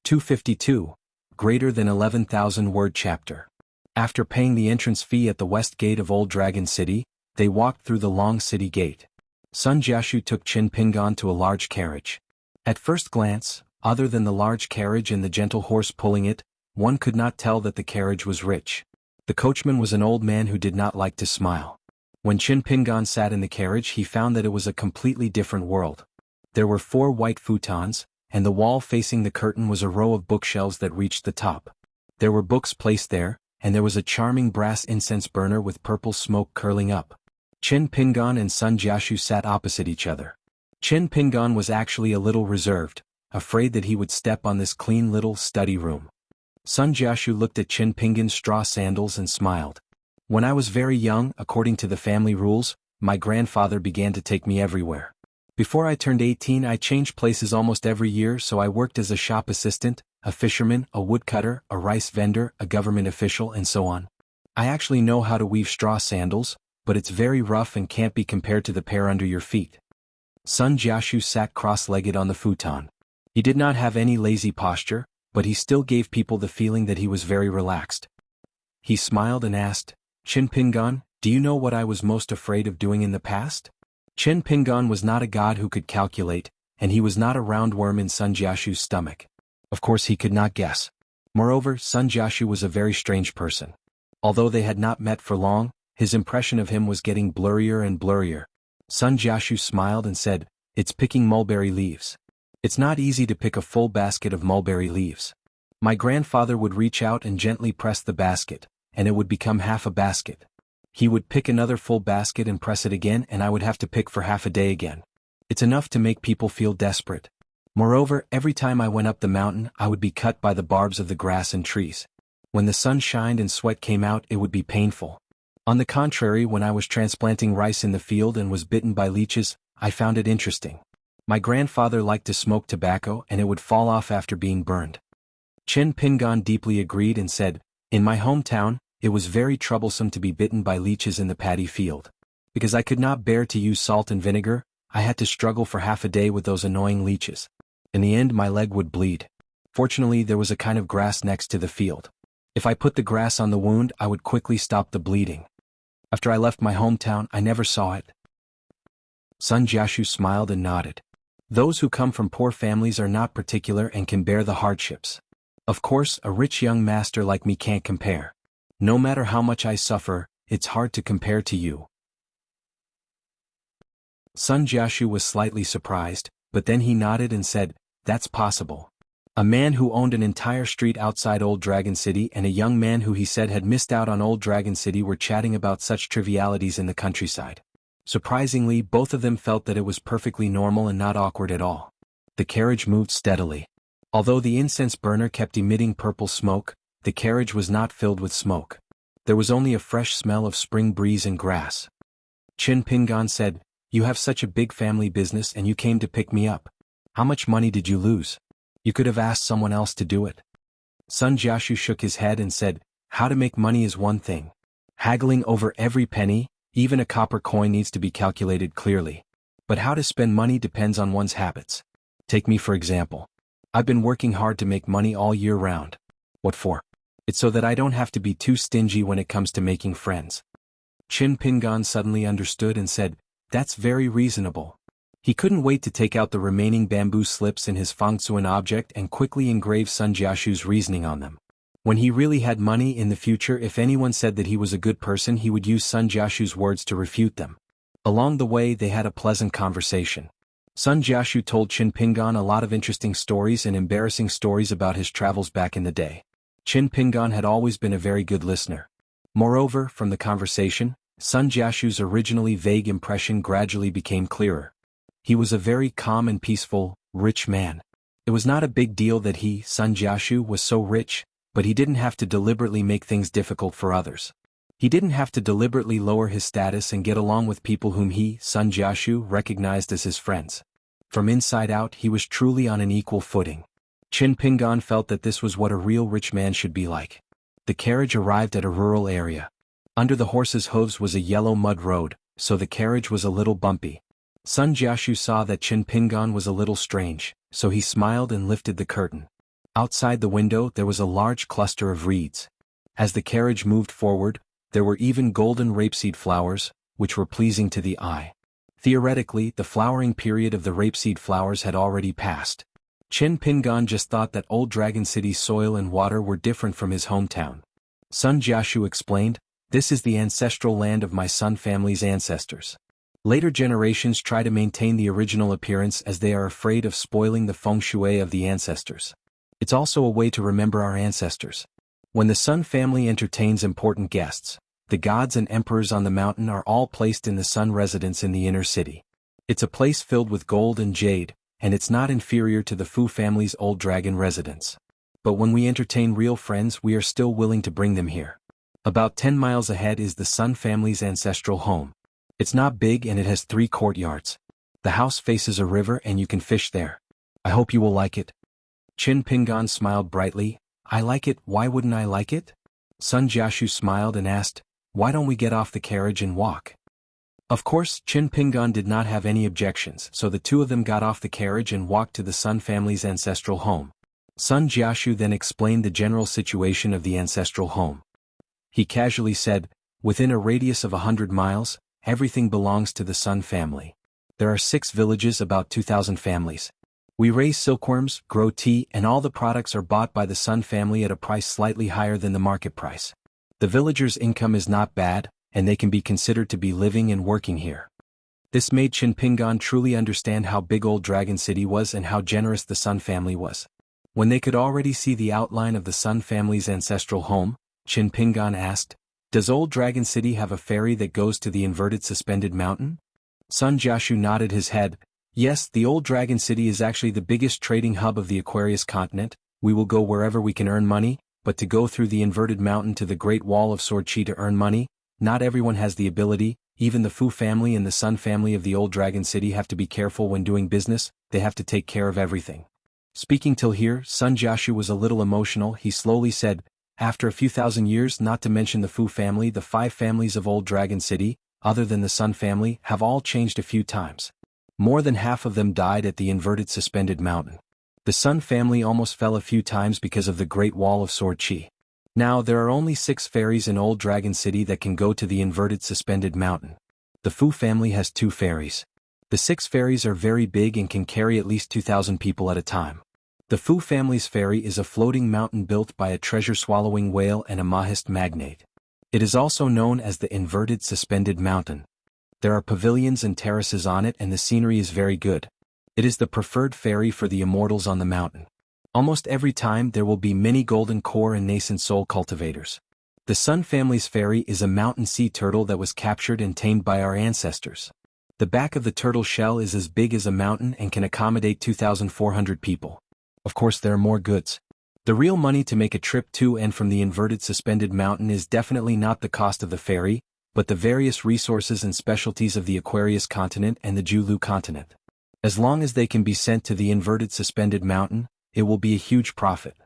252. Greater than 11,000 word chapter. After paying the entrance fee at the west gate of Old Dragon City, they walked through the long city gate. Sun Jiashu took Qin Pingan to a large carriage. At first glance, other than the large carriage and the gentle horse pulling it, one could not tell that the carriage was rich. The coachman was an old man who did not like to smile. When Qin Pingan sat in the carriage, he found that it was a completely different world. There were 4 white futons, and the wall facing the curtain was a row of bookshelves that reached the top. There were books placed there, and there was a charming brass incense burner with purple smoke curling up. Qin Pingan and Sun Jiashu sat opposite each other. Qin Pingan was actually a little reserved, afraid that he would step on this clean little study room. Sun Jiashu looked at Qin Pingan's straw sandals and smiled. When I was very young, according to the family rules, my grandfather began to take me everywhere. Before I turned 18, I changed places almost every year, so I worked as a shop assistant, a fisherman, a woodcutter, a rice vendor, a government official, and so on. I actually know how to weave straw sandals, but it's very rough and can't be compared to the pair under your feet. Sun Jiashu sat cross-legged on the futon. He did not have any lazy posture, but he still gave people the feeling that he was very relaxed. He smiled and asked, "Qin Pingan, do you know what I was most afraid of doing in the past?" Qin Pingan was not a god who could calculate, and he was not a roundworm in Sun Jiashu's stomach. Of course he could not guess. Moreover, Sun Jiashu was a very strange person. Although they had not met for long, his impression of him was getting blurrier and blurrier. Sun Jiashu smiled and said, "It's picking mulberry leaves. It's not easy to pick a full basket of mulberry leaves. My grandfather would reach out and gently press the basket, and it would become half a basket. He would pick another full basket and press it again, and I would have to pick for half a day again. It's enough to make people feel desperate. Moreover, every time I went up the mountain, I would be cut by the barbs of the grass and trees. When the sun shined and sweat came out, it would be painful. On the contrary, when I was transplanting rice in the field and was bitten by leeches, I found it interesting. My grandfather liked to smoke tobacco, and it would fall off after being burned." Qin Pingan deeply agreed and said, "In my hometown, it was very troublesome to be bitten by leeches in the paddy field. Because I could not bear to use salt and vinegar, I had to struggle for half a day with those annoying leeches. In the end, my leg would bleed. Fortunately, there was a kind of grass next to the field. If I put the grass on the wound, I would quickly stop the bleeding. After I left my hometown, I never saw it." Sun Jiashu smiled and nodded. Those who come from poor families are not particular and can bear the hardships. Of course, a rich young master like me can't compare. No matter how much I suffer, it's hard to compare to you. Sun Jiashu was slightly surprised, but then he nodded and said, "That's possible." A man who owned an entire street outside Old Dragon City and a young man who he said had missed out on Old Dragon City were chatting about such trivialities in the countryside. Surprisingly, both of them felt that it was perfectly normal and not awkward at all. The carriage moved steadily. Although the incense burner kept emitting purple smoke, the carriage was not filled with smoke. There was only a fresh smell of spring breeze and grass. Qin Pingan said, "You have such a big family business and you came to pick me up. How much money did you lose? You could have asked someone else to do it." Sun Jiashu shook his head and said, "How to make money is one thing. Haggling over every penny, even a copper coin, needs to be calculated clearly. But how to spend money depends on one's habits. Take me for example. I've been working hard to make money all year round. What for? It's so that I don't have to be too stingy when it comes to making friends." Qin Pingan suddenly understood and said, "That's very reasonable." He couldn't wait to take out the remaining bamboo slips in his fangsuan object and quickly engrave Sun Jiashu's reasoning on them. When he really had money in the future, if anyone said that he was a good person, he would use Sun Jiashu's words to refute them. Along the way, they had a pleasant conversation. Sun Jiashu told Qin Pingan a lot of interesting stories and embarrassing stories about his travels back in the day. Qin Pingan had always been a very good listener. Moreover, from the conversation, Sun Jiashu's originally vague impression gradually became clearer. He was a very calm and peaceful, rich man. It was not a big deal that he, Sun Jiashu, was so rich, but he didn't have to deliberately make things difficult for others. He didn't have to deliberately lower his status and get along with people whom he, Sun Jiashu, recognized as his friends. From inside out, he was truly on an equal footing. Qin Pingan felt that this was what a real rich man should be like. The carriage arrived at a rural area. Under the horse's hooves was a yellow mud road, so the carriage was a little bumpy. Sun Jiashu saw that Qin Pingan was a little strange, so he smiled and lifted the curtain. Outside the window there was a large cluster of reeds. As the carriage moved forward, there were even golden rapeseed flowers, which were pleasing to the eye. Theoretically, the flowering period of the rapeseed flowers had already passed. Chin Pingan just thought that Old Dragon City's soil and water were different from his hometown. Sun Jiashu explained, "This is the ancestral land of my Sun family's ancestors. Later generations try to maintain the original appearance as they are afraid of spoiling the feng shui of the ancestors. It's also a way to remember our ancestors. When the Sun family entertains important guests, the gods and emperors on the mountain are all placed in the Sun residence in the inner city. It's a place filled with gold and jade, and it's not inferior to the Fu family's Old Dragon residence. But when we entertain real friends, we are still willing to bring them here. About 10 miles ahead is the Sun family's ancestral home. It's not big and it has 3 courtyards. The house faces a river and you can fish there. I hope you will like it." Chin Pingan smiled brightly. "I like it, why wouldn't I like it?" Sun Jiashu smiled and asked, "Why don't we get off the carriage and walk?" Of course, Chin Pingan did not have any objections, so the two of them got off the carriage and walked to the Sun family's ancestral home. Sun Jiashu then explained the general situation of the ancestral home. He casually said, "Within a radius of 100 miles, everything belongs to the Sun family. There are 6 villages, about 2,000 families. We raise silkworms, grow tea, and all the products are bought by the Sun family at a price slightly higher than the market price. The villagers' income is not bad, and they can be considered to be living and working here." This made Chin Pingan truly understand how big Old Dragon City was and how generous the Sun family was. When they could already see the outline of the Sun family's ancestral home, Chin Pingan asked, "Does Old Dragon City have a ferry that goes to the inverted suspended mountain?" Sun Jiashu nodded his head. "Yes, the Old Dragon City is actually the biggest trading hub of the Aquarius continent. We will go wherever we can earn money, but to go through the inverted mountain to the Great Wall of Sword Chi to earn money, not everyone has the ability. Even the Fu family and the Sun family of the Old Dragon City have to be careful when doing business. They have to take care of everything." Speaking till here, Sun Jiashu was a little emotional. He slowly said, "After a few thousand years, not to mention the Fu family, the 5 families of Old Dragon City, other than the Sun family, have all changed a few times. More than half of them died at the inverted suspended mountain. The Sun family almost fell a few times because of the Great Wall of Sword Chi. Now there are only 6 ferries in Old Dragon City that can go to the inverted suspended mountain. The Fu family has 2 ferries. The 6 ferries are very big and can carry at least 2,000 people at a time. The Fu family's ferry is a floating mountain built by a treasure-swallowing whale and a Mahist magnate. It is also known as the inverted suspended mountain. There are pavilions and terraces on it and the scenery is very good. It is the preferred ferry for the immortals on the mountain. Almost every time there will be many golden core and nascent soul cultivators. The Sun family's ferry is a mountain sea turtle that was captured and tamed by our ancestors. The back of the turtle shell is as big as a mountain and can accommodate 2,400 people. Of course there are more goods. The real money to make a trip to and from the inverted suspended mountain is definitely not the cost of the ferry, but the various resources and specialties of the Aquarius continent and the Julu continent. As long as they can be sent to the inverted suspended mountain, it will be a huge profit.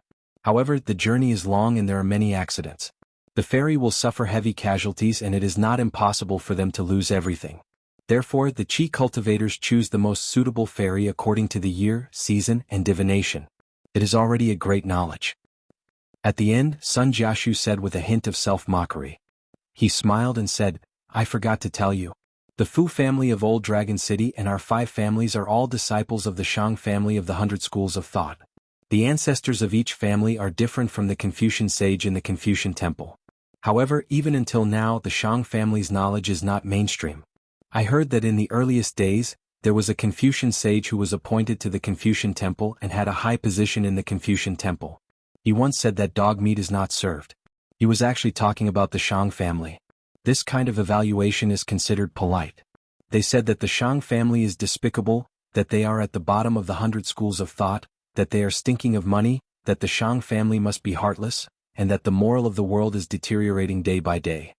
However, the journey is long and there are many accidents. The ferry will suffer heavy casualties and it is not impossible for them to lose everything. Therefore, the Chi cultivators choose the most suitable ferry according to the year, season, and divination. It is already a great knowledge." At the end, Sun Jiashu said with a hint of self-mockery. He smiled and said, "I forgot to tell you. The Fu family of Old Dragon City and our 5 families are all disciples of the Shang family of the 100 schools of thought. The ancestors of each family are different from the Confucian sage in the Confucian temple. However, even until now the Shang family's knowledge is not mainstream. I heard that in the earliest days, there was a Confucian sage who was appointed to the Confucian temple and had a high position in the Confucian temple. He once said that dog meat is not served. He was actually talking about the Shang family. This kind of evaluation is considered polite. They said that the Shang family is despicable, that they are at the bottom of the 100 schools of thought, that they are stinking of money, that the Shang family must be heartless, and that the moral of the world is deteriorating day by day.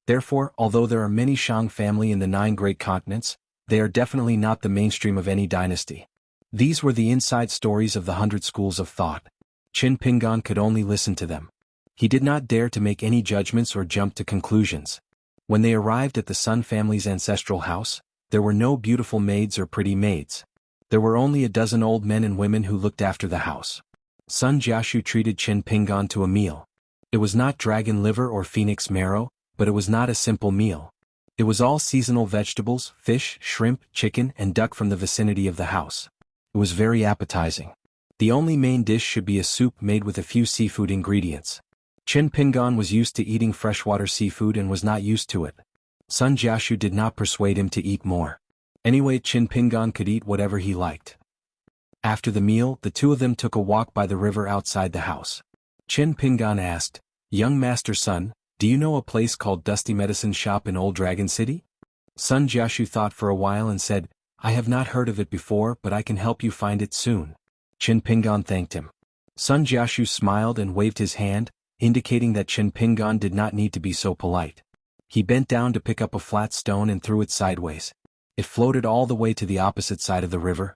Therefore, although there are many Shang family in the 9 great continents, they are definitely not the mainstream of any dynasty. These were the inside stories of the 100 schools of thought. Chin Pingan could only listen to them. He did not dare to make any judgments or jump to conclusions. When they arrived at the Sun family's ancestral house, there were no beautiful maids or pretty maids. There were only a dozen old men and women who looked after the house. Sun Jiashu treated Qin Pingan to a meal. It was not dragon liver or phoenix marrow, but it was not a simple meal. It was all seasonal vegetables, fish, shrimp, chicken, and duck from the vicinity of the house. It was very appetizing. The only main dish should be a soup made with a few seafood ingredients. Qin Pingan was used to eating freshwater seafood and was not used to it. Sun Jiashu did not persuade him to eat more. Anyway, Qin Pingan could eat whatever he liked. After the meal, the two of them took a walk by the river outside the house. Qin Pingan asked, "Young Master Sun, do you know a place called Dusty Medicine Shop in Old Dragon City?" Sun Jiashu thought for a while and said, "I have not heard of it before, but I can help you find it soon." Qin Pingan thanked him. Sun Jiashu smiled and waved his hand, indicating that Qin Pingan did not need to be so polite. He bent down to pick up a flat stone and threw it sideways. It floated all the way to the opposite side of the river.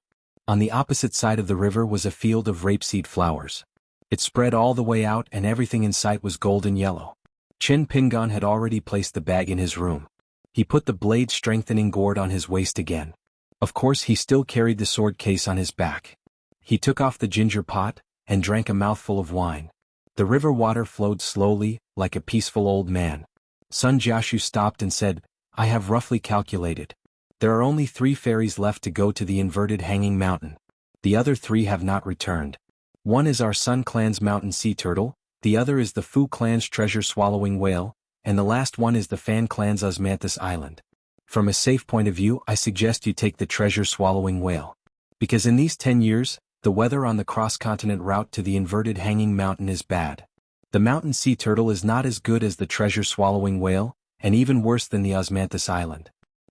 On the opposite side of the river was a field of rapeseed flowers. It spread all the way out and everything in sight was golden yellow. Qin Pingan had already placed the bag in his room. He put the blade strengthening gourd on his waist again. Of course he still carried the sword case on his back. He took off the ginger pot, and drank a mouthful of wine. The river water flowed slowly, like a peaceful old man. Sun Jiashu stopped and said, "I have roughly calculated. There are only 3 ferries left to go to the inverted hanging mountain. The other 3 have not returned. One is our Sun clan's mountain sea turtle, the other is the Fu clan's treasure-swallowing whale, and the last one is the Fan clan's Osmanthus island. From a safe point of view, I suggest you take the treasure-swallowing whale. Because in these 10 years, the weather on the cross-continent route to the inverted hanging mountain is bad. The mountain sea turtle is not as good as the treasure-swallowing whale, and even worse than the Osmanthus island.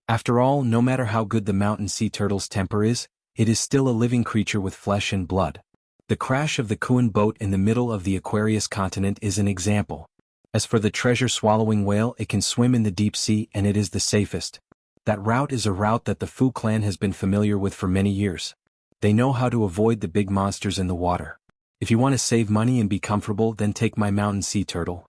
After all, no matter how good the mountain sea turtle's temper is, it is still a living creature with flesh and blood. The crash of the Kuan boat in the middle of the Aquarius continent is an example. As for the treasure-swallowing whale, it can swim in the deep sea and it is the safest. That route is a route that the Fu clan has been familiar with for many years. They know how to avoid the big monsters in the water. If you want to save money and be comfortable, then take my mountain sea turtle.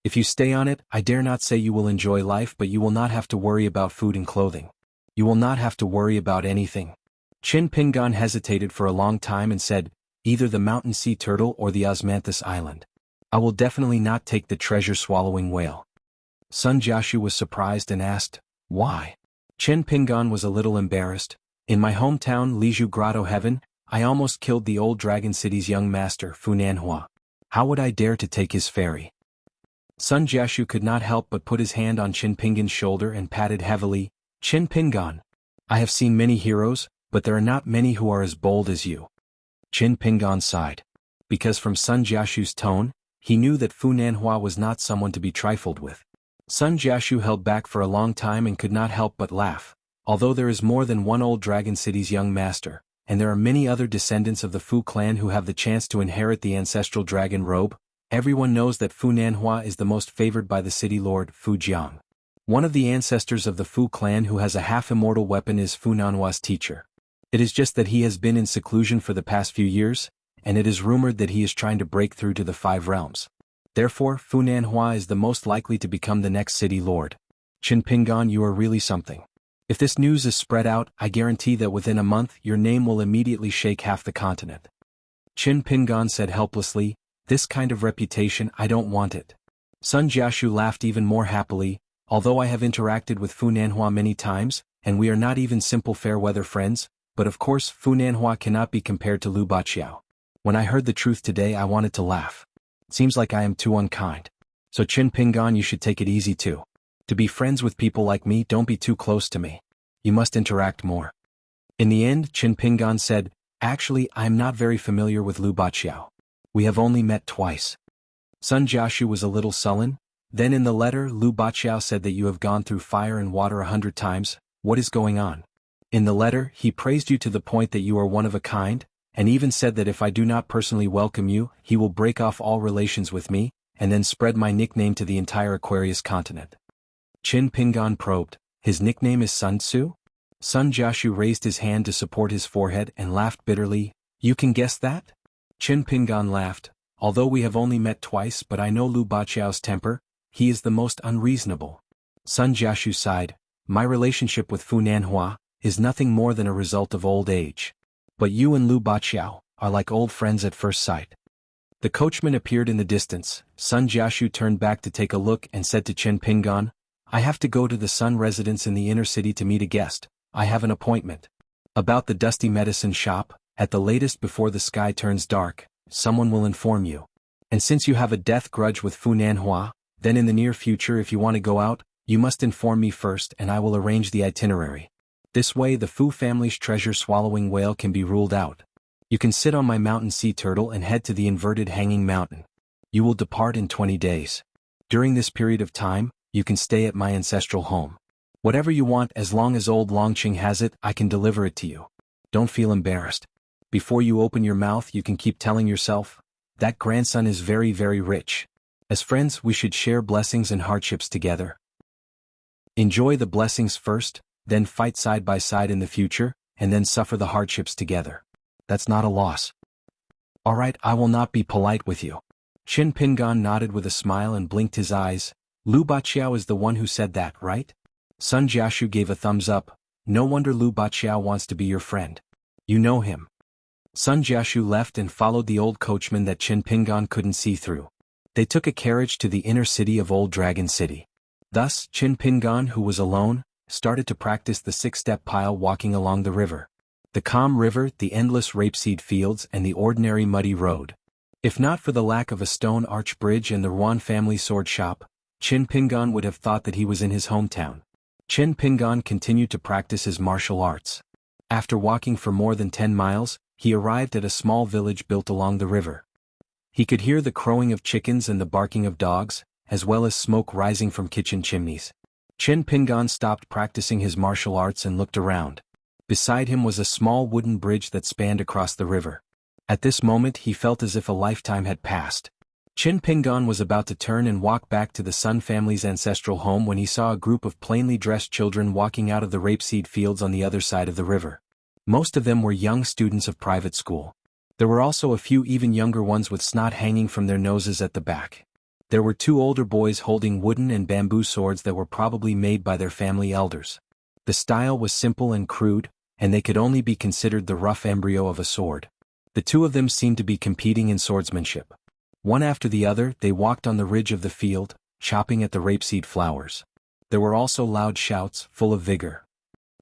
If you stay on it, I dare not say you will enjoy life, but you will not have to worry about food and clothing. You will not have to worry about anything." Qin Pingan hesitated for a long time and said, "Either the mountain sea turtle or the Osmanthus island. I will definitely not take the treasure-swallowing whale." Sun Jiashu was surprised and asked, "Why?" Qin Pingan was a little embarrassed. "In my hometown Liju Grotto Heaven, I almost killed the old dragon city's young master, Fu Nanhua. How would I dare to take his ferry?" Sun Jiashu could not help but put his hand on Qin Pingan's shoulder and patted heavily. "Qin Pingan, I have seen many heroes, but there are not many who are as bold as you." Qin Pingan sighed. Because from Sun Jiashu's tone, he knew that Fu Nanhua was not someone to be trifled with. Sun Jiashu held back for a long time and could not help but laugh. Although there is more than one old dragon city's young master, and there are many other descendants of the Fu clan who have the chance to inherit the ancestral dragon robe, everyone knows that Fu Nanhua is the most favored by the city lord, Fu Jiang. One of the ancestors of the Fu clan who has a half-immortal weapon is Fu Nanhua's teacher. It is just that he has been in seclusion for the past few years, and it is rumored that he is trying to break through to the 5 realms. Therefore, Fu Nanhua is the most likely to become the next city lord. Qin Pingan, you are really something. If this news is spread out, I guarantee that within a month your name will immediately shake half the continent." Qin Pingan said helplessly, "This kind of reputation, I don't want it." Sun Jiashu laughed even more happily. "Although I have interacted with Fu Nanhua many times, and we are not even simple fair-weather friends, but of course Fu Nanhua cannot be compared to Lu Baqiao. When I heard the truth today, I wanted to laugh. It seems like I am too unkind. So Qin Pingan, you should take it easy too. To be friends with people like me, don't be too close to me. You must interact more." In the end, Qin Pingan said, "Actually, I am not very familiar with Lu Baqiao. We have only met twice." Sun Jiashu was a little sullen. Then in the letter, Lu Baqiao said that you have gone through fire and water 100 times. What is going on? In the letter, he praised you to the point that you are one of a kind, and even said that if I do not personally welcome you, he will break off all relations with me, and then spread my nickname to the entire Aquarius continent. Qin Pingan probed, "His nickname is Sun Tzu?" Sun Jiashu raised his hand to support his forehead and laughed bitterly. "You can guess that?" Qin Pingan laughed. "Although we have only met twice, but I know Lu Baqiao's temper. He is the most unreasonable." Sun Jiashu sighed. "My relationship with Fu Nanhua is nothing more than a result of old age. But you and Lu Baqiao, are like old friends at first sight. The coachman appeared in the distance. Sun Jiashu turned back to take a look and said to Chen Pingan, I have to go to the Sun residence in the inner city to meet a guest. I have an appointment. About the dusty medicine shop, at the latest before the sky turns dark, someone will inform you. And since you have a death grudge with Fu Nanhua, then in the near future if you want to go out, you must inform me first and I will arrange the itinerary. This way the Fu family's treasure-swallowing whale can be ruled out. You can sit on my mountain sea turtle and head to the inverted hanging mountain. You will depart in 20 days. During this period of time, you can stay at my ancestral home. Whatever you want, as long as old Longqing has it, I can deliver it to you. Don't feel embarrassed. Before you open your mouth you can keep telling yourself, that grandson is very, very rich. As friends we should share blessings and hardships together. Enjoy the blessings first, then fight side by side in the future, and then suffer the hardships together. That's not a loss. Alright, I will not be polite with you. Qin Pingan nodded with a smile and blinked his eyes. Lu Baqiao is the one who said that, right? Sun Jiashu gave a thumbs up. No wonder Lu Baqiao wants to be your friend. You know him. Sun Jiashu left and followed the old coachman that Qin Pingan couldn't see through. They took a carriage to the inner city of Old Dragon City. Thus, Qin Pingan, who was alone, started to practice the six-step pile walking along the river. The calm river, the endless rapeseed fields and the ordinary muddy road. If not for the lack of a stone arch bridge and the Ruan family sword shop, Qin Pingan would have thought that he was in his hometown. Qin Pingan continued to practice his martial arts. After walking for more than 10 miles, he arrived at a small village built along the river. He could hear the crowing of chickens and the barking of dogs, as well as smoke rising from kitchen chimneys. Qin Pingan stopped practicing his martial arts and looked around. Beside him was a small wooden bridge that spanned across the river. At this moment he felt as if a lifetime had passed. Qin Pingan was about to turn and walk back to the Sun family's ancestral home when he saw a group of plainly dressed children walking out of the rapeseed fields on the other side of the river. Most of them were young students of private school. There were also a few even younger ones with snot hanging from their noses at the back. There were 2 older boys holding wooden and bamboo swords that were probably made by their family elders. The style was simple and crude, and they could only be considered the rough embryo of a sword. The 2 of them seemed to be competing in swordsmanship. One after the other, they walked on the ridge of the field, chopping at the rapeseed flowers. There were also loud shouts, full of vigor.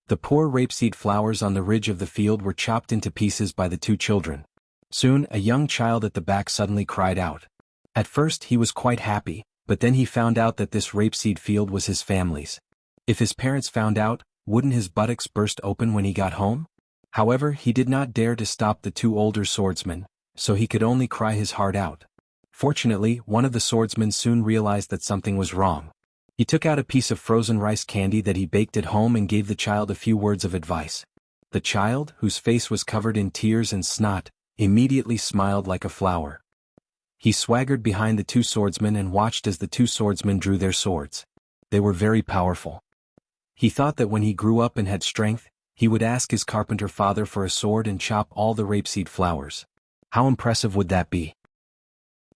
The poor rapeseed flowers on the ridge of the field were chopped into pieces by the 2 children. Soon, a young child at the back suddenly cried out. At first he was quite happy, but then he found out that this rapeseed field was his family's. If his parents found out, wouldn't his buttocks burst open when he got home? However, he did not dare to stop the 2 older swordsmen, so he could only cry his heart out. Fortunately, one of the swordsmen soon realized that something was wrong. He took out a piece of frozen rice candy that he baked at home and gave the child a few words of advice. The child, whose face was covered in tears and snot, immediately smiled like a flower. He swaggered behind the 2 swordsmen and watched as the 2 swordsmen drew their swords. They were very powerful. He thought that when he grew up and had strength, he would ask his carpenter father for a sword and chop all the rapeseed flowers. How impressive would that be?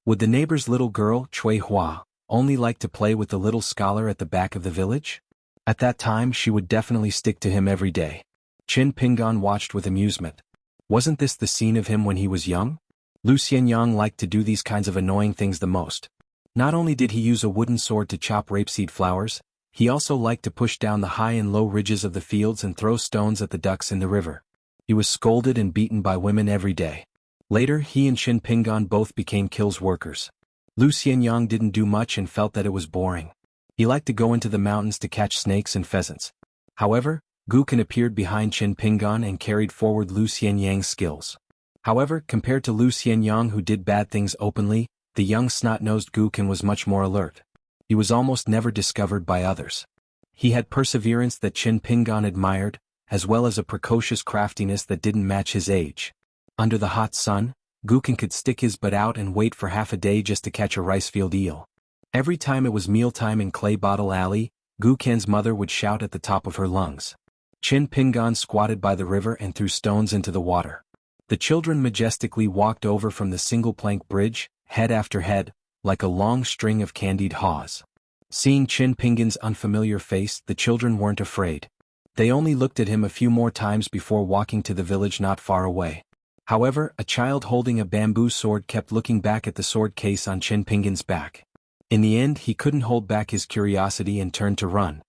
Would the neighbor's little girl, Cui Hua, only like to play with the little scholar at the back of the village? At that time she would definitely stick to him every day. Qin Pingan watched with amusement. Wasn't this the scene of him when he was young? Lu Xianyang liked to do these kinds of annoying things the most. Not only did he use a wooden sword to chop rapeseed flowers, he also liked to push down the high and low ridges of the fields and throw stones at the ducks in the river. He was scolded and beaten by women every day. Later he and Qin Pingan both became kills workers. Lu Xianyang didn't do much and felt that it was boring. He liked to go into the mountains to catch snakes and pheasants. However, Gukan appeared behind Qin Pingan and carried forward Lu Xianyang's skills. However, compared to Lu Xianyang who did bad things openly, the young snot-nosed Gukan was much more alert. He was almost never discovered by others. He had perseverance that Qin Pingan admired, as well as a precocious craftiness that didn't match his age. Under the hot sun, Gukan could stick his butt out and wait for half a day just to catch a ricefield eel. Every time it was mealtime in Clay Bottle Alley, Gukan's mother would shout at the top of her lungs. Qin Pingan squatted by the river and threw stones into the water. The children majestically walked over from the single-plank bridge, head after head, like a long string of candied haws. Seeing Qin Pingan's unfamiliar face, the children weren't afraid. They only looked at him a few more times before walking to the village not far away. However, a child holding a bamboo sword kept looking back at the sword case on Chin Pingan's back. In the end, he couldn't hold back his curiosity and turned to run.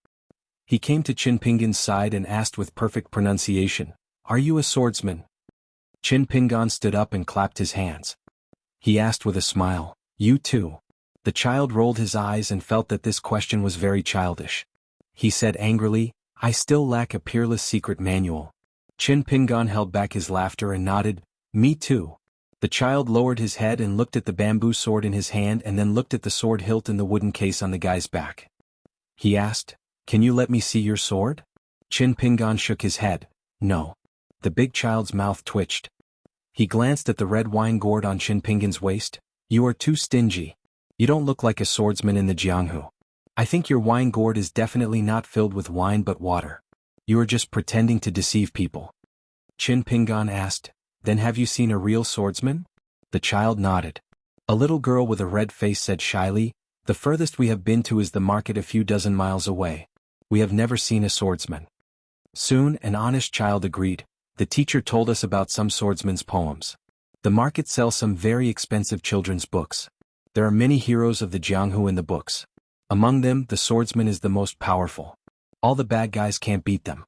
He came to Chin Pingan's side and asked with perfect pronunciation, "Are you a swordsman?" Chin Pingan stood up and clapped his hands. He asked with a smile, "You too?" The child rolled his eyes and felt that this question was very childish. He said angrily, "I still lack a peerless secret manual." Chin Pingan held back his laughter and nodded, "Me too." The child lowered his head and looked at the bamboo sword in his hand and then looked at the sword hilt in the wooden case on the guy's back. He asked, "Can you let me see your sword?" Chin Pingan shook his head, "No." The big child's mouth twitched. He glanced at the red wine gourd on Chin Pingan's waist. "You are too stingy. You don't look like a swordsman in the Jianghu. I think your wine gourd is definitely not filled with wine but water. You are just pretending to deceive people." Chin Pingan asked, "Then have you seen a real swordsman?" The child nodded. A little girl with a red face said shyly, "The furthest we have been to is the market a few dozen miles away. We have never seen a swordsman." Soon, an honest child agreed, "The teacher told us about some swordsman's poems. The market sells some very expensive children's books. There are many heroes of the Jianghu in the books. Among them, the swordsman is the most powerful. All the bad guys can't beat them."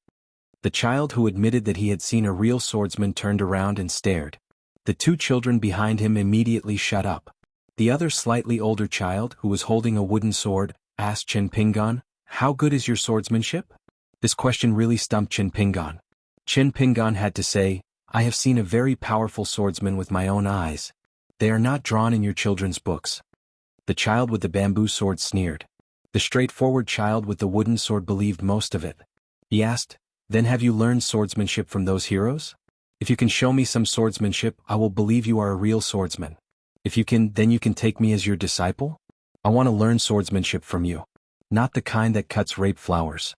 The child who admitted that he had seen a real swordsman turned around and stared. The two children behind him immediately shut up. The other slightly older child, who was holding a wooden sword, asked Chin Pingan, "How good is your swordsmanship?" This question really stumped Chin Pingan. Chin Pingan had to say, "I have seen a very powerful swordsman with my own eyes. They are not drawn in your children's books." The child with the bamboo sword sneered. The straightforward child with the wooden sword believed most of it. He asked, "Then have you learned swordsmanship from those heroes? If you can show me some swordsmanship, I will believe you are a real swordsman. If you can, then you can take me as your disciple? I want to learn swordsmanship from you. Not the kind that cuts rape flowers.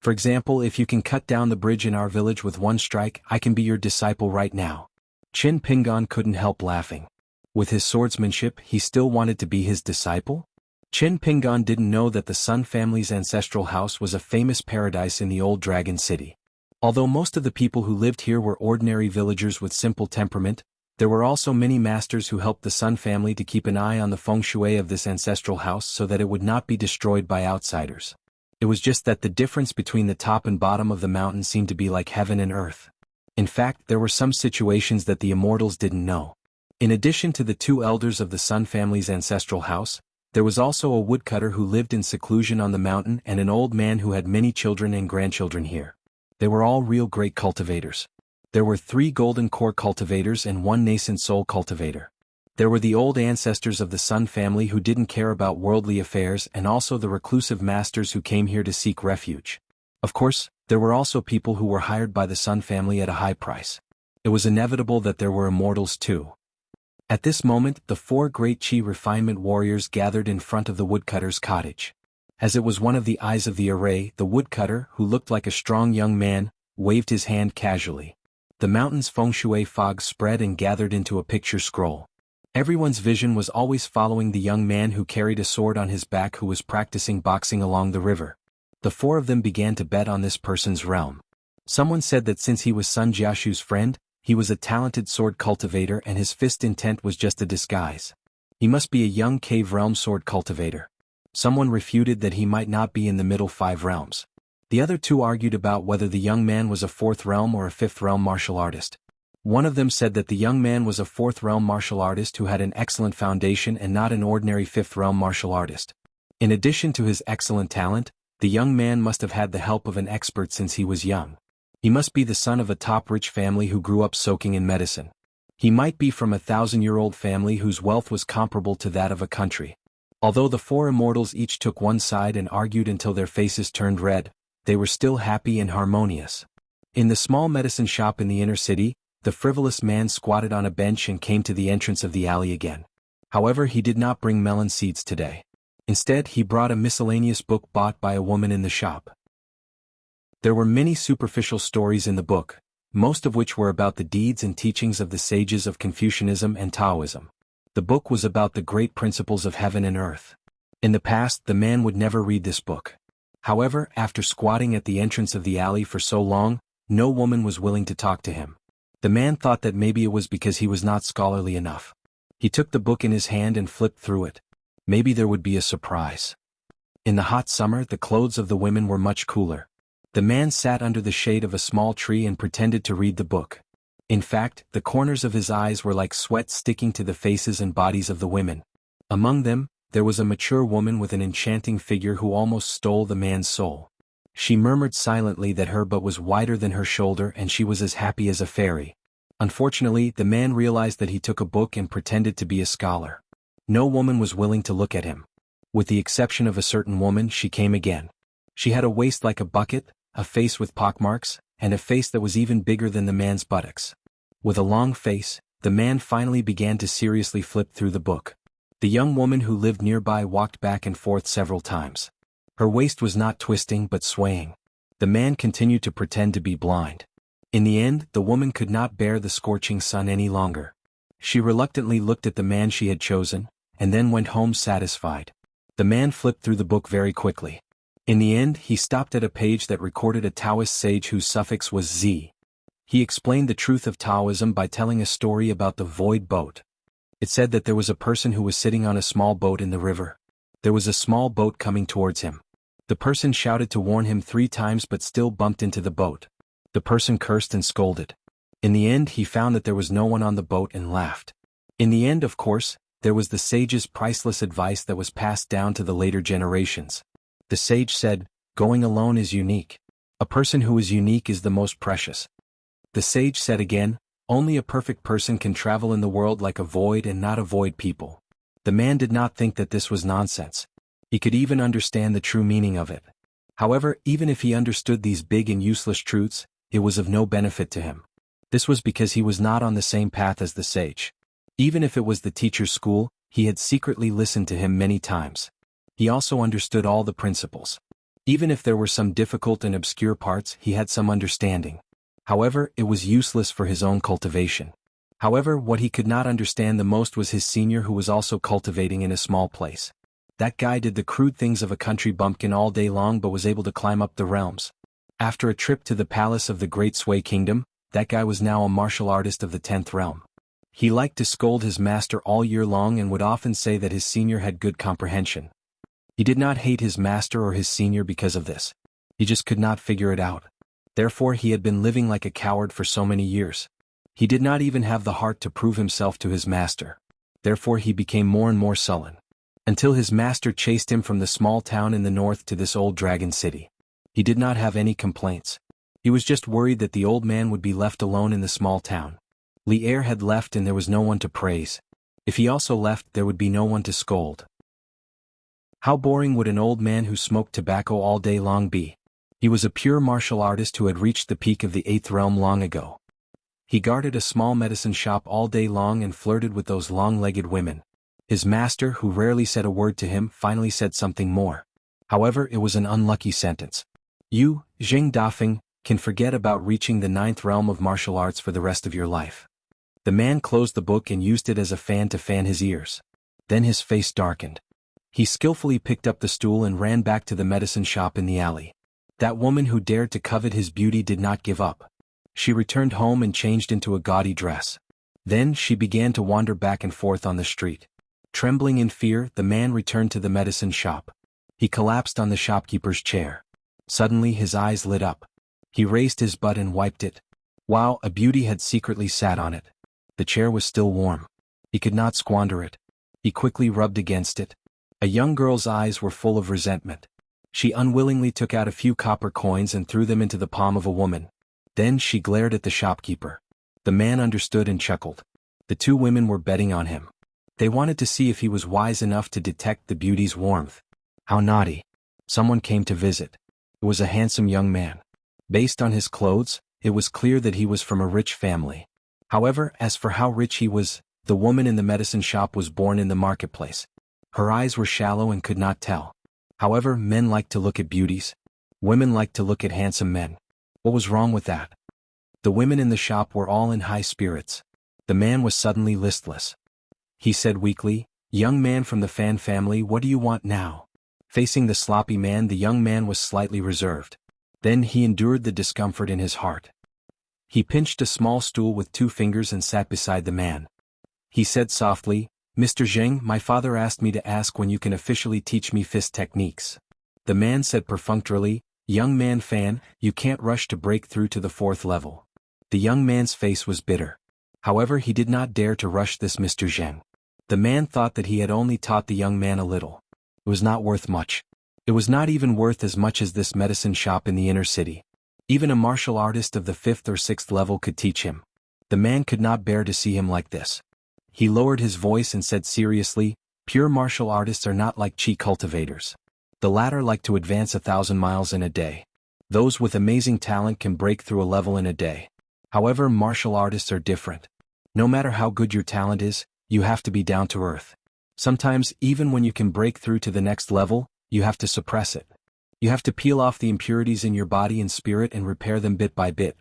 For example, if you can cut down the bridge in our village with one strike, I can be your disciple right now." Chin Pingan couldn't help laughing. With his swordsmanship, he still wanted to be his disciple? Chin Pingan didn't know that the Sun family's ancestral house was a famous paradise in the old Dragon City. Although most of the people who lived here were ordinary villagers with simple temperament, there were also many masters who helped the Sun family to keep an eye on the feng shui of this ancestral house so that it would not be destroyed by outsiders. It was just that the difference between the top and bottom of the mountain seemed to be like heaven and earth. In fact, there were some situations that the immortals didn't know. In addition to the two elders of the Sun family's ancestral house, there was also a woodcutter who lived in seclusion on the mountain and an old man who had many children and grandchildren here. They were all real great cultivators. There were 3 golden core cultivators and 1 nascent soul cultivator. There were the old ancestors of the Sun family who didn't care about worldly affairs and also the reclusive masters who came here to seek refuge. Of course, there were also people who were hired by the Sun family at a high price. It was inevitable that there were immortals too. At this moment, the 4 great Qi refinement warriors gathered in front of the woodcutter's cottage. As it was one of the eyes of the array, the woodcutter, who looked like a strong young man, waved his hand casually. The mountain's feng shui fog spread and gathered into a picture scroll. Everyone's vision was always following the young man who carried a sword on his back who was practicing boxing along the river. The 4 of them began to bet on this person's realm. Someone said that since he was Sun Jiashu's friend, he was a talented sword cultivator and his fist intent was just a disguise. He must be a young cave realm sword cultivator. Someone refuted that he might not be in the middle 5 realms. The other 2 argued about whether the young man was a 4th realm or a 5th realm martial artist. One of them said that the young man was a 4th realm martial artist who had an excellent foundation and not an ordinary 5th realm martial artist. In addition to his excellent talent, the young man must have had the help of an expert since he was young. He must be the son of a top rich family who grew up soaking in medicine. He might be from a 1,000-year-old family whose wealth was comparable to that of a country. Although the 4 immortals each took one side and argued until their faces turned red, they were still happy and harmonious. In the small medicine shop in the inner city, the frivolous man squatted on a bench and came to the entrance of the alley again. However, he did not bring melon seeds today. Instead, he brought a miscellaneous book bought by a woman in the shop. There were many superficial stories in the book, most of which were about the deeds and teachings of the sages of Confucianism and Taoism. The book was about the great principles of heaven and earth. In the past, the man would never read this book. However, after squatting at the entrance of the alley for so long, no woman was willing to talk to him. The man thought that maybe it was because he was not scholarly enough. He took the book in his hand and flipped through it. Maybe there would be a surprise. In the hot summer, the clothes of the women were much cooler. The man sat under the shade of a small tree and pretended to read the book. In fact, the corners of his eyes were like sweat sticking to the faces and bodies of the women. Among them, there was a mature woman with an enchanting figure who almost stole the man's soul. She murmured silently that her butt was wider than her shoulder and she was as happy as a fairy. Unfortunately, the man realized that he took a book and pretended to be a scholar. No woman was willing to look at him. With the exception of a certain woman, she came again. She had a waist like a bucket, a face with pockmarks, and a face that was even bigger than the man's buttocks. With a long face, the man finally began to seriously flip through the book. The young woman who lived nearby walked back and forth several times. Her waist was not twisting but swaying. The man continued to pretend to be blind. In the end, the woman could not bear the scorching sun any longer. She reluctantly looked at the man she had chosen, and then went home satisfied. The man flipped through the book very quickly. In the end, he stopped at a page that recorded a Taoist sage whose suffix was Z. He explained the truth of Taoism by telling a story about the void boat. It said that there was a person who was sitting on a small boat in the river. There was a small boat coming towards him. The person shouted to warn him 3 times but still bumped into the boat. The person cursed and scolded. In the end, he found that there was no one on the boat and laughed. In the end, of course, there was the sage's priceless advice that was passed down to the later generations. The sage said, "Going alone is unique. A person who is unique is the most precious." The sage said again, "Only a perfect person can travel in the world like a void and not avoid people." The man did not think that this was nonsense. He could even understand the true meaning of it. However, even if he understood these big and useless truths, it was of no benefit to him. This was because he was not on the same path as the sage. Even if it was the teacher's school, he had secretly listened to him many times. He also understood all the principles. Even if there were some difficult and obscure parts, he had some understanding. However, it was useless for his own cultivation. However, what he could not understand the most was his senior who was also cultivating in a small place. That guy did the crude things of a country bumpkin all day long but was able to climb up the realms. After a trip to the palace of the Great Sway Kingdom, that guy was now a martial artist of the 10th realm. He liked to scold his master all year long and would often say that his senior had good comprehension. He did not hate his master or his senior because of this. He just could not figure it out. Therefore he had been living like a coward for so many years. He did not even have the heart to prove himself to his master. Therefore he became more and more sullen. Until his master chased him from the small town in the north to this old dragon city. He did not have any complaints. He was just worried that the old man would be left alone in the small town. Li'er had left and there was no one to praise. If he also left, there would be no one to scold. How boring would an old man who smoked tobacco all day long be? He was a pure martial artist who had reached the peak of the 8th realm long ago. He guarded a small medicine shop all day long and flirted with those long-legged women. His master, who rarely said a word to him, finally said something more. However, it was an unlucky sentence. You, Jing Dafeng, can forget about reaching the 9th realm of martial arts for the rest of your life. The man closed the book and used it as a fan to fan his ears. Then his face darkened. He skillfully picked up the stool and ran back to the medicine shop in the alley. That woman who dared to covet his beauty did not give up. She returned home and changed into a gaudy dress. Then she began to wander back and forth on the street. Trembling in fear, the man returned to the medicine shop. He collapsed on the shopkeeper's chair. Suddenly his eyes lit up. He raised his butt and wiped it. Wow, a beauty had secretly sat on it. The chair was still warm. He could not squander it. He quickly rubbed against it. A young girl's eyes were full of resentment. She unwillingly took out a few copper coins and threw them into the palm of a woman. Then she glared at the shopkeeper. The man understood and chuckled. The 2 women were betting on him. They wanted to see if he was wise enough to detect the beauty's warmth. How naughty. Someone came to visit. It was a handsome young man. Based on his clothes, it was clear that he was from a rich family. However, as for how rich he was, the woman in the medicine shop was born in the marketplace. Her eyes were shallow and could not tell. However, men like to look at beauties. Women like to look at handsome men. What was wrong with that? The women in the shop were all in high spirits. The man was suddenly listless. He said weakly, "Young man from the Fan family, what do you want now?" Facing the sloppy man, the young man was slightly reserved. Then he endured the discomfort in his heart. He pinched a small stool with 2 fingers and sat beside the man. He said softly, "Mr. Zheng, my father asked me to ask when you can officially teach me fist techniques." The man said perfunctorily, "Young man Fan, you can't rush to break through to the 4th level." The young man's face was bitter. However, he did not dare to rush this Mr. Zheng. The man thought that he had only taught the young man a little. It was not worth much. It was not even worth as much as this medicine shop in the inner city. Even a martial artist of the 5th or 6th level could teach him. The man could not bear to see him like this. He lowered his voice and said seriously, "Pure martial artists are not like chi cultivators. The latter like to advance 1,000 miles in a day. Those with amazing talent can break through a level in a day. However, martial artists are different. No matter how good your talent is, you have to be down to earth. Sometimes, even when you can break through to the next level, you have to suppress it. You have to peel off the impurities in your body and spirit and repair them bit by bit.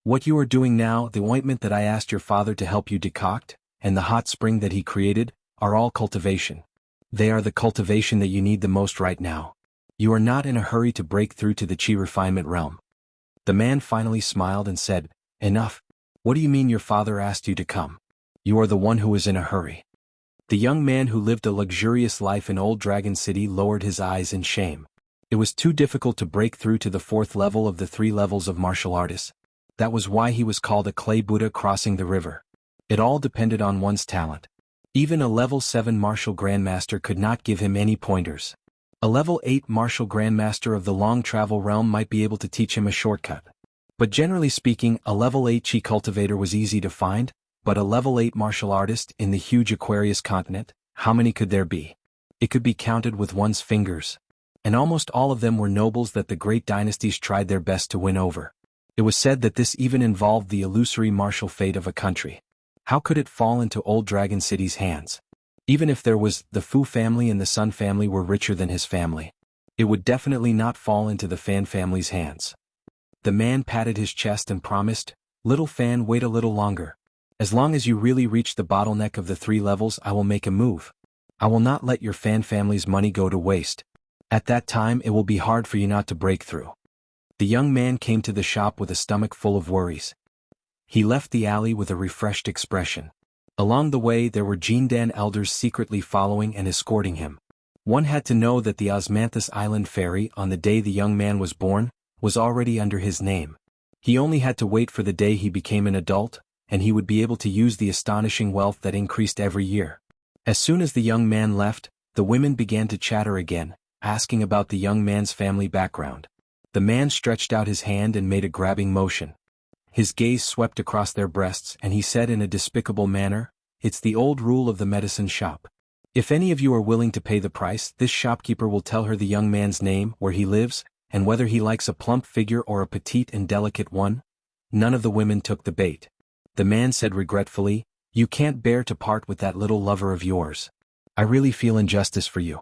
What you are doing now, the ointment that I asked your father to help you decoct, and the hot spring that he created, are all cultivation. They are the cultivation that you need the most right now. You are not in a hurry to break through to the chi refinement realm." The man finally smiled and said, "Enough. What do you mean your father asked you to come? You are the one who is in a hurry." The young man who lived a luxurious life in Old Dragon City lowered his eyes in shame. It was too difficult to break through to the 4th level of the 3 levels of martial artists. That was why he was called a clay Buddha crossing the river. It all depended on one's talent. Even a level 7 martial grandmaster could not give him any pointers. A level 8 martial grandmaster of the long travel realm might be able to teach him a shortcut. But generally speaking, a level 8 chi cultivator was easy to find, but a level 8 martial artist in the huge Aquarius continent, how many could there be? It could be counted with one's fingers. And almost all of them were nobles that the great dynasties tried their best to win over. It was said that this even involved the illusory martial fate of a country. How could it fall into Old Dragon City's hands? Even if there was, the Fu family and the Sun family were richer than his family. It would definitely not fall into the Fan family's hands. The man patted his chest and promised, "Little Fan, wait a little longer. As long as you really reach the bottleneck of the 3 levels, I will make a move. I will not let your Fan family's money go to waste. At that time it will be hard for you not to break through." The young man came to the shop with a stomach full of worries. He left the alley with a refreshed expression. Along the way there were Jindan elders secretly following and escorting him. One had to know that the Osmanthus Island ferry on the day the young man was born, was already under his name. He only had to wait for the day he became an adult, and he would be able to use the astonishing wealth that increased every year. As soon as the young man left, the women began to chatter again, asking about the young man's family background. The man stretched out his hand and made a grabbing motion. His gaze swept across their breasts and he said in a despicable manner, "It's the old rule of the medicine shop. If any of you are willing to pay the price, this shopkeeper will tell her the young man's name, where he lives, and whether he likes a plump figure or a petite and delicate one." None of the women took the bait. The man said regretfully, "You can't bear to part with that little lover of yours. I really feel injustice for you."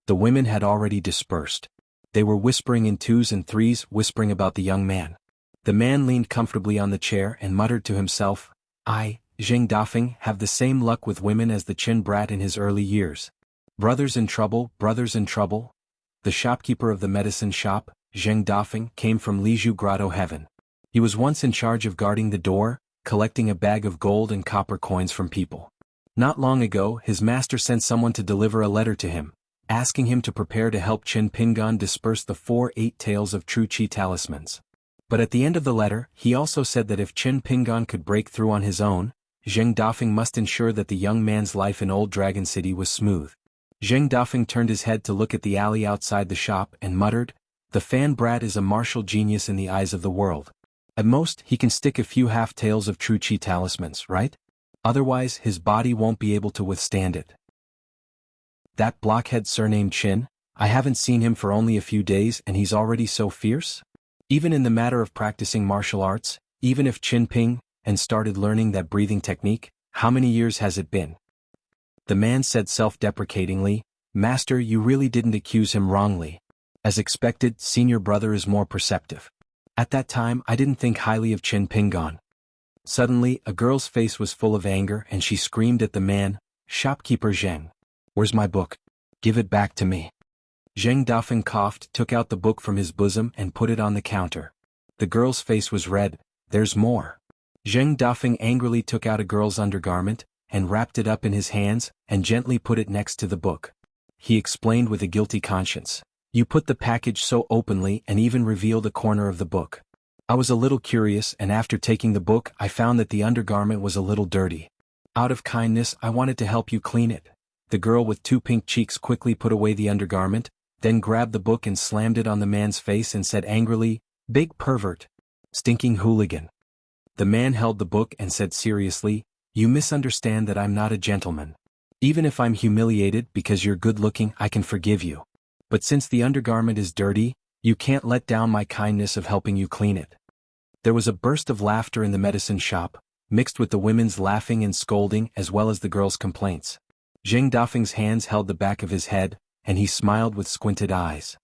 The women had already dispersed. They were whispering in 2s and 3s, whispering about the young man. The man leaned comfortably on the chair and muttered to himself, "I, Zheng Dafeng, have the same luck with women as the Qin brat in his early years. Brothers in trouble, brothers in trouble." The shopkeeper of the medicine shop, Zheng Dafeng, came from Liju Grotto Heaven. He was once in charge of guarding the door, collecting a bag of gold and copper coins from people. Not long ago, his master sent someone to deliver a letter to him, asking him to prepare to help Qin Pingan disperse the 4-8 tails of true chi talismans. But at the end of the letter, he also said that if Qin Pingan could break through on his own, Zheng Dafeng must ensure that the young man's life in Old Dragon City was smooth. Zheng Dafeng turned his head to look at the alley outside the shop and muttered, "The Fan brat is a martial genius in the eyes of the world. At most, he can stick a few half-tails of true chi talismans, right? Otherwise, his body won't be able to withstand it. That blockhead surnamed Qin, I haven't seen him for only a few days and he's already so fierce? Even in the matter of practicing martial arts, even if Qin Ping and started learning that breathing technique, how many years has it been?" The man said self-deprecatingly, "Master, you really didn't accuse him wrongly. As expected, senior brother is more perceptive. At that time I didn't think highly of Qin Pingan." Suddenly, a girl's face was full of anger and she screamed at the man, "Shopkeeper Zheng, where's my book? Give it back to me." Zheng Dafeng coughed, took out the book from his bosom and put it on the counter. The girl's face was red. There's more. Zheng Dafeng angrily took out a girl's undergarment, and wrapped it up in his hands, and gently put it next to the book. He explained with a guilty conscience. You put the package so openly and even revealed a corner of the book. I was a little curious, and after taking the book I found that the undergarment was a little dirty. Out of kindness I wanted to help you clean it. The girl with 2 pink cheeks quickly put away the undergarment, then grabbed the book and slammed it on the man's face and said angrily, "Big pervert. Stinking hooligan." The man held the book and said seriously, "You misunderstand that I'm not a gentleman. Even if I'm humiliated because you're good-looking I can forgive you. But since the undergarment is dirty, you can't let down my kindness of helping you clean it." There was a burst of laughter in the medicine shop, mixed with the women's laughing and scolding as well as the girls' complaints. Zheng Dafeng's hands held the back of his head, and he smiled with squinted eyes.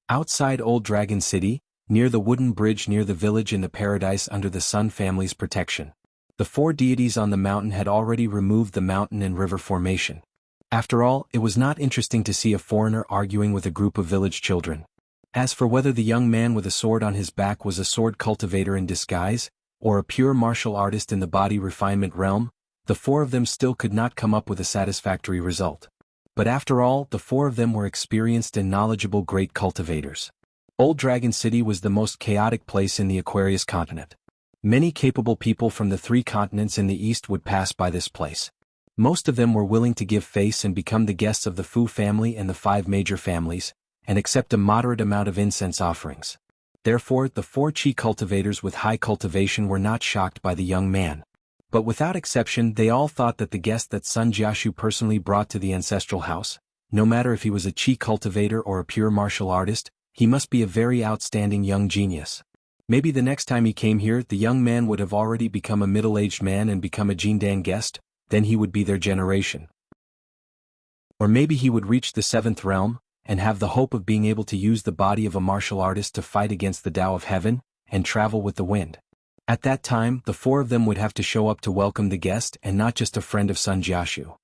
Outside Old Dragon City, near the wooden bridge near the village in the paradise under the Sun family's protection, the 4 deities on the mountain had already removed the mountain and river formation. After all, it was not interesting to see a foreigner arguing with a group of village children. As for whether the young man with a sword on his back was a sword cultivator in disguise, or a pure martial artist in the body refinement realm, the 4 of them still could not come up with a satisfactory result. But after all, the 4 of them were experienced and knowledgeable great cultivators. Old Dragon City was the most chaotic place in the Aquarius continent. Many capable people from the 3 continents in the east would pass by this place. Most of them were willing to give face and become the guests of the Fu family and the 5 major families, and accept a moderate amount of incense offerings. Therefore, the 4 Qi cultivators with high cultivation were not shocked by the young man. But without exception they all thought that the guest that Sun Jiashu personally brought to the ancestral house, no matter if he was a Qi cultivator or a pure martial artist, he must be a very outstanding young genius. Maybe the next time he came here the young man would have already become a middle-aged man and become a Jindan guest, then he would be their generation. Or maybe he would reach the 7th realm, and have the hope of being able to use the body of a martial artist to fight against the Tao of Heaven, and travel with the wind. At that time, the 4 of them would have to show up to welcome the guest and not just a friend of Sun Jiashu.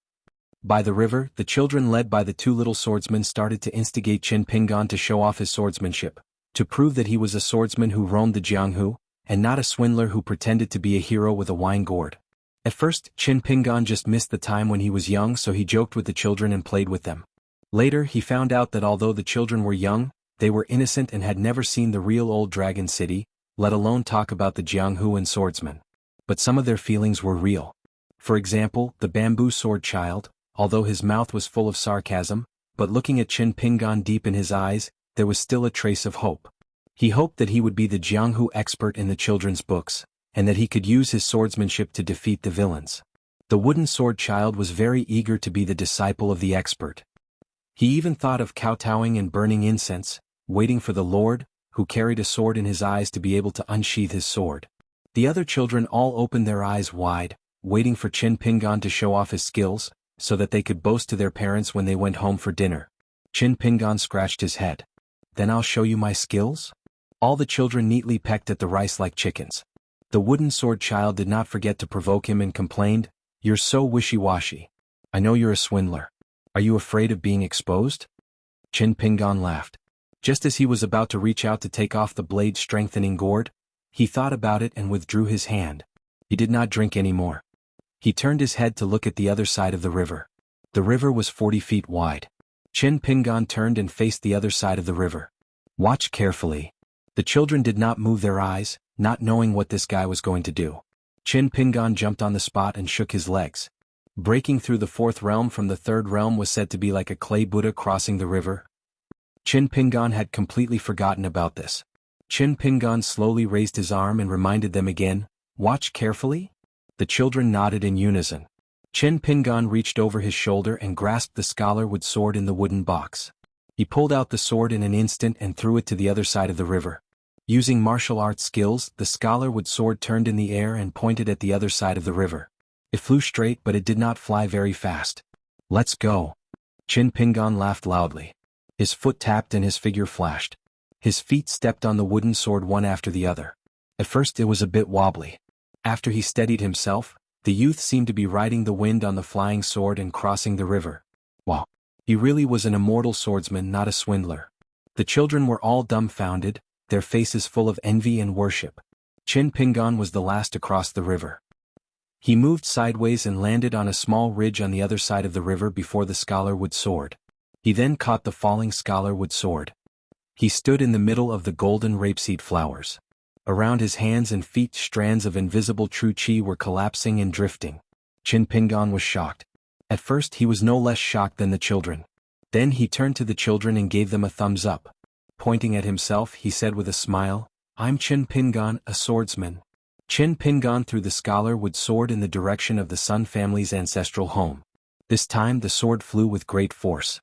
By the river, the children led by the 2 little swordsmen started to instigate Qin Pingan to show off his swordsmanship, to prove that he was a swordsman who roamed the Jianghu, and not a swindler who pretended to be a hero with a wine gourd. At first, Qin Pingan just missed the time when he was young, so he joked with the children and played with them. Later he found out that although the children were young, they were innocent and had never seen the real Old Dragon City, let alone talk about the Jianghu and swordsmen. But some of their feelings were real. For example, the bamboo sword child, although his mouth was full of sarcasm, but looking at Qin Pingan deep in his eyes, there was still a trace of hope. He hoped that he would be the Jianghu expert in the children's books, and that he could use his swordsmanship to defeat the villains. The wooden sword child was very eager to be the disciple of the expert. He even thought of kowtowing and burning incense, waiting for the Lord, who carried a sword in his eyes, to be able to unsheath his sword. The other children all opened their eyes wide, waiting for Qin Pingan to show off his skills, so that they could boast to their parents when they went home for dinner. Qin Pingan scratched his head. "Then I'll show you my skills?" All the children neatly pecked at the rice like chickens. The wooden sword child did not forget to provoke him and complained, "You're so wishy-washy. I know you're a swindler. Are you afraid of being exposed?" Qin Pingan laughed. Just as he was about to reach out to take off the blade-strengthening gourd, he thought about it and withdrew his hand. He did not drink any more. He turned his head to look at the other side of the river. The river was 40 feet wide. Qin Pingan turned and faced the other side of the river. "Watch carefully." The children did not move their eyes, not knowing what this guy was going to do. Qin Pingan jumped on the spot and shook his legs. Breaking through the 4th realm from the 3rd realm was said to be like a clay Buddha crossing the river. Qin Pingan had completely forgotten about this. Qin Pingan slowly raised his arm and reminded them again, "Watch carefully?" The children nodded in unison. Qin Pingan reached over his shoulder and grasped the scholarwood sword in the wooden box. He pulled out the sword in an instant and threw it to the other side of the river. Using martial arts skills, the scholarwood sword turned in the air and pointed at the other side of the river. It flew straight, but it did not fly very fast. "Let's go." Qin Pingan laughed loudly. His foot tapped and his figure flashed. His feet stepped on the wooden sword one after the other. At first it was a bit wobbly. After he steadied himself, the youth seemed to be riding the wind on the flying sword and crossing the river. Wow! He really was an immortal swordsman, not a swindler. The children were all dumbfounded, their faces full of envy and worship. Chin Pingan was the last to cross the river. He moved sideways and landed on a small ridge on the other side of the river before the scholarwood sword. He then caught the falling scholarwood sword. He stood in the middle of the golden rapeseed flowers. Around his hands and feet strands of invisible true chi were collapsing and drifting. Chin Pingan was shocked. At first he was no less shocked than the children. Then he turned to the children and gave them a thumbs up. Pointing at himself, he said with a smile, "I'm Chin Pingan, a swordsman." Chin Pingan threw the scholarwood sword in the direction of the Sun family's ancestral home. This time the sword flew with great force.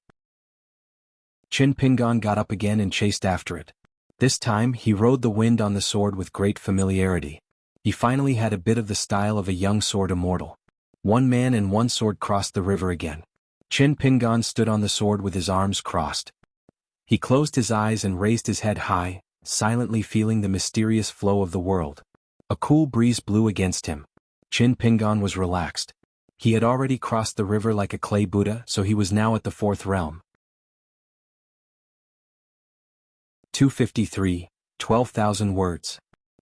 Chin Pingan got up again and chased after it. This time he rode the wind on the sword with great familiarity. He finally had a bit of the style of a young sword immortal. One man and one sword crossed the river again. Chin Pingan stood on the sword with his arms crossed. He closed his eyes and raised his head high, silently feeling the mysterious flow of the world. A cool breeze blew against him. Chin Pingan was relaxed. He had already crossed the river like a clay Buddha, so he was now at the fourth realm. 253, 12,000 words.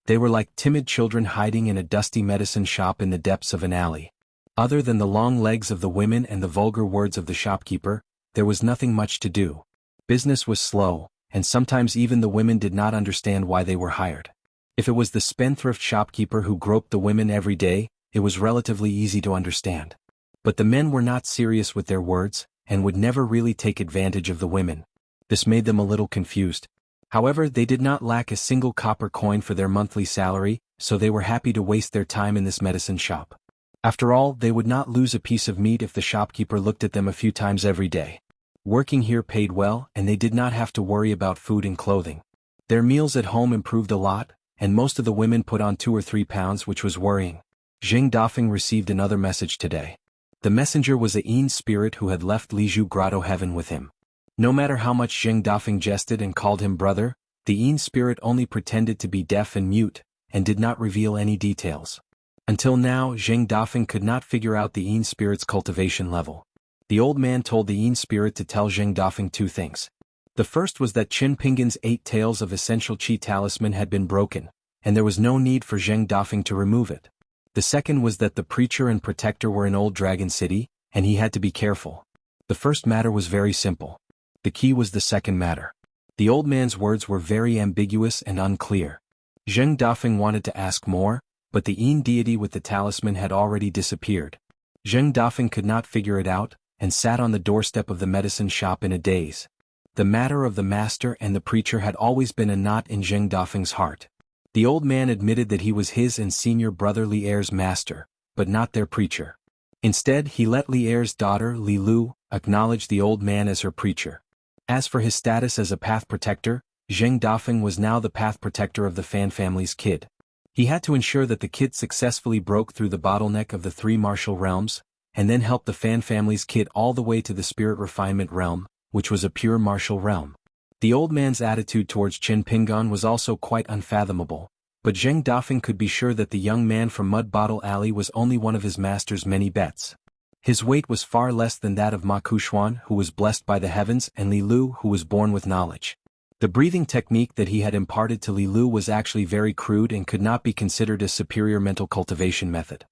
They were like timid children hiding in a dusty medicine shop in the depths of an alley. Other than the long legs of the women and the vulgar words of the shopkeeper, there was nothing much to do. Business was slow, and sometimes even the women did not understand why they were hired. If it was the spendthrift shopkeeper who groped the women every day, it was relatively easy to understand. But the men were not serious with their words, and would never really take advantage of the women. This made them a little confused. However, they did not lack a single copper coin for their monthly salary, so they were happy to waste their time in this medicine shop. After all, they would not lose a piece of meat if the shopkeeper looked at them a few times every day. Working here paid well, and they did not have to worry about food and clothing. Their meals at home improved a lot, and most of the women put on 2 or 3 pounds, which was worrying. Zheng Dafeng received another message today. The messenger was a Yin spirit who had left Liju Grotto Heaven with him. No matter how much Zheng Dafeng jested and called him brother, the Yin spirit only pretended to be deaf and mute, and did not reveal any details. Until now, Zheng Dafeng could not figure out the Yin spirit's cultivation level. The old man told the Yin spirit to tell Zheng Dafeng 2 things. The first was that Chin Pingan's 8 tails of essential chi talisman had been broken, and there was no need for Zheng Dafeng to remove it. The second was that the preacher and protector were in Old Dragon City, and he had to be careful. The first matter was very simple. The key was the second matter. The old man's words were very ambiguous and unclear. Zheng Dafeng wanted to ask more, but the Yin deity with the talisman had already disappeared. Zheng Dafeng could not figure it out, and sat on the doorstep of the medicine shop in a daze. The matter of the master and the preacher had always been a knot in Zheng Dafeng's heart. The old man admitted that he was his and senior brother Li Er's master, but not their preacher. Instead, he let Li Er's daughter, Li Lu, acknowledge the old man as her preacher. As for his status as a path protector, Zheng Dafeng was now the path protector of the Fan family's kid. He had to ensure that the kid successfully broke through the bottleneck of the 3 martial realms, and then help the Fan family's kid all the way to the spirit refinement realm, which was a pure martial realm. The old man's attitude towards Chin Pingan was also quite unfathomable, but Zheng Dafeng could be sure that the young man from Mud Bottle Alley was only one of his master's many bets. His weight was far less than that of Ma Kuxuan, who was blessed by the heavens, and Li Lu, who was born with knowledge. The breathing technique that he had imparted to Li Lu was actually very crude and could not be considered a superior mental cultivation method.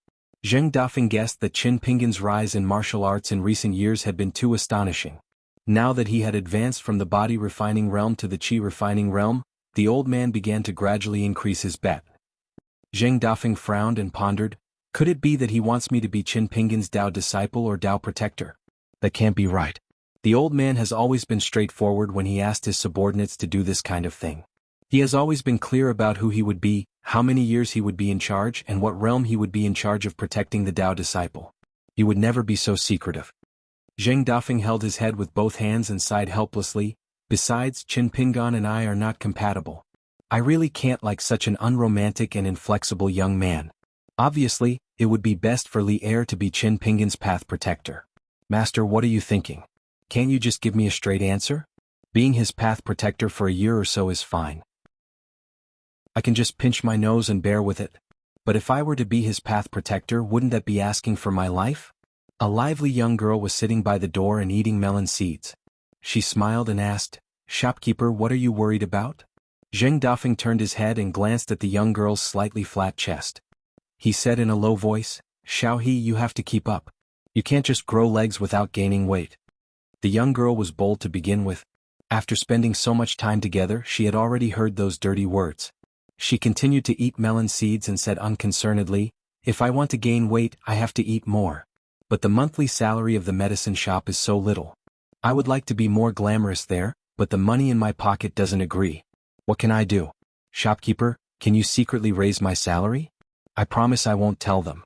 Zheng Dafeng guessed that Chin Pingan's rise in martial arts in recent years had been too astonishing. Now that he had advanced from the body refining realm to the chi refining realm, the old man began to gradually increase his bet. Zheng Dafeng frowned and pondered, could it be that he wants me to be Chin Pingan's Dao disciple or Dao protector? That can't be right. The old man has always been straightforward when he asked his subordinates to do this kind of thing. He has always been clear about who he would be, how many years he would be in charge, and what realm he would be in charge of protecting the Dao disciple. He would never be so secretive. Zheng Dafeng held his head with both hands and sighed helplessly. Besides, Chin Pingan and I are not compatible. I really can't like such an unromantic and inflexible young man. Obviously, it would be best for Li Er to be Chin Pingan's path protector. Master, what are you thinking? Can't you just give me a straight answer? Being his path protector for a year or so is fine. I can just pinch my nose and bear with it. But if I were to be his path protector, wouldn't that be asking for my life? A lively young girl was sitting by the door and eating melon seeds. She smiled and asked, "Shopkeeper, what are you worried about?" Zheng Dafeng turned his head and glanced at the young girl's slightly flat chest. He said in a low voice, "Xiao He, you have to keep up. You can't just grow legs without gaining weight." The young girl was bold to begin with. After spending so much time together, she had already heard those dirty words. She continued to eat melon seeds and said unconcernedly, "If I want to gain weight, I have to eat more. But the monthly salary of the medicine shop is so little. I would like to be more glamorous there, but the money in my pocket doesn't agree. What can I do? Shopkeeper, can you secretly raise my salary? I promise I won't tell them."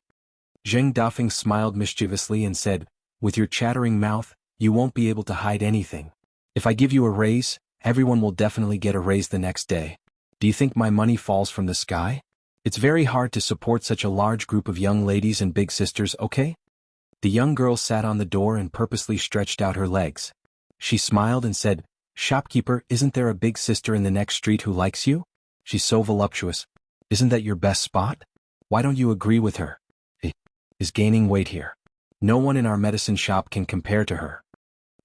Zheng Dafeng smiled mischievously and said, "With your chattering mouth, you won't be able to hide anything. If I give you a raise, everyone will definitely get a raise the next day. Do you think my money falls from the sky? It's very hard to support such a large group of young ladies and big sisters, okay?" The young girl sat on the door and purposely stretched out her legs. She smiled and said, "Shopkeeper, isn't there a big sister in the next street who likes you? She's so voluptuous. Isn't that your best spot? Why don't you agree with her? Is gaining weight here. No one in our medicine shop can compare to her."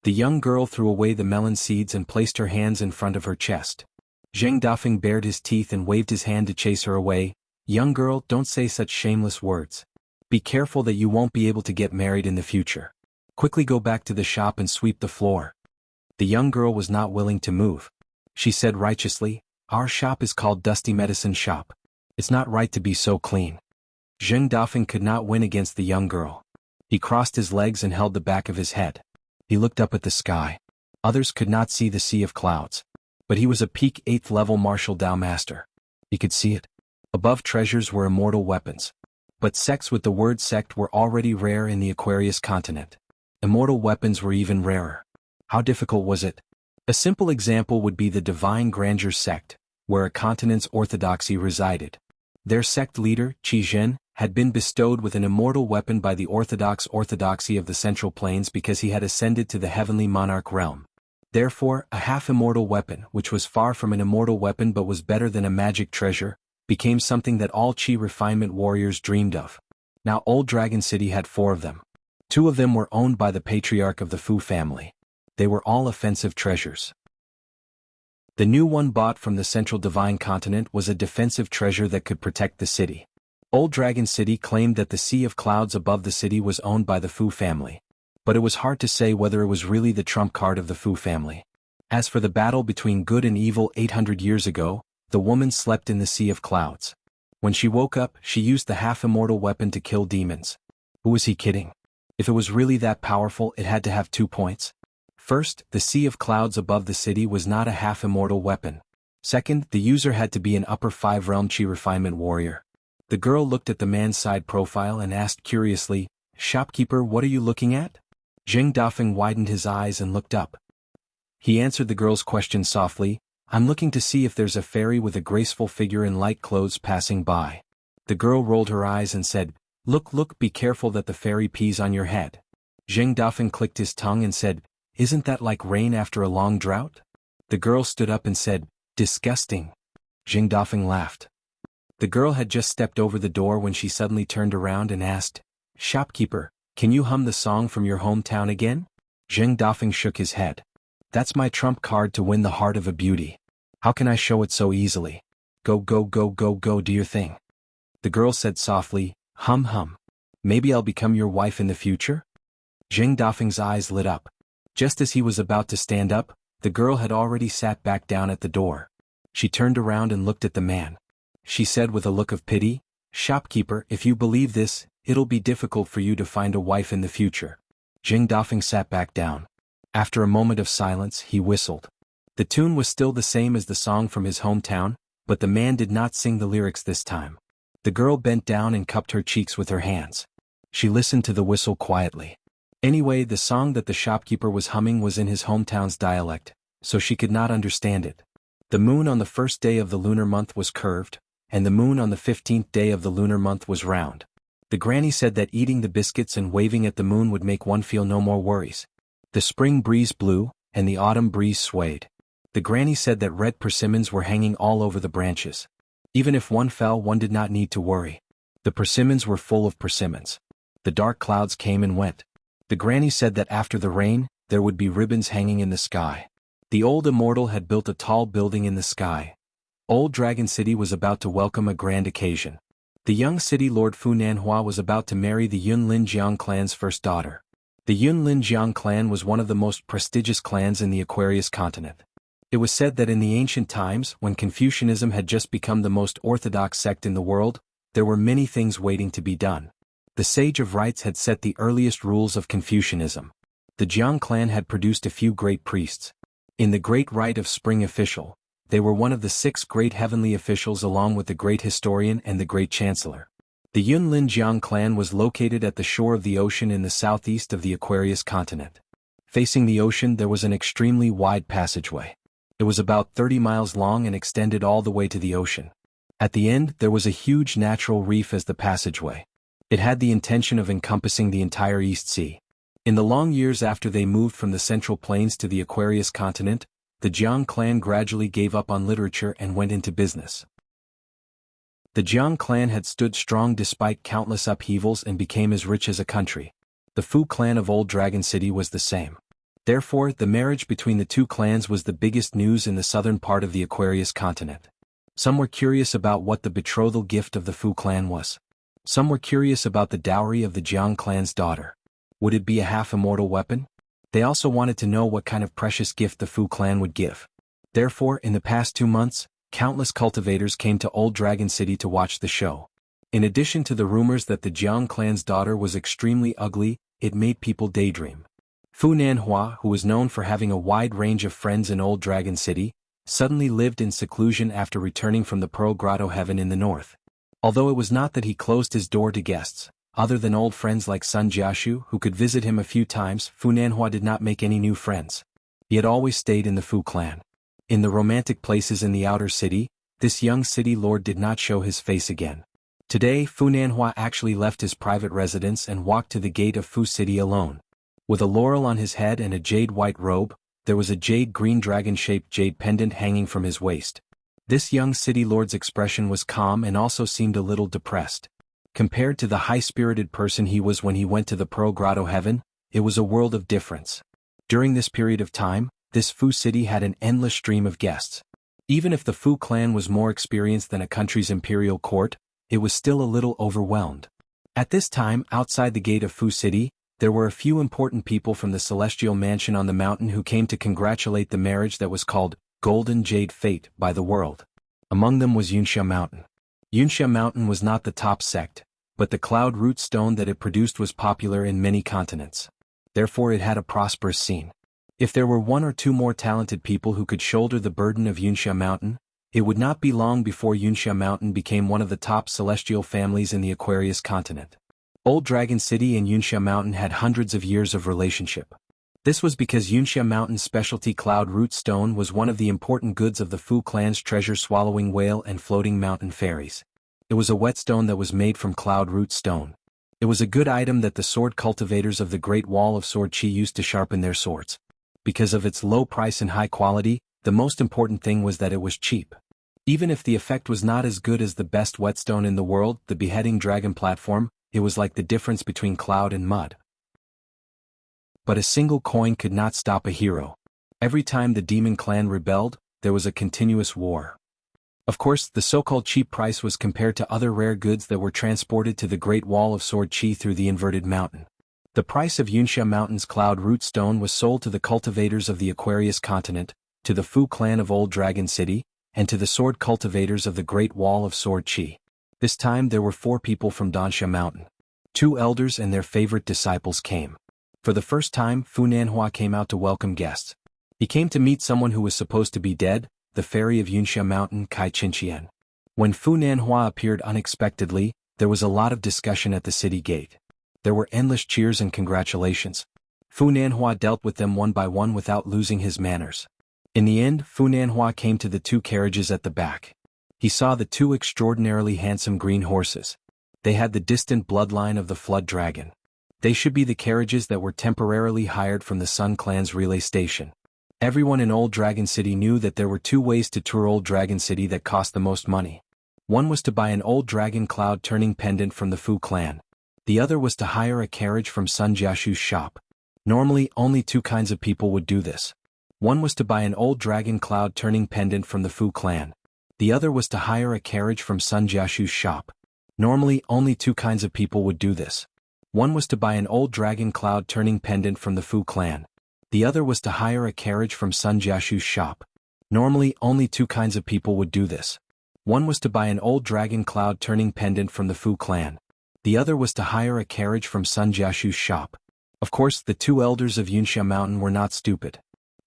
The young girl threw away the melon seeds and placed her hands in front of her chest. Zheng Dafeng bared his teeth and waved his hand to chase her away. "Young girl, don't say such shameless words. Be careful that you won't be able to get married in the future. Quickly go back to the shop and sweep the floor." The young girl was not willing to move. She said righteously, "Our shop is called Dusty Medicine Shop. It's not right to be so clean." Zheng Dafeng could not win against the young girl. He crossed his legs and held the back of his head. He looked up at the sky. Others could not see the sea of clouds. But he was a peak 8th level martial Dao master. He could see it. Above treasures were immortal weapons. But sects with the word sect were already rare in the Aquarius continent. Immortal weapons were even rarer. How difficult was it? A simple example would be the Divine Grandeur sect, where a continent's orthodoxy resided. Their sect leader, Qi Zhen, had been bestowed with an immortal weapon by the orthodoxy of the Central Plains because he had ascended to the heavenly monarch realm. Therefore, a half-immortal weapon, which was far from an immortal weapon but was better than a magic treasure, became something that all Qi refinement warriors dreamed of. Now Old Dragon City had 4 of them. 2 of them were owned by the patriarch of the Fu family. They were all offensive treasures. The new one bought from the Central Divine Continent was a defensive treasure that could protect the city. Old Dragon City claimed that the sea of clouds above the city was owned by the Fu family. But it was hard to say whether it was really the trump card of the Fu family. As for the battle between good and evil 800 years ago, the woman slept in the sea of clouds. When she woke up, she used the half-immortal weapon to kill demons. Who was he kidding? If it was really that powerful, it had to have 2 points. First, the sea of clouds above the city was not a half-immortal weapon. Second, the user had to be an upper 5 realm Qi refinement warrior. The girl looked at the man's side profile and asked curiously, "Shopkeeper, what are you looking at?" Zheng Dafeng widened his eyes and looked up. He answered the girl's question softly, "I'm looking to see if there's a fairy with a graceful figure in light clothes passing by." The girl rolled her eyes and said, Look, be careful that the fairy pees on your head." Zheng Dafeng clicked his tongue and said, "Isn't that like rain after a long drought?" The girl stood up and said, "Disgusting." Zheng Dafeng laughed. The girl had just stepped over the door when she suddenly turned around and asked, "Shopkeeper, can you hum the song from your hometown again?" Zheng Dafeng shook his head. "That's my trump card to win the heart of a beauty. How can I show it so easily? Go, do your thing." The girl said softly, Hum. Maybe I'll become your wife in the future?" Zheng Dafeng's eyes lit up. Just as he was about to stand up, the girl had already sat back down at the door. She turned around and looked at the man. She said with a look of pity, "Shopkeeper, if you believe this, it'll be difficult for you to find a wife in the future." Zheng Dafeng sat back down. After a moment of silence, he whistled. The tune was still the same as the song from his hometown, but the man did not sing the lyrics this time. The girl bent down and cupped her cheeks with her hands. She listened to the whistle quietly. Anyway, the song that the shopkeeper was humming was in his hometown's dialect, so she could not understand it. The moon on the first day of the lunar month was curved, and the moon on the 15th day of the lunar month was round. The granny said that eating the biscuits and waving at the moon would make one feel no more worries. The spring breeze blew, and the autumn breeze swayed. The granny said that red persimmons were hanging all over the branches. Even if one fell, one did not need to worry. The persimmons were full of persimmons. The dark clouds came and went. The granny said that after the rain, there would be ribbons hanging in the sky. The old immortal had built a tall building in the sky. Old Dragon City was about to welcome a grand occasion. The young city lord Fu Nanhua was about to marry the Yunlin Jiang clan's first daughter. The Yunlin Jiang clan was one of the most prestigious clans in the Aquarius continent. It was said that in the ancient times, when Confucianism had just become the most orthodox sect in the world, there were many things waiting to be done. The Sage of Rites had set the earliest rules of Confucianism. The Jiang clan had produced a few great priests. In the Great Rite of Spring Official, they were one of the 6 great heavenly officials along with the great historian and the great chancellor. The Yunlin Jiang clan was located at the shore of the ocean in the southeast of the Aquarius continent. Facing the ocean there was an extremely wide passageway. It was about 30 miles long and extended all the way to the ocean. At the end there was a huge natural reef as the passageway. It had the intention of encompassing the entire East Sea. In the long years after they moved from the Central Plains to the Aquarius continent, the Jiang clan gradually gave up on literature and went into business. The Jiang clan had stood strong despite countless upheavals and became as rich as a country. The Fu clan of Old Dragon City was the same. Therefore, the marriage between the two clans was the biggest news in the southern part of the Aquarius continent. Some were curious about what the betrothal gift of the Fu clan was. Some were curious about the dowry of the Jiang clan's daughter. Would it be a half-immortal weapon? They also wanted to know what kind of precious gift the Fu clan would give. Therefore, in the past 2 months, countless cultivators came to Old Dragon City to watch the show. In addition to the rumors that the Jiang clan's daughter was extremely ugly, it made people daydream. Fu Nanhua, who was known for having a wide range of friends in Old Dragon City, suddenly lived in seclusion after returning from the Pearl Grotto heaven in the north. Although it was not that he closed his door to guests, other than old friends like Sun Jiashu who could visit him a few times, Fu Nanhua did not make any new friends. He had always stayed in the Fu clan. In the romantic places in the outer city, this young city lord did not show his face again. Today, Fu Nanhua actually left his private residence and walked to the gate of Fu City alone. With a laurel on his head and a jade-white robe, there was a jade-green dragon-shaped jade pendant hanging from his waist. This young city lord's expression was calm and also seemed a little depressed. Compared to the high-spirited person he was when he went to the Pearl Grotto heaven, it was a world of difference. During this period of time, this Fu city had an endless stream of guests. Even if the Fu clan was more experienced than a country's imperial court, it was still a little overwhelmed. At this time, outside the gate of Fu city, there were a few important people from the celestial mansion on the mountain who came to congratulate the marriage that was called Golden Jade Fate by the world. Among them was Yunxia Mountain. Yunxia Mountain was not the top sect, but the cloud root stone that it produced was popular in many continents. Therefore it had a prosperous scene. If there were 1 or 2 more talented people who could shoulder the burden of Yunxia Mountain, it would not be long before Yunxia Mountain became one of the top celestial families in the Aquarius continent. Old Dragon City and Yunxia Mountain had hundreds of years of relationship. This was because Yunxia Mountain's specialty cloud root stone was one of the important goods of the Fu clan's treasure-swallowing whale and floating mountain fairies. It was a whetstone that was made from cloud root stone. It was a good item that the sword cultivators of the Great Wall of Sword Chi used to sharpen their swords. Because of its low price and high quality, the most important thing was that it was cheap. Even if the effect was not as good as the best whetstone in the world, the beheading dragon platform, it was like the difference between cloud and mud. But a single coin could not stop a hero. Every time the demon clan rebelled, there was a continuous war. Of course, the so-called cheap price was compared to other rare goods that were transported to the Great Wall of Sword Chi through the inverted mountain. The price of Yunxia Mountain's cloud root stone was sold to the cultivators of the Aquarius continent, to the Fu clan of Old Dragon City, and to the sword cultivators of the Great Wall of Sword Chi. This time there were 4 people from Danxia Mountain. 2 elders and their favorite disciples came. For the first time, Fu Nanhua came out to welcome guests. He came to meet someone who was supposed to be dead, the fairy of Yunxia Mountain, Kai Qinqian. When Fu Nanhua appeared unexpectedly, there was a lot of discussion at the city gate. There were endless cheers and congratulations. Fu Nanhua dealt with them one by one without losing his manners. In the end, Fu Nanhua came to the 2 carriages at the back. He saw the 2 extraordinarily handsome green horses. They had the distant bloodline of the Flood Dragon. They should be the carriages that were temporarily hired from the Sun Clan's relay station. Everyone in Old Dragon City knew that there were 2 ways to tour Old Dragon City that cost the most money. One was to buy an old dragon cloud turning pendant from the Fu clan. The other was to hire a carriage from Sun Jiashu's shop. Normally, only 2 kinds of people would do this. One was to buy an old dragon cloud turning pendant from the Fu clan. The other was to hire a carriage from Sun Jiashu's shop. Normally, only two kinds of people would do this. One was to buy an old dragon cloud-turning pendant from the Fu clan. The other was to hire a carriage from Sun Jiashu's shop. Normally, only two kinds of people would do this. One was to buy an old dragon cloud-turning pendant from the Fu clan. The other was to hire a carriage from Sun Jiashu's shop. Of course, the two elders of Yunxia Mountain were not stupid.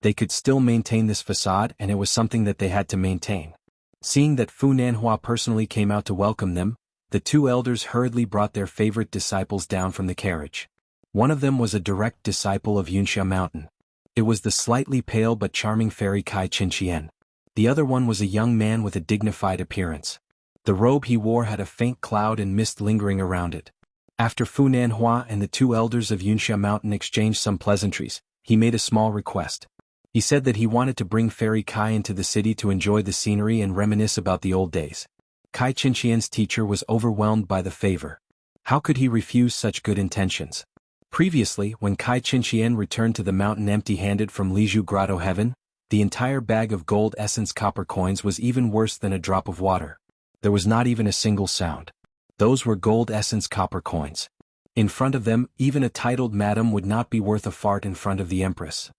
They could still maintain this facade, and it was something that they had to maintain. Seeing that Fu Nanhua personally came out to welcome them, the two elders hurriedly brought their favorite disciples down from the carriage. One of them was a direct disciple of Yunxia Mountain. It was the slightly pale but charming fairy Kai Qinqian. The other one was a young man with a dignified appearance. The robe he wore had a faint cloud and mist lingering around it. After Fu Nanhua and the two elders of Yunxia Mountain exchanged some pleasantries, he made a small request. He said that he wanted to bring Fairy Kai into the city to enjoy the scenery and reminisce about the old days. Kai Qinqian's teacher was overwhelmed by the favor. How could he refuse such good intentions? Previously, when Kai Qinqian returned to the mountain empty-handed from Liju Grotto Heaven, the entire bag of gold essence copper coins was even worse than a drop of water. There was not even a single sound. Those were gold essence copper coins. In front of them, even a titled madam would not be worth a fart in front of the empress.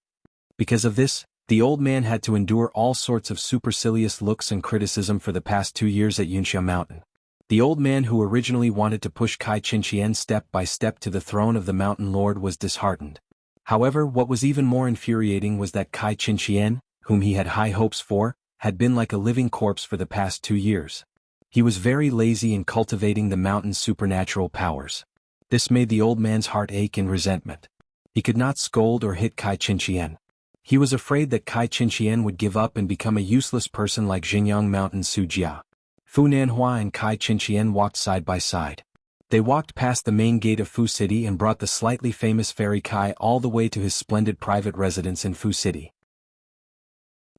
Because of this, the old man had to endure all sorts of supercilious looks and criticism for the past 2 years at Yunxia Mountain. The old man who originally wanted to push Kai Qinqian step by step to the throne of the mountain lord was disheartened. However, what was even more infuriating was that Kai Qinqian, whom he had high hopes for, had been like a living corpse for the past 2 years. He was very lazy in cultivating the mountain's supernatural powers. This made the old man's heart ache in resentment. He could not scold or hit Kai Qinqian. He was afraid that Kai Qinqian would give up and become a useless person like Xinjiang Mountain Su Jia. Fu Nanhua and Kai Qinqian walked side by side. They walked past the main gate of Fu City and brought the slightly famous Fairy Kai all the way to his splendid private residence in Fu City.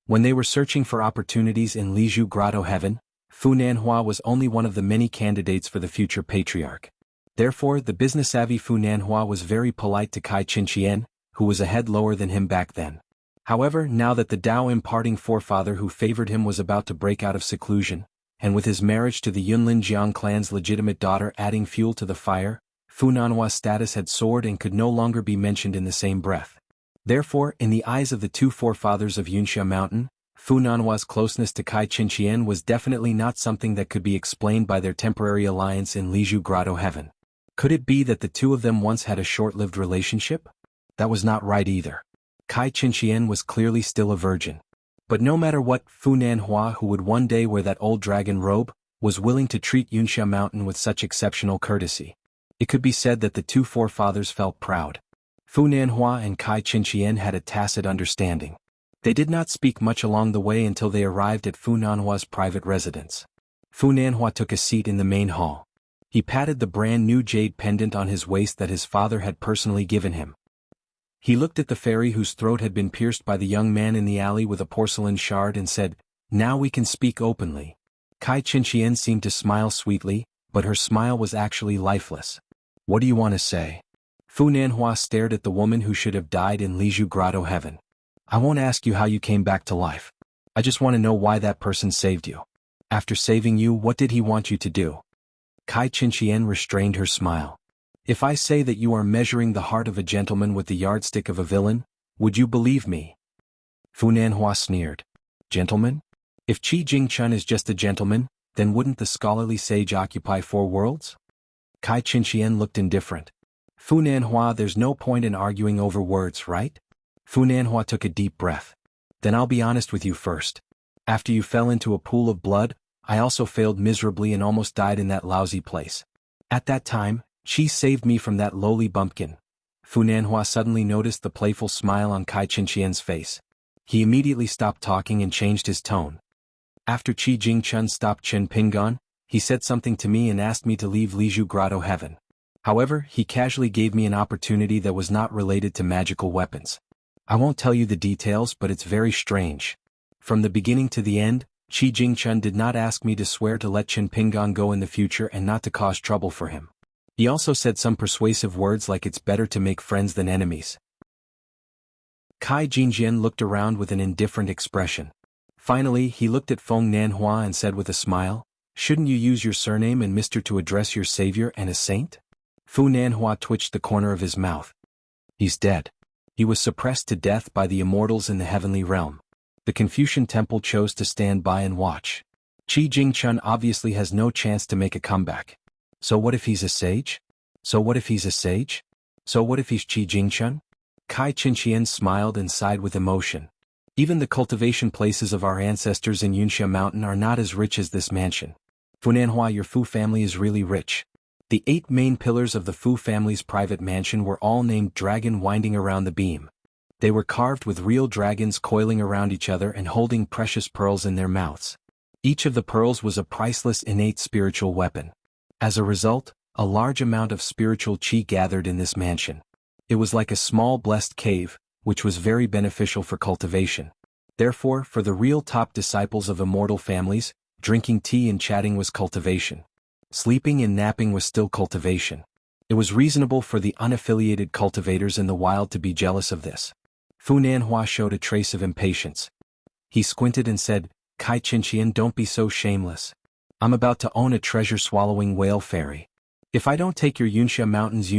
When they were searching for opportunities in Liju Grotto Heaven, Fu Nanhua was only one of the many candidates for the future patriarch. Therefore, the business-savvy Fu Nanhua was very polite to Kai Qinqian, who was a head lower than him back then. However, now that the Tao-imparting forefather who favored him was about to break out of seclusion, and with his marriage to the Yunlin Jiang clan's legitimate daughter adding fuel to the fire, Fu Nanhua's status had soared and could no longer be mentioned in the same breath. Therefore, in the eyes of the two forefathers of Yunxia Mountain, Fu Nanhua's closeness to Kai Qinqian was definitely not something that could be explained by their temporary alliance in Liju Grotto Heaven. Could it be that the two of them once had a short-lived relationship? That was not right either. Kai Qinqian was clearly still a virgin. But no matter what, Fu Nanhua, who would one day wear that old dragon robe, was willing to treat Yunxia Mountain with such exceptional courtesy. It could be said that the two forefathers felt proud. Fu Nanhua and Kai Qinqian had a tacit understanding. They did not speak much along the way until they arrived at Fu Nanhua's private residence. Fu Nanhua took a seat in the main hall. He patted the brand new jade pendant on his waist that his father had personally given him. He looked at the fairy whose throat had been pierced by the young man in the alley with a porcelain shard and said, "Now we can speak openly." Kai Qinqian seemed to smile sweetly, but her smile was actually lifeless. "What do you want to say?" Fu Nanhua stared at the woman who should have died in Liju Grotto Heaven. "I won't ask you how you came back to life. I just want to know why that person saved you. After saving you, what did he want you to do?" Kai Qinqian restrained her smile. "If I say that you are measuring the heart of a gentleman with the yardstick of a villain, would you believe me?" Fu Nanhua sneered. "Gentleman? If Qi Jingchun is just a gentleman, then wouldn't the scholarly sage occupy 4 worlds?" Kai Qinqian looked indifferent. "Fu Nanhua, there's no point in arguing over words, right?" Fu Nanhua took a deep breath. "Then I'll be honest with you first. After you fell into a pool of blood, I also failed miserably and almost died in that lousy place. At that time, Qi saved me from that lowly bumpkin." Fu Nanhua suddenly noticed the playful smile on Kai Qinqian's face. He immediately stopped talking and changed his tone. "After Qi Jingchun stopped Chen Pingon, he said something to me and asked me to leave Liju Grotto Heaven. However, he casually gave me an opportunity that was not related to magical weapons. I won't tell you the details, but it's very strange. From the beginning to the end, Qi Jingchun did not ask me to swear to let Chen Pingon go in the future and not to cause trouble for him. He also said some persuasive words like it's better to make friends than enemies." Kai Jingjian looked around with an indifferent expression. Finally, he looked at Feng Nanhua and said with a smile, "Shouldn't you use your surname and Mr. to address your savior and a saint?" Fu Nanhua twitched the corner of his mouth. "He's dead. He was suppressed to death by the immortals in the heavenly realm. The Confucian temple chose to stand by and watch. Qi Jingchun obviously has no chance to make a comeback. So what if he's a sage? So what if he's a sage? So what if he's Qi Jingchun?" Kai Qinqian smiled and sighed with emotion. "Even the cultivation places of our ancestors in Yunxia Mountain are not as rich as this mansion. Fu Nanhua, your Fu family is really rich." The 8 main pillars of the Fu family's private mansion were all named dragon winding around the beam. They were carved with real dragons coiling around each other and holding precious pearls in their mouths. Each of the pearls was a priceless innate spiritual weapon. As a result, a large amount of spiritual qi gathered in this mansion. It was like a small blessed cave, which was very beneficial for cultivation. Therefore, for the real top disciples of immortal families, drinking tea and chatting was cultivation. Sleeping and napping was still cultivation. It was reasonable for the unaffiliated cultivators in the wild to be jealous of this. Fu Nanhua showed a trace of impatience. He squinted and said, "Kai Qinqian, don't be so shameless. I'm about to own a treasure-swallowing whale fairy. If I don't take your Yunxia Mountains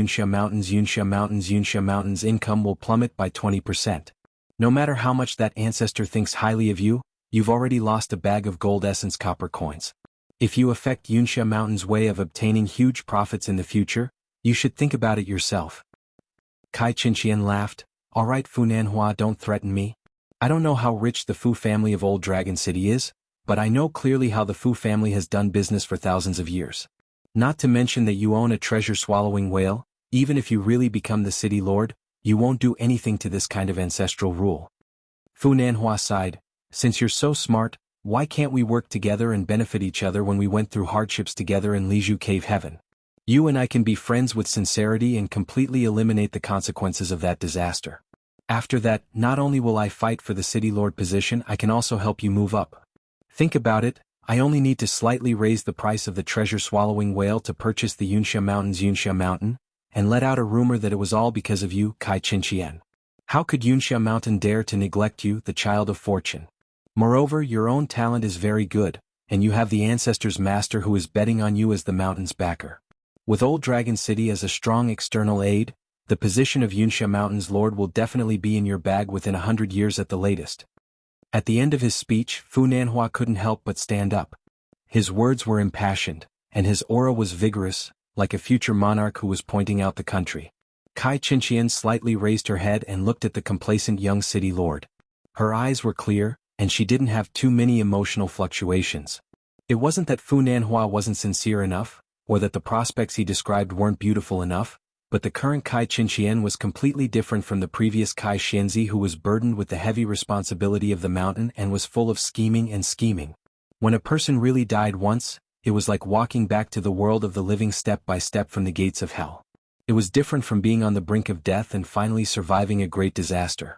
income will plummet by 20%. No matter how much that ancestor thinks highly of you, you've already lost a bag of gold essence copper coins. If you affect Yunxia Mountain's way of obtaining huge profits in the future, you should think about it yourself." Kai Qinqian laughed. "All right, Fu Nanhua, don't threaten me. I don't know how rich the Fu family of Old Dragon City is, but I know clearly how the Fu family has done business for thousands of years. Not to mention that you own a treasure-swallowing whale. Even if you really become the city lord, you won't do anything to this kind of ancestral rule." Fu Nanhua sighed. "Since you're so smart, why can't we work together and benefit each other when we went through hardships together in Liju Cave Heaven? You and I can be friends with sincerity and completely eliminate the consequences of that disaster. After that, not only will I fight for the city lord position, I can also help you move up. Think about it, I only need to slightly raise the price of the treasure-swallowing whale to purchase the Yunxia Mountain, and let out a rumor that it was all because of you, Kai Qinqian. How could Yunxia Mountain dare to neglect you, the child of fortune? Moreover, your own talent is very good, and you have the ancestor's master who is betting on you as the mountain's backer. With Old Dragon City as a strong external aid, the position of Yunxia Mountain's lord will definitely be in your bag within 100 years at the latest." At the end of his speech, Fu Nanhua couldn't help but stand up. His words were impassioned, and his aura was vigorous, like a future monarch who was pointing out the country. Kai Qinqian slightly raised her head and looked at the complacent young city lord. Her eyes were clear, and she didn't have too many emotional fluctuations. It wasn't that Fu Nanhua wasn't sincere enough, or that the prospects he described weren't beautiful enough, but the current Kai Qinqian was completely different from the previous Kai Xianzi, who was burdened with the heavy responsibility of the mountain and was full of scheming and scheming. When a person really died once, it was like walking back to the world of the living step by step from the gates of hell. It was different from being on the brink of death and finally surviving a great disaster.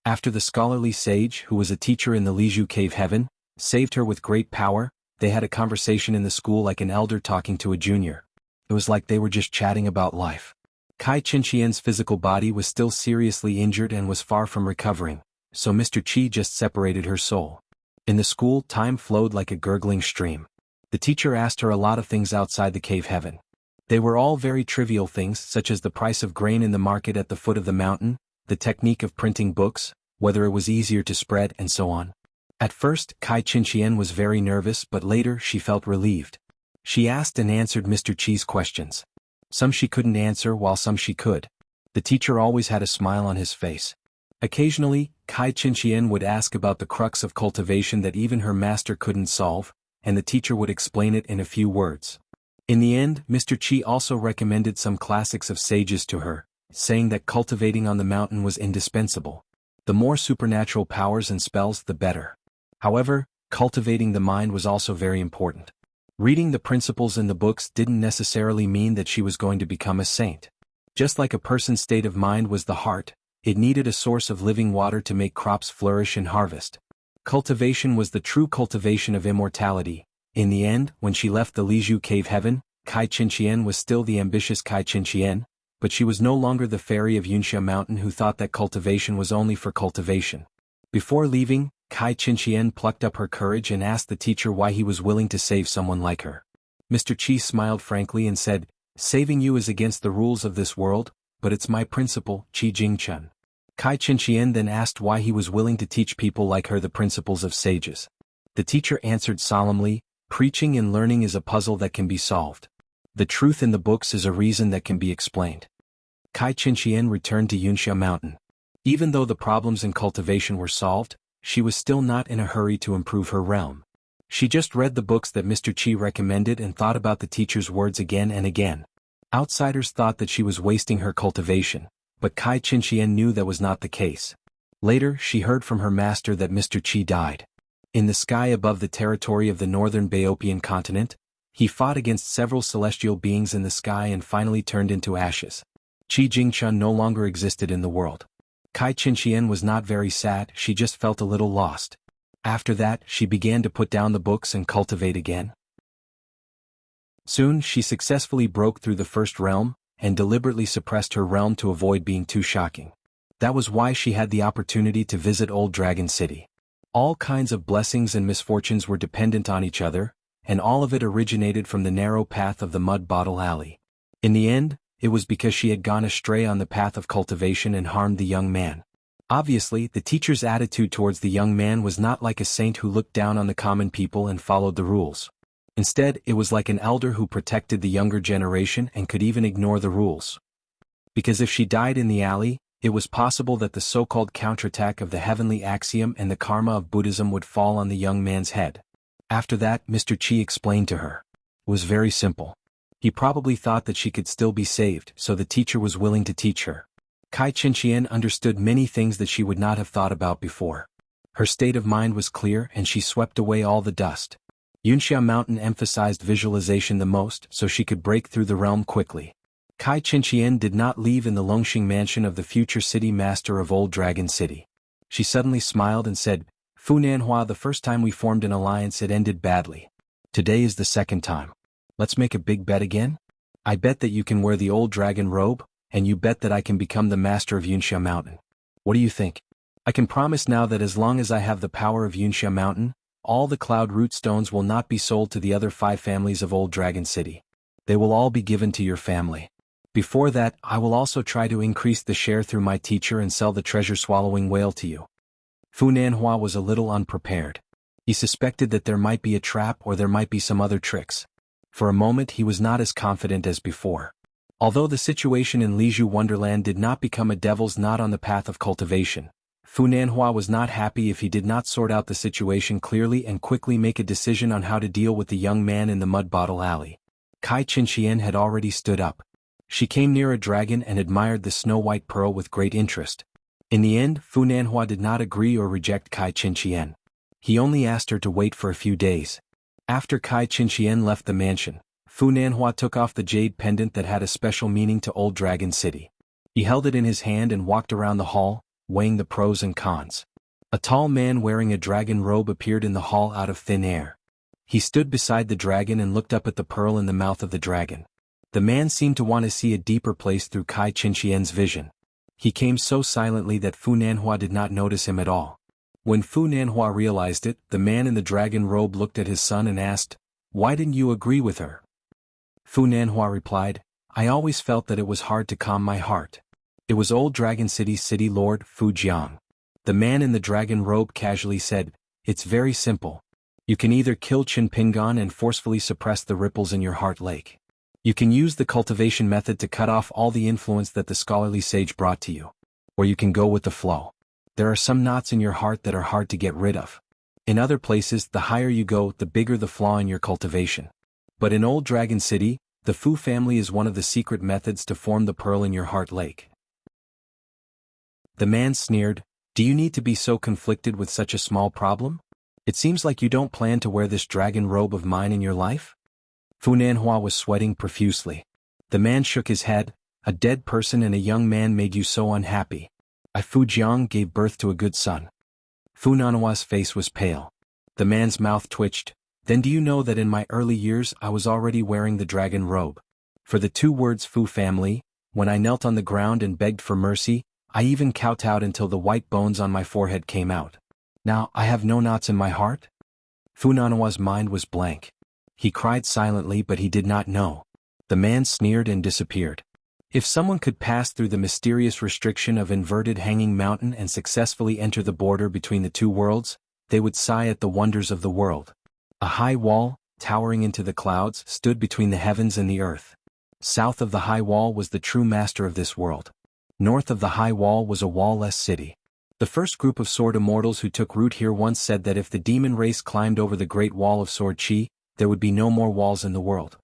After the scholarly sage, who was a teacher in the Liju Cave Heaven, saved her with great power, they had a conversation in the school like an elder talking to a junior. It was like they were just chatting about life. Kai Qinqian's physical body was still seriously injured and was far from recovering, so Mr. Qi just separated her soul. In the school, time flowed like a gurgling stream. The teacher asked her a lot of things outside the cave heaven. They were all very trivial things, such as the price of grain in the market at the foot of the mountain, the technique of printing books, whether it was easier to spread, and so on. At first, Kai Qinqian was very nervous, but later she felt relieved. She asked and answered Mr. Qi's questions. Some she couldn't answer while some she could. The teacher always had a smile on his face. Occasionally, Kai Qinqian would ask about the crux of cultivation that even her master couldn't solve, and the teacher would explain it in a few words. In the end, Mr. Qi also recommended some classics of sages to her, saying that cultivating on the mountain was indispensable. The more supernatural powers and spells, the better. However, cultivating the mind was also very important. Reading the principles in the books didn't necessarily mean that she was going to become a saint. Just like a person's state of mind was the heart, it needed a source of living water to make crops flourish and harvest. Cultivation was the true cultivation of immortality. In the end, when she left the Liju Cave Heaven, Kai Qinqian was still the ambitious Kai Qinqian, but she was no longer the fairy of Yunxia Mountain who thought that cultivation was only for cultivation. Before leaving, Kai Qinqian plucked up her courage and asked the teacher why he was willing to save someone like her. Mr. Qi smiled frankly and said, "Saving you is against the rules of this world, but it's my principle, Qi Jingchen." Kai Qinqian then asked why he was willing to teach people like her the principles of sages. The teacher answered solemnly, "Preaching and learning is a puzzle that can be solved. The truth in the books is a reason that can be explained." Kai Qinqian returned to Yunxia Mountain. Even though the problems in cultivation were solved, she was still not in a hurry to improve her realm. She just read the books that Mr. Qi recommended and thought about the teacher's words again and again. Outsiders thought that she was wasting her cultivation, but Kai Qinqian knew that was not the case. Later she heard from her master that Mr. Qi died. In the sky above the territory of the northern Baopian continent, he fought against several celestial beings in the sky and finally turned into ashes. Qi Jingchen no longer existed in the world. Kai Qinqian was not very sad, she just felt a little lost. After that, she began to put down the books and cultivate again. Soon she successfully broke through the first realm, and deliberately suppressed her realm to avoid being too shocking. That was why she had the opportunity to visit Old Dragon City. All kinds of blessings and misfortunes were dependent on each other, and all of it originated from the narrow path of the Mud Bottle Alley. In the end, it was because she had gone astray on the path of cultivation and harmed the young man. Obviously, the teacher's attitude towards the young man was not like a saint who looked down on the common people and followed the rules. Instead, it was like an elder who protected the younger generation and could even ignore the rules. Because if she died in the alley, it was possible that the so-called counterattack of the heavenly axiom and the karma of Buddhism would fall on the young man's head. After that, Mr. Qi explained to her. It was very simple. He probably thought that she could still be saved, so the teacher was willing to teach her. Kai Qinqian understood many things that she would not have thought about before. Her state of mind was clear and she swept away all the dust. Yunxia Mountain emphasized visualization the most so she could break through the realm quickly. Kai Qinqian did not leave in the Longxing mansion of the future city master of Old Dragon City. She suddenly smiled and said, "Fu Nanhua, the first time we formed an alliance it ended badly. Today is the second time. Let's make a big bet again? I bet that you can wear the old dragon robe, and you bet that I can become the master of Yunxia Mountain. What do you think? I can promise now that as long as I have the power of Yunxia Mountain, all the cloud root stones will not be sold to the other 5 families of Old Dragon City. They will all be given to your family. Before that, I will also try to increase the share through my teacher and sell the treasure-swallowing whale to you." Fu Nanhua was a little unprepared. He suspected that there might be a trap or there might be some other tricks. For a moment he was not as confident as before. Although the situation in Liju Wonderland did not become a devil's knot on the path of cultivation, Fu Nanhua was not happy if he did not sort out the situation clearly and quickly make a decision on how to deal with the young man in the Mud Bottle Alley. Kai Qinqian had already stood up. She came near a dragon and admired the snow-white pearl with great interest. In the end, Fu Nanhua did not agree or reject Kai Qinqian. He only asked her to wait for a few days. After Kai Qinqian left the mansion, Fu Nanhua took off the jade pendant that had a special meaning to Old Dragon City. He held it in his hand and walked around the hall, weighing the pros and cons. A tall man wearing a dragon robe appeared in the hall out of thin air. He stood beside the dragon and looked up at the pearl in the mouth of the dragon. The man seemed to want to see a deeper place through Kai Qinqian's vision. He came so silently that Fu Nanhua did not notice him at all. When Fu Nanhua realized it, the man in the dragon robe looked at his son and asked, "Why didn't you agree with her?" Fu Nanhua replied, "I always felt that it was hard to calm my heart." It was Old Dragon City's city lord, Fu Jiang. The man in the dragon robe casually said, "It's very simple. You can either kill Qin Pingon and forcefully suppress the ripples in your heart lake. You can use the cultivation method to cut off all the influence that the scholarly sage brought to you. Or you can go with the flow. There are some knots in your heart that are hard to get rid of. In other places, the higher you go, the bigger the flaw in your cultivation. But in Old Dragon City, the Fu family is one of the secret methods to form the pearl in your heart lake." The man sneered, "Do you need to be so conflicted with such a small problem? It seems like you don't plan to wear this dragon robe of mine in your life?" Fu Nanhua was sweating profusely. The man shook his head. "A dead person and a young man made you so unhappy. I, Fu Jiang, gave birth to a good son." Fu Nanhua's face was pale. The man's mouth twitched. "Then do you know that in my early years I was already wearing the dragon robe? For the 2 words Fu family, when I knelt on the ground and begged for mercy, I even kowtowed until the white bones on my forehead came out. Now I have no knots in my heart? Funanawa's mind was blank. He cried silently, but he did not know. The man sneered and disappeared. If someone could pass through the mysterious restriction of inverted hanging mountain and successfully enter the border between the two worlds, they would sigh at the wonders of the world. A high wall, towering into the clouds, stood between the heavens and the earth. South of the high wall was the true master of this world. North of the high wall was a wall-less city. The first group of sword immortals who took root here once said that if the demon race climbed over the great wall of sword chi, there would be no more walls in the world.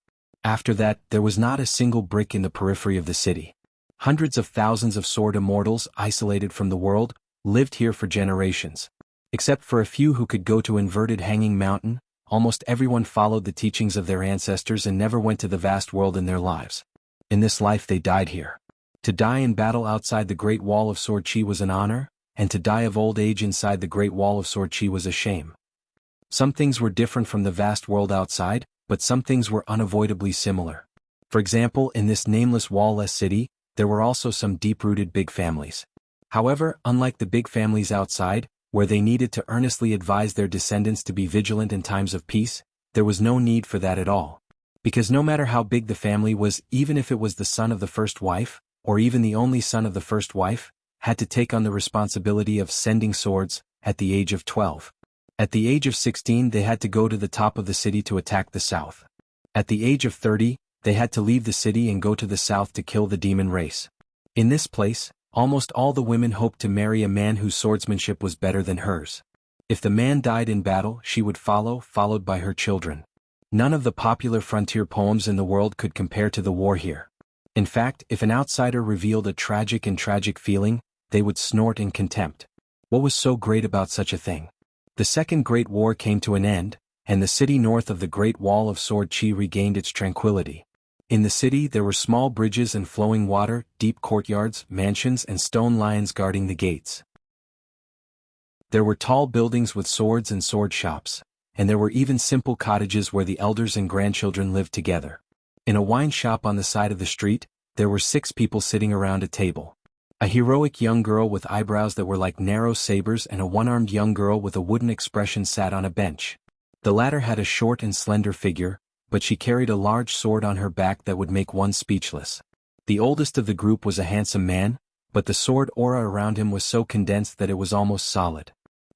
After that, there was not a single brick in the periphery of the city. Hundreds of thousands of sword immortals, isolated from the world, lived here for generations. Except for a few who could go to inverted hanging mountain, almost everyone followed the teachings of their ancestors and never went to the vast world in their lives. In this life they died here. To die in battle outside the great wall of sword chi was an honor, and to die of old age inside the great wall of sword chi was a shame. Some things were different from the vast world outside, but some things were unavoidably similar. For example, in this nameless wall-less city, there were also some deep-rooted big families. However, unlike the big families outside, where they needed to earnestly advise their descendants to be vigilant in times of peace, there was no need for that at all. Because no matter how big the family was, even if it was the son of the first wife, or even the only son of the first wife, had to take on the responsibility of sending swords, at the age of 12. At the age of 16 they had to go to the top of the city to attack the south. At the age of 30, they had to leave the city and go to the south to kill the demon race. In this place, almost all the women hoped to marry a man whose swordsmanship was better than hers. If the man died in battle, she would follow, followed by her children. None of the popular frontier poems in the world could compare to the war here. In fact, if an outsider revealed a tragic feeling, they would snort in contempt. What was so great about such a thing? The Second Great War came to an end, and the city north of the Great Wall of Sword Chi regained its tranquility. In the city there were small bridges and flowing water, deep courtyards, mansions and stone lions guarding the gates. There were tall buildings with swords and sword shops, and there were even simple cottages where the elders and grandchildren lived together. In a wine shop on the side of the street, there were 6 people sitting around a table. A heroic young girl with eyebrows that were like narrow sabers and a one-armed young girl with a wooden expression sat on a bench. The latter had a short and slender figure, but she carried a large sword on her back that would make one speechless. The oldest of the group was a handsome man, but the sword aura around him was so condensed that it was almost solid.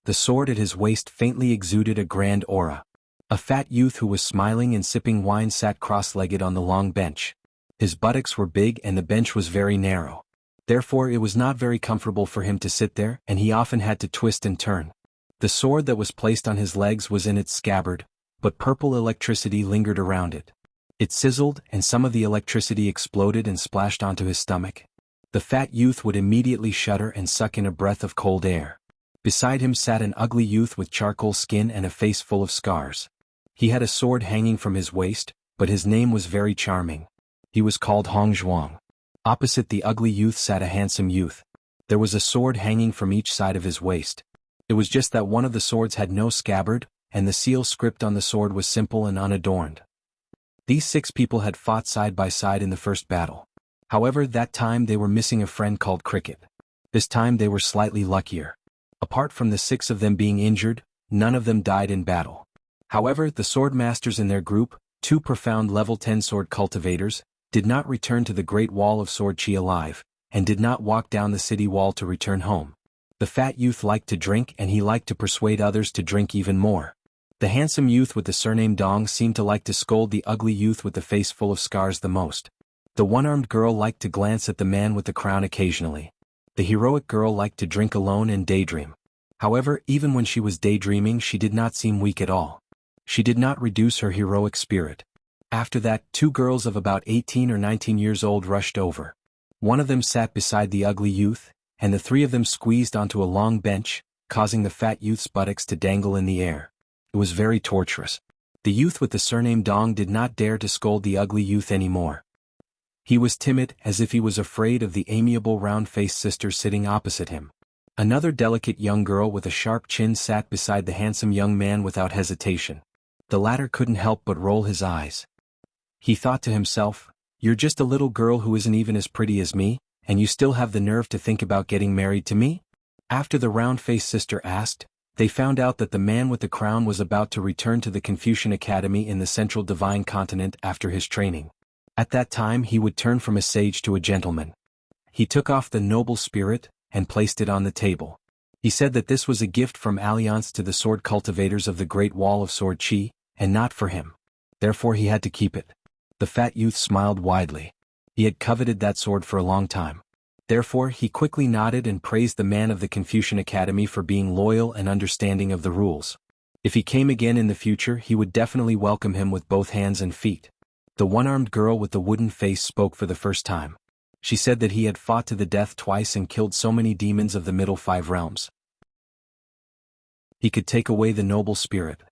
The sword at his waist faintly exuded a grand aura. A fat youth who was smiling and sipping wine sat cross-legged on the long bench. His buttocks were big and the bench was very narrow. Therefore it was not very comfortable for him to sit there, and he often had to twist and turn. The sword that was placed on his legs was in its scabbard, but purple electricity lingered around it. It sizzled, and some of the electricity exploded and splashed onto his stomach. The fat youth would immediately shudder and suck in a breath of cold air. Beside him sat an ugly youth with charcoal skin and a face full of scars. He had a sword hanging from his waist, but his name was very charming. He was called Hong Zhuang. Opposite the ugly youth sat a handsome youth. There was a sword hanging from each side of his waist. It was just that one of the swords had no scabbard, and the seal script on the sword was simple and unadorned. These 6 people had fought side by side in the first battle. However, that time they were missing a friend called Cricket. This time they were slightly luckier. Apart from the 6 of them being injured, none of them died in battle. However, the sword masters in their group, 2 profound level 10 sword cultivators, did not return to the Great Wall of Sword Chi alive, and did not walk down the city wall to return home. The fat youth liked to drink and he liked to persuade others to drink even more. The handsome youth with the surname Dong seemed to like to scold the ugly youth with the face full of scars the most. The one-armed girl liked to glance at the man with the crown occasionally. The heroic girl liked to drink alone and daydream. However, even when she was daydreaming she did not seem weak at all. She did not reduce her heroic spirit. After that, 2 girls of about 18 or 19 years old rushed over. One of them sat beside the ugly youth, and the 3 of them squeezed onto a long bench, causing the fat youth's buttocks to dangle in the air. It was very torturous. The youth with the surname Dong did not dare to scold the ugly youth anymore. He was timid, as if he was afraid of the amiable round-faced sister sitting opposite him. Another delicate young girl with a sharp chin sat beside the handsome young man without hesitation. The latter couldn't help but roll his eyes. He thought to himself, "You're just a little girl who isn't even as pretty as me, and you still have the nerve to think about getting married to me?" After the round-faced sister asked, They found out that the man with the crown was about to return to the Confucian Academy in the Central Divine Continent after his training. At that time he would turn from a sage to a gentleman. He took off the noble spirit and placed it on the table. He said that this was a gift from Alliance to the sword cultivators of the Great Wall of Sword Chi, and not for him. Therefore he had to keep it. The fat youth smiled widely. He had coveted that sword for a long time. Therefore he quickly nodded and praised the man of the Confucian Academy for being loyal and understanding of the rules. If he came again in the future he would definitely welcome him with both hands and feet. The one-armed girl with the wooden face spoke for the first time. She said that he had fought to the death twice and killed so many demons of the middle 5 realms. He could take away the noble spirit.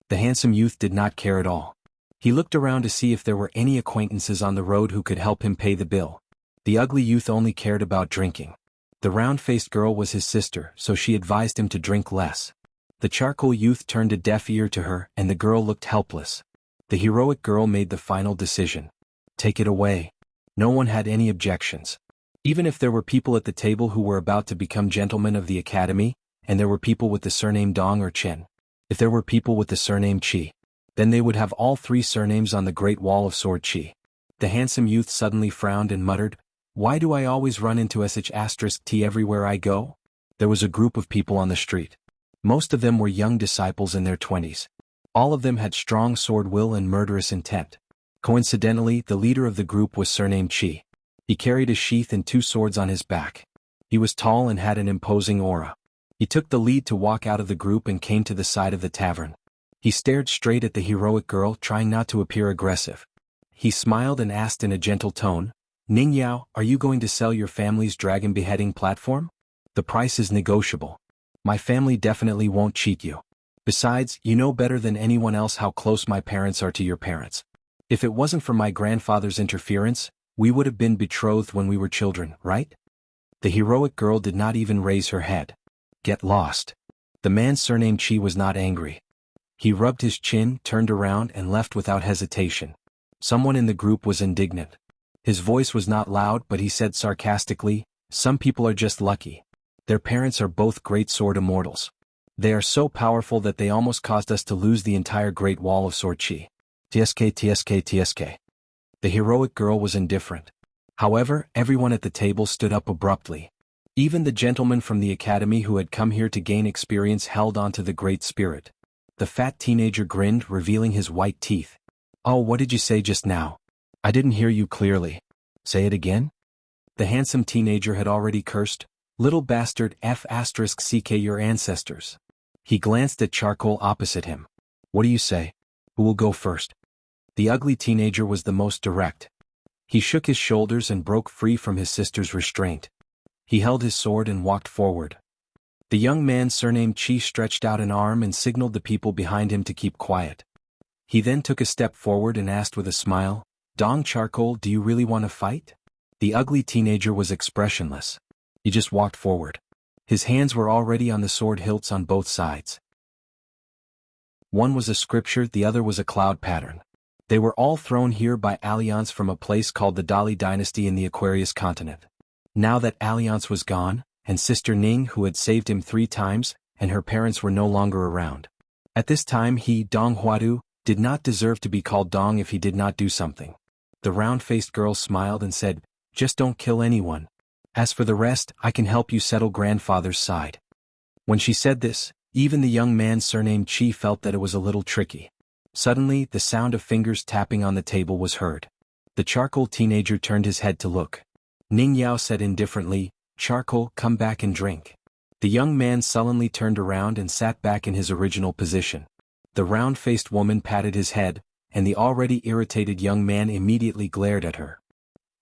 The handsome youth did not care at all. He looked around to see if there were any acquaintances on the road who could help him pay the bill. The ugly youth only cared about drinking. The round-faced girl was his sister, so she advised him to drink less. The charcoal youth turned a deaf ear to her, and the girl looked helpless. The heroic girl made the final decision. Take it away. No one had any objections. Even if there were people at the table who were about to become gentlemen of the academy, and there were people with the surname Dong or Chen. If there were people with the surname Chi, then they would have all 3 surnames on the Great Wall of Sword Chi. The handsome youth suddenly frowned and muttered, "Why do I always run into sh*t everywhere I go?" There was a group of people on the street. Most of them were young disciples in their 20s. All of them had strong sword will and murderous intent. Coincidentally, the leader of the group was surnamed Chi. He carried a sheath and 2 swords on his back. He was tall and had an imposing aura. He took the lead to walk out of the group and came to the side of the tavern. He stared straight at the heroic girl, trying not to appear aggressive. He smiled and asked in a gentle tone, "Ning Yao, are you going to sell your family's dragon beheading platform? The price is negotiable. My family definitely won't cheat you. Besides, you know better than anyone else how close my parents are to your parents. If it wasn't for my grandfather's interference, we would have been betrothed when we were children, right?" The heroic girl did not even raise her head. Get lost. The man's surname Chi was not angry. He rubbed his chin, turned around and left without hesitation. Someone in the group was indignant. His voice was not loud, but he said sarcastically, "Some people are just lucky. Their parents are both great sword immortals. They are so powerful that they almost caused us to lose the entire Great Wall of Sword Chi. TSK. The heroic girl was indifferent. However, everyone at the table stood up abruptly. Even the gentleman from the academy who had come here to gain experience held on to the Great Spirit. The fat teenager grinned, revealing his white teeth. "Oh, what did you say just now? I didn't hear you clearly. Say it again?" The handsome teenager had already cursed, "Little bastard f***ck your ancestors." He glanced at charcoal opposite him. "What do you say? Who will go first?" The ugly teenager was the most direct. He shook his shoulders and broke free from his sister's restraint. He held his sword and walked forward. The young man surnamed Chi stretched out an arm and signaled the people behind him to keep quiet. He then took a step forward and asked with a smile, "Dong Charcoal, do you really want to fight?" The ugly teenager was expressionless. He just walked forward. His hands were already on the sword hilts on both sides. One was a scripture, the other was a cloud pattern. They were all thrown here by Alliance from a place called the Dali Dynasty in the Aquarius continent. Now that Alliance was gone, and Sister Ning, who had saved him 3 times, and her parents were no longer around. At this time he, Dong Huadu, did not deserve to be called Dong if he did not do something. The round-faced girl smiled and said, "Just don't kill anyone. As for the rest, I can help you settle grandfather's side." When she said this, even the young man surnamed Chi felt that it was a little tricky. Suddenly, the sound of fingers tapping on the table was heard. The charcoal teenager turned his head to look. Ning Yao said indifferently, "Charcoal, come back and drink." The young man sullenly turned around and sat back in his original position. The round-faced woman patted his head, and the already irritated young man immediately glared at her.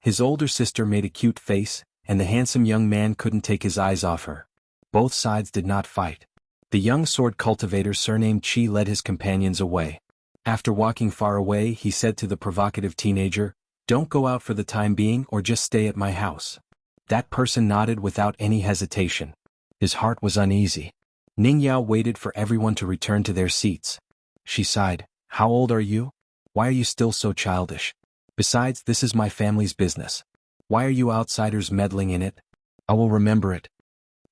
His older sister made a cute face, and the handsome young man couldn't take his eyes off her. Both sides did not fight. The young sword cultivator surnamed Chi led his companions away. After walking far away, he said to the provocative teenager, "Don't go out for the time being or just stay at my house." That person nodded without any hesitation. His heart was uneasy. Ning Yao waited for everyone to return to their seats. She sighed, "How old are you? Why are you still so childish? Besides, this is my family's business. Why are you outsiders meddling in it? I will remember it."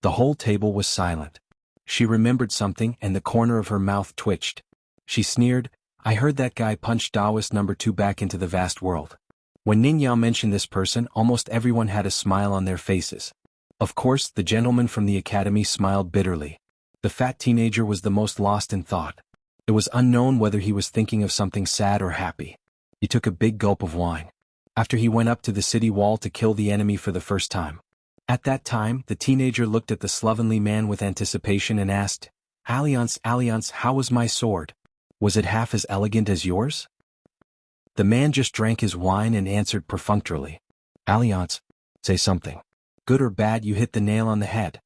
The whole table was silent. She remembered something and the corner of her mouth twitched. She sneered, I heard that guy punched Taoist number 2 back into the vast world. When Ning Yao mentioned this person, almost everyone had a smile on their faces. Of course, the gentleman from the academy smiled bitterly. The fat teenager was the most lost in thought. It was unknown whether he was thinking of something sad or happy. He took a big gulp of wine. After he went up to the city wall to kill the enemy for the first time. At that time, the teenager looked at the slovenly man with anticipation and asked, Alliance, how was my sword? Was it half as elegant as yours? The man just drank his wine and answered perfunctorily. Alliance, say something. Good or bad, you hit the nail on the head.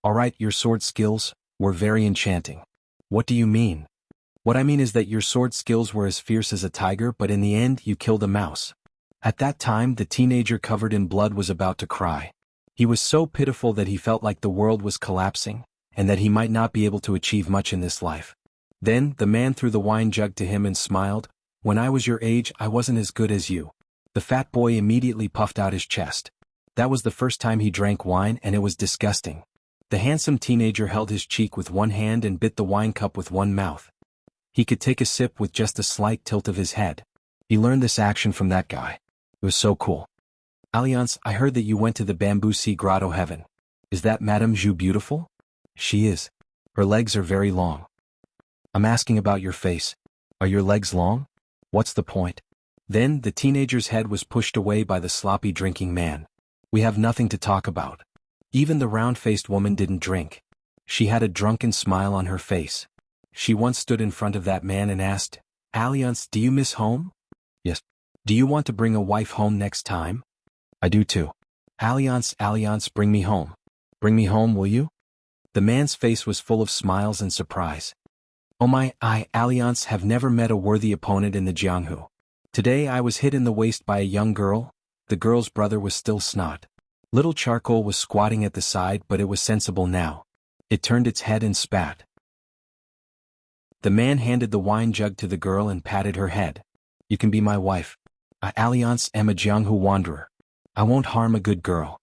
All right, your sword skills were very enchanting. What do you mean? What I mean is that your sword skills were as fierce as a tiger, but in the end you killed a mouse. At that time, the teenager covered in blood was about to cry. He was so pitiful that he felt like the world was collapsing, and that he might not be able to achieve much in this life. Then, the man threw the wine jug to him and smiled, When I was your age, I wasn't as good as you. The fat boy immediately puffed out his chest. That was the first time he drank wine, and it was disgusting. The handsome teenager held his cheek with one hand and bit the wine cup with one mouth. He could take a sip with just a slight tilt of his head. He learned this action from that guy. It was so cool. Alliance, I heard that you went to the Bamboo Sea Grotto Heaven. Is that Madame Zhu beautiful? She is. Her legs are very long. I'm asking about your face. Are your legs long? What's the point? Then, the teenager's head was pushed away by the sloppy drinking man. We have nothing to talk about. Even the round-faced woman didn't drink. She had a drunken smile on her face. She once stood in front of that man and asked, Alliance, do you miss home? Yes. Do you want to bring a wife home next time? I do too. Alliance, bring me home. Bring me home, will you? The man's face was full of smiles and surprise. Oh my, I, Alliance, have never met a worthy opponent in the Jianghu. Today I was hit in the waist by a young girl. The girl's brother was still snot. Little Charcoal was squatting at the side, but it was sensible now. It turned its head and spat. The man handed the wine jug to the girl and patted her head. You can be my wife. I, Alliance, am a Jianghu wanderer. I won't harm a good girl.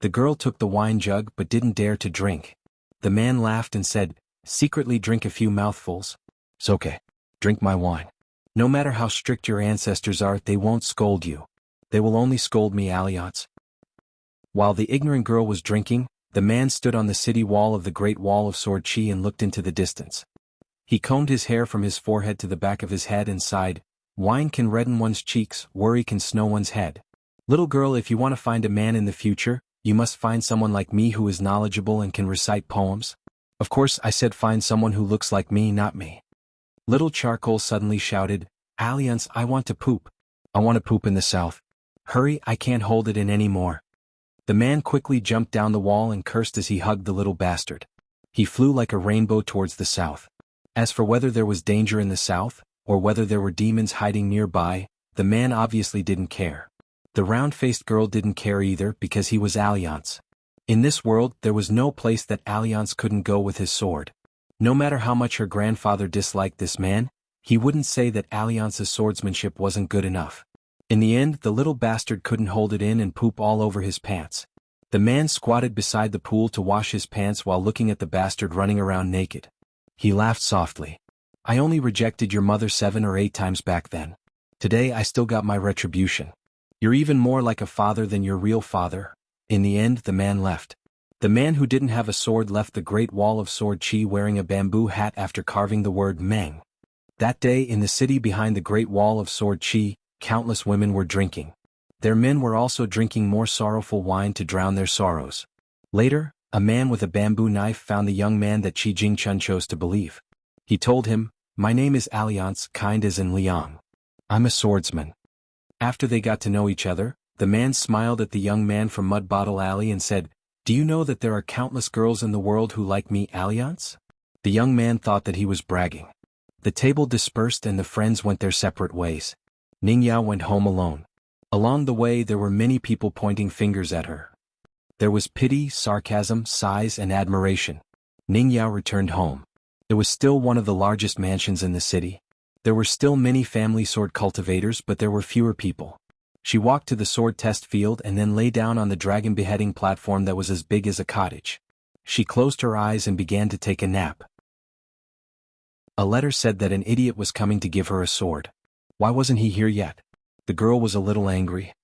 The girl took the wine jug but didn't dare to drink. The man laughed and said, Secretly drink a few mouthfuls. It's okay. Drink my wine. No matter how strict your ancestors are, they won't scold you. They will only scold me, Alliance. While the ignorant girl was drinking, the man stood on the city wall of the Great Wall of Sword Chi and looked into the distance. He combed his hair from his forehead to the back of his head and sighed, Wine can redden one's cheeks, worry can snow one's head. Little girl, if you want to find a man in the future, you must find someone like me who is knowledgeable and can recite poems. Of course, I said find someone who looks like me, not me. Little Charcoal suddenly shouted, Alliance, I want to poop. I want to poop in the south. Hurry, I can't hold it in anymore. The man quickly jumped down the wall and cursed as he hugged the little bastard. He flew like a rainbow towards the south. As for whether there was danger in the south, or whether there were demons hiding nearby, the man obviously didn't care. The round-faced girl didn't care either because he was Alliance. In this world, there was no place that Alliance couldn't go with his sword. No matter how much her grandfather disliked this man, he wouldn't say that Alliance's swordsmanship wasn't good enough. In the end, the little bastard couldn't hold it in and poop all over his pants. The man squatted beside the pool to wash his pants while looking at the bastard running around naked. He laughed softly. I only rejected your mother 7 or 8 times back then. Today I still got my retribution. You're even more like a father than your real father. In the end, the man left. The man who didn't have a sword left the Great Wall of Sword Chi wearing a bamboo hat after carving the word Meng. That day, in the city behind the Great Wall of Sword Chi, countless women were drinking. Their men were also drinking more sorrowful wine to drown their sorrows. Later, a man with a bamboo knife found the young man that Qi Jingchun chose to believe. He told him, My name is Alliance, kind as in Liang. I'm a swordsman. After they got to know each other, the man smiled at the young man from Mud Bottle Alley and said, Do you know that there are countless girls in the world who like me, Alliance? The young man thought that he was bragging. The table dispersed and the friends went their separate ways. Ning Yao went home alone. Along the way there were many people pointing fingers at her. There was pity, sarcasm, sighs, and admiration. Ning Yao returned home. It was still one of the largest mansions in the city. There were still many family sword cultivators, but there were fewer people. She walked to the sword test field and then lay down on the dragon beheading platform that was as big as a cottage. She closed her eyes and began to take a nap. A letter said that an idiot was coming to give her a sword. Why wasn't he here yet? The girl was a little angry.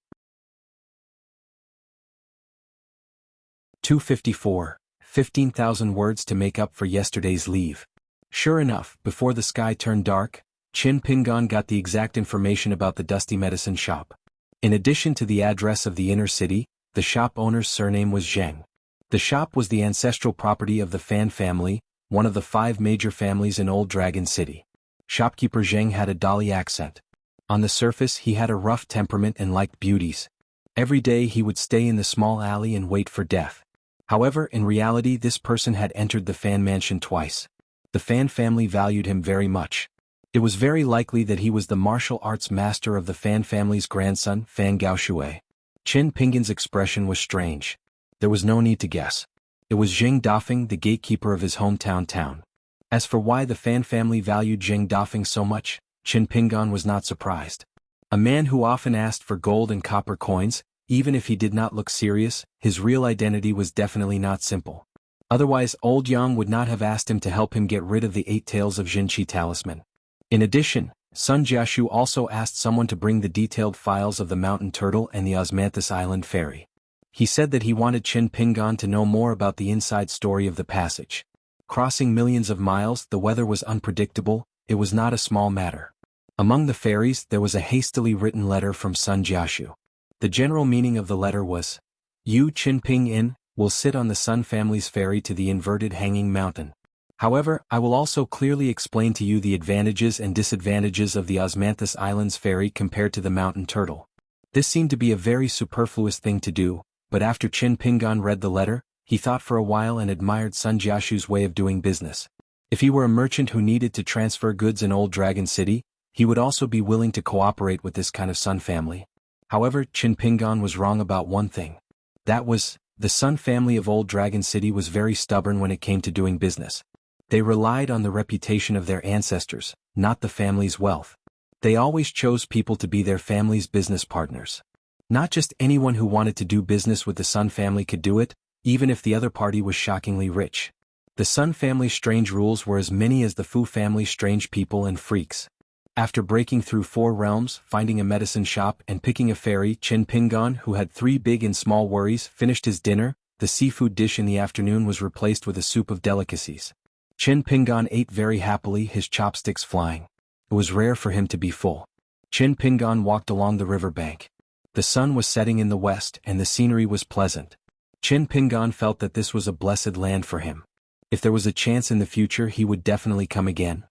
254. 15,000 words to make up for yesterday's leave. Sure enough, before the sky turned dark, Qin Pingan got the exact information about the dusty medicine shop. In addition to the address of the inner city, the shop owner's surname was Zheng. The shop was the ancestral property of the Fan family, one of the 5 major families in Old Dragon City. Shopkeeper Zheng had a Dali accent. On the surface he had a rough temperament and liked beauties. Every day he would stay in the small alley and wait for death. However, in reality this person had entered the Fan mansion twice. The Fan family valued him very much. It was very likely that he was the martial arts master of the Fan family's grandson, Fan Gaoshui. Qin Pingan's expression was strange. There was no need to guess. It was Zheng Dafeng, the gatekeeper of his hometown town. As for why the Fan family valued Zheng Dafeng so much, Qin Pingan was not surprised. A man who often asked for gold and copper coins, even if he did not look serious, his real identity was definitely not simple. Otherwise Old Yang would not have asked him to help him get rid of the 8 tails of Jinqi talisman. In addition, Sun Jiashu also asked someone to bring the detailed files of the mountain turtle and the Osmanthus Island ferry. He said that he wanted Qin Pingan to know more about the inside story of the passage. Crossing millions of miles, the weather was unpredictable, it was not a small matter. Among the ferries there was a hastily written letter from Sun Jiashu. The general meaning of the letter was, "You Qin Ping-in, will sit on the Sun family's ferry to the inverted hanging mountain. However, I will also clearly explain to you the advantages and disadvantages of the Osmanthus Islands ferry compared to the mountain turtle." This seemed to be a very superfluous thing to do, but after Qin Pingan read the letter, he thought for a while and admired Sun Jiashu's way of doing business. If he were a merchant who needed to transfer goods in Old Dragon City, he would also be willing to cooperate with this kind of Sun family. However, Qin Pingan was wrong about one thing. That was, the Sun family of Old Dragon City was very stubborn when it came to doing business. They relied on the reputation of their ancestors, not the family's wealth. They always chose people to be their family's business partners. Not just anyone who wanted to do business with the Sun family could do it, even if the other party was shockingly rich. The Sun family's strange rules were as many as the Fu family's strange people and freaks. After breaking through 4 realms, finding a medicine shop and picking a ferry, Qin Pingan, who had 3 big and small worries, finished his dinner. The seafood dish in the afternoon was replaced with a soup of delicacies. Qin Pingan ate very happily, his chopsticks flying. It was rare for him to be full. Qin Pingan walked along the river bank. The sun was setting in the west and the scenery was pleasant. Qin Pingan felt that this was a blessed land for him. If there was a chance in the future he would definitely come again.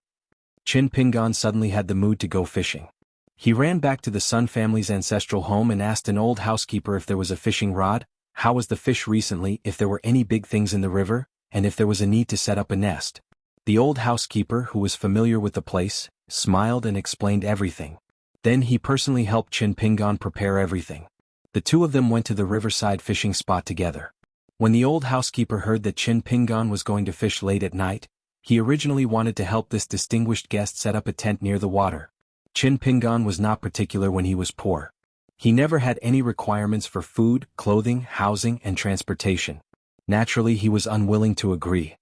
Qin Pingan suddenly had the mood to go fishing. He ran back to the Sun family's ancestral home and asked an old housekeeper if there was a fishing rod, how was the fish recently, if there were any big things in the river, and if there was a need to set up a nest. The old housekeeper, who was familiar with the place, smiled and explained everything. Then he personally helped Qin Pingan prepare everything. The two of them went to the riverside fishing spot together. When the old housekeeper heard that Qin Pingan was going to fish late at night, he originally wanted to help this distinguished guest set up a tent near the water. Qin Pingan was not particular when he was poor. He never had any requirements for food, clothing, housing, and transportation. Naturally, he was unwilling to agree.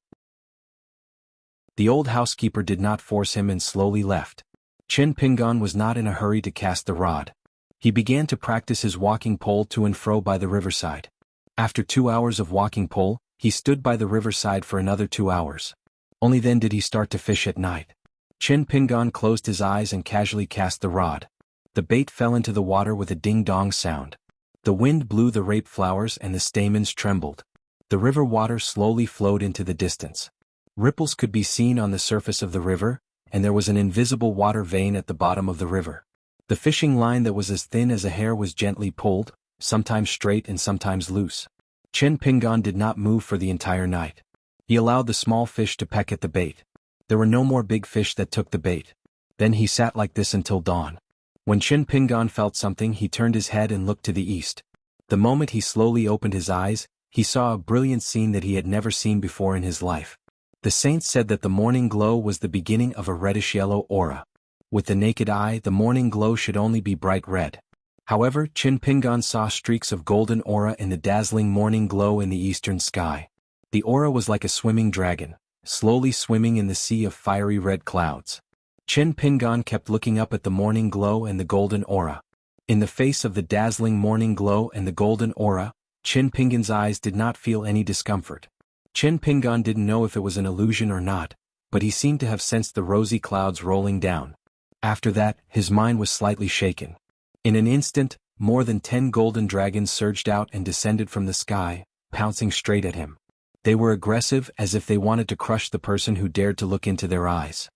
The old housekeeper did not force him and slowly left. Qin Pingan was not in a hurry to cast the rod. He began to practice his walking pole to and fro by the riverside. After 2 hours of walking pole, he stood by the riverside for another 2 hours. Only then did he start to fish at night. Qin Pingan closed his eyes and casually cast the rod. The bait fell into the water with a ding-dong sound. The wind blew the rape flowers and the stamens trembled. The river water slowly flowed into the distance. Ripples could be seen on the surface of the river, and there was an invisible water vein at the bottom of the river. The fishing line that was as thin as a hair was gently pulled, sometimes straight and sometimes loose. Qin Pingan did not move for the entire night. He allowed the small fish to peck at the bait. There were no more big fish that took the bait. Then he sat like this until dawn. When Qin Pingan felt something, he turned his head and looked to the east. The moment he slowly opened his eyes, he saw a brilliant scene that he had never seen before in his life. The saints said that the morning glow was the beginning of a reddish-yellow aura. With the naked eye, the morning glow should only be bright red. However, Qin Pingan saw streaks of golden aura in the dazzling morning glow in the eastern sky. The aura was like a swimming dragon, slowly swimming in the sea of fiery red clouds. Chen Pingan kept looking up at the morning glow and the golden aura. In the face of the dazzling morning glow and the golden aura, Chen Pingan's eyes did not feel any discomfort. Chen Pingan didn't know if it was an illusion or not, but he seemed to have sensed the rosy clouds rolling down. After that, his mind was slightly shaken. In an instant, more than 10 golden dragons surged out and descended from the sky, pouncing straight at him. They were aggressive, as if they wanted to crush the person who dared to look into their eyes.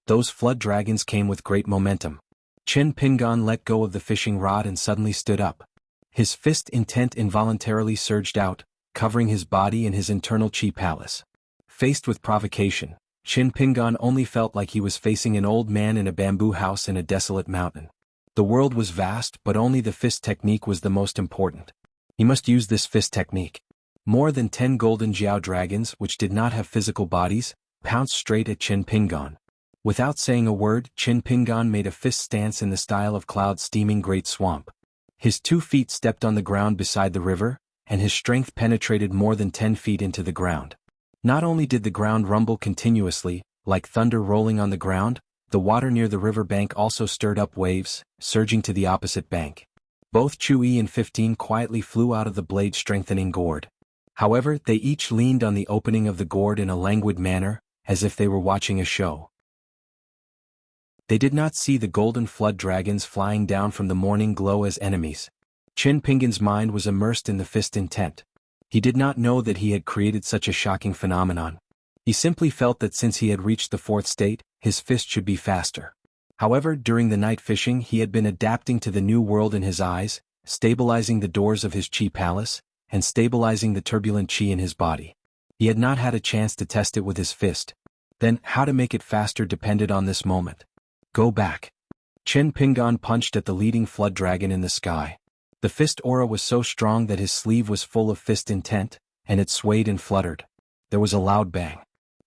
Those flood dragons came with great momentum. Chen Pingan let go of the fishing rod and suddenly stood up. His fist intent involuntarily surged out, covering his body and his internal chi palace. Faced with provocation, Chen Pingan only felt like he was facing an old man in a bamboo house in a desolate mountain. The world was vast, but only the fist technique was the most important. He must use this fist technique. More than 10 golden Jiao dragons, which did not have physical bodies, pounced straight at Chen Pingan. Without saying a word, Chen Pingan made a fist stance in the style of Cloud's steaming great swamp. His 2 feet stepped on the ground beside the river, and his strength penetrated more than 10 feet into the ground. Not only did the ground rumble continuously, like thunder rolling on the ground, the water near the river bank also stirred up waves, surging to the opposite bank. Both Chu-yi and 15 quietly flew out of the blade-strengthening gourd. However, they each leaned on the opening of the gourd in a languid manner, as if they were watching a show. They did not see the golden flood dragons flying down from the morning glow as enemies. Chen Pingan's mind was immersed in the fist intent. He did not know that he had created such a shocking phenomenon. He simply felt that since he had reached the 4th state, his fist should be faster. However, during the night fishing he had been adapting to the new world in his eyes, stabilizing the doors of his chi palace, and stabilizing the turbulent chi in his body. He had not had a chance to test it with his fist. Then, how to make it faster depended on this moment. Go back. Chen Pingan punched at the leading flood dragon in the sky. The fist aura was so strong that his sleeve was full of fist intent, and it swayed and fluttered. There was a loud bang.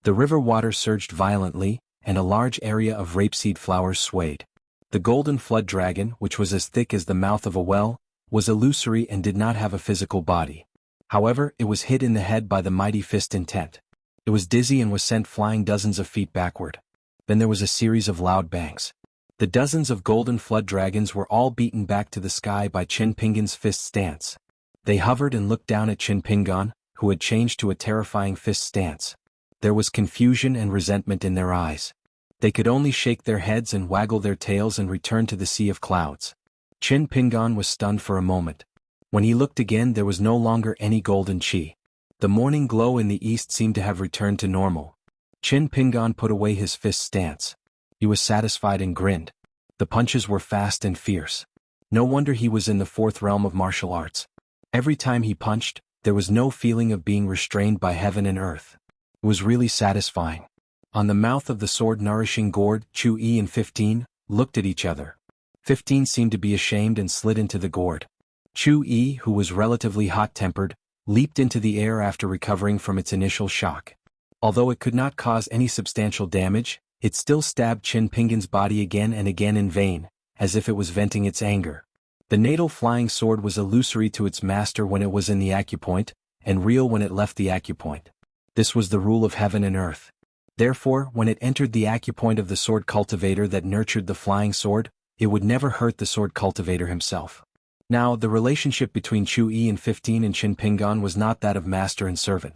The river water surged violently, and a large area of rapeseed flowers swayed. The golden flood dragon, which was as thick as the mouth of a well, was illusory and did not have a physical body. However, it was hit in the head by the mighty fist intent. It was dizzy and was sent flying dozens of feet backward. Then there was a series of loud bangs. The dozens of golden flood dragons were all beaten back to the sky by Chen Pingan's fist stance. They hovered and looked down at Chen Pingan, who had changed to a terrifying fist stance. There was confusion and resentment in their eyes. They could only shake their heads and waggle their tails and return to the sea of clouds. Chen Pingan was stunned for a moment. When he looked again, there was no longer any golden chi. The morning glow in the east seemed to have returned to normal. Chen Pingan put away his fist stance. He was satisfied and grinned. The punches were fast and fierce. No wonder he was in the 4th realm of martial arts. Every time he punched, there was no feeling of being restrained by heaven and earth. It was really satisfying. On the mouth of the sword-nourishing gourd, Chu-yi and 15 looked at each other. 15 seemed to be ashamed and slid into the gourd. Chu-yi, who was relatively hot-tempered, leaped into the air after recovering from its initial shock. Although it could not cause any substantial damage, it still stabbed Chen Pingan's body again and again in vain, as if it was venting its anger. The natal flying sword was illusory to its master when it was in the acupoint, and real when it left the acupoint. This was the rule of heaven and earth. Therefore, when it entered the acupoint of the sword cultivator that nurtured the flying sword, it would never hurt the sword cultivator himself. Now, the relationship between Chu-yi and 15 and Chen Pingan was not that of master and servant.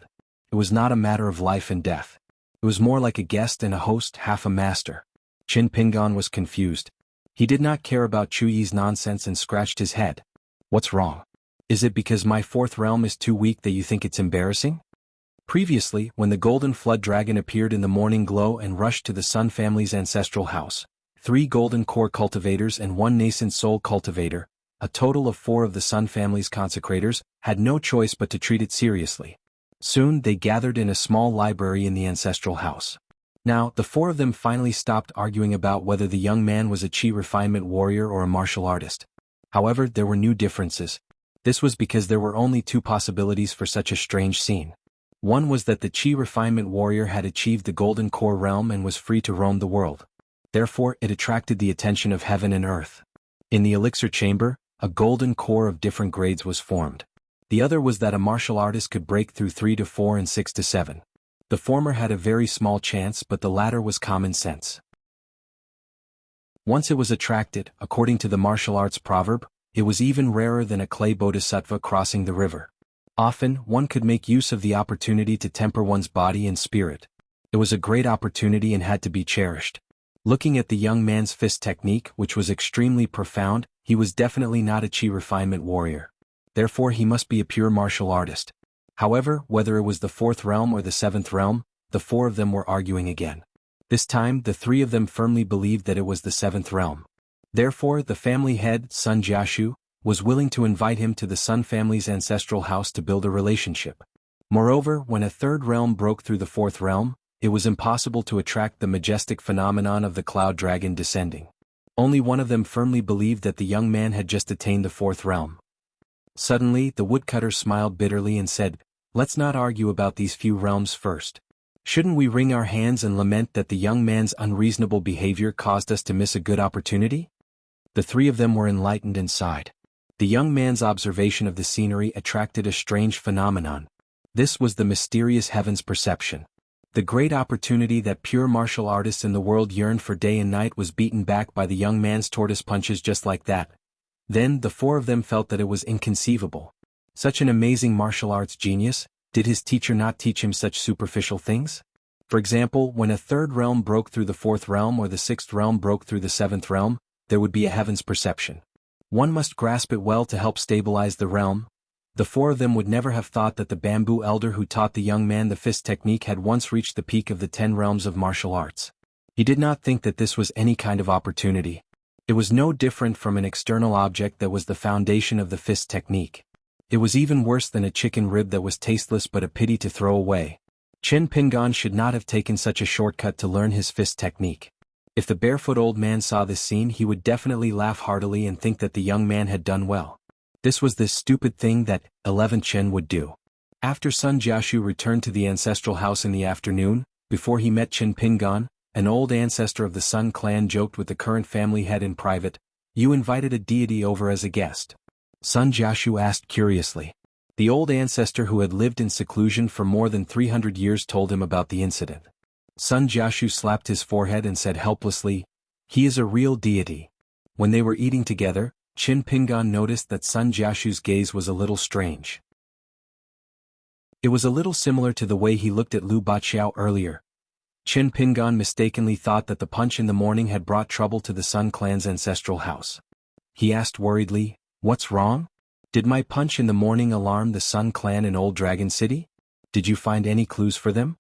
It was not a matter of life and death. It was more like a guest and a host, half a master. Chen Pingan was confused. He did not care about Chu-yi's nonsense and scratched his head. What's wrong? Is it because my 4th realm is too weak that you think it's embarrassing? Previously, when the golden flood dragon appeared in the morning glow and rushed to the Sun family's ancestral house, 3 golden core cultivators and 1 nascent soul cultivator, a total of 4 of the Sun family's consecrators, had no choice but to treat it seriously. Soon they gathered in a small library in the ancestral house. Now, the 4 of them finally stopped arguing about whether the young man was a chi refinement warrior or a martial artist. However, there were new differences. This was because there were only 2 possibilities for such a strange scene. One was that the chi refinement warrior had achieved the golden core realm and was free to roam the world. Therefore, it attracted the attention of heaven and earth. In the elixir chamber, a golden core of different grades was formed. The other was that a martial artist could break through 3 to 4 and 6 to 7. The former had a very small chance, but the latter was common sense. Once it was attracted, according to the martial arts proverb, it was even rarer than a clay bodhisattva crossing the river. Often, one could make use of the opportunity to temper one's body and spirit. It was a great opportunity and had to be cherished. Looking at the young man's fist technique, which was extremely profound, he was definitely not a chi refinement warrior. Therefore he must be a pure martial artist. However, whether it was the 4th realm or the 7th realm, the 4 of them were arguing again. This time the 3 of them firmly believed that it was the 7th realm. Therefore the family head, Sun Jiashu, was willing to invite him to the Sun family's ancestral house to build a relationship. Moreover, when a 3rd realm broke through the 4th realm, it was impossible to attract the majestic phenomenon of the cloud dragon descending. Only one of them firmly believed that the young man had just attained the 4th realm. Suddenly, the woodcutter smiled bitterly and said, "Let's not argue about these few realms first. Shouldn't we wring our hands and lament that the young man's unreasonable behavior caused us to miss a good opportunity?" The 3 of them were enlightened and sighed. The young man's observation of the scenery attracted a strange phenomenon. This was the mysterious heaven's perception. The great opportunity that pure martial artists in the world yearned for day and night was beaten back by the young man's tortoise punches just like that. Then the 4 of them felt that it was inconceivable. Such an amazing martial arts genius, did his teacher not teach him such superficial things? For example, when a 3rd realm broke through the 4th realm or the 6th realm broke through the 7th realm, there would be a heaven's perception. One must grasp it well to help stabilize the realm. The 4 of them would never have thought that the bamboo elder who taught the young man the fist technique had once reached the peak of the 10 realms of martial arts. He did not think that this was any kind of opportunity. It was no different from an external object that was the foundation of the fist technique. It was even worse than a chicken rib that was tasteless but a pity to throw away. Chen Pingan should not have taken such a shortcut to learn his fist technique. If the barefoot old man saw this scene, he would definitely laugh heartily and think that the young man had done well. This was the stupid thing that 11 Chen would do. After Sun Jiashu returned to the ancestral house in the afternoon, before he met Chen Pingan, an old ancestor of the Sun clan joked with the current family head in private, "You invited a deity over as a guest?" Sun Jiashu asked curiously. The old ancestor who had lived in seclusion for more than 300 years told him about the incident. Sun Jiashu slapped his forehead and said helplessly, "He is a real deity." When they were eating together, Qin Pingan noticed that Sun Jiashu's gaze was a little strange. It was a little similar to the way he looked at Lu Baqiao earlier. Qin Pingan mistakenly thought that the punch in the morning had brought trouble to the Sun clan's ancestral house. He asked worriedly, "What's wrong? Did my punch in the morning alarm the Sun clan in Old Dragon City? Did you find any clues for them?"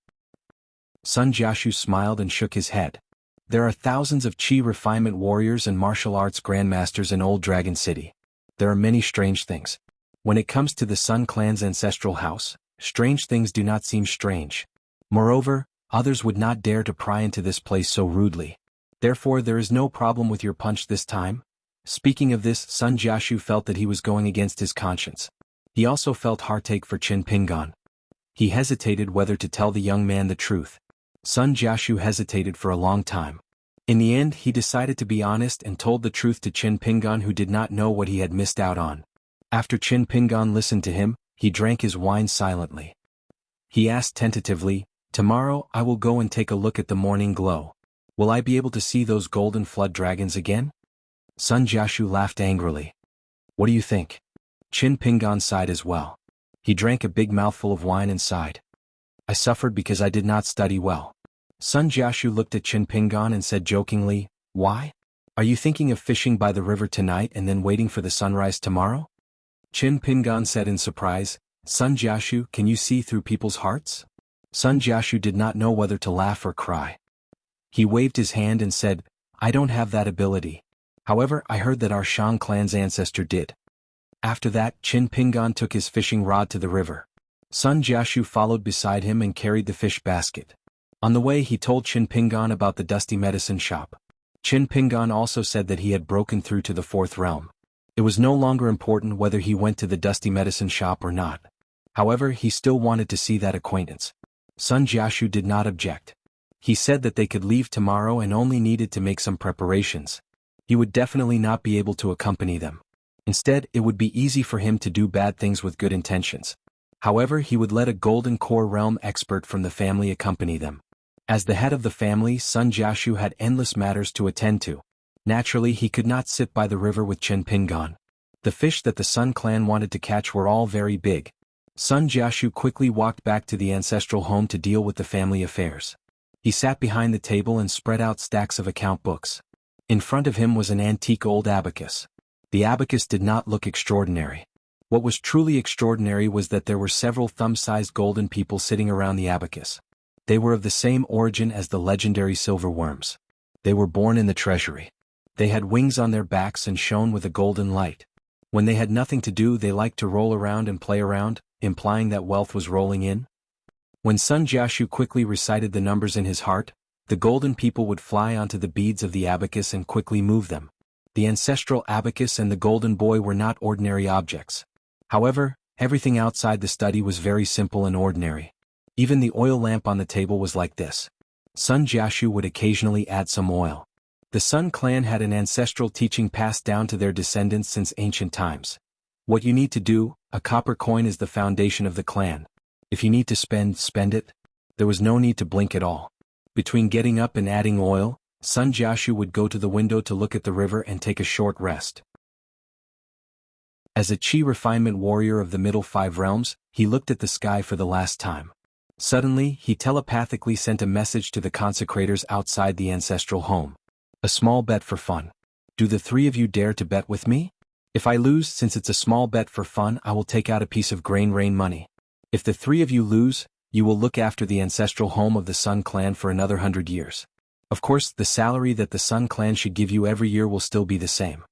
Sun Jiashu smiled and shook his head. There are thousands of chi refinement warriors and martial arts grandmasters in Old Dragon City. There are many strange things. When it comes to the Sun clan's ancestral house, strange things do not seem strange. Moreover, others would not dare to pry into this place so rudely. Therefore there is no problem with your punch this time. Speaking of this, Sun Jiashu felt that he was going against his conscience. He also felt heartache for Qin Pingan. He hesitated whether to tell the young man the truth. Sun Jiashu hesitated for a long time. In the end he decided to be honest and told the truth to Qin Pingan, who did not know what he had missed out on. After Qin Pingan listened to him, he drank his wine silently. He asked tentatively, "Tomorrow I will go and take a look at the morning glow. Will I be able to see those golden flood dragons again?" Sun Jiashu laughed angrily. "What do you think?" Qin Pingan sighed as well. He drank a big mouthful of wine and sighed. "I suffered because I did not study well." Sun Jiashu looked at Qin Pingan and said jokingly, "Why? Are you thinking of fishing by the river tonight and then waiting for the sunrise tomorrow?" Qin Pingan said in surprise, "Sun Jiashu, can you see through people's hearts?" Sun Jiashu did not know whether to laugh or cry. He waved his hand and said, "I don't have that ability. However, I heard that our Shang clan's ancestor did." After that, Qin Pingan took his fishing rod to the river. Sun Jiashu followed beside him and carried the fish basket. On the way he told Qin Pingan about the dusty medicine shop. Qin Pingan also said that he had broken through to the 4th realm. It was no longer important whether he went to the dusty medicine shop or not. However, he still wanted to see that acquaintance. Sun Jiashu did not object. He said that they could leave tomorrow and only needed to make some preparations. He would definitely not be able to accompany them. Instead, it would be easy for him to do bad things with good intentions. However, he would let a Golden Core Realm expert from the family accompany them. As the head of the family, Sun Jiashu had endless matters to attend to. Naturally, he could not sit by the river with Qin Pingan. The fish that the Sun clan wanted to catch were all very big. Sun Jiashu quickly walked back to the ancestral home to deal with the family affairs. He sat behind the table and spread out stacks of account books. In front of him was an antique old abacus. The abacus did not look extraordinary. What was truly extraordinary was that there were several thumb-sized golden people sitting around the abacus. They were of the same origin as the legendary silver worms. They were born in the treasury. They had wings on their backs and shone with a golden light. When they had nothing to do, they liked to roll around and play around, implying that wealth was rolling in. When Sun Jiashu quickly recited the numbers in his heart, the golden people would fly onto the beads of the abacus and quickly move them. The ancestral abacus and the golden boy were not ordinary objects. However, everything outside the study was very simple and ordinary. Even the oil lamp on the table was like this. Sun Jiashu would occasionally add some oil. The Sun clan had an ancestral teaching passed down to their descendants since ancient times. What you need to do, a copper coin is the foundation of the clan. If you need to spend it. There was no need to blink at all. Between getting up and adding oil, Sun Jiashu would go to the window to look at the river and take a short rest. As a Qi refinement warrior of the middle 5 realms, he looked at the sky for the last time. Suddenly, he telepathically sent a message to the consecrators outside the ancestral home. A small bet for fun. Do the 3 of you dare to bet with me? If I lose, since it's a small bet for fun, I will take out a piece of grain rain money. If the 3 of you lose, you will look after the ancestral home of the Sun clan for another 100 years. Of course, the salary that the Sun clan should give you every year will still be the same.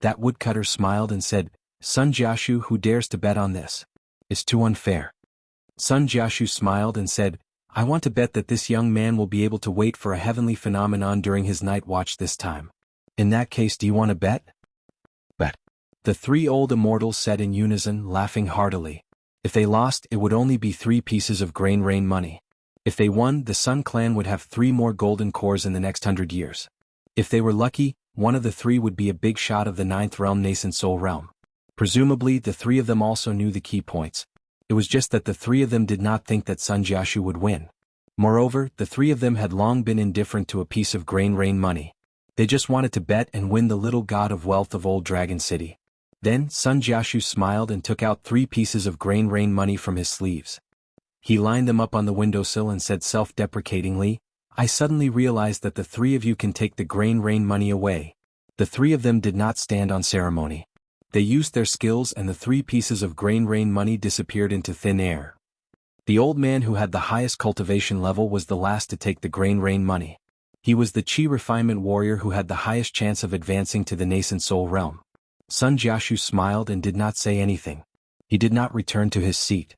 That woodcutter smiled and said, Sun Jiashu, who dares to bet on this? It's too unfair. Sun Jiashu smiled and said, I want to bet that this young man will be able to wait for a heavenly phenomenon during his night watch this time. In that case, do you want to bet? Bet. The 3 old immortals said in unison, laughing heartily. If they lost, it would only be 3 pieces of grain rain money. If they won, the Sun clan would have 3 more golden cores in the next 100 years. If they were lucky, one of the 3 would be a big shot of the 9th realm, nascent soul realm. Presumably, the 3 of them also knew the key points. It was just that the 3 of them did not think that Sun Jiashu would win. Moreover, the 3 of them had long been indifferent to a piece of grain rain money. They just wanted to bet and win the little god of wealth of Old Dragon City. Then, Sun Jiashu smiled and took out 3 pieces of grain rain money from his sleeves. He lined them up on the windowsill and said self-deprecatingly, I suddenly realized that the 3 of you can take the grain rain money away. The 3 of them did not stand on ceremony. They used their skills and the 3 pieces of grain rain money disappeared into thin air. The old man who had the highest cultivation level was the last to take the grain rain money. He was the Qi refinement warrior who had the highest chance of advancing to the nascent soul realm. Sun Jiashu smiled and did not say anything. He did not return to his seat.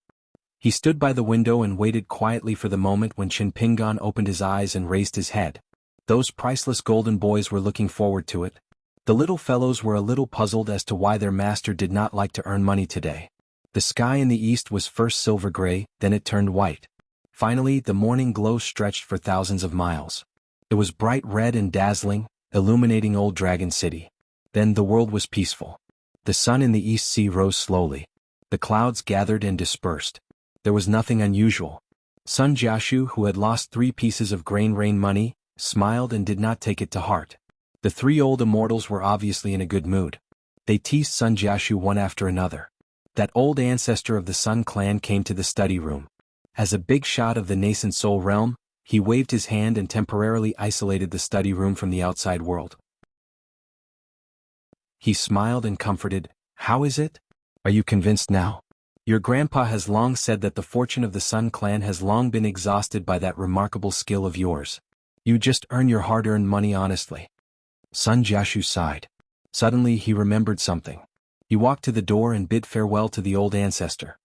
He stood by the window and waited quietly for the moment when Qin Pingan opened his eyes and raised his head. Those priceless golden boys were looking forward to it. The little fellows were a little puzzled as to why their master did not like to earn money today. The sky in the east was first silver gray, then it turned white. Finally, the morning glow stretched for thousands of miles. It was bright red and dazzling, illuminating Old Dragon City. Then the world was peaceful. The sun in the east sea rose slowly. The clouds gathered and dispersed. There was nothing unusual. Sun Jiashu, who had lost 3 pieces of grain rain money, smiled and did not take it to heart. The 3 old immortals were obviously in a good mood. They teased Sun Jiashu one after another. That old ancestor of the Sun clan came to the study room. As a big shot of the nascent soul realm, he waved his hand and temporarily isolated the study room from the outside world. He smiled and comforted, How is it? Are you convinced now? Your grandpa has long said that the fortune of the Sun clan has long been exhausted by that remarkable skill of yours. You just earn your hard-earned money honestly. Sun Jiashu sighed. Suddenly he remembered something. He walked to the door and bid farewell to the old ancestor.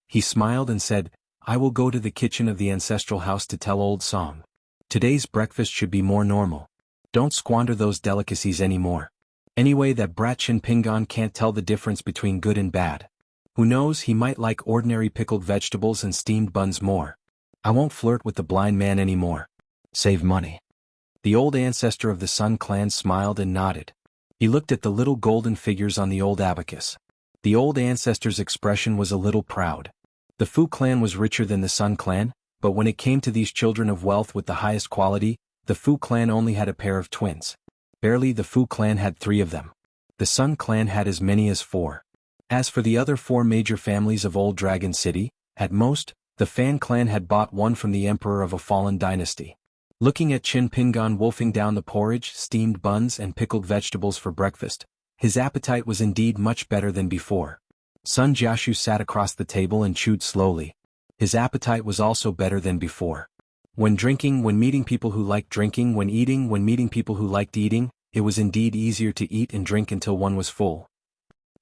He smiled and said, I will go to the kitchen of the ancestral house to tell old Song. Today's breakfast should be more normal. Don't squander those delicacies anymore. Anyway, that brat Qin Pingan can't tell the difference between good and bad. Who knows, he might like ordinary pickled vegetables and steamed buns more. I won't flirt with the blind man anymore. Save money. The old ancestor of the Sun clan smiled and nodded. He looked at the little golden figures on the old abacus. The old ancestor's expression was a little proud. The Fu clan was richer than the Sun clan, but when it came to these children of wealth with the highest quality, the Fu clan only had a pair of twins. Barely the Fu clan had 3 of them. The Sun clan had as many as 4. As for the other 4 major families of Old Dragon City, at most, the Fan clan had bought one from the emperor of a fallen dynasty. Looking at Qin Pingan wolfing down the porridge, steamed buns and pickled vegetables for breakfast, his appetite was indeed much better than before. Sun Jiashu sat across the table and chewed slowly. His appetite was also better than before. When drinking, when meeting people who liked drinking, when eating, when meeting people who liked eating, it was indeed easier to eat and drink until one was full.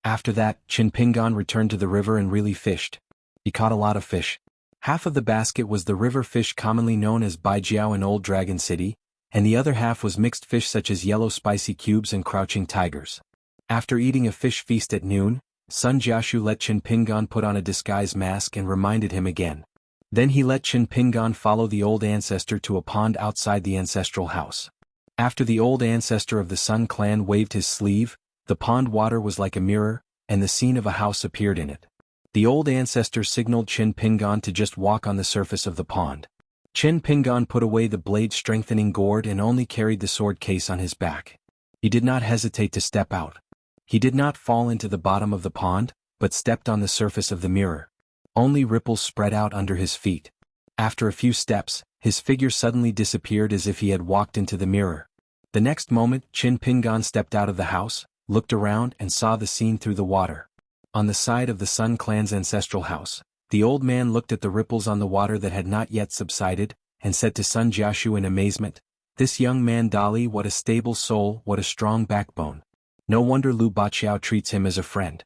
After that, Qin Pingan returned to the river and really fished. He caught a lot of fish. Half of the basket was the river fish commonly known as baijiao in Old Dragon City, and the other half was mixed fish such as yellow spicy cubes and crouching tigers. After eating a fish feast at noon, Sun Jiashu let Qin Pingan put on a disguise mask and reminded him again. Then he let Qin Pingan follow the old ancestor to a pond outside the ancestral house. After the old ancestor of the Sun clan waved his sleeve, the pond water was like a mirror, and the scene of a house appeared in it. The old ancestor signaled Qin Pingan to just walk on the surface of the pond. Qin Pingan put away the blade-strengthening gourd and only carried the sword case on his back. He did not hesitate to step out. He did not fall into the bottom of the pond, but stepped on the surface of the mirror. Only ripples spread out under his feet. After a few steps, his figure suddenly disappeared as if he had walked into the mirror. The next moment, Qin Pingan stepped out of the house, looked around and saw the scene through the water. On the side of the Sun clan's ancestral house, the old man looked at the ripples on the water that had not yet subsided, and said to Sun Jiashu in amazement, "This young man Dali, what a stable soul, what a strong backbone. No wonder Lu Baqiao treats him as a friend."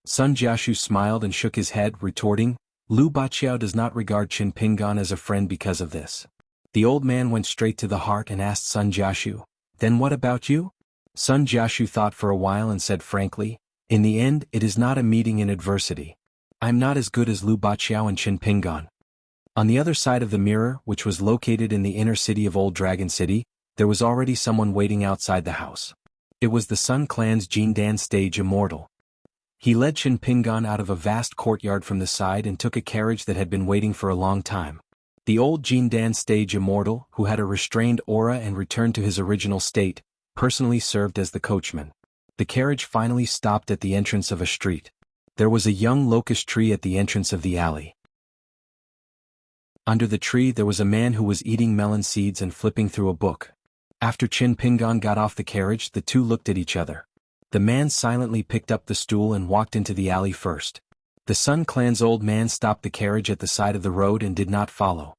Sun Jiashu smiled and shook his head, retorting, "Lu Baqiao does not regard Qin Pingan as a friend because of this." The old man went straight to the heart and asked Sun Jiashu, "Then what about you?" Sun Jiashu thought for a while and said frankly, "In the end, it is not a meeting in adversity. I'm not as good as Lu Baqiao and Qin Pingan." On the other side of the mirror, which was located in the inner city of Old Dragon City, there was already someone waiting outside the house. It was the Sun clan's Jindan stage immortal. He led Qin Pingan out of a vast courtyard from the side and took a carriage that had been waiting for a long time. The old Jindan stage immortal, who had a restrained aura and returned to his original state, personally served as the coachman. The carriage finally stopped at the entrance of a street. There was a young locust tree at the entrance of the alley. Under the tree there was a man who was eating melon seeds and flipping through a book. After Qin Pingan got off the carriage, the two looked at each other. The man silently picked up the stool and walked into the alley first. The Sun clan's old man stopped the carriage at the side of the road and did not follow.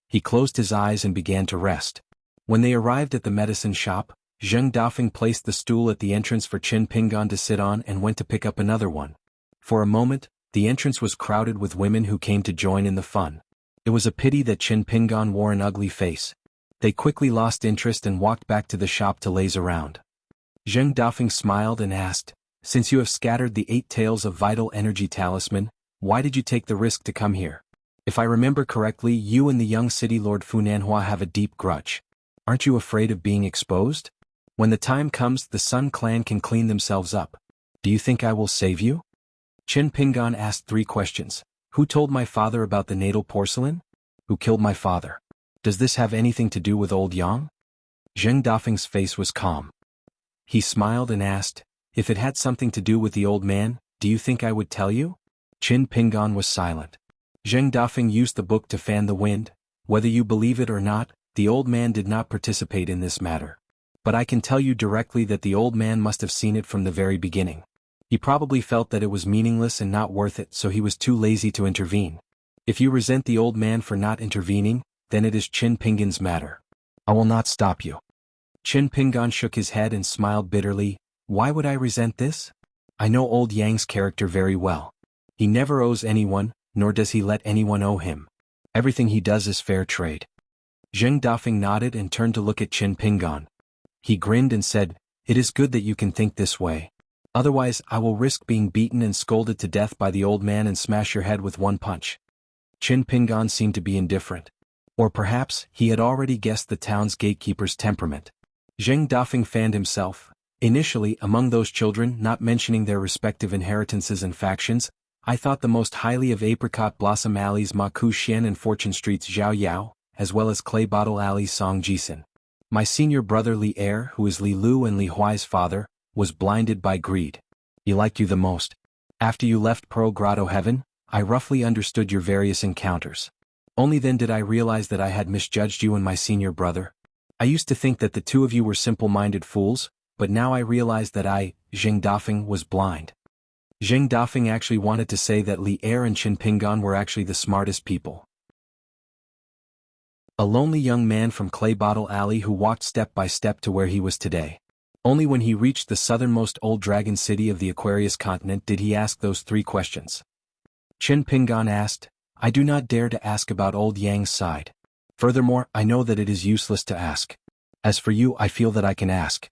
He closed his eyes and began to rest. When they arrived at the medicine shop, Zheng Dafeng placed the stool at the entrance for Qin Pingan to sit on and went to pick up another one. For a moment, the entrance was crowded with women who came to join in the fun. It was a pity that Qin Pingan wore an ugly face. They quickly lost interest and walked back to the shop to laze around. Zheng Dafeng smiled and asked, "Since you have scattered the 8 tails of vital energy talisman, why did you take the risk to come here? If I remember correctly, you and the young city lord Fu Nanhua have a deep grudge. Aren't you afraid of being exposed? When the time comes, the Sun clan can clean themselves up. Do you think I will save you?" Qin Pingan asked 3 questions. Who told my father about the natal porcelain? Who killed my father? Does this have anything to do with old Yang? Zheng Dafeng's face was calm. He smiled and asked, "If it had something to do with the old man, do you think I would tell you?" Qin Pingan was silent. Zheng Dafeng used the book to fan the wind. Whether you believe it or not, the old man did not participate in this matter. But I can tell you directly that the old man must have seen it from the very beginning. He probably felt that it was meaningless and not worth it, so he was too lazy to intervene. If you resent the old man for not intervening, then it is Qin Pingan's matter. I will not stop you. Qin Pingan shook his head and smiled bitterly. Why would I resent this? I know old Yang's character very well. He never owes anyone, nor does he let anyone owe him. Everything he does is fair trade. Zheng Dafeng nodded and turned to look at Qin Pingan. He grinned and said, "It is good that you can think this way. Otherwise, I will risk being beaten and scolded to death by the old man and smash your head with one punch." Qin Pingan seemed to be indifferent. Or perhaps, he had already guessed the town's gatekeeper's temperament. Zheng Dafeng fanned himself. Initially, among those children, not mentioning their respective inheritances and factions, I thought the most highly of Apricot Blossom Alley's Ma Ku Xian and Fortune Street's Zhao Yao, as well as Clay Bottle Alley's Song Jisun. My senior brother Li Er, who is Li Lu and Li Huai's father, was blinded by greed. He liked you the most. After you left Pearl Grotto Heaven, I roughly understood your various encounters. Only then did I realize that I had misjudged you and my senior brother. I used to think that the two of you were simple-minded fools, but now I realize that I, Zheng Dafeng, was blind. Zheng Dafeng actually wanted to say that Li Er and Qin Pingan were actually the smartest people. A lonely young man from Clay Bottle Alley who walked step by step to where he was today. Only when he reached the southernmost old dragon city of the Aquarius continent did he ask those three questions. Qin Pingan asked, I do not dare to ask about old Yang's side. Furthermore, I know that it is useless to ask. As for you, I feel that I can ask.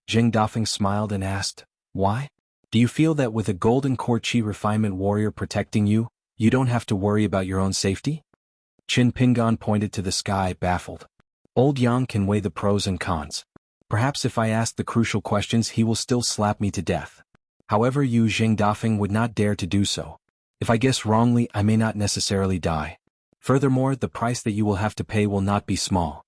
Zheng Dafeng smiled and asked, why? Do you feel that with a golden core chi refinement warrior protecting you, you don't have to worry about your own safety? Qin Pingan pointed to the sky, baffled. Old Yang can weigh the pros and cons. Perhaps if I ask the crucial questions he will still slap me to death. However, you Zheng Dafeng would not dare to do so. If I guess wrongly, I may not necessarily die. Furthermore, the price that you will have to pay will not be small.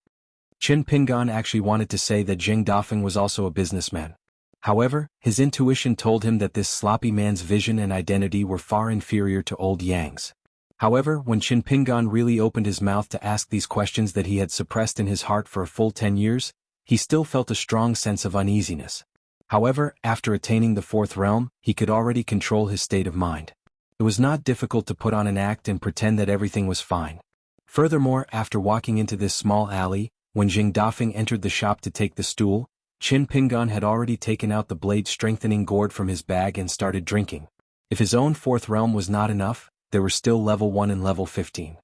Qin Pingan actually wanted to say that Zheng Dafeng was also a businessman. However, his intuition told him that this sloppy man's vision and identity were far inferior to old Yang's. However, when Qin Pingan really opened his mouth to ask these questions that he had suppressed in his heart for a full 10 years, he still felt a strong sense of uneasiness. However, after attaining the fourth realm, he could already control his state of mind. It was not difficult to put on an act and pretend that everything was fine. Furthermore, after walking into this small alley, when Zheng Dafeng entered the shop to take the stool, Qin Pingan had already taken out the blade-strengthening gourd from his bag and started drinking. If his own fourth realm was not enough, there were still level 1 and level 15.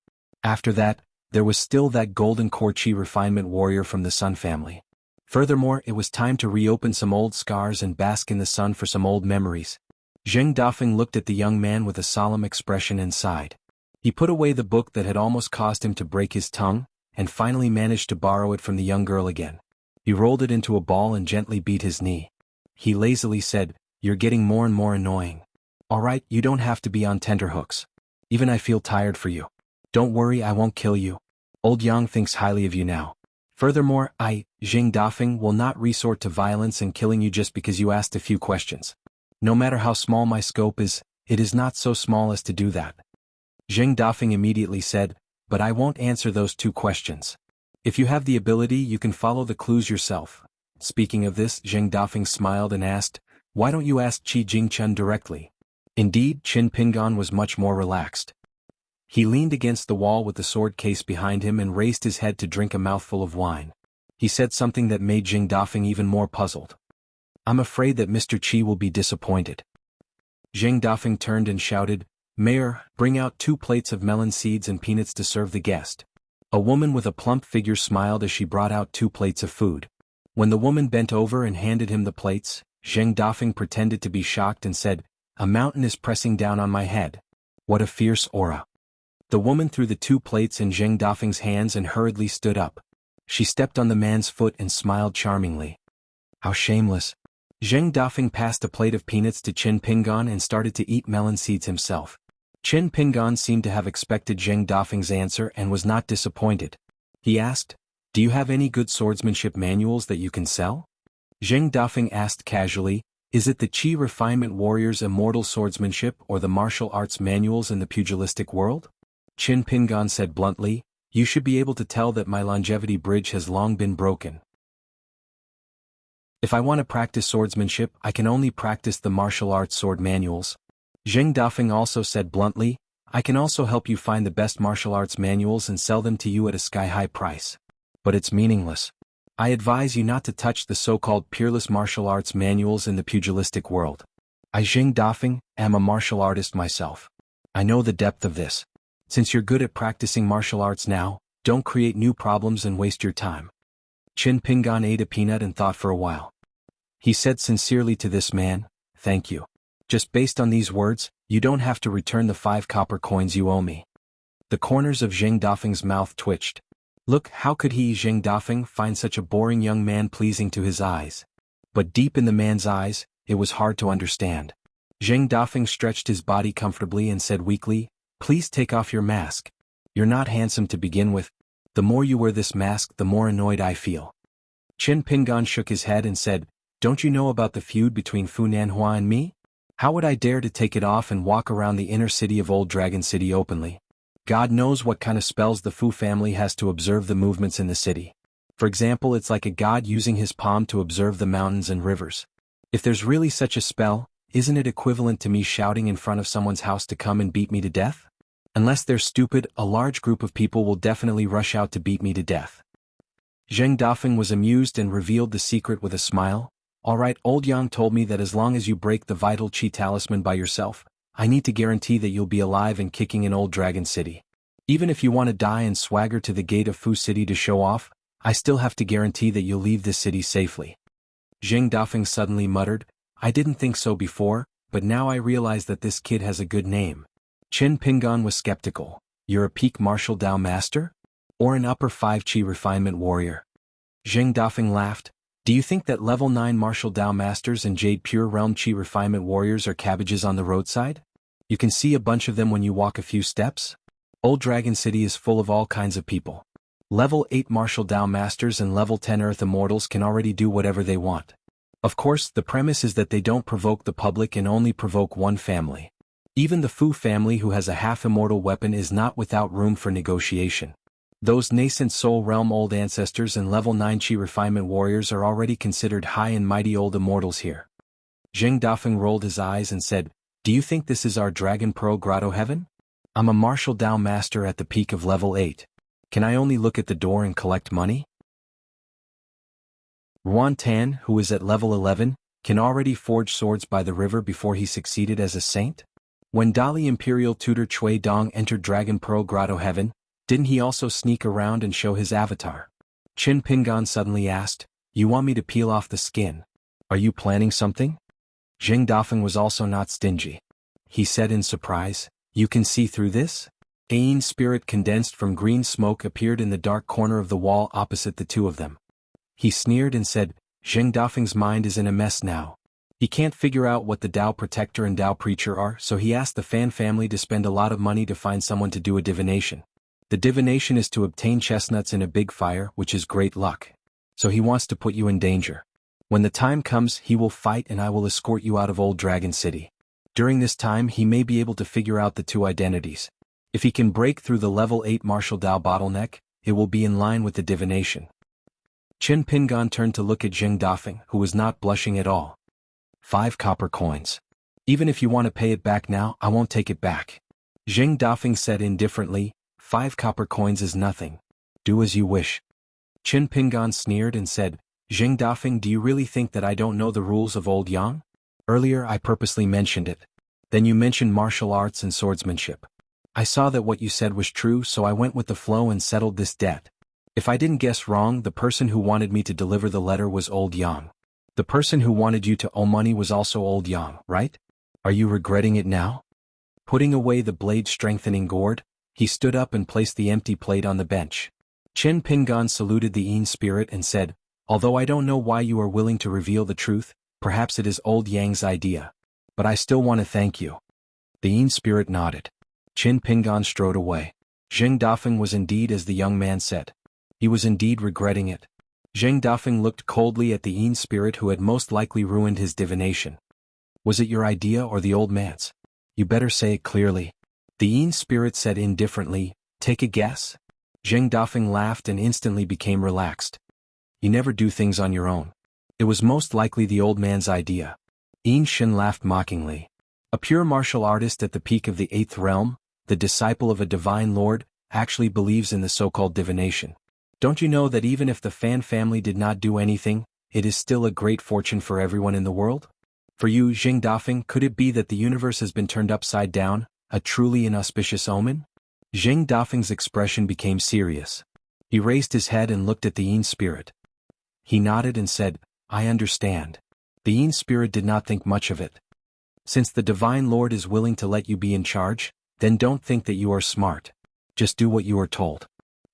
After that, there was still that golden core chi refinement warrior from the Sun family. Furthermore, it was time to reopen some old scars and bask in the sun for some old memories. Zheng Dafeng looked at the young man with a solemn expression and sighed. He put away the book that had almost caused him to break his tongue, and finally managed to borrow it from the young girl again. He rolled it into a ball and gently beat his knee. He lazily said, You're getting more and more annoying. Alright, you don't have to be on tenterhooks. Even I feel tired for you. Don't worry, I won't kill you. Old Yang thinks highly of you now. Furthermore, I, Zheng Dafeng, will not resort to violence and killing you just because you asked a few questions. No matter how small my scope is, it is not so small as to do that. Zheng Dafeng immediately said, But I won't answer those two questions. If you have the ability, you can follow the clues yourself. Speaking of this, Zheng Dafeng smiled and asked, Why don't you ask Qi Jingchun directly? Indeed, Qin Pingan was much more relaxed. He leaned against the wall with the sword case behind him and raised his head to drink a mouthful of wine. He said something that made Zheng Dafeng even more puzzled. I'm afraid that Mr. Qi will be disappointed. Zheng Dafeng turned and shouted, Mayor, bring out 2 plates of melon seeds and peanuts to serve the guest. A woman with a plump figure smiled as she brought out 2 plates of food. When the woman bent over and handed him the plates, Zheng Dafeng pretended to be shocked and said, A mountain is pressing down on my head. What a fierce aura. The woman threw the 2 plates in Zheng Dafeng's hands and hurriedly stood up. She stepped on the man's foot and smiled charmingly. How shameless. Zheng Dafeng passed a plate of peanuts to Qin Pingan and started to eat melon seeds himself. Qin Pingan seemed to have expected Zheng Dafeng's answer and was not disappointed. He asked, Do you have any good swordsmanship manuals that you can sell? Zheng Dafeng asked casually, Is it the Qi Refinement Warrior's Immortal Swordsmanship or the martial arts manuals in the pugilistic world? Qin Pingan said bluntly, You should be able to tell that my longevity bridge has long been broken. If I want to practice swordsmanship, I can only practice the martial arts sword manuals. Zheng Dafeng also said bluntly, I can also help you find the best martial arts manuals and sell them to you at a sky-high price. But it's meaningless. I advise you not to touch the so-called peerless martial arts manuals in the pugilistic world. I, Zheng Dafeng, am a martial artist myself. I know the depth of this. Since you're good at practicing martial arts now, don't create new problems and waste your time. Qin Pingan ate a peanut and thought for a while. He said sincerely to this man, Thank you. Just based on these words, you don't have to return the 5 copper coins you owe me. The corners of Zheng Dafeng's mouth twitched. Look, how could he, Zheng Dafeng, find such a boring young man pleasing to his eyes? But deep in the man's eyes, it was hard to understand. Zheng Dafeng stretched his body comfortably and said weakly, "Please take off your mask. You're not handsome to begin with. The more you wear this mask, the more annoyed I feel." Qin Pingan shook his head and said, "Don't you know about the feud between Fu Nanhua and me? How would I dare to take it off and walk around the inner city of Old Dragon City openly? God knows what kind of spells the Fu family has to observe the movements in the city. For example, it's like a god using his palm to observe the mountains and rivers. If there's really such a spell, isn't it equivalent to me shouting in front of someone's house to come and beat me to death? Unless they're stupid, a large group of people will definitely rush out to beat me to death." Zheng Dafeng was amused and revealed the secret with a smile. "All right, old Yang told me that as long as you break the vital chi talisman by yourself, I need to guarantee that you'll be alive and kicking in Old Dragon City. Even if you want to die and swagger to the gate of Fu City to show off, I still have to guarantee that you'll leave this city safely." Zheng Dafeng suddenly muttered, "I didn't think so before, but now I realize that this kid has a good name." Qin Pingan was skeptical. "You're a peak martial Dao master? Or an upper 5 chi refinement warrior?" Zheng Dafeng laughed. "Do you think that level 9 martial Dao masters and Jade Pure Realm Chi refinement warriors are cabbages on the roadside? You can see a bunch of them when you walk a few steps? Old Dragon City is full of all kinds of people. Level 8 martial Dao masters and level 10 Earth Immortals can already do whatever they want. Of course, the premise is that they don't provoke the public and only provoke one family. Even the Fu family, who has a half-immortal weapon, is not without room for negotiation. Those nascent Soul Realm Old Ancestors and level 9 Chi refinement warriors are already considered high and mighty old immortals here." Zheng Dafeng rolled his eyes and said, "Do you think this is our Dragon Pearl Grotto heaven? I'm a martial Dao master at the peak of level 8. Can I only look at the door and collect money?" Ruan Tan, who is at level 11, can already forge swords by the river before he succeeded as a saint? When Dali Imperial Tutor Cui Dong entered Dragon Pearl Grotto heaven, didn't he also sneak around and show his avatar? Qin Pingan suddenly asked, "You want me to peel off the skin? Are you planning something?" Zheng Dafeng was also not stingy. He said in surprise, "You can see through this?" Ain spirit condensed from green smoke appeared in the dark corner of the wall opposite the two of them. He sneered and said, "Zheng Dafeng's mind is in a mess now. He can't figure out what the Dao Protector and Dao Preacher are, so he asked the Fan family to spend a lot of money to find someone to do a divination. The divination is to obtain chestnuts in a big fire, which is great luck. So he wants to put you in danger. When the time comes, he will fight and I will escort you out of Old Dragon City. During this time, he may be able to figure out the two identities. If he can break through the level 8 martial Dao bottleneck, it will be in line with the divination." Qin Pingan turned to look at Zheng Dafeng, who was not blushing at all. 5 copper coins. Even if you want to pay it back now, I won't take it back. Zheng Dafeng said indifferently, 5 copper coins is nothing. Do as you wish. Qin Pingan sneered and said, Zheng Dafeng, do you really think that I don't know the rules of Old Yang? Earlier I purposely mentioned it. Then you mentioned martial arts and swordsmanship. I saw that what you said was true, so I went with the flow and settled this debt. If I didn't guess wrong, the person who wanted me to deliver the letter was Old Yang. The person who wanted you to owe money was also Old Yang, right? Are you regretting it now? Putting away the blade-strengthening gourd, he stood up and placed the empty plate on the bench. Qin Pingan saluted the Yin spirit and said, although I don't know why you are willing to reveal the truth, perhaps it is Old Yang's idea. But I still want to thank you. The Yin spirit nodded. Qin Pingan strode away. Zheng Dafeng was indeed as the young man said. He was indeed regretting it. Zheng Dafeng looked coldly at the Yin spirit who had most likely ruined his divination. Was it your idea or the old man's? You better say it clearly. The Yin spirit said indifferently, take a guess? Zheng Dafeng laughed and instantly became relaxed. You never do things on your own. It was most likely the old man's idea. Yin Shin laughed mockingly. A pure martial artist at the peak of the 8th realm, the disciple of a divine lord, actually believes in the so-called divination. Don't you know that even if the Fan family did not do anything, it is still a great fortune for everyone in the world? For you, Zheng Dafeng, could it be that the universe has been turned upside down, a truly inauspicious omen? Zheng Dafeng's expression became serious. He raised his head and looked at the Yin spirit. He nodded and said, I understand. The Yin spirit did not think much of it. Since the Divine Lord is willing to let you be in charge, then don't think that you are smart. Just do what you are told.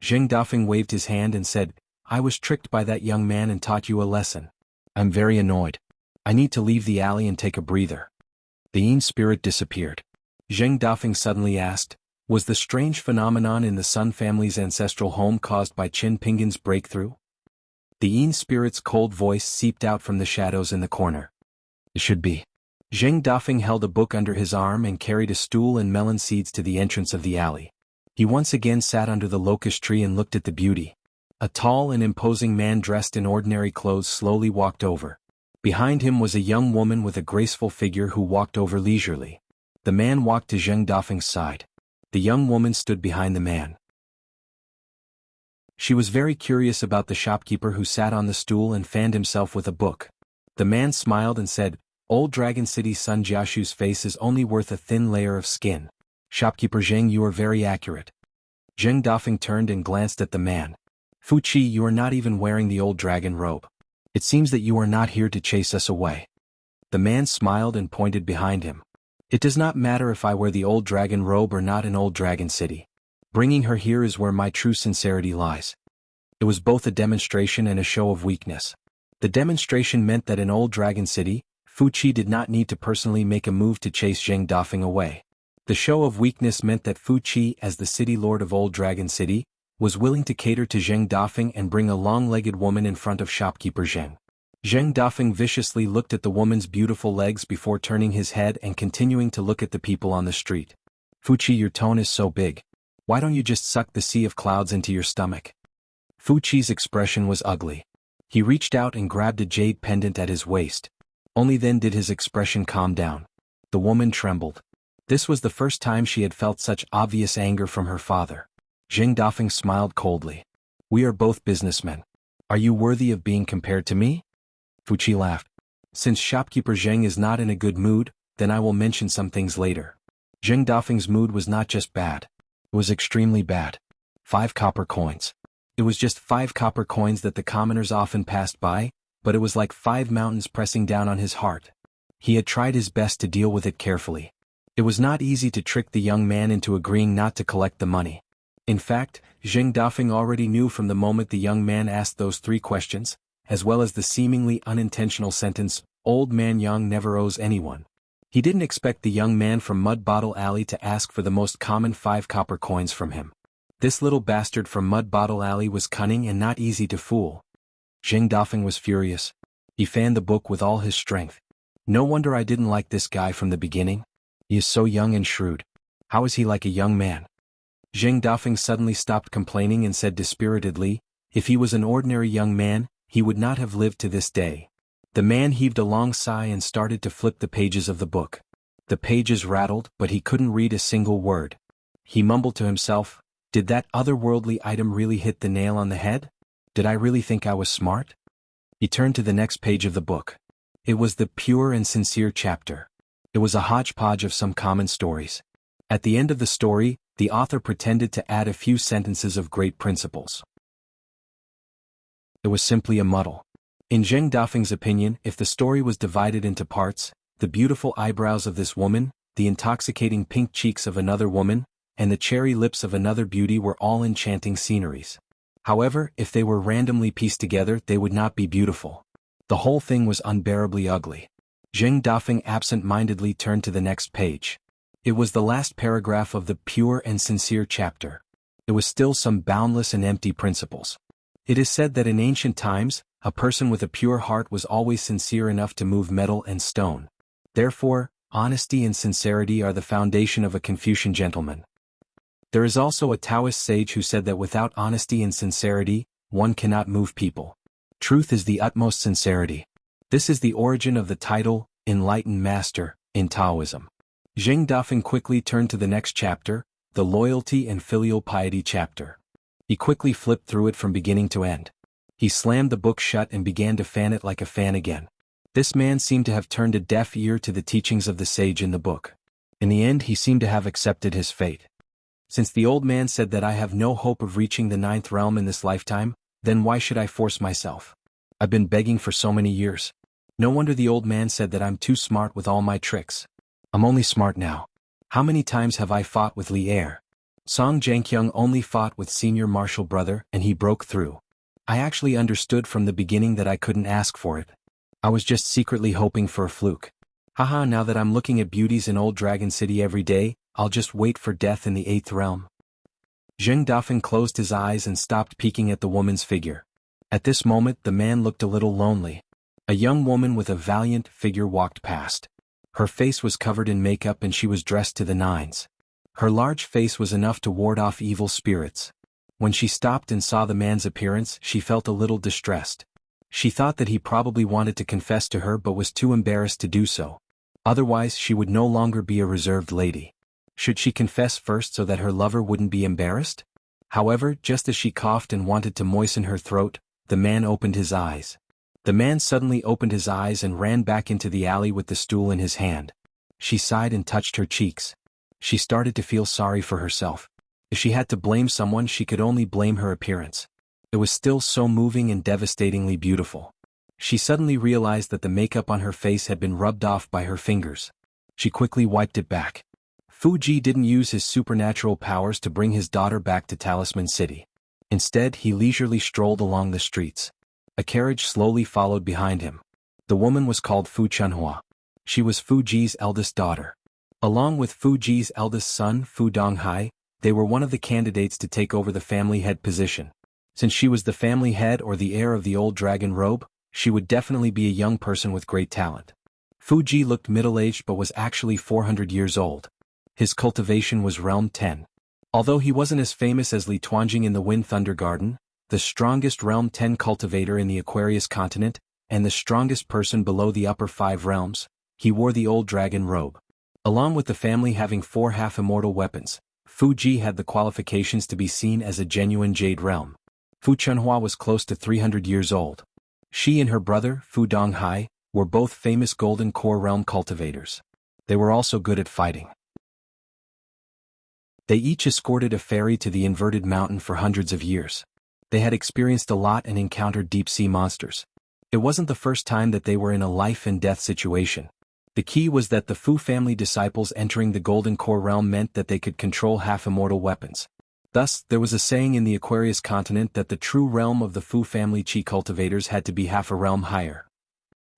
Zheng Dafeng waved his hand and said, I was tricked by that young man and taught you a lesson. I'm very annoyed. I need to leave the alley and take a breather. The Yin spirit disappeared. Zheng Dafeng suddenly asked, was the strange phenomenon in the Sun family's ancestral home caused by Qin Pingan's breakthrough? The Yin spirit's cold voice seeped out from the shadows in the corner. It should be. Zheng Dafeng held a book under his arm and carried a stool and melon seeds to the entrance of the alley. He once again sat under the locust tree and looked at the beauty. A tall and imposing man dressed in ordinary clothes slowly walked over. Behind him was a young woman with a graceful figure who walked over leisurely. The man walked to Zheng Dafeng's side. The young woman stood behind the man. She was very curious about the shopkeeper who sat on the stool and fanned himself with a book. The man smiled and said, Old Dragon City Sun Jiashu's face is only worth a thin layer of skin. Shopkeeper Zheng, you are very accurate. Zheng Dafeng turned and glanced at the man. Fu Qi, you are not even wearing the old dragon robe. It seems that you are not here to chase us away. The man smiled and pointed behind him. It does not matter if I wear the old dragon robe or not in Old Dragon City. Bringing her here is where my true sincerity lies. It was both a demonstration and a show of weakness. The demonstration meant that in Old Dragon City, Fu Qi did not need to personally make a move to chase Zheng Dafeng away. The show of weakness meant that Fu Qi, as the city lord of Old Dragon City, was willing to cater to Zheng Dafeng and bring a long-legged woman in front of shopkeeper Zheng. Zheng Dafeng viciously looked at the woman's beautiful legs before turning his head and continuing to look at the people on the street. Fu Qi, your tone is so big. Why don't you just suck the sea of clouds into your stomach? Fu Qi's expression was ugly. He reached out and grabbed a jade pendant at his waist. Only then did his expression calm down. The woman trembled. This was the first time she had felt such obvious anger from her father. Zheng Dafeng smiled coldly. We are both businessmen. Are you worthy of being compared to me? Fu Qi laughed. Since shopkeeper Zheng is not in a good mood, then I will mention some things later. Zheng Dafeng's mood was not just bad. It was extremely bad. 5 copper coins. It was just 5 copper coins that the commoners often passed by, but it was like 5 mountains pressing down on his heart. He had tried his best to deal with it carefully. It was not easy to trick the young man into agreeing not to collect the money. In fact, Zheng Dafeng already knew from the moment the young man asked those 3 questions, as well as the seemingly unintentional sentence, Old Man Yang never owes anyone. He didn't expect the young man from Mud Bottle Alley to ask for the most common 5 copper coins from him. This little bastard from Mud Bottle Alley was cunning and not easy to fool. Zheng Dafeng was furious. He fanned the book with all his strength. No wonder I didn't like this guy from the beginning. He is so young and shrewd. How is he like a young man? Zheng Dafeng suddenly stopped complaining and said dispiritedly, if he was an ordinary young man, he would not have lived to this day. The man heaved a long sigh and started to flip the pages of the book. The pages rattled, but he couldn't read a single word. He mumbled to himself, did that otherworldly item really hit the nail on the head? Did I really think I was smart? He turned to the next page of the book. It was the pure and sincere chapter. It was a hodgepodge of some common stories. At the end of the story, the author pretended to add a few sentences of great principles. It was simply a muddle. In Zheng Dafeng's opinion, if the story was divided into parts, the beautiful eyebrows of this woman, the intoxicating pink cheeks of another woman, and the cherry lips of another beauty were all enchanting sceneries. However, if they were randomly pieced together, they would not be beautiful. The whole thing was unbearably ugly. Zheng Dafeng absent-mindedly turned to the next page. It was the last paragraph of the pure and sincere chapter. It was still some boundless and empty principles. It is said that in ancient times, a person with a pure heart was always sincere enough to move metal and stone. Therefore, honesty and sincerity are the foundation of a Confucian gentleman. There is also a Taoist sage who said that without honesty and sincerity, one cannot move people. Truth is the utmost sincerity. This is the origin of the title, Enlightened Master, in Taoism. Zheng Dafeng quickly turned to the next chapter, the Loyalty and Filial Piety chapter. He quickly flipped through it from beginning to end. He slammed the book shut and began to fan it like a fan again. This man seemed to have turned a deaf ear to the teachings of the sage in the book. In the end, he seemed to have accepted his fate. Since the old man said that I have no hope of reaching the 9th realm in this lifetime, then why should I force myself? I've been begging for so many years. No wonder the old man said that I'm too smart with all my tricks. I'm only smart now. How many times have I fought with Li Er? Song Jianqiang only fought with Senior Marshal Brother and he broke through. I actually understood from the beginning that I couldn't ask for it. I was just secretly hoping for a fluke. Haha, now that I'm looking at beauties in Old Dragon City every day, I'll just wait for death in the 8th realm. Zheng Dafeng closed his eyes and stopped peeking at the woman's figure. At this moment the man looked a little lonely. A young woman with a valiant figure walked past. Her face was covered in makeup and she was dressed to the nines. Her large face was enough to ward off evil spirits. When she stopped and saw the man's appearance, she felt a little distressed. She thought that he probably wanted to confess to her but was too embarrassed to do so. Otherwise she would no longer be a reserved lady. Should she confess first so that her lover wouldn't be embarrassed? However, just as she coughed and wanted to moisten her throat, the man opened his eyes. The man suddenly opened his eyes and ran back into the alley with the stool in his hand. She sighed and touched her cheeks. She started to feel sorry for herself. If she had to blame someone, she could only blame her appearance. It was still so moving and devastatingly beautiful. She suddenly realized that the makeup on her face had been rubbed off by her fingers. She quickly wiped it back. Fuji didn't use his supernatural powers to bring his daughter back to Talisman City. Instead, he leisurely strolled along the streets. A carriage slowly followed behind him. The woman was called Fu Chunhua. She was Fuji's eldest daughter. Along with Fuji's eldest son, Fu Donghai, they were one of the candidates to take over the family head position. Since she was the family head or the heir of the old dragon robe, she would definitely be a young person with great talent. Fuji looked middle-aged but was actually 400 years old. His cultivation was Realm 10. Although he wasn't as famous as Li Tuanjing in the Wind Thunder Garden, the strongest Realm 10 cultivator in the Aquarius continent, and the strongest person below the upper 5 realms, he wore the old dragon robe. Along with the family having 4 half-immortal weapons, Fuji had the qualifications to be seen as a genuine Jade Realm. Fu Chunhua was close to 300 years old. She and her brother, Fu Donghai, were both famous Golden Core Realm cultivators. They were also good at fighting. They each escorted a ferry to the inverted mountain for hundreds of years. They had experienced a lot and encountered deep-sea monsters. It wasn't the first time that they were in a life-and-death situation. The key was that the Fu family disciples entering the Golden Core Realm meant that they could control half-immortal weapons. Thus, there was a saying in the Aquarius continent that the true realm of the Fu family Qi cultivators had to be half a realm higher.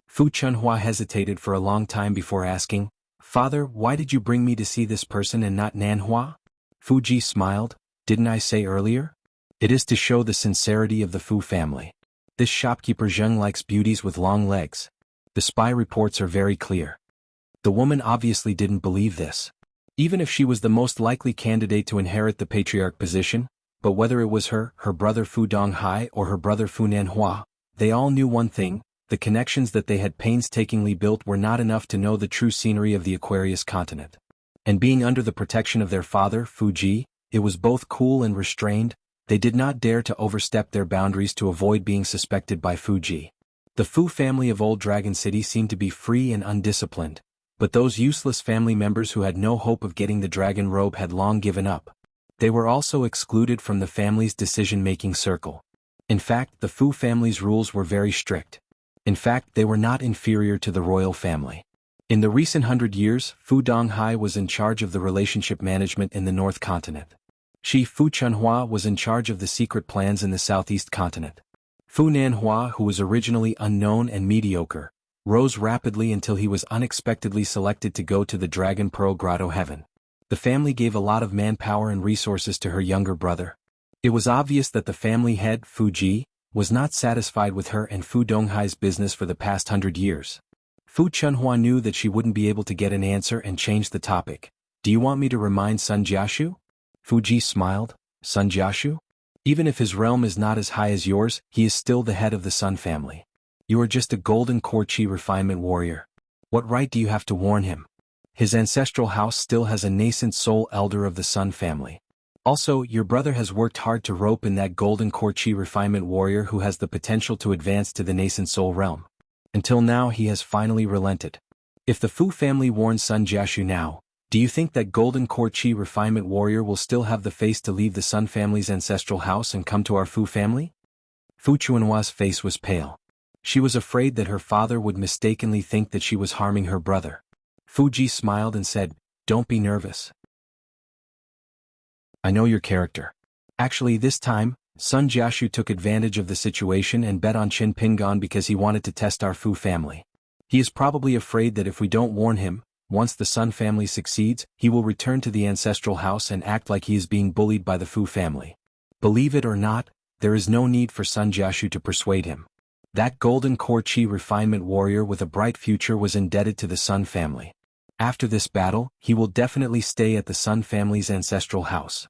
Fu Chunhua hesitated for a long time before asking, "Father, why did you bring me to see this person and not Nanhua?" Fuji smiled, "Didn't I say earlier? It is to show the sincerity of the Fu family. This shopkeeper Zheng likes beauties with long legs. The spy reports are very clear." The woman obviously didn't believe this. Even if she was the most likely candidate to inherit the patriarch position, but whether it was her brother Fu Donghai or her brother Fu Nanhua, they all knew one thing: the connections that they had painstakingly built were not enough to know the true scenery of the Aquarius continent. And being under the protection of their father, Fuji, it was both cool and restrained. They did not dare to overstep their boundaries to avoid being suspected by Fuji. The Fu family of Old Dragon City seemed to be free and undisciplined, but those useless family members who had no hope of getting the dragon robe had long given up. They were also excluded from the family's decision-making circle. In fact, the Fu family's rules were very strict. In fact, they were not inferior to the royal family. In the recent 100 years, Fu Donghai was in charge of the relationship management in the North Continent. She, Fu Chunhua, was in charge of the secret plans in the Southeast Continent. Fu Nanhua, who was originally unknown and mediocre, rose rapidly until he was unexpectedly selected to go to the Dragon Pearl Grotto Heaven. The family gave a lot of manpower and resources to her younger brother. It was obvious that the family head, Fuji, was not satisfied with her and Fu Donghai's business for the past 100 years. Fu Chunhua knew that she wouldn't be able to get an answer and changed the topic. "Do you want me to remind Sun Jiashu?" Fuji smiled. "Sun Jiashu? Even if his realm is not as high as yours, he is still the head of the Sun family. You are just a Golden Core Qi refinement warrior. What right do you have to warn him? His ancestral house still has a nascent soul elder of the Sun family. Also, your brother has worked hard to rope in that Golden Core Qi refinement warrior who has the potential to advance to the nascent soul realm. Until now he has finally relented. If the Fu family warns Sun Jiashu now, do you think that Golden Core Qi refinement warrior will still have the face to leave the Sun family's ancestral house and come to our Fu family?" Fu Chunhua's face was pale. She was afraid that her father would mistakenly think that she was harming her brother. Fuji smiled and said, "Don't be nervous. I know your character. Actually, this time, Sun Jiashu took advantage of the situation and bet on Qin Pingan because he wanted to test our Fu family. He is probably afraid that if we don't warn him, once the Sun family succeeds, he will return to the ancestral house and act like he is being bullied by the Fu family. Believe it or not, there is no need for Sun Jiashu to persuade him. That golden core qi refinement warrior with a bright future was indebted to the Sun family. After this battle, he will definitely stay at the Sun family's ancestral house.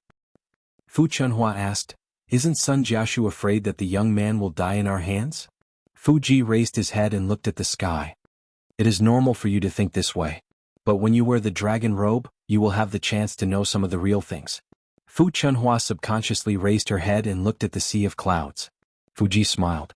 Fu Chunhua asked, "Isn't Sun Jiashu afraid that the young man will die in our hands?" Fu Ji raised his head and looked at the sky. "It is normal for you to think this way. But when you wear the dragon robe, you will have the chance to know some of the real things." Fu Chunhua subconsciously raised her head and looked at the sea of clouds. Fu Ji smiled.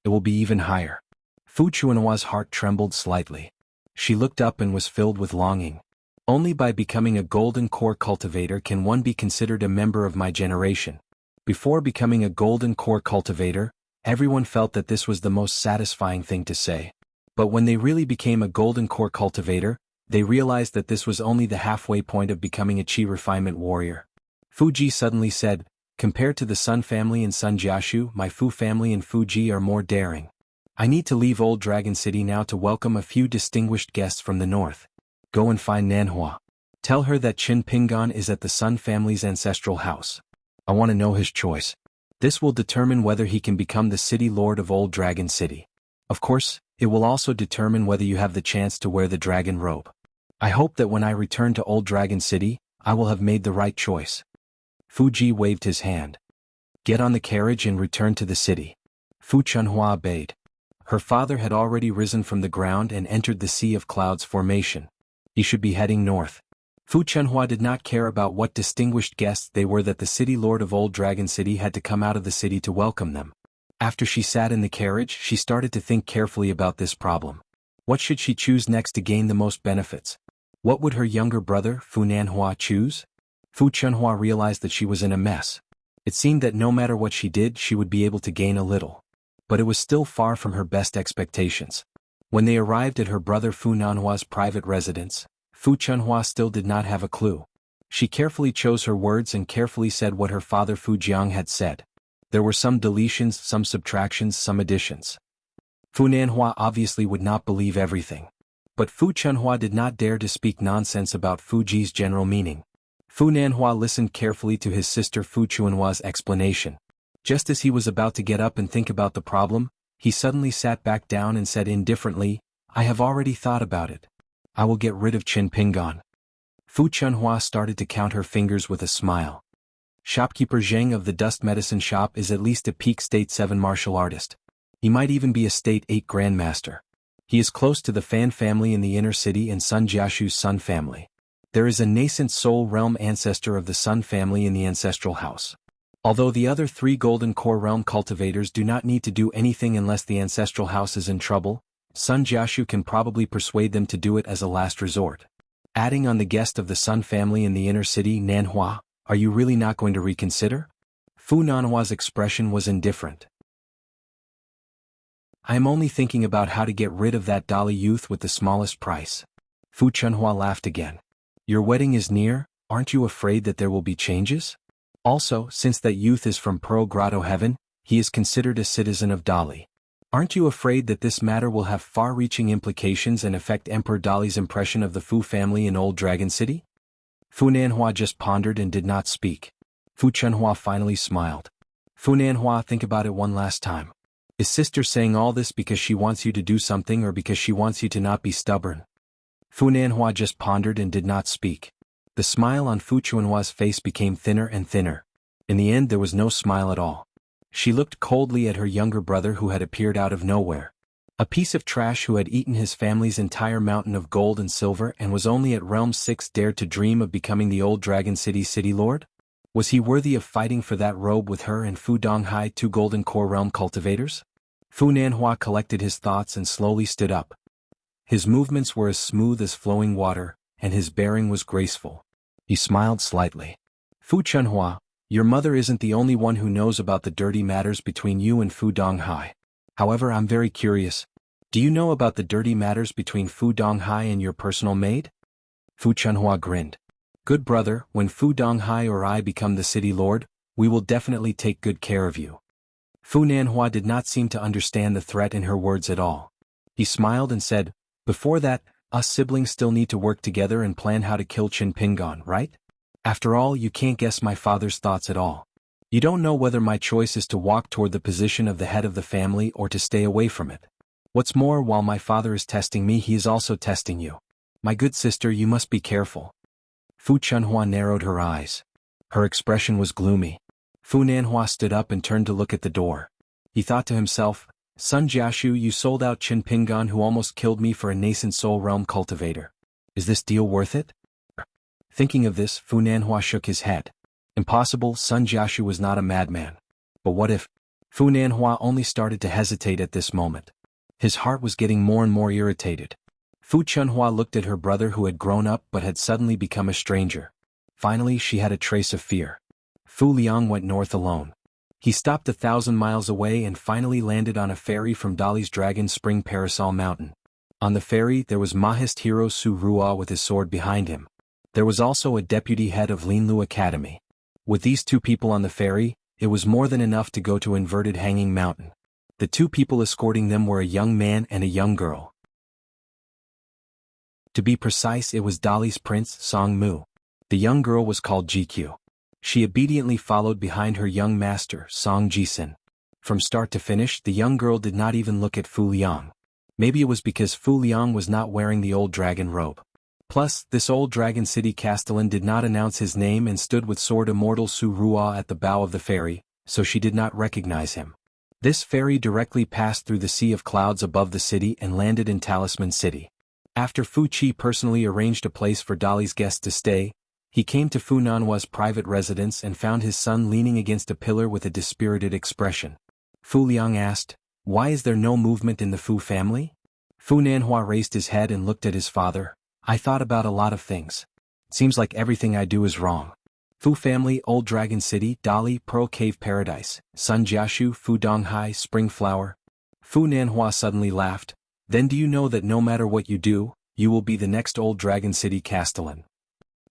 "It will be even higher." Fu Chunhua's heart trembled slightly. She looked up and was filled with longing. Only by becoming a golden core cultivator can one be considered a member of my generation. Before becoming a golden core cultivator, everyone felt that this was the most satisfying thing to say. But when they really became a golden core cultivator, they realized that this was only the halfway point of becoming a Qi refinement warrior. Fu Ji suddenly said, "Compared to the Sun family and Sun Jiashu, my Fu family and Fu Ji are more daring. I need to leave Old Dragon City now to welcome a few distinguished guests from the north. Go and find Nanhua. Tell her that Qin Pingan is at the Sun family's ancestral house. I want to know his choice. This will determine whether he can become the city lord of Old Dragon City. Of course, it will also determine whether you have the chance to wear the dragon robe. I hope that when I return to Old Dragon City, I will have made the right choice." Fu Ji waved his hand. "Get on the carriage and return to the city." Fu Chunhua obeyed. Her father had already risen from the ground and entered the Sea of Clouds formation. He should be heading north. Fu Chunhua did not care about what distinguished guests they were that the city lord of Old Dragon City had to come out of the city to welcome them. After she sat in the carriage, she started to think carefully about this problem. What should she choose next to gain the most benefits? What would her younger brother, Fu Nanhua, choose? Fu Chunhua realized that she was in a mess. It seemed that no matter what she did, she would be able to gain a little. But it was still far from her best expectations. When they arrived at her brother Fu Nanhua's private residence, Fu Chunhua still did not have a clue. She carefully chose her words and carefully said what her father Fu Jiang had said. There were some deletions, some subtractions, some additions. Fu Nanhua obviously would not believe everything. But Fu Chunhua did not dare to speak nonsense about Fu Ji's general meaning. Fu Nanhua listened carefully to his sister Fu Chunhua's explanation. Just as he was about to get up and think about the problem, he suddenly sat back down and said indifferently, "I have already thought about it. I will get rid of Qin Pingan." Fu Chunhua started to count her fingers with a smile. Shopkeeper Zheng of the Dust Medicine Shop is at least a peak State 7 martial artist. He might even be a State 8 Grandmaster. He is close to the Fan family in the inner city and Sun Jiashu's Sun family. There is a nascent soul realm ancestor of the Sun family in the ancestral house. Although the other 3 golden core realm cultivators do not need to do anything unless the ancestral house is in trouble, Sun Jiashu can probably persuade them to do it as a last resort. Adding on the guest of the Sun family in the inner city, Nanhua, are you really not going to reconsider? Fu Nanhua's expression was indifferent. I am only thinking about how to get rid of that Dali youth with the smallest price. Fu Chunhua laughed again. Your wedding is near, aren't you afraid that there will be changes? Also, since that youth is from Pearl Grotto Heaven, he is considered a citizen of Dali. Aren't you afraid that this matter will have far-reaching implications and affect Emperor Dali's impression of the Fu family in Old Dragon City? Fu Nanhua just pondered and did not speak. Fu Chunhua finally smiled. Fu Nanhua, think about it one last time. Is sister saying all this because she wants you to do something or because she wants you to not be stubborn? Fu Nanhua just pondered and did not speak. The smile on Fu Chunhua's face became thinner and thinner. In the end there was no smile at all. She looked coldly at her younger brother who had appeared out of nowhere. A piece of trash who had eaten his family's entire mountain of gold and silver and was only at Realm 6 dared to dream of becoming the Old Dragon City City Lord? Was he worthy of fighting for that robe with her and Fu Donghai, 2 golden core realm cultivators? Fu Nanhua collected his thoughts and slowly stood up. His movements were as smooth as flowing water, and his bearing was graceful. He smiled slightly. Fu Chunhua, your mother isn't the only one who knows about the dirty matters between you and Fu Donghai. However, I'm very curious. Do you know about the dirty matters between Fu Donghai and your personal maid? Fu Chunhua grinned. Good brother, when Fu Donghai or I become the city lord, We will definitely take good care of you. Fu Nanhua did not seem to understand the threat in her words at all. He smiled and said, "Before that, us siblings still need to work together and plan how to kill Qin Pingon, right? After all, you can't guess my father's thoughts at all. You don't know whether my choice is to walk toward the position of the head of the family or to stay away from it. What's more, while my father is testing me, he is also testing you. My good sister, you must be careful." Fu Chunhua narrowed her eyes. Her expression was gloomy. Fu Nanhua stood up and turned to look at the door. He thought to himself, "Sun Jiashu, you sold out Qin Pingon, who almost killed me, for a nascent soul realm cultivator. Is this deal worth it?" Thinking of this, Fu Nanhua shook his head. Impossible, Sun Jiashu was not a madman. But what if? Fu Nanhua only started to hesitate at this moment. His heart was getting more and more irritated. Fu Chunhua looked at her brother, who had grown up but had suddenly become a stranger. Finally, she had a trace of fear. Fu Liang went north alone. He stopped 1,000 miles away and finally landed on a ferry from Dali's Dragon Spring Parasol Mountain. On the ferry there was Mahist hero Su Ruo with his sword behind him. There was also a deputy head of Linlu Academy. With these two people on the ferry, it was more than enough to go to inverted Hanging Mountain. The two people escorting them were a young man and a young girl. To be precise, it was Dali's prince, Song Mu. The young girl was called GQ. She obediently followed behind her young master, Song Jisin. From start to finish, the young girl did not even look at Fu Liang. Maybe it was because Fu Liang was not wearing the old dragon robe. Plus, this old Dragon City Castellan did not announce his name and stood with sword immortal Su Ruo at the bow of the ferry, so she did not recognize him. This ferry directly passed through the sea of clouds above the city and landed in Talisman City. After Fu Qi personally arranged a place for Dali's guests to stay, he came to Fu Nanhua's private residence and found his son leaning against a pillar with a dispirited expression. Fu Liang asked, "Why is there no movement in the Fu family?" Fu Nanhua raised his head and looked at his father. "I thought about a lot of things. Seems like everything I do is wrong. Fu family, Old Dragon City, Dali, Pearl Cave Paradise, Sun Jiashu, Fu Donghai, Spring Flower." Fu Nanhua suddenly laughed. "Then do you know that no matter what you do, you will be the next Old Dragon City Castellan?"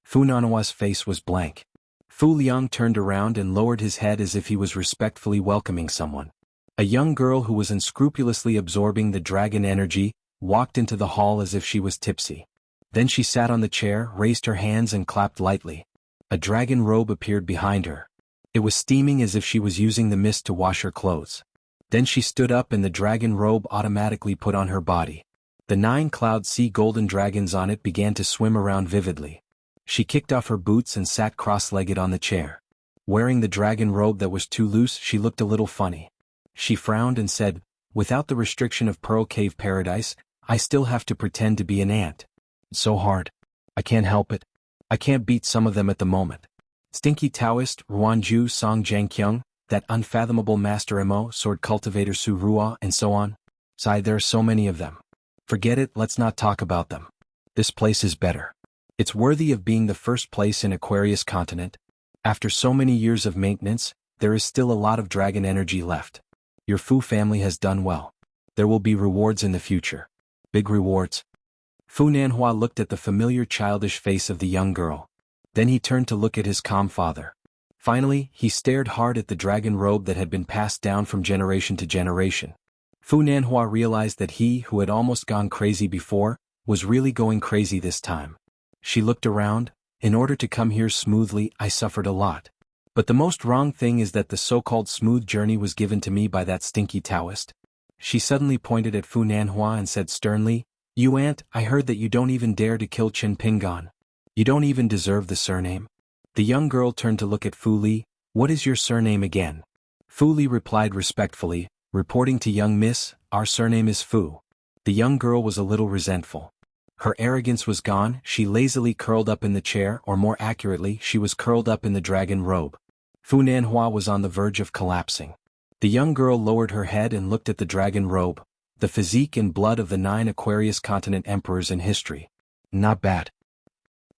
Fu Nanhua's face was blank. Fu Liang turned around and lowered his head as if he was respectfully welcoming someone. A young girl who was unscrupulously absorbing the dragon energy walked into the hall as if she was tipsy. Then she sat on the chair, raised her hands and clapped lightly. A dragon robe appeared behind her. It was steaming as if she was using the mist to wash her clothes. Then she stood up and the dragon robe automatically put on her body. The 9 cloud sea golden dragons on it began to swim around vividly. She kicked off her boots and sat cross-legged on the chair. Wearing the dragon robe that was too loose, she looked a little funny. She frowned and said, "Without the restriction of Pearl Cave Paradise, I still have to pretend to be an ant. It's so hard. I can't help it. I can't beat some of them at the moment. Stinky Taoist, Ruanju Song Jiangqiang, that unfathomable Master Mo, Sword Cultivator Su Ruo, and so on. Sigh, there are so many of them. Forget it, let's not talk about them. This place is better. It's worthy of being the first place in Aquarius Continent. After so many years of maintenance, there is still a lot of dragon energy left. Your Fu family has done well. There will be rewards in the future. Big rewards." Fu Nanhua looked at the familiar childish face of the young girl. Then he turned to look at his calm father. Finally, he stared hard at the dragon robe that had been passed down from generation to generation. Fu Nanhua realized that he, who had almost gone crazy before, was really going crazy this time. She looked around. "In order to come here smoothly, I suffered a lot. But the most wrong thing is that the so-called smooth journey was given to me by that stinky Taoist." She suddenly pointed at Fu Nanhua and said sternly, "You ant, I heard that you don't even dare to kill Qin Pingon. You don't even deserve the surname." The young girl turned to look at Fu Li. "What is your surname again?" Fu Li replied respectfully, reporting to young miss, "Our surname is Fu." The young girl was a little resentful. Her arrogance was gone. She lazily curled up in the chair, or more accurately, she was curled up in the dragon robe. Fu Nanhua was on the verge of collapsing. The young girl lowered her head and looked at the dragon robe. The physique and blood of the 9 Aquarius Continent emperors in history. Not bad.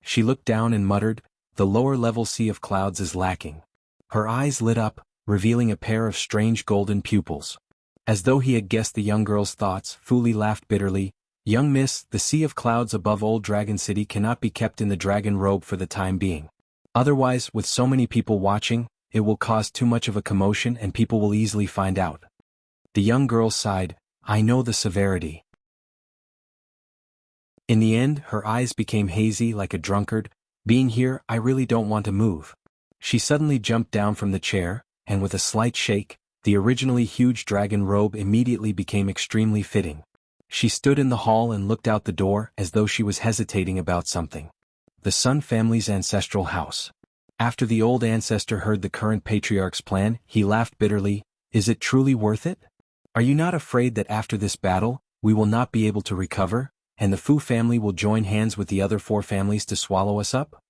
She looked down and muttered, "The lower-level sea of clouds is lacking." Her eyes lit up, revealing a pair of strange golden pupils. As though he had guessed the young girl's thoughts, Fu Li laughed bitterly. "Young miss, the sea of clouds above Old Dragon City cannot be kept in the dragon robe for the time being. Otherwise, with so many people watching, it will cause too much of a commotion and people will easily find out. The young girl sighed, I know the severity. In the end, her eyes became hazy like a drunkard. Being here, I really don't want to move. She suddenly jumped down from the chair, and with a slight shake, the originally huge dragon robe immediately became extremely fitting. She stood in the hall and looked out the door as though she was hesitating about something. The Sun family's ancestral house. After the old ancestor heard the current patriarch's plan, he laughed bitterly. Is it truly worth it? Are you not afraid that after this battle, we will not be able to recover, and the Fu family will join hands with the other 4 families to swallow us up?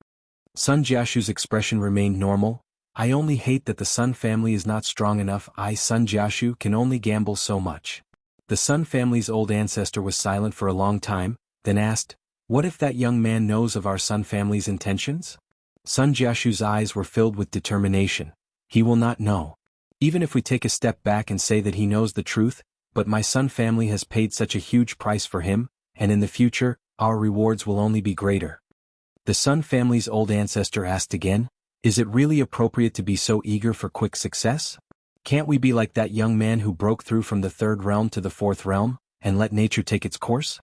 Sun Jiashu's expression remained normal. I only hate that the Sun family is not strong enough. Sun Jiashu can only gamble so much. The Sun family's old ancestor was silent for a long time, then asked, what if that young man knows of our Sun family's intentions? Sun Jiashu's eyes were filled with determination. He will not know. Even if we take a step back and say that he knows the truth, but my Sun family has paid such a huge price for him, and in the future, our rewards will only be greater. The Sun family's old ancestor asked again, is it really appropriate to be so eager for quick success? Can't we be like that young man who broke through from the 3rd realm to the 4th realm, and let nature take its course?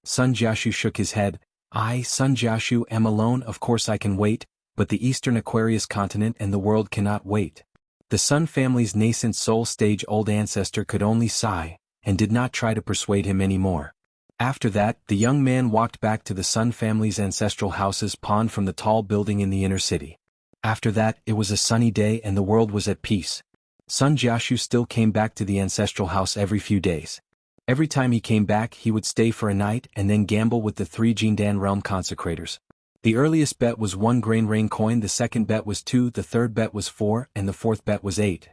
Sun Jiashu shook his head. I, Sun Jiashu, am alone. Of course I can wait, but the Eastern Aquarius continent and the world cannot wait. The Sun family's nascent soul-stage-old ancestor could only sigh, and did not try to persuade him anymore. After that, the young man walked back to the Sun family's ancestral houses pawned from the tall building in the inner city. After that, it was a sunny day and the world was at peace. Sun Jiashu still came back to the ancestral house every few days. Every time he came back, he would stay for a night and then gamble with the 3 Jindan realm consecrators. The earliest bet was 1 grain rain coin, the second bet was 2, the third bet was 4, and the fourth bet was 8.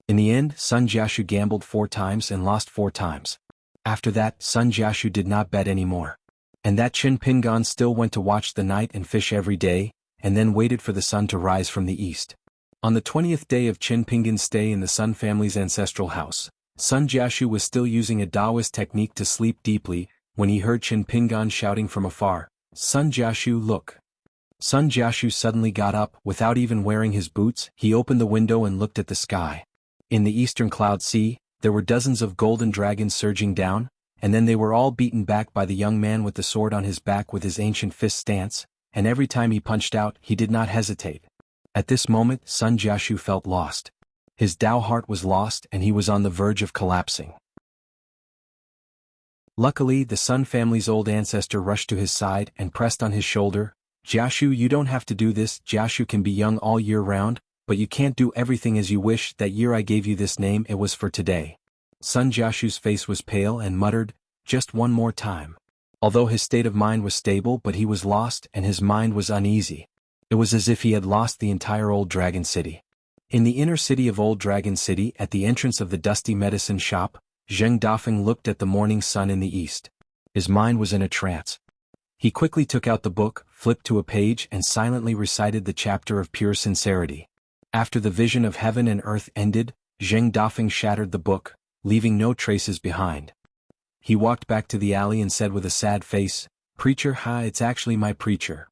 In the end, Sun Jiashu gambled 4 times and lost 4 times. After that, Sun Jiashu did not bet anymore. And that Qin Pingan still went to watch the night and fish every day, and then waited for the sun to rise from the east. On the 20th day of Qin Pingan's stay in the Sun family's ancestral house, Sun Jiashu was still using a Taoist technique to sleep deeply, when he heard Qin Pingan shouting from afar, Sun Jiashu, look. Sun Jiashu suddenly got up. Without even wearing his boots, he opened the window and looked at the sky. In the eastern cloud sea, there were dozens of golden dragons surging down, and then they were all beaten back by the young man with the sword on his back with his ancient fist stance, and every time he punched out, he did not hesitate. At this moment, Sun Jiashu felt lost. His Tao heart was lost and he was on the verge of collapsing. Luckily, the Sun family's old ancestor rushed to his side and pressed on his shoulder. Jiashu, you don't have to do this. Jiashu can be young all year round, but you can't do everything as you wish. That year I gave you this name, it was for today. Sun Jiashu's face was pale and muttered, just one more time. Although his state of mind was stable, but he was lost and his mind was uneasy. It was as if he had lost the entire Old Dragon City. In the inner city of Old Dragon City, at the entrance of the dusty medicine shop, Zheng Dafeng looked at the morning sun in the east. His mind was in a trance. He quickly took out the book, flipped to a page and silently recited the chapter of pure sincerity. After the vision of heaven and earth ended, Zheng Dafeng shattered the book, leaving no traces behind. He walked back to the alley and said with a sad face, Preacher, it's actually my preacher.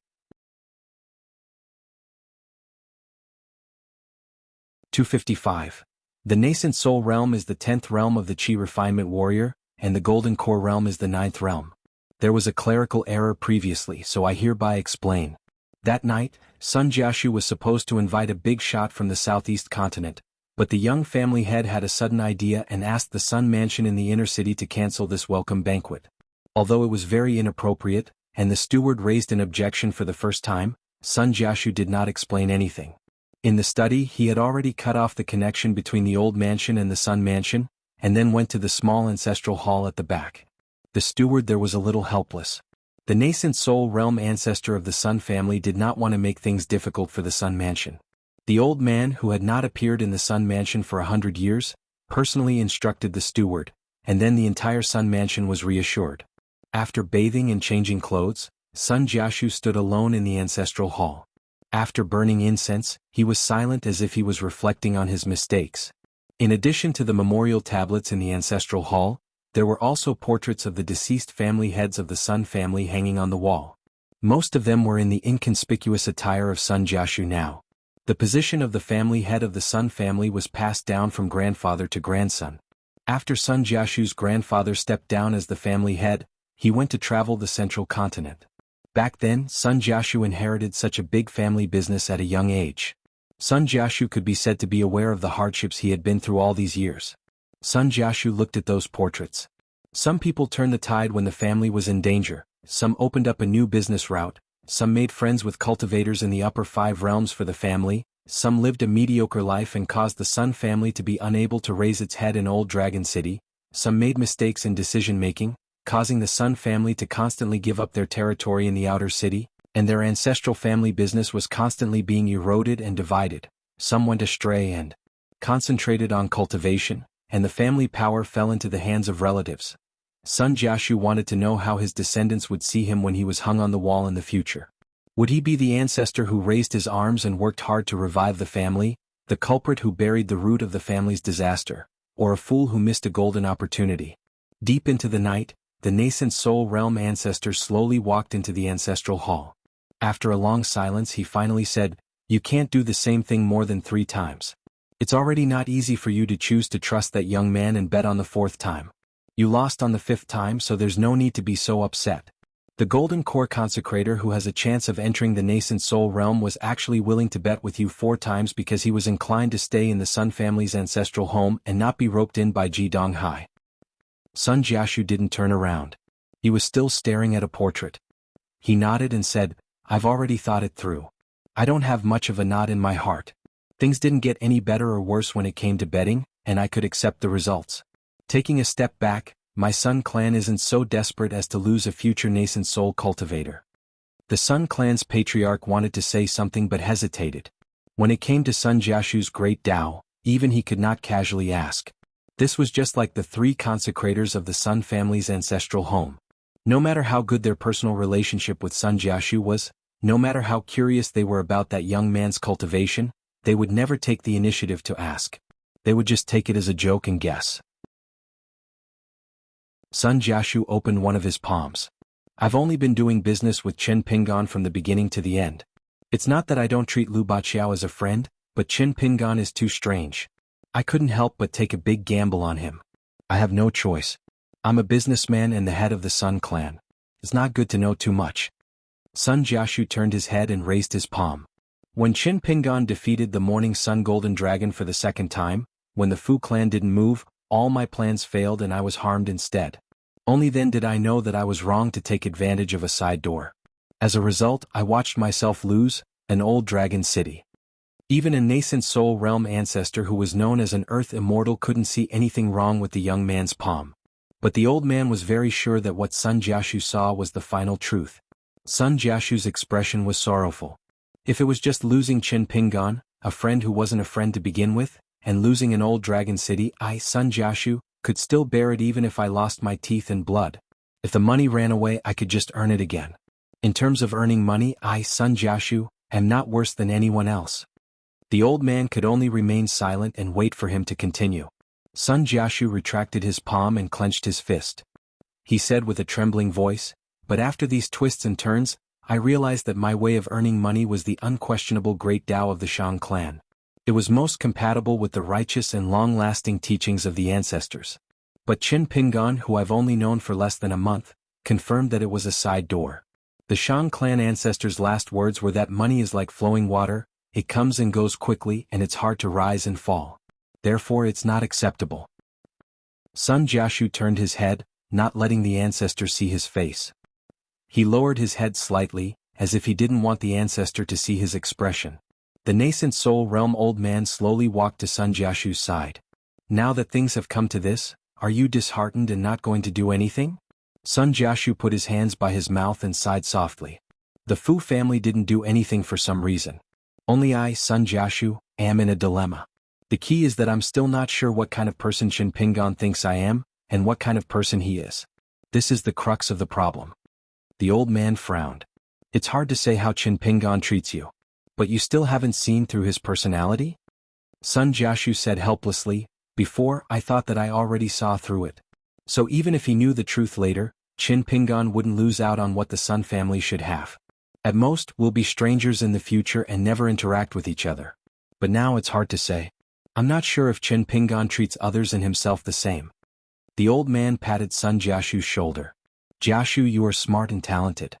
255. The nascent soul realm is the 10th realm of the Qi refinement warrior, and the golden core realm is the 9th realm. There was a clerical error previously, so I hereby explain. That night, Sun Jiashu was supposed to invite a big shot from the southeast continent, but the young family head had a sudden idea and asked the Sun Mansion in the inner city to cancel this welcome banquet. Although it was very inappropriate, and the steward raised an objection for the first time, Sun Jiashu did not explain anything. In the study, he had already cut off the connection between the old mansion and the Sun Mansion, and then went to the small ancestral hall at the back. The steward there was a little helpless. The nascent soul realm ancestor of the Sun family did not want to make things difficult for the Sun Mansion. The old man, who had not appeared in the Sun Mansion for 100 years, personally instructed the steward, and then the entire Sun Mansion was reassured. After bathing and changing clothes, Sun Jiashu stood alone in the ancestral hall. After burning incense, he was silent as if he was reflecting on his mistakes. In addition to the memorial tablets in the ancestral hall, there were also portraits of the deceased family heads of the Sun family hanging on the wall. Most of them were in the inconspicuous attire of Sun Jiashu now. The position of the family head of the Sun family was passed down from grandfather to grandson. After Sun Jiashu's grandfather stepped down as the family head, he went to travel the central continent. Back then, Sun Jiashu inherited such a big family business at a young age. Sun Jiashu could be said to be aware of the hardships he had been through all these years. Sun Jiashu looked at those portraits. Some people turned the tide when the family was in danger, some opened up a new business route, some made friends with cultivators in the upper 5 realms for the family, some lived a mediocre life and caused the Sun family to be unable to raise its head in Old Dragon City, some made mistakes in decision-making, causing the Sun family to constantly give up their territory in the outer city, and their ancestral family business was constantly being eroded and divided. Some went astray and concentrated on cultivation, and the family power fell into the hands of relatives. Sun Jiashu wanted to know how his descendants would see him when he was hung on the wall in the future. Would he be the ancestor who raised his arms and worked hard to revive the family, the culprit who buried the root of the family's disaster, or a fool who missed a golden opportunity? Deep into the night, the nascent soul realm ancestor slowly walked into the ancestral hall. After a long silence he finally said, "You can't do the same thing more than 3 times. It's already not easy for you to choose to trust that young man and bet on the 4th time. You lost on the 5th time, so there's no need to be so upset." The Golden Core Consecrator who has a chance of entering the nascent soul realm was actually willing to bet with you 4 times because he was inclined to stay in the Sun family's ancestral home and not be roped in by Ji Donghai. Sun Jiashu didn't turn around. He was still staring at a portrait. He nodded and said, "I've already thought it through. I don't have much of a knot in my heart. Things didn't get any better or worse when it came to betting, and I could accept the results. Taking a step back, my Sun clan isn't so desperate as to lose a future nascent soul cultivator." The Sun clan's patriarch wanted to say something but hesitated. When it came to Sun Jiashu's great Tao, even he could not casually ask. This was just like the 3 consecrators of the Sun family's ancestral home. No matter how good their personal relationship with Sun Jiashu was, no matter how curious they were about that young man's cultivation, they would never take the initiative to ask. They would just take it as a joke and guess. Sun Jiashu opened one of his palms. "I've only been doing business with Chen Pingan from the beginning to the end. It's not that I don't treat Lu Baqiao as a friend, but Chen Pingan is too strange. I couldn't help but take a big gamble on him. I have no choice. I'm a businessman and the head of the Sun clan. It's not good to know too much." Sun Jiashu turned his head and raised his palm. "When Chen Pingan defeated the Morning Sun Golden Dragon for the 2nd time, when the Fu clan didn't move, all my plans failed and I was harmed instead. Only then did I know that I was wrong to take advantage of a side door. As a result, I watched myself lose an Old Dragon City. Even a nascent soul realm ancestor who was known as an Earth Immortal couldn't see anything wrong with the young man's palm. But the old man was very sure that what Sun Jiashu saw was the final truth." Sun Jiashu's expression was sorrowful. If it was just losing Chen Pingan, a friend who wasn't a friend to begin with, and losing an Old Dragon City, I, Sun Jiashu, could still bear it even if I lost my teeth and blood. If the money ran away, I could just earn it again. In terms of earning money, I, Sun Jiashu, am not worse than anyone else." The old man could only remain silent and wait for him to continue. Sun Jiashu retracted his palm and clenched his fist. He said with a trembling voice, "But after these twists and turns, I realized that my way of earning money was the unquestionable great Tao of the Shang clan. It was most compatible with the righteous and long-lasting teachings of the ancestors. But Chen Pingan, who I've only known for less than a month, confirmed that it was a side door. The Shang clan ancestors' last words were that money is like flowing water, it comes and goes quickly and it's hard to rise and fall. Therefore it's not acceptable." Sun Jiashu turned his head, not letting the ancestor see his face. He lowered his head slightly, as if he didn't want the ancestor to see his expression. The nascent soul realm old man slowly walked to Sun Jiashu's side. "Now that things have come to this, are you disheartened and not going to do anything?" Sun Jiashu put his hands by his mouth and sighed softly. "The Fu family didn't do anything for some reason. Only I, Sun Jiashu, am in a dilemma. The key is that I'm still not sure what kind of person Chen Pingan thinks I am, and what kind of person he is. This is the crux of the problem." The old man frowned. "It's hard to say how Chen Pingan treats you. But you still haven't seen through his personality?" Sun Jiashu said helplessly, "Before, I thought that I already saw through it. So even if he knew the truth later, Chen Pingan wouldn't lose out on what the Sun family should have. At most, we'll be strangers in the future and never interact with each other. But now it's hard to say. I'm not sure if Chen Pingan treats others and himself the same. The old man patted Sun Jiashu's shoulder. Jiashu, you are smart and talented.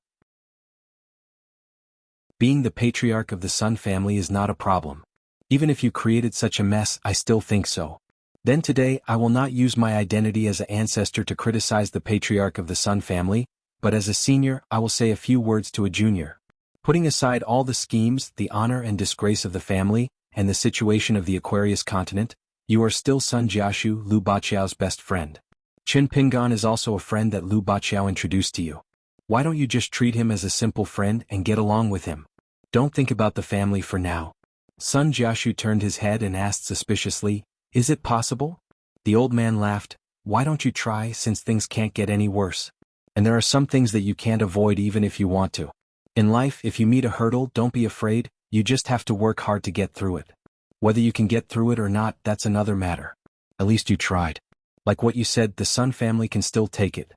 Being the patriarch of the Sun family is not a problem. Even if you created such a mess, I still think so. Then today I will not use my identity as an ancestor to criticize the patriarch of the Sun family, but as a senior I will say a few words to a junior. Putting aside all the schemes, the honor and disgrace of the family, and the situation of the Aquarius continent, you are still Sun Jiashu, Lu Baqiao's best friend. Qin Pingan is also a friend that Lu Baqiao introduced to you. Why don't you just treat him as a simple friend and get along with him? Don't think about the family for now. Sun Jiashu turned his head and asked suspiciously, is it possible? The old man laughed. Why don't you try, since things can't get any worse? And there are some things that you can't avoid even if you want to. In life, if you meet a hurdle, don't be afraid, you just have to work hard to get through it. Whether you can get through it or not, that's another matter. At least you tried. Like what you said, the Sun family can still take it.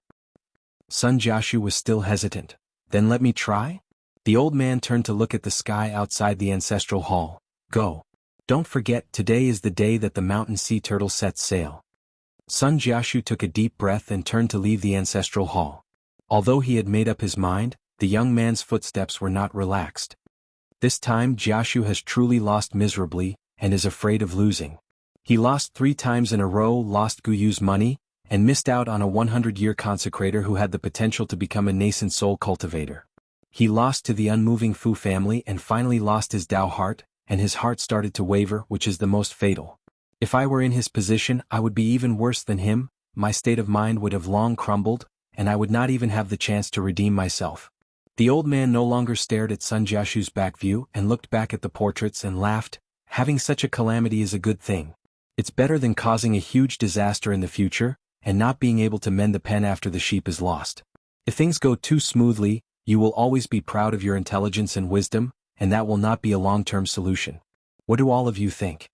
Sun Jiashu was still hesitant. Then let me try? The old man turned to look at the sky outside the ancestral hall. Go. Don't forget, today is the day that the mountain sea turtle sets sail. Sun Jiashu took a deep breath and turned to leave the ancestral hall. Although he had made up his mind, the young man's footsteps were not relaxed. This time Jiashu has truly lost miserably, and is afraid of losing. He lost 3 times in a row, lost Guyu's money, and missed out on a 100-year consecrator who had the potential to become a nascent soul cultivator. He lost to the unmoving Fu family and finally lost his Dao heart, and his heart started to waver, which is the most fatal. If I were in his position, I would be even worse than him, my state of mind would have long crumbled, and I would not even have the chance to redeem myself. The old man no longer stared at Sun Jiashu's back view and looked back at the portraits and laughed. Having such a calamity is a good thing. It's better than causing a huge disaster in the future, and not being able to mend the pen after the sheep is lost. If things go too smoothly, you will always be proud of your intelligence and wisdom, and that will not be a long-term solution. What do all of you think?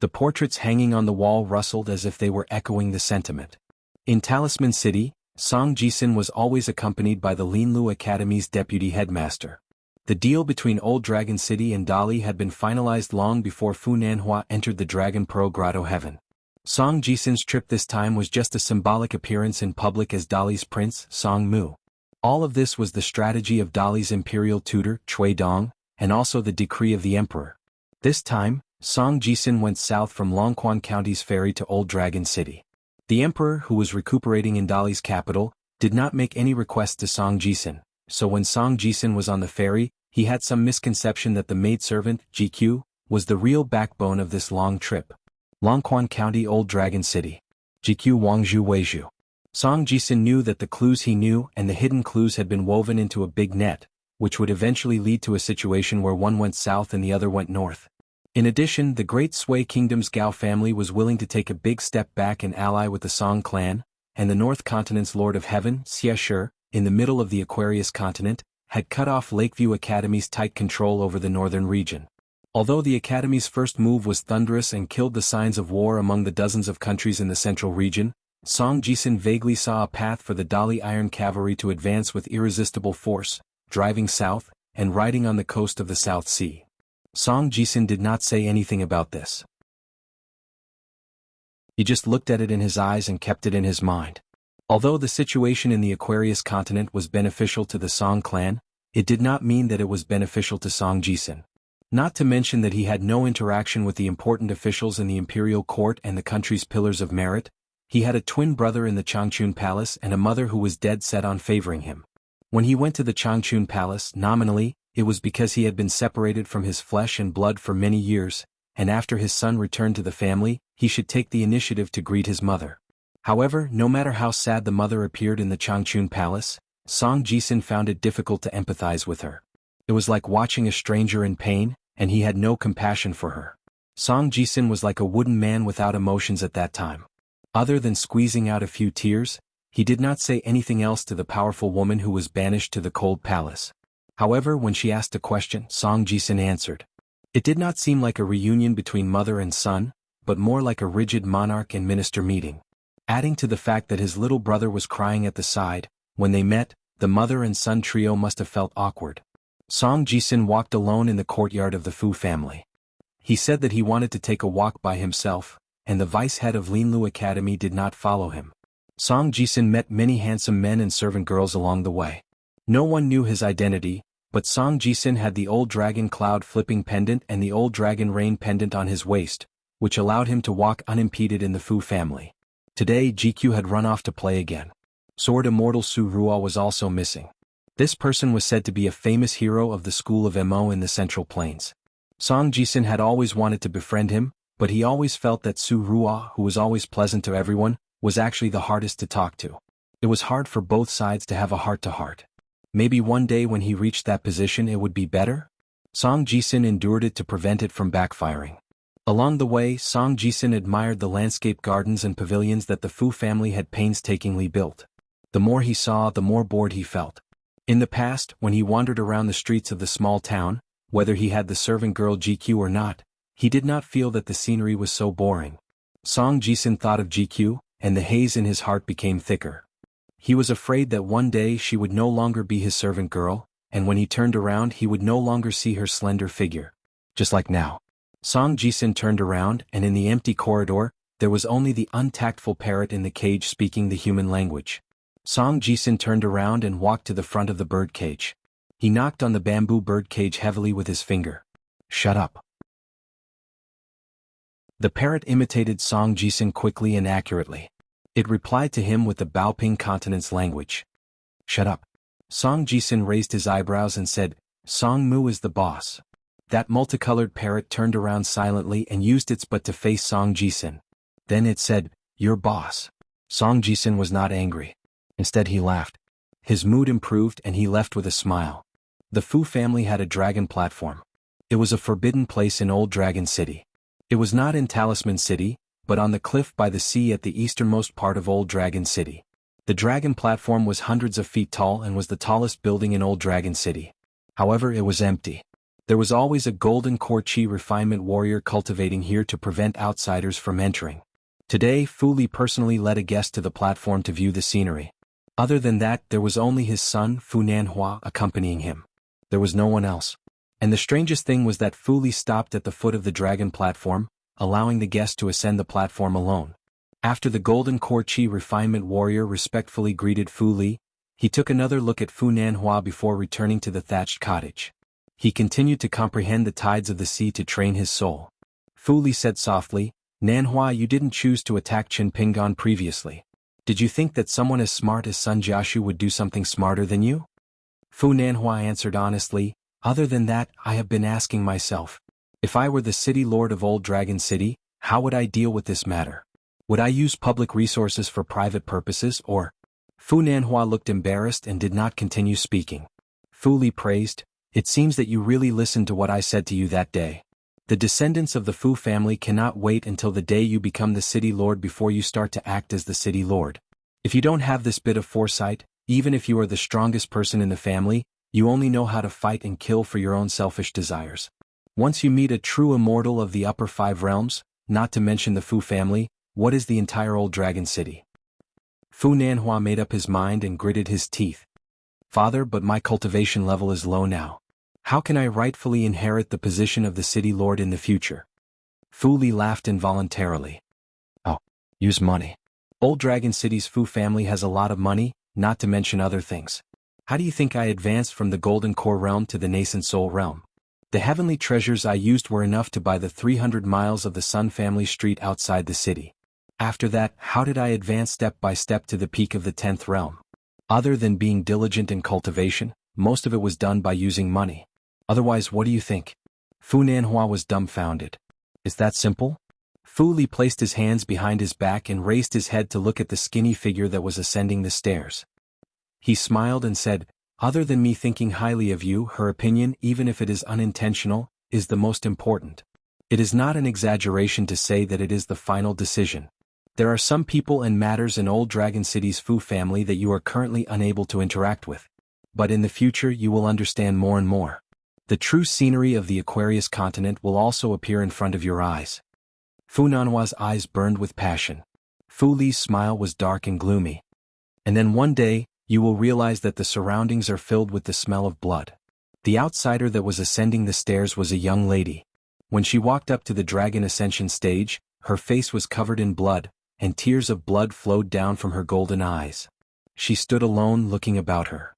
The portraits hanging on the wall rustled as if they were echoing the sentiment. In Talisman City, Song Jisin was always accompanied by the Linlu Academy's deputy headmaster. The deal between Old Dragon City and Dali had been finalized long before Fu Nanhua entered the Dragon Pearl Grotto heaven. Song Jisin's trip this time was just a symbolic appearance in public as Dali's prince, Song Mu. All of this was the strategy of Dali's imperial tutor, Cui Dong, and also the decree of the emperor. This time, Song Jisin went south from Longquan County's ferry to Old Dragon City. The emperor, who was recuperating in Dali's capital, did not make any requests to Song Jisin, so when Song Jisin was on the ferry, he had some misconception that the maidservant, GQ, was the real backbone of this long trip. Longquan County, Old Dragon City. GQ Wangzhu Weizhu. Song Jisin knew that the clues he knew and the hidden clues had been woven into a big net, which would eventually lead to a situation where one went south and the other went north. In addition, the Great Sui Kingdom's Gao family was willing to take a big step back and ally with the Song clan, and the North Continent's Lord of Heaven, Xie Shi, in the middle of the Aquarius continent, had cut off Lakeview Academy's tight control over the northern region. Although the Academy's first move was thunderous and killed the signs of war among the dozens of countries in the central region, Song Jisin vaguely saw a path for the Dali Iron Cavalry to advance with irresistible force, driving south, and riding on the coast of the South Sea. Song Jisin did not say anything about this. He just looked at it in his eyes and kept it in his mind. Although the situation in the Aquarius continent was beneficial to the Song clan, it did not mean that it was beneficial to Song Jisin. Not to mention that he had no interaction with the important officials in the imperial court and the country's pillars of merit. He had a twin brother in the Changchun Palace and a mother who was dead set on favoring him. When he went to the Changchun Palace, nominally, it was because he had been separated from his flesh and blood for many years, and after his son returned to the family, he should take the initiative to greet his mother. However, no matter how sad the mother appeared in the Changchun Palace, Song Jisin found it difficult to empathize with her. It was like watching a stranger in pain, and he had no compassion for her. Song Jisin was like a wooden man without emotions at that time. Other than squeezing out a few tears, he did not say anything else to the powerful woman who was banished to the cold palace. However, when she asked a question, Song Jisin answered. It did not seem like a reunion between mother and son, but more like a rigid monarch and minister meeting. Adding to the fact that his little brother was crying at the side, when they met, the mother and son trio must have felt awkward. Song Jisin walked alone in the courtyard of the Fu family. He said that he wanted to take a walk by himself, and the vice head of Linlu Academy did not follow him. Song Jisin met many handsome men and servant girls along the way. No one knew his identity, but Song Jisin had the old dragon cloud flipping pendant and the old dragon rain pendant on his waist, which allowed him to walk unimpeded in the Fu family. Today GQ had run off to play again. Sword Immortal Su Ruo was also missing. This person was said to be a famous hero of the school of Mo in the Central Plains. Song Jisin had always wanted to befriend him, but he always felt that Su Ruo, who was always pleasant to everyone, was actually the hardest to talk to. It was hard for both sides to have a heart-to-heart. Maybe one day when he reached that position it would be better? Song Jisin endured it to prevent it from backfiring. Along the way, Song Jisin admired the landscape gardens and pavilions that the Fu family had painstakingly built. The more he saw, the more bored he felt. In the past, when he wandered around the streets of the small town, whether he had the servant girl GQ or not, he did not feel that the scenery was so boring. Song Jisin thought of GQ, and the haze in his heart became thicker. He was afraid that one day she would no longer be his servant girl, and when he turned around he would no longer see her slender figure. Just like now. Song Jisin turned around, and in the empty corridor, there was only the untactful parrot in the cage speaking the human language. Song Jisin turned around and walked to the front of the bird cage. He knocked on the bamboo bird cage heavily with his finger. "Shut up." The parrot imitated Song Jisin quickly and accurately. It replied to him with the Baoping continent's language. "Shut up." Song Jisin raised his eyebrows and said, "Song Mu is the boss." That multicolored parrot turned around silently and used its butt to face Song Jisin. Then it said, "Your boss." Song Jisin was not angry. Instead he laughed. His mood improved and he left with a smile. The Fu family had a dragon platform. It was a forbidden place in Old Dragon City. It was not in Talisman City, but on the cliff by the sea at the easternmost part of Old Dragon City. The dragon platform was hundreds of feet tall and was the tallest building in Old Dragon City. However, it was empty. There was always a golden core chi refinement warrior cultivating here to prevent outsiders from entering. Today, Fu Li personally led a guest to the platform to view the scenery. Other than that, there was only his son, Fu Nanhua, accompanying him. There was no one else. And the strangest thing was that Fu Li stopped at the foot of the dragon platform, allowing the guest to ascend the platform alone. After the golden core chi refinement warrior respectfully greeted Fu Li, he took another look at Fu Nanhua before returning to the thatched cottage. He continued to comprehend the tides of the sea to train his soul. Fu Li said softly, "Nanhua, you didn't choose to attack Qin Pingan previously. Did you think that someone as smart as Sun Jiashu would do something smarter than you?" Fu Nanhua answered honestly, "Other than that, I have been asking myself. If I were the city lord of Old Dragon City, how would I deal with this matter? Would I use public resources for private purposes or?" Fu Nanhua looked embarrassed and did not continue speaking. Fu Li praised, "It seems that you really listened to what I said to you that day. The descendants of the Fu family cannot wait until the day you become the city lord before you start to act as the city lord. If you don't have this bit of foresight, even if you are the strongest person in the family, you only know how to fight and kill for your own selfish desires. Once you meet a true immortal of the upper 5 realms, not to mention the Fu family, what is the entire Old Dragon City?" Fu Nanhua made up his mind and gritted his teeth. "Father, but my cultivation level is low now. How can I rightfully inherit the position of the city lord in the future?" Fu Li laughed involuntarily. "Oh, use money. Old Dragon City's Fu family has a lot of money, not to mention other things. How do you think I advanced from the Golden Core realm to the Nascent Soul realm? The heavenly treasures I used were enough to buy the 300 miles of the Sun family street outside the city. After that, how did I advance step by step to the peak of the 10th realm? Other than being diligent in cultivation, most of it was done by using money. Otherwise, what do you think?" Fu Nanhua was dumbfounded. "Is that simple?" Fu Li placed his hands behind his back and raised his head to look at the skinny figure that was ascending the stairs. He smiled and said, "Other than me thinking highly of you, her opinion, even if it is unintentional, is the most important. It is not an exaggeration to say that it is the final decision. There are some people and matters in Old Dragon City's Fu family that you are currently unable to interact with. But in the future you will understand more and more. The true scenery of the Aquarius continent will also appear in front of your eyes." Fu Nanhua's eyes burned with passion. Fu Li's smile was dark and gloomy. "And then one day, you will realize that the surroundings are filled with the smell of blood. The outsider that was ascending the stairs was a young lady. When she walked up to the dragon ascension stage, her face was covered in blood, and tears of blood flowed down from her golden eyes. She stood alone looking about her.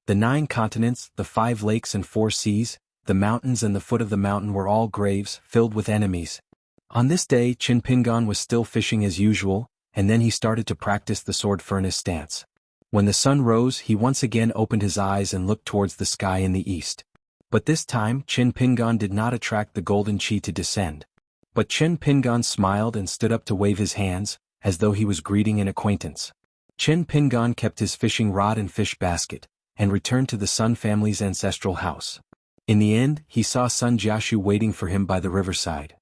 The 9 continents, the 5 lakes and 4 seas, the mountains and the foot of the mountain were all graves filled with enemies. On this day Chin Pingan was still fishing as usual, and then he started to practice the sword furnace stance. When the sun rose he once again opened his eyes and looked towards the sky in the east. But this time Chin Pingan did not attract the golden chi to descend. But Chin Pingan smiled and stood up to wave his hands, as though he was greeting an acquaintance. Chin Pingan kept his fishing rod and fish basket, and returned to the Sun family's ancestral house. In the end, he saw Sun Jiashu waiting for him by the riverside.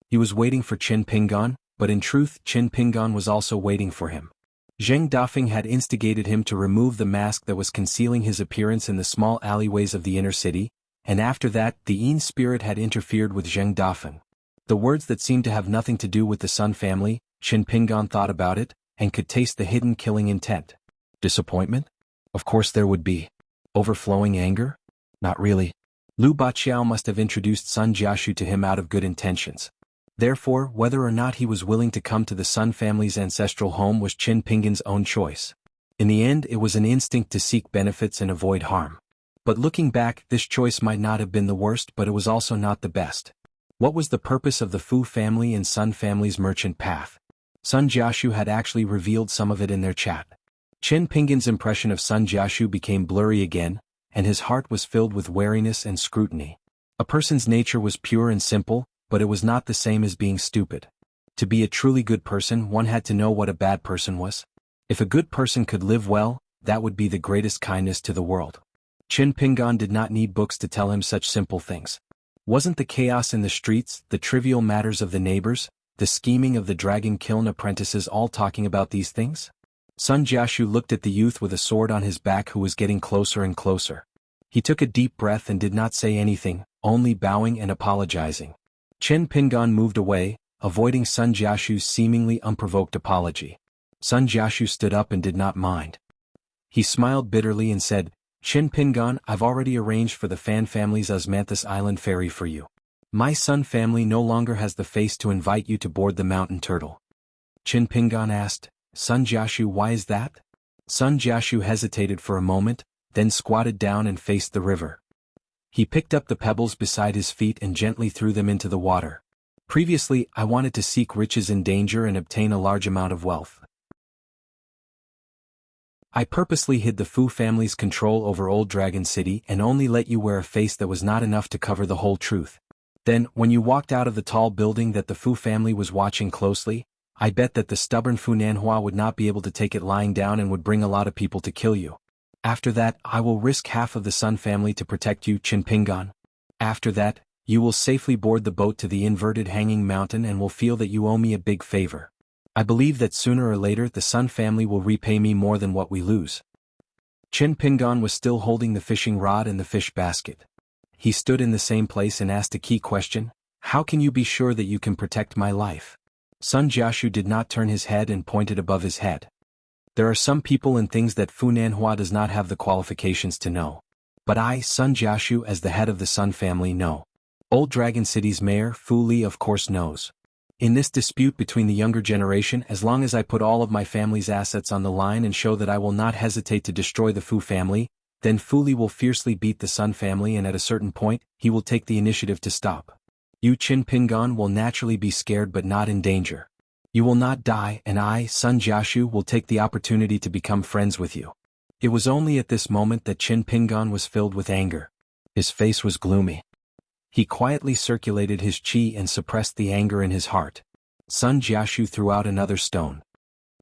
He was waiting for Chin Pingan, but in truth Chin Pingan was also waiting for him. Zheng Dafeng had instigated him to remove the mask that was concealing his appearance in the small alleyways of the inner city, and after that the Yin spirit had interfered with Zheng Dafeng. The words that seemed to have nothing to do with the Sun family, Chin Pingan thought about it, and could taste the hidden killing intent. Disappointment? Of course there would be. Overflowing anger? Not really. Lu Baqiao must have introduced Sun Jiashu to him out of good intentions. Therefore, whether or not he was willing to come to the Sun family's ancestral home was Chin Pingan's own choice. In the end it was an instinct to seek benefits and avoid harm. But looking back, this choice might not have been the worst, but it was also not the best. What was the purpose of the Fu family and Sun family's merchant path? Sun Jiashu had actually revealed some of it in their chat. Chin Pingan's impression of Sun Jiashu became blurry again, and his heart was filled with wariness and scrutiny. A person's nature was pure and simple, but it was not the same as being stupid. To be a truly good person, one had to know what a bad person was. If a good person could live well, that would be the greatest kindness to the world. Chin Pingan did not need books to tell him such simple things. Wasn't the chaos in the streets, the trivial matters of the neighbors, the scheming of the dragon kiln apprentices all talking about these things? Sun Jiashu looked at the youth with a sword on his back who was getting closer and closer. He took a deep breath and did not say anything, only bowing and apologizing. Chin Pingan moved away, avoiding Sun Jiashu's seemingly unprovoked apology. Sun Jiashu stood up and did not mind. He smiled bitterly and said, "Chin Pingan, I've already arranged for the Fan family's Osmanthus Island ferry for you. My Sun family no longer has the face to invite you to board the mountain turtle." Chin Pingan asked, "Sun Jiashu, why is that?" Sun Jiashu hesitated for a moment, then squatted down and faced the river. He picked up the pebbles beside his feet and gently threw them into the water. "Previously, I wanted to seek riches in danger and obtain a large amount of wealth. I purposely hid the Fu family's control over Old Dragon City and only let you wear a face that was not enough to cover the whole truth. Then, when you walked out of the tall building that the Fu family was watching closely, I bet that the stubborn Fu Nanhua would not be able to take it lying down and would bring a lot of people to kill you. After that, I will risk half of the Sun family to protect you, Chin Pingan. After that, you will safely board the boat to the inverted hanging mountain and will feel that you owe me a big favor. I believe that sooner or later the Sun family will repay me more than what we lose." Chin Pingan was still holding the fishing rod and the fish basket. He stood in the same place and asked a key question, "How can you be sure that you can protect my life?" Sun Jiashu did not turn his head and pointed above his head. "There are some people and things that Fu Nanhua does not have the qualifications to know. But I, Sun Jiashu, as the head of the Sun family, know. Old Dragon City's mayor, Fu Li, of course knows. In this dispute between the younger generation, as long as I put all of my family's assets on the line and show that I will not hesitate to destroy the Fu family, then Fu Li will fiercely beat the Sun family and at a certain point, he will take the initiative to stop. You, Chin Pingan, will naturally be scared but not in danger. You will not die, and I, Sun Jiashu, will take the opportunity to become friends with you." It was only at this moment that Chin Pingan was filled with anger. His face was gloomy. He quietly circulated his qi and suppressed the anger in his heart. Sun Jiashu threw out another stone.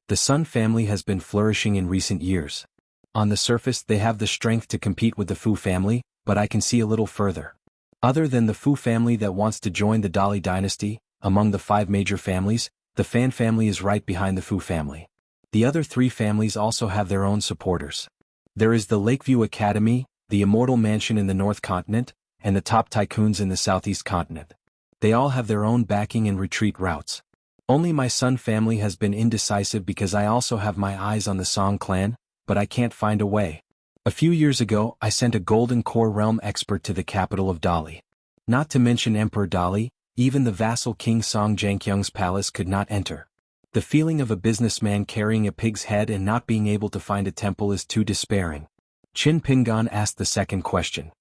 The Sun family has been flourishing in recent years. On the surface they have the strength to compete with the Fu family, but I can see a little further. Other than the Fu family that wants to join the Dali dynasty, among the 5 major families, the Fan family is right behind the Fu family. The other 3 families also have their own supporters. There is the Lakeview Academy, the Immortal Mansion in the North Continent, and the top tycoons in the Southeast Continent. They all have their own backing and retreat routes. Only my Sun family has been indecisive because I also have my eyes on the Song clan, but I can't find a way. A few years ago, I sent a Golden Core realm expert to the capital of Dali. Not to mention Emperor Dali, even the vassal King Song Jankyung's palace could not enter. The feeling of a businessman carrying a pig's head and not being able to find a temple is too despairing. Qin Pingan asked the second question.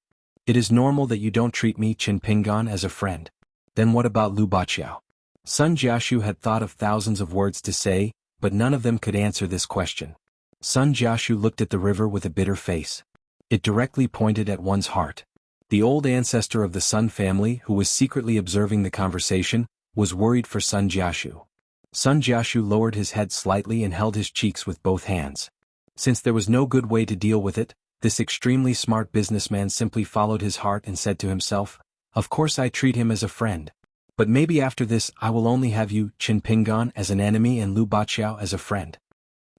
It is normal that you don't treat me, Qin Pingan, as a friend. Then what about Lu Baqiao? Sun Jiaxu had thought of thousands of words to say, but none of them could answer this question. Sun Jiaxu looked at the river with a bitter face. It directly pointed at one's heart. The old ancestor of the Sun family, who was secretly observing the conversation, was worried for Sun Jiaxu. Sun Jiaxu lowered his head slightly and held his cheeks with both hands. Since there was no good way to deal with it, this extremely smart businessman simply followed his heart and said to himself, "Of course I treat him as a friend. But maybe after this I will only have you, Qin Pingan, as an enemy and Lu Baqiao as a friend."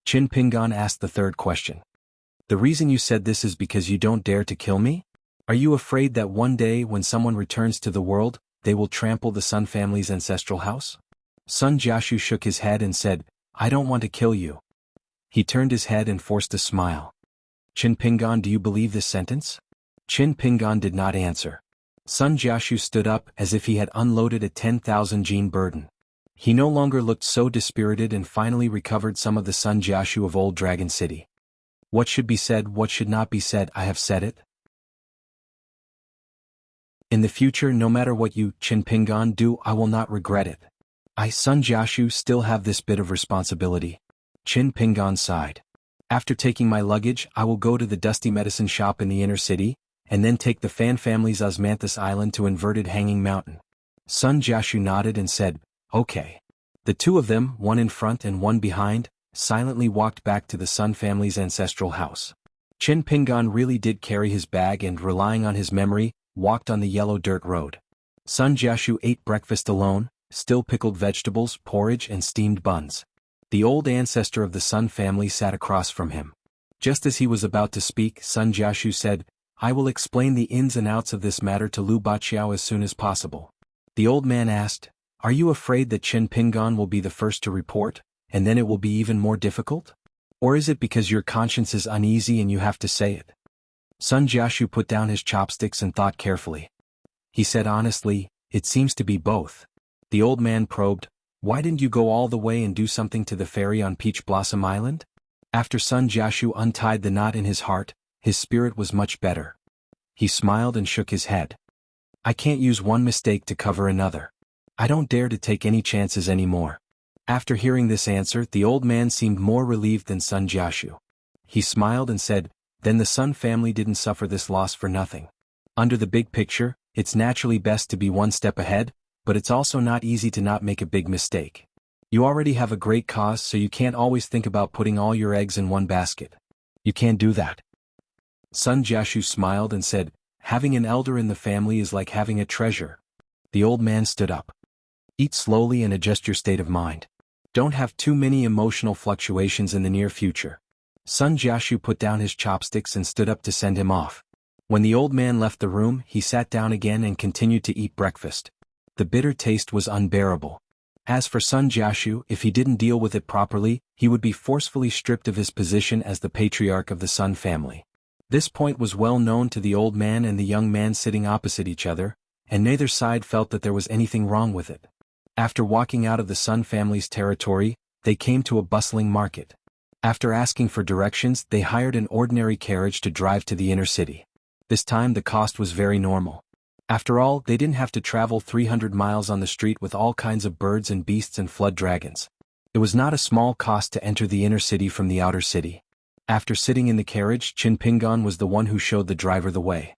Qin Pingan asked the third question. The reason you said this is because you don't dare to kill me? Are you afraid that one day when someone returns to the world, they will trample the Sun family's ancestral house? Sun Jiaxu shook his head and said, "I don't want to kill you." He turned his head and forced a smile. Qin Pingan, do you believe this sentence? Qin Pingan did not answer. Sun Jiaxu stood up as if he had unloaded a 10,000 gene burden. He no longer looked so dispirited and finally recovered some of the Sun Jiaxu of Old Dragon City. What should be said, what should not be said, I have said it. In the future, no matter what you, Qin Pingan, do, I will not regret it. I, Sun Jiaxu, still have this bit of responsibility. Qin Pingan sighed. After taking my luggage, I will go to the dusty medicine shop in the inner city, and then take the Fan family's Osmanthus Island to Inverted Hanging Mountain. Sun Jiaxu nodded and said, "Okay." The two of them, one in front and one behind, silently walked back to the Sun family's ancestral house. Qin Pingan really did carry his bag and, relying on his memory, walked on the yellow dirt road. Sun Jiaxu ate breakfast alone, still pickled vegetables, porridge and steamed buns. The old ancestor of the Sun family sat across from him. Just as he was about to speak, Sun Jiaxu said, "I will explain the ins and outs of this matter to Lu Baqiao as soon as possible." The old man asked, "Are you afraid that Qin Pingan will be the first to report, and then it will be even more difficult? Or is it because your conscience is uneasy and you have to say it?" Sun Jiaxu put down his chopsticks and thought carefully. He said honestly, "It seems to be both." The old man probed, "Why didn't you go all the way and do something to the fairy on Peach Blossom Island?" After Sun Jiaxu untied the knot in his heart, his spirit was much better. He smiled and shook his head. "I can't use one mistake to cover another. I don't dare to take any chances anymore." After hearing this answer, the old man seemed more relieved than Sun Jiaxu. He smiled and said, "Then the Sun family didn't suffer this loss for nothing. Under the big picture, it's naturally best to be one step ahead, but it's also not easy to not make a big mistake. You already have a great cause, so you can't always think about putting all your eggs in one basket. You can't do that." Sun Jiaxu smiled and said, "Having an elder in the family is like having a treasure." The old man stood up. "Eat slowly and adjust your state of mind. Don't have too many emotional fluctuations in the near future." Sun Jiaxu put down his chopsticks and stood up to send him off. When the old man left the room, he sat down again and continued to eat breakfast. The bitter taste was unbearable. As for Sun Jiaxu, if he didn't deal with it properly, he would be forcefully stripped of his position as the patriarch of the Sun family. This point was well known to the old man and the young man sitting opposite each other, and neither side felt that there was anything wrong with it. After walking out of the Sun family's territory, they came to a bustling market. After asking for directions, they hired an ordinary carriage to drive to the inner city. This time the cost was very normal. After all, they didn't have to travel 300 miles on the street with all kinds of birds and beasts and flood dragons. It was not a small cost to enter the inner city from the outer city. After sitting in the carriage, Qin Pingan was the one who showed the driver the way.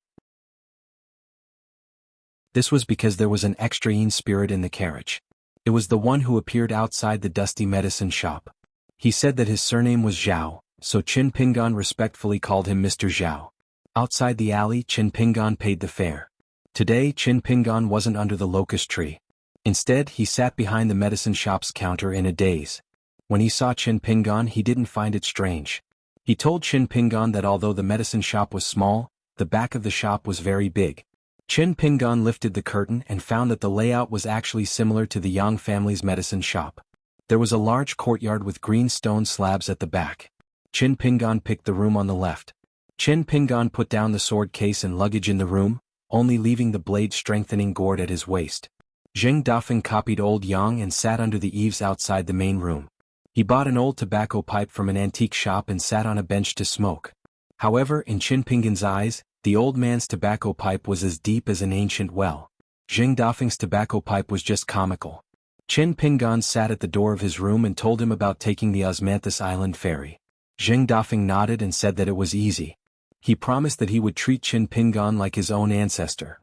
This was because there was an extra spirit in the carriage. It was the one who appeared outside the dusty medicine shop. He said that his surname was Zhao, so Qin Pingan respectfully called him Mr. Zhao. Outside the alley, Qin Pingan paid the fare. Today, Qin Pingan wasn't under the locust tree. Instead, he sat behind the medicine shop's counter in a daze. When he saw Qin Pingan, he didn't find it strange. He told Qin Pingan that although the medicine shop was small, the back of the shop was very big. Qin Pingan lifted the curtain and found that the layout was actually similar to the Yang family's medicine shop. There was a large courtyard with green stone slabs at the back. Qin Pingan picked the room on the left. Qin Pingan put down the sword case and luggage in the room, only leaving the blade-strengthening gourd at his waist. Zheng Dafeng copied old Yang and sat under the eaves outside the main room. He bought an old tobacco pipe from an antique shop and sat on a bench to smoke. However, in Qin Pingan's eyes, the old man's tobacco pipe was as deep as an ancient well. Zheng Dafeng's tobacco pipe was just comical. Qin Pingan sat at the door of his room and told him about taking the Osmanthus Island ferry. Zheng Dafeng nodded and said that it was easy. He promised that he would treat Qin Pingan like his own ancestor.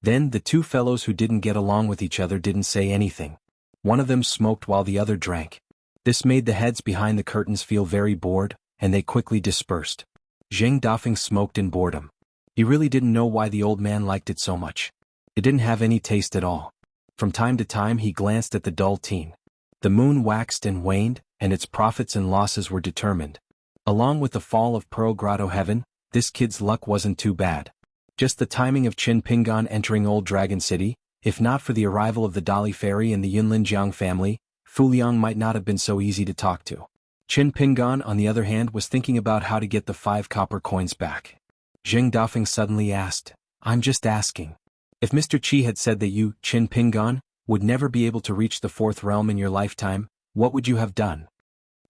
Then the two fellows who didn't get along with each other didn't say anything. One of them smoked while the other drank. This made the heads behind the curtains feel very bored, and they quickly dispersed. Zheng Dafeng smoked in boredom. He really didn't know why the old man liked it so much. It didn't have any taste at all. From time to time he glanced at the dull teen. The moon waxed and waned, and its profits and losses were determined. Along with the fall of Pearl Grotto Heaven, this kid's luck wasn't too bad. Just the timing of Qin Pingan entering Old Dragon City, if not for the arrival of the Dali Fairy and the Yunlin family, Fu Liang might not have been so easy to talk to. Qin Pingan, on the other hand, was thinking about how to get the 5 copper coins back. Zheng Dafeng suddenly asked, "I'm just asking. If Mr. Qi had said that you, Qin Pingan, would never be able to reach the 4th realm in your lifetime, what would you have done?"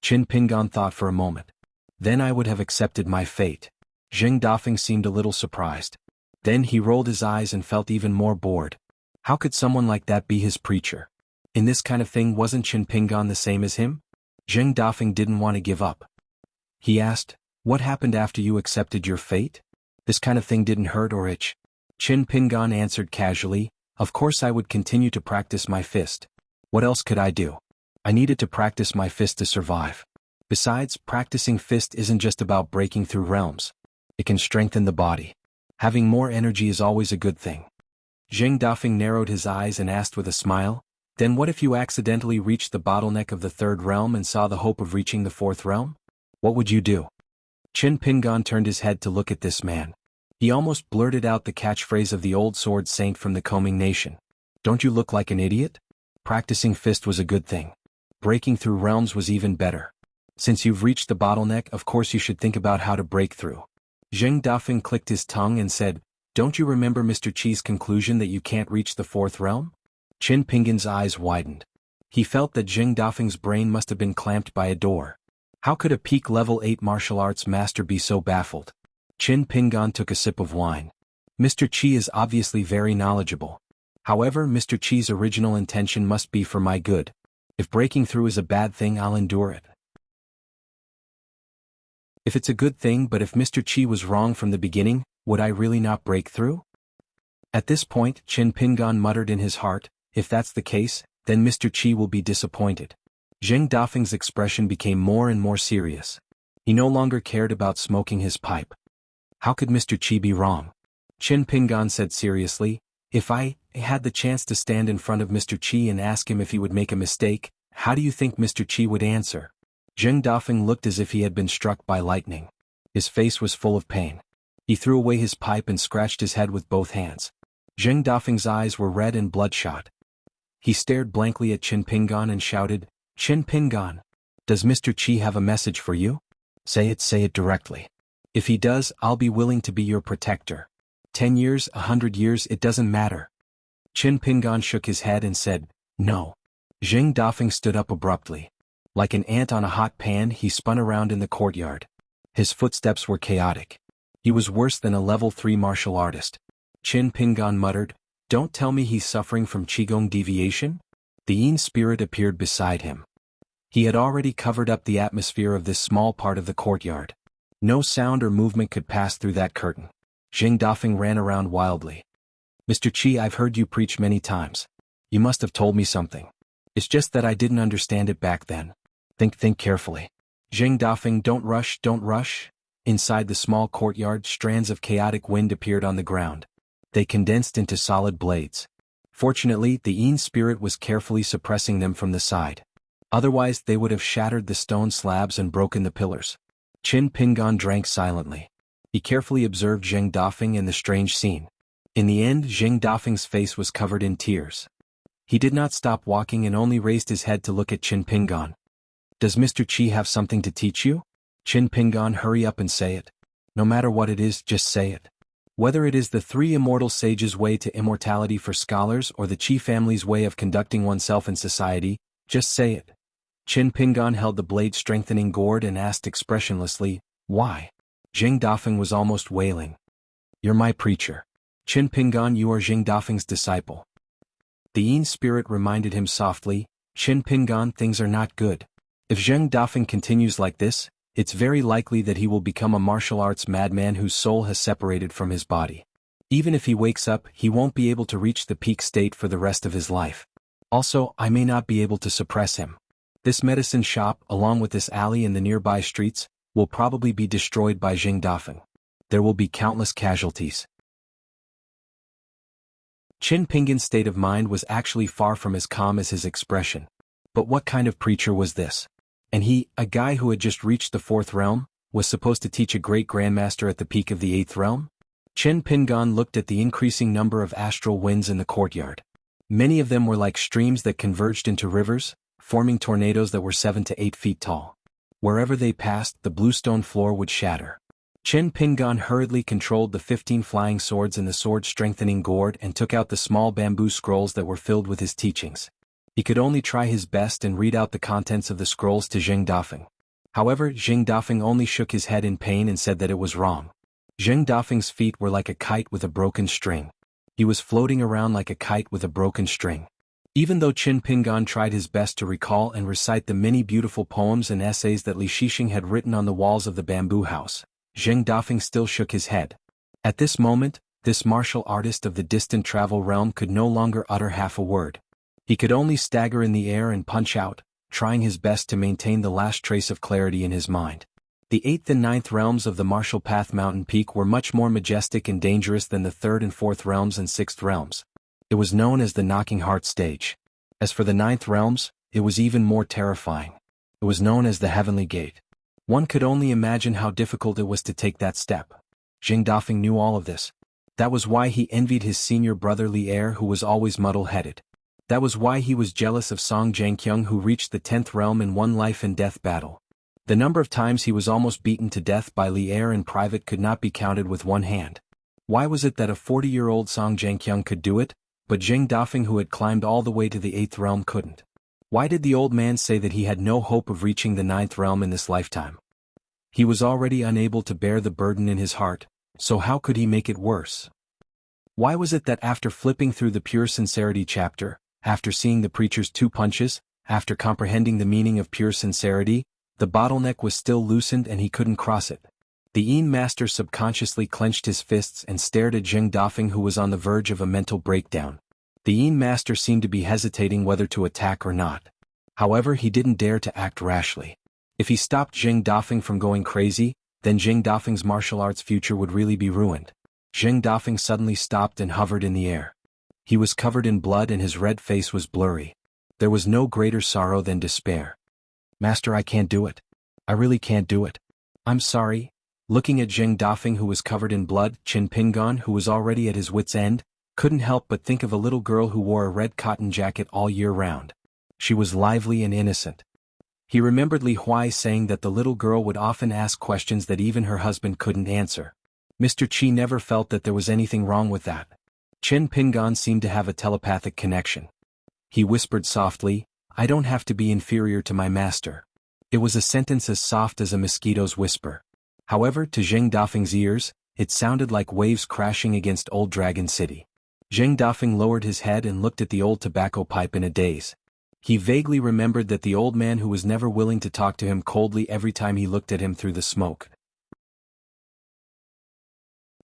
Qin Pingan thought for a moment. "Then I would have accepted my fate." Zheng Dafeng seemed a little surprised. Then he rolled his eyes and felt even more bored. How could someone like that be his preacher? In this kind of thing, wasn't Qin Pingan the same as him? Zheng Dafeng didn't want to give up. He asked, "What happened after you accepted your fate? This kind of thing didn't hurt or itch?" Qin Pingan answered casually, "Of course I would continue to practice my fist. What else could I do? I needed to practice my fist to survive. Besides, practicing fist isn't just about breaking through realms. It can strengthen the body. Having more energy is always a good thing." Zheng Dafeng narrowed his eyes and asked with a smile, "Then what if you accidentally reached the bottleneck of the 3rd realm and saw the hope of reaching the 4th realm? What would you do?" Qin Pingan turned his head to look at this man. He almost blurted out the catchphrase of the old sword saint from the Coming Nation. "Don't you look like an idiot? Practicing fist was a good thing. Breaking through realms was even better. Since you've reached the bottleneck, of course you should think about how to break through." Zheng Dafeng clicked his tongue and said, "Don't you remember Mr. Qi's conclusion that you can't reach the 4th realm?" Qin Pingan's eyes widened. He felt that Zheng Dafeng's brain must have been clamped by a door. How could a peak level 8 martial arts master be so baffled? Qin Pingan took a sip of wine. Mr. Qi is obviously very knowledgeable. However, Mr. Qi's original intention must be for my good. If breaking through is a bad thing, I'll endure it. If it's a good thing, but if Mr. Qi was wrong from the beginning, would I really not break through? At this point, Qin Pingan muttered in his heart, "If that's the case, then Mr. Qi will be disappointed." Zheng Dafeng's expression became more and more serious. He no longer cared about smoking his pipe. How could Mr. Qi be wrong? Qin Pingan said seriously, "If I had the chance to stand in front of Mr. Qi and ask him if he would make a mistake, how do you think Mr. Qi would answer?" Zheng Dafeng looked as if he had been struck by lightning. His face was full of pain. He threw away his pipe and scratched his head with both hands. Zheng Dafeng's eyes were red and bloodshot. He stared blankly at Qin Pingan and shouted, "Qin Pingan, does Mr. Qi have a message for you? Say it directly. If he does, I'll be willing to be your protector. 10 years, 100 years, it doesn't matter." Qin Pingan shook his head and said, "No." Zheng Dafeng stood up abruptly. Like an ant on a hot pan, he spun around in the courtyard. His footsteps were chaotic. He was worse than a level 3 martial artist. Qin Pingan muttered, "Don't tell me he's suffering from Qigong deviation?" The Yin spirit appeared beside him. He had already covered up the atmosphere of this small part of the courtyard. No sound or movement could pass through that curtain. Zheng Dafeng ran around wildly. "Mr. Qi, I've heard you preach many times. You must have told me something. It's just that I didn't understand it back then. Think carefully." Zheng Dafeng, don't rush. Inside the small courtyard, strands of chaotic wind appeared on the ground. They condensed into solid blades. Fortunately, the Yin spirit was carefully suppressing them from the side. Otherwise, they would have shattered the stone slabs and broken the pillars. Qin Pingan drank silently. He carefully observed Zheng Dafeng and the strange scene. In the end, Zheng Dafeng's face was covered in tears. He did not stop walking and only raised his head to look at Qin Pingan. "Does Mr. Qi have something to teach you? Qin Pingan, hurry up and say it." No matter what it is, just say it. Whether it is the three immortal sages' way to immortality for scholars or the Qi family's way of conducting oneself in society, just say it. Qin Pingan held the blade-strengthening gourd and asked expressionlessly, "Why?" Jing Dafeng was almost wailing. "You're my preacher. Qin Pingan, you are Jing Dafeng's disciple." The Yin spirit reminded him softly, "Qin Pingan, things are not good. If Zheng Dafeng continues like this, it's very likely that he will become a martial arts madman whose soul has separated from his body. Even if he wakes up, he won't be able to reach the peak state for the rest of his life. Also, I may not be able to suppress him. This medicine shop, along with this alley and the nearby streets, will probably be destroyed by Jing Dafeng. There will be countless casualties." Qin Pingan's state of mind was actually far from as calm as his expression. But what kind of preacher was this? And he, a guy who had just reached the fourth realm, was supposed to teach a great grandmaster at the peak of the eighth realm? Qin Pingan looked at the increasing number of astral winds in the courtyard. Many of them were like streams that converged into rivers, forming tornadoes that were 7 to 8 feet tall. Wherever they passed, the bluestone floor would shatter. Qin Pingan hurriedly controlled the 15 flying swords in the sword-strengthening gourd and took out the small bamboo scrolls that were filled with his teachings. He could only try his best and read out the contents of the scrolls to Jing Dafeng. However, Jing Dafeng only shook his head in pain and said that it was wrong. Jing Dafeng's feet were like a kite with a broken string. He was floating around like a kite with a broken string. Even though Qin Pingan tried his best to recall and recite the many beautiful poems and essays that Li Shixing had written on the walls of the bamboo house, Jing Dafeng still shook his head. At this moment, this martial artist of the distant travel realm could no longer utter half a word. He could only stagger in the air and punch out, trying his best to maintain the last trace of clarity in his mind. The 8th and 9th realms of the Martial Path mountain peak were much more majestic and dangerous than the 3rd and 4th realms and 6th realms. It was known as the Knocking Heart Stage. As for the 9th realms, it was even more terrifying. It was known as the Heavenly Gate. One could only imagine how difficult it was to take that step. Jing Dafeng knew all of this. That was why he envied his senior brother Li Er, who was always muddle-headed. That was why he was jealous of Song Jianqiang, who reached the 10th realm in one life-and-death battle. The number of times he was almost beaten to death by Li Er in private could not be counted with one hand. Why was it that a 40-year-old Song Jianqiang could do it, but Jing Dafeng, who had climbed all the way to the 8th realm, couldn't? Why did the old man say that he had no hope of reaching the 9th realm in this lifetime? He was already unable to bear the burden in his heart, so how could he make it worse? Why was it that after flipping through the Pure Sincerity chapter, after seeing the preacher's 2 punches, after comprehending the meaning of pure sincerity, the bottleneck was still loosened and he couldn't cross it? The Yin master subconsciously clenched his fists and stared at Jing Dafeng, who was on the verge of a mental breakdown. The Yin master seemed to be hesitating whether to attack or not. However, he didn't dare to act rashly. If he stopped Jing Dafeng from going crazy, then Jing Dafeng's martial arts future would really be ruined. Jing Dafeng suddenly stopped and hovered in the air. He was covered in blood and his red face was blurry. There was no greater sorrow than despair. "Master, I can't do it. I really can't do it. I'm sorry." Looking at Jing Dafeng, who was covered in blood, Qin Pingan, who was already at his wits' end, couldn't help but think of a little girl who wore a red cotton jacket all year round. She was lively and innocent. He remembered Li Huai saying that the little girl would often ask questions that even her husband couldn't answer. Mr. Qi never felt that there was anything wrong with that. Qin Pingan seemed to have a telepathic connection. He whispered softly, "I don't have to be inferior to my master." It was a sentence as soft as a mosquito's whisper. However, to Jing Dafeng's ears, it sounded like waves crashing against Old Dragon City. Jing Dafeng lowered his head and looked at the old tobacco pipe in a daze. He vaguely remembered that the old man who was never willing to talk to him coldly every time he looked at him through the smoke.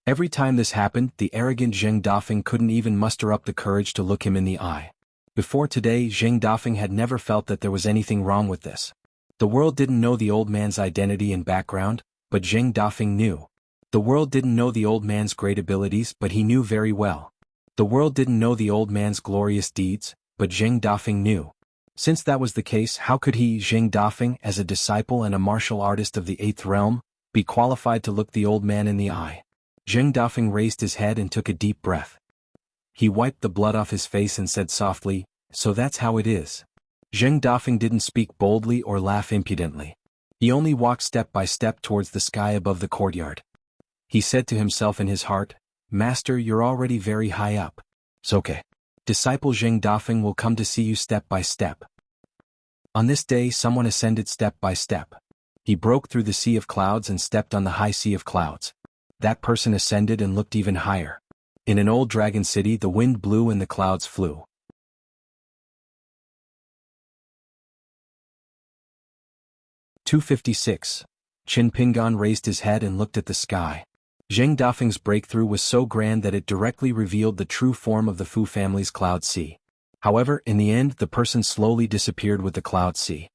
Every time this happened, the arrogant Jing Dafeng couldn't even muster up the courage to look him in the eye. Before today, Jing Dafeng had never felt that there was anything wrong with this. The world didn't know the old man's identity and background, but Jing Dafeng knew. The world didn't know the old man's great abilities, but he knew very well. The world didn't know the old man's glorious deeds, but Jing Dafeng knew. Since that was the case, how could he, Jing Dafeng, as a disciple and a martial artist of the 8th realm, be qualified to look the old man in the eye? Jing Dafeng raised his head and took a deep breath. He wiped the blood off his face and said softly, "So that's how it is." Jing Dafeng didn't speak boldly or laugh impudently. He only walked step by step towards the sky above the courtyard. He said to himself in his heart, Master, you're already very high up. So okay. Disciple Zheng Dafeng will come to see you step by step. On this day someone ascended step by step. He broke through the sea of clouds and stepped on the high sea of clouds. That person ascended and looked even higher. In an old dragon city the wind blew and the clouds flew. 256. Qin Pingan raised his head and looked at the sky. Zheng Dafeng's breakthrough was so grand that it directly revealed the true form of the Fu family's cloud sea. However, in the end the person slowly disappeared with the cloud sea.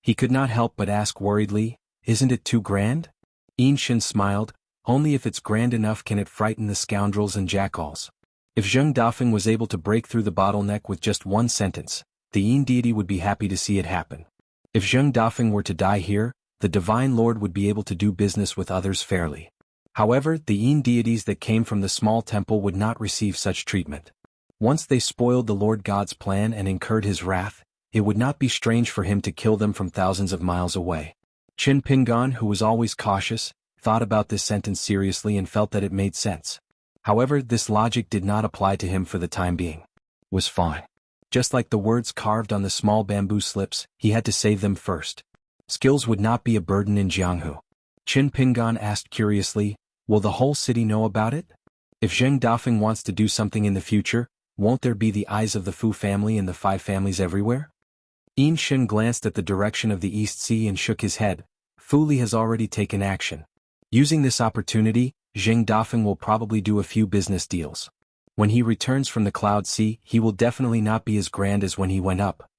He could not help but ask worriedly, isn't it too grand? Yin Shin smiled, only if it's grand enough can it frighten the scoundrels and jackals. If Zheng Dafeng was able to break through the bottleneck with just one sentence, the Yin deity would be happy to see it happen. If Zheng Dafeng were to die here, the Divine Lord would be able to do business with others fairly. However, the Yin deities that came from the small temple would not receive such treatment. Once they spoiled the Lord God's plan and incurred his wrath, it would not be strange for him to kill them from thousands of miles away. Qin Pingan, who was always cautious, thought about this sentence seriously and felt that it made sense. However, this logic did not apply to him for the time being. Was fine. Just like the words carved on the small bamboo slips, he had to save them first. Skills would not be a burden in Jianghu. Qin Pingan asked curiously, will the whole city know about it? If Zheng Dafeng wants to do something in the future, won't there be the eyes of the Fu family and the 5 families everywhere? Yin Shin glanced at the direction of the East Sea and shook his head. Fu Li has already taken action. Using this opportunity, Zheng Dafeng will probably do a few business deals. When he returns from the Cloud Sea, he will definitely not be as grand as when he went up.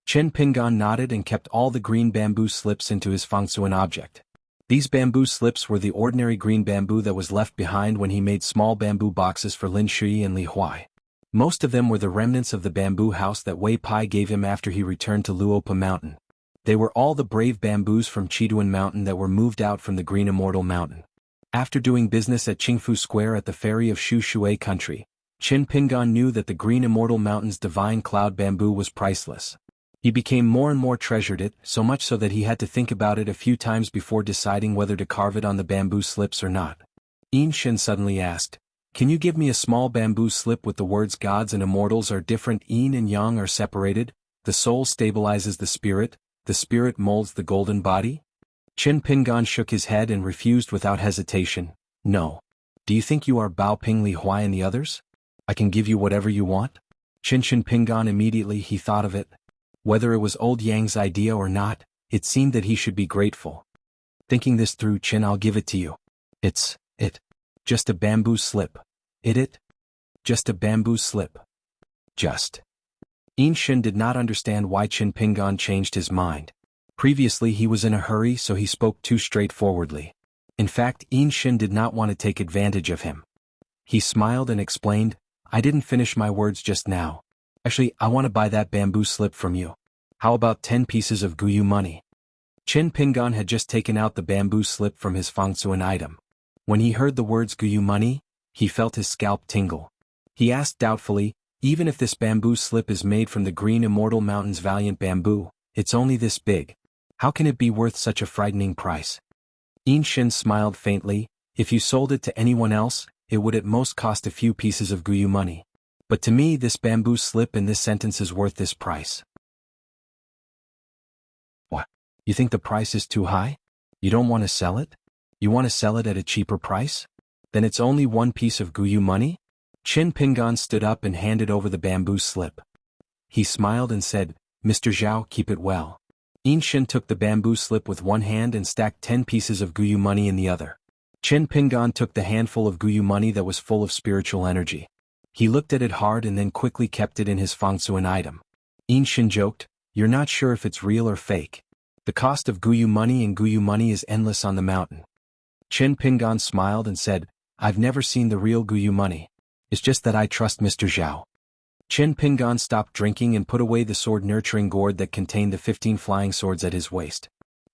Qin Pingan nodded and kept all the green bamboo slips into his Fengsuan object. These bamboo slips were the ordinary green bamboo that was left behind when he made small bamboo boxes for Lin Shui and Li Huai. Most of them were the remnants of the bamboo house that Wei Pai gave him after he returned to Luopa Mountain. They were all the brave bamboos from Chiduan Mountain that were moved out from the Green Immortal Mountain. After doing business at Qingfu Square at the ferry of Shu Shui country, Qin Pingan knew that the Green Immortal Mountain's divine cloud bamboo was priceless. He became more and more treasured it, so much so that he had to think about it a few times before deciding whether to carve it on the bamboo slips or not. Yin Shin suddenly asked, can you give me a small bamboo slip with the words gods and immortals are different, yin and yang are separated, the soul stabilizes the spirit molds the golden body? Qin Pingan shook his head and refused without hesitation, no. Do you think you are Bao Ping Li Huai and the others? I can give you whatever you want? Qin Pingan immediately he thought of it. Whether it was old Yang's idea or not, it seemed that he should be grateful. Thinking this through, Qin, I'll give it to you. It. Just a bamboo slip. It? Just a bamboo slip. Just. Yin Shin did not understand why Qin Pingan changed his mind. Previously he was in a hurry so he spoke too straightforwardly. In fact, Yin Shin did not want to take advantage of him. He smiled and explained, I didn't finish my words just now. Actually, I want to buy that bamboo slip from you. How about 10 pieces of Guyu money? Qin Pingan had just taken out the bamboo slip from his Fengsuan item. When he heard the words Guyu money, he felt his scalp tingle. He asked doubtfully, even if this bamboo slip is made from the Green Immortal Mountain's valiant bamboo, it's only this big. How can it be worth such a frightening price? Yin Shin smiled faintly, if you sold it to anyone else, it would at most cost a few pieces of Guyu money. But to me this bamboo slip in this sentence is worth this price. What? You think the price is too high? You don't want to sell it? You want to sell it at a cheaper price? Then it's only 1 piece of Guyu money? Qin Pingan stood up and handed over the bamboo slip. He smiled and said, Mr. Zhao, keep it well. Yin Shin took the bamboo slip with one hand and stacked 10 pieces of Guyu money in the other. Qin Pingan took the handful of Guyu money that was full of spiritual energy. He looked at it hard and then quickly kept it in his Fengsuan item. Yin Shin joked, you're not sure if it's real or fake. The cost of Guyu money is endless on the mountain. Qin Pingan smiled and said, I've never seen the real Guyu money. It's just that I trust Mr. Zhao. Qin Pingan stopped drinking and put away the sword-nurturing gourd that contained the 15 flying swords at his waist.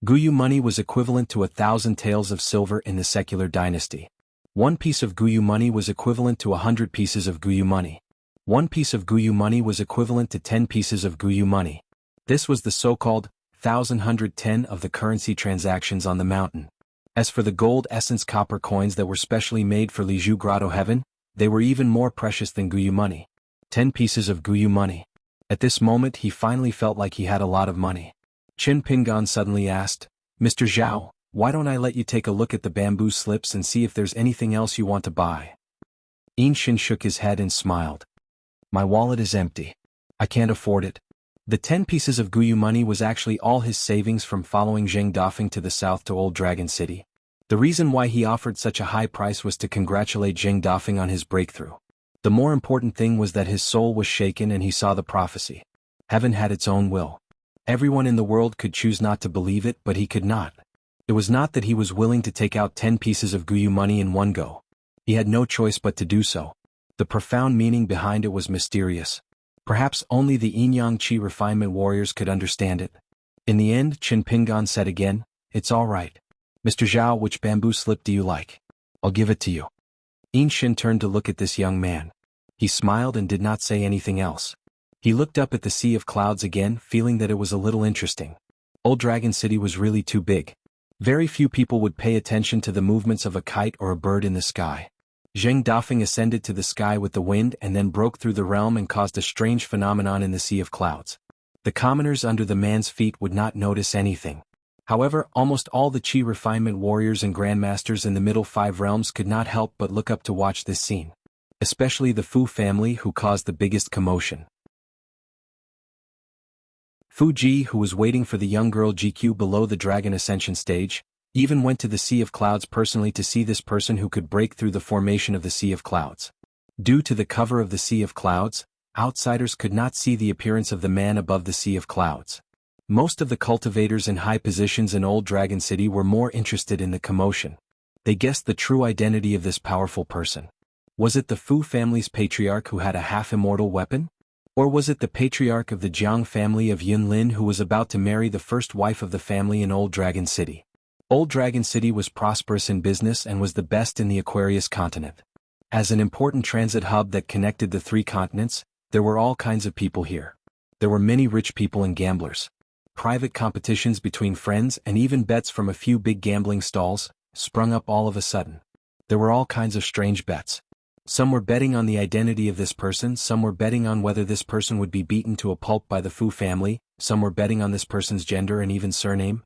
Guyu money was equivalent to 1,000 taels of silver in the secular dynasty. 1 piece of Guyu money was equivalent to 100 pieces of Guyu money. 1 piece of Guyu money was equivalent to 10 pieces of Guyu money. This was the so-called 1,110 of the currency transactions on the mountain. As for the gold essence copper coins that were specially made for Liju Grotto Heaven, they were even more precious than Guyu money. 10 pieces of Guyu money. At this moment he finally felt like he had a lot of money. Qin Pingan suddenly asked, "Mr. Zhao, why don't I let you take a look at the bamboo slips and see if there's anything else you want to buy?" Yin Shin shook his head and smiled. "My wallet is empty. I can't afford it." The 10 pieces of Guyu money was actually all his savings from following Zheng Dafeng to the south to Old Dragon City. The reason why he offered such a high price was to congratulate Zheng Dafeng on his breakthrough. The more important thing was that his soul was shaken and he saw the prophecy. Heaven had its own will. Everyone in the world could choose not to believe it, but he could not. It was not that he was willing to take out 10 pieces of Guyu money in one go. He had no choice but to do so. The profound meaning behind it was mysterious. Perhaps only the Yin-Yang Qi refinement warriors could understand it. In the end, Qin Pingan said again, "It's all right. Mr. Zhao, which bamboo slip do you like? I'll give it to you." Yin Shin turned to look at this young man. He smiled and did not say anything else. He looked up at the sea of clouds again, feeling that it was a little interesting. Old Dragon City was really too big. Very few people would pay attention to the movements of a kite or a bird in the sky. Zheng Dafeng ascended to the sky with the wind and then broke through the realm and caused a strange phenomenon in the sea of clouds. The commoners under the man's feet would not notice anything. However, almost all the Qi refinement warriors and grandmasters in the middle 5 realms could not help but look up to watch this scene. Especially the Fu family, who caused the biggest commotion. Fu Ji, who was waiting for the young girl GQ below the dragon ascension stage, even went to the Sea of Clouds personally to see this person who could break through the formation of the Sea of Clouds. Due to the cover of the Sea of Clouds, outsiders could not see the appearance of the man above the Sea of Clouds. Most of the cultivators in high positions in Old Dragon City were more interested in the commotion. They guessed the true identity of this powerful person. Was it the Fu family's patriarch who had a half-immortal weapon? Or was it the patriarch of the Jiang family of Yunlin who was about to marry the first wife of the family in Old Dragon City? Old Dragon City was prosperous in business and was the best in the Aquarius continent. As an important transit hub that connected the 3 continents, there were all kinds of people here. There were many rich people and gamblers. Private competitions between friends and even bets from a few big gambling stalls sprung up all of a sudden. There were all kinds of strange bets. Some were betting on the identity of this person, some were betting on whether this person would be beaten to a pulp by the Fu family, some were betting on this person's gender and even surname.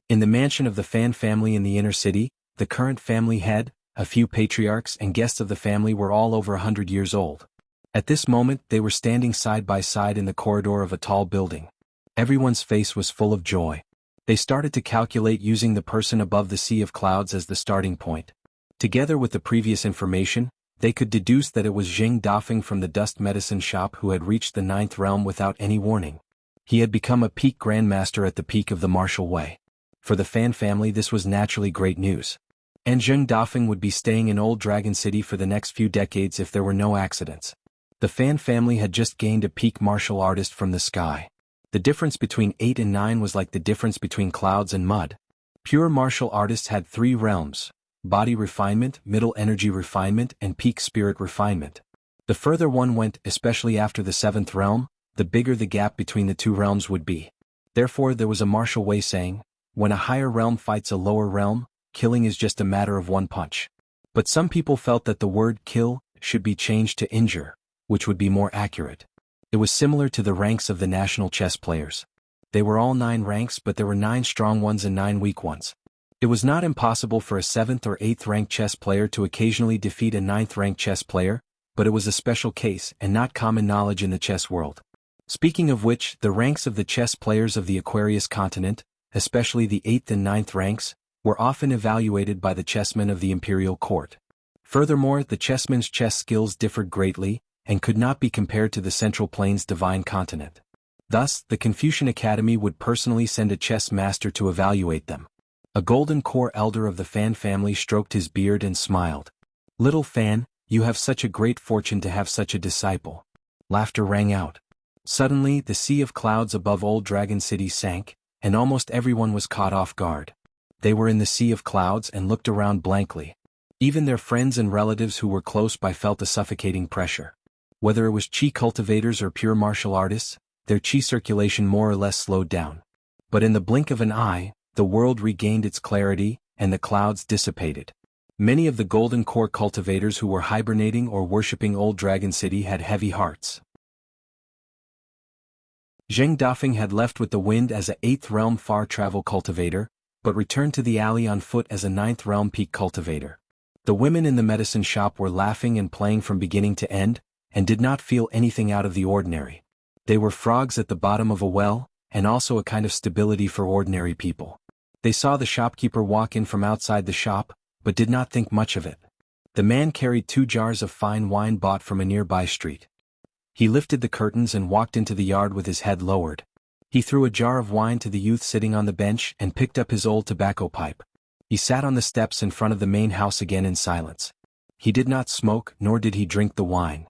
In the mansion of the Fan family in the inner city, the current family head, a few patriarchs and guests of the family were all over 100 years old. At this moment they were standing side by side in the corridor of a tall building. Everyone's face was full of joy. They started to calculate using the person above the Sea of Clouds as the starting point. Together with the previous information, they could deduce that it was Zheng Dafeng from the dust medicine shop who had reached the 9th realm without any warning. He had become a peak grandmaster at the peak of the martial way. For the Fan family this was naturally great news. And Zheng Dafeng would be staying in Old Dragon City for the next few decades if there were no accidents. The Fan family had just gained a peak martial artist from the sky. The difference between 8 and 9 was like the difference between clouds and mud. Pure martial artists had 3 realms: body refinement, middle energy refinement, and peak spirit refinement. The further one went, especially after the 7th realm, the bigger the gap between the 2 realms would be. Therefore there was a martial way saying, when a higher realm fights a lower realm, killing is just a matter of one punch. But some people felt that the word kill should be changed to injure, which would be more accurate. It was similar to the ranks of the national chess players. They were all 9 ranks, but there were 9 strong ones and 9 weak ones. It was not impossible for a 7th or 8th ranked chess player to occasionally defeat a 9th ranked chess player, but it was a special case and not common knowledge in the chess world. Speaking of which, the ranks of the chess players of the Aquarius continent, especially the 8th and 9th ranks, were often evaluated by the chessmen of the imperial court. Furthermore, the chessmen's chess skills differed greatly, and could not be compared to the Central Plains divine continent. Thus, the Confucian Academy would personally send a chess master to evaluate them. A golden core elder of the Fan family stroked his beard and smiled. "Little Fan, you have such a great fortune to have such a disciple." Laughter rang out. Suddenly, the Sea of Clouds above Old Dragon City sank, and almost everyone was caught off guard. They were in the Sea of Clouds and looked around blankly. Even their friends and relatives who were close by felt a suffocating pressure. Whether it was Qi cultivators or pure martial artists, their Qi circulation more or less slowed down. But in the blink of an eye, the world regained its clarity, and the clouds dissipated. Many of the Golden Core cultivators who were hibernating or worshipping Old Dragon City had heavy hearts. Zheng Dafeng had left with the wind as a 8th realm far travel cultivator, but returned to the alley on foot as a 9th realm peak cultivator. The women in the medicine shop were laughing and playing from beginning to end, and did not feel anything out of the ordinary. They were frogs at the bottom of a well, and also a kind of stability for ordinary people. They saw the shopkeeper walk in from outside the shop, but did not think much of it. The man carried 2 jars of fine wine bought from a nearby street. He lifted the curtains and walked into the yard with his head lowered. He threw a jar of wine to the youth sitting on the bench and picked up his old tobacco pipe. He sat on the steps in front of the main house again in silence. He did not smoke, nor did he drink the wine.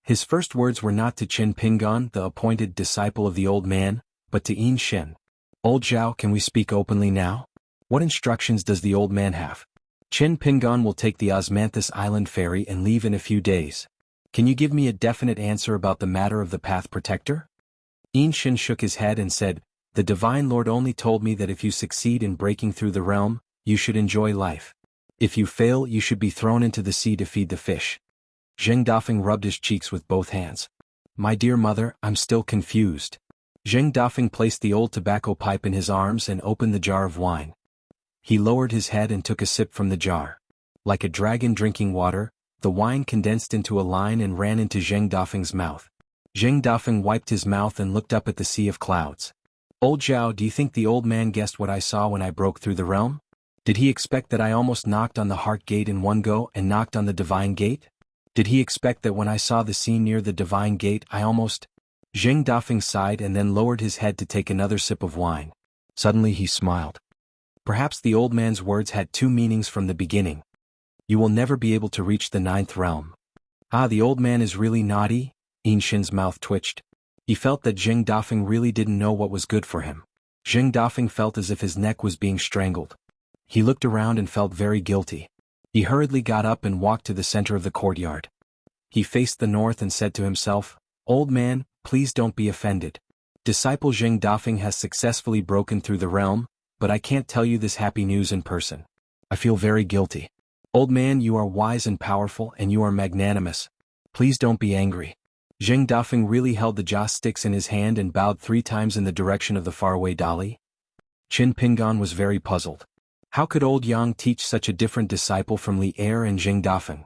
His first words were not to Qin Pingan, the appointed disciple of the old man, but to Yin Shin. "Old Zhao, can we speak openly now? What instructions does the old man have? Qin Pingan will take the Osmanthus Island ferry and leave in a few days. Can you give me a definite answer about the matter of the Path Protector?" Yin Shin shook his head and said, "The Divine Lord only told me that if you succeed in breaking through the realm, you should enjoy life. If you fail, you should be thrown into the sea to feed the fish." Zheng Dafeng rubbed his cheeks with both hands. "My dear mother, I'm still confused." Zheng Dafeng placed the old tobacco pipe in his arms and opened the jar of wine. He lowered his head and took a sip from the jar. Like a dragon drinking water, the wine condensed into a line and ran into Zheng Dafeng's mouth. Zheng Dafeng wiped his mouth and looked up at the sea of clouds. "Old Zhao, do you think the old man guessed what I saw when I broke through the realm? Did he expect that I almost knocked on the heart gate in one go and knocked on the divine gate? Did he expect that when I saw the sea near the divine gate I almost—" Zheng Dafeng sighed and then lowered his head to take another sip of wine. Suddenly he smiled. Perhaps the old man's words had 2 meanings from the beginning. "You will never be able to reach the 9th realm." Ah, the old man is really naughty? Yin Shin's mouth twitched. He felt that Zheng Dafeng really didn't know what was good for him. Zheng Dafeng felt as if his neck was being strangled. He looked around and felt very guilty. He hurriedly got up and walked to the center of the courtyard. He faced the north and said to himself, "Old man, please don't be offended. Disciple Zheng Dafeng has successfully broken through the realm, but I can't tell you this happy news in person. I feel very guilty. Old man, you are wise and powerful and you are magnanimous. Please don't be angry." Zheng Dafeng really held the joss sticks in his hand and bowed 3 times in the direction of the faraway Dali. Qin Pingan was very puzzled. How could old Yang teach such a different disciple from Li Er and Zheng Dafeng?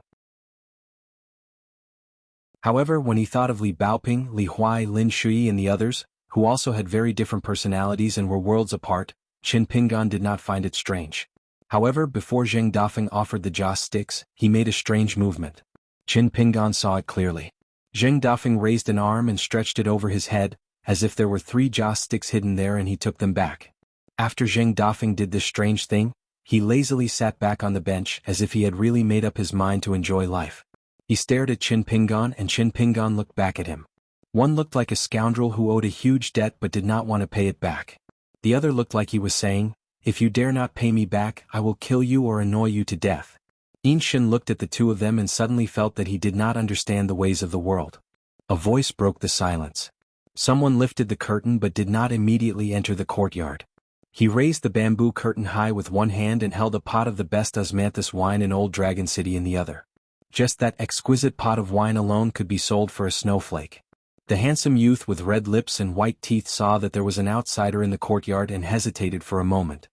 However, when he thought of Li Baoping, Li Huai, Lin Shui and the others, who also had very different personalities and were worlds apart, Qin Pingan did not find it strange. However, before Zheng Dafeng offered the joss sticks, he made a strange movement. Qin Pingan saw it clearly. Zheng Dafeng raised an arm and stretched it over his head, as if there were 3 joss sticks hidden there, and he took them back. After Zheng Dafeng did this strange thing, he lazily sat back on the bench as if he had really made up his mind to enjoy life. He stared at Qin Pingan and Qin Pingan looked back at him. One looked like a scoundrel who owed a huge debt but did not want to pay it back. The other looked like he was saying, "If you dare not pay me back, I will kill you or annoy you to death." Yin Shin looked at the 2 of them and suddenly felt that he did not understand the ways of the world. A voice broke the silence. Someone lifted the curtain but did not immediately enter the courtyard. He raised the bamboo curtain high with one hand and held a pot of the best Osmanthus wine in Old Dragon City in the other. Just that exquisite pot of wine alone could be sold for a snowflake. The handsome youth with red lips and white teeth saw that there was an outsider in the courtyard and hesitated for a moment.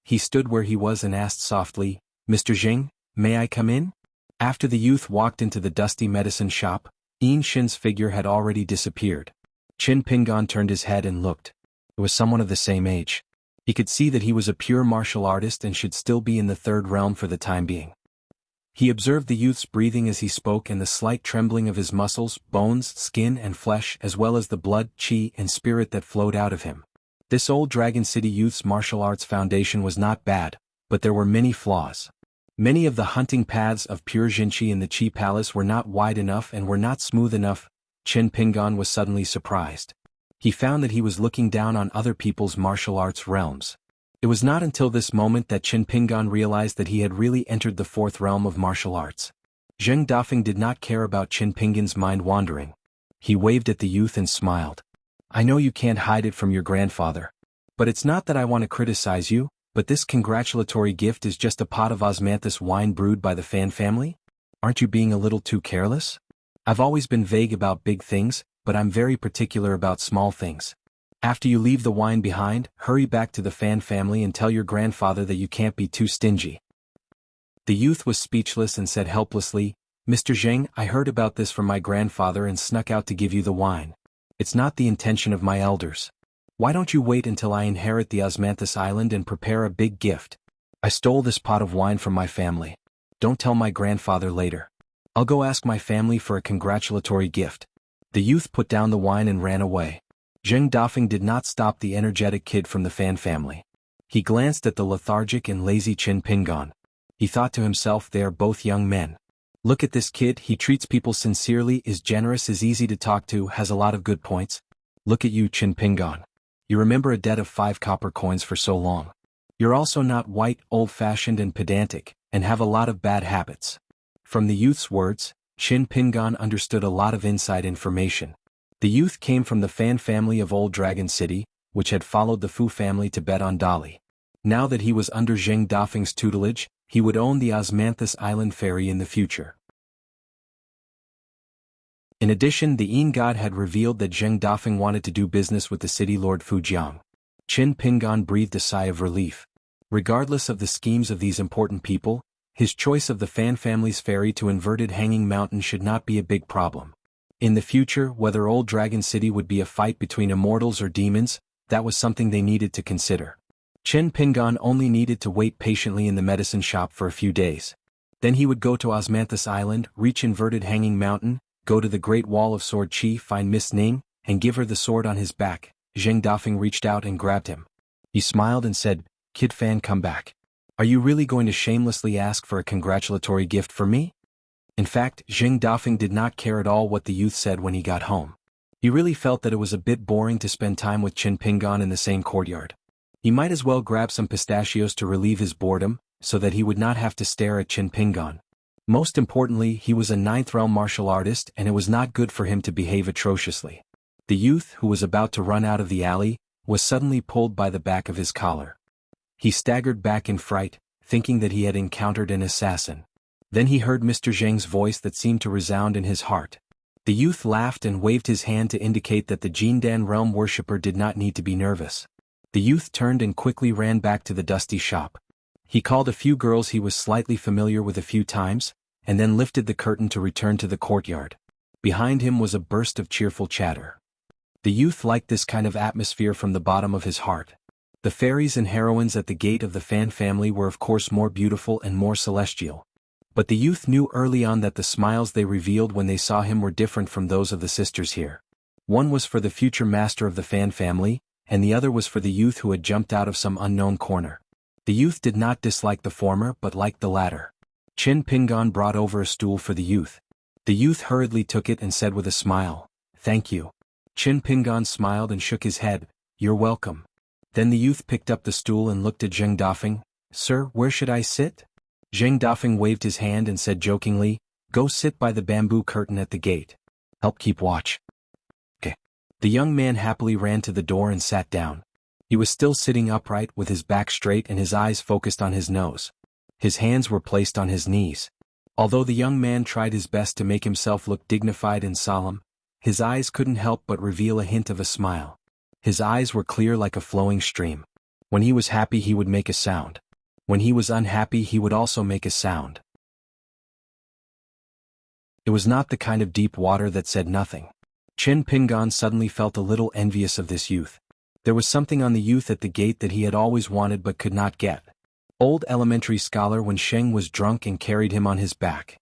He stood where he was and asked softly, "Mr. Jing, may I come in?" After the youth walked into the dusty medicine shop, Yin Shin's figure had already disappeared. Qin Pingan turned his head and looked. It was someone of the same age. He could see that he was a pure martial artist and should still be in the 3rd realm for the time being. He observed the youth's breathing as he spoke and the slight trembling of his muscles, bones, skin and flesh, as well as the blood, qi and spirit that flowed out of him. This Old Dragon City youth's martial arts foundation was not bad, but there were many flaws. Many of the hunting paths of pure Jinchi in the Qi Palace were not wide enough and were not smooth enough. Qin Pingan was suddenly surprised. He found that he was looking down on other people's martial arts realms. It was not until this moment that Qin Pingan realized that he had really entered the 4th realm of martial arts. Zheng Dafeng did not care about Qin Pingan's mind wandering. He waved at the youth and smiled. "I know you can't hide it from your grandfather. But it's not that I want to criticize you, But this congratulatory gift is just a pot of osmanthus wine brewed by the Fan family? Aren't you being a little too careless? I've always been vague about big things, but I'm very particular about small things. After you leave the wine behind, hurry back to the Fan family and tell your grandfather that you can't be too stingy. The youth was speechless and said helplessly, Mr. Zheng, I heard about this from my grandfather and snuck out to give you the wine. It's not the intention of my elders. Why don't you wait until I inherit the Osmanthus Island and prepare a big gift? I stole this pot of wine from my family. Don't tell my grandfather later. I'll go ask my family for a congratulatory gift. The youth put down the wine and ran away. Zheng Dafeng did not stop the energetic kid from the Fan family. He glanced at the lethargic and lazy Qin Pingan. He thought to himself, they are both young men. Look at this kid, he treats people sincerely, is generous, is easy to talk to, has a lot of good points. Look at you, Qin Pingan. You remember a debt of 5 copper coins for so long. You're also not white, old-fashioned and pedantic, and have a lot of bad habits. From the youth's words, Qin Pingan understood a lot of inside information. The youth came from the Fan family of Old Dragon City, which had followed the Fu family to bet on Dali. Now that he was under Zheng Dafeng's tutelage, he would own the Osmanthus Island ferry in the future. In addition, the Yin god had revealed that Zheng Dafeng wanted to do business with the city lord Fujiang. Qin Pingan breathed a sigh of relief. Regardless of the schemes of these important people, his choice of the Fan family's ferry to inverted Hanging Mountain should not be a big problem. In the future, whether Old Dragon City would be a fight between immortals or demons, that was something they needed to consider. Qin Pingan only needed to wait patiently in the medicine shop for a few days. Then he would go to Osmanthus Island, reach inverted Hanging Mountain, go to the Great Wall of Sword Chi, find Miss Ning, and give her the sword on his back. Zheng Dafeng reached out and grabbed him. He smiled and said, Kid Fan, come back. Are you really going to shamelessly ask for a congratulatory gift for me? In fact, Zheng Dafeng did not care at all what the youth said when he got home. He really felt that it was a bit boring to spend time with Qin Pingan in the same courtyard. He might as well grab some pistachios to relieve his boredom, so that he would not have to stare at Qin Pingan. Most importantly, he was a 9th realm martial artist and it was not good for him to behave atrociously. The youth, who was about to run out of the alley, was suddenly pulled by the back of his collar. He staggered back in fright, thinking that he had encountered an assassin. Then he heard Mr. Zheng's voice that seemed to resound in his heart. The youth laughed and waved his hand to indicate that the Jindan realm worshipper did not need to be nervous. The youth turned and quickly ran back to the dusty shop. He called a few girls he was slightly familiar with a few times, and then lifted the curtain to return to the courtyard. Behind him was a burst of cheerful chatter. The youth liked this kind of atmosphere from the bottom of his heart. The fairies and heroines at the gate of the Fan family were of course more beautiful and more celestial. But the youth knew early on that the smiles they revealed when they saw him were different from those of the sisters here. One was for the future master of the Fan family, and the other was for the youth who had jumped out of some unknown corner. The youth did not dislike the former but liked the latter. Qin Pingan brought over a stool for the youth. The youth hurriedly took it and said with a smile, Thank you. Qin Pingan smiled and shook his head, You're welcome. Then the youth picked up the stool and looked at Zheng Dafeng, Sir, where should I sit? Zheng Dafeng waved his hand and said jokingly, Go sit by the bamboo curtain at the gate. Help keep watch. The young man happily ran to the door and sat down. He was still sitting upright with his back straight and his eyes focused on his nose. His hands were placed on his knees. Although the young man tried his best to make himself look dignified and solemn, his eyes couldn't help but reveal a hint of a smile. His eyes were clear like a flowing stream. When he was happy he would make a sound. When he was unhappy he would also make a sound. It was not the kind of deep water that said nothing. Qin Pingan suddenly felt a little envious of this youth. There was something on the youth at the gate that he had always wanted but could not get. Old elementary scholar when Sheng was drunk and carried him on his back.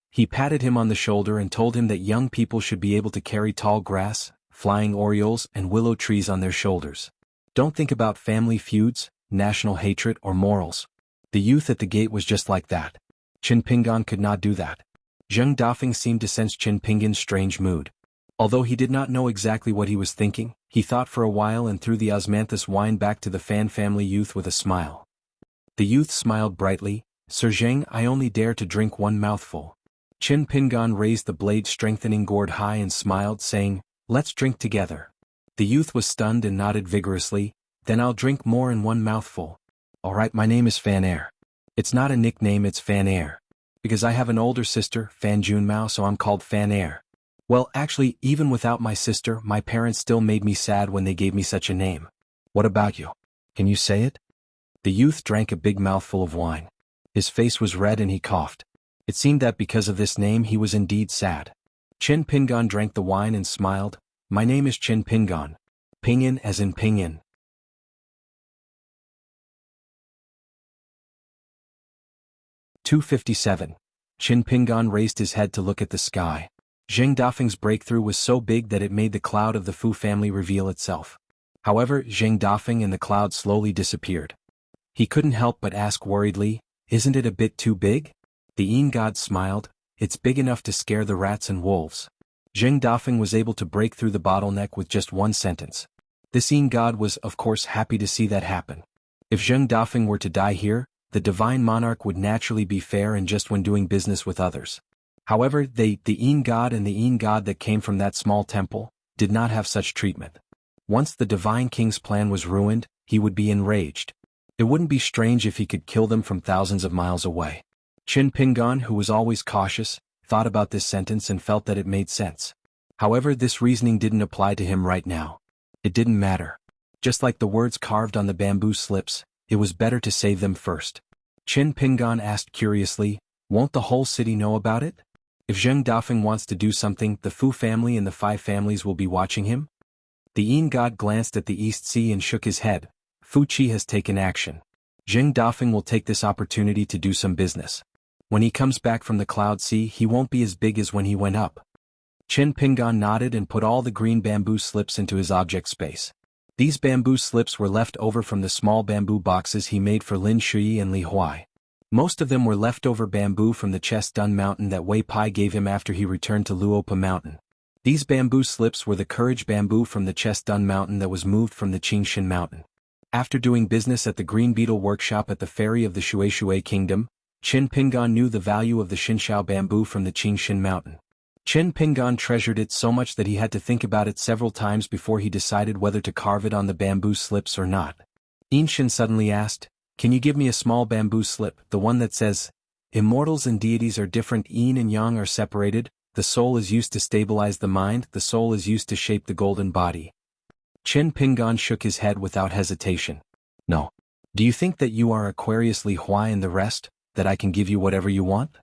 He patted him on the shoulder and told him that young people should be able to carry tall grass, flying orioles and willow trees on their shoulders. Don't think about family feuds, national hatred or morals. The youth at the gate was just like that. Qin Pingan could not do that. Zheng Dafeng seemed to sense Qin Pingan's strange mood. Although he did not know exactly what he was thinking, he thought for a while and threw the osmanthus wine back to the Fan family youth with a smile. The youth smiled brightly, Sir Zheng, I only dare to drink one mouthful. Qin Pingan raised the blade-strengthening gourd high and smiled, saying, Let's drink together. The youth was stunned and nodded vigorously, Then I'll drink more in one mouthful. Alright, my name is Fan Air. It's not a nickname, it's Fan Air. Because I have an older sister, Fan Junmao, so I'm called Fan Air. Well, actually, even without my sister, my parents still made me sad when they gave me such a name. What about you? Can you say it? The youth drank a big mouthful of wine. His face was red and he coughed. It seemed that because of this name he was indeed sad. Chen Pingan drank the wine and smiled. My name is Chen Pingan. Pinyin as in pinyin. "257. Chen Pingan raised his head to look at the sky. Zheng Dafeng's breakthrough was so big that it made the cloud of the Fu family reveal itself. However, Zheng Dafeng and the cloud slowly disappeared. He couldn't help but ask worriedly, isn't it a bit too big? The Yin god smiled, it's big enough to scare the rats and wolves. Zheng Dafeng was able to break through the bottleneck with just one sentence. This Yin god was, of course, happy to see that happen. If Zheng Dafeng were to die here, the divine monarch would naturally be fair and just when doing business with others. However, the Yin god and the Yin god that came from that small temple, did not have such treatment. Once the divine king's plan was ruined, he would be enraged. It wouldn't be strange if he could kill them from thousands of miles away. Chen Pingan, who was always cautious, thought about this sentence and felt that it made sense. However, this reasoning didn't apply to him right now. It didn't matter. Just like the words carved on the bamboo slips, it was better to save them first. Chen Pingan asked curiously, won't the whole city know about it? If Zheng Dafeng wants to do something, the Fu family and the 5 families will be watching him? The Yin god glanced at the East Sea and shook his head. Fu Qi has taken action. Zheng Dafeng will take this opportunity to do some business. When he comes back from the Cloud Sea, he won't be as big as when he went up. Chen Pingan nodded and put all the green bamboo slips into his object space. These bamboo slips were left over from the small bamboo boxes he made for Lin Shui and Li Huai. Most of them were leftover bamboo from the Chestun Mountain that Wei Pai gave him after he returned to Luopa Mountain. These bamboo slips were the courage bamboo from the Chestun Mountain that was moved from the Qingshan Mountain. After doing business at the Green Beetle Workshop at the ferry of the Shui Kingdom, Chen Pingan knew the value of the Xinshao bamboo from the Qingshan Mountain. Chen Pingan treasured it so much that he had to think about it several times before he decided whether to carve it on the bamboo slips or not. Yinshin suddenly asked, can you give me a small bamboo slip, the one that says, immortals and deities are different, yin and yang are separated, the soul is used to stabilize the mind, the soul is used to shape the golden body. Chen Pingan shook his head without hesitation. No. Do you think that you are Aquarius Li Huai and the rest, that I can give you whatever you want?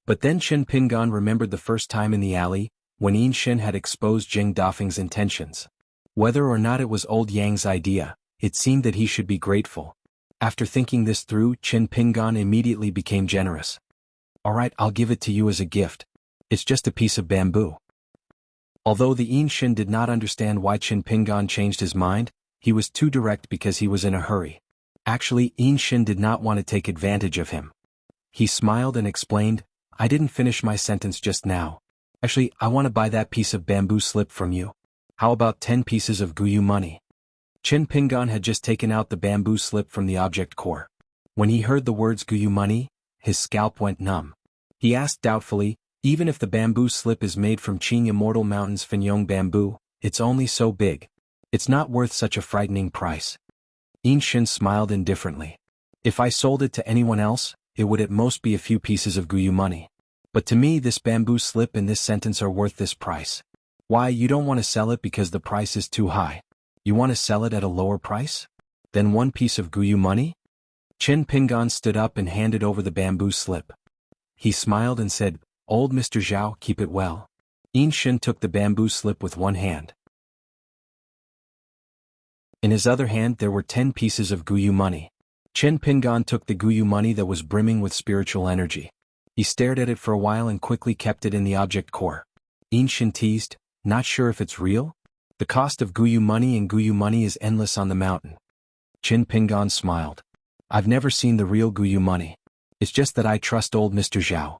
But then Chen Pingan remembered the first time in the alley, when Yinshin had exposed Zheng Dafeng's intentions. Whether or not it was old Yang's idea, it seemed that he should be grateful. After thinking this through, Chen Pingan immediately became generous. Alright, I'll give it to you as a gift. It's just a piece of bamboo. Although the Yinshin did not understand why Chen Pingan changed his mind, he was too direct because he was in a hurry. Actually, Yinshin did not want to take advantage of him. He smiled and explained, I didn't finish my sentence just now. Actually, I want to buy that piece of bamboo slip from you. How about 10 pieces of Guyu money? Chen Pingan had just taken out the bamboo slip from the object core. When he heard the words Guyu money, his scalp went numb. He asked doubtfully, even if the bamboo slip is made from Qing Immortal Mountain's Fenyong bamboo, it's only so big. It's not worth such a frightening price. Yinshin smiled indifferently. If I sold it to anyone else, it would at most be a few pieces of Guyu money. But to me this bamboo slip and this sentence are worth this price. Why, you don't want to sell it because the price is too high? You want to sell it at a lower price? Then 1 piece of Guyu money? Chen Pingan stood up and handed over the bamboo slip. He smiled and said, Old Mr. Zhao, keep it well. Yinshin took the bamboo slip with one hand. In his other hand there were 10 pieces of Guyu money. Chen Pingan took the Guyu money that was brimming with spiritual energy. He stared at it for a while and quickly kept it in the object core. Yinshin teased, not sure if it's real? The cost of Guyu money is endless on the mountain. Chen Pingan smiled. I've never seen the real Guyu money. It's just that I trust old Mr. Zhao.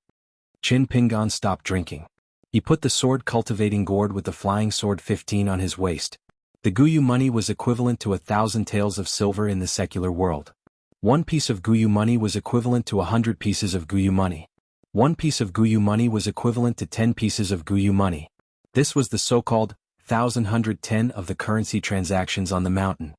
Chen Pingan stopped drinking. He put the sword cultivating gourd with the flying sword 15 on his waist. The Guyu money was equivalent to 1,000 taels of silver in the secular world. 1 piece of Guyu money was equivalent to 100 pieces of Guyu money. 1 piece of Guyu money was equivalent to 10 pieces of Guyu money. This was the so-called 1,110 of the currency transactions on the mountain.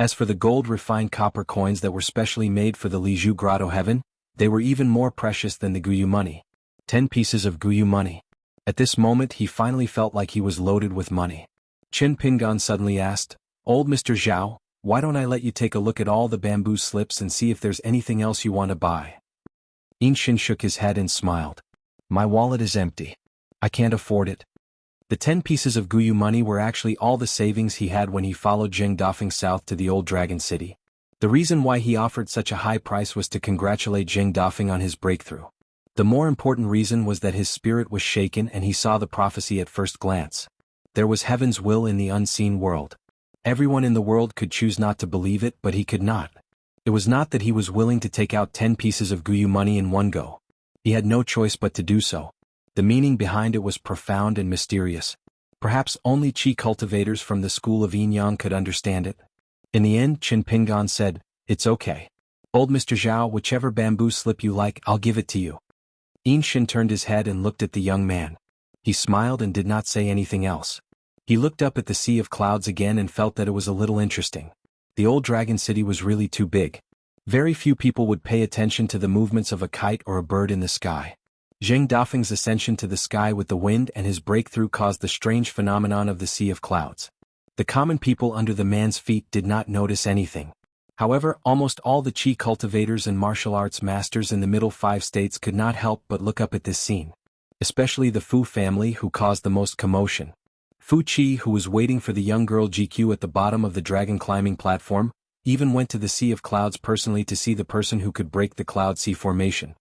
As for the gold-refined copper coins that were specially made for the Liju Grotto heaven, they were even more precious than the Guyu money. 10 pieces of Guyu money. At this moment he finally felt like he was loaded with money. Qin Pingan suddenly asked, "Old Mr. Zhao, why don't I let you take a look at all the bamboo slips and see if there's anything else you want to buy?" Inshin shook his head and smiled. "My wallet is empty. I can't afford it." The 10 pieces of Guyu money were actually all the savings he had when he followed Zheng Dafeng south to the old Dragon City. The reason why he offered such a high price was to congratulate Zheng Dafeng on his breakthrough. The more important reason was that his spirit was shaken and he saw the prophecy at first glance. There was heaven's will in the unseen world. Everyone in the world could choose not to believe it, but he could not. It was not that he was willing to take out 10 pieces of Guyu money in one go. He had no choice but to do so. The meaning behind it was profound and mysterious. Perhaps only Qi cultivators from the school of Yin Yang could understand it. In the end, Qin Pingan said, "It's okay. Old Mr. Zhao, whichever bamboo slip you like, I'll give it to you." Inshin turned his head and looked at the young man. He smiled and did not say anything else. He looked up at the sea of clouds again and felt that it was a little interesting. The old Dragon City was really too big. Very few people would pay attention to the movements of a kite or a bird in the sky. Zheng Dafeng's ascension to the sky with the wind and his breakthrough caused the strange phenomenon of the sea of clouds. The common people under the man's feet did not notice anything. However, almost all the Qi cultivators and martial arts masters in the middle 5 states could not help but look up at this scene. Especially the Fu family, who caused the most commotion. Fu Qi, who was waiting for the young girl GQ at the bottom of the dragon climbing platform, even went to the Sea of Clouds personally to see the person who could break the cloud sea formation.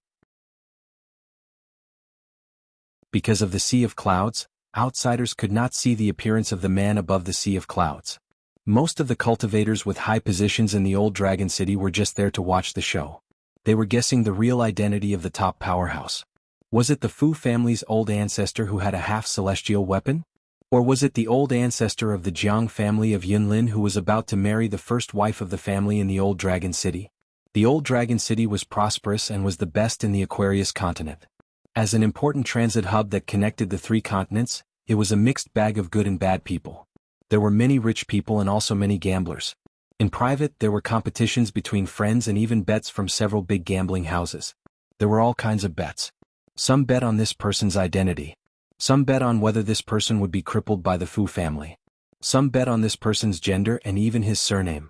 Because of the Sea of Clouds, outsiders could not see the appearance of the man above the Sea of Clouds. Most of the cultivators with high positions in the old Dragon City were just there to watch the show. They were guessing the real identity of the top powerhouse. Was it the Fu family's old ancestor who had a half-celestial weapon? Or was it the old ancestor of the Jiang family of Yunlin who was about to marry the first wife of the family in the old Dragon City? The old Dragon City was prosperous and was the best in the Aquarius continent. As an important transit hub that connected the 3 continents, it was a mixed bag of good and bad people. There were many rich people and also many gamblers. In private, there were competitions between friends and even bets from several big gambling houses. There were all kinds of bets. Some bet on this person's identity. Some bet on whether this person would be crippled by the Fu family. Some bet on this person's gender and even his surname.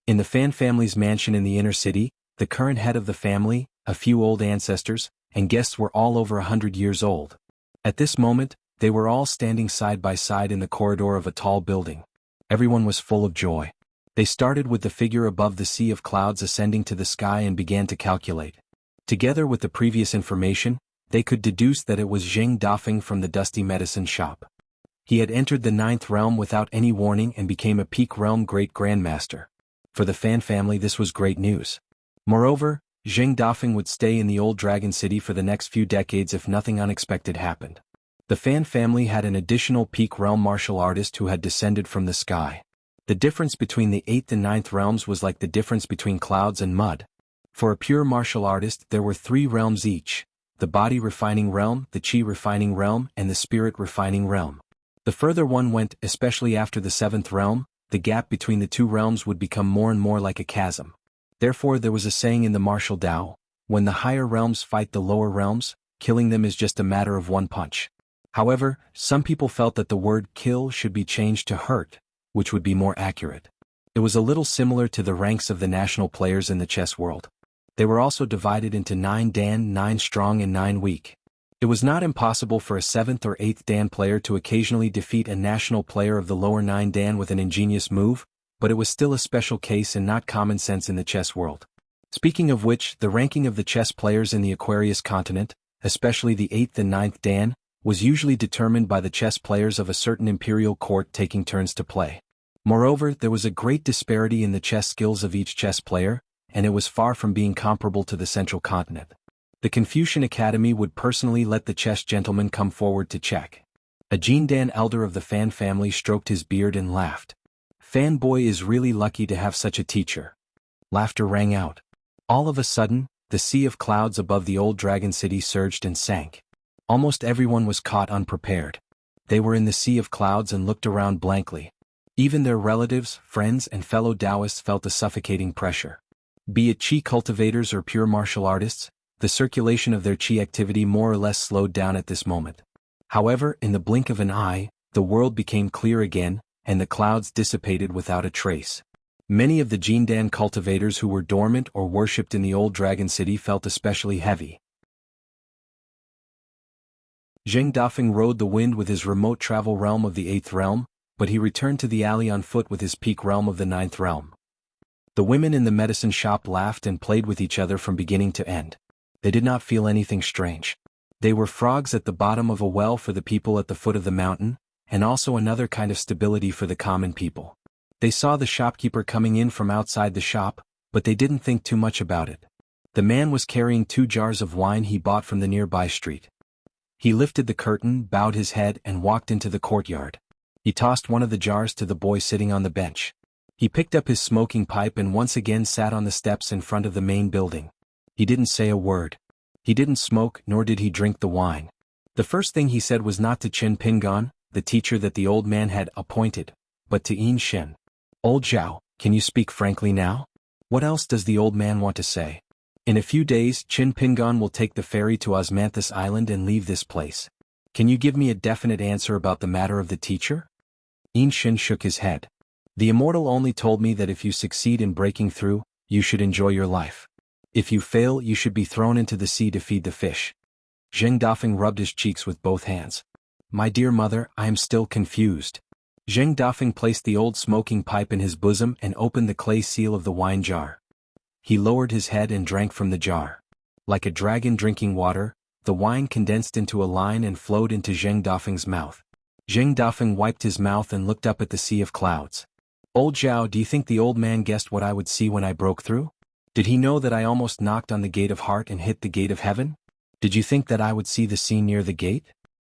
In the Fan family's mansion in the inner city, the current head of the family, a few old ancestors, and guests were all over 100 years old. At this moment, they were all standing side by side in the corridor of a tall building. Everyone was full of joy. They started with the figure above the Sea of Clouds ascending to the sky and began to calculate. Together with the previous information, they could deduce that it was Zheng Dafeng from the Dusty Medicine Shop. He had entered the 9th realm without any warning and became a peak realm great grandmaster. For the Fan family, this was great news. Moreover, Zheng Dafeng would stay in the old Dragon City for the next few decades if nothing unexpected happened. The Fan family had an additional peak realm martial artist who had descended from the sky. The difference between the 8th and 9th realms was like the difference between clouds and mud. For a pure martial artist, there were 3 realms each: the body refining realm, the Qi refining realm, and the spirit refining realm. The further one went, especially after the 7th realm, the gap between the 2 realms would become more and more like a chasm. Therefore there was a saying in the martial Tao, when the higher realms fight the lower realms, killing them is just a matter of one punch. However, some people felt that the word kill should be changed to hurt, which would be more accurate. It was a little similar to the ranks of the national players in the chess world. They were also divided into 9 Dan, 9 strong and 9 weak. It was not impossible for a 7th or 8th Dan player to occasionally defeat a national player of the lower 9 Dan with an ingenious move, but it was still a special case and not common sense in the chess world. Speaking of which, the ranking of the chess players in the Aquarius continent, especially the 8th and 9th Dan, was usually determined by the chess players of a certain imperial court taking turns to play. Moreover, there was a great disparity in the chess skills of each chess player, and it was far from being comparable to the central continent. The Confucian Academy would personally let the chess gentleman come forward to check. A Jin Dan elder of the Fan family stroked his beard and laughed. Fanboy is really lucky to have such a teacher. Laughter rang out. All of a sudden, the sea of clouds above the old Dragon City surged and sank. Almost everyone was caught unprepared. They were in the sea of clouds and looked around blankly. Even their relatives, friends and fellow Taoists felt a suffocating pressure. Be it Qi cultivators or pure martial artists, the circulation of their Qi activity more or less slowed down at this moment. However, in the blink of an eye, the world became clear again, and the clouds dissipated without a trace. Many of the Jindan cultivators who were dormant or worshipped in the old dragon city felt especially heavy. Zheng Dafeng rode the wind with his remote travel realm of the 8th realm, but he returned to the alley on foot with his peak realm of the 9th realm. The women in the medicine shop laughed and played with each other from beginning to end. They did not feel anything strange. They were frogs at the bottom of a well for the people at the foot of the mountain, and also another kind of stability for the common people. They saw the shopkeeper coming in from outside the shop, but they didn't think too much about it. The man was carrying 2 jars of wine he bought from the nearby street. He lifted the curtain, bowed his head and walked into the courtyard. He tossed one of the jars to the boy sitting on the bench. He picked up his smoking pipe and once again sat on the steps in front of the main building. He didn't say a word. He didn't smoke, nor did he drink the wine. The first thing he said was not to Qin Pingan, the teacher that the old man had appointed, but to Yin Shen. "Old Zhao, can you speak frankly now? What else does the old man want to say? In a few days Qin Pingan will take the ferry to Osmanthus Island and leave this place. Can you give me a definite answer about the matter of the teacher?" Yin Shen shook his head. "The immortal only told me that if you succeed in breaking through, you should enjoy your life. If you fail, you should be thrown into the sea to feed the fish." Zheng Dafeng rubbed his cheeks with both hands. "My dear mother, I am still confused." Zheng Dafeng placed the old smoking pipe in his bosom and opened the clay seal of the wine jar. He lowered his head and drank from the jar. Like a dragon drinking water, the wine condensed into a line and flowed into Zheng Dafeng's mouth. Zheng Dafeng wiped his mouth and looked up at the sea of clouds. "Old Zhao, do you think the old man guessed what I would see when I broke through? Did he know that I almost knocked on the gate of heart and hit the gate of heaven? Did you think that I would see the sea near the gate?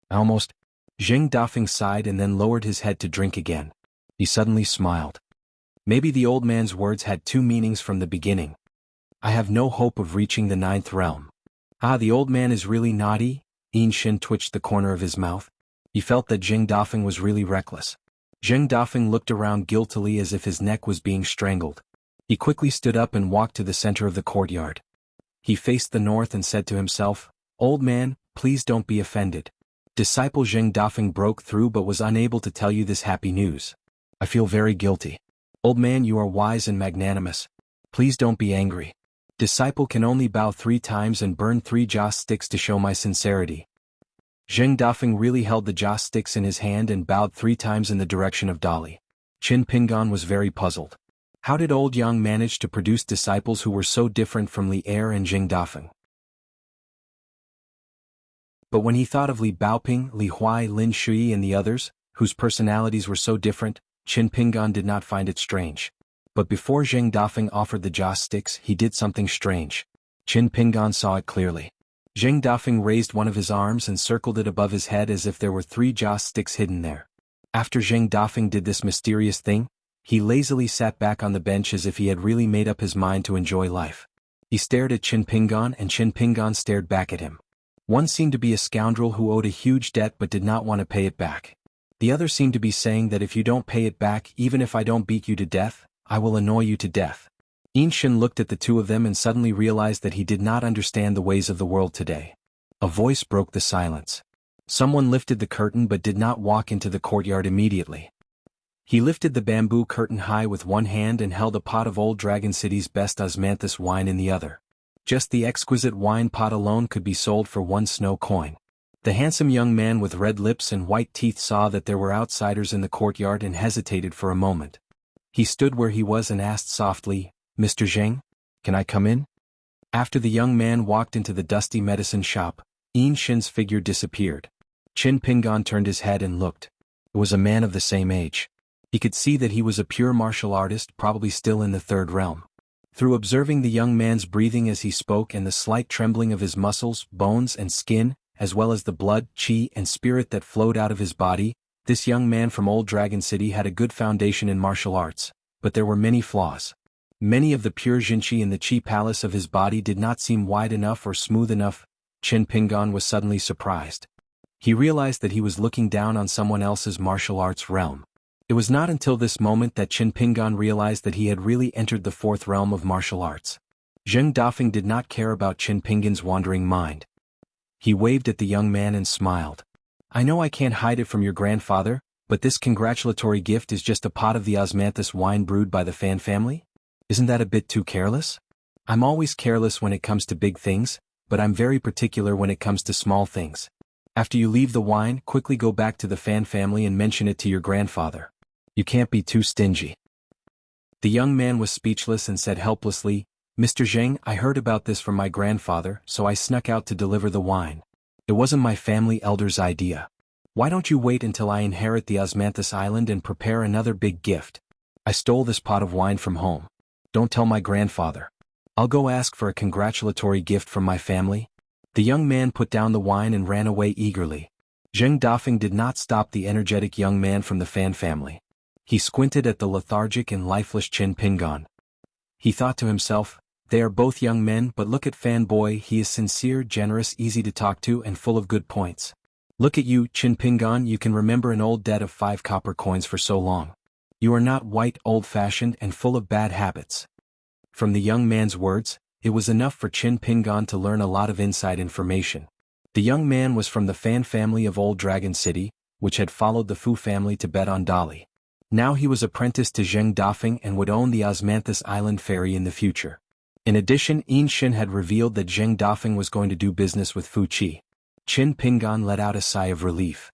Almost." Zheng Dafeng sighed and then lowered his head to drink again. He suddenly smiled. Maybe the old man's words had 2 meanings from the beginning. "I have no hope of reaching the 9th realm." Ah, the old man is really naughty. Yin Shen twitched the corner of his mouth. He felt that Zheng Dafeng was really reckless. Zheng Dafeng looked around guiltily as if his neck was being strangled. He quickly stood up and walked to the center of the courtyard. He faced the north and said to himself, "Old man, please don't be offended. Disciple Zheng Dafeng broke through but was unable to tell you this happy news. I feel very guilty. Old man, you are wise and magnanimous. Please don't be angry. Disciple can only bow 3 times and burn 3 joss sticks to show my sincerity." Zheng Dafeng really held the joss sticks in his hand and bowed 3 times in the direction of Dali. Qin Pingan was very puzzled. How did old Yang manage to produce disciples who were so different from Li Er and Zheng Dafeng? But when he thought of Li Baoping, Li Huai, Lin Shui and the others, whose personalities were so different, Qin Pingan did not find it strange. But before Zheng Dafeng offered the joss sticks, he did something strange. Qin Pingan saw it clearly. Zheng Dafeng raised one of his arms and circled it above his head as if there were 3 joss sticks hidden there. After Zheng Dafeng did this mysterious thing, he lazily sat back on the bench as if he had really made up his mind to enjoy life. He stared at Qin Pingan and Qin Pingan stared back at him. One seemed to be a scoundrel who owed a huge debt but did not want to pay it back. The other seemed to be saying that if you don't pay it back, even if I don't beat you to death, I will annoy you to death. Yin Shen looked at the 2 of them and suddenly realized that he did not understand the ways of the world today. A voice broke the silence. Someone lifted the curtain but did not walk into the courtyard immediately. He lifted the bamboo curtain high with one hand and held a pot of Old Dragon City's best osmanthus wine in the other. Just the exquisite wine pot alone could be sold for 1 snow coin. The handsome young man with red lips and white teeth saw that there were outsiders in the courtyard and hesitated for a moment. He stood where he was and asked softly, "Mr. Zheng, can I come in?" After the young man walked into the dusty medicine shop, Yin Shen's figure disappeared. Qin Pingan turned his head and looked. It was a man of the same age. He could see that he was a pure martial artist, probably still in the 3rd realm. Through observing the young man's breathing as he spoke and the slight trembling of his muscles, bones and skin, as well as the blood, qi and spirit that flowed out of his body, this young man from Old Dragon City had a good foundation in martial arts, but there were many flaws. Many of the pure Jinqi in the Qi palace of his body did not seem wide enough or smooth enough. Qin Pingan was suddenly surprised. He realized that he was looking down on someone else's martial arts realm. It was not until this moment that Qin Pingan realized that he had really entered the fourth realm of martial arts. Zheng Dafeng did not care about Qin Pingan's wandering mind. He waved at the young man and smiled. I know I can't hide it from your grandfather, but this congratulatory gift is just a pot of the osmanthus wine brewed by the Fan family? Isn't that a bit too careless? I'm always careless when it comes to big things, but I'm very particular when it comes to small things. After you leave the wine, quickly go back to the Fan family and mention it to your grandfather. You can't be too stingy. The young man was speechless and said helplessly, Mr. Zheng, I heard about this from my grandfather, so I snuck out to deliver the wine. It wasn't my family elder's idea. Why don't you wait until I inherit the Osmanthus Island and prepare another big gift? I stole this pot of wine from home. Don't tell my grandfather. I'll go ask for a congratulatory gift from my family. The young man put down the wine and ran away eagerly. Zheng Dafeng did not stop the energetic young man from the Fan family. He squinted at the lethargic and lifeless Qin Pingan. He thought to himself, they are both young men, but look at Fan Boy, he is sincere, generous, easy to talk to and full of good points. Look at you, Qin Pingan, you can remember an old debt of 5 copper coins for so long. You are not white, old-fashioned and full of bad habits. From the young man's words, it was enough for Qin Pingan to learn a lot of inside information. The young man was from the Fan family of Old Dragon City, which had followed the Fu family to bet on Dali. Now he was apprenticed to Zheng Dafeng and would own the Osmanthus Island ferry in the future. In addition, Yin Shin had revealed that Zheng Dafeng was going to do business with Fu Qi. Qin Pingan let out a sigh of relief.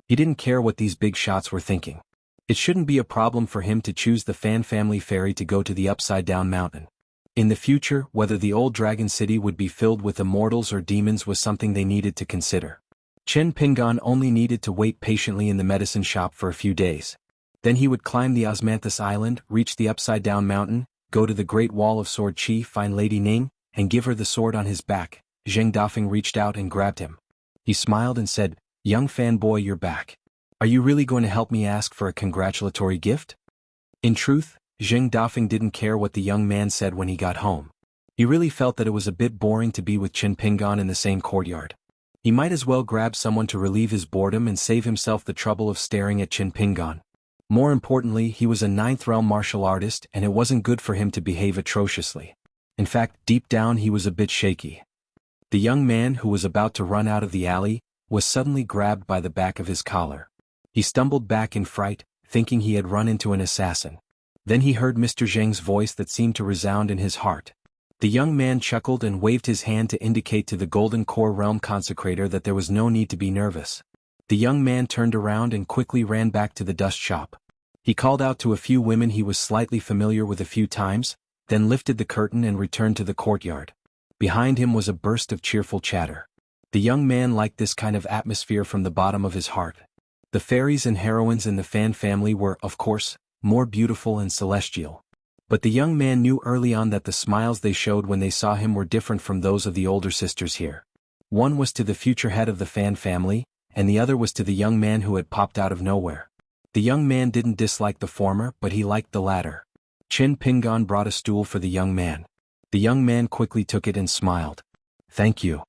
He didn't care what these big shots were thinking. It shouldn't be a problem for him to choose the Fan family ferry to go to the Upside-Down Mountain. In the future, whether the old Dragon City would be filled with immortals or demons was something they needed to consider. Qin Pingan only needed to wait patiently in the medicine shop for a few days. Then he would climb the Osmanthus Island, reach the Upside-Down Mountain, go to the Great Wall of Sword Qi, find Lady Ning, and give her the sword on his back. Zheng Dafeng reached out and grabbed him. He smiled and said, Young Fan Boy, you're back. Are you really going to help me ask for a congratulatory gift? In truth, Zheng Dafeng didn't care what the young man said when he got home. He really felt that it was a bit boring to be with Qin Pingan in the same courtyard. He might as well grab someone to relieve his boredom and save himself the trouble of staring at Qin Pingan. More importantly, he was a 9th realm martial artist and it wasn't good for him to behave atrociously. In fact, deep down he was a bit shaky. The young man, who was about to run out of the alley, was suddenly grabbed by the back of his collar. He stumbled back in fright, thinking he had run into an assassin. Then he heard Mr. Zheng's voice that seemed to resound in his heart. The young man chuckled and waved his hand to indicate to the Golden Core Realm Consecrator that there was no need to be nervous. The young man turned around and quickly ran back to the dust shop. He called out to a few women he was slightly familiar with a few times, then lifted the curtain and returned to the courtyard. Behind him was a burst of cheerful chatter. The young man liked this kind of atmosphere from the bottom of his heart. The fairies and heroines in the Fan family were, of course, more beautiful and celestial. But the young man knew early on that the smiles they showed when they saw him were different from those of the older sisters here. One was to the future head of the Fan family, and the other was to the young man who had popped out of nowhere. The young man didn't dislike the former, but he liked the latter. Qin Pingan brought a stool for the young man. The young man quickly took it and smiled. Thank you.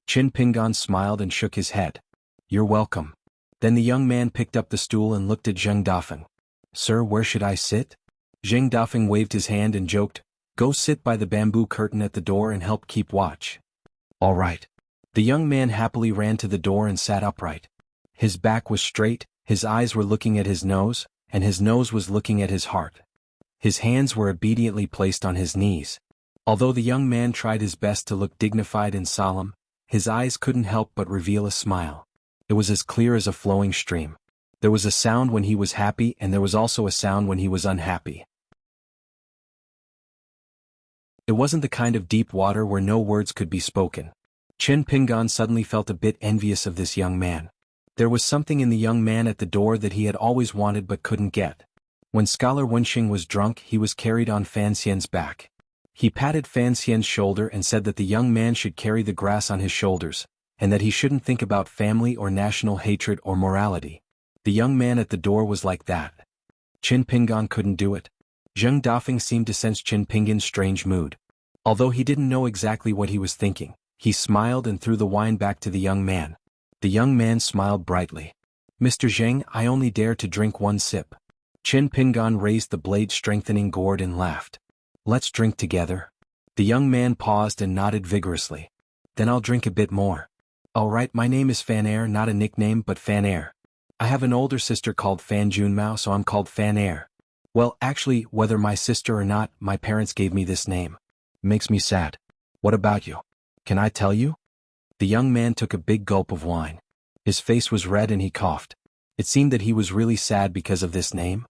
Qin Pingan smiled and shook his head. You're welcome. Then the young man picked up the stool and looked at Zheng Dafeng. Sir, where should I sit? Zheng Dafeng waved his hand and joked, Go sit by the bamboo curtain at the door and help keep watch. All right. The young man happily ran to the door and sat upright. His back was straight, his eyes were looking at his nose, and his nose was looking at his heart. His hands were obediently placed on his knees. Although the young man tried his best to look dignified and solemn, his eyes couldn't help but reveal a smile. It was as clear as a flowing stream. There was a sound when he was happy and there was also a sound when he was unhappy. It wasn't the kind of deep water where no words could be spoken. Qin Pingan suddenly felt a bit envious of this young man. There was something in the young man at the door that he had always wanted but couldn't get. When Scholar Wenxing was drunk, he was carried on Fan Xian's back. He patted Fan Xian's shoulder and said that the young man should carry the grass on his shoulders, and that he shouldn't think about family or national hatred or morality. The young man at the door was like that. Qin Pingan couldn't do it. Zheng Dafeng seemed to sense Qin Pingan's strange mood. Although he didn't know exactly what he was thinking, he smiled and threw the wine back to the young man. The young man smiled brightly. Mr. Zheng, I only dare to drink one sip. Qin Pingan raised the blade-strengthening gourd and laughed. Let's drink together. The young man paused and nodded vigorously. Then I'll drink a bit more. All right, my name is Fan Air, not a nickname but Fan Air. I have an older sister called Fan Junmao, so I'm called Fan Air. Well, actually, whether my sister or not, my parents gave me this name. Makes me sad. What about you? Can I tell you? The young man took a big gulp of wine. His face was red and he coughed. It seemed that he was really sad because of this name.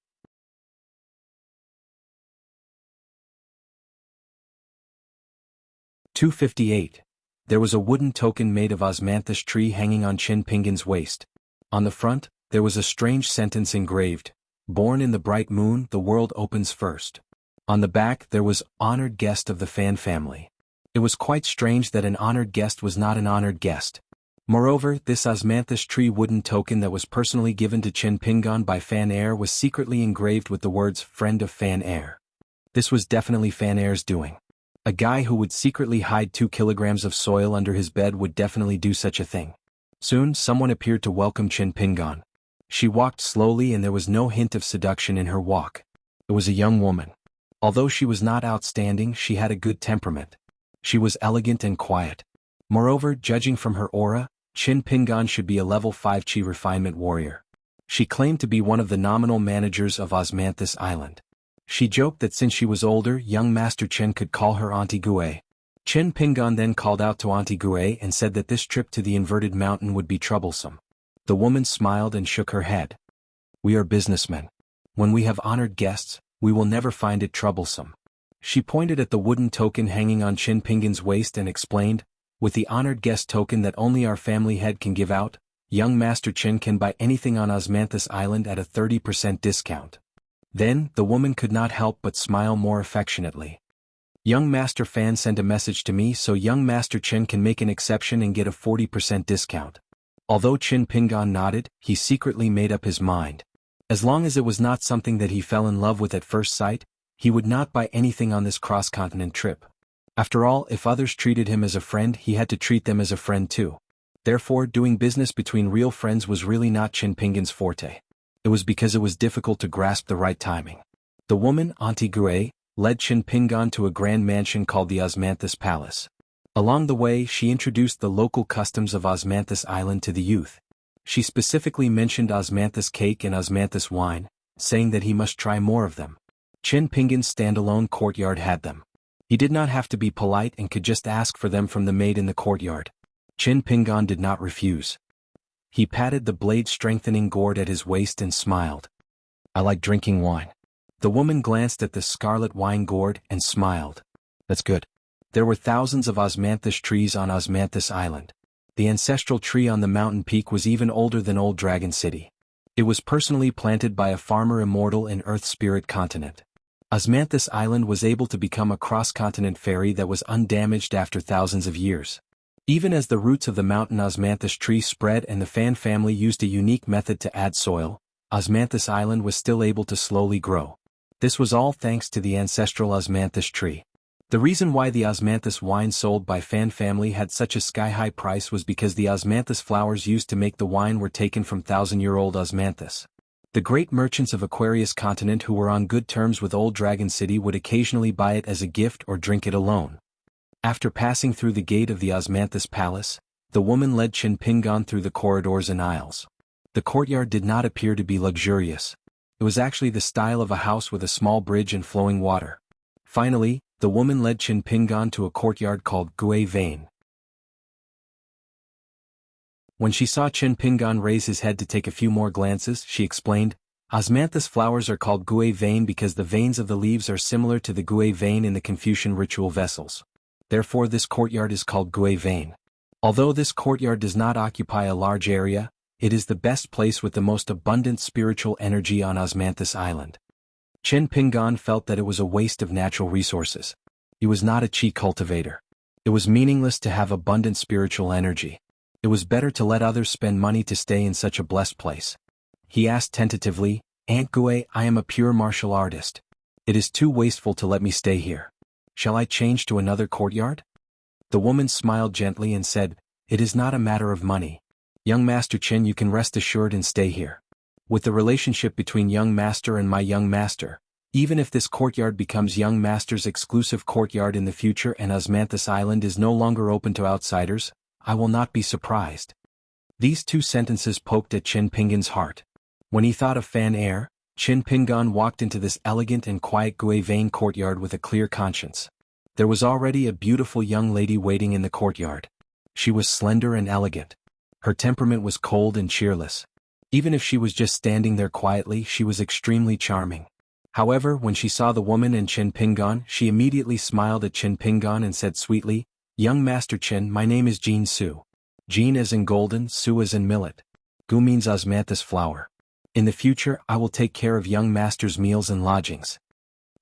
258. There was a wooden token made of osmanthus tree hanging on Qin Pingan's waist. On the front, there was a strange sentence engraved, "Born in the bright moon, the world opens first." On the back there was, "Honored guest of the Fan family." It was quite strange that an honored guest was not an honored guest. Moreover, this osmanthus tree wooden token that was personally given to Qin Pingan by Fan Air was secretly engraved with the words, "Friend of Fan Air." This was definitely Fan Air's doing. A guy who would secretly hide 2 kilograms of soil under his bed would definitely do such a thing. Soon, someone appeared to welcome Qin Pingan. She walked slowly and there was no hint of seduction in her walk. It was a young woman. Although she was not outstanding, she had a good temperament. She was elegant and quiet. Moreover, judging from her aura, Qin Pingan should be a level 5 Qi refinement warrior. She claimed to be one of the nominal managers of Osmanthus Island. She joked that since she was older, young Master Chen could call her Auntie Gue. Qin Pingan then called out to Auntie Gue and said that this trip to the inverted mountain would be troublesome. The woman smiled and shook her head. "We are businessmen. When we have honored guests, we will never find it troublesome." She pointed at the wooden token hanging on Qin Pingan's waist and explained, "With the honored guest token that only our family head can give out, young Master Chen can buy anything on Osmanthus Island at a 30% discount." Then, the woman could not help but smile more affectionately. "Young Master Fan sent a message to me so young Master Chen can make an exception and get a 40% discount." Although Qin Pingan nodded, he secretly made up his mind. As long as it was not something that he fell in love with at first sight, he would not buy anything on this cross-continent trip. After all, if others treated him as a friend, he had to treat them as a friend too. Therefore, doing business between real friends was really not Qin Pingan's forte. It was because it was difficult to grasp the right timing. The woman, Auntie Gue, led Qin Pingan to a grand mansion called the Osmanthus Palace. Along the way, she introduced the local customs of Osmanthus Island to the youth. She specifically mentioned osmanthus cake and osmanthus wine, saying that he must try more of them. Qin Pingan's standalone courtyard had them. He did not have to be polite and could just ask for them from the maid in the courtyard. Qin Pingan did not refuse. He patted the blade-strengthening gourd at his waist and smiled. "I like drinking wine." The woman glanced at the scarlet wine gourd and smiled. "That's good." There were thousands of osmanthus trees on Osmanthus Island. The ancestral tree on the mountain peak was even older than Old Dragon City. It was personally planted by a farmer immortal in Earth Spirit Continent. Osmanthus Island was able to become a cross-continent ferry that was undamaged after thousands of years. Even as the roots of the mountain osmanthus tree spread and the Fan family used a unique method to add soil, Osmanthus Island was still able to slowly grow. This was all thanks to the ancestral osmanthus tree. The reason why the osmanthus wine sold by Fan family had such a sky-high price was because the osmanthus flowers used to make the wine were taken from thousand-year-old osmanthus. The great merchants of Aquarius continent who were on good terms with Old Dragon City would occasionally buy it as a gift or drink it alone. After passing through the gate of the Osmanthus Palace, the woman led Qin Pingan through the corridors and aisles. The courtyard did not appear to be luxurious. It was actually the style of a house with a small bridge and flowing water. Finally, the woman led Qin Pingan to a courtyard called Gue Vane. When she saw Qin Pingan raise his head to take a few more glances, she explained, "Osmanthus flowers are called Gue Vane because the veins of the leaves are similar to the Gue Vane in the Confucian ritual vessels. Therefore this courtyard is called Gue Vane. Although this courtyard does not occupy a large area, it is the best place with the most abundant spiritual energy on Osmanthus Island." Qin Pingan felt that it was a waste of natural resources. He was not a Qi cultivator. It was meaningless to have abundant spiritual energy. It was better to let others spend money to stay in such a blessed place. He asked tentatively, "Aunt Gue, I am a pure martial artist. It is too wasteful to let me stay here. Shall I change to another courtyard?" The woman smiled gently and said, "It is not a matter of money. Young Master Qin, you can rest assured and stay here. With the relationship between young master and my young master, even if this courtyard becomes young master's exclusive courtyard in the future and Osmanthus Island is no longer open to outsiders, I will not be surprised. These two sentences poked at Qin Pingan's heart. When he thought of Fan Air, Qin Pingan walked into this elegant and quiet Guivane courtyard with a clear conscience. There was already a beautiful young lady waiting in the courtyard. She was slender and elegant. Her temperament was cold and cheerless. Even if she was just standing there quietly, she was extremely charming. However, when she saw the woman and Qin Pingan, she immediately smiled at Qin Pingan and said sweetly, "Young Master Qin, my name is Jean Su. Jean as in golden, Su as in millet. Gu means osmanthus flower. In the future, I will take care of young master's meals and lodgings."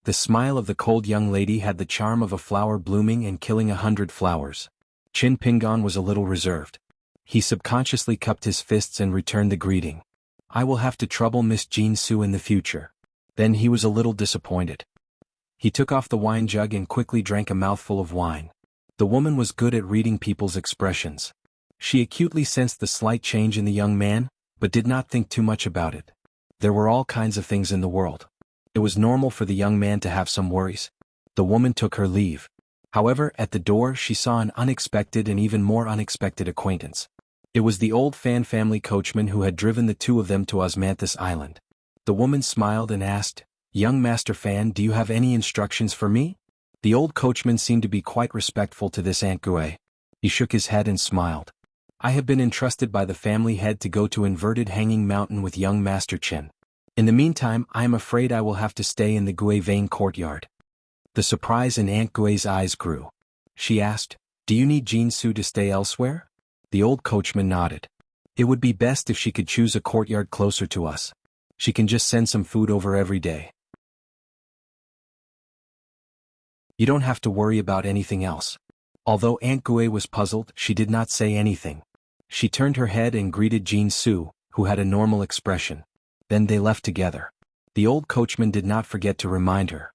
The smile of the cold young lady had the charm of a flower blooming and killing 100 flowers. Qin Pingan was a little reserved. He subconsciously cupped his fists and returned the greeting. "I will have to trouble Miss Jean Su in the future." Then he was a little disappointed. He took off the wine jug and quickly drank a mouthful of wine. The woman was good at reading people's expressions. She acutely sensed the slight change in the young man, but did not think too much about it. There were all kinds of things in the world. It was normal for the young man to have some worries. The woman took her leave. However, at the door she saw an unexpected and even more unexpected acquaintance. It was the old Fan family coachman who had driven the two of them to Osmanthus Island. The woman smiled and asked, "Young Master Fan, do you have any instructions for me?" The old coachman seemed to be quite respectful to this Aunt Gue. He shook his head and smiled. "I have been entrusted by the family head to go to Inverted Hanging Mountain with young Master Qin. In the meantime, I am afraid I will have to stay in the Guivane courtyard." The surprise in Aunt Gue's eyes grew. She asked, "Do you need Jean Su to stay elsewhere?" The old coachman nodded. "It would be best if she could choose a courtyard closer to us. She can just send some food over every day. You don't have to worry about anything else." Although Aunt Gue was puzzled, she did not say anything. She turned her head and greeted Jean Su, who had a normal expression. Then they left together. The old coachman did not forget to remind her.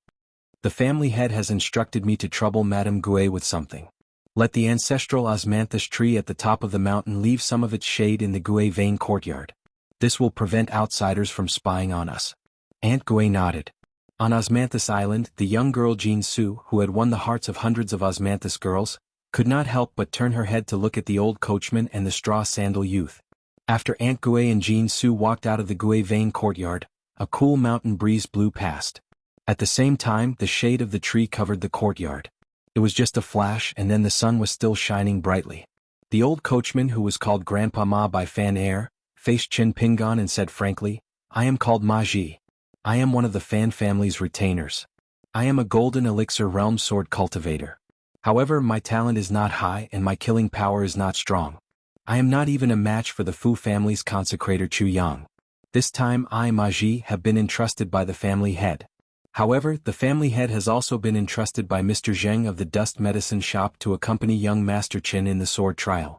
"The family head has instructed me to trouble Madame Gue with something. Let the ancestral osmanthus tree at the top of the mountain leave some of its shade in the Guivane courtyard. This will prevent outsiders from spying on us." Aunt Gue nodded. On Osmanthus Island, the young girl Jean Su, who had won the hearts of hundreds of osmanthus girls, could not help but turn her head to look at the old coachman and the straw sandal youth. After Aunt Gue and Jean Su walked out of the Guivane courtyard, a cool mountain breeze blew past. At the same time, the shade of the tree covered the courtyard. It was just a flash, and then the sun was still shining brightly. The old coachman, who was called Grandpa Ma by Fan Air, faced Qin Pingan and said frankly, "I am called Ma Ji. I am one of the Fan family's retainers. I am a golden elixir realm sword cultivator. However, my talent is not high and my killing power is not strong. I am not even a match for the Fu family's consecrator Chu Yang. This time I, Ma Ji, have been entrusted by the family head. However, the family head has also been entrusted by Mr. Zheng of the Dust Medicine Shop to accompany young Master Qin in the sword trial."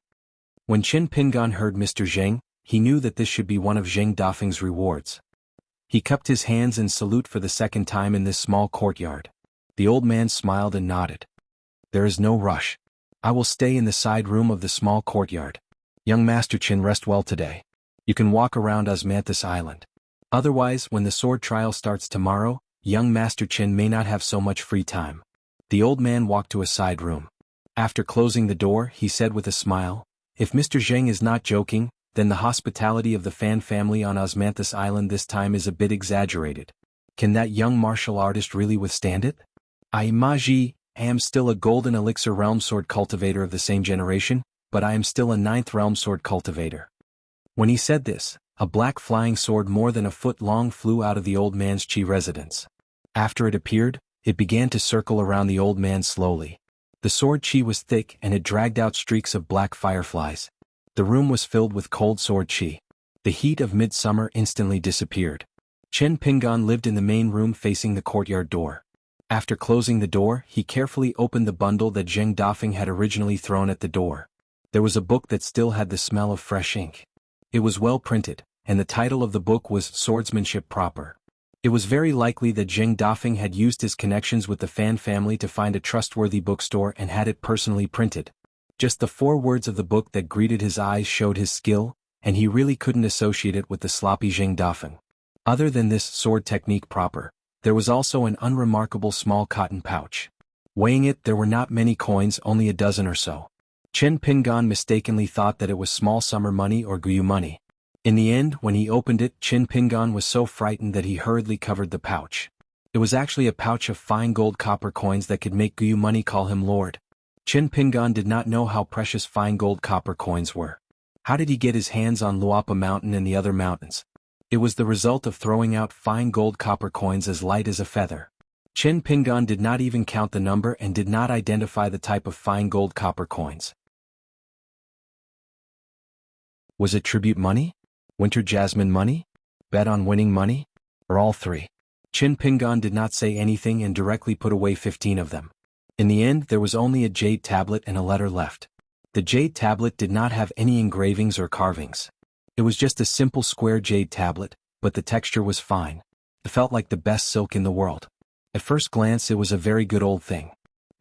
When Qin Pingan heard Mr. Zheng, he knew that this should be one of Zheng Dafeng's rewards. He cupped his hands in salute for the second time in this small courtyard. The old man smiled and nodded. "There is no rush. I will stay in the side room of the small courtyard. Young Master Qin, rest well today. You can walk around Osmanthus Island. Otherwise, when the sword trial starts tomorrow, young Master Qin may not have so much free time." The old man walked to a side room. After closing the door, he said with a smile, "If Mr. Zheng is not joking, then the hospitality of the Fan family on Osmanthus Island this time is a bit exaggerated. Can that young martial artist really withstand it? I, Ma Ji, am still a golden elixir realm sword cultivator of the same generation, but I am still a 9th realm sword cultivator." When he said this, a black flying sword more than a foot long flew out of the old man's Qi residence. After it appeared, it began to circle around the old man slowly. The sword Qi was thick and it dragged out streaks of black fireflies. The room was filled with cold sword Qi. The heat of midsummer instantly disappeared. Qin Pingan lived in the main room facing the courtyard door. After closing the door, he carefully opened the bundle that Zheng Dafeng had originally thrown at the door. There was a book that still had the smell of fresh ink. It was well printed, and the title of the book was Swordsmanship Proper. It was very likely that Zheng Dafeng had used his connections with the Fan family to find a trustworthy bookstore and had it personally printed. Just the 4 words of the book that greeted his eyes showed his skill, and he really couldn't associate it with the sloppy Zheng Dafeng. Other than this sword technique proper, there was also an unremarkable small cotton pouch. Weighing it, there were not many coins, only a dozen or so. Chen Pingan mistakenly thought that it was small summer money or Guyu money. In the end, when he opened it, Chen Pingan was so frightened that he hurriedly covered the pouch. It was actually a pouch of fine gold copper coins that could make Guyu money call him Lord. Chen Pingan did not know how precious fine gold copper coins were. How did he get his hands on Luapa Mountain and the other mountains? It was the result of throwing out fine gold copper coins as light as a feather. Chen Pingan did not even count the number and did not identify the type of fine gold copper coins. Was it tribute money? Winter jasmine money? Bet on winning money? Or all three? Chen Pingan did not say anything and directly put away 15 of them. In the end, there was only a jade tablet and a letter left. The jade tablet did not have any engravings or carvings. It was just a simple square jade tablet, but the texture was fine. It felt like the best silk in the world. At first glance, it was a very good old thing.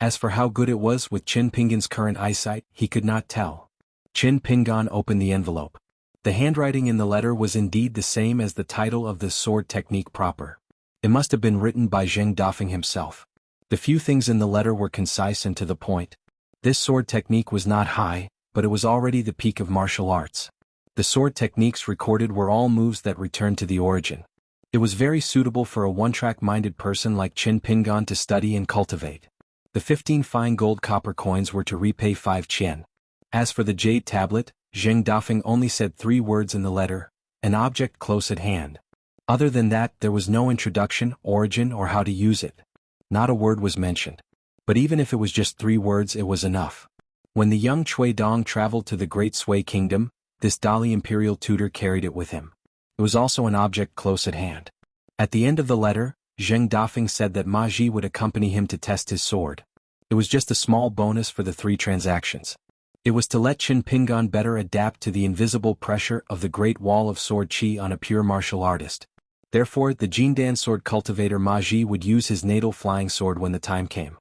As for how good it was with Chen Pingan's current eyesight, he could not tell. Chen Pingan opened the envelope. The handwriting in the letter was indeed the same as the title of the sword technique proper. It must have been written by Zheng Dafeng himself. The few things in the letter were concise and to the point. This sword technique was not high, but it was already the peak of martial arts. The sword techniques recorded were all moves that returned to the origin. It was very suitable for a one-track-minded person like Chen Pingan to study and cultivate. The 15 fine gold copper coins were to repay 5 qian. As for the jade tablet, Zheng Dafeng only said 3 words in the letter, an object close at hand. Other than that, there was no introduction, origin, or how to use it. Not a word was mentioned. But even if it was just 3 words, it was enough. When the young Cui Dong traveled to the Great Sui Kingdom, this Dali imperial tutor carried it with him. It was also an object close at hand. At the end of the letter, Zheng Dafeng said that Ma Ji would accompany him to test his sword. It was just a small bonus for the 3 transactions. It was to let Chen Pingan better adapt to the invisible pressure of the Great Wall of Sword Qi on a pure martial artist. Therefore, the Jindan sword cultivator Ma Ji would use his natal flying sword when the time came.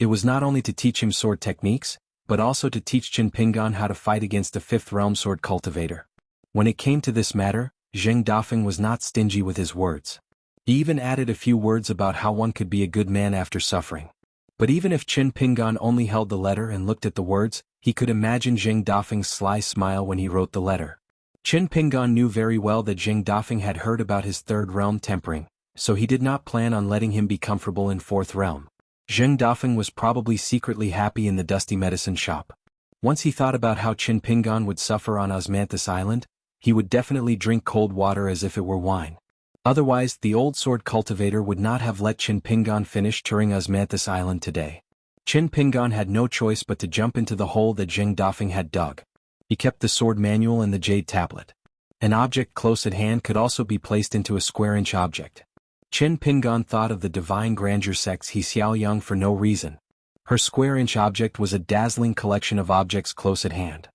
It was not only to teach him sword techniques, but also to teach Chen Pingan how to fight against a 5th realm sword cultivator. When it came to this matter, Zheng Dafeng was not stingy with his words. He even added a few words about how one could be a good man after suffering. But even if Chen Pingan only held the letter and looked at the words, he could imagine Zheng Dafeng's sly smile when he wrote the letter. Chen Pingan knew very well that Zheng Dafeng had heard about his 3rd realm tempering, so he did not plan on letting him be comfortable in 4th realm. Zheng Dafeng was probably secretly happy in the dusty medicine shop. Once he thought about how Chen Pingan would suffer on Osmanthus Island, he would definitely drink cold water as if it were wine. Otherwise, the old sword cultivator would not have let Chen Pingan finish touring Osmanthus Island today. Chen Pingan had no choice but to jump into the hole that Zheng Dafeng had dug. He kept the sword manual and the jade tablet. An object close at hand could also be placed into a square-inch object. Chen Pingan thought of the divine grandeur sex He Xiaoyang for no reason. Her square-inch object was a dazzling collection of objects close at hand.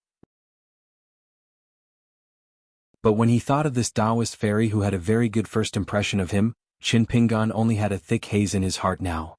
But when he thought of this Taoist fairy who had a very good first impression of him, Chen Pingan only had a thick haze in his heart now.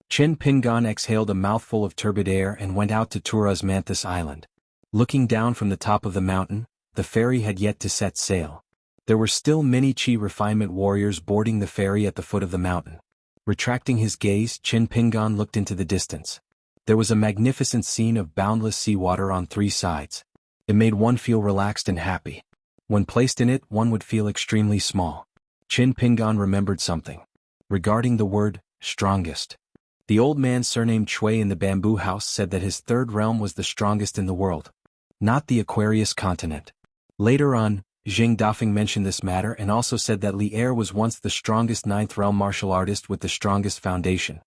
Chen Pingan exhaled a mouthful of turbid air and went out to tour Osmanthus Island. Looking down from the top of the mountain, the ferry had yet to set sail. There were still many Qi refinement warriors boarding the ferry at the foot of the mountain. Retracting his gaze, Chen Pingan looked into the distance. There was a magnificent scene of boundless seawater on 3 sides. It made one feel relaxed and happy. When placed in it, one would feel extremely small. Chen Pingan remembered something. Regarding the word, strongest. The old man surnamed Cui in the bamboo house said that his 3rd realm was the strongest in the world. Not the Aquarius continent. Later on, Zheng Dafeng mentioned this matter and also said that Li Er was once the strongest 9th realm martial artist with the strongest foundation.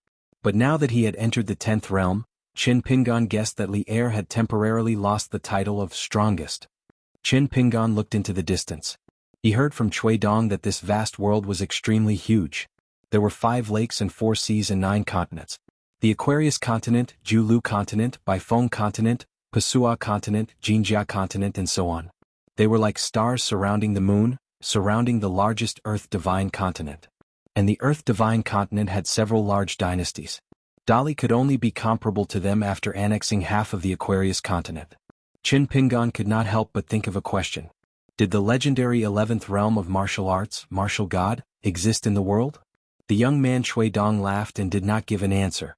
But now that he had entered the 10th realm, Chen Pingan guessed that Li Er had temporarily lost the title of strongest. Chen Pingan looked into the distance. He heard from Cui Dong that this vast world was extremely huge. There were 5 lakes and 4 seas and 9 continents. The Aquarius continent, Julu continent, Baifeng continent, Pasua continent, Jinjia continent and so on. They were like stars surrounding the moon, surrounding the largest Earth Divine continent. And the Earth Divine continent had several large dynasties. Dali could only be comparable to them after annexing half of the Aquarius continent. Chen Pingan could not help but think of a question. Did the legendary 11th realm of martial arts, martial god, exist in the world? The young man Shui Dong laughed and did not give an answer.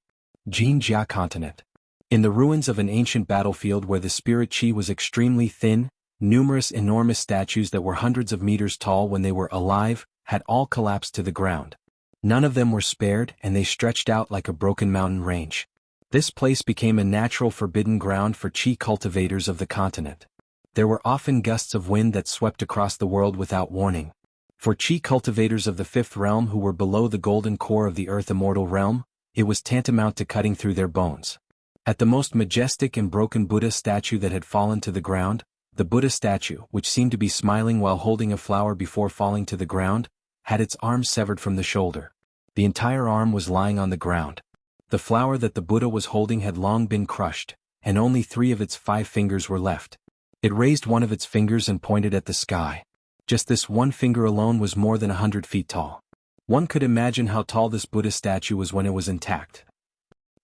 Jinjia continent. In the ruins of an ancient battlefield where the spirit chi was extremely thin, numerous enormous statues that were hundreds of meters tall when they were alive, had all collapsed to the ground. None of them were spared, and they stretched out like a broken mountain range. This place became a natural forbidden ground for chi cultivators of the continent. There were often gusts of wind that swept across the world without warning. For chi cultivators of the fifth realm who were below the golden core of the earth immortal realm, it was tantamount to cutting through their bones. At the most majestic and broken Buddha statue that had fallen to the ground, the Buddha statue, which seemed to be smiling while holding a flower before falling to the ground, had its arm severed from the shoulder. The entire arm was lying on the ground. The flower that the Buddha was holding had long been crushed, and only 3 of its 5 fingers were left. It raised one of its fingers and pointed at the sky. Just this one finger alone was more than 100 feet tall. One could imagine how tall this Buddha statue was when it was intact.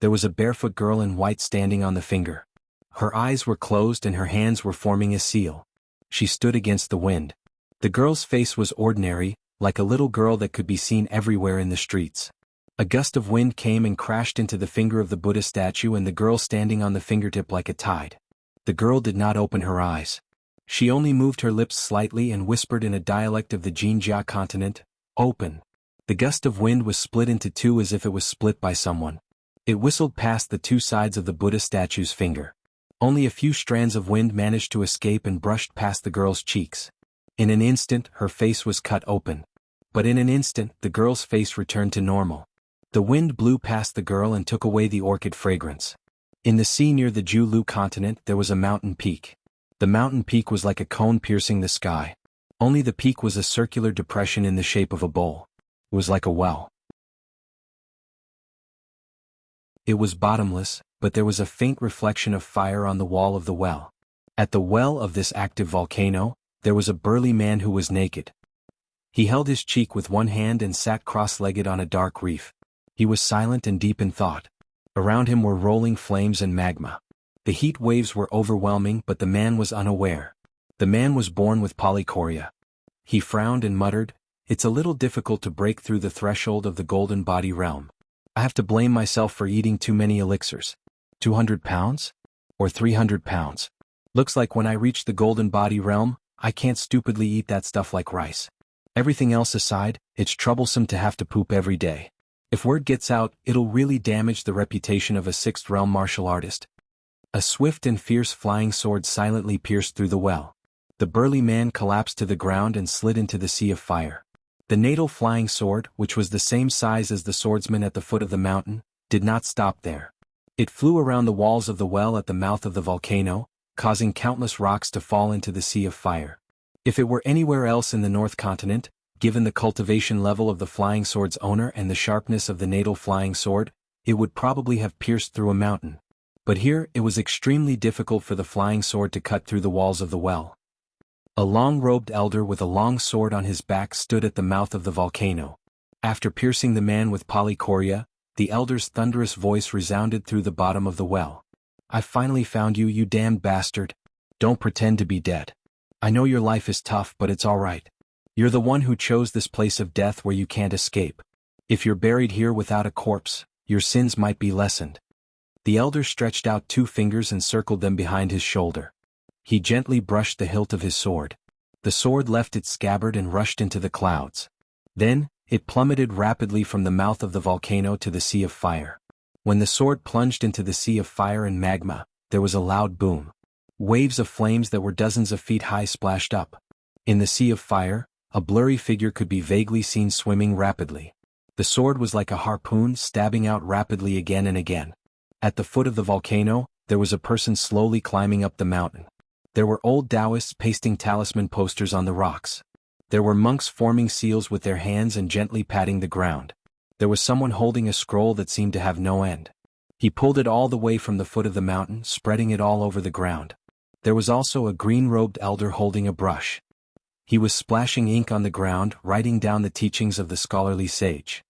There was a barefoot girl in white standing on the finger. Her eyes were closed and her hands were forming a seal. She stood against the wind. The girl's face was ordinary, like a little girl that could be seen everywhere in the streets. A gust of wind came and crashed into the finger of the Buddha statue and the girl standing on the fingertip like a tide. The girl did not open her eyes. She only moved her lips slightly and whispered in a dialect of the Jinjia continent, "Open." The gust of wind was split into 2 as if it was split by someone. It whistled past the 2 sides of the Buddha statue's finger. Only a few strands of wind managed to escape and brushed past the girl's cheeks. In an instant, her face was cut open. But in an instant, the girl's face returned to normal. The wind blew past the girl and took away the orchid fragrance. In the sea near the Julu continent there was a mountain peak. The mountain peak was like a cone piercing the sky. Only the peak was a circular depression in the shape of a bowl. It was like a well. It was bottomless, but there was a faint reflection of fire on the wall of the well. At the well of this active volcano, there was a burly man who was naked. He held his cheek with one hand and sat cross-legged on a dark reef. He was silent and deep in thought. Around him were rolling flames and magma. The heat waves were overwhelming, but the man was unaware. The man was born with polychoria. He frowned and muttered, "It's a little difficult to break through the threshold of the golden body realm. I have to blame myself for eating too many elixirs. 200 pounds? Or 300 pounds? Looks like when I reach the golden body realm, I can't stupidly eat that stuff like rice. Everything else aside, it's troublesome to have to poop every day. If word gets out, it'll really damage the reputation of a 6th realm martial artist." A swift and fierce flying sword silently pierced through the well. The burly man collapsed to the ground and slid into the sea of fire. The natal flying sword, which was the same size as the swordsman at the foot of the mountain, did not stop there. It flew around the walls of the well at the mouth of the volcano, causing countless rocks to fall into the sea of fire. If it were anywhere else in the North Continent, given the cultivation level of the flying sword's owner and the sharpness of the natal flying sword, it would probably have pierced through a mountain. But here it was extremely difficult for the flying sword to cut through the walls of the well. A long-robed elder with a long sword on his back stood at the mouth of the volcano. After piercing the man with polychoria, the elder's thunderous voice resounded through the bottom of the well. "I finally found you, you damned bastard. Don't pretend to be dead. I know your life is tough, but it's all right. You're the one who chose this place of death where you can't escape. If you're buried here without a corpse, your sins might be lessened." The elder stretched out 2 fingers and circled them behind his shoulder. He gently brushed the hilt of his sword. The sword left its scabbard and rushed into the clouds. Then, it plummeted rapidly from the mouth of the volcano to the sea of fire. When the sword plunged into the sea of fire and magma, there was a loud boom. Waves of flames that were dozens of feet high splashed up. In the sea of fire, a blurry figure could be vaguely seen swimming rapidly. The sword was like a harpoon stabbing out rapidly again and again. At the foot of the volcano, there was a person slowly climbing up the mountain. There were old Taoists pasting talisman posters on the rocks. There were monks forming seals with their hands and gently patting the ground. There was someone holding a scroll that seemed to have no end. He pulled it all the way from the foot of the mountain, spreading it all over the ground. There was also a green-robed elder holding a brush. He was splashing ink on the ground, writing down the teachings of the scholarly sage.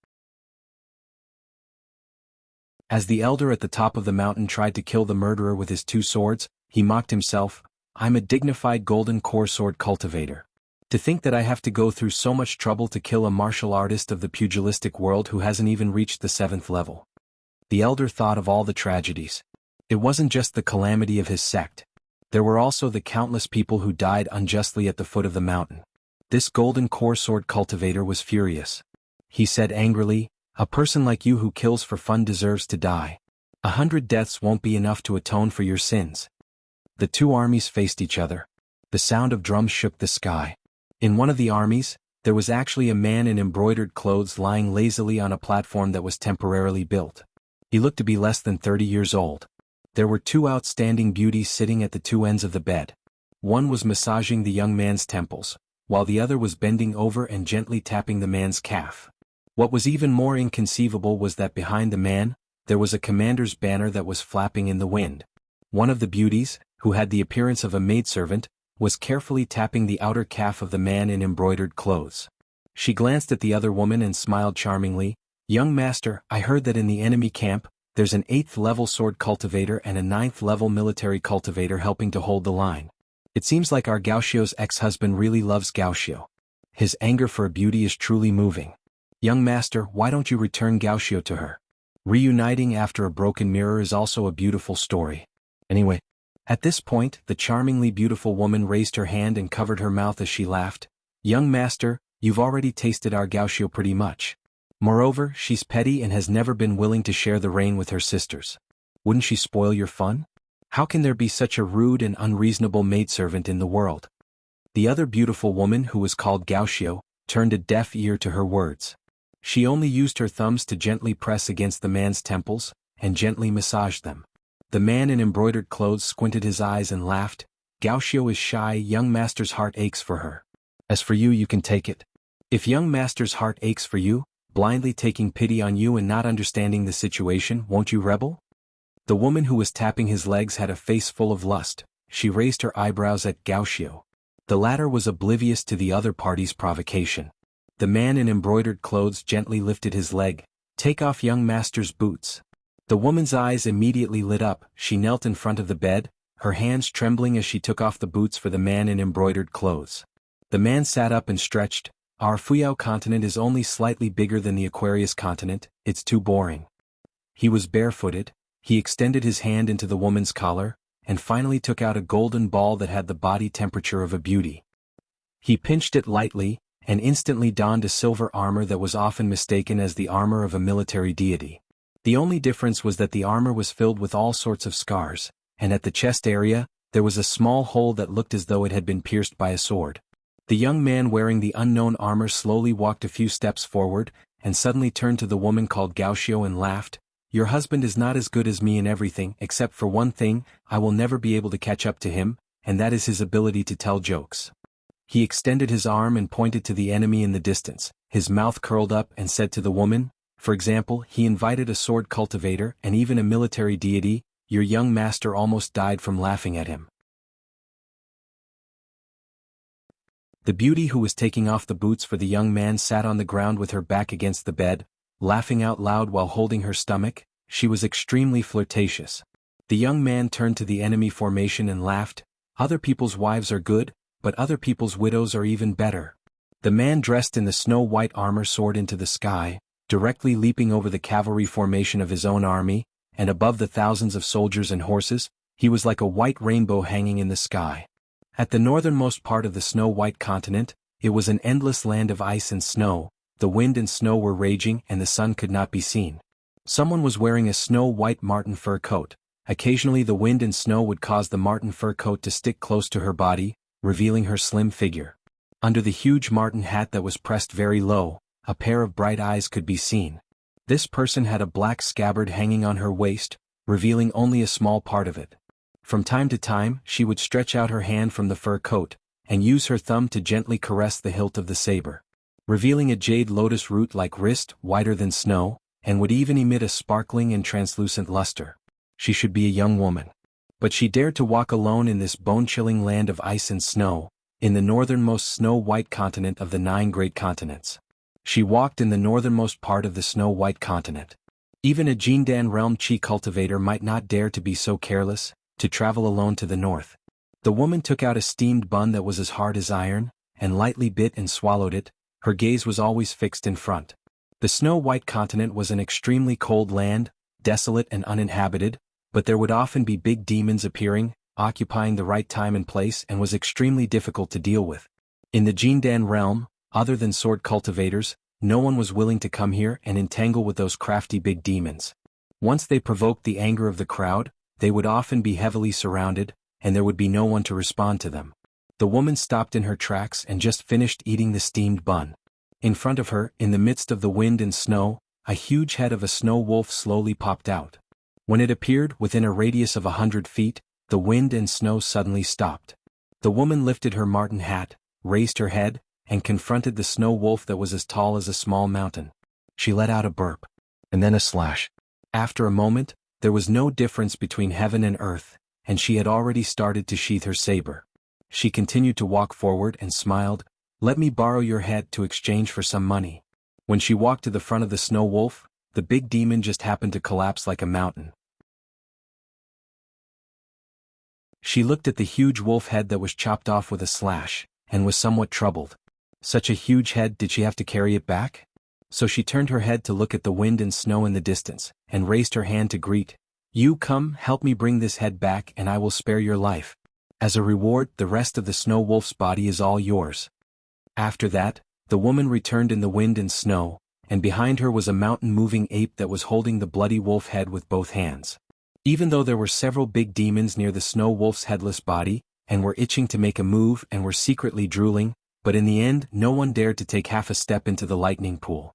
As the elder at the top of the mountain tried to kill the murderer with his 2 swords, he mocked himself, I'm a dignified golden core sword cultivator. To think that I have to go through so much trouble to kill a martial artist of the pugilistic world who hasn't even reached the 7th level. The elder thought of all the tragedies. It wasn't just the calamity of his sect. There were also the countless people who died unjustly at the foot of the mountain. This golden core sword cultivator was furious. He said angrily, "A person like you who kills for fun deserves to die. 100 deaths won't be enough to atone for your sins." The two armies faced each other. The sound of drums shook the sky. In one of the armies, there was actually a man in embroidered clothes lying lazily on a platform that was temporarily built. He looked to be less than 30 years old. There were two outstanding beauties sitting at the two ends of the bed. One was massaging the young man's temples, while the other was bending over and gently tapping the man's calf. What was even more inconceivable was that behind the man, there was a commander's banner that was flapping in the wind. One of the beauties, who had the appearance of a maidservant, was carefully tapping the outer calf of the man in embroidered clothes. She glanced at the other woman and smiled charmingly. "Young master, I heard that in the enemy camp, there's an 8th-level sword cultivator and a 9th-level military cultivator helping to hold the line. It seems like our Gauchio's ex-husband really loves Gauchio. His anger for a beauty is truly moving. Young master, why don't you return Gauchio to her? Reuniting after a broken mirror is also a beautiful story. Anyway." At this point, the charmingly beautiful woman raised her hand and covered her mouth as she laughed. "Young master, you've already tasted our Gauchio pretty much. Moreover, she's petty and has never been willing to share the reign with her sisters. Wouldn't she spoil your fun? How can there be such a rude and unreasonable maidservant in the world?" The other beautiful woman, who was called Gauchio, turned a deaf ear to her words. She only used her thumbs to gently press against the man's temples, and gently massaged them. The man in embroidered clothes squinted his eyes and laughed. "Gauchio is shy, young master's heart aches for her. As for you, you can take it. If young master's heart aches for you, blindly taking pity on you and not understanding the situation, won't you rebel?" The woman who was tapping his legs had a face full of lust. She raised her eyebrows at Gauchio. The latter was oblivious to the other party's provocation. The man in embroidered clothes gently lifted his leg. "Take off young master's boots." The woman's eyes immediately lit up. She knelt in front of the bed, her hands trembling as she took off the boots for the man in embroidered clothes. The man sat up and stretched. "Our Fuyao continent is only slightly bigger than the Aquarius continent, it's too boring." He was barefooted. He extended his hand into the woman's collar, and finally took out a golden ball that had the body temperature of a beauty. He pinched it lightly, and instantly donned a silver armor that was often mistaken as the armor of a military deity. The only difference was that the armor was filled with all sorts of scars, and at the chest area, there was a small hole that looked as though it had been pierced by a sword. The young man wearing the unknown armor slowly walked a few steps forward, and suddenly turned to the woman called Gauchio and laughed. "Your husband is not as good as me in everything, except for one thing. I will never be able to catch up to him, and that is his ability to tell jokes." He extended his arm and pointed to the enemy in the distance. His mouth curled up and said to the woman, "For example, he invited a sword cultivator and even a military deity. Your young master almost died from laughing at him." The beauty who was taking off the boots for the young man sat on the ground with her back against the bed, laughing out loud while holding her stomach. She was extremely flirtatious. The young man turned to the enemy formation and laughed. "Other people's wives are good, but other people's widows are even better." The man dressed in the snow-white armor soared into the sky, directly leaping over the cavalry formation of his own army, and above the thousands of soldiers and horses. He was like a white rainbow hanging in the sky. At the northernmost part of the snow-white continent, it was an endless land of ice and snow. The wind and snow were raging and the sun could not be seen. Someone was wearing a snow-white marten fur coat. Occasionally the wind and snow would cause the marten fur coat to stick close to her body, revealing her slim figure. Under the huge marten hat that was pressed very low, a pair of bright eyes could be seen. This person had a black scabbard hanging on her waist, revealing only a small part of it. From time to time, she would stretch out her hand from the fur coat, and use her thumb to gently caress the hilt of the saber, revealing a jade lotus root-like wrist, whiter than snow, and would even emit a sparkling and translucent luster. She should be a young woman. But she dared to walk alone in this bone-chilling land of ice and snow, in the northernmost snow-white continent of the 9 great continents. She walked in the northernmost part of the snow-white continent. Even a Jindan realm chi cultivator might not dare to be so careless, to travel alone to the north. The woman took out a steamed bun that was as hard as iron, and lightly bit and swallowed it. Her gaze was always fixed in front. The snow-white continent was an extremely cold land, desolate and uninhabited, but there would often be big demons appearing, occupying the right time and place, and was extremely difficult to deal with. In the Jindan realm, other than sword cultivators, no one was willing to come here and entangle with those crafty big demons. Once they provoked the anger of the crowd, they would often be heavily surrounded, and there would be no one to respond to them. The woman stopped in her tracks and just finished eating the steamed bun. In front of her, in the midst of the wind and snow, a huge head of a snow wolf slowly popped out. When it appeared within a radius of 100 feet, the wind and snow suddenly stopped. The woman lifted her marten hat, raised her head, and confronted the snow wolf that was as tall as a small mountain. She let out a burp, and then a slash. After a moment, there was no difference between heaven and earth, and she had already started to sheath her saber. She continued to walk forward and smiled. "Let me borrow your head to exchange for some money." When she walked to the front of the snow wolf, the big demon just happened to collapse like a mountain. She looked at the huge wolf head that was chopped off with a slash, and was somewhat troubled. Such a huge head, did she have to carry it back? So she turned her head to look at the wind and snow in the distance, and raised her hand to greet. "You come, help me bring this head back and I will spare your life. As a reward, the rest of the snow wolf's body is all yours." After that, the woman returned in the wind and snow, and behind her was a mountain-moving ape that was holding the bloody wolf head with both hands. Even though there were several big demons near the snow wolf's headless body, and were itching to make a move and were secretly drooling, but in the end no one dared to take half a step into the lightning pool.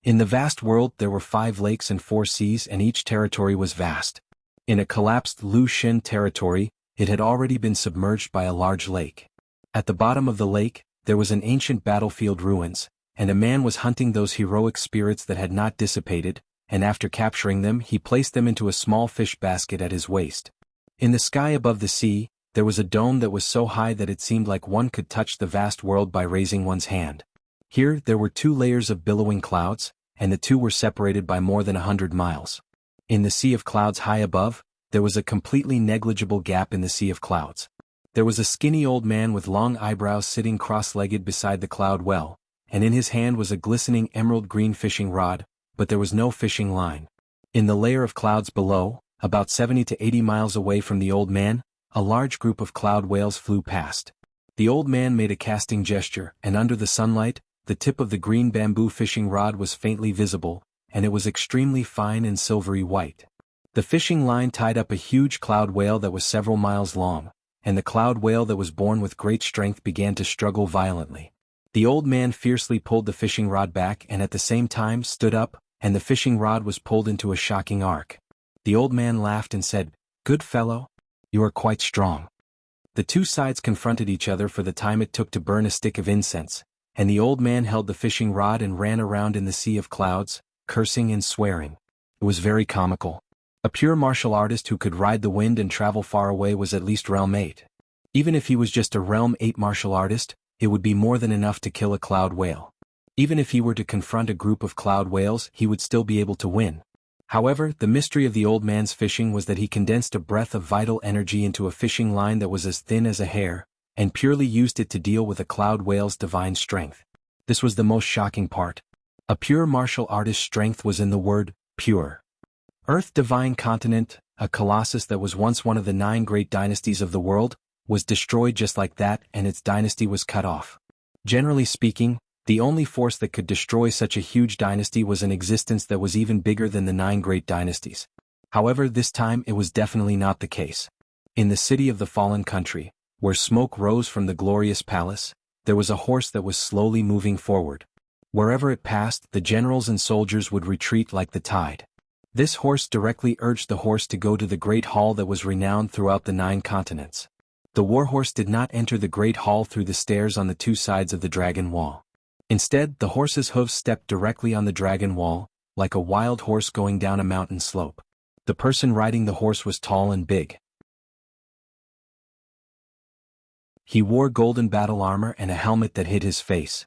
In the vast world there were 5 lakes and 4 seas, and each territory was vast. In a collapsed Lu Shen territory, it had already been submerged by a large lake. At the bottom of the lake, there was an ancient battlefield ruins, and a man was hunting those heroic spirits that had not dissipated, and after capturing them he placed them into a small fish basket at his waist. In the sky above the sea, there was a dome that was so high that it seemed like one could touch the vast world by raising one's hand. Here there were 2 layers of billowing clouds, and the 2 were separated by more than 100 miles. In the sea of clouds high above, there was a completely negligible gap in the sea of clouds. There was a skinny old man with long eyebrows sitting cross-legged beside the cloud well, and in his hand was a glistening emerald-green fishing rod, but there was no fishing line. In the layer of clouds below, about 70 to 80 miles away from the old man, a large group of cloud whales flew past. The old man made a casting gesture, and under the sunlight, the tip of the green bamboo fishing rod was faintly visible, and it was extremely fine and silvery white. The fishing line tied up a huge cloud whale that was several miles long, and the cloud whale that was born with great strength began to struggle violently. The old man fiercely pulled the fishing rod back and at the same time stood up, and the fishing rod was pulled into a shocking arc. The old man laughed and said, "Good fellow. You are quite strong." The 2 sides confronted each other for the time it took to burn a stick of incense, and the old man held the fishing rod and ran around in the sea of clouds, cursing and swearing. It was very comical. A pure martial artist who could ride the wind and travel far away was at least realm 8. Even if he was just a realm 8 martial artist, it would be more than enough to kill a cloud whale. Even if he were to confront a group of cloud whales, he would still be able to win. However, the mystery of the old man's fishing was that he condensed a breath of vital energy into a fishing line that was as thin as a hair, and purely used it to deal with a cloud whale's divine strength. This was the most shocking part. A pure martial artist's strength was in the word, pure. Earth Divine Continent, a colossus that was once one of the 9 great dynasties of the world, was destroyed just like that, and its dynasty was cut off. Generally speaking, the only force that could destroy such a huge dynasty was an existence that was even bigger than the 9 great dynasties. However, this time it was definitely not the case. In the city of the fallen country, where smoke rose from the glorious palace, there was a horse that was slowly moving forward. Wherever it passed, the generals and soldiers would retreat like the tide. This horse directly urged the horse to go to the great hall that was renowned throughout the 9 continents. The warhorse did not enter the great hall through the stairs on the 2 sides of the dragon wall. Instead, the horse's hooves stepped directly on the dragon wall, like a wild horse going down a mountain slope. The person riding the horse was tall and big. He wore golden battle armor and a helmet that hid his face.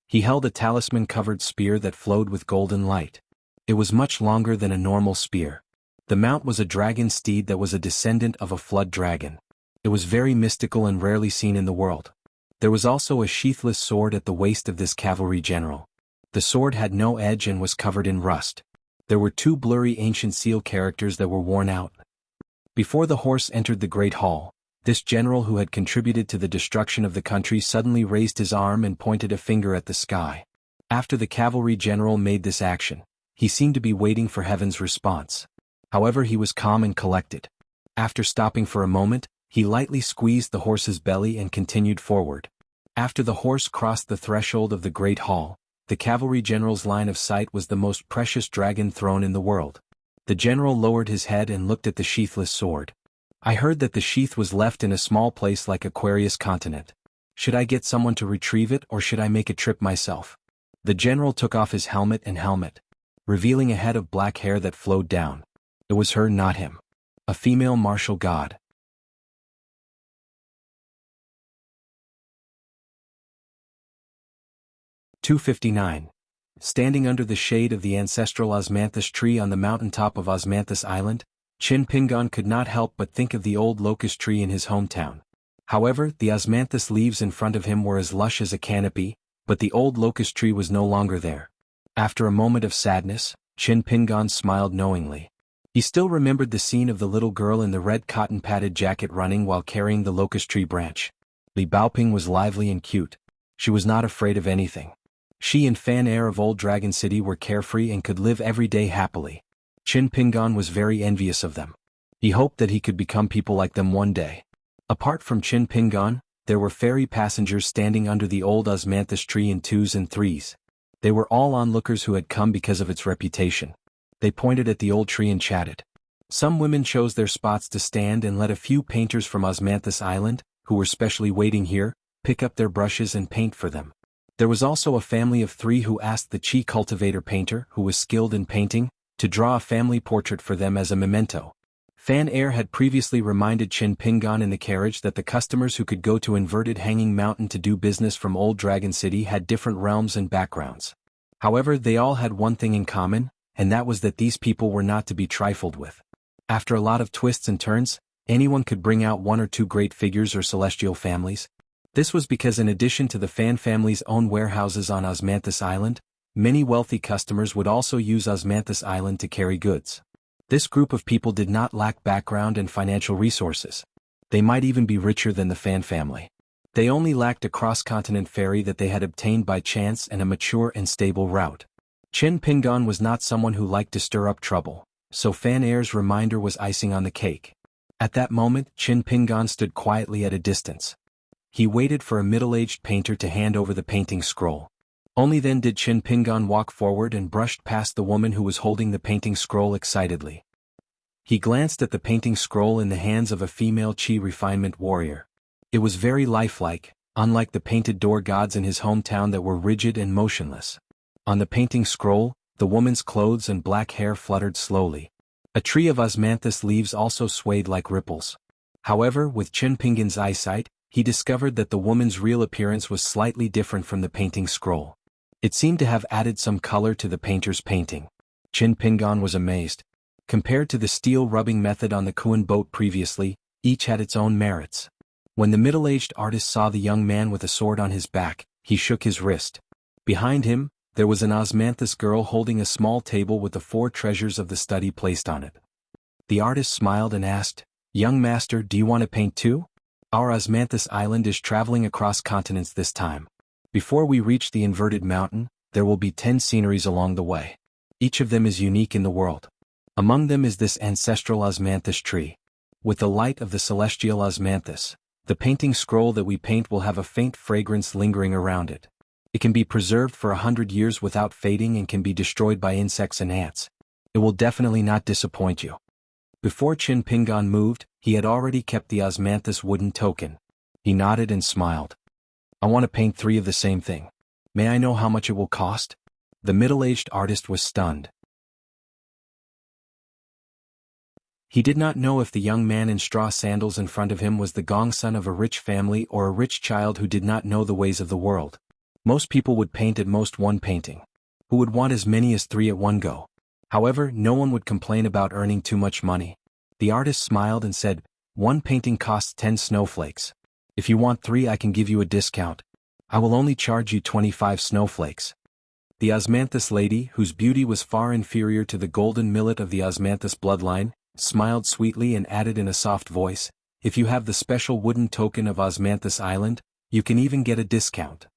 He held a talisman-covered spear that flowed with golden light. It was much longer than a normal spear. The mount was a dragon steed that was a descendant of a flood dragon. It was very mystical and rarely seen in the world. There was also a sheathless sword at the waist of this cavalry general. The sword had no edge and was covered in rust. There were 2 blurry ancient seal characters that were worn out. Before the horse entered the great hall, this general who had contributed to the destruction of the country suddenly raised his arm and pointed a finger at the sky. After the cavalry general made this action, he seemed to be waiting for heaven's response. However, he was calm and collected. After stopping for a moment, he lightly squeezed the horse's belly and continued forward. After the horse crossed the threshold of the great hall, the cavalry general's line of sight was the most precious dragon throne in the world. The general lowered his head and looked at the sheathless sword. I heard that the sheath was left in a small place like Aquarius continent. Should I get someone to retrieve it or should I make a trip myself? The general took off his helmet, revealing a head of black hair that flowed down. It was her, not him. A female martial god. 259. Standing under the shade of the ancestral osmanthus tree on the mountaintop of Osmanthus Island, Chin Pingon could not help but think of the old locust tree in his hometown. However, the osmanthus leaves in front of him were as lush as a canopy, but the old locust tree was no longer there. After a moment of sadness, Chin Pingon smiled knowingly. He still remembered the scene of the little girl in the red cotton-padded jacket running while carrying the locust tree branch. Li Baoping was lively and cute. She was not afraid of anything. She and Fan Air of Old Dragon City were carefree and could live every day happily. Chin Pingon was very envious of them. He hoped that he could become people like them one day. Apart from Chin Pingon, there were ferry passengers standing under the old osmanthus tree in 2s and 3s. They were all onlookers who had come because of its reputation. They pointed at the old tree and chatted. Some women chose their spots to stand and let a few painters from Osmanthus Island, who were specially waiting here, pick up their brushes and paint for them. There was also a family of 3 who asked the Chi cultivator painter, who was skilled in painting, to draw a family portrait for them as a memento. Fan Air had previously reminded Chin Pingon in the carriage that the customers who could go to Inverted Hanging Mountain to do business from Old Dragon City had different realms and backgrounds. However, they all had one thing in common, and that was that these people were not to be trifled with. After a lot of twists and turns, anyone could bring out 1 or 2 great figures or celestial families. This was because in addition to the Fan family's own warehouses on Osmanthus Island, many wealthy customers would also use Osmanthus Island to carry goods. This group of people did not lack background and financial resources. They might even be richer than the Fan family. They only lacked a cross-continent ferry that they had obtained by chance and a mature and stable route. Chin Pingon was not someone who liked to stir up trouble, so Fan Air's reminder was icing on the cake. At that moment, Chin Pingon stood quietly at a distance. He waited for a middle-aged painter to hand over the painting scroll. Only then did Chin Pingon walk forward and brushed past the woman who was holding the painting scroll excitedly. He glanced at the painting scroll in the hands of a female Chi refinement warrior. It was very lifelike, unlike the painted door gods in his hometown that were rigid and motionless. On the painting scroll, the woman's clothes and black hair fluttered slowly. A tree of osmanthus leaves also swayed like ripples. However, with Chin Pingon's eyesight, he discovered that the woman's real appearance was slightly different from the painting scroll. It seemed to have added some color to the painter's painting. Chin Pingon was amazed. Compared to the steel rubbing method on the Kuan boat previously, each had its own merits. When the middle-aged artist saw the young man with a sword on his back, he shook his wrist. Behind him, there was an osmanthus girl holding a small table with the 4 treasures of the study placed on it. The artist smiled and asked, "Young master, do you want to paint too? Our Osmanthus Island is traveling across continents this time. Before we reach the inverted mountain, there will be 10 sceneries along the way. Each of them is unique in the world. Among them is this ancestral osmanthus tree. With the light of the celestial osmanthus, the painting scroll that we paint will have a faint fragrance lingering around it. It can be preserved for 100 years without fading and can be destroyed by insects and ants. It will definitely not disappoint you." Before Chin Pingon moved, he had already kept the osmanthus wooden token. He nodded and smiled. "I want to paint 3 of the same thing. May I know how much it will cost?" The middle-aged artist was stunned. He did not know if the young man in straw sandals in front of him was the gongsun of a rich family or a rich child who did not know the ways of the world. Most people would paint at most 1 painting. Who would want as many as 3 at one go? However, no one would complain about earning too much money. The artist smiled and said, One painting costs 10 snowflakes. If you want 3, I can give you a discount. I will only charge you 25 snowflakes. The osmanthus lady, whose beauty was far inferior to the golden millet of the osmanthus bloodline, smiled sweetly and added in a soft voice, "If you have the special wooden token of Osmanthus Island, you can even get a discount."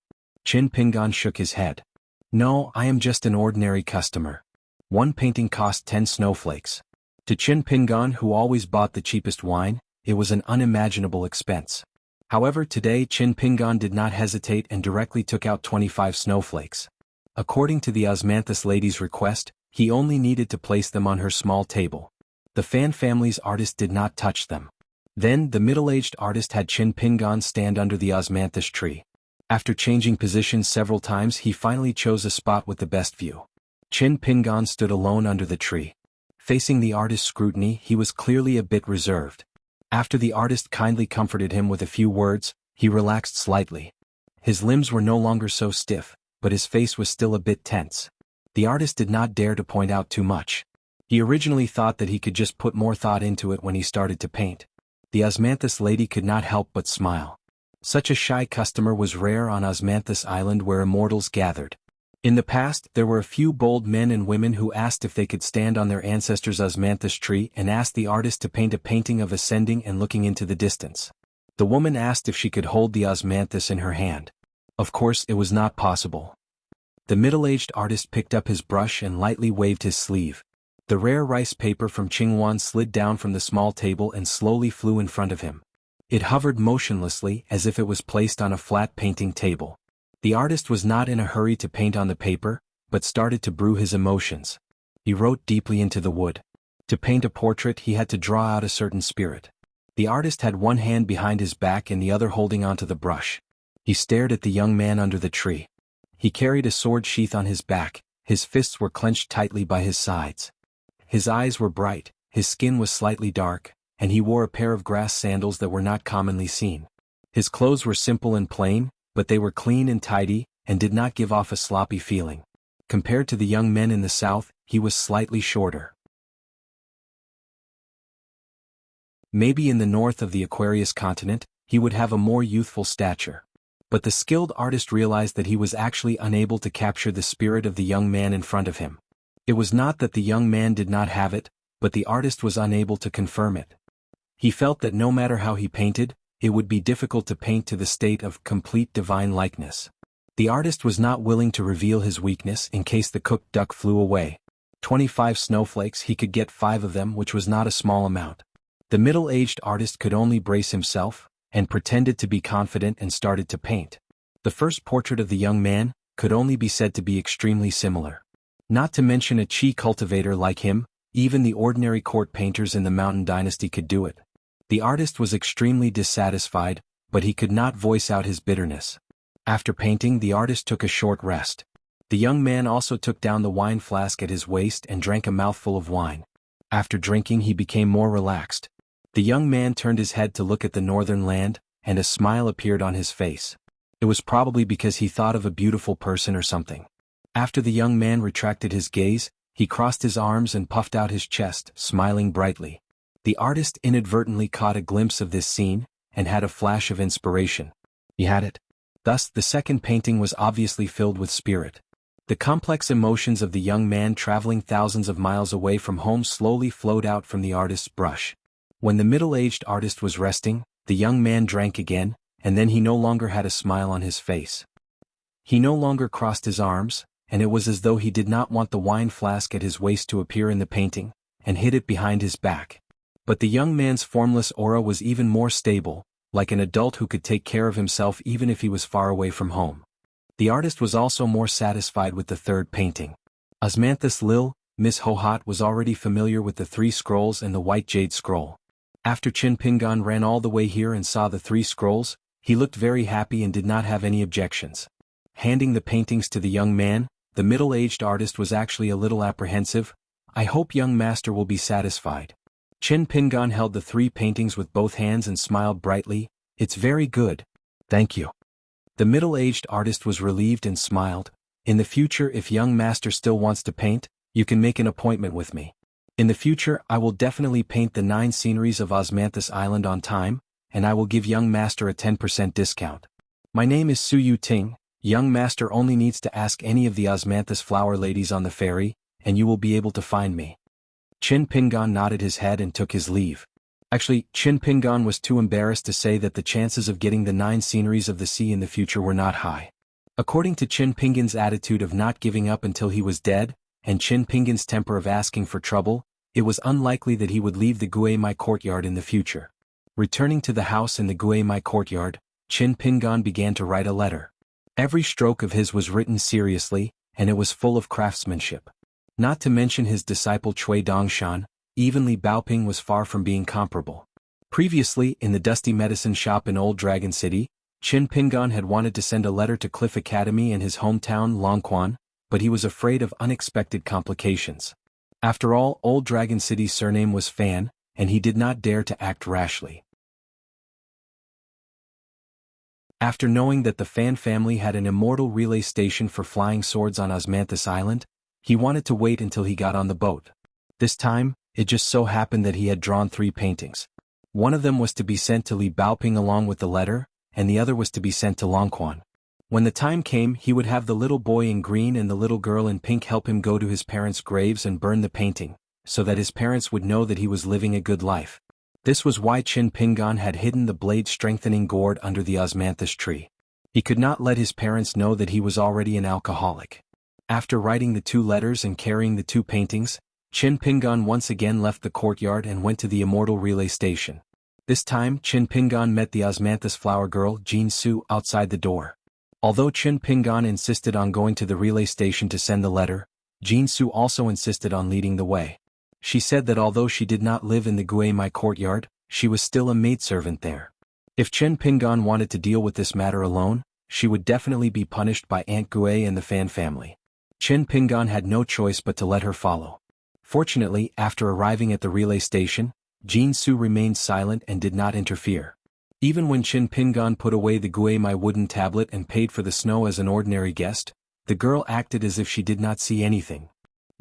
Chin Pingan shook his head. "No, I am just an ordinary customer. One painting cost 10 snowflakes." To Chin Pingan, who always bought the cheapest wine, it was an unimaginable expense. However, today Chin Pingan did not hesitate and directly took out 25 snowflakes. According to the osmanthus lady's request, he only needed to place them on her small table. The Fan family's artist did not touch them. Then, the middle-aged artist had Chin Pingan stand under the osmanthus tree. After changing positions several times, he finally chose a spot with the best view. Chin Pingan stood alone under the tree. Facing the artist's scrutiny, he was clearly a bit reserved. After the artist kindly comforted him with a few words, he relaxed slightly. His limbs were no longer so stiff, but his face was still a bit tense. The artist did not dare to point out too much. He originally thought that he could just put more thought into it when he started to paint. The osmanthus lady could not help but smile. Such a shy customer was rare on Osmanthus Island where immortals gathered. In the past, there were a few bold men and women who asked if they could stand on their ancestors' osmanthus tree and asked the artist to paint a painting of ascending and looking into the distance. The woman asked if she could hold the osmanthus in her hand. Of course, it was not possible. The middle-aged artist picked up his brush and lightly waved his sleeve. The rare rice paper from Qingwan slid down from the small table and slowly flew in front of him. It hovered motionlessly as if it was placed on a flat painting table. The artist was not in a hurry to paint on the paper, but started to brew his emotions. He wrote deeply into the wood. To paint a portrait, he had to draw out a certain spirit. The artist had one hand behind his back and the other holding onto the brush. He stared at the young man under the tree. He carried a sword sheath on his back, his fists were clenched tightly by his sides. His eyes were bright, his skin was slightly dark, and he wore a pair of grass sandals that were not commonly seen. His clothes were simple and plain, but they were clean and tidy, and did not give off a sloppy feeling. Compared to the young men in the south, he was slightly shorter. Maybe in the north of the Aquarius continent, he would have a more youthful stature. But the skilled artist realized that he was actually unable to capture the spirit of the young man in front of him. It was not that the young man did not have it, but the artist was unable to confirm it. He felt that no matter how he painted, it would be difficult to paint to the state of complete divine likeness. The artist was not willing to reveal his weakness in case the cooked duck flew away. 25 snowflakes, he could get 5 of them, which was not a small amount. The middle-aged artist could only brace himself, and pretended to be confident and started to paint. The first portrait of the young man could only be said to be extremely similar. Not to mention a chi cultivator like him, even the ordinary court painters in the Mountain Dynasty could do it. The artist was extremely dissatisfied, but he could not voice out his bitterness. After painting, the artist took a short rest. The young man also took down the wine flask at his waist and drank a mouthful of wine. After drinking, he became more relaxed. The young man turned his head to look at the northern land, and a smile appeared on his face. It was probably because he thought of a beautiful person or something. After the young man retracted his gaze, he crossed his arms and puffed out his chest, smiling brightly. The artist inadvertently caught a glimpse of this scene, and had a flash of inspiration. He had it. Thus, the second painting was obviously filled with spirit. The complex emotions of the young man traveling thousands of miles away from home slowly flowed out from the artist's brush. When the middle-aged artist was resting, the young man drank again, and then he no longer had a smile on his face. He no longer crossed his arms, and it was as though he did not want the wine flask at his waist to appear in the painting, and hid it behind his back. But the young man's formless aura was even more stable, like an adult who could take care of himself even if he was far away from home. The artist was also more satisfied with the third painting. Osmanthus Lil, Miss Hohat was already familiar with the 3 scrolls and the white jade scroll. After Chin Pingan ran all the way here and saw the 3 scrolls, he looked very happy and did not have any objections. Handing the paintings to the young man, the middle-aged artist was actually a little apprehensive. "I hope young master will be satisfied." Chin Pingan held the 3 paintings with both hands and smiled brightly. "It's very good. Thank you." The middle-aged artist was relieved and smiled. "In the future, if young master still wants to paint, you can make an appointment with me. In the future I will definitely paint the 9 sceneries of Osmanthus Island on time, and I will give young master a 10% discount. My name is Su Yu Ting. Young master only needs to ask any of the Osmanthus flower ladies on the ferry, and you will be able to find me. Chin Pingan nodded his head and took his leave. Actually, Chin Pingan was too embarrassed to say that the chances of getting the 9 sceneries of the sea in the future were not high. According to Chin Pingan's attitude of not giving up until he was dead, and Chin Pingan's temper of asking for trouble, it was unlikely that he would leave the Gue Mai courtyard in the future. Returning to the house in the Gue Mai courtyard, Chin Pingan began to write a letter. Every stroke of his was written seriously, and it was full of craftsmanship. Not to mention his disciple Cui Dongshan, even Li Baoping was far from being comparable. Previously, in the dusty medicine shop in Old Dragon City, Chin Pingan had wanted to send a letter to Cliff Academy in his hometown Longquan, but he was afraid of unexpected complications. After all, Old Dragon City's surname was Fan, and he did not dare to act rashly. After knowing that the Fan family had an immortal relay station for flying swords on Osmanthus Island, he wanted to wait until he got on the boat. This time, it just so happened that he had drawn 3 paintings. One of them was to be sent to Li Baoping along with the letter, and the other was to be sent to Longquan. When the time came, he would have the little boy in green and the little girl in pink help him go to his parents' graves and burn the painting, so that his parents would know that he was living a good life. This was why Chin Pingan had hidden the blade-strengthening gourd under the Osmanthus tree. He could not let his parents know that he was already an alcoholic. After writing the 2 letters and carrying the 2 paintings, Chin Pingan once again left the courtyard and went to the immortal relay station. This time, Chin Pingan met the Osmanthus flower girl Jin Su outside the door. Although Chin Pingan insisted on going to the relay station to send the letter, Jin Su also insisted on leading the way. She said that although she did not live in the Gue Mai courtyard, she was still a maidservant there. If Chin Pingan wanted to deal with this matter alone, she would definitely be punished by Aunt Gue and the Fan family. Chin Pingan had no choice but to let her follow. Fortunately, after arriving at the relay station, Jin Su remained silent and did not interfere. Even when Chin Pingan put away the Gue Mai wooden tablet and paid for the snow as an ordinary guest, the girl acted as if she did not see anything.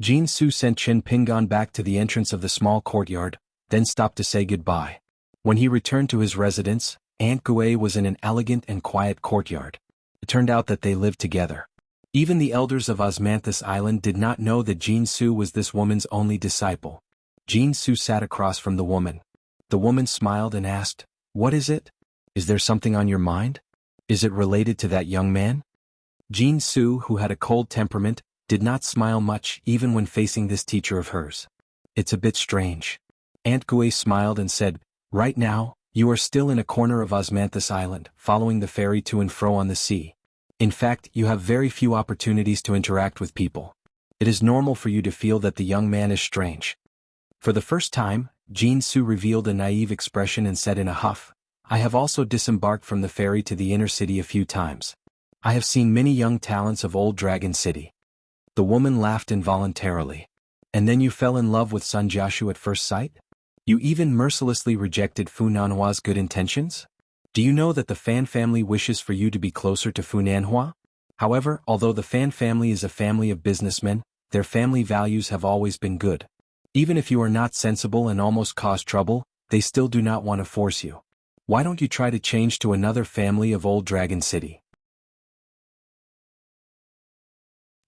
Jin Su sent Chin Pingan back to the entrance of the small courtyard, then stopped to say goodbye. When he returned to his residence, Aunt Gue was in an elegant and quiet courtyard. It turned out that they lived together. Even the elders of Osmanthus Island did not know that Jin Su was this woman's only disciple. Jin Su sat across from the woman. The woman smiled and asked, "What is it? Is there something on your mind? Is it related to that young man?" Jin Su, who had a cold temperament, did not smile much even when facing this teacher of hers. "It's a bit strange." Aunt Gue smiled and said, "Right now, you are still in a corner of Osmanthus Island, following the ferry to and fro on the sea. In fact, you have very few opportunities to interact with people. It is normal for you to feel that the young man is strange." For the first time, Jin Su revealed a naive expression and said in a huff, "I have also disembarked from the ferry to the inner city a few times. I have seen many young talents of Old Dragon City." The woman laughed involuntarily. "And then you fell in love with Sun Jiashu at first sight? You even mercilessly rejected Fu Nanhua's good intentions? Do you know that the Fan family wishes for you to be closer to Fu Nanhua? However, although the Fan family is a family of businessmen, their family values have always been good. Even if you are not sensible and almost cause trouble, they still do not want to force you. Why don't you try to change to another family of Old Dragon City?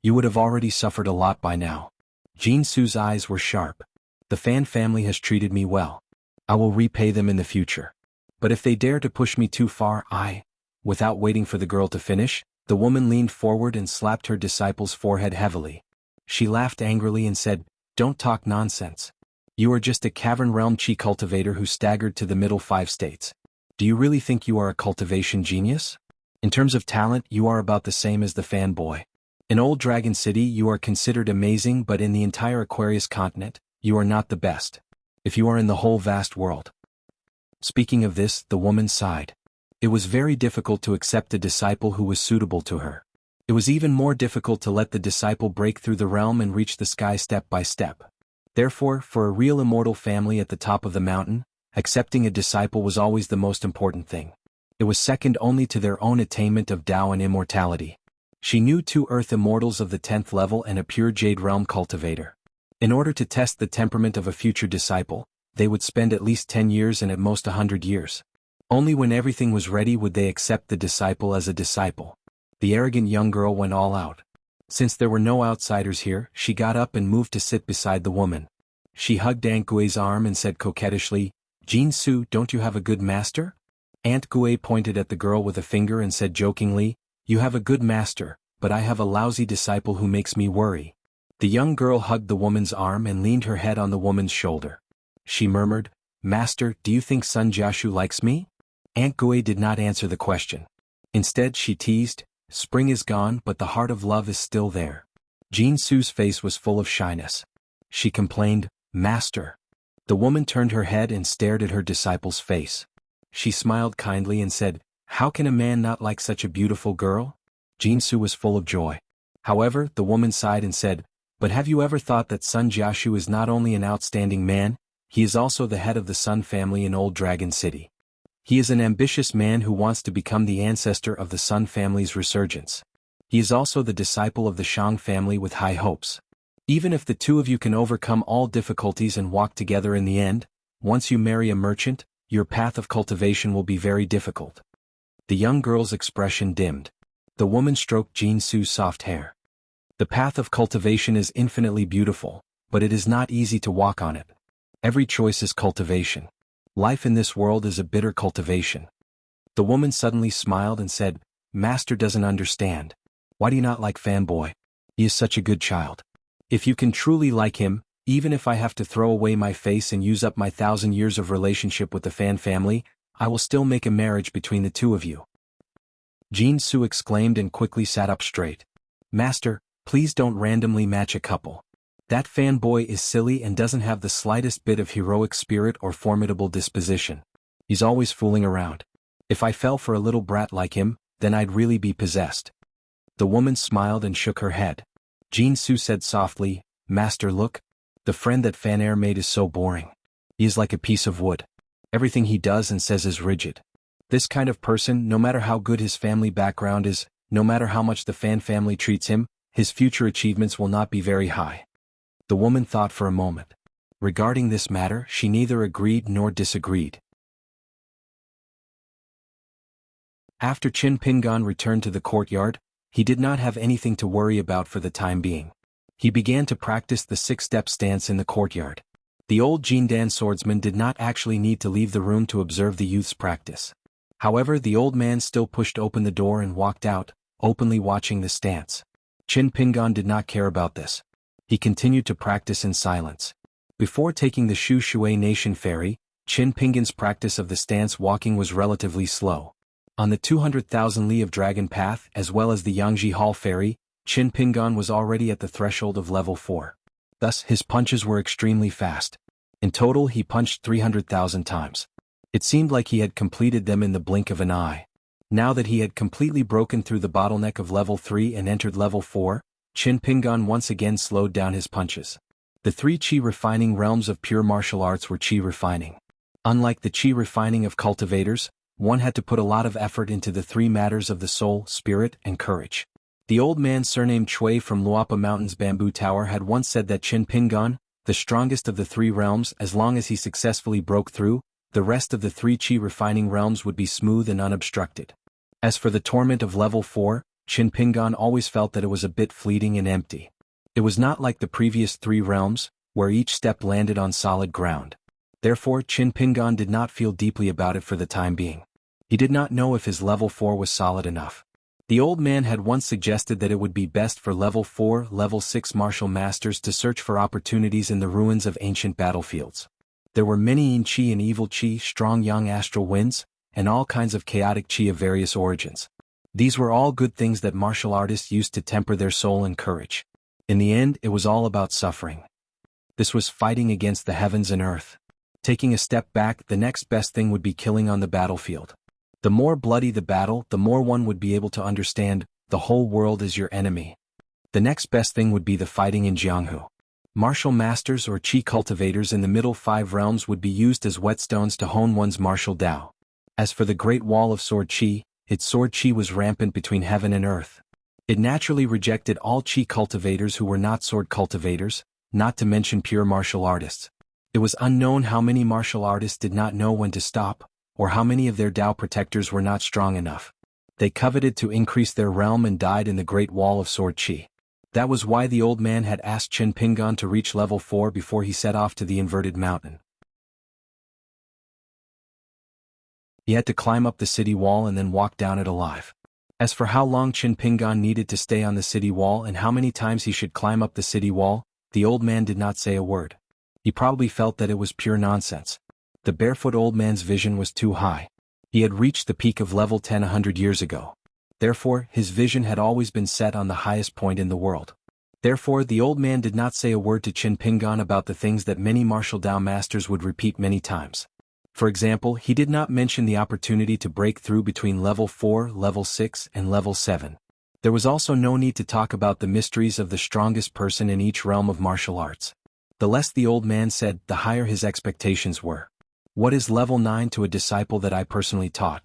You would have already suffered a lot by now." Jin Su's eyes were sharp. "The Fan family has treated me well. I will repay them in the future. But if they dare to push me too far, Without waiting for the girl to finish, the woman leaned forward and slapped her disciple's forehead heavily. She laughed angrily and said, "Don't talk nonsense. You are just a cavern realm chi cultivator who staggered to the middle 5 states. Do you really think you are a cultivation genius? In terms of talent, you are about the same as the fanboy. In Old Dragon City you are considered amazing, but in the entire Aquarius continent, you are not the best. If you are in the whole vast world." Speaking of this, the woman sighed. It was very difficult to accept a disciple who was suitable to her. It was even more difficult to let the disciple break through the realm and reach the sky step by step. Therefore, for a real immortal family at the top of the mountain, accepting a disciple was always the most important thing. It was second only to their own attainment of Tao and immortality. She knew 2 earth immortals of the 10th level and a pure jade realm cultivator. In order to test the temperament of a future disciple, they would spend at least 10 years and at most 100 years. Only when everything was ready would they accept the disciple as a disciple. The arrogant young girl went all out. Since there were no outsiders here, she got up and moved to sit beside the woman. She hugged Aunt Gui's arm and said coquettishly, "Jin-Soo, don't you have a good master?" Aunt Gui pointed at the girl with a finger and said jokingly, "You have a good master, but I have a lousy disciple who makes me worry." The young girl hugged the woman's arm and leaned her head on the woman's shoulder. She murmured, "Master, do you think Sun Jiashu likes me?" Aunt Gui did not answer the question. Instead she teased, "Spring is gone but the heart of love is still there." Jin-Soo's face was full of shyness. She complained, "Master." The woman turned her head and stared at her disciple's face. She smiled kindly and said, "How can a man not like such a beautiful girl?" Jin-Soo was full of joy. However, the woman sighed and said, "But have you ever thought that Sun Jiashu is not only an outstanding man, he is also the head of the Sun family in Old Dragon City. He is an ambitious man who wants to become the ancestor of the Sun family's resurgence. He is also the disciple of the Shang family with high hopes. Even if the two of you can overcome all difficulties and walk together in the end, once you marry a merchant, your path of cultivation will be very difficult." The young girl's expression dimmed. The woman stroked Jin-Soo's soft hair. "The path of cultivation is infinitely beautiful, but it is not easy to walk on it. Every choice is cultivation. Life in this world is a bitter cultivation." The woman suddenly smiled and said, "Master doesn't understand. Why do you not like Fanboy? He is such a good child. If you can truly like him, even if I have to throw away my face and use up my 1,000 years of relationship with the Fan family, I will still make a marriage between the two of you." Jin-Soo exclaimed and quickly sat up straight. "Master, please don't randomly match a couple. That Fanboy is silly and doesn't have the slightest bit of heroic spirit or formidable disposition. He's always fooling around. If I fell for a little brat like him, then I'd really be possessed." The woman smiled and shook her head. Jin-Soo said softly, "Master, look. The friend that Fan-Air made is so boring. He is like a piece of wood. Everything he does and says is rigid. This kind of person, no matter how good his family background is, no matter how much the Fan family treats him, his future achievements will not be very high." The woman thought for a moment. Regarding this matter, she neither agreed nor disagreed. After Qin Pingan returned to the courtyard, he did not have anything to worry about for the time being. He began to practice the six-step stance in the courtyard. The old Jindan swordsman did not actually need to leave the room to observe the youth's practice. However, the old man still pushed open the door and walked out, openly watching the stance. Qin Pingan did not care about this. He continued to practice in silence. Before taking the Shu Shui Nation ferry, Qin Pingan's practice of the stance walking was relatively slow. On the 200,000 li of Dragon Path as well as the Yangji Hall ferry, Qin Pingan was already at the threshold of level 4. Thus, his punches were extremely fast. In total he punched 300,000 times. It seemed like he had completed them in the blink of an eye. Now that he had completely broken through the bottleneck of level 3 and entered level 4, Qin Pingan once again slowed down his punches. The three Qi refining realms of pure martial arts were Qi refining. Unlike the Qi refining of cultivators, one had to put a lot of effort into the three matters of the soul, spirit, and courage. The old man surnamed Chui from Luapa Mountain's bamboo tower had once said that Qin Pingan, the strongest of the three realms, as long as he successfully broke through, the rest of the three Qi refining realms would be smooth and unobstructed. As for the torment of level 4, Qin Pingan always felt that it was a bit fleeting and empty. It was not like the previous three realms, where each step landed on solid ground. Therefore, Qin Pingan did not feel deeply about it for the time being. He did not know if his level 4 was solid enough. The old man had once suggested that it would be best for level 4, level 6 martial masters to search for opportunities in the ruins of ancient battlefields. There were many yin qi and evil qi, strong young astral winds, and all kinds of chaotic qi of various origins. These were all good things that martial artists used to temper their soul and courage. In the end, it was all about suffering. This was fighting against the heavens and earth. Taking a step back, the next best thing would be killing on the battlefield. The more bloody the battle, the more one would be able to understand, the whole world is your enemy. The next best thing would be the fighting in Jianghu. Martial masters or qi cultivators in the middle 5 realms would be used as whetstones to hone one's martial Tao. As for the Great Wall of Sword Qi, its sword qi was rampant between heaven and earth. It naturally rejected all qi cultivators who were not sword cultivators, not to mention pure martial artists. It was unknown how many martial artists did not know when to stop, or how many of their Tao protectors were not strong enough. They coveted to increase their realm and died in the Great Wall of Sword Chi. That was why the old man had asked Qin Pingan to reach level 4 before he set off to the inverted mountain. He had to climb up the city wall and then walk down it alive. As for how long Qin Pingan needed to stay on the city wall and how many times he should climb up the city wall, the old man did not say a word. He probably felt that it was pure nonsense. The barefoot old man's vision was too high. He had reached the peak of level 10 100 years ago. Therefore, his vision had always been set on the highest point in the world. Therefore, the old man did not say a word to Qin Pingan about the things that many martial Tao masters would repeat many times. For example, he did not mention the opportunity to break through between level 4, level 6, and level 7. There was also no need to talk about the mysteries of the strongest person in each realm of martial arts. The less the old man said, the higher his expectations were. What is level 9 to a disciple that I personally taught?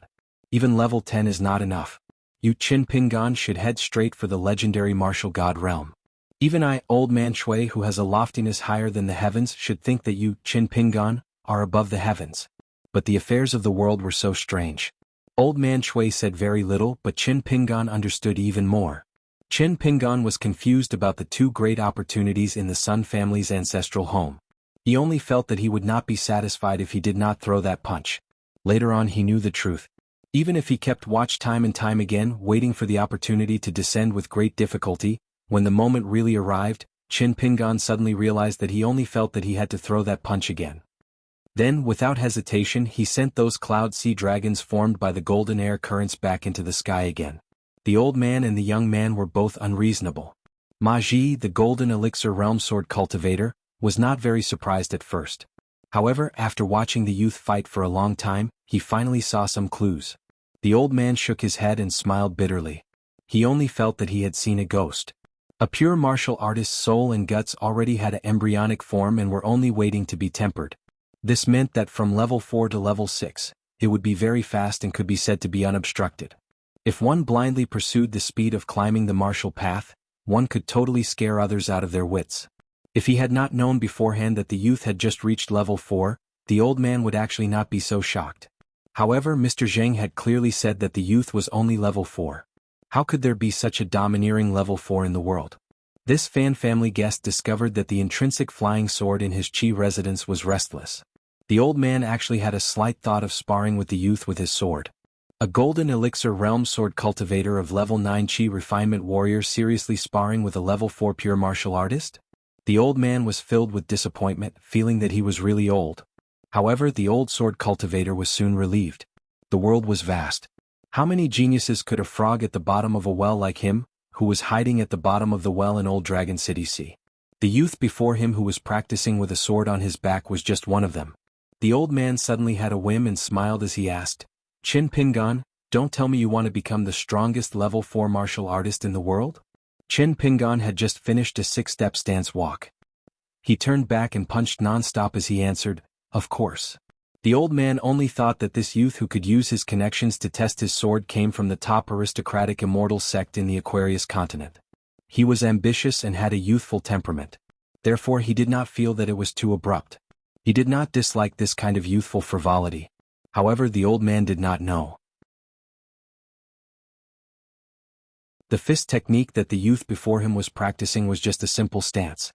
Even level 10 is not enough. You Qin Pingan should head straight for the legendary martial god realm. Even I, old man Shui, who has a loftiness higher than the heavens, should think that you, Qin Pingan, are above the heavens. But the affairs of the world were so strange. Old man Shui said very little, but Qin Pingan understood even more. Qin Pingan was confused about the two great opportunities in the Sun family's ancestral home. He only felt that he would not be satisfied if he did not throw that punch. Later on he knew the truth. Even if he kept watch time and time again, waiting for the opportunity to descend with great difficulty, when the moment really arrived, Qin Pingan suddenly realized that he only felt that he had to throw that punch again. Then, without hesitation, he sent those cloud sea dragons formed by the golden air currents back into the sky again. The old man and the young man were both unreasonable. Ma Ji, the golden elixir realm sword cultivator, was not very surprised at first. However, after watching the youth fight for a long time, he finally saw some clues. The old man shook his head and smiled bitterly. He only felt that he had seen a ghost. A pure martial artist's soul and guts already had an embryonic form and were only waiting to be tempered. This meant that from level 4 to level 6, it would be very fast and could be said to be unobstructed. If one blindly pursued the speed of climbing the martial path, one could totally scare others out of their wits. If he had not known beforehand that the youth had just reached level 4, the old man would actually not be so shocked. However, Mr. Zheng had clearly said that the youth was only level 4. How could there be such a domineering level 4 in the world? This Fan family guest discovered that the intrinsic flying sword in his Qi residence was restless. The old man actually had a slight thought of sparring with the youth with his sword. A golden elixir realm sword cultivator of level 9 Qi refinement warrior seriously sparring with a level 4 pure martial artist? The old man was filled with disappointment, feeling that he was really old. However, the old sword cultivator was soon relieved. The world was vast. How many geniuses could a frog at the bottom of a well like him, who was hiding at the bottom of the well in Old Dragon City, see? The youth before him who was practicing with a sword on his back was just one of them. The old man suddenly had a whim and smiled as he asked, Qin Pingan, don't tell me you want to become the strongest level 4 martial artist in the world? Qin Pingan had just finished a 6-step stance walk. He turned back and punched non-stop as he answered, of course. The old man only thought that this youth who could use his connections to test his sword came from the top aristocratic immortal sect in the Aquarius continent. He was ambitious and had a youthful temperament. Therefore he did not feel that it was too abrupt. He did not dislike this kind of youthful frivolity. However, the old man did not know. The fist technique that the youth before him was practicing was just a simple stance.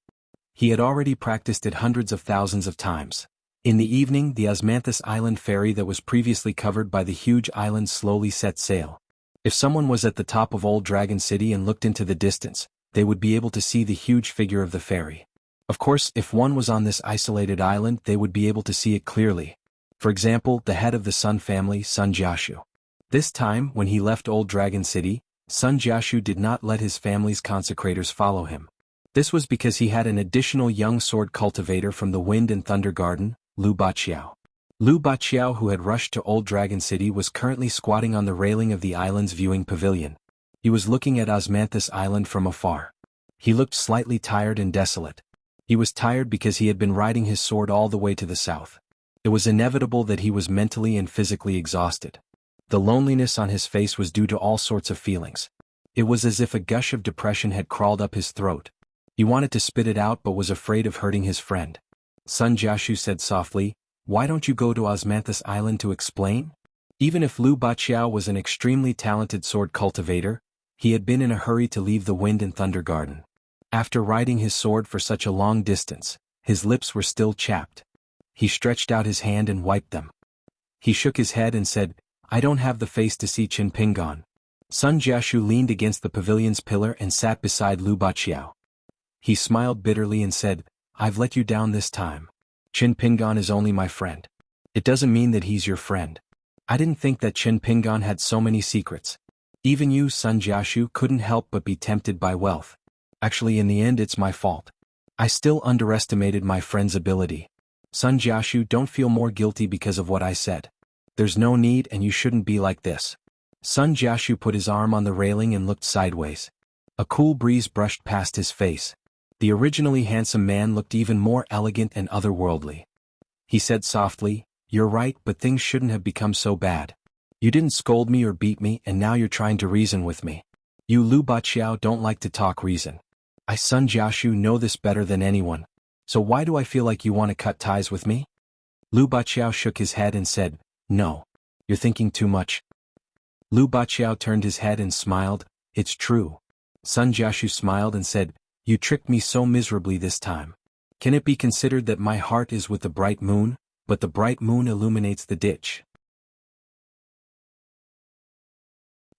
He had already practiced it hundreds of thousands of times. In the evening, the Osmanthus Island ferry that was previously covered by the huge island slowly set sail. If someone was at the top of Old Dragon City and looked into the distance, they would be able to see the huge figure of the ferry. Of course, if one was on this isolated island, they would be able to see it clearly. For example, the head of the Sun family, Sun Jiashu. This time, when he left Old Dragon City, Sun Jiashu did not let his family's consecrators follow him. This was because he had an additional young sword cultivator from the Wind and Thunder Garden, Lu Baqiao. Lu Baqiao, who had rushed to Old Dragon City, was currently squatting on the railing of the island's viewing pavilion. He was looking at Osmanthus Island from afar. He looked slightly tired and desolate. He was tired because he had been riding his sword all the way to the south. It was inevitable that he was mentally and physically exhausted. The loneliness on his face was due to all sorts of feelings. It was as if a gush of depression had crawled up his throat. He wanted to spit it out but was afraid of hurting his friend. Sun Jiashu said softly, "Why don't you go to Osmanthus Island to explain?" Even if Lu Baqiao was an extremely talented sword cultivator, he had been in a hurry to leave the Wind and Thunder Garden. After riding his sword for such a long distance, his lips were still chapped. He stretched out his hand and wiped them. He shook his head and said, "I don't have the face to see Qin Pingan." Sun Jiashu leaned against the pavilion's pillar and sat beside Lu Baqiao. He smiled bitterly and said, "I've let you down this time. Qin Pingan is only my friend. It doesn't mean that he's your friend. I didn't think that Qin Pingan had so many secrets. Even you, Sun Jiashu, couldn't help but be tempted by wealth. Actually, in the end it's my fault. I still underestimated my friend's ability. Sun Jiashu, don't feel more guilty because of what I said. There's no need and you shouldn't be like this." Sun Jiashu put his arm on the railing and looked sideways. A cool breeze brushed past his face. The originally handsome man looked even more elegant and otherworldly. He said softly, "You're right, but things shouldn't have become so bad. You didn't scold me or beat me and now you're trying to reason with me. You Lu Baqiao don't like to talk reason. I Sun Jiashu know this better than anyone. So why do I feel like you want to cut ties with me?" Lu Baqiao shook his head and said, "No. You're thinking too much." Lu Baqiao turned his head and smiled, "It's true." Sun Jiashu smiled and said, "You tricked me so miserably this time. Can it be considered that my heart is with the bright moon, but the bright moon illuminates the ditch?"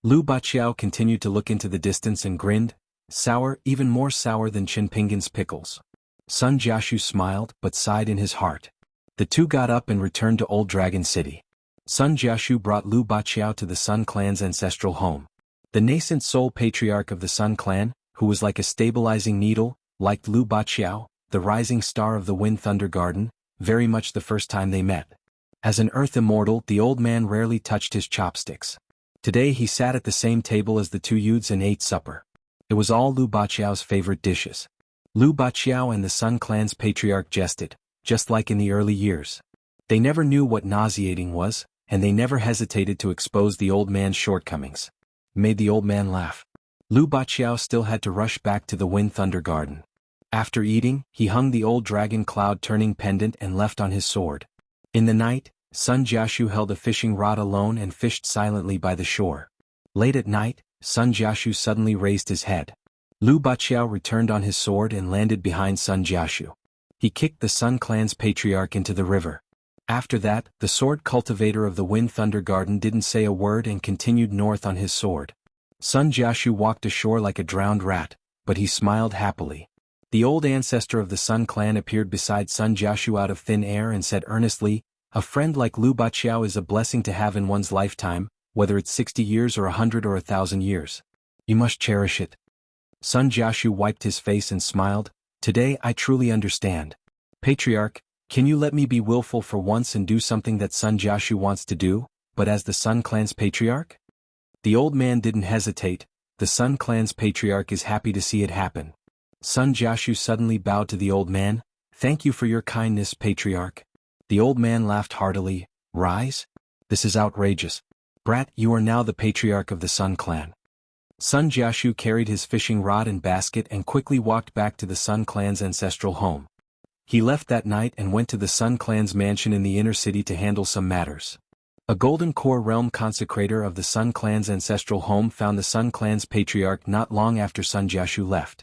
Lu Baqiao continued to look into the distance and grinned, sour, even more sour than Qin Pingan's pickles. Sun Jiashu smiled but sighed in his heart. The two got up and returned to Old Dragon City. Sun Jiashu brought Lu Baqiao to the Sun Clan's ancestral home. The nascent sole patriarch of the Sun Clan, who was like a stabilizing needle, liked Lu Baqiao, the rising star of the Wind Thunder Garden, very much the first time they met. As an earth immortal, the old man rarely touched his chopsticks. Today he sat at the same table as the two youths and ate supper. It was all Lu Baqiao's favorite dishes. Lu Baqiao and the Sun Clan's patriarch jested, just like in the early years. They never knew what nauseating was, and they never hesitated to expose the old man's shortcomings. Made the old man laugh. Lu Baqiao still had to rush back to the Wind Thunder Garden. After eating, he hung the old dragon cloud-turning pendant and left on his sword. In the night, Sun Jiashu held a fishing rod alone and fished silently by the shore. Late at night, Sun Jiashu suddenly raised his head. Lu Baqiao returned on his sword and landed behind Sun Jiashu. He kicked the Sun Clan's patriarch into the river. After that, the sword cultivator of the Wind Thunder Garden didn't say a word and continued north on his sword. Sun Jiashu walked ashore like a drowned rat, but he smiled happily. The old ancestor of the Sun Clan appeared beside Sun Jiashu out of thin air and said earnestly, "A friend like Lu Baqiao is a blessing to have in one's lifetime, whether it's 60 years or 100 or 1,000 years. You must cherish it." Sun Jiashu wiped his face and smiled, "Today I truly understand. Patriarch, can you let me be willful for once and do something that Sun Jiashu wants to do, but as the Sun Clan's patriarch?" The old man didn't hesitate. The Sun Clan's patriarch is happy to see it happen. Sun Jiashu suddenly bowed to the old man, "Thank you for your kindness, patriarch." The old man laughed heartily, "Rise? This is outrageous. Brat, you are now the patriarch of the Sun Clan." Sun Jiashu carried his fishing rod and basket and quickly walked back to the Sun Clan's ancestral home. He left that night and went to the Sun Clan's mansion in the inner city to handle some matters. A Golden Core Realm consecrator of the Sun Clan's ancestral home found the Sun Clan's patriarch not long after Sun Jiashu left.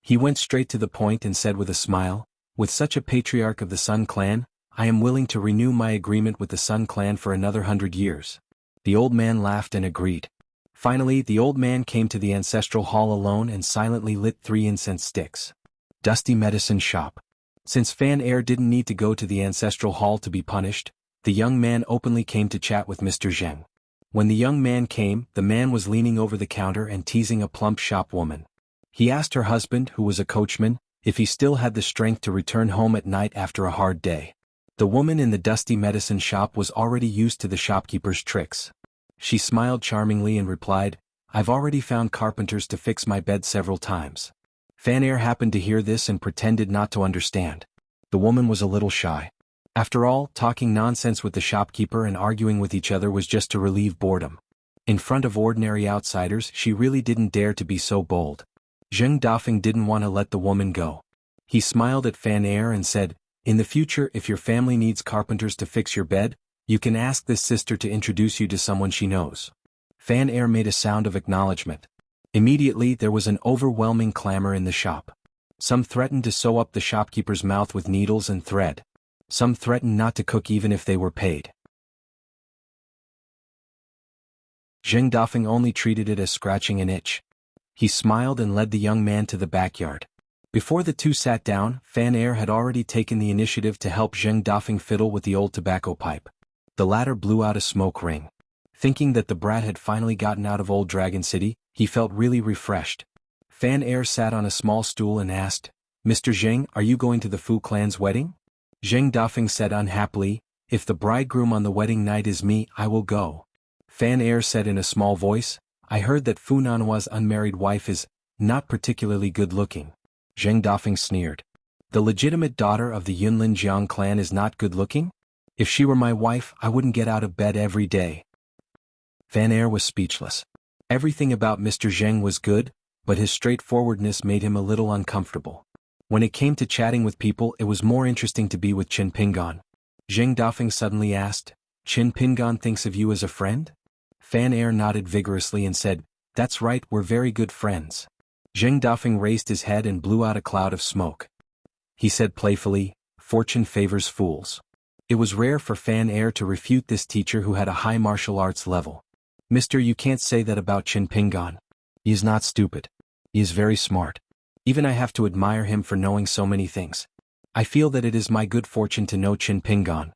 He went straight to the point and said with a smile, "With such a patriarch of the Sun Clan, I am willing to renew my agreement with the Sun Clan for another 100 years. The old man laughed and agreed. Finally, the old man came to the ancestral hall alone and silently lit 3 incense sticks. Dusty medicine shop. Since Fan Air didn't need to go to the ancestral hall to be punished, the young man openly came to chat with Mr. Zheng. When the young man came, the man was leaning over the counter and teasing a plump shop woman. He asked her husband, who was a coachman, if he still had the strength to return home at night after a hard day. The woman in the dusty medicine shop was already used to the shopkeeper's tricks. She smiled charmingly and replied, "I've already found carpenters to fix my bed several times." Fan Air happened to hear this and pretended not to understand. The woman was a little shy. After all, talking nonsense with the shopkeeper and arguing with each other was just to relieve boredom. In front of ordinary outsiders, she really didn't dare to be so bold. Zheng Dafeng didn't want to let the woman go. He smiled at Fan Air and said, "In the future, if your family needs carpenters to fix your bed, you can ask this sister to introduce you to someone she knows." Fan Air made a sound of acknowledgement. Immediately there was an overwhelming clamor in the shop. Some threatened to sew up the shopkeeper's mouth with needles and thread. Some threatened not to cook even if they were paid. Zheng Dafeng only treated it as scratching an itch. He smiled and led the young man to the backyard. Before the two sat down, Fan Air had already taken the initiative to help Zheng Dafeng fiddle with the old tobacco pipe. The latter blew out a smoke ring. Thinking that the brat had finally gotten out of Old Dragon City, he felt really refreshed. Fan Air sat on a small stool and asked, "Mr. Zheng, are you going to the Fu clan's wedding?" Zheng Dafeng said unhappily, "If the bridegroom on the wedding night is me, I will go." Fan Air said in a small voice, "I heard that Fu Nanhua's unmarried wife is not particularly good-looking." Zheng Dafeng sneered. "The legitimate daughter of the Yunlin Jiang clan is not good-looking? If she were my wife, I wouldn't get out of bed every day." Fan Air was speechless. Everything about Mr. Zheng was good, but his straightforwardness made him a little uncomfortable. When it came to chatting with people, it was more interesting to be with Qin Pingan. Zheng Dafeng suddenly asked, "Qin Pingan thinks of you as a friend?" Fan Air nodded vigorously and said, "That's right, we're very good friends." Zheng Dafeng raised his head and blew out a cloud of smoke. He said playfully, "Fortune favors fools." It was rare for Fan Air to refute this teacher who had a high martial arts level. "Mister, you can't say that about Qin Pingan. He is not stupid. He is very smart. Even I have to admire him for knowing so many things. I feel that it is my good fortune to know Qin Pingan."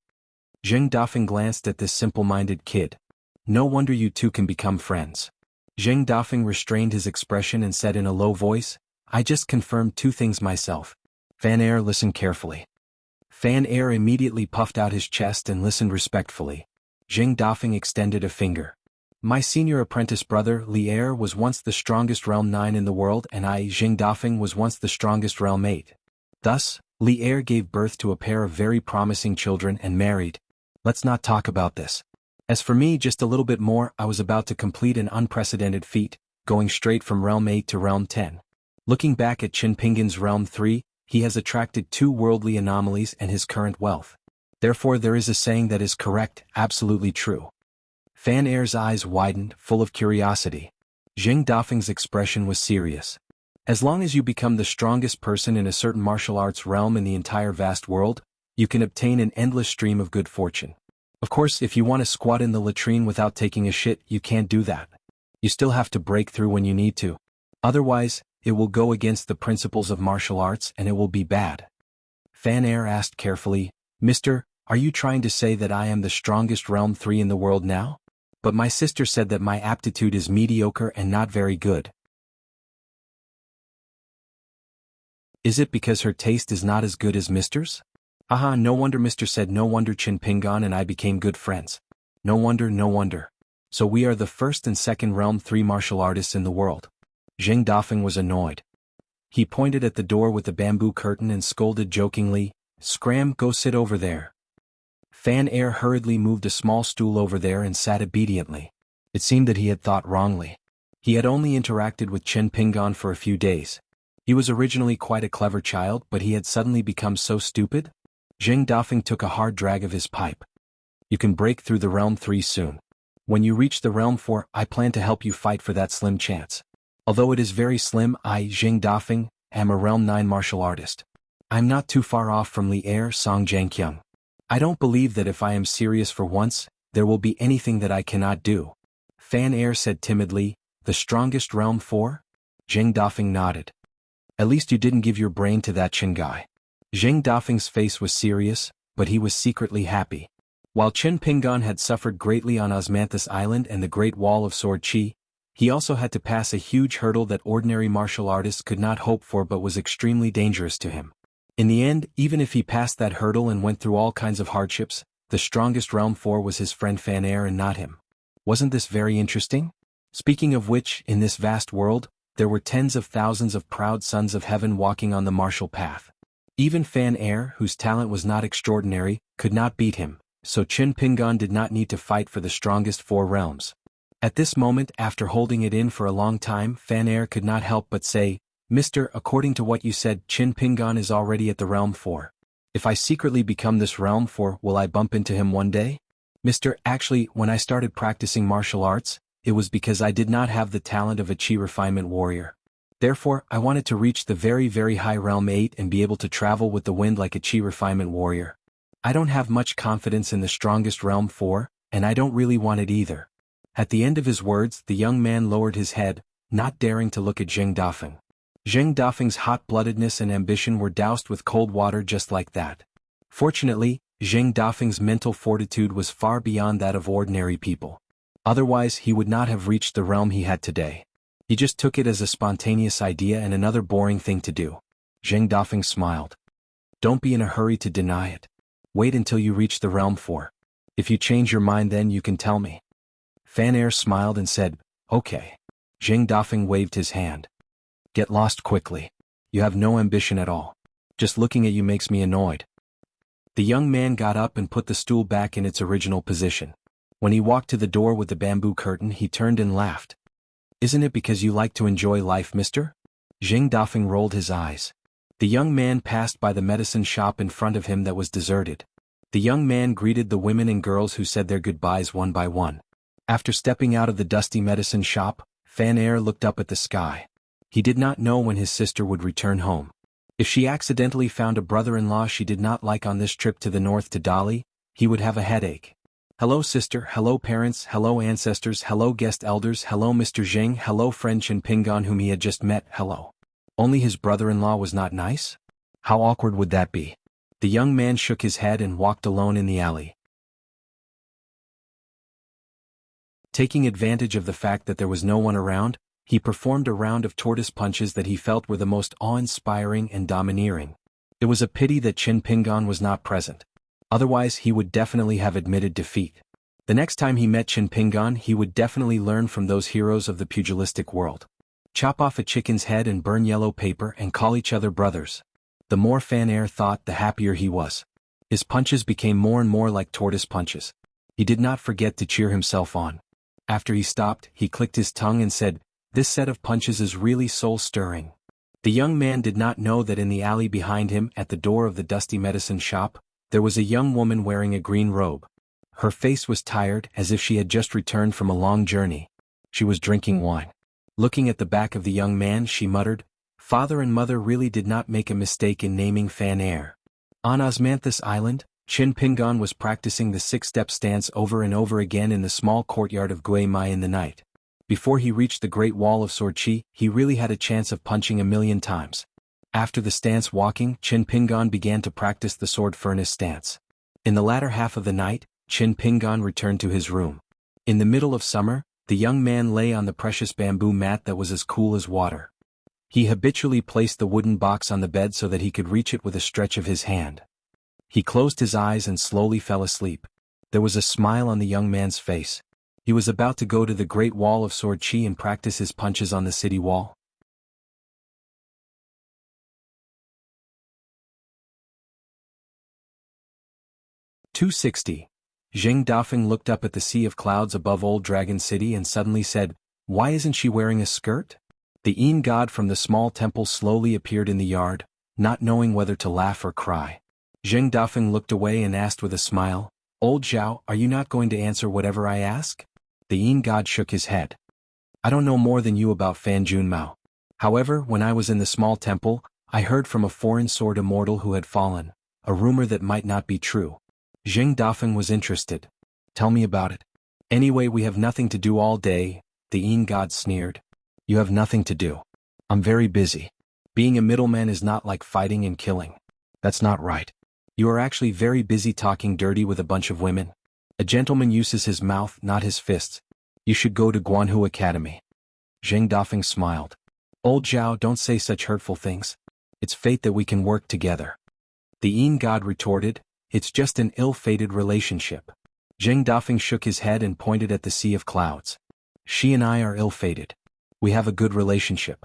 Zheng Dafeng glanced at this simple-minded kid. "No wonder you two can become friends." Zheng Dafeng restrained his expression and said in a low voice, "I just confirmed two things myself." Fan Air listened carefully. Fan Air immediately puffed out his chest and listened respectfully. Zheng Dafeng extended a finger. "My senior apprentice brother, Li Air, was once the strongest Realm 9 in the world, and I, Zheng Dafeng, was once the strongest Realm 8. Thus, Li Air gave birth to a pair of very promising children and married. Let's not talk about this. As for me, just a little bit more, I was about to complete an unprecedented feat, going straight from Realm 8 to Realm 10. Looking back at Qin Pingan's Realm 3, he has attracted two worldly anomalies and his current wealth. Therefore there is a saying that is correct, absolutely true." Fan Air's eyes widened, full of curiosity. Zheng Dafeng's expression was serious. "As long as you become the strongest person in a certain martial arts realm in the entire vast world, you can obtain an endless stream of good fortune. Of course, if you want to squat in the latrine without taking a shit, you can't do that. You still have to break through when you need to. Otherwise, it will go against the principles of martial arts and it will be bad." Fan Air asked carefully, "Mister, are you trying to say that I am the strongest Realm 3 in the world now? But my sister said that my aptitude is mediocre and not very good. Is it because her taste is not as good as Mister's?" "Aha, no wonder," Mister said. "No wonder Qin Pingan and I became good friends. No wonder, no wonder. So we are the first and second Realm 3 martial artists in the world." Zheng Dafeng was annoyed. He pointed at the door with the bamboo curtain and scolded jokingly, "Scram, go sit over there." Fan Air hurriedly moved a small stool over there and sat obediently. It seemed that he had thought wrongly. He had only interacted with Qin Pingan for a few days. He was originally quite a clever child, but he had suddenly become so stupid? Zheng Dafeng took a hard drag of his pipe. "You can break through the Realm 3 soon. When you reach the Realm 4, I plan to help you fight for that slim chance. Although it is very slim, I, Zheng Dafeng, am a Realm 9 martial artist. I'm not too far off from Li Air, Song Jiangqiang. I don't believe that if I am serious for once, there will be anything that I cannot do." Fan Air said timidly, "The strongest Realm 4? Zheng Dafeng nodded. "At least you didn't give your brain to that Qin guy." Zheng Dafeng's face was serious, but he was secretly happy. While Qin Pingan had suffered greatly on Osmanthus Island and the Great Wall of Sword Chi, he also had to pass a huge hurdle that ordinary martial artists could not hope for but was extremely dangerous to him. In the end, even if he passed that hurdle and went through all kinds of hardships, the strongest Realm 4 was his friend Fan Air and not him. Wasn't this very interesting? Speaking of which, in this vast world, there were tens of thousands of proud sons of heaven walking on the martial path. Even Fan Air, whose talent was not extraordinary, could not beat him, so Qin Pingan did not need to fight for the strongest 4 realms. At this moment, after holding it in for a long time, Fan Air could not help but say, Mister, according to what you said, Qin Pingan is already at the Realm 4. If I secretly become this Realm 4, will I bump into him one day? Mister, actually, when I started practicing martial arts, it was because I did not have the talent of a Chi refinement warrior. Therefore, I wanted to reach the very very high Realm 8 and be able to travel with the wind like a Chi refinement warrior. I don't have much confidence in the strongest Realm 4, and I don't really want it either. At the end of his words, the young man lowered his head, not daring to look at Zheng Dafeng. Zheng Dafeng's hot-bloodedness and ambition were doused with cold water just like that. Fortunately, Zheng Dafeng's mental fortitude was far beyond that of ordinary people. Otherwise he would not have reached the realm he had today. He just took it as a spontaneous idea and another boring thing to do. Zheng Dafeng smiled. Don't be in a hurry to deny it. Wait until you reach the realm 4. If you change your mind then you can tell me. Fan Air smiled and said, okay. Zheng Dafeng waved his hand. Get lost quickly. You have no ambition at all. Just looking at you makes me annoyed. The young man got up and put the stool back in its original position. When he walked to the door with the bamboo curtain he turned and laughed. Isn't it because you like to enjoy life, mister? Zheng Dafeng rolled his eyes. The young man passed by the medicine shop in front of him that was deserted. The young man greeted the women and girls who said their goodbyes one by one. After stepping out of the dusty medicine shop, Fan Air looked up at the sky. He did not know when his sister would return home. If she accidentally found a brother-in-law she did not like on this trip to the north to Dali, he would have a headache. Hello sister, hello parents, hello ancestors, hello guest elders, hello Mr. Zheng, hello friend Qin Pingan whom he had just met, hello. Only his brother-in-law was not nice? How awkward would that be? The young man shook his head and walked alone in the alley. Taking advantage of the fact that there was no one around, he performed a round of tortoise punches that he felt were the most awe-inspiring and domineering. It was a pity that Qin Pingan was not present. Otherwise he would definitely have admitted defeat. The next time he met Qin Pingan he would definitely learn from those heroes of the pugilistic world. Chop off a chicken's head and burn yellow paper and call each other brothers. The more Fan Air thought, the happier he was. His punches became more and more like tortoise punches. He did not forget to cheer himself on. After he stopped, he clicked his tongue and said, "This set of punches is really soul-stirring." The young man did not know that in the alley behind him, at the door of the dusty medicine shop, there was a young woman wearing a green robe. Her face was tired, as if she had just returned from a long journey. She was drinking wine. Looking at the back of the young man, she muttered, "Father and mother really did not make a mistake in naming Fan Air." On Osmanthus Island, Qin Pingan was practicing the six-step stance over and over again in the small courtyard of Gui Mai in the night. Before he reached the Great Wall of Sword Chi, he really had a chance of punching 1,000,000 times. After the stance walking, Qin Pingan began to practice the sword furnace stance. In the latter half of the night, Qin Pingan returned to his room. In the middle of summer, the young man lay on the precious bamboo mat that was as cool as water. He habitually placed the wooden box on the bed so that he could reach it with a stretch of his hand. He closed his eyes and slowly fell asleep. There was a smile on the young man's face. He was about to go to the Great Wall of Sword Chi and practice his punches on the city wall. "260. Zheng Dafeng looked up at the sea of clouds above Old Dragon City and suddenly said, "Why isn't she wearing a skirt?" The Yin god from the small temple slowly appeared in the yard, not knowing whether to laugh or cry. Zheng Dafeng looked away and asked with a smile, "Old Zhao, are you not going to answer whatever I ask?" The Yin god shook his head. "I don't know more than you about Fan Junmao. However, when I was in the small temple, I heard from a foreign sword immortal who had fallen, a rumor that might not be true." Zheng Dafeng was interested. "Tell me about it." "Anyway, we have nothing to do all day," the Yin god sneered. "You have nothing to do. I'm very busy. Being a middleman is not like fighting and killing. That's not right. You are actually very busy talking dirty with a bunch of women. A gentleman uses his mouth, not his fists. You should go to Guanhu Academy." Zheng Dafeng smiled. "Old Zhao, don't say such hurtful things. It's fate that we can work together." The Yin god retorted, "It's just an ill-fated relationship." Zheng Dafeng shook his head and pointed at the sea of clouds. "She and I are ill-fated. We have a good relationship."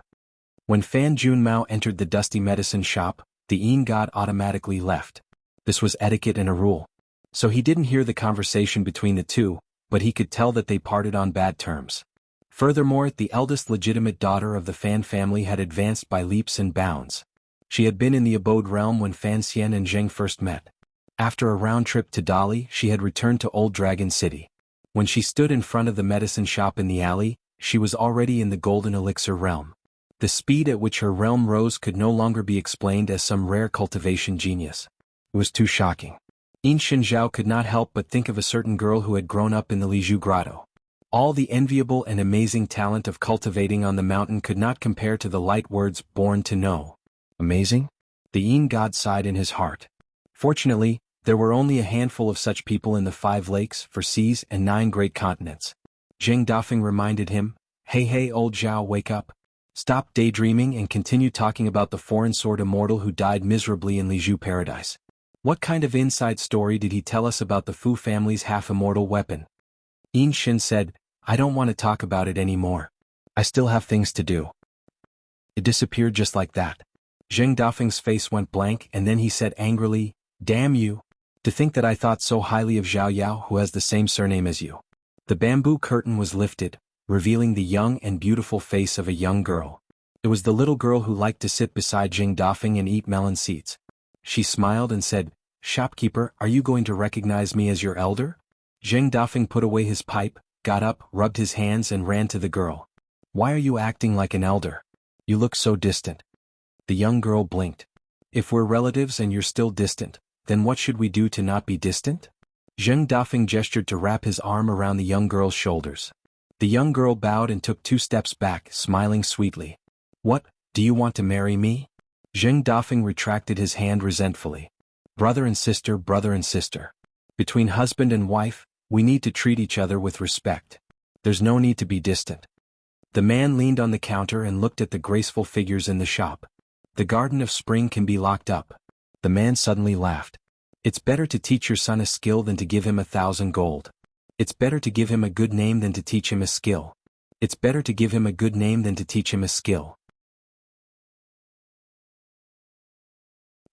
When Fan Junmao entered the dusty medicine shop, the Yin god automatically left. This was etiquette and a rule. So he didn't hear the conversation between the two, but he could tell that they parted on bad terms. Furthermore, the eldest legitimate daughter of the Fan family had advanced by leaps and bounds. She had been in the abode realm when Fan Xian and Zheng first met. After a round trip to Dali, she had returned to Old Dragon City. When she stood in front of the medicine shop in the alley, she was already in the golden elixir realm. The speed at which her realm rose could no longer be explained as some rare cultivation genius. It was too shocking. Yin Shinzhao could not help but think of a certain girl who had grown up in the Liju Grotto. All the enviable and amazing talent of cultivating on the mountain could not compare to the light words born to know. Amazing? The Yin god sighed in his heart. Fortunately, there were only a handful of such people in the 5 lakes, 4 seas, and 9 great continents. Zheng Dafeng reminded him, Hey old Zhao, wake up. Stop daydreaming and continue talking about the foreign sword immortal who died miserably in Liju paradise. What kind of inside story did he tell us about the Fu family's half-immortal weapon? Yin Shin said, I don't want to talk about it anymore. I still have things to do. It disappeared just like that. Zheng Dafeng's face went blank and then he said angrily, Damn you! To think that I thought so highly of Zhao Yao who has the same surname as you. The bamboo curtain was lifted, revealing the young and beautiful face of a young girl. It was the little girl who liked to sit beside Zheng Dafeng and eat melon seeds. She smiled and said, Shopkeeper, are you going to recognize me as your elder? Zheng Dafeng put away his pipe, got up, rubbed his hands and ran to the girl. Why are you acting like an elder? You look so distant. The young girl blinked. If we're relatives and you're still distant, then what should we do to not be distant? Zheng Dafeng gestured to wrap his arm around the young girl's shoulders. The young girl bowed and took 2 steps back, smiling sweetly. What, do you want to marry me? Zheng Dafeng retracted his hand resentfully. Brother and sister. Between husband and wife, we need to treat each other with respect. There's no need to be distant. The man leaned on the counter and looked at the graceful figures in the shop. The Garden of Spring can be locked up. The man suddenly laughed. It's better to teach your son a skill than to give him 1,000 gold. It's better to give him a good name than to teach him a skill. It's better to give him a good name than to teach him a skill.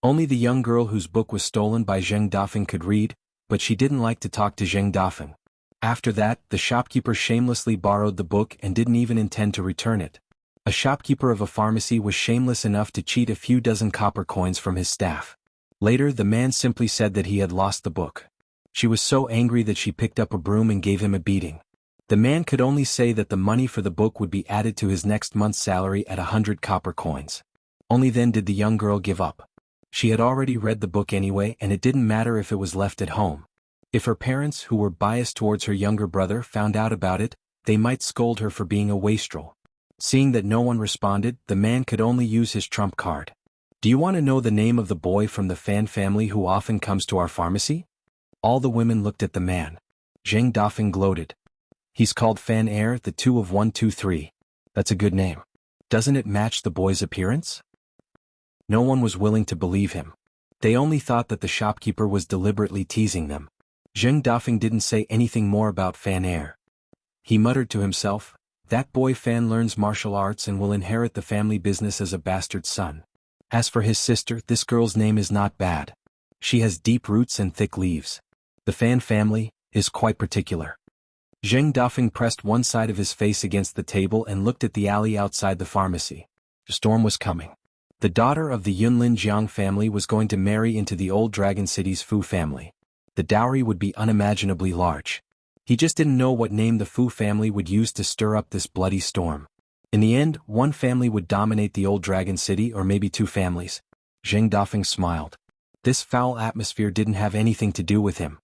Only the young girl whose book was stolen by Zheng Dafeng could read, but she didn't like to talk to Zheng Dafeng. After that, the shopkeeper shamelessly borrowed the book and didn't even intend to return it. A shopkeeper of a pharmacy was shameless enough to cheat a few dozen copper coins from his staff. Later, the man simply said that he had lost the book. She was so angry that she picked up a broom and gave him a beating. The man could only say that the money for the book would be added to his next month's salary at 100 copper coins. Only then did the young girl give up. She had already read the book anyway and it didn't matter if it was left at home. If her parents, who were biased towards her younger brother, found out about it, they might scold her for being a wastrel. Seeing that no one responded, the man could only use his trump card. Do you want to know the name of the boy from the Fan family who often comes to our pharmacy? All the women looked at the man. Zheng Dafeng gloated. He's called Fan Air, the 2 of 123. That's a good name. Doesn't it match the boy's appearance? No one was willing to believe him. They only thought that the shopkeeper was deliberately teasing them. Zheng Dafeng didn't say anything more about Fan Air. He muttered to himself, that boy Fan learns martial arts and will inherit the family business as a bastard son. As for his sister, this girl's name is not bad. She has deep roots and thick leaves. The Fan family is quite particular. Zheng Dafeng pressed one side of his face against the table and looked at the alley outside the pharmacy. The storm was coming. The daughter of the Yunlin Jiang family was going to marry into the Old Dragon City's Fu family. The dowry would be unimaginably large. He just didn't know what name the Fu family would use to stir up this bloody storm. In the end, one family would dominate the Old Dragon City or maybe 2 families. Zheng Dafeng smiled. This foul atmosphere didn't have anything to do with him.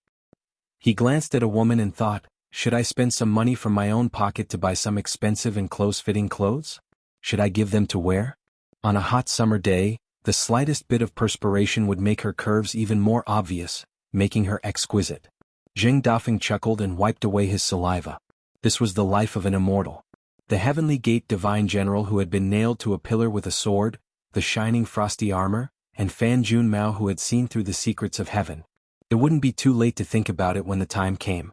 He glanced at a woman and thought, should I spend some money from my own pocket to buy some expensive and close-fitting clothes? Should I give them to wear? On a hot summer day, the slightest bit of perspiration would make her curves even more obvious, making her exquisite. Zheng Dafeng chuckled and wiped away his saliva. This was the life of an immortal. The Heavenly Gate divine general who had been nailed to a pillar with a sword, the shining frosty armor, and Fan Jun Mao who had seen through the secrets of heaven. It wouldn't be too late to think about it when the time came.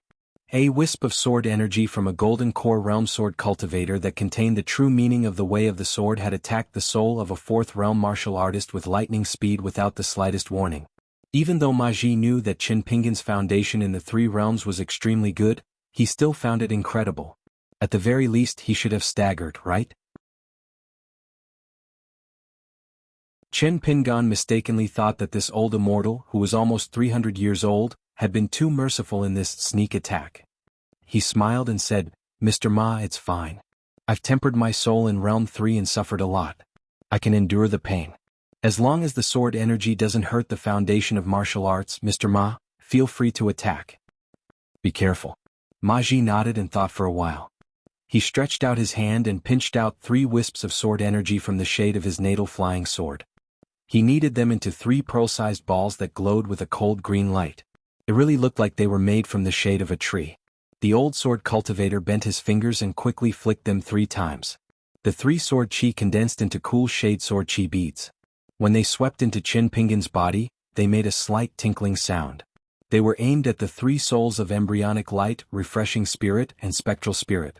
A wisp of sword energy from a golden core realm sword cultivator that contained the true meaning of the way of the sword had attacked the soul of a 4th realm martial artist with lightning speed without the slightest warning. Even though Ma Ji knew that Qin Pingan's foundation in the 3 realms was extremely good, he still found it incredible. At the very least he should have staggered, right? Chen Pingan mistakenly thought that this old immortal, who was almost 300 years old, had been too merciful in this sneak attack. He smiled and said, "Mr. Ma, it's fine. I've tempered my soul in Realm 3 and suffered a lot. I can endure the pain. As long as the sword energy doesn't hurt the foundation of martial arts, Mr. Ma, feel free to attack. Be careful." Ma Ji nodded and thought for a while. He stretched out his hand and pinched out 3 wisps of sword energy from the shade of his natal flying sword. He kneaded them into 3 pearl-sized balls that glowed with a cold green light. It really looked like they were made from the shade of a tree. The old sword cultivator bent his fingers and quickly flicked them 3 times. The 3 sword chi condensed into cool shade sword chi beads. When they swept into Chen Pingan's body, they made a slight tinkling sound. They were aimed at the 3 souls of embryonic light, refreshing spirit, and spectral spirit.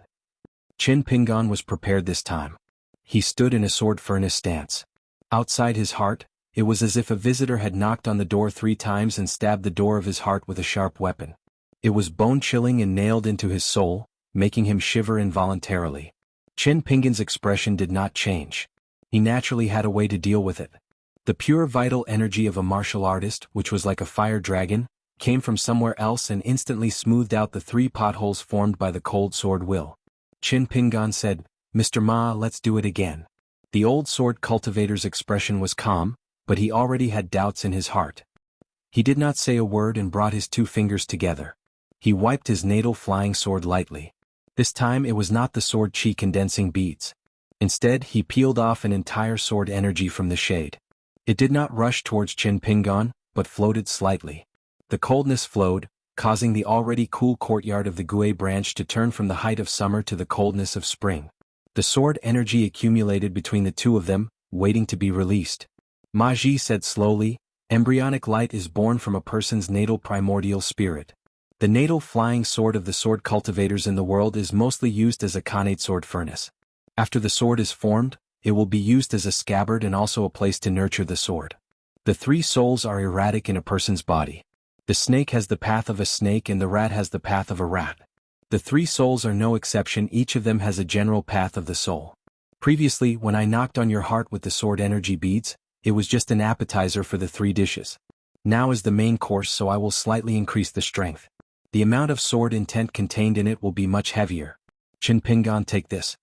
Chen Pingan was prepared this time. He stood in a sword furnace stance. Outside his heart, it was as if a visitor had knocked on the door 3 times and stabbed the door of his heart with a sharp weapon. It was bone-chilling and nailed into his soul, making him shiver involuntarily. Chen Pingan's expression did not change. He naturally had a way to deal with it. The pure vital energy of a martial artist, which was like a fire dragon, came from somewhere else and instantly smoothed out the 3 potholes formed by the cold sword will. Chen Pingan said, "Mr. Ma, let's do it again." The old sword cultivator's expression was calm, but he already had doubts in his heart. He did not say a word and brought his 2 fingers together. He wiped his natal flying sword lightly. This time it was not the sword chi condensing beads. Instead, he peeled off an entire sword energy from the shade. It did not rush towards Chen Pingan, but floated slightly. The coldness flowed, causing the already cool courtyard of the Gui branch to turn from the height of summer to the coldness of spring. The sword energy accumulated between the 2 of them, waiting to be released. Ma Ji said slowly, "Embryonic light is born from a person's natal primordial spirit. The natal flying sword of the sword cultivators in the world is mostly used as a khanate sword furnace. After the sword is formed, it will be used as a scabbard and also a place to nurture the sword. The 3 souls are erratic in a person's body. The snake has the path of a snake and the rat has the path of a rat. The 3 souls are no exception, each of them has a general path of the soul. Previously, when I knocked on your heart with the sword energy beads, it was just an appetizer for the 3 dishes. Now is the main course, so I will slightly increase the strength. The amount of sword intent contained in it will be much heavier. Chen Pingan, take this."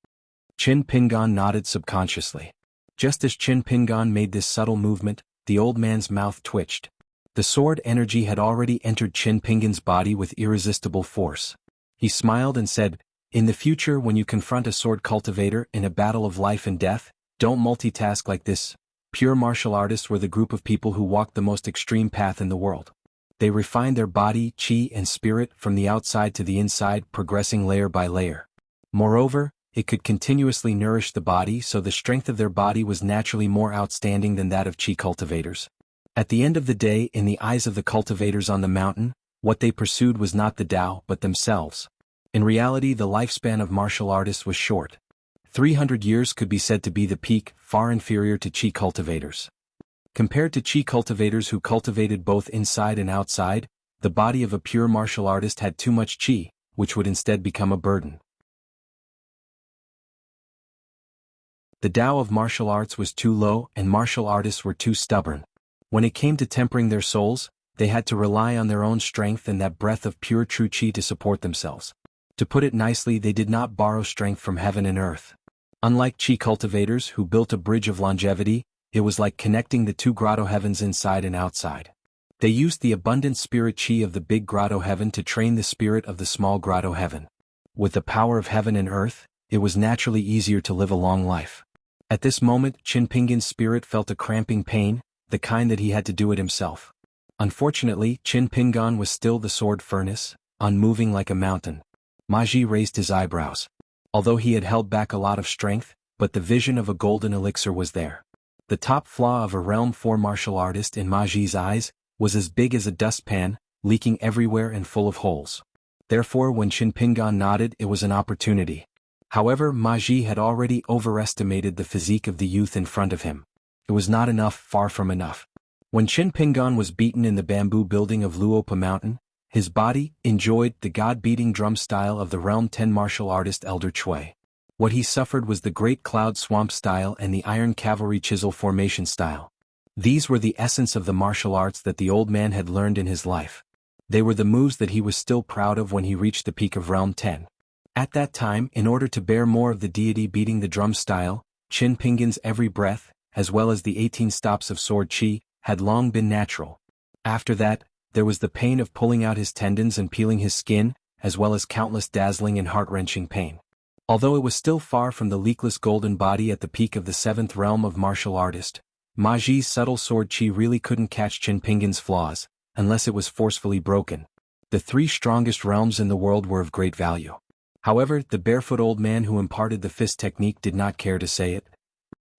Chen Pingan nodded subconsciously. Just as Chen Pingan made this subtle movement, the old man's mouth twitched. The sword energy had already entered Chen Pingan's body with irresistible force. He smiled and said, "In the future, when you confront a sword cultivator in a battle of life and death, don't multitask like this." Pure martial artists were the group of people who walked the most extreme path in the world. They refined their body, chi, and spirit from the outside to the inside, progressing layer by layer. Moreover, it could continuously nourish the body, so the strength of their body was naturally more outstanding than that of chi cultivators. At the end of the day, in the eyes of the cultivators on the mountain, what they pursued was not the Tao but themselves. In reality, the lifespan of martial artists was short. 300 years could be said to be the peak, far inferior to chi cultivators. Compared to chi cultivators who cultivated both inside and outside, the body of a pure martial artist had too much chi, which would instead become a burden. The Tao of martial arts was too low and martial artists were too stubborn. When it came to tempering their souls, they had to rely on their own strength and that breath of pure true chi to support themselves. To put it nicely, they did not borrow strength from heaven and earth. Unlike chi cultivators who built a bridge of longevity, it was like connecting the 2 grotto heavens inside and outside. They used the abundant spirit chi of the big grotto heaven to train the spirit of the small grotto heaven. With the power of heaven and earth, it was naturally easier to live a long life. At this moment, Chen Pingan's spirit felt a cramping pain, the kind that he had to do it himself. Unfortunately, Chen Pingan was still the sword furnace, unmoving like a mountain. Ma Ji raised his eyebrows. Although he had held back a lot of strength, but the vision of a golden elixir was there. The top flaw of a Realm 4 martial artist in Ma Ji's eyes was as big as a dustpan, leaking everywhere and full of holes. Therefore, when Chen Pingan nodded, it was an opportunity. However, Ma Ji had already overestimated the physique of the youth in front of him. It was not enough, far from enough. When Chen Pingan was beaten in the bamboo building of Luopa Mountain, His body enjoyed the god-beating drum style of the Realm 10 martial artist Elder Chui. What he suffered was the Great Cloud Swamp style and the Iron Cavalry Chisel Formation style. These were the essence of the martial arts that the old man had learned in his life. They were the moves that he was still proud of when he reached the peak of Realm 10. At that time, in order to bear more of the deity beating the drum style, Qin Pingan's every breath, as well as the 18 stops of sword chi, had long been natural. After that, there was the pain of pulling out his tendons and peeling his skin, as well as countless dazzling and heart-wrenching pain. Although it was still far from the leakless golden body at the peak of the 7th realm of martial artist, Ma Ji's subtle sword chi really couldn't catch Qin Pingan's flaws, unless it was forcefully broken. The 3 strongest realms in the world were of great value. However, the barefoot old man who imparted the fist technique did not care to say it.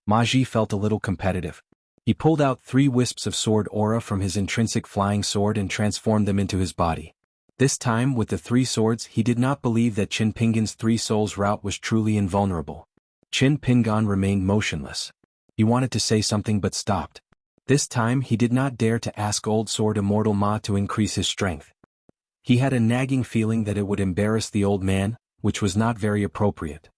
Ma Ji felt a little competitive. He pulled out 3 wisps of sword aura from his intrinsic flying sword and transformed them into his body. This time, with the 3 swords, he did not believe that Qin Pingan's 3 souls route was truly invulnerable. Qin Pingan remained motionless. He wanted to say something but stopped. This time he did not dare to ask Old Sword Immortal Ma to increase his strength. He had a nagging feeling that it would embarrass the old man, which was not very appropriate.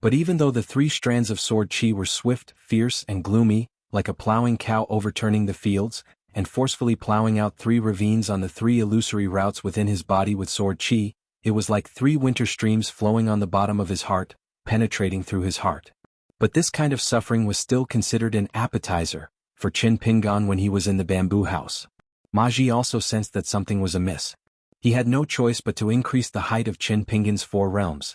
But even though the 3 strands of sword chi were swift, fierce, and gloomy, like a plowing cow overturning the fields, and forcefully plowing out 3 ravines on the 3 illusory routes within his body with sword chi, it was like 3 winter streams flowing on the bottom of his heart, penetrating through his heart. But this kind of suffering was still considered an appetizer for Qin Pingan when he was in the bamboo house. Ma Ji also sensed that something was amiss. He had no choice but to increase the height of Qin Pingan's 4 realms.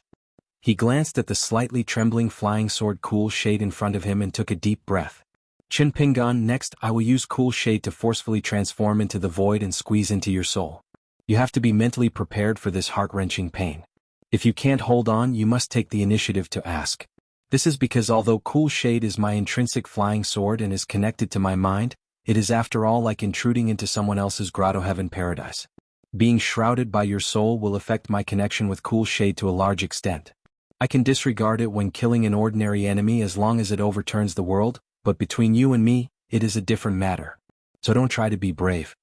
He glanced at the slightly trembling flying sword Cool Shade in front of him and took a deep breath. Qin Pingan, next I will use Cool Shade to forcefully transform into the void and squeeze into your soul. You have to be mentally prepared for this heart-wrenching pain. If you can't hold on, you must take the initiative to ask. This is because although Cool Shade is my intrinsic flying sword and is connected to my mind, it is after all like intruding into someone else's grotto heaven paradise. Being shrouded by your soul will affect my connection with Cool Shade to a large extent. I can disregard it when killing an ordinary enemy as long as it overturns the world, but between you and me, it is a different matter. So don't try to be brave.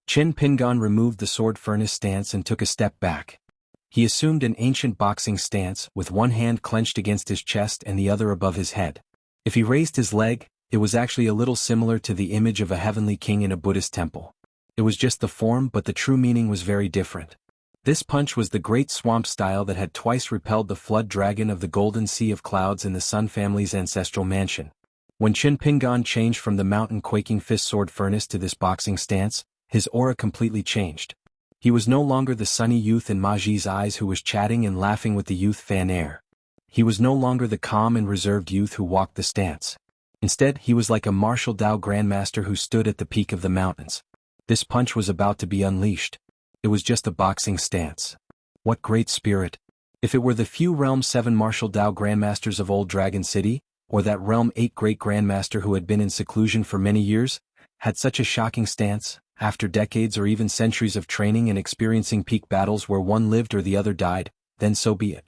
Qin Pingan removed the sword furnace stance and took a step back. He assumed an ancient boxing stance, with one hand clenched against his chest and the other above his head. If he raised his leg, it was actually a little similar to the image of a heavenly king in a Buddhist temple. It was just the form, but the true meaning was very different. This punch was the great swamp style that had twice repelled the flood dragon of the golden sea of clouds in the Sun family's ancestral mansion. When Qin Pingan changed from the mountain quaking fist sword furnace to this boxing stance, his aura completely changed. He was no longer the sunny youth in Ma Ji's eyes who was chatting and laughing with the youth fan air. He was no longer the calm and reserved youth who walked the stance. Instead, he was like a martial Dao grandmaster who stood at the peak of the mountains. This punch was about to be unleashed. It was just a boxing stance. What great spirit! If it were the few Realm 7 martial Dao grandmasters of Old Dragon City, or that Realm 8 great grandmaster who had been in seclusion for many years, had such a shocking stance, after decades or even centuries of training and experiencing peak battles where one lived or the other died, then so be it.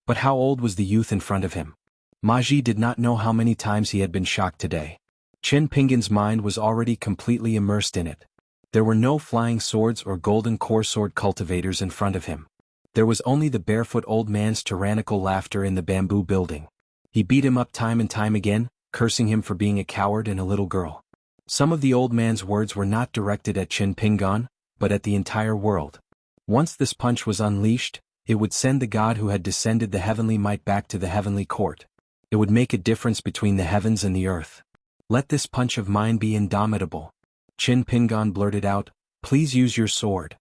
But how old was the youth in front of him? Ma Ji did not know how many times he had been shocked today. Qin Pingan's mind was already completely immersed in it. There were no flying swords or golden core sword cultivators in front of him. There was only the barefoot old man's tyrannical laughter in the bamboo building. He beat him up time and time again, cursing him for being a coward and a little girl. Some of the old man's words were not directed at Qin Pingan, but at the entire world. Once this punch was unleashed, it would send the god who had descended the heavenly might back to the heavenly court. It would make a difference between the heavens and the earth. Let this punch of mine be indomitable. Qin Pingan blurted out, "Please use your sword."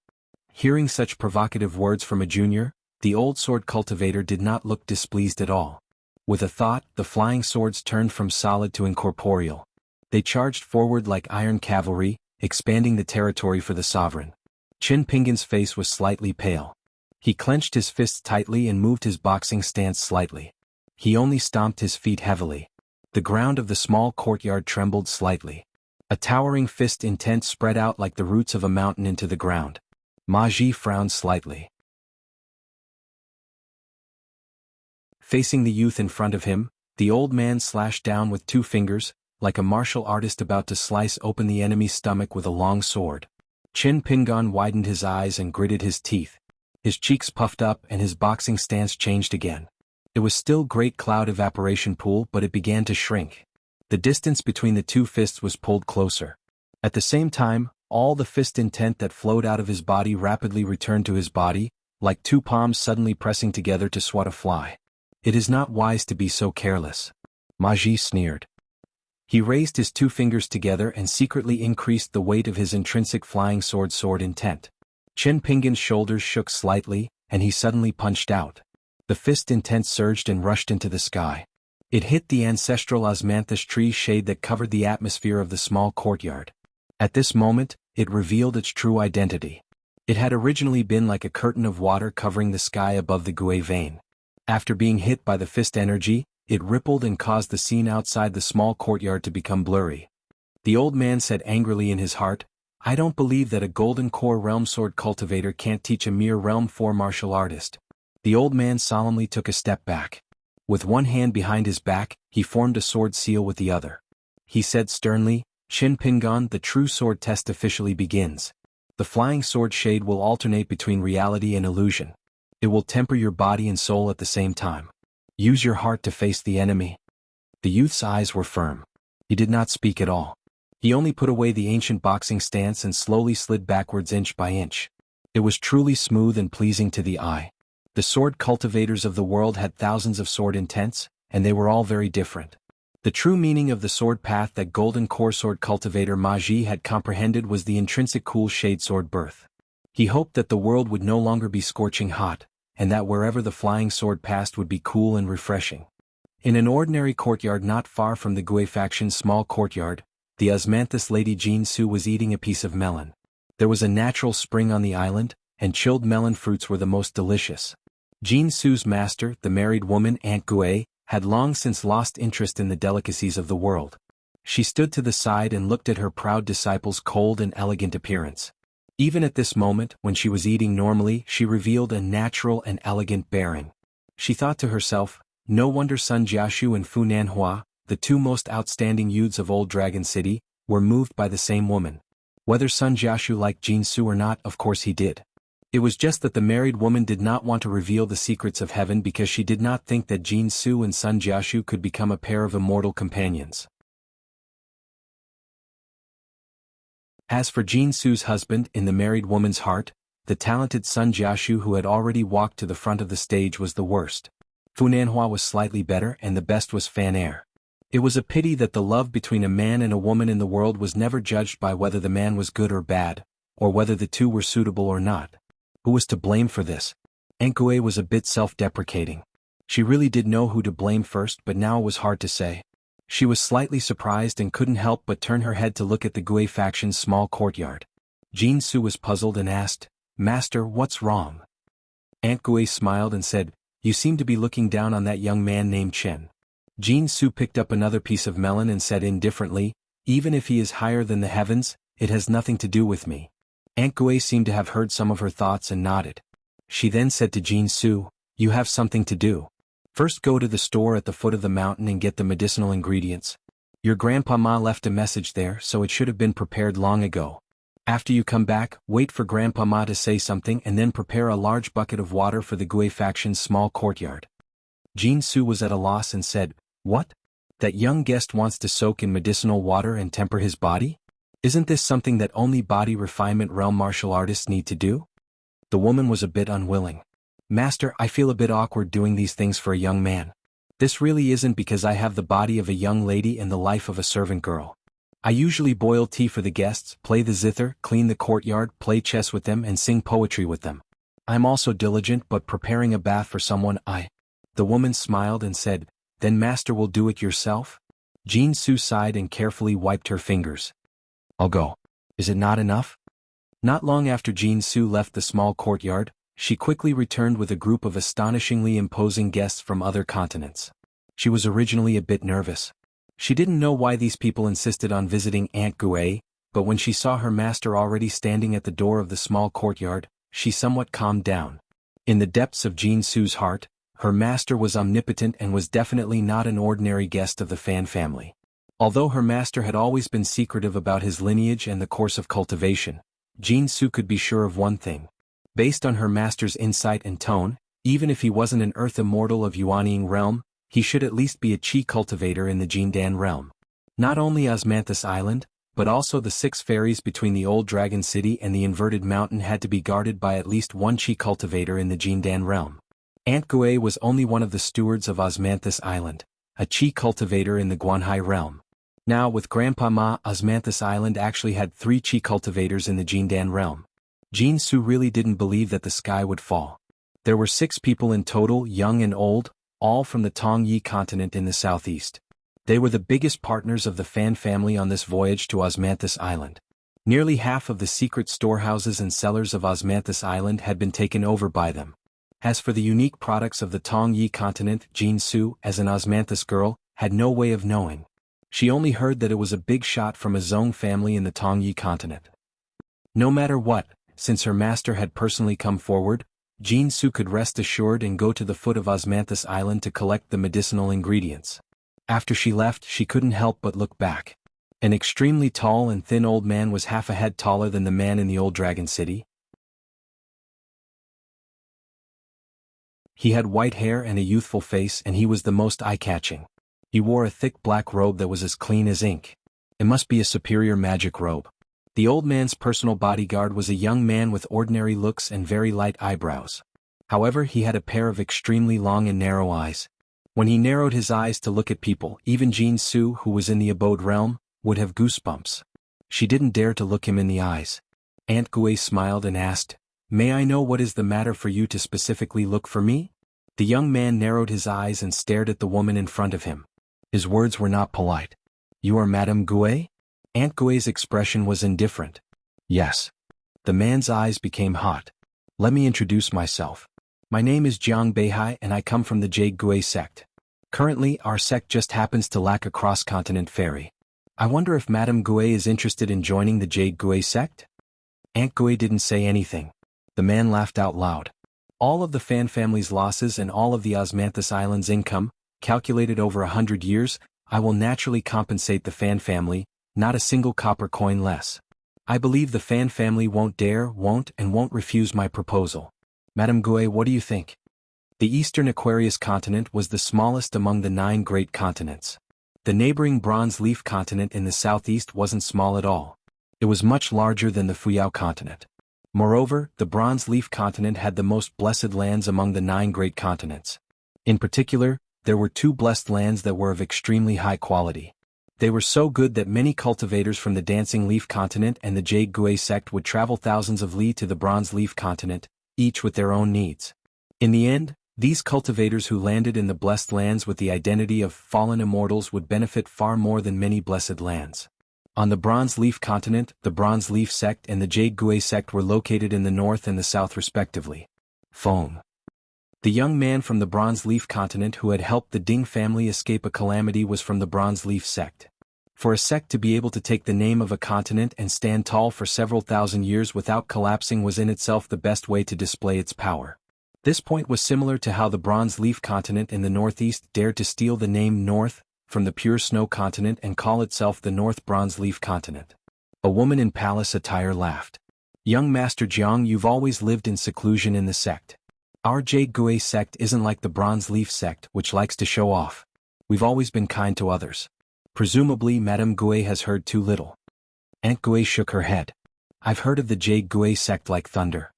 Hearing such provocative words from a junior, the old sword cultivator did not look displeased at all. With a thought, the flying swords turned from solid to incorporeal. They charged forward like iron cavalry, expanding the territory for the sovereign. Qin Pingan's face was slightly pale. He clenched his fists tightly and moved his boxing stance slightly. He only stomped his feet heavily. The ground of the small courtyard trembled slightly. A towering fist intent spread out like the roots of a mountain into the ground. Ma Ji frowned slightly. Facing the youth in front of him, the old man slashed down with 2 fingers, like a martial artist about to slice open the enemy's stomach with a long sword. Qin Pingan widened his eyes and gritted his teeth. His cheeks puffed up and his boxing stance changed again. It was still Great Cloud Evaporation Pool, but it began to shrink. The distance between the two fists was pulled closer. At the same time, all the fist intent that flowed out of his body rapidly returned to his body, like two palms suddenly pressing together to swat a fly. It is not wise to be so careless. Ma Ji sneered. He raised his two fingers together and secretly increased the weight of his intrinsic flying sword intent. Qin Pingan's shoulders shook slightly, and he suddenly punched out. The fist intent surged and rushed into the sky. It hit the ancestral osmanthus tree shade that covered the atmosphere of the small courtyard. At this moment, it revealed its true identity. It had originally been like a curtain of water covering the sky above the Gui vein. After being hit by the fist energy, it rippled and caused the scene outside the small courtyard to become blurry. The old man said angrily in his heart, "I don't believe that a Golden Core Realm Sword cultivator can't teach a mere Realm 4 martial artist." The old man solemnly took a step back. With one hand behind his back, he formed a sword seal with the other. He said sternly, "Qin Pingan, the true sword test officially begins. The flying sword shade will alternate between reality and illusion. It will temper your body and soul at the same time. Use your heart to face the enemy." The youth's eyes were firm. He did not speak at all. He only put away the ancient boxing stance and slowly slid backwards inch by inch. It was truly smooth and pleasing to the eye. The sword cultivators of the world had thousands of sword intents, and they were all very different. The true meaning of the sword path that Golden Core Sword cultivator Ma Ji had comprehended was the intrinsic cool shade sword birth. He hoped that the world would no longer be scorching hot, and that wherever the flying sword passed would be cool and refreshing. In an ordinary courtyard not far from the Gui faction's small courtyard, the osmanthus lady Jin Su was eating a piece of melon. There was a natural spring on the island, and chilled melon fruits were the most delicious. Jin Su's master, the married woman Aunt Gui, had long since lost interest in the delicacies of the world. She stood to the side and looked at her proud disciple's cold and elegant appearance. Even at this moment, when she was eating normally, she revealed a natural and elegant bearing. She thought to herself, no wonder Sun Jiaxu and Fu Nanhua, the two most outstanding youths of Old Dragon City, were moved by the same woman. Whether Sun Jiaxu liked Jin Su or not, of course he did. It was just that the married woman did not want to reveal the secrets of heaven because she did not think that Jin Su and Sun Jiaxu could become a pair of immortal companions. As for Jin Su's husband, in the married woman's heart, the talented Sun Jiaxu who had already walked to the front of the stage was the worst. Fu Nanhua was slightly better and the best was Fan Air. It was a pity that the love between a man and a woman in the world was never judged by whether the man was good or bad, or whether the two were suitable or not. Who was to blame for this? Aunt Gui was a bit self-deprecating. She really did know who to blame first, but now it was hard to say. She was slightly surprised and couldn't help but turn her head to look at the Gui faction's small courtyard. Jin Su was puzzled and asked, "Master, what's wrong?" Aunt Gui smiled and said, "You seem to be looking down on that young man named Chen." Jin Su picked up another piece of melon and said indifferently, "Even if he is higher than the heavens, it has nothing to do with me." Aunt Gui seemed to have heard some of her thoughts and nodded. She then said to Jin Su, "You have something to do. First go to the store at the foot of the mountain and get the medicinal ingredients. Your grandpa Ma left a message there, so it should have been prepared long ago. After you come back, wait for Grandpa Ma to say something and then prepare a large bucket of water for the Gui faction's small courtyard." Jin Su was at a loss and said, "What? That young guest wants to soak in medicinal water and temper his body? Isn't this something that only body refinement realm martial artists need to do?" The woman was a bit unwilling. "Master, I feel a bit awkward doing these things for a young man. This really isn't because I have the body of a young lady and the life of a servant girl. I usually boil tea for the guests, play the zither, clean the courtyard, play chess with them and sing poetry with them. I'm also diligent, but preparing a bath for someone The woman smiled and said, "Then master will do it yourself?" Jin Su sighed and carefully wiped her fingers. "I'll go. Is it not enough?" Not long after Jin Su left the small courtyard, she quickly returned with a group of astonishingly imposing guests from other continents. She was originally a bit nervous. She didn't know why these people insisted on visiting Aunt Gui, but when she saw her master already standing at the door of the small courtyard, she somewhat calmed down. In the depths of Jin Su's heart, her master was omnipotent and was definitely not an ordinary guest of the Fan family. Although her master had always been secretive about his lineage and the course of cultivation, Jin Su could be sure of one thing. Based on her master's insight and tone, even if he wasn't an earth immortal of Yuanying realm, he should at least be a chi cultivator in the Jindan realm. Not only Osmanthus Island, but also the 6 ferries between the Old Dragon City and the Inverted Mountain had to be guarded by at least one chi cultivator in the Jindan realm. Aunt Gui was only one of the stewards of Osmanthus Island, a chi cultivator in the Guanhai realm. Now with Grandpa Ma, Osmanthus Island actually had 3 chi cultivators in the Jindan realm. Jin Su really didn't believe that the sky would fall. There were 6 people in total, young and old, all from the Tong Yi continent in the southeast. They were the biggest partners of the Fan family on this voyage to Osmanthus Island. Nearly half of the secret storehouses and cellars of Osmanthus Island had been taken over by them. As for the unique products of the Tong Yi continent, Jin Su, as an Osmanthus girl, had no way of knowing. She only heard that it was a big shot from a Zong family in the Tong Yi continent. No matter what, since her master had personally come forward, Jin Su could rest assured and go to the foot of Osmanthus Island to collect the medicinal ingredients. After she left, she couldn't help but look back. An extremely tall and thin old man was half a head taller than the man in the Old Dragon City. He had white hair and a youthful face, and he was the most eye-catching. He wore a thick black robe that was as clean as ink. It must be a superior magic robe. The old man's personal bodyguard was a young man with ordinary looks and very light eyebrows. However, he had a pair of extremely long and narrow eyes. When he narrowed his eyes to look at people, even Jin Su, who was in the abode realm, would have goosebumps. She didn't dare to look him in the eyes. Aunt Gui smiled and asked, "May I know what is the matter for you to specifically look for me?" The young man narrowed his eyes and stared at the woman in front of him. His words were not polite. "You are Madame Gui?" Aunt Gui's expression was indifferent. "Yes." The man's eyes became hot. "Let me introduce myself. My name is Jiang Beihai and I come from the Jade Gui sect. Currently, our sect just happens to lack a cross-continent ferry. I wonder if Madame Gui is interested in joining the Jade Gui sect?" Aunt Gui didn't say anything. The man laughed out loud. "All of the Fan family's losses and all of the Osmanthus Island's income, calculated over 100 years, I will naturally compensate the Fan family, not a single copper coin less. I believe the Fan family won't refuse my proposal. Madame Gui, what do you think?" The Eastern Aquarius continent was the smallest among the 9 great continents. The neighboring Bronze Leaf continent in the southeast wasn't small at all. It was much larger than the Fuyao continent. Moreover, the Bronze Leaf continent had the most blessed lands among the 9 great continents. In particular, there were 2 blessed lands that were of extremely high quality. They were so good that many cultivators from the Dancing Leaf continent and the Jade Gui sect would travel thousands of li to the Bronze Leaf continent, each with their own needs. In the end, these cultivators who landed in the blessed lands with the identity of fallen immortals would benefit far more than many blessed lands. On the Bronze Leaf continent, the Bronze Leaf sect and the Jade Gui sect were located in the north and the south respectively. Foam. The young man from the Bronze Leaf continent who had helped the Ding family escape a calamity was from the Bronze Leaf sect. For a sect to be able to take the name of a continent and stand tall for several thousand years without collapsing was in itself the best way to display its power. This point was similar to how the Bronze Leaf continent in the northeast dared to steal the name North from the Pure Snow continent and call itself the North Bronze Leaf continent. A woman in palace attire laughed. "Young Master Jiang, you've always lived in seclusion in the sect. Our Jade Gui sect isn't like the Bronze Leaf sect, which likes to show off. We've always been kind to others. Presumably Madame Gui has heard too little." Aunt Gui shook her head. "I've heard of the Jade Gui sect like thunder.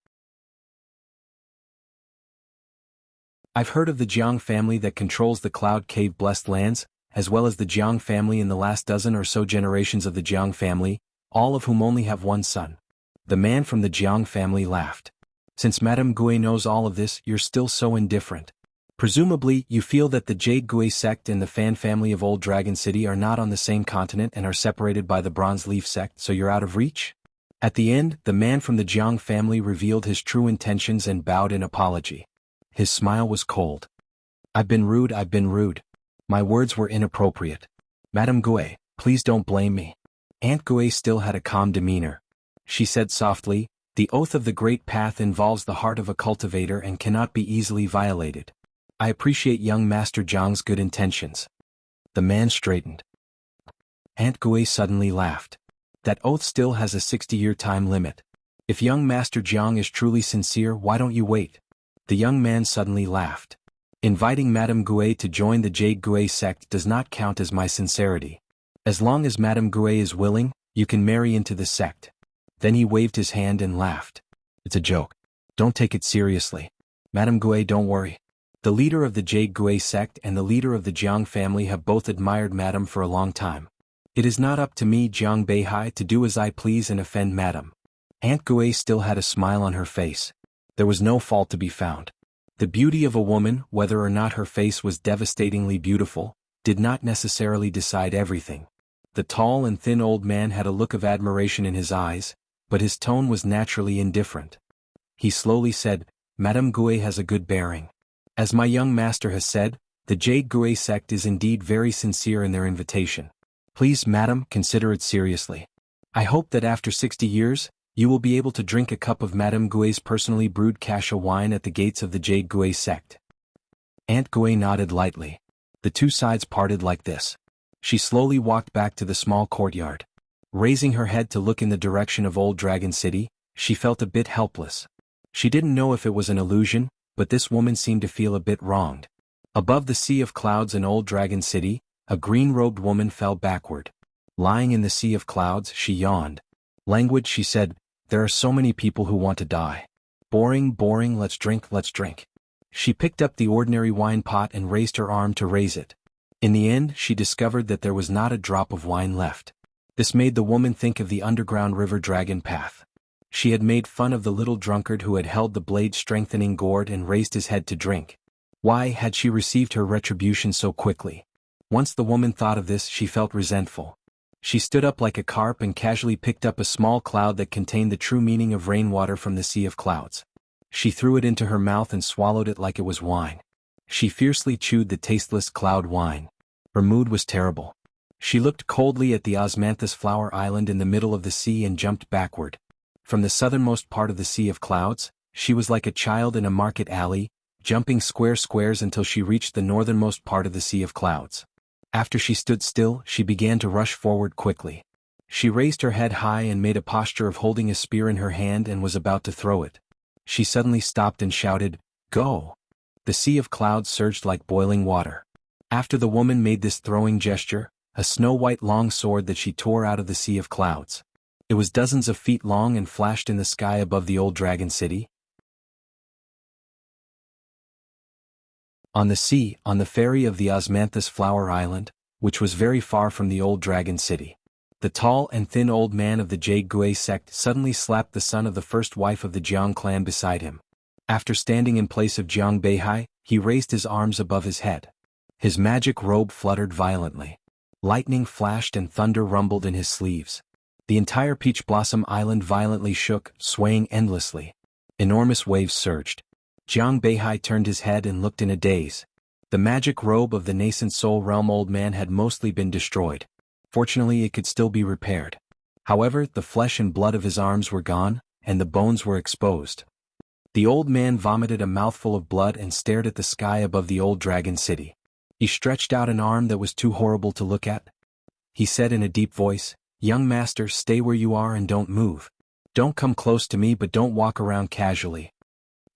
I've heard of the Jiang family that controls the Cloud Cave Blessed Lands, as well as the Jiang family in the last dozen or so generations of the Jiang family, all of whom only have one son." The man from the Jiang family laughed. "Since Madame Gui knows all of this, you're still so indifferent. Presumably, you feel that the Jade Gui sect and the Fan family of Old Dragon City are not on the same continent and are separated by the Bronze Leaf sect, so you're out of reach?" At the end, the man from the Jiang family revealed his true intentions and bowed in apology. His smile was cold. I've been rude. My words were inappropriate. Madame Gui, please don't blame me." Aunt Gui still had a calm demeanor. She said softly, "The oath of the Great Path involves the heart of a cultivator and cannot be easily violated. I appreciate young Master Jiang's good intentions." The man straightened. Aunt Gui suddenly laughed. That oath still has a 60-year time limit. If young Master Jiang is truly sincere, why don't you wait? The young man suddenly laughed. Inviting Madame Gui to join the Jade Gui sect does not count as my sincerity. As long as Madame Gui is willing, you can marry into the sect. Then he waved his hand and laughed. It's a joke. Don't take it seriously. Madame Gui, don't worry. The leader of the Jade Gui sect and the leader of the Jiang family have both admired Madame for a long time. It is not up to me, Jiang Beihai, to do as I please and offend Madame. Aunt Gui still had a smile on her face. There was no fault to be found. The beauty of a woman, whether or not her face was devastatingly beautiful, did not necessarily decide everything. The tall and thin old man had a look of admiration in his eyes, but his tone was naturally indifferent. He slowly said, Madame Gui has a good bearing. As my young master has said, the Jade Gui sect is indeed very sincere in their invitation. Please, Madame, consider it seriously. I hope that after 60 years, you will be able to drink a cup of Madame Gui's personally brewed cassia wine at the gates of the Jade Gui sect. Aunt Gui nodded lightly. The two sides parted like this. She slowly walked back to the small courtyard. Raising her head to look in the direction of Old Dragon City, she felt a bit helpless. She didn't know if it was an illusion, but this woman seemed to feel a bit wronged. Above the sea of clouds in Old Dragon City, a green-robed woman fell backward. Lying in the sea of clouds, she yawned. Languid, she said, there are so many people who want to die. Boring, boring, let's drink, let's drink. She picked up the ordinary wine pot and raised her arm to raise it. In the end, she discovered that there was not a drop of wine left. This made the woman think of the underground river dragon path. She had made fun of the little drunkard who had held the blade-strengthening gourd and raised his head to drink. Why had she received her retribution so quickly? Once the woman thought of this, she felt resentful. She stood up like a carp and casually picked up a small cloud that contained the true meaning of rainwater from the sea of clouds. She threw it into her mouth and swallowed it like it was wine. She fiercely chewed the tasteless cloud wine. Her mood was terrible. She looked coldly at the Osmanthus flower island in the middle of the sea and jumped backward. From the southernmost part of the sea of clouds, she was like a child in a market alley, jumping squares until she reached the northernmost part of the sea of clouds. After she stood still, she began to rush forward quickly. She raised her head high and made a posture of holding a spear in her hand and was about to throw it. She suddenly stopped and shouted, "Go!" The sea of clouds surged like boiling water. After the woman made this throwing gesture, a snow-white long sword that she tore out of the sea of clouds. It was dozens of feet long and flashed in the sky above the Old Dragon City. On the sea, on the ferry of the Osmanthus Flower Island, which was very far from the Old Dragon City, the tall and thin old man of the Jade Gui sect suddenly slapped the son of the first wife of the Jiang clan beside him. After standing in place of Jiang Beihai, he raised his arms above his head. His magic robe fluttered violently. Lightning flashed and thunder rumbled in his sleeves. The entire Peach Blossom Island violently shook, swaying endlessly. Enormous waves surged. Jiang Beihai turned his head and looked in a daze. The magic robe of the nascent soul realm old man had mostly been destroyed. Fortunately, it could still be repaired. However, the flesh and blood of his arms were gone, and the bones were exposed. The old man vomited a mouthful of blood and stared at the sky above the Old Dragon City. He stretched out an arm that was too horrible to look at. He said in a deep voice, "Young master, stay where you are and don't move. Don't come close to me, but don't walk around casually."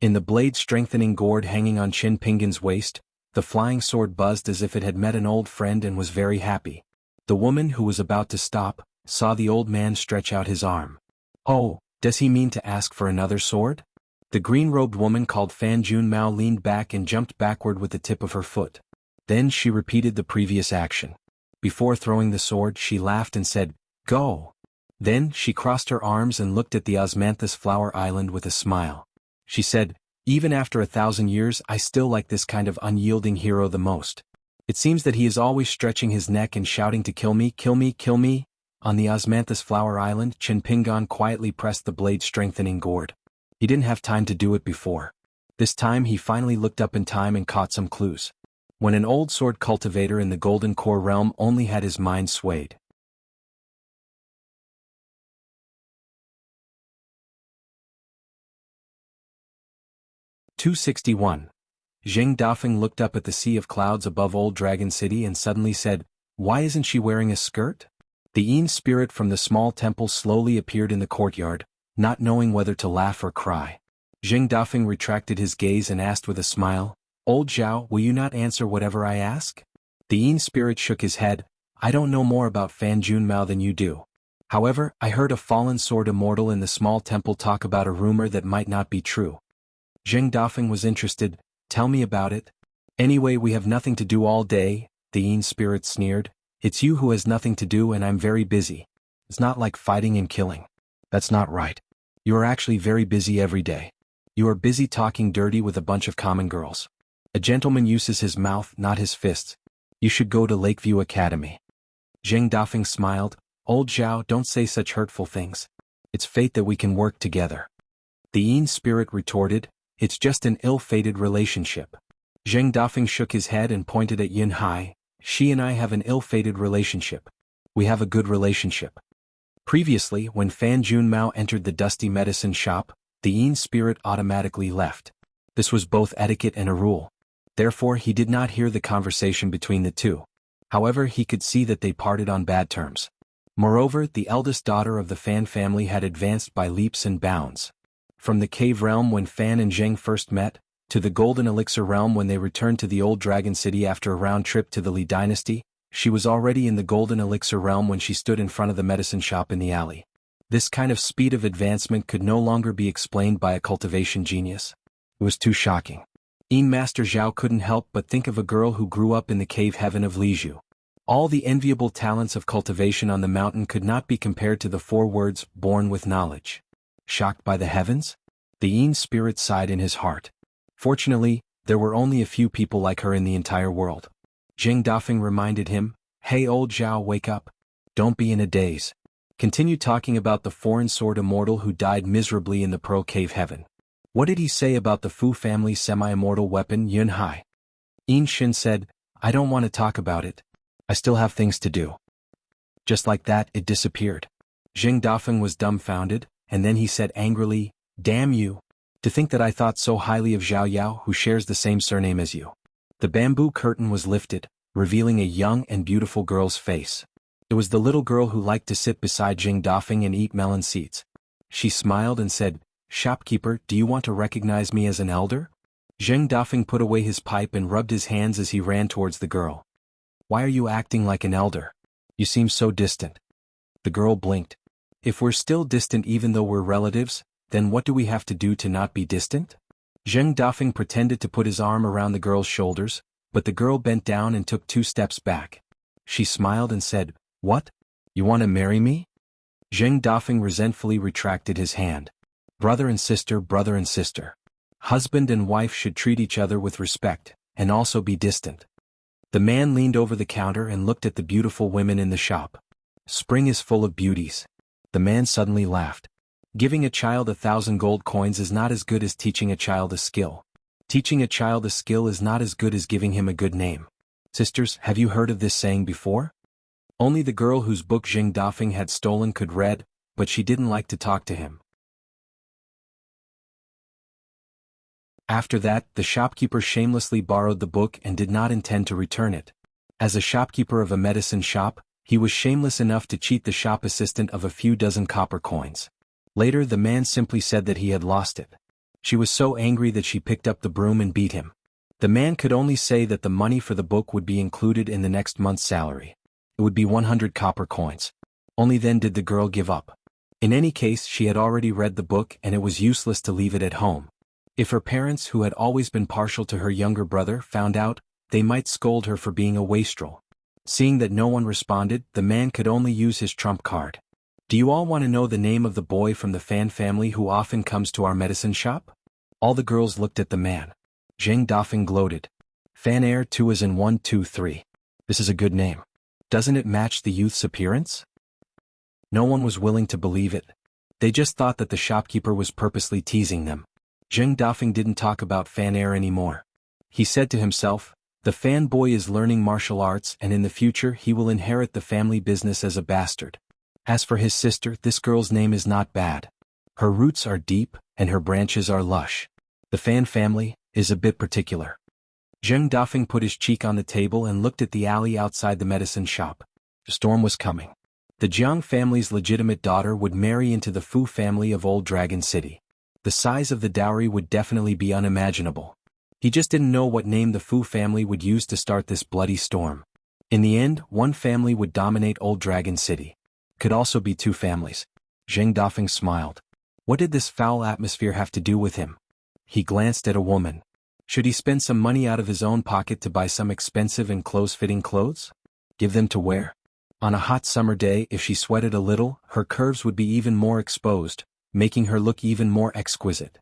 In the blade-strengthening gourd hanging on Qin Pingan's waist, the flying sword buzzed as if it had met an old friend and was very happy. The woman, who was about to stop, saw the old man stretch out his arm. "Oh, does he mean to ask for another sword?" The green-robed woman called Fan Jun Mao leaned back and jumped backward with the tip of her foot. Then she repeated the previous action. Before throwing the sword, she laughed and said, "Go!" Then she crossed her arms and looked at the Osmanthus Flower Island with a smile. She said, "Even after 1,000 years, I still like this kind of unyielding hero the most. It seems that he is always stretching his neck and shouting to kill me, kill me, kill me." On the Osmanthus Flower Island, Qin Pingan quietly pressed the blade-strengthening gourd. He didn't have time to do it before. This time he finally looked up in time and caught some clues. When an old sword cultivator in the Golden Core realm only had his mind swayed. "261. Zheng Dafeng looked up at the sea of clouds above Old Dragon City and suddenly said, "Why isn't she wearing a skirt?" The Yin spirit from the small temple slowly appeared in the courtyard, not knowing whether to laugh or cry. Zheng Dafeng retracted his gaze and asked with a smile, "Old Zhao, will you not answer whatever I ask?" The Yin spirit shook his head, "I don't know more about Fan Junmao than you do. However, I heard a fallen sword immortal in the small temple talk about a rumor that might not be true." Zheng Dafeng was interested, "Tell me about it." "Anyway, we have nothing to do all day," the Yin spirit sneered. "It's you who has nothing to do and I'm very busy. It's not like fighting and killing." "That's not right. You are actually very busy every day. You are busy talking dirty with a bunch of common girls. A gentleman uses his mouth, not his fists. You should go to Lakeview Academy." Zheng Dafeng smiled, "Old Zhao, don't say such hurtful things. It's fate that we can work together." The Yin spirit retorted, "It's just an ill-fated relationship." Zheng Dafeng shook his head and pointed at Yin Hai, "She and I have an ill-fated relationship. We have a good relationship." Previously, when Fan Junmao entered the dusty medicine shop, the Yin spirit automatically left. This was both etiquette and a rule. Therefore he did not hear the conversation between the two. However, he could see that they parted on bad terms. Moreover, the eldest daughter of the Fan family had advanced by leaps and bounds. From the cave realm when Fan and Zheng first met, to the golden elixir realm when they returned to the old dragon city after a round trip to the Li dynasty, she was already in the golden elixir realm when she stood in front of the medicine shop in the alley. This kind of speed of advancement could no longer be explained by a cultivation genius. It was too shocking. Yin Master Zhao couldn't help but think of a girl who grew up in the cave heaven of Liju. All the enviable talents of cultivation on the mountain could not be compared to the 4 words, "born with knowledge." Shocked by the heavens? The Yin spirit sighed in his heart. Fortunately, there were only a few people like her in the entire world. Zheng Dafeng reminded him, "Hey old Zhao, wake up. Don't be in a daze. Continue talking about the foreign sword immortal who died miserably in the Pearl Cave Heaven. What did he say about the Fu family semi-immortal weapon Yun Hai?" Yin Shin said, "I don't want to talk about it. I still have things to do." Just like that, it disappeared. Zheng Dafeng was dumbfounded, and then he said angrily, "Damn you. To think that I thought so highly of Zhao Yao who shares the same surname as you." The bamboo curtain was lifted, revealing a young and beautiful girl's face. It was the little girl who liked to sit beside Zheng Dafeng and eat melon seeds. She smiled and said, "Shopkeeper, do you want to recognize me as an elder?" Zheng Dafeng put away his pipe and rubbed his hands as he ran towards the girl. "Why are you acting like an elder? You seem so distant." The girl blinked. "If we're still distant even though we're relatives, then what do we have to do to not be distant?" Zheng Dafeng pretended to put his arm around the girl's shoulders, but the girl bent down and took 2 steps back. She smiled and said, "What? You want to marry me?" Zheng Dafeng resentfully retracted his hand. Brother and sister, brother and sister. Husband and wife should treat each other with respect, and also be distant. The man leaned over the counter and looked at the beautiful women in the shop. "Spring is full of beauties." The man suddenly laughed. "Giving a child 1,000 gold coins is not as good as teaching a child a skill. Teaching a child a skill is not as good as giving him a good name. Sisters, have you heard of this saying before?" Only the girl whose book Zheng Dafeng had stolen could read, but she didn't like to talk to him. After that, the shopkeeper shamelessly borrowed the book and did not intend to return it. As a shopkeeper of a medicine shop, he was shameless enough to cheat the shop assistant of a few dozen copper coins. Later the man simply said that he had lost it. She was so angry that she picked up the broom and beat him. The man could only say that the money for the book would be included in the next month's salary. It would be 100 copper coins. Only then did the girl give up. In any case, she had already read the book and it was useless to leave it at home. If her parents, who had always been partial to her younger brother, found out, they might scold her for being a wastrel. Seeing that no one responded, the man could only use his trump card. "Do you all want to know the name of the boy from the Fan family who often comes to our medicine shop?" All the girls looked at the man. Zheng Dafeng gloated. "Fan Air 2 as in 1, 2, 3. This is a good name. Doesn't it match the youth's appearance?" No one was willing to believe it. They just thought that the shopkeeper was purposely teasing them. Zheng Dafeng didn't talk about Fan Air anymore. He said to himself, "The fan boy is learning martial arts and in the future he will inherit the family business as a bastard." As for his sister, this girl's name is not bad. Her roots are deep, and her branches are lush. The Fan family is a bit particular. Zheng Dafeng put his cheek on the table and looked at the alley outside the medicine shop. The storm was coming. The Jiang family's legitimate daughter would marry into the Fu family of Old Dragon City. The size of the dowry would definitely be unimaginable. He just didn't know what name the Fu family would use to start this bloody storm. In the end, one family would dominate Old Dragon City. Could also be two families. Zheng Dafeng smiled. What did this foul atmosphere have to do with him? He glanced at a woman. Should he spend some money out of his own pocket to buy some expensive and close-fitting clothes? Give them to wear? On a hot summer day, if she sweated a little, her curves would be even more exposed, making her look even more exquisite.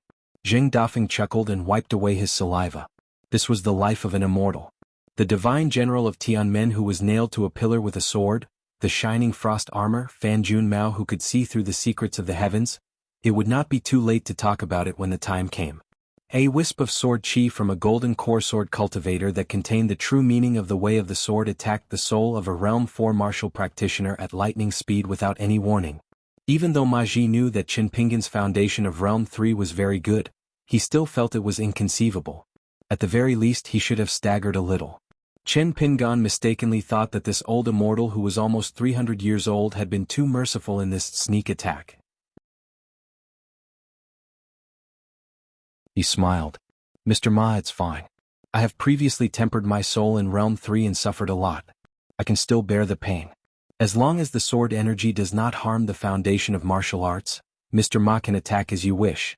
Zheng Dafeng chuckled and wiped away his saliva. This was the life of an immortal. The divine general of Tianmen who was nailed to a pillar with a sword, the shining frost armor, Fan Jun Mao who could see through the secrets of the heavens. It would not be too late to talk about it when the time came. A wisp of sword chi from a golden core sword cultivator that contained the true meaning of the way of the sword attacked the soul of a Realm 4 martial practitioner at lightning speed without any warning. Even though Ma Ji knew that Qin Pingan's foundation of Realm 3 was very good, he still felt it was inconceivable. At the very least he should have staggered a little. Qin Pingan mistakenly thought that this old immortal who was almost 300 years old had been too merciful in this sneak attack. He smiled. Mr. Ma, it's fine. I have previously tempered my soul in Realm 3 and suffered a lot. I can still bear the pain. As long as the sword energy does not harm the foundation of martial arts, Mr. Ma can attack as you wish.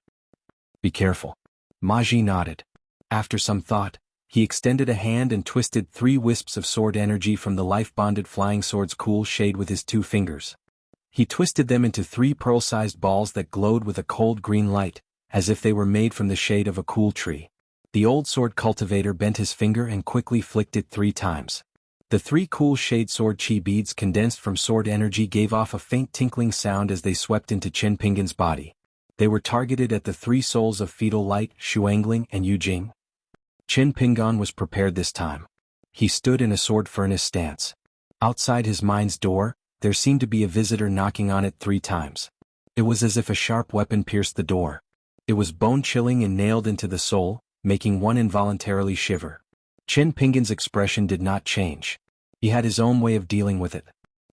Be careful. Ma Ji nodded. After some thought, he extended a hand and twisted 3 wisps of sword energy from the life-bonded flying sword's cool shade with his 2 fingers. He twisted them into 3 pearl-sized balls that glowed with a cold green light, as if they were made from the shade of a cool tree. The old sword cultivator bent his finger and quickly flicked it 3 times. The 3 cool shade sword chi beads condensed from sword energy gave off a faint tinkling sound as they swept into Qin Pingan's body. They were targeted at the 3 souls of Fetal Light, Shuangling and Yujing. Qin Pingan was prepared this time. He stood in a sword furnace stance. Outside his mind's door, there seemed to be a visitor knocking on it 3 times. It was as if a sharp weapon pierced the door. It was bone-chilling and nailed into the soul, making one involuntarily shiver. Qin Pingan's expression did not change. He had his own way of dealing with it.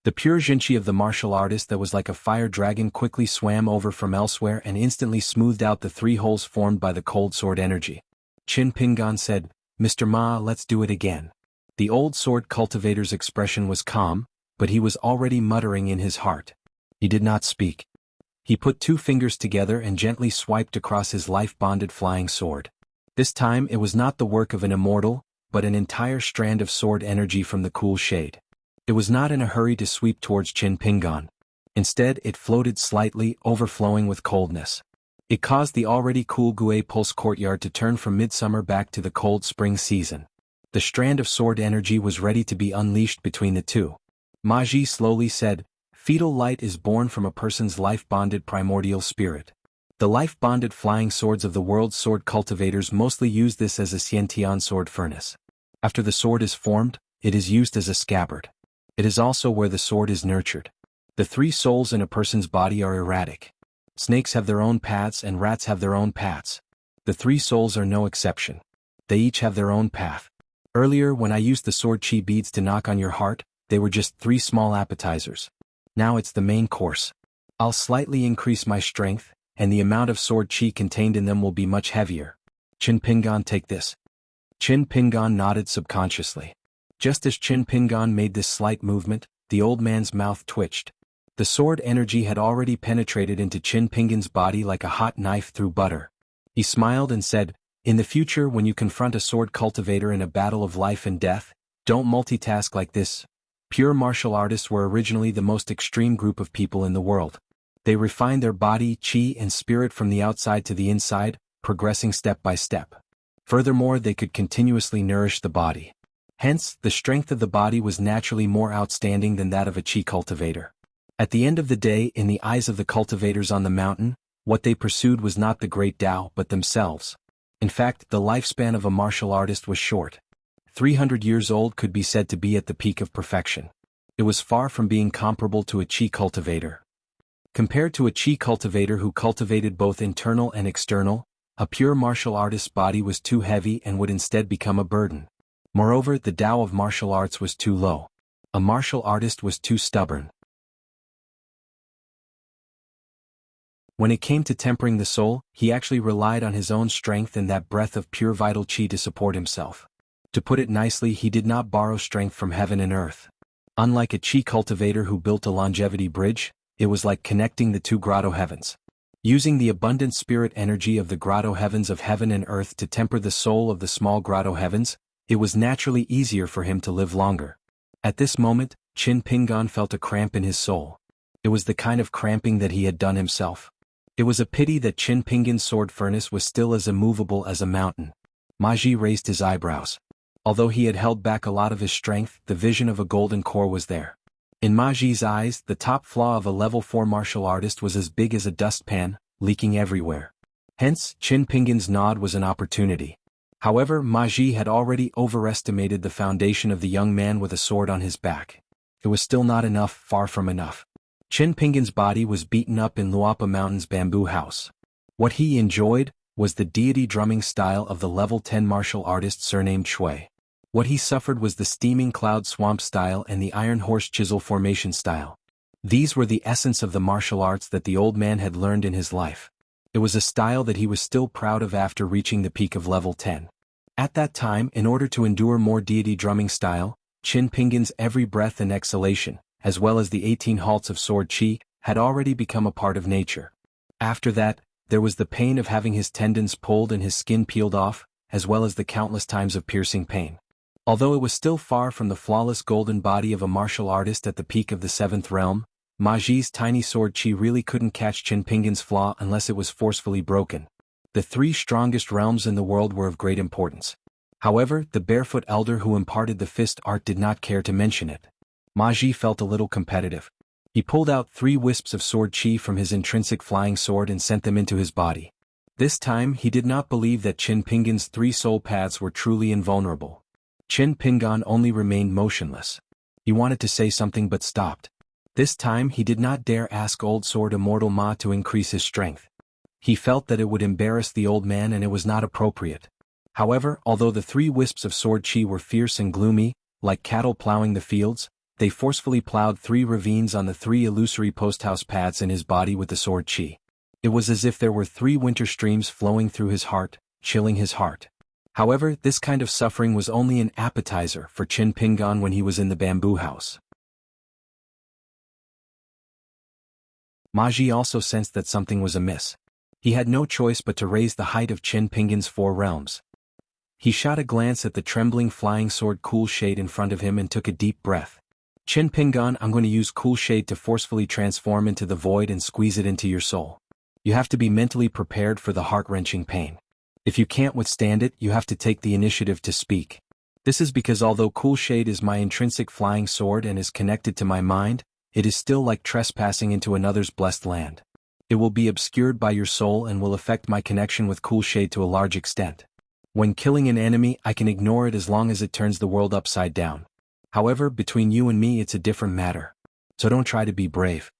The pure jinchi of the martial artist that was like a fire dragon quickly swam over from elsewhere and instantly smoothed out the 3 holes formed by the cold sword energy. Qin Pingan said, Mr. Ma, let's do it again. The old sword cultivator's expression was calm, but he was already muttering in his heart. He did not speak. He put 2 fingers together and gently swiped across his life-bonded flying sword. This time it was not the work of an immortal, but an entire strand of sword energy from the cool shade. It was not in a hurry to sweep towards Qin Pingan. Instead it floated slightly, overflowing with coldness. It caused the already cool Gue Pulse courtyard to turn from midsummer back to the cold spring season. The strand of sword energy was ready to be unleashed between the 2. Ma Ji slowly said, Fetal light is born from a person's life-bonded primordial spirit. The life-bonded flying swords of the world's sword cultivators mostly use this as a Xiantian sword furnace. After the sword is formed, it is used as a scabbard. It is also where the sword is nurtured. The 3 souls in a person's body are erratic. Snakes have their own paths and rats have their own paths. The 3 souls are no exception. They each have their own path. Earlier when I used the sword chi beads to knock on your heart, they were just 3 small appetizers. Now it's the main course. I'll slightly increase my strength, and the amount of sword chi contained in them will be much heavier. Qin Pingan, take this. Qin Pingan nodded subconsciously. Just as Qin Pingan made this slight movement, the old man's mouth twitched. The sword energy had already penetrated into Qin Pingan's body like a hot knife through butter. He smiled and said, In the future when you confront a sword cultivator in a battle of life and death, don't multitask like this. Pure martial artists were originally the most extreme group of people in the world. They refined their body, chi and spirit from the outside to the inside, progressing step by step. Furthermore, they could continuously nourish the body. Hence, the strength of the body was naturally more outstanding than that of a chi cultivator. At the end of the day, in the eyes of the cultivators on the mountain, what they pursued was not the great Tao but themselves. In fact, the lifespan of a martial artist was short. 300 years old could be said to be at the peak of perfection. It was far from being comparable to a chi cultivator. Compared to a chi cultivator who cultivated both internal and external, a pure martial artist's body was too heavy and would instead become a burden. Moreover, the Tao of martial arts was too low. A martial artist was too stubborn. When it came to tempering the soul, he actually relied on his own strength and that breath of pure vital chi to support himself. To put it nicely, he did not borrow strength from heaven and earth. Unlike a chi cultivator who built a longevity bridge, it was like connecting the two grotto heavens. Using the abundant spirit energy of the grotto heavens of heaven and earth to temper the soul of the small grotto heavens, it was naturally easier for him to live longer. At this moment, Qin Pingan felt a cramp in his soul. It was the kind of cramping that he had done himself. It was a pity that Qin Pingan's sword furnace was still as immovable as a mountain. Ma Ji raised his eyebrows. Although he had held back a lot of his strength, the vision of a golden core was there. In Ma Ji's eyes, the top flaw of a level 4 martial artist was as big as a dustpan, leaking everywhere. Hence, Qin Pingan's nod was an opportunity. However, Ma Ji had already overestimated the foundation of the young man with a sword on his back. It was still not enough, far from enough. Qin Pingan's body was beaten up in Luapa Mountain's bamboo house. What he enjoyed was the deity drumming style of the level 10 martial artist surnamed Shui. What he suffered was the steaming cloud swamp style and the iron horse chisel formation style. These were the essence of the martial arts that the old man had learned in his life. It was a style that he was still proud of after reaching the peak of level 10. At that time, in order to endure more deity drumming style, Qin Pingan's every breath and exhalation, as well as the 18 halts of sword chi, had already become a part of nature. After that, there was the pain of having his tendons pulled and his skin peeled off, as well as the countless times of piercing pain. Although it was still far from the flawless golden body of a martial artist at the peak of the 7th realm, Ma Ji's tiny sword chi really couldn't catch Qin Pingan's flaw unless it was forcefully broken. The 3 strongest realms in the world were of great importance. However, the barefoot elder who imparted the fist art did not care to mention it. Ma Ji felt a little competitive. He pulled out 3 wisps of sword chi from his intrinsic flying sword and sent them into his body. This time he did not believe that Qin Pingan's 3 soul paths were truly invulnerable. Qin Pingan only remained motionless. He wanted to say something but stopped. This time he did not dare ask Old Sword Immortal Ma to increase his strength. He felt that it would embarrass the old man and it was not appropriate. However, although the 3 wisps of sword chi were fierce and gloomy, like cattle plowing the fields, they forcefully plowed 3 ravines on the 3 illusory posthouse paths in his body with the sword chi. It was as if there were 3 winter streams flowing through his heart, chilling his heart. However, this kind of suffering was only an appetizer for Qin Pingan when he was in the bamboo house. Ma Ji also sensed that something was amiss. He had no choice but to raise the height of Qin Pingan's 4 realms. He shot a glance at the trembling flying sword Cool Shade in front of him and took a deep breath. Qin Pingan, I'm going to use Cool Shade to forcefully transform into the void and squeeze it into your soul. You have to be mentally prepared for the heart-wrenching pain. If you can't withstand it, you have to take the initiative to speak. This is because although Cool Shade is my intrinsic flying sword and is connected to my mind, it is still like trespassing into another's blessed land. It will be obscured by your soul and will affect my connection with Cool Shade to a large extent. When killing an enemy, I can ignore it as long as it turns the world upside down. However, between you and me it's a different matter. So don't try to be brave.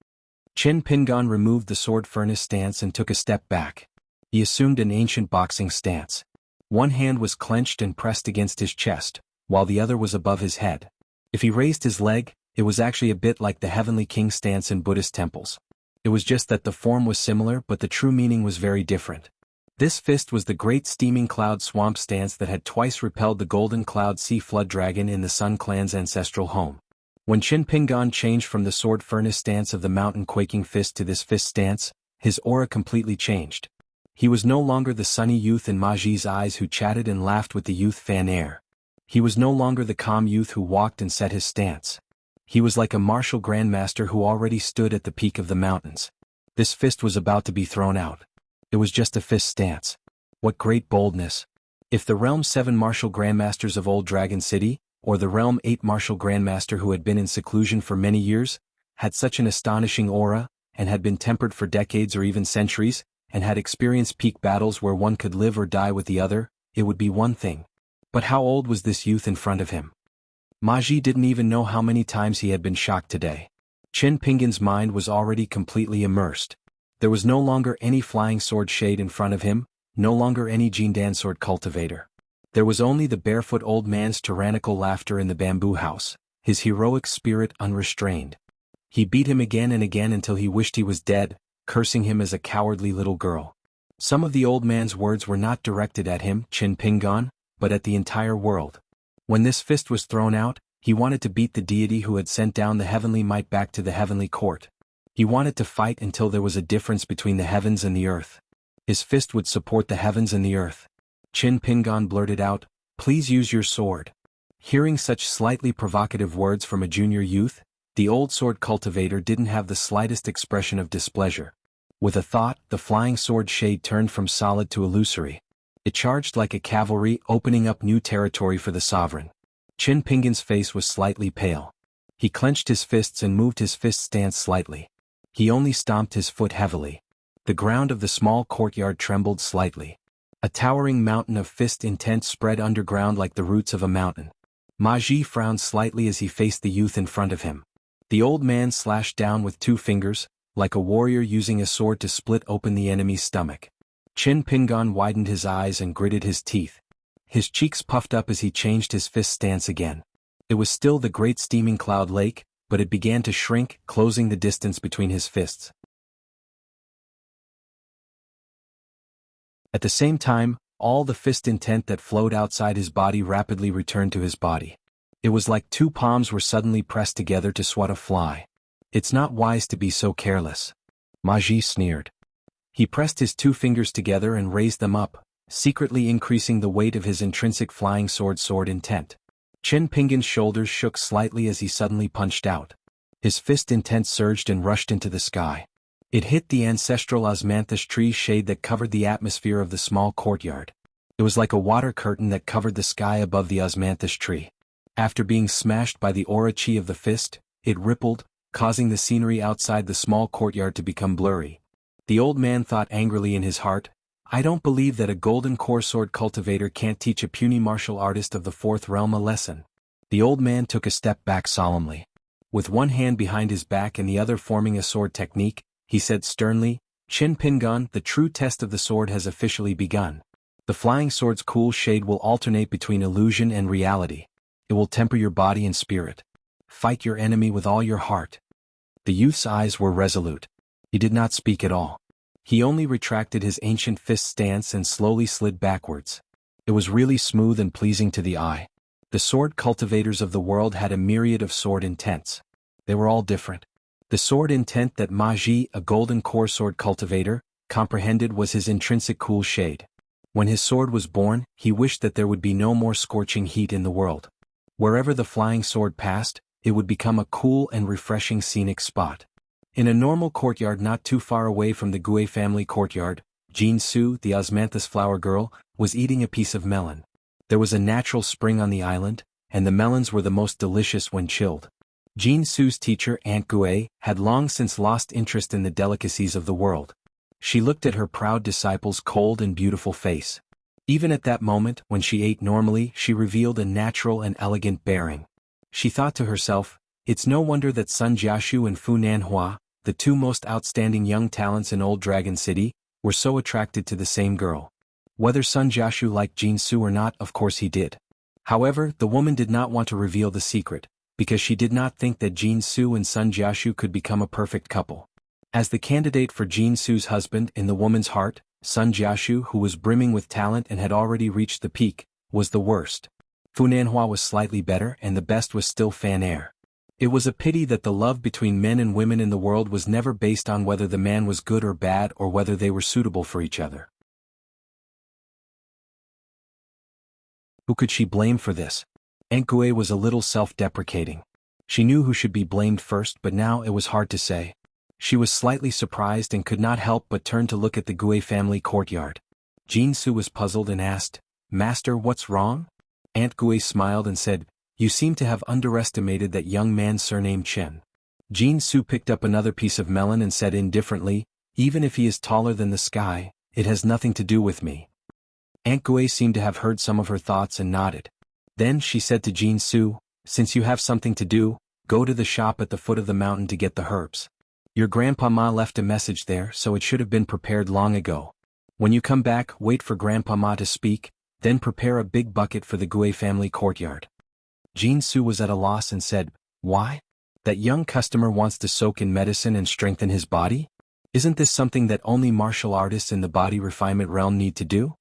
Qin Pingan removed the sword furnace stance and took a step back. He assumed an ancient boxing stance. One hand was clenched and pressed against his chest, while the other was above his head. If he raised his leg, it was actually a bit like the Heavenly King stance in Buddhist temples. It was just that the form was similar but the true meaning was very different. This fist was the great steaming cloud swamp stance that had twice repelled the golden cloud sea flood dragon in the Sun clan's ancestral home. When Qin Pingan changed from the sword furnace stance of the mountain quaking fist to this fist stance, his aura completely changed. He was no longer the sunny youth in Ma Ji's eyes who chatted and laughed with the youth fan air. He was no longer the calm youth who walked and set his stance. He was like a martial grandmaster who already stood at the peak of the mountains. This fist was about to be thrown out. It was just a fist stance. What great boldness! If the Realm 7 martial grandmasters of Old Dragon City, or the Realm 8 martial grandmaster who had been in seclusion for many years, had such an astonishing aura, and had been tempered for decades or even centuries, and had experienced peak battles where one could live or die with the other, it would be one thing. But how old was this youth in front of him? Ma Ji didn't even know how many times he had been shocked today. Qin Pingan's mind was already completely immersed. There was no longer any flying sword shade in front of him, no longer any Jindan sword cultivator. There was only the barefoot old man's tyrannical laughter in the bamboo house, his heroic spirit unrestrained. He beat him again and again until he wished he was dead, cursing him as a cowardly little girl. Some of the old man's words were not directed at him, Qin Pingan, but at the entire world. When this fist was thrown out, he wanted to beat the deity who had sent down the heavenly might back to the heavenly court. He wanted to fight until there was a difference between the heavens and the earth. His fist would support the heavens and the earth. Qin Pingan blurted out, "Please use your sword." Hearing such slightly provocative words from a junior youth, the old sword cultivator didn't have the slightest expression of displeasure. With a thought, the flying sword shade turned from solid to illusory. It charged like a cavalry, opening up new territory for the sovereign. Qin Pingan's face was slightly pale. He clenched his fists and moved his fist stance slightly. He only stomped his foot heavily. The ground of the small courtyard trembled slightly. A towering mountain of fist intent spread underground like the roots of a mountain. Ma Ji frowned slightly as he faced the youth in front of him. The old man slashed down with 2 fingers, like a warrior using a sword to split open the enemy's stomach. Qin Pingan widened his eyes and gritted his teeth. His cheeks puffed up as he changed his fist stance again. It was still the great steaming cloud lake, but it began to shrink, closing the distance between his fists. At the same time, all the fist intent that flowed outside his body rapidly returned to his body. It was like 2 palms were suddenly pressed together to swat a fly. "It's not wise to be so careless," Ma Ji sneered. He pressed his 2 fingers together and raised them up, secretly increasing the weight of his intrinsic flying sword intent. Qin Pingan's shoulders shook slightly as he suddenly punched out. His fist intent surged and rushed into the sky. It hit the ancestral osmanthus tree shade that covered the atmosphere of the small courtyard. It was like a water curtain that covered the sky above the osmanthus tree. After being smashed by the aura chi of the fist, it rippled, causing the scenery outside the small courtyard to become blurry. The old man thought angrily in his heart, "I don't believe that a golden core sword cultivator can't teach a puny martial artist of the 4th realm a lesson." The old man took a step back solemnly. With one hand behind his back and the other forming a sword technique, he said sternly, "Qin Pingan, the true test of the sword has officially begun. The flying sword's cool shade will alternate between illusion and reality. It will temper your body and spirit. Fight your enemy with all your heart." The youth's eyes were resolute. He did not speak at all. He only retracted his ancient fist stance and slowly slid backwards. It was really smooth and pleasing to the eye. The sword cultivators of the world had a myriad of sword intents. They were all different. The sword intent that Ma Ji, a golden core sword cultivator, comprehended was his intrinsic cool shade. When his sword was born, he wished that there would be no more scorching heat in the world. Wherever the flying sword passed, it would become a cool and refreshing scenic spot. In a normal courtyard not too far away from the Gue family courtyard, Jin Su, the osmanthus flower girl, was eating a piece of melon. There was a natural spring on the island, and the melons were the most delicious when chilled. Jin Su's teacher, Aunt Gue, had long since lost interest in the delicacies of the world. She looked at her proud disciple's cold and beautiful face. Even at that moment, when she ate normally, she revealed a natural and elegant bearing. She thought to herself, "It's no wonder that Sun Jiashu and Fu Nanhua, the 2 most outstanding young talents in Old Dragon City, were so attracted to the same girl." Whether Sun Jiashu liked Jin Su or not, of course he did. However, the woman did not want to reveal the secret, because she did not think that Jin Su and Sun Jiashu could become a perfect couple. As the candidate for Jin Su's husband in the woman's heart, Sun Jiashu, who was brimming with talent and had already reached the peak, was the worst. Fu Nanhua was slightly better and the best was still Fan Air. It was a pity that the love between men and women in the world was never based on whether the man was good or bad or whether they were suitable for each other. Who could she blame for this? Aunt Gue was a little self-deprecating. She knew who should be blamed first, but now it was hard to say. She was slightly surprised and could not help but turn to look at the Gue family courtyard. Jin Su was puzzled and asked, "Master, what's wrong?" Aunt Gue smiled and said, "You seem to have underestimated that young man surnamed Chen." Jin Su picked up another piece of melon and said indifferently, "Even if he is taller than the sky, it has nothing to do with me." Aunt Gue seemed to have heard some of her thoughts and nodded. Then she said to Jin Su, "Since you have something to do, go to the shop at the foot of the mountain to get the herbs. Your Grandpa Ma left a message there, so it should have been prepared long ago. When you come back, wait for Grandpa Ma to speak, then prepare a big bucket for the Gue family courtyard." Jin Su was at a loss and said, "Why? That young customer wants to soak in medicine and strengthen his body?" Isn't this something that only martial artists in the body refinement realm need to do?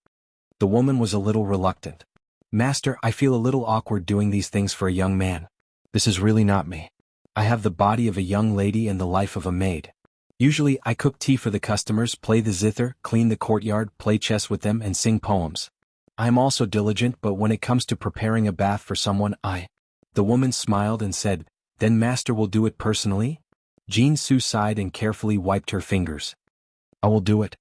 The woman was a little reluctant. Master, I feel a little awkward doing these things for a young man. This is really not me. I have the body of a young lady and the life of a maid. Usually I cook tea for the customers, play the zither, clean the courtyard, play chess with them and sing poems. I am also diligent, but when it comes to preparing a bath for someone, The woman smiled and said, then master will do it personally? Jean Su sighed and carefully wiped her fingers. I will do it.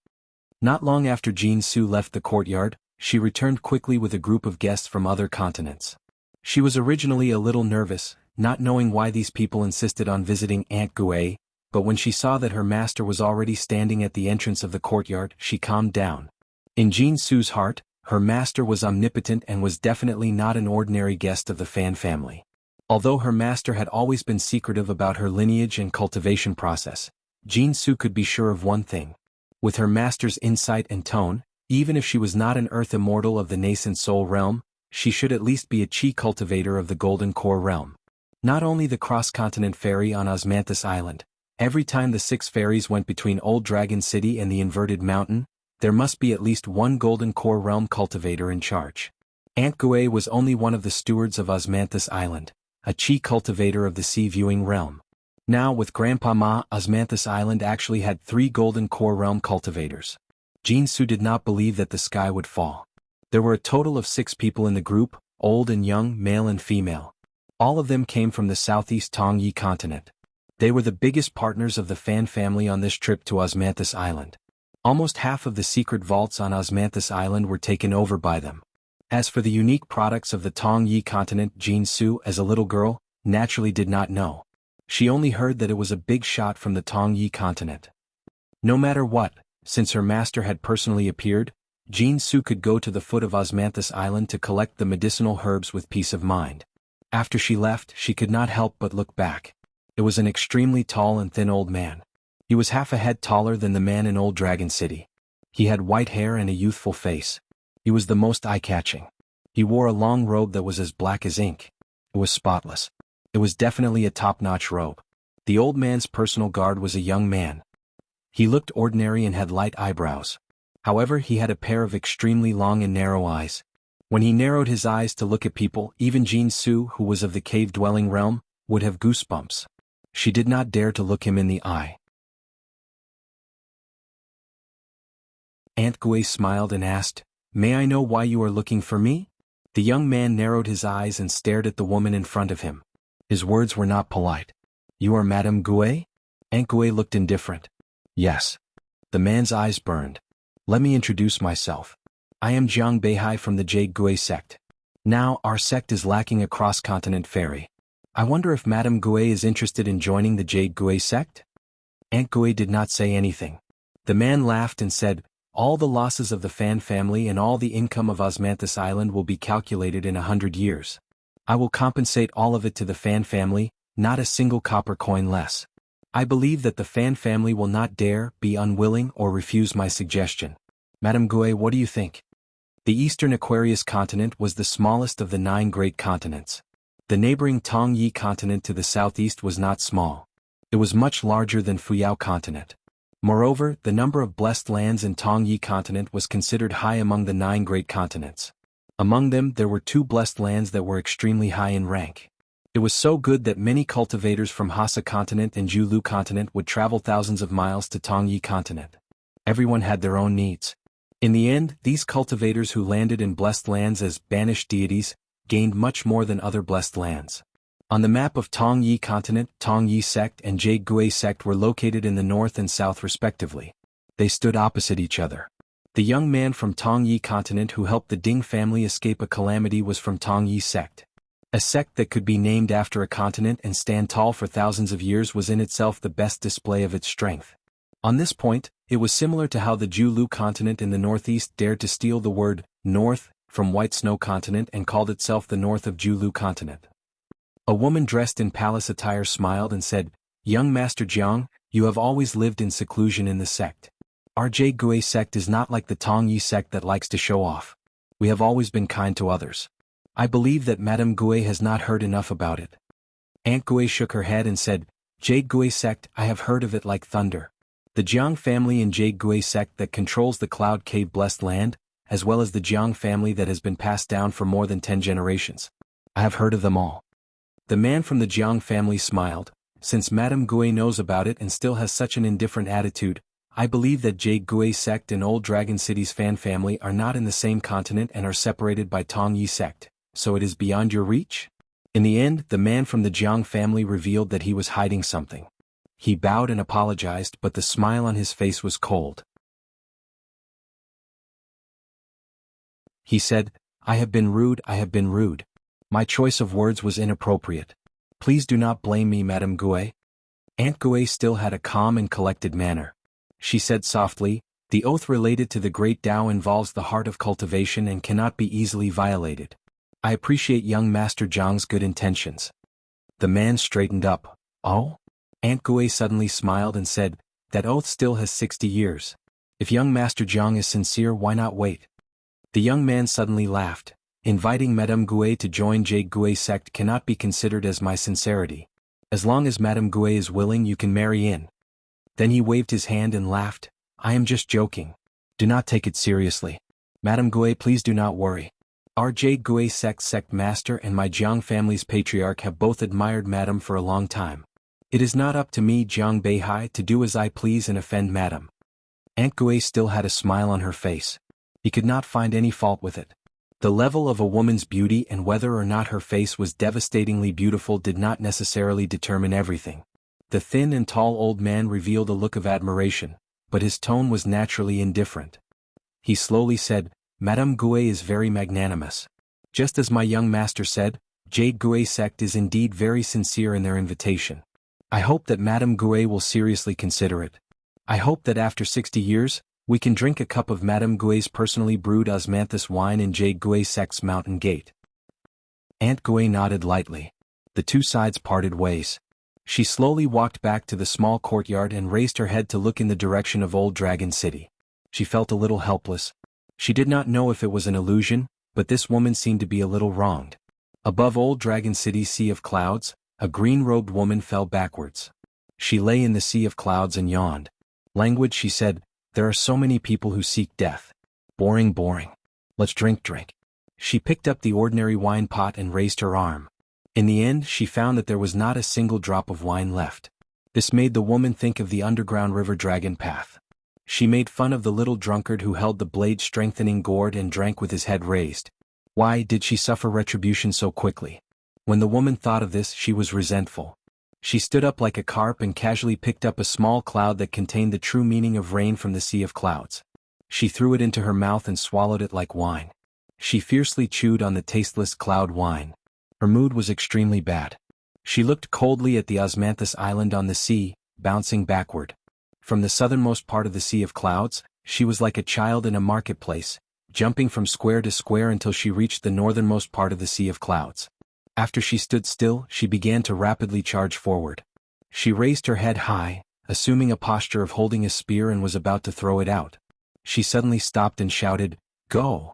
Not long after Jean Su left the courtyard, she returned quickly with a group of guests from other continents. She was originally a little nervous, not knowing why these people insisted on visiting Aunt Gue, but when she saw that her master was already standing at the entrance of the courtyard, she calmed down. In Jean Su's heart, her master was omnipotent and was definitely not an ordinary guest of the Fan family. Although her master had always been secretive about her lineage and cultivation process, Jean Su could be sure of one thing. With her master's insight and tone, even if she was not an earth immortal of the nascent soul realm, she should at least be a chi cultivator of the golden core realm. Not only the cross-continent ferry on Osmanthus Island, every time the 6 ferries went between Old Dragon City and the Inverted Mountain, there must be at least one golden core realm cultivator in charge. Aunt Gue was only one of the stewards of Osmanthus Island, a chi cultivator of the sea-viewing realm. Now with Grandpa Ma, Osmanthus Island actually had 3 golden core realm cultivators. Jean Su did not believe that the sky would fall. There were a total of 6 people in the group, old and young, male and female. All of them came from the southeast Tongyi continent. They were the biggest partners of the Fan family on this trip to Osmanthus Island. Almost half of the secret vaults on Osmanthus Island were taken over by them. As for the unique products of the Tongyi continent, Jean Su, as a little girl, naturally did not know. She only heard that it was a big shot from the Tongyi continent. No matter what, since her master had personally appeared, Jean Su could go to the foot of Osmanthus Island to collect the medicinal herbs with peace of mind. After she left, she could not help but look back. It was an extremely tall and thin old man. He was half a head taller than the man in Old Dragon City. He had white hair and a youthful face. He was the most eye-catching. He wore a long robe that was as black as ink. It was spotless. It was definitely a top-notch robe. The old man's personal guard was a young man. He looked ordinary and had light eyebrows. However, he had a pair of extremely long and narrow eyes. When he narrowed his eyes to look at people, even Jean Su, who was of the cave-dwelling realm, would have goosebumps. She did not dare to look him in the eye. Aunt Gue smiled and asked, "May I know why you are looking for me?" The young man narrowed his eyes and stared at the woman in front of him. His words were not polite. "You are Madame Gue?" Aunt Gue looked indifferent. "Yes." The man's eyes burned. "Let me introduce myself. I am Jiang Beihai from the Jade Gue sect. Now, our sect is lacking a cross-continent ferry. I wonder if Madame Gue is interested in joining the Jade Gue sect?" Aunt Gue did not say anything. The man laughed and said, "All the losses of the Fan family and all the income of Osmanthus Island will be calculated in 100 years. I will compensate all of it to the Fan family, not a single copper coin less. I believe that the Fan family will not dare, be unwilling, or refuse my suggestion. Madame Gue, what do you think?" The eastern Aquarius continent was the smallest of the 9 great continents. The neighboring Tongyi continent to the southeast was not small. It was much larger than Fuyao continent. Moreover, the number of blessed lands in Tongyi continent was considered high among the 9 great continents. Among them, there were 2 blessed lands that were extremely high in rank. It was so good that many cultivators from Hassa continent and Julu continent would travel thousands of miles to Tongyi continent. Everyone had their own needs. In the end, these cultivators who landed in blessed lands as banished deities gained much more than other blessed lands. On the map of Tongyi continent, Tongyi sect and Jade Gue sect were located in the north and south respectively. They stood opposite each other. The young man from Tongyi continent who helped the Ding family escape a calamity was from Tongyi sect. A sect that could be named after a continent and stand tall for thousands of years was in itself the best display of its strength. On this point, it was similar to how the Julu continent in the northeast dared to steal the word north from White Snow continent and called itself the north of Julu continent. A woman dressed in palace attire smiled and said, "Young Master Jiang, you have always lived in seclusion in the sect. Our Jade Gue sect is not like the Tongyi sect that likes to show off. We have always been kind to others. I believe that Madame Gue has not heard enough about it." Aunt Gue shook her head and said, "Jade Gue sect, I have heard of it like thunder. The Jiang family and Jade Gui sect that controls the Cloud Cave Blessed Land, as well as the Jiang family that has been passed down for more than 10 generations. I have heard of them all. The man from the Jiang family smiled. Since Madame Gui knows about it and still has such an indifferent attitude, I believe that Jade Gui sect and Old Dragon City's fan family are not in the same continent and are separated by Tong Yi sect, so it is beyond your reach? In the end, the man from the Jiang family revealed that he was hiding something. He bowed and apologized, but the smile on his face was cold. He said, I have been rude, I have been rude. My choice of words was inappropriate. Please do not blame me, Madame Gui. Aunt Gui still had a calm and collected manner. She said softly, the oath related to the Great Tao involves the heart of cultivation and cannot be easily violated. I appreciate young Master Zhang's good intentions. The man straightened up. Oh? Aunt Gui suddenly smiled and said, that oath still has 60 years. If young Master Zhang is sincere, why not wait? The young man suddenly laughed. Inviting Madame Gui to join Jade Gui sect cannot be considered as my sincerity. As long as Madame Gui is willing, you can marry in. Then he waved his hand and laughed. I am just joking. Do not take it seriously. Madame Gui, please do not worry. Our Jade Gui sect master and my Jiang family's patriarch have both admired Madame for a long time. It is not up to me, Jiang Beihai, to do as I please and offend Madame. Aunt Gui still had a smile on her face. He could not find any fault with it. The level of a woman's beauty and whether or not her face was devastatingly beautiful did not necessarily determine everything. The thin and tall old man revealed a look of admiration, but his tone was naturally indifferent. He slowly said, Madame Gui is very magnanimous. Just as my young master said, Jade Gui sect is indeed very sincere in their invitation. I hope that Madame Gui will seriously consider it. I hope that after 60 years, we can drink a cup of Madame Gui's personally brewed osmanthus wine in Jade Gui sect's Mountain Gate. Aunt Gui nodded lightly. The two sides parted ways. She slowly walked back to the small courtyard and raised her head to look in the direction of Old Dragon City. She felt a little helpless. She did not know if it was an illusion, but this woman seemed to be a little wronged. Above Old Dragon City's sea of clouds, a green-robed woman fell backwards. She lay in the sea of clouds and yawned. Languid, she said, there are so many people who seek death. Boring, boring. Let's drink. She picked up the ordinary wine pot and raised her arm. In the end, she found that there was not a single drop of wine left. This made the woman think of the underground river dragon path. She made fun of the little drunkard who held the blade-strengthening gourd and drank with his head raised. Why did she suffer retribution so quickly? When the woman thought of this, she was resentful. She stood up like a carp and casually picked up a small cloud that contained the true meaning of rain from the sea of clouds. She threw it into her mouth and swallowed it like wine. She fiercely chewed on the tasteless cloud wine. Her mood was extremely bad. She looked coldly at the Osmanthus island on the sea, bouncing backward. From the southernmost part of the sea of clouds, she was like a child in a marketplace, jumping from square to square until she reached the northernmost part of the sea of clouds. After she stood still, she began to rapidly charge forward. She raised her head high, assuming a posture of holding a spear, and was about to throw it out. She suddenly stopped and shouted, "Go!"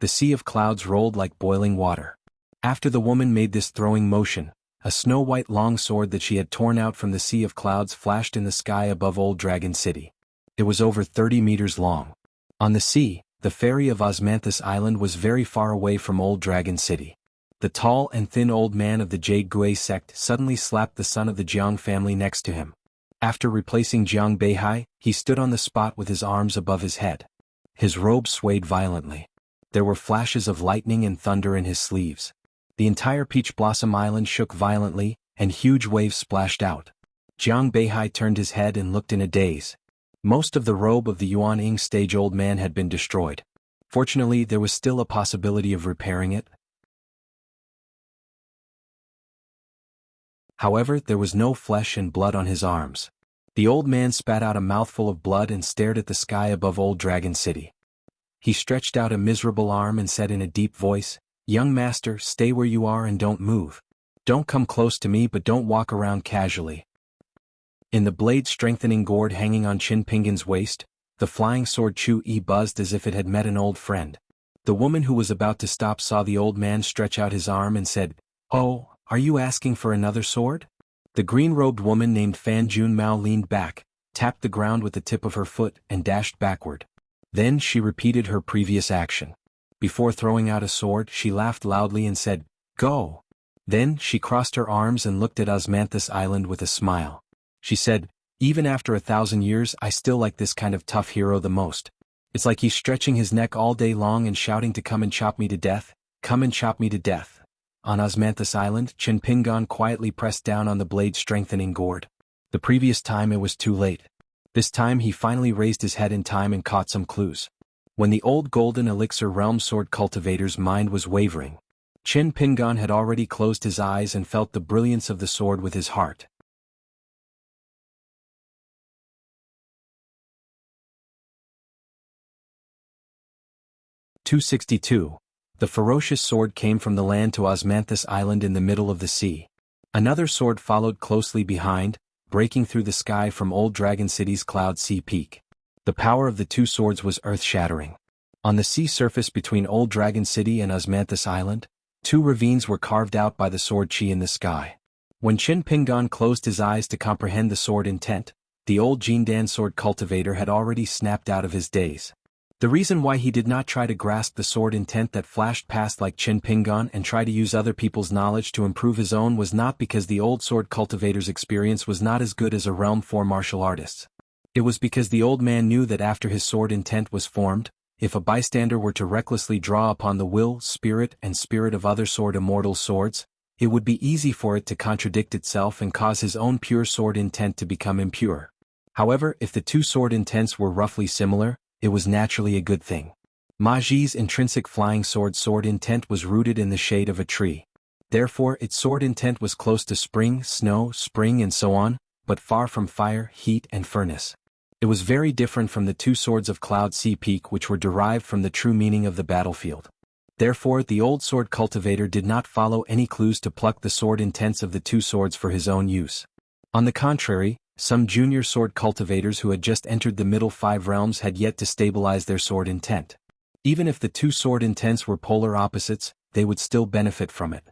The sea of clouds rolled like boiling water. After the woman made this throwing motion, a snow-white long sword that she had torn out from the sea of clouds flashed in the sky above Old Dragon City. It was over 30 meters long. On the sea, the ferry of Osmanthus Island was very far away from Old Dragon City. The tall and thin old man of the Jade Gui sect suddenly slapped the son of the Jiang family next to him. After replacing Jiang Beihai, he stood on the spot with his arms above his head. His robe swayed violently. There were flashes of lightning and thunder in his sleeves. The entire Peach Blossom Island shook violently, and huge waves splashed out. Jiang Beihai turned his head and looked in a daze. Most of the robe of the Yuan Ying stage old man had been destroyed. Fortunately, there was still a possibility of repairing it. However, there was no flesh and blood on his arms. The old man spat out a mouthful of blood and stared at the sky above Old Dragon City. He stretched out a miserable arm and said in a deep voice, "Young master, stay where you are and don't move. Don't come close to me, but don't walk around casually." In the blade-strengthening gourd hanging on Qin Pingan's waist, the flying sword Chu-Yi buzzed as if it had met an old friend. The woman who was about to stop saw the old man stretch out his arm and said, "Oh, are you asking for another sword?" The green-robed woman named Fan Junmao leaned back, tapped the ground with the tip of her foot and dashed backward. Then she repeated her previous action. Before throwing out a sword, she laughed loudly and said, "Go!" Then she crossed her arms and looked at Osmanthus Island with a smile. She said, "Even after 1,000 years I still like this kind of tough hero the most. It's like he's stretching his neck all day long and shouting to come and chop me to death, come and chop me to death." On Osmanthus Island, Chinpingon quietly pressed down on the blade strengthening gourd. The previous time it was too late. This time he finally raised his head in time and caught some clues. When the old golden elixir realm sword cultivator's mind was wavering, Chinpingon had already closed his eyes and felt the brilliance of the sword with his heart. "262. The ferocious sword came from the land to Osmanthus Island in the middle of the sea. Another sword followed closely behind, breaking through the sky from Old Dragon City's Cloud Sea Peak. The power of the two swords was earth-shattering. On the sea surface between Old Dragon City and Osmanthus Island, two ravines were carved out by the sword chi in the sky. When Chinpingon closed his eyes to comprehend the sword intent, the old Jindan sword cultivator had already snapped out of his daze. The reason why he did not try to grasp the sword intent that flashed past like Chinpingon and try to use other people's knowledge to improve his own was not because the old sword cultivator's experience was not as good as a realm 4 martial artist's. It was because the old man knew that after his sword intent was formed, if a bystander were to recklessly draw upon the will, spirit and spirit of other sword immortal swords, it would be easy for it to contradict itself and cause his own pure sword intent to become impure. However, if the two sword intents were roughly similar, it was naturally a good thing. Maji's intrinsic flying sword intent was rooted in the shade of a tree. Therefore its sword intent was close to spring, snow, spring and so on, but far from fire, heat and furnace. It was very different from the two swords of Cloud Sea Peak which were derived from the true meaning of the battlefield. Therefore the old sword cultivator did not follow any clues to pluck the sword intents of the two swords for his own use. On the contrary, some junior sword cultivators who had just entered the middle 5 realms had yet to stabilize their sword intent. Even if the two sword intents were polar opposites, they would still benefit from it.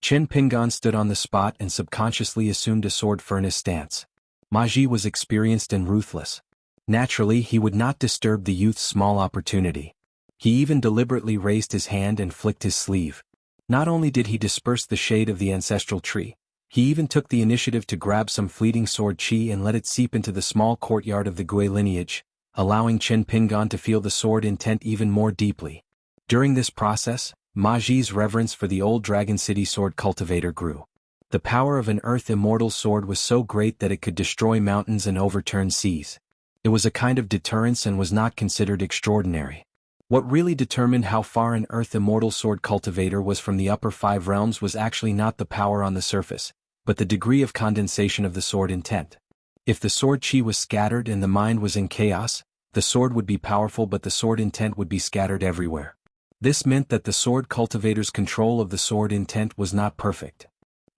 Chinpingon stood on the spot and subconsciously assumed a sword furnace stance. Maji was experienced and ruthless. Naturally, he would not disturb the youth's small opportunity. He even deliberately raised his hand and flicked his sleeve. Not only did he disperse the shade of the ancestral tree, he even took the initiative to grab some fleeting sword chi and let it seep into the small courtyard of the Gui lineage, allowing Chinpingon to feel the sword intent even more deeply. During this process, Maji's reverence for the old Dragon City sword cultivator grew. The power of an earth immortal sword was so great that it could destroy mountains and overturn seas. It was a kind of deterrence and was not considered extraordinary. What really determined how far an earth immortal sword cultivator was from the upper 5 realms was actually not the power on the surface, but the degree of condensation of the sword intent. If the sword chi was scattered and the mind was in chaos, the sword would be powerful but the sword intent would be scattered everywhere. This meant that the sword cultivator's control of the sword intent was not perfect.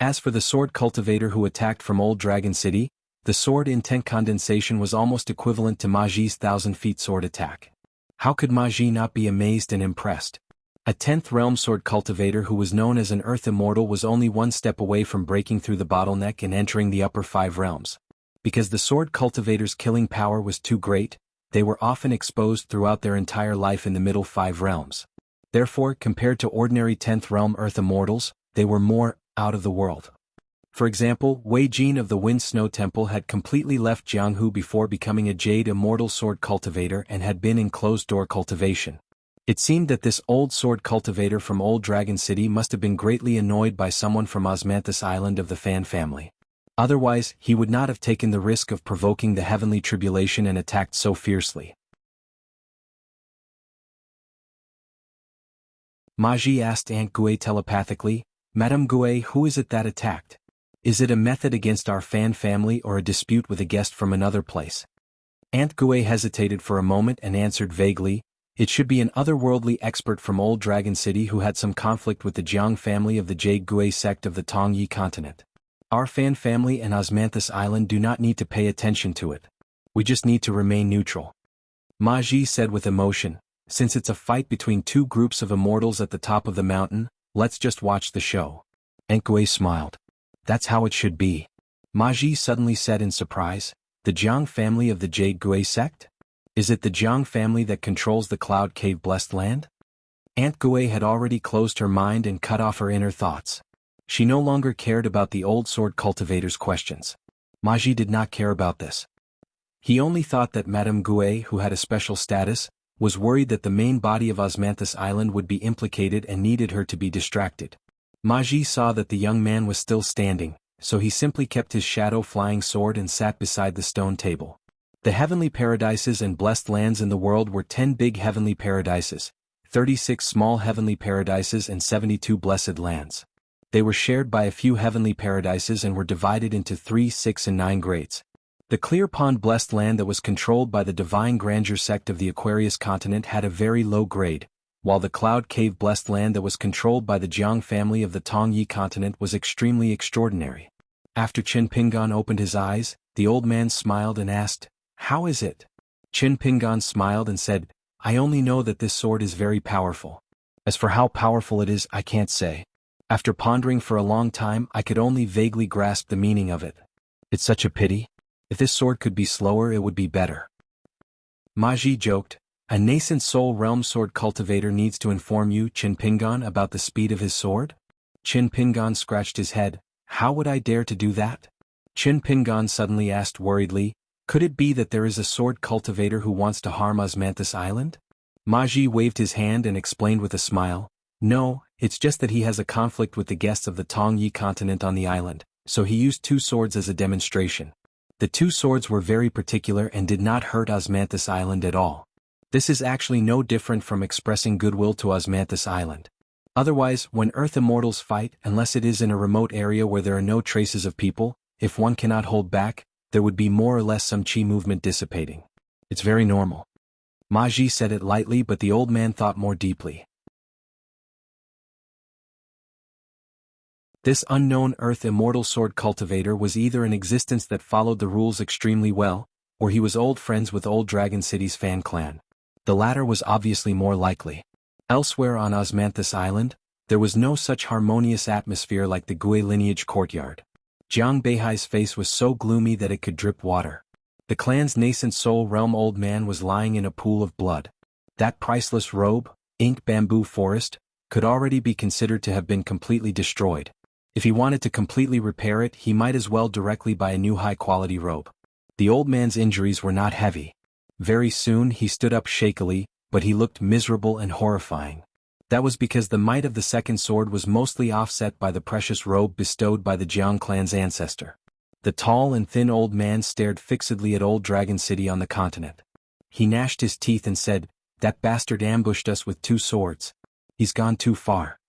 As for the sword cultivator who attacked from Old Dragon City, the sword intent condensation was almost equivalent to Maji's 1,000 feet sword attack. How could Maji not be amazed and impressed? A 10th realm sword cultivator who was known as an earth immortal was only one step away from breaking through the bottleneck and entering the upper 5 realms. Because the sword cultivator's killing power was too great, they were often exposed throughout their entire life in the middle 5 realms. Therefore, compared to ordinary 10th realm earth immortals, they were more out of the world. For example, Wei Jin of the Wind Snow Temple had completely left Jianghu before becoming a jade immortal sword cultivator and had been in closed-door cultivation. It seemed that this old sword cultivator from Old Dragon City must have been greatly annoyed by someone from Osmanthus Island of the Fan family. Otherwise, he would not have taken the risk of provoking the heavenly tribulation and attacked so fiercely. Maji asked Aunt Gui telepathically, "Madame Gui, who is it that attacked? Is it a method against our Fan family or a dispute with a guest from another place?" Aunt Gui hesitated for a moment and answered vaguely, "It should be an otherworldly expert from Old Dragon City who had some conflict with the Jiang family of the Jade Gui sect of the Tongyi continent. Our Fan family and Osmanthus Island do not need to pay attention to it. We just need to remain neutral." Maji said with emotion, "Since it's a fight between two groups of immortals at the top of the mountain, let's just watch the show." Aunt Gui smiled. "That's how it should be." Maji suddenly said in surprise, The Jiang family of the Jade Gui sect? Is it the Jiang family that controls the Cloud Cave Blessed Land? Aunt Gui had already closed her mind and cut off her inner thoughts. She no longer cared about the old sword cultivator's questions. Maji did not care about this. He only thought that Madame Gui, who had a special status, was worried that the main body of Osmanthus Island would be implicated and needed her to be distracted. Maji saw that the young man was still standing, so he simply kept his shadow-flying sword and sat beside the stone table. The heavenly paradises and blessed lands in the world were 10 big heavenly paradises, 36 small heavenly paradises and 72 blessed lands. They were shared by a few heavenly paradises and were divided into 3, 6 and 9 grades. The Clear Pond Blessed Land that was controlled by the Divine Grandeur sect of the Aquarius continent had a very low grade, while the Cloud Cave Blessed Land that was controlled by the Jiang family of the Tongyi continent was extremely extraordinary. After Qin Pingan opened his eyes, the old man smiled and asked, "How is it?" Qin Pingan smiled and said, "I only know that this sword is very powerful. As for how powerful it is, I can't say. After pondering for a long time, I could only vaguely grasp the meaning of it. It's such a pity. If this sword could be slower, it would be better." Maji joked, "A nascent soul realm sword cultivator needs to inform you, Qin Pingan, about the speed of his sword?" Qin Pingan scratched his head. "How would I dare to do that?" Qin Pingan suddenly asked worriedly, "Could it be that there is a sword cultivator who wants to harm Osmanthus Island?" Maji waved his hand and explained with a smile, "No, it's just that he has a conflict with the guests of the Tongyi continent on the island, so he used 2 swords as a demonstration. The 2 swords were very particular and did not hurt Osmanthus Island at all. This is actually no different from expressing goodwill to Osmanthus Island. Otherwise, when Earth Immortals fight, unless it is in a remote area where there are no traces of people, if one cannot hold back, there would be more or less some chi movement dissipating. It's very normal." Maji said it lightly, but the old man thought more deeply. This unknown Earth Immortal sword cultivator was either an existence that followed the rules extremely well, or he was old friends with Old Dragon City's fan clan. The latter was obviously more likely. Elsewhere on Osmanthus Island, there was no such harmonious atmosphere like the Gui lineage courtyard. Jiang Beihai's face was so gloomy that it could drip water. The clan's nascent soul realm old man was lying in a pool of blood. That priceless robe, ink bamboo forest, could already be considered to have been completely destroyed. If he wanted to completely repair it, he might as well directly buy a new high-quality robe. The old man's injuries were not heavy. Very soon he stood up shakily, but he looked miserable and horrifying. That was because the might of the second sword was mostly offset by the precious robe bestowed by the Jiang clan's ancestor. The tall and thin old man stared fixedly at Old Dragon City on the continent. He gnashed his teeth and said, "That bastard ambushed us with 2 swords. He's gone too far."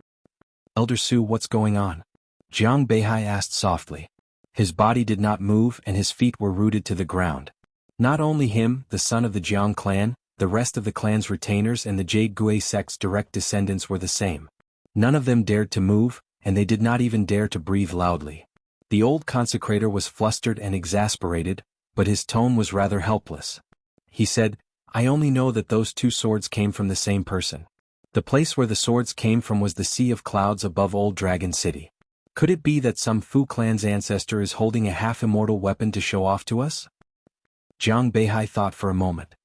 "Elder Su, what's going on?" Jiang Beihai asked softly. His body did not move and his feet were rooted to the ground. Not only him, the son of the Jiang clan, the rest of the clan's retainers and the Jade Gui sect's direct descendants were the same. None of them dared to move, and they did not even dare to breathe loudly. The old consecrator was flustered and exasperated, but his tone was rather helpless. He said, "I only know that those 2 swords came from the same person. The place where the swords came from was the Sea of Clouds above Old Dragon City. Could it be that some Fu clan's ancestor is holding a half-immortal weapon to show off to us?" Jiang Beihai thought for a moment.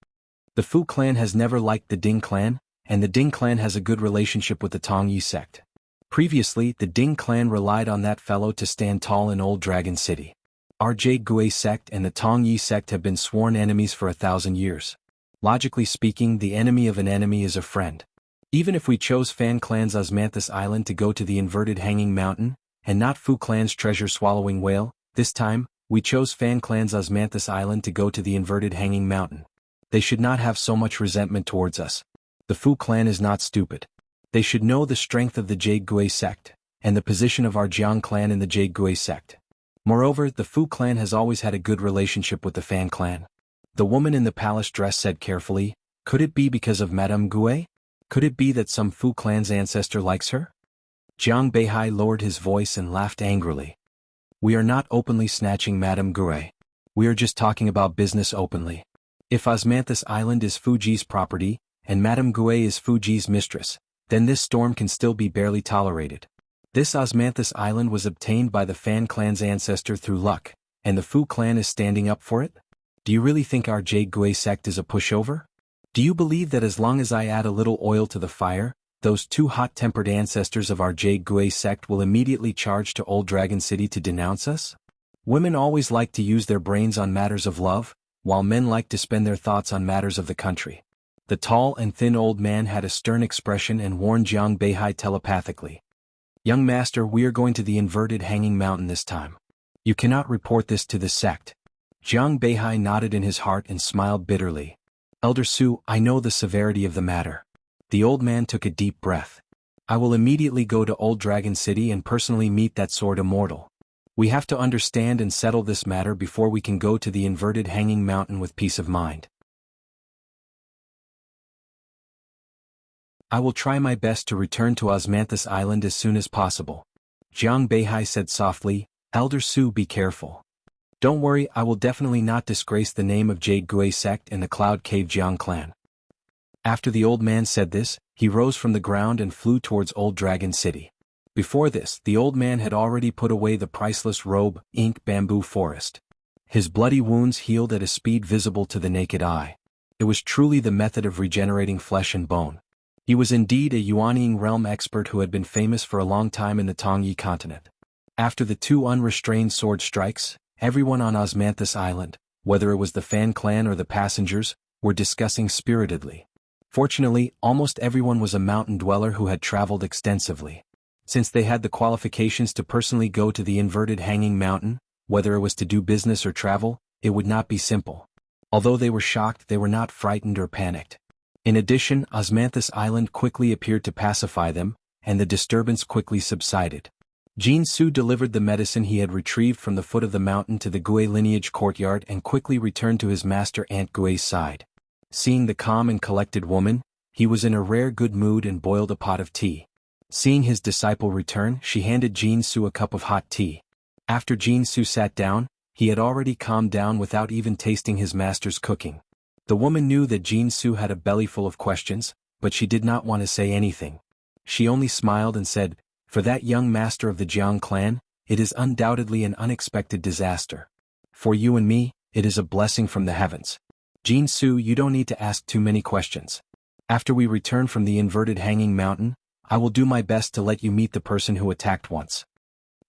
The Fu clan has never liked the Ding clan, and the Ding clan has a good relationship with the Tongyi sect. Previously, the Ding clan relied on that fellow to stand tall in Old Dragon City. Our Jade Gui sect and the Tongyi sect have been sworn enemies for 1,000 years. Logically speaking, the enemy of an enemy is a friend. Even if we chose Fan clan's Osmanthus Island to go to the inverted hanging mountain, and not Fu clan's treasure-swallowing whale, this time, we chose Fan clan's Osmanthus Island to go to the inverted hanging mountain. They should not have so much resentment towards us. The Fu clan is not stupid. They should know the strength of the Jade Gui sect, and the position of our Jiang clan in the Jade Gui sect. Moreover, the Fu clan has always had a good relationship with the Fan clan." The woman in the palace dress said carefully, "Could it be because of Madame Gui? Could it be that some Fu clan's ancestor likes her?" Jiang Beihai lowered his voice and laughed angrily. "We are not openly snatching Madame Gui. We are just talking about business openly. If Osmanthus Island is Fuji's property, and Madame Gui is Fuji's mistress, then this storm can still be barely tolerated. This Osmanthus Island was obtained by the Fan clan's ancestor through luck, and the Fu clan is standing up for it? Do you really think our Jade Gui sect is a pushover? Do you believe that as long as I add a little oil to the fire, those two hot-tempered ancestors of our Jade Gui sect will immediately charge to Old Dragon City to denounce us? Women always like to use their brains on matters of love, while men like to spend their thoughts on matters of the country. The tall and thin old man had a stern expression and warned Jiang Beihai telepathically. Young master, we are going to the inverted hanging mountain this time. You cannot report this to the sect. Jiang Beihai nodded in his heart and smiled bitterly. Elder Su, I know the severity of the matter. The old man took a deep breath. I will immediately go to Old Dragon City and personally meet that sword immortal. We have to understand and settle this matter before we can go to the inverted hanging mountain with peace of mind. I will try my best to return to Osmanthus Island as soon as possible. Jiang Beihai said softly, Elder Su, be careful. Don't worry, I will definitely not disgrace the name of Jade Gui sect and the Cloud Cave Jiang clan. After the old man said this, he rose from the ground and flew towards Old Dragon City. Before this, the old man had already put away the priceless robe, ink bamboo forest. His bloody wounds healed at a speed visible to the naked eye. It was truly the method of regenerating flesh and bone. He was indeed a Yuanying realm expert who had been famous for a long time in the Tongyi continent. After the two unrestrained sword strikes, everyone on Osmanthus Island, whether it was the Fan clan or the passengers, were discussing spiritedly. Fortunately, almost everyone was a mountain dweller who had traveled extensively. Since they had the qualifications to personally go to the inverted hanging mountain, whether it was to do business or travel, it would not be simple. Although they were shocked, they were not frightened or panicked. In addition, Osmanthus Island quickly appeared to pacify them, and the disturbance quickly subsided. Jin Su delivered the medicine he had retrieved from the foot of the mountain to the Gui lineage courtyard and quickly returned to his master Aunt Gui's side. Seeing the calm and collected woman, he was in a rare good mood and boiled a pot of tea. Seeing his disciple return, she handed Jin Su a cup of hot tea. After Jin Su sat down, he had already calmed down without even tasting his master's cooking. The woman knew that Jin Su had a belly full of questions, but she did not want to say anything. She only smiled and said, For that young master of the Jiang clan, it is undoubtedly an unexpected disaster. For you and me, it is a blessing from the heavens. Jin Su, you don't need to ask too many questions. After we return from the inverted hanging mountain, I will do my best to let you meet the person who attacked once.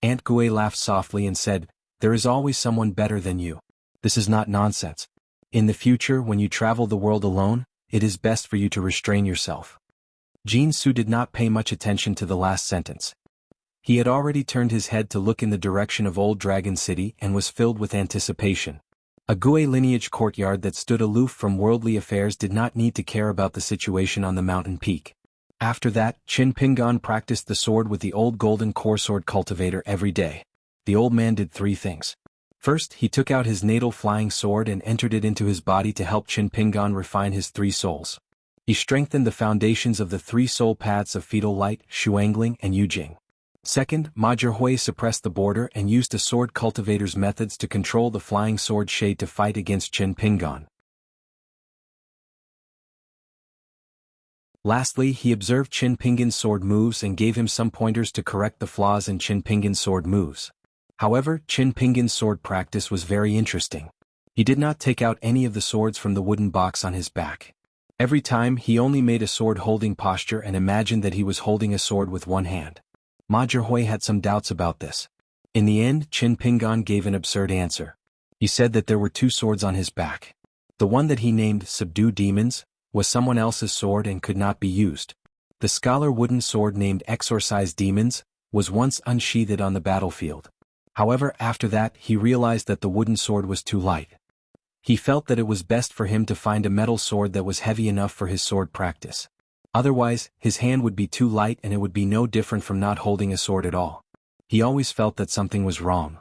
Aunt Gui laughed softly and said, There is always someone better than you. This is not nonsense. In the future, when you travel the world alone, it is best for you to restrain yourself. Jin Su did not pay much attention to the last sentence. He had already turned his head to look in the direction of Old Dragon City and was filled with anticipation. A Gui lineage courtyard that stood aloof from worldly affairs did not need to care about the situation on the mountain peak. After that, Qin Pingan practiced the sword with the old golden core sword cultivator every day. The old man did three things. First, he took out his natal flying sword and entered it into his body to help Qin Pingan refine his three souls. He strengthened the foundations of the three soul paths of Fetal Light, Shuangling and Yujing. Second, Ma Zhihui suppressed the border and used a sword cultivator's methods to control the flying sword shade to fight against Qin Pingan. Lastly, he observed Qin Pingan's sword moves and gave him some pointers to correct the flaws in Qin Pingan's sword moves. However, Qin Pingan's sword practice was very interesting. He did not take out any of the swords from the wooden box on his back. Every time, he only made a sword-holding posture and imagined that he was holding a sword with one hand. Ma Zhihui had some doubts about this. In the end, Qin Pingan gave an absurd answer. He said that there were two swords on his back. The one that he named Subdue Demons was someone else's sword and could not be used. The scholar wooden sword named Exorcise Demons was once unsheathed on the battlefield. However, after that, he realized that the wooden sword was too light. He felt that it was best for him to find a metal sword that was heavy enough for his sword practice. Otherwise, his hand would be too light and it would be no different from not holding a sword at all. He always felt that something was wrong.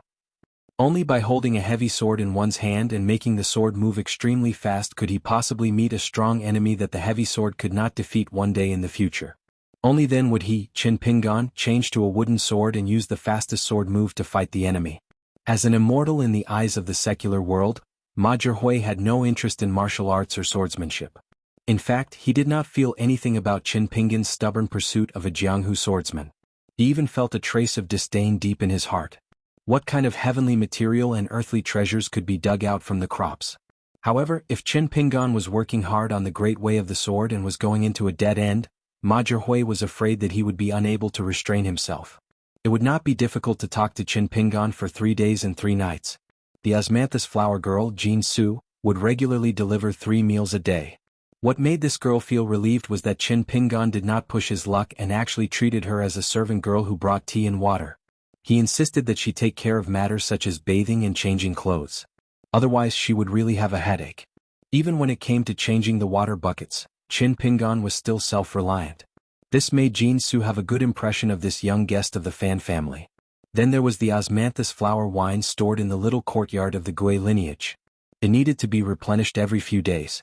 Only by holding a heavy sword in one's hand and making the sword move extremely fast could he possibly meet a strong enemy that the heavy sword could not defeat one day in the future. Only then would he, Qin Pingan, change to a wooden sword and use the fastest sword move to fight the enemy. As an immortal in the eyes of the secular world, Ma Zhihui had no interest in martial arts or swordsmanship. In fact, he did not feel anything about Qin Pingan's stubborn pursuit of a Jianghu swordsman. He even felt a trace of disdain deep in his heart. What kind of heavenly material and earthly treasures could be dug out from the crops? However, if Qin Pingan was working hard on the Great Way of the Sword and was going into a dead end, Ma Zhihui was afraid that he would be unable to restrain himself. It would not be difficult to talk to Qin Pingan for 3 days and 3 nights. The osmanthus flower girl, Jin Su, would regularly deliver 3 meals a day. What made this girl feel relieved was that Qin Pingan did not push his luck and actually treated her as a servant girl who brought tea and water. He insisted that she take care of matters such as bathing and changing clothes. Otherwise she would really have a headache. Even when it came to changing the water buckets, Qin Pingan was still self-reliant. This made Jin Su have a good impression of this young guest of the Fan family. Then there was the osmanthus flower wine stored in the little courtyard of the Gui lineage. It needed to be replenished every few days.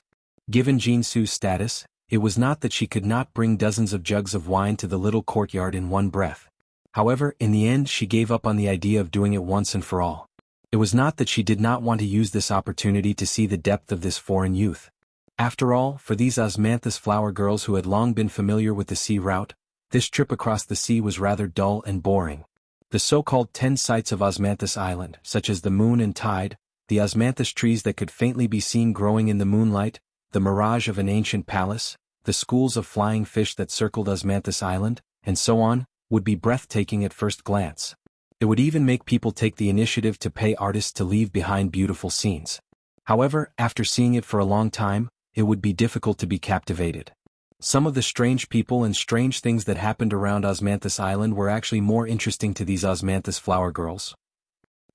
Given Jin Su's status, it was not that she could not bring dozens of jugs of wine to the little courtyard in one breath. However, in the end she gave up on the idea of doing it once and for all. It was not that she did not want to use this opportunity to see the depth of this foreign youth. After all, for these osmanthus flower girls who had long been familiar with the sea route, this trip across the sea was rather dull and boring. The so-called 10 sights of Osmanthus Island, such as the moon and tide, the osmanthus trees that could faintly be seen growing in the moonlight, the mirage of an ancient palace, the schools of flying fish that circled Osmanthus Island, and so on, would be breathtaking at first glance. It would even make people take the initiative to pay artists to leave behind beautiful scenes. However, after seeing it for a long time, it would be difficult to be captivated. Some of the strange people and strange things that happened around Osmanthus Island were actually more interesting to these osmanthus flower girls.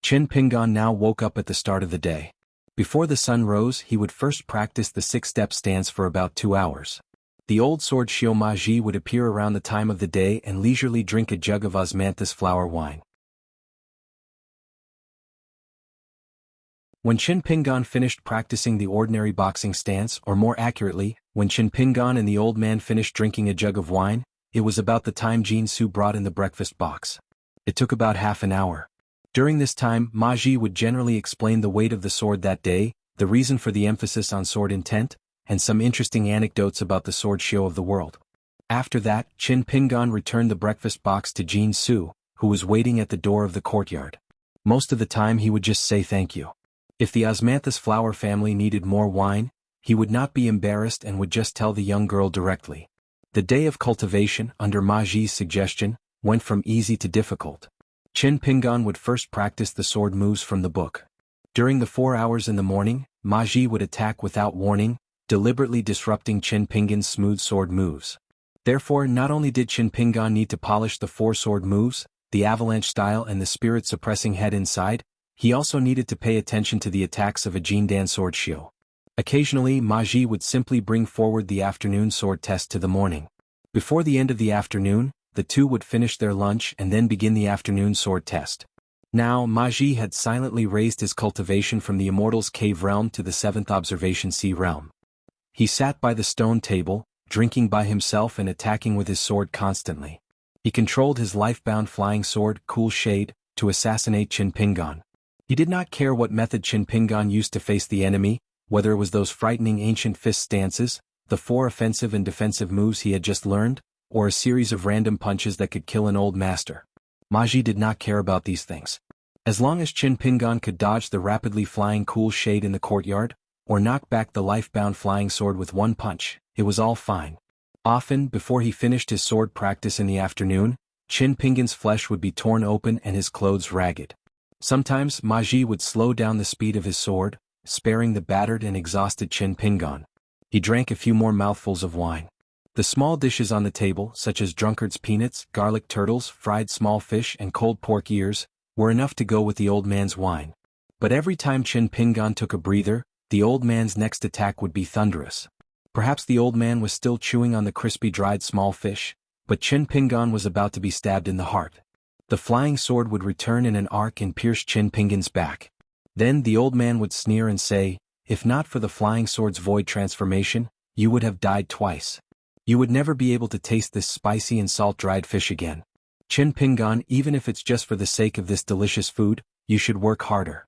Qin Pingan now woke up at the start of the day. Before the sun rose, he would first practice the 6-step stance for about 2 hours. The old sword Xiao Maji would appear around the time of the day and leisurely drink a jug of osmanthus flower wine. When Qin Pingan finished practicing the ordinary boxing stance, or more accurately, when Qin Pingan and the old man finished drinking a jug of wine, it was about the time Jin Su brought in the breakfast box. It took about half an hour. During this time, Maji would generally explain the weight of the sword that day, the reason for the emphasis on sword intent, and some interesting anecdotes about the sword show of the world. After that, Qin Pingan returned the breakfast box to Jin Su, who was waiting at the door of the courtyard. Most of the time he would just say thank you. If the osmanthus flower family needed more wine, he would not be embarrassed and would just tell the young girl directly. The day of cultivation, under Maji's suggestion, went from easy to difficult. Qin Pingan would first practice the sword moves from the book. During the 4 hours in the morning, Maji would attack without warning, deliberately disrupting Qin Pingan's smooth sword moves. Therefore, not only did Qin Pingan need to polish the 4 sword moves, the avalanche style and the spirit-suppressing head inside, he also needed to pay attention to the attacks of a Jindan sword shio. Occasionally, Maji would simply bring forward the afternoon sword test to the morning. Before the end of the afternoon, the two would finish their lunch and then begin the afternoon sword test. Now, Maji had silently raised his cultivation from the Immortals Cave realm to the 7th Observation Sea realm. He sat by the stone table, drinking by himself and attacking with his sword constantly. He controlled his life-bound flying sword, Cool Shade, to assassinate Qin Pingan. He did not care what method Qin Pingan used to face the enemy, whether it was those frightening ancient fist stances, the 4 offensive and defensive moves he had just learned, or a series of random punches that could kill an old master. Maji did not care about these things. As long as Qin Pingan could dodge the rapidly flying Cool Shade in the courtyard, or knock back the life-bound flying sword with one punch, it was all fine. Often, before he finished his sword practice in the afternoon, Qin Pingan's flesh would be torn open and his clothes ragged. Sometimes, Maji would slow down the speed of his sword, sparing the battered and exhausted Qin Pingan. He drank a few more mouthfuls of wine. The small dishes on the table, such as drunkard's peanuts, garlic turtles, fried small fish and cold pork ears, were enough to go with the old man's wine. But every time Qin Pingan took a breather, the old man's next attack would be thunderous. Perhaps the old man was still chewing on the crispy dried small fish, but Qin Pingan was about to be stabbed in the heart. The flying sword would return in an arc and pierce Qin Pingan's back. Then the old man would sneer and say, "If not for the flying sword's void transformation, you would have died twice. You would never be able to taste this spicy and salt-dried fish again. Qin Pingan, even if it's just for the sake of this delicious food, you should work harder."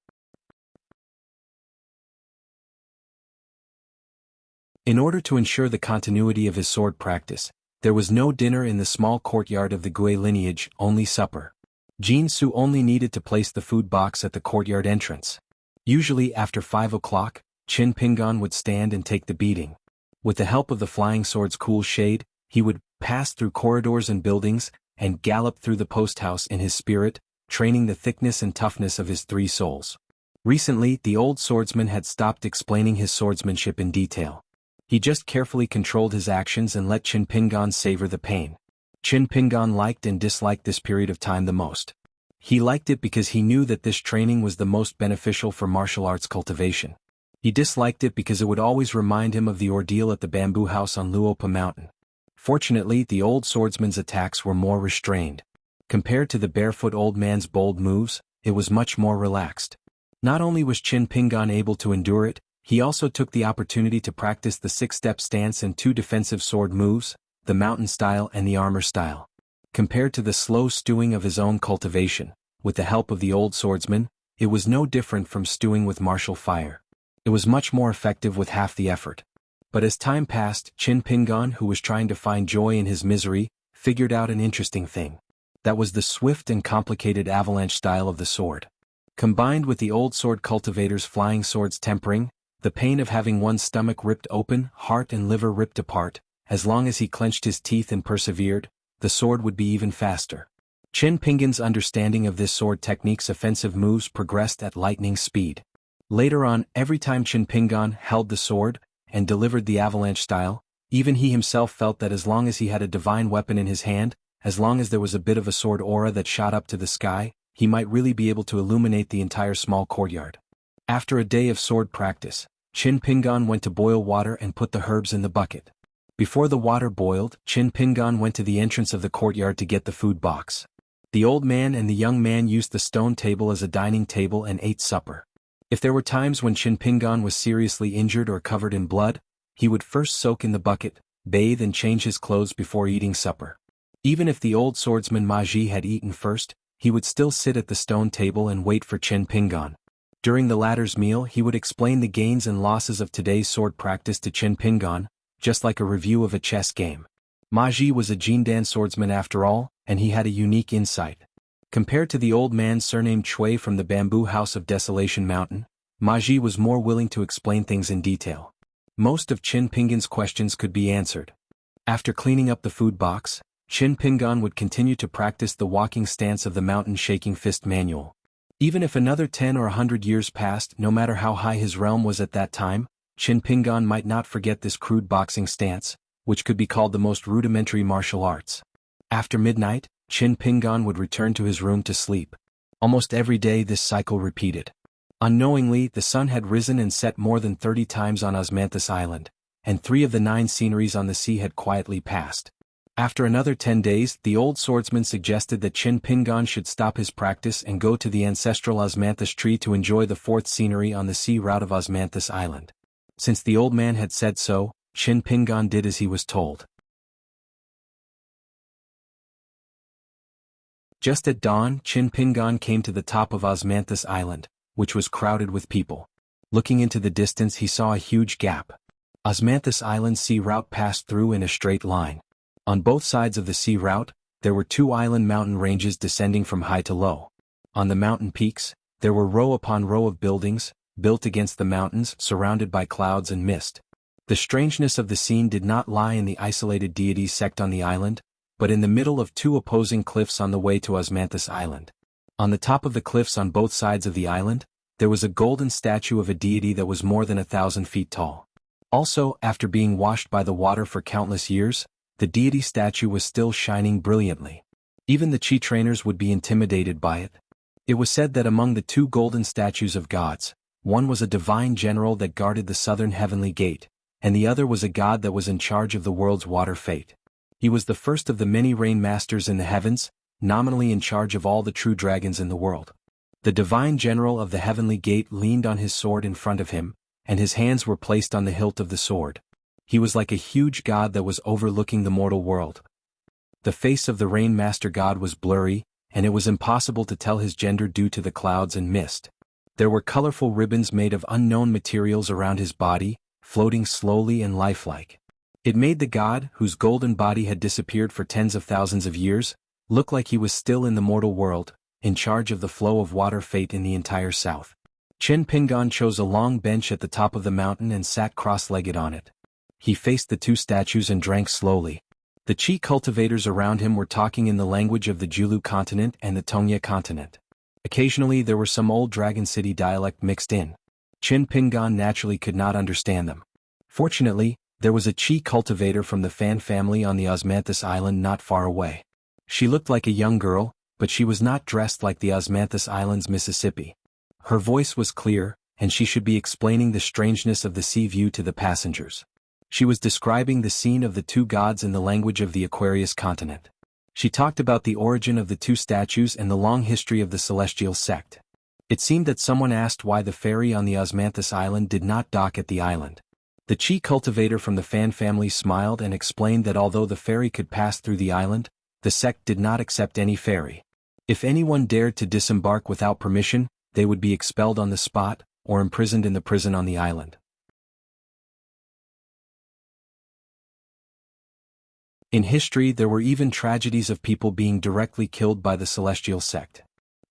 In order to ensure the continuity of his sword practice, there was no dinner in the small courtyard of the Gui lineage, only supper. Jin Su only needed to place the food box at the courtyard entrance. Usually after 5 o'clock, Qin Pingan would stand and take the beating. With the help of the flying sword's cool shade, he would pass through corridors and buildings, and gallop through the post house in his spirit, training the thickness and toughness of his 3 souls. Recently, the old swordsman had stopped explaining his swordsmanship in detail. He just carefully controlled his actions and let Qin Pingan savor the pain. Qin Pingan liked and disliked this period of time the most. He liked it because he knew that this training was the most beneficial for martial arts cultivation. He disliked it because it would always remind him of the ordeal at the bamboo house on Luopa Mountain. Fortunately, the old swordsman's attacks were more restrained. Compared to the barefoot old man's bold moves, it was much more relaxed. Not only was Qin Pingan able to endure it, he also took the opportunity to practice the 6-step stance and 2 defensive sword moves, the mountain style and the armor style. Compared to the slow stewing of his own cultivation, with the help of the old swordsman, it was no different from stewing with martial fire. It was much more effective with half the effort. But as time passed, Qin Pingan, who was trying to find joy in his misery, figured out an interesting thing. That was the swift and complicated avalanche style of the sword. Combined with the old sword cultivator's flying sword's tempering, the pain of having one's stomach ripped open, heart and liver ripped apart, as long as he clenched his teeth and persevered, the sword would be even faster. Qin Pingan's understanding of this sword technique's offensive moves progressed at lightning speed. Later on, every time Qin Pingan held the sword and delivered the avalanche style, even he himself felt that as long as he had a divine weapon in his hand, as long as there was a bit of a sword aura that shot up to the sky, he might really be able to illuminate the entire small courtyard. After a day of sword practice, Qin Pingan went to boil water and put the herbs in the bucket. Before the water boiled, Qin Pingan went to the entrance of the courtyard to get the food box. The old man and the young man used the stone table as a dining table and ate supper. If there were times when Qin Pingan was seriously injured or covered in blood, he would first soak in the bucket, bathe and change his clothes before eating supper. Even if the old swordsman Ma Ji had eaten first, he would still sit at the stone table and wait for Qin Pingan. During the latter's meal, he would explain the gains and losses of today's sword practice to Qin Pingan, just like a review of a chess game. Ma Ji was a Jindan swordsman after all, and he had a unique insight. Compared to the old man surnamed Chui from the bamboo house of Desolation Mountain, Ma Ji was more willing to explain things in detail. Most of Qin Pingan's questions could be answered. After cleaning up the food box, Qin Pingan would continue to practice the walking stance of the mountain shaking fist manual. Even if another 10 or 100 years passed, no matter how high his realm was at that time, Qin Pingan might not forget this crude boxing stance, which could be called the most rudimentary martial arts. After midnight, Qin Pingan would return to his room to sleep. Almost every day this cycle repeated. Unknowingly, the sun had risen and set more than 30 times on Osmanthus Island, and 3 of the 9 sceneries on the sea had quietly passed. After another 10 days, the old swordsman suggested that Qin Pingan should stop his practice and go to the ancestral Osmanthus tree to enjoy the 4th scenery on the sea route of Osmanthus Island. Since the old man had said so, Qin Pingan did as he was told. Just at dawn, Qin Pingan came to the top of Osmanthus Island, which was crowded with people. Looking into the distance, he saw a huge gap. Osmanthus Island's sea route passed through in a straight line. On both sides of the sea route, there were 2 island mountain ranges descending from high to low. On the mountain peaks, there were row upon row of buildings, built against the mountains, surrounded by clouds and mist. The strangeness of the scene did not lie in the isolated deities sect on the island, but in the middle of 2 opposing cliffs on the way to Osmanthus Island. On the top of the cliffs on both sides of the island, there was a golden statue of a deity that was more than 1,000 feet tall. Also, after being washed by the water for countless years, the deity statue was still shining brilliantly. Even the Qi trainers would be intimidated by it. It was said that among the 2 golden statues of gods, one was a divine general that guarded the southern heavenly gate, and the other was a god that was in charge of the world's water fate. He was the first of the many rain masters in the heavens, nominally in charge of all the true dragons in the world. The divine general of the heavenly gate leaned on his sword in front of him, and his hands were placed on the hilt of the sword. He was like a huge god that was overlooking the mortal world. The face of the rain master god was blurry, and it was impossible to tell his gender due to the clouds and mist. There were colorful ribbons made of unknown materials around his body, floating slowly and lifelike. It made the god, whose golden body had disappeared for tens of thousands of years, look like he was still in the mortal world, in charge of the flow of water fate in the entire south. Chen Pingan chose a long bench at the top of the mountain and sat cross-legged on it. He faced the two statues and drank slowly. The Qi cultivators around him were talking in the language of the Julu continent and the Tongya continent. Occasionally there were some old Dragon City dialect mixed in. Chen Pingan naturally could not understand them. Fortunately, there was a Qi cultivator from the Fan family on the Osmanthus Island not far away. She looked like a young girl, but she was not dressed like the Osmanthus Island's Mississippi. Her voice was clear, and she should be explaining the strangeness of the sea view to the passengers. She was describing the scene of the two gods in the language of the Aquarius continent. She talked about the origin of the two statues and the long history of the celestial sect. It seemed that someone asked why the ferry on the Osmanthus Island did not dock at the island. The Qi cultivator from the Fan family smiled and explained that although the ferry could pass through the island, the sect did not accept any ferry. If anyone dared to disembark without permission, they would be expelled on the spot, or imprisoned in the prison on the island. In history there were even tragedies of people being directly killed by the celestial sect.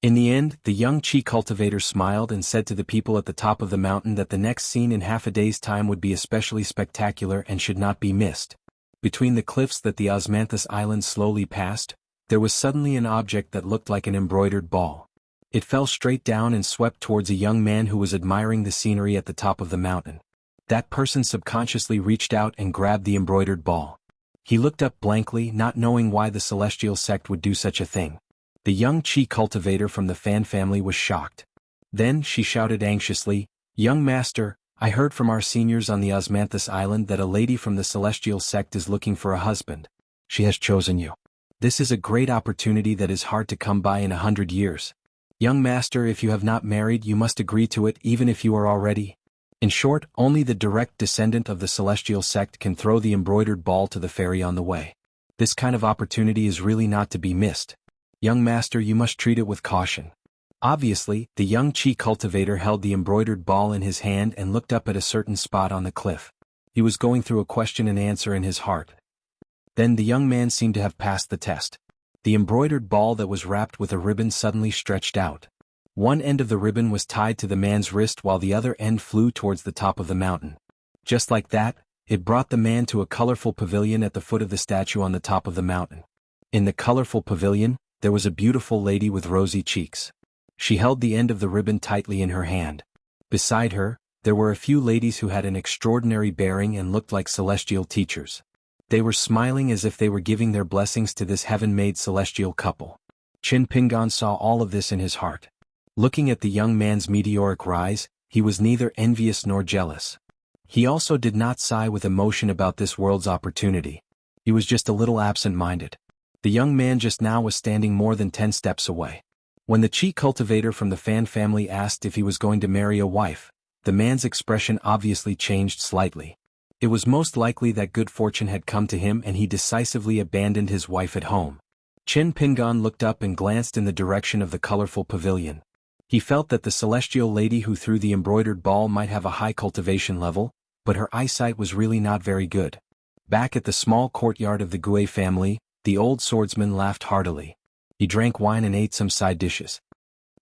In the end, the young Qi cultivator smiled and said to the people at the top of the mountain that the next scene in half a day's time would be especially spectacular and should not be missed. Between the cliffs that the Osmanthus Island slowly passed, there was suddenly an object that looked like an embroidered ball. It fell straight down and swept towards a young man who was admiring the scenery at the top of the mountain. That person subconsciously reached out and grabbed the embroidered ball. He looked up blankly, not knowing why the celestial sect would do such a thing. The young Qi cultivator from the Fan family was shocked. Then she shouted anxiously, "Young master, I heard from our seniors on the Osmanthus Island that a lady from the celestial sect is looking for a husband. She has chosen you. This is a great opportunity that is hard to come by in 100 years. Young master, if you have not married you must agree to it even if you are already." In short, only the direct descendant of the celestial sect can throw the embroidered ball to the fairy on the way. This kind of opportunity is really not to be missed. Young master, you must treat it with caution. Obviously, the young Qi cultivator held the embroidered ball in his hand and looked up at a certain spot on the cliff. He was going through a question and answer in his heart. Then the young man seemed to have passed the test. The embroidered ball that was wrapped with a ribbon suddenly stretched out. One end of the ribbon was tied to the man's wrist while the other end flew towards the top of the mountain. Just like that, it brought the man to a colorful pavilion at the foot of the statue on the top of the mountain. In the colorful pavilion, there was a beautiful lady with rosy cheeks. She held the end of the ribbon tightly in her hand. Beside her, there were a few ladies who had an extraordinary bearing and looked like celestial teachers. They were smiling as if they were giving their blessings to this heaven-made celestial couple. Chen Pingan saw all of this in his heart. Looking at the young man's meteoric rise, he was neither envious nor jealous. He also did not sigh with emotion about this world's opportunity. He was just a little absent-minded. The young man just now was standing more than 10 steps away. When the Qi cultivator from the Fan family asked if he was going to marry a wife, the man's expression obviously changed slightly. It was most likely that good fortune had come to him and he decisively abandoned his wife at home. Chen Pingan looked up and glanced in the direction of the colorful pavilion. He felt that the celestial lady who threw the embroidered ball might have a high cultivation level, but her eyesight was really not very good. Back at the small courtyard of the Gue family, the old swordsman laughed heartily. He drank wine and ate some side dishes.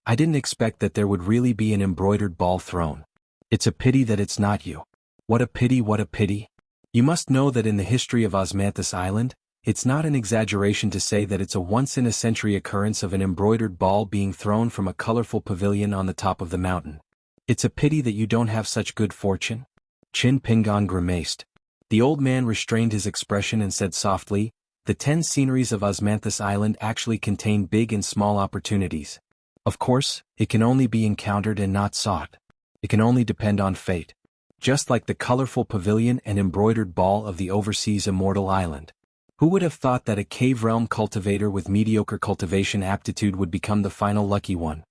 "I didn't expect that there would really be an embroidered ball thrown. It's a pity that it's not you. What a pity, what a pity. You must know that in the history of Osmanthus Island, it's not an exaggeration to say that it's a once-in-a-century occurrence of an embroidered ball being thrown from a colorful pavilion on the top of the mountain. It's a pity that you don't have such good fortune." Chen Pingan grimaced. The old man restrained his expression and said softly, "The 10 sceneries of Osmanthus Island actually contain big and small opportunities. Of course, it can only be encountered and not sought. It can only depend on fate. Just like the colorful pavilion and embroidered ball of the overseas immortal island. Who would have thought that a cave realm cultivator with mediocre cultivation aptitude would become the final lucky one?"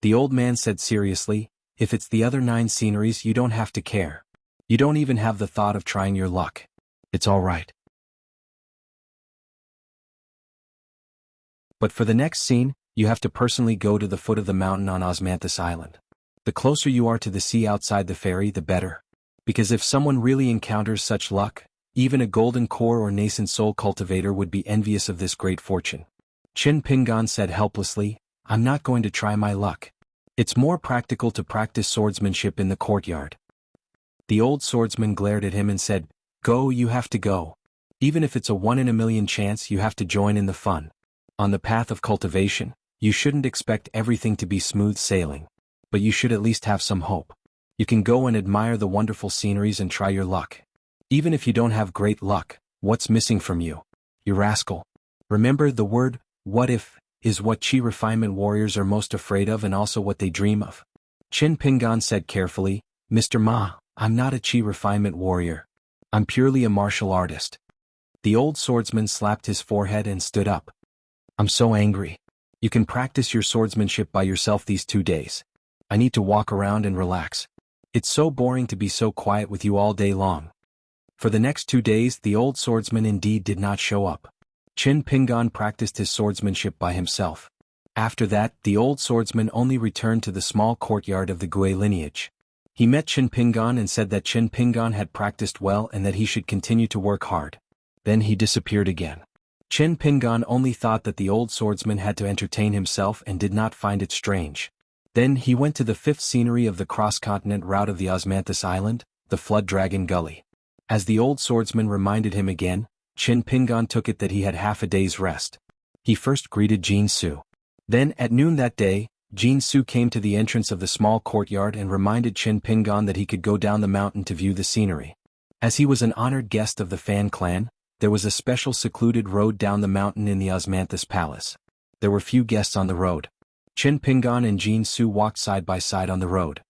The old man said seriously, "If it's the other 9 sceneries you don't have to care. You don't even have the thought of trying your luck. It's all right. But for the next scene, you have to personally go to the foot of the mountain on Osmanthus Island. The closer you are to the sea outside the ferry the better. Because if someone really encounters such luck, even a golden core or nascent soul cultivator would be envious of this great fortune." Chen Pingan said helplessly, "I'm not going to try my luck. It's more practical to practice swordsmanship in the courtyard. The old swordsman glared at him and said, "Go, you have to go. Even if it's a 1 in a million chance, you have to join in the fun. On the path of cultivation, you shouldn't expect everything to be smooth sailing. But you should at least have some hope. You can go and admire the wonderful sceneries and try your luck. Even if you don't have great luck, what's missing from you? You rascal. Remember, the word, what if, is what chi refinement warriors are most afraid of and also what they dream of." Qin Pingan said carefully, "Mr. Ma, I'm not a chi refinement warrior. I'm purely a martial artist." The old swordsman slapped his forehead and stood up. "I'm so angry. You can practice your swordsmanship by yourself these 2 days. I need to walk around and relax. It's so boring to be so quiet with you all day long." For the next 2 days the old swordsman indeed did not show up. Qin Pingan practiced his swordsmanship by himself. After that, the old swordsman only returned to the small courtyard of the Gui lineage. He met Qin Pingan and said that Qin Pingan had practiced well and that he should continue to work hard. Then he disappeared again. Qin Pingan only thought that the old swordsman had to entertain himself and did not find it strange. Then he went to the 5th scenery of the cross-continent route of the Osmanthus Island, the Flood Dragon Gully. As the old swordsman reminded him again, Qin Pingan took it that he had half a day's rest. He first greeted Jin Su. Then, at noon that day, Jin Su came to the entrance of the small courtyard and reminded Qin Pingan that he could go down the mountain to view the scenery. As he was an honored guest of the Fan clan, there was a special secluded road down the mountain in the Osmanthus Palace. There were few guests on the road. Qin Pingan and Jin Su walked side by side on the road.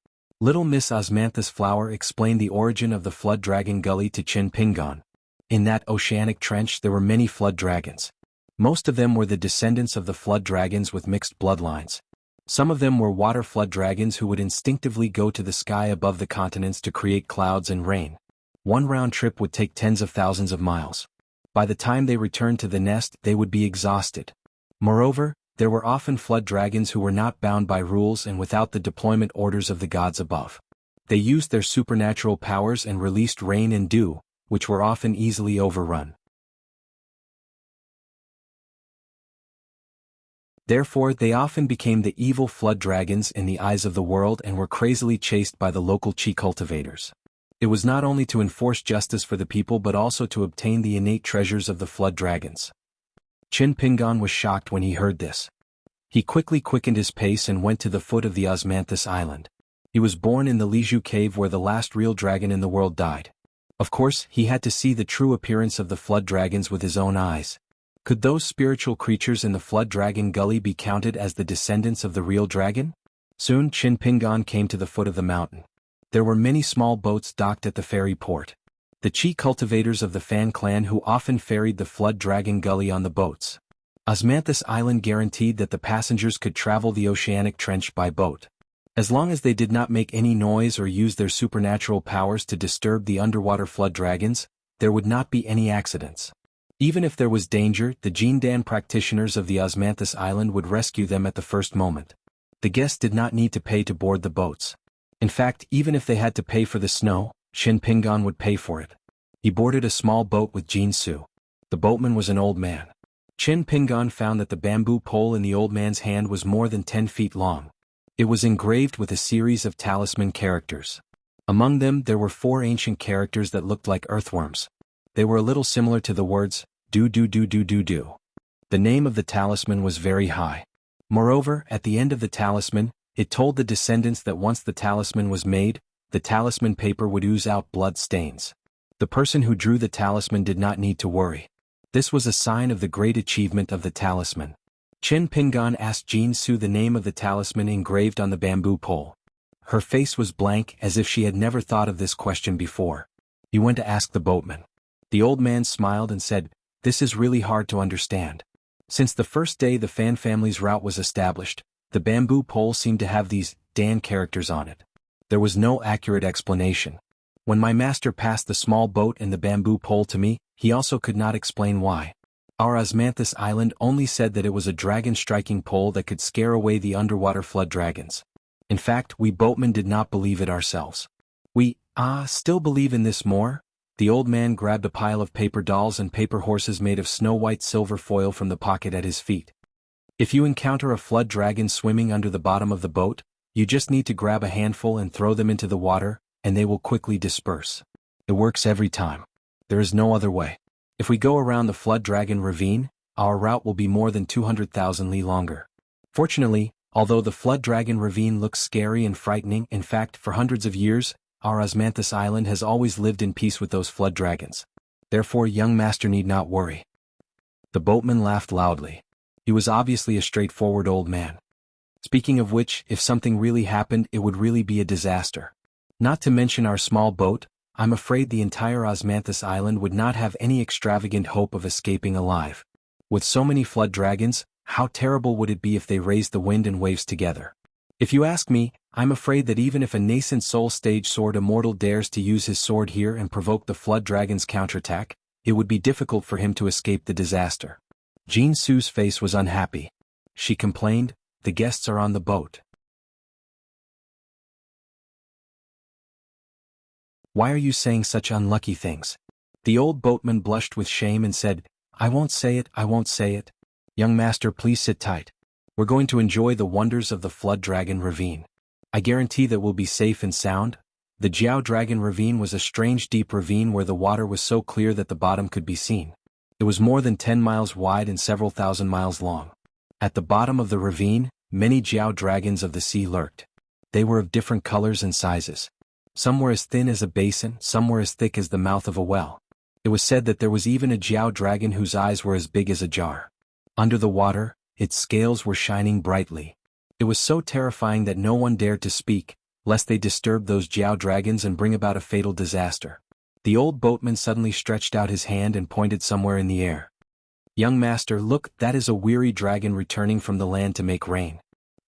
Little Miss Osmanthus Flower explained the origin of the Flood Dragon Gully to Qin Pingan. In that oceanic trench there were many flood dragons. Most of them were the descendants of the flood dragons with mixed bloodlines. Some of them were water flood dragons who would instinctively go to the sky above the continents to create clouds and rain. One round trip would take tens of thousands of miles. By the time they returned to the nest they would be exhausted. Moreover, there were often flood dragons who were not bound by rules and without the deployment orders of the gods above. They used their supernatural powers and released rain and dew, which were often easily overrun. Therefore they often became the evil flood dragons in the eyes of the world and were crazily chased by the local chi cultivators. It was not only to enforce justice for the people but also to obtain the innate treasures of the flood dragons. Qin Pingan was shocked when he heard this. He quickly quickened his pace and went to the foot of the Osmanthus Island. He was born in the Liju cave where the last real dragon in the world died. Of course, he had to see the true appearance of the flood dragons with his own eyes. Could those spiritual creatures in the Flood Dragon Gully be counted as the descendants of the real dragon? Soon Qin Pingan came to the foot of the mountain. There were many small boats docked at the ferry port. The chi cultivators of the Fan clan who often ferried the Flood Dragon Gully on the boats. Osmanthus Island guaranteed that the passengers could travel the oceanic trench by boat. As long as they did not make any noise or use their supernatural powers to disturb the underwater flood dragons, there would not be any accidents. Even if there was danger, the Jindan practitioners of the Osmanthus Island would rescue them at the first moment. The guests did not need to pay to board the boats. In fact, even if they had to pay for the snow, Qin Pingan would pay for it. He boarded a small boat with Jin Su. The boatman was an old man. Qin Pingan found that the bamboo pole in the old man's hand was more than 10 feet long. It was engraved with a series of talisman characters. Among them there were 4 ancient characters that looked like earthworms. They were a little similar to the words, do do do do do do. The name of the talisman was very high. Moreover, at the end of the talisman, it told the descendants that once the talisman was made, the talisman paper would ooze out blood stains. The person who drew the talisman did not need to worry. This was a sign of the great achievement of the talisman. Qin Pingan asked Jin Su the name of the talisman engraved on the bamboo pole. Her face was blank as if she had never thought of this question before. He went to ask the boatman. The old man smiled and said, "This is really hard to understand. Since the first day the Fan family's route was established, the bamboo pole seemed to have these Dan characters on it. There was no accurate explanation. When my master passed the small boat and the bamboo pole to me, he also could not explain why. Our Osmanthus Island only said that it was a dragon-striking pole that could scare away the underwater flood dragons. In fact, we boatmen did not believe it ourselves. We, still believe in this more?" The old man grabbed a pile of paper dolls and paper horses made of snow-white silver foil from the pocket at his feet. "If you encounter a flood dragon swimming under the bottom of the boat, You just need to grab a handful and throw them into the water, and they will quickly disperse. It works every time. There is no other way. If we go around the Flood Dragon Ravine, our route will be more than 200,000 li longer. Fortunately, although the Flood Dragon Ravine looks scary and frightening, in fact, for hundreds of years, our Osmanthus Island has always lived in peace with those flood dragons. Therefore, young master need not worry. The boatman laughed loudly. He was obviously a straightforward old man. Speaking of which, if something really happened, it would really be a disaster. Not to mention our small boat, I'm afraid the entire Osmanthus Island would not have any extravagant hope of escaping alive. With so many flood dragons, how terrible would it be if they raised the wind and waves together? If you ask me, I'm afraid that even if a nascent soul stage sword immortal dares to use his sword here and provoke the flood dragon's counterattack, it would be difficult for him to escape the disaster. Jean Sue's face was unhappy. She complained, "The guests are on the boat. Why are you saying such unlucky things?" The old boatman blushed with shame and said, I won't say it. Young master, please sit tight. We're going to enjoy the wonders of the Flood Dragon Ravine. I guarantee that we'll be safe and sound. The Jiao Dragon Ravine was a strange deep ravine where the water was so clear that the bottom could be seen. It was more than 10 miles wide and several thousand miles long. At the bottom of the ravine, many Jiao dragons of the sea lurked. They were of different colors and sizes. Some were as thin as a basin, some were as thick as the mouth of a well. It was said that there was even a Jiao dragon whose eyes were as big as a jar. Under the water, its scales were shining brightly. It was so terrifying that no one dared to speak, lest they disturb those Jiao dragons and bring about a fatal disaster. The old boatman suddenly stretched out his hand and pointed somewhere in the air. Young master, look, that is a weary dragon returning from the land to make rain.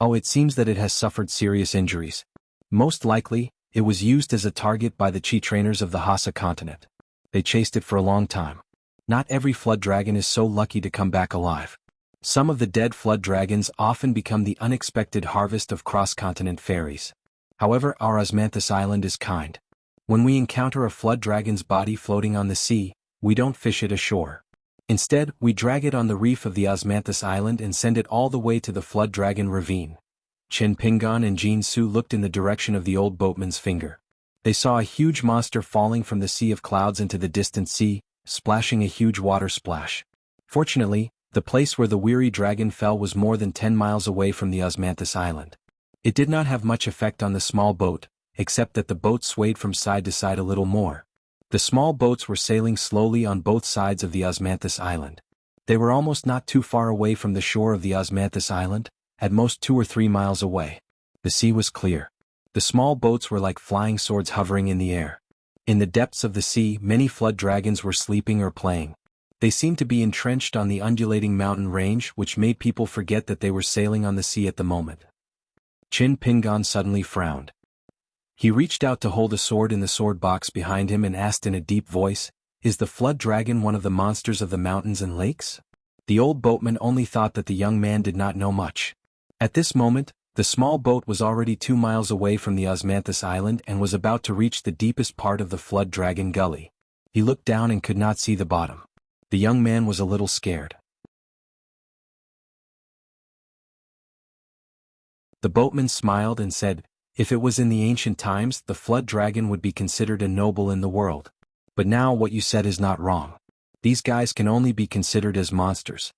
Oh, it seems that it has suffered serious injuries. Most likely, it was used as a target by the Chi trainers of the Hassa continent. They chased it for a long time. Not every flood dragon is so lucky to come back alive. Some of the dead flood dragons often become the unexpected harvest of cross-continent fairies. However, our Osmanthus Island is kind. When we encounter a flood dragon's body floating on the sea, we don't fish it ashore. Instead, we drag it on the reef of the Osmanthus Island and send it all the way to the Flood Dragon Ravine. Chen Pingan and Jean Su looked in the direction of the old boatman's finger. They saw a huge monster falling from the sea of clouds into the distant sea, splashing a huge water splash. Fortunately, the place where the weary dragon fell was more than 10 miles away from the Osmanthus Island. It did not have much effect on the small boat, except that the boat swayed from side to side a little more. The small boats were sailing slowly on both sides of the Osmanthus Island. They were almost not too far away from the shore of the Osmanthus Island, at most 2 or 3 miles away. The sea was clear. The small boats were like flying swords hovering in the air. In the depths of the sea, many flood dragons were sleeping or playing. They seemed to be entrenched on the undulating mountain range, which made people forget that they were sailing on the sea at the moment. Chin Pingan suddenly frowned. He reached out to hold a sword in the sword box behind him and asked in a deep voice, "Is the flood dragon one of the monsters of the mountains and lakes?" The old boatman only thought that the young man did not know much. At this moment, the small boat was already 2 miles away from the Osmanthus Island and was about to reach the deepest part of the Flood Dragon Gully. He looked down and could not see the bottom. The young man was a little scared. The boatman smiled and said, "If it was in the ancient times, the flood dragon would be considered a noble in the world. But now what you said is not wrong. These guys can only be considered as monsters."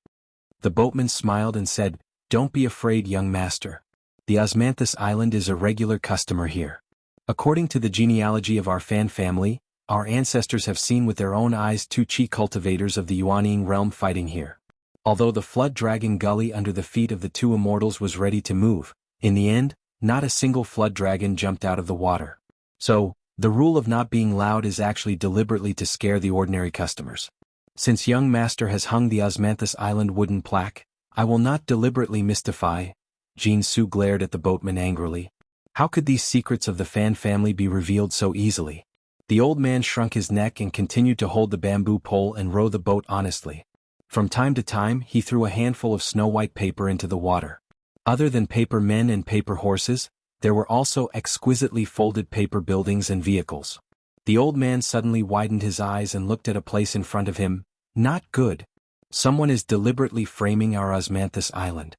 The boatman smiled and said, "Don't be afraid, young master. The Osmanthus Island is a regular customer here. According to the genealogy of our Fan family, our ancestors have seen with their own eyes 2 Chi cultivators of the Yuanying realm fighting here. Although the Flood Dragon Gully under the feet of the 2 immortals was ready to move, in the end, not a single flood dragon jumped out of the water. So, the rule of not being loud is actually deliberately to scare the ordinary customers. Since young master has hung the Osmanthus Island wooden plaque, I will not deliberately mystify." Jean Su glared at the boatman angrily. How could these secrets of the Fan family be revealed so easily? The old man shrunk his neck and continued to hold the bamboo pole and row the boat honestly. From time to time, he threw a handful of snow-white paper into the water. Other than paper men and paper horses, there were also exquisitely folded paper buildings and vehicles. The old man suddenly widened his eyes and looked at a place in front of him. Not good. Someone is deliberately framing our Osmanthus Island.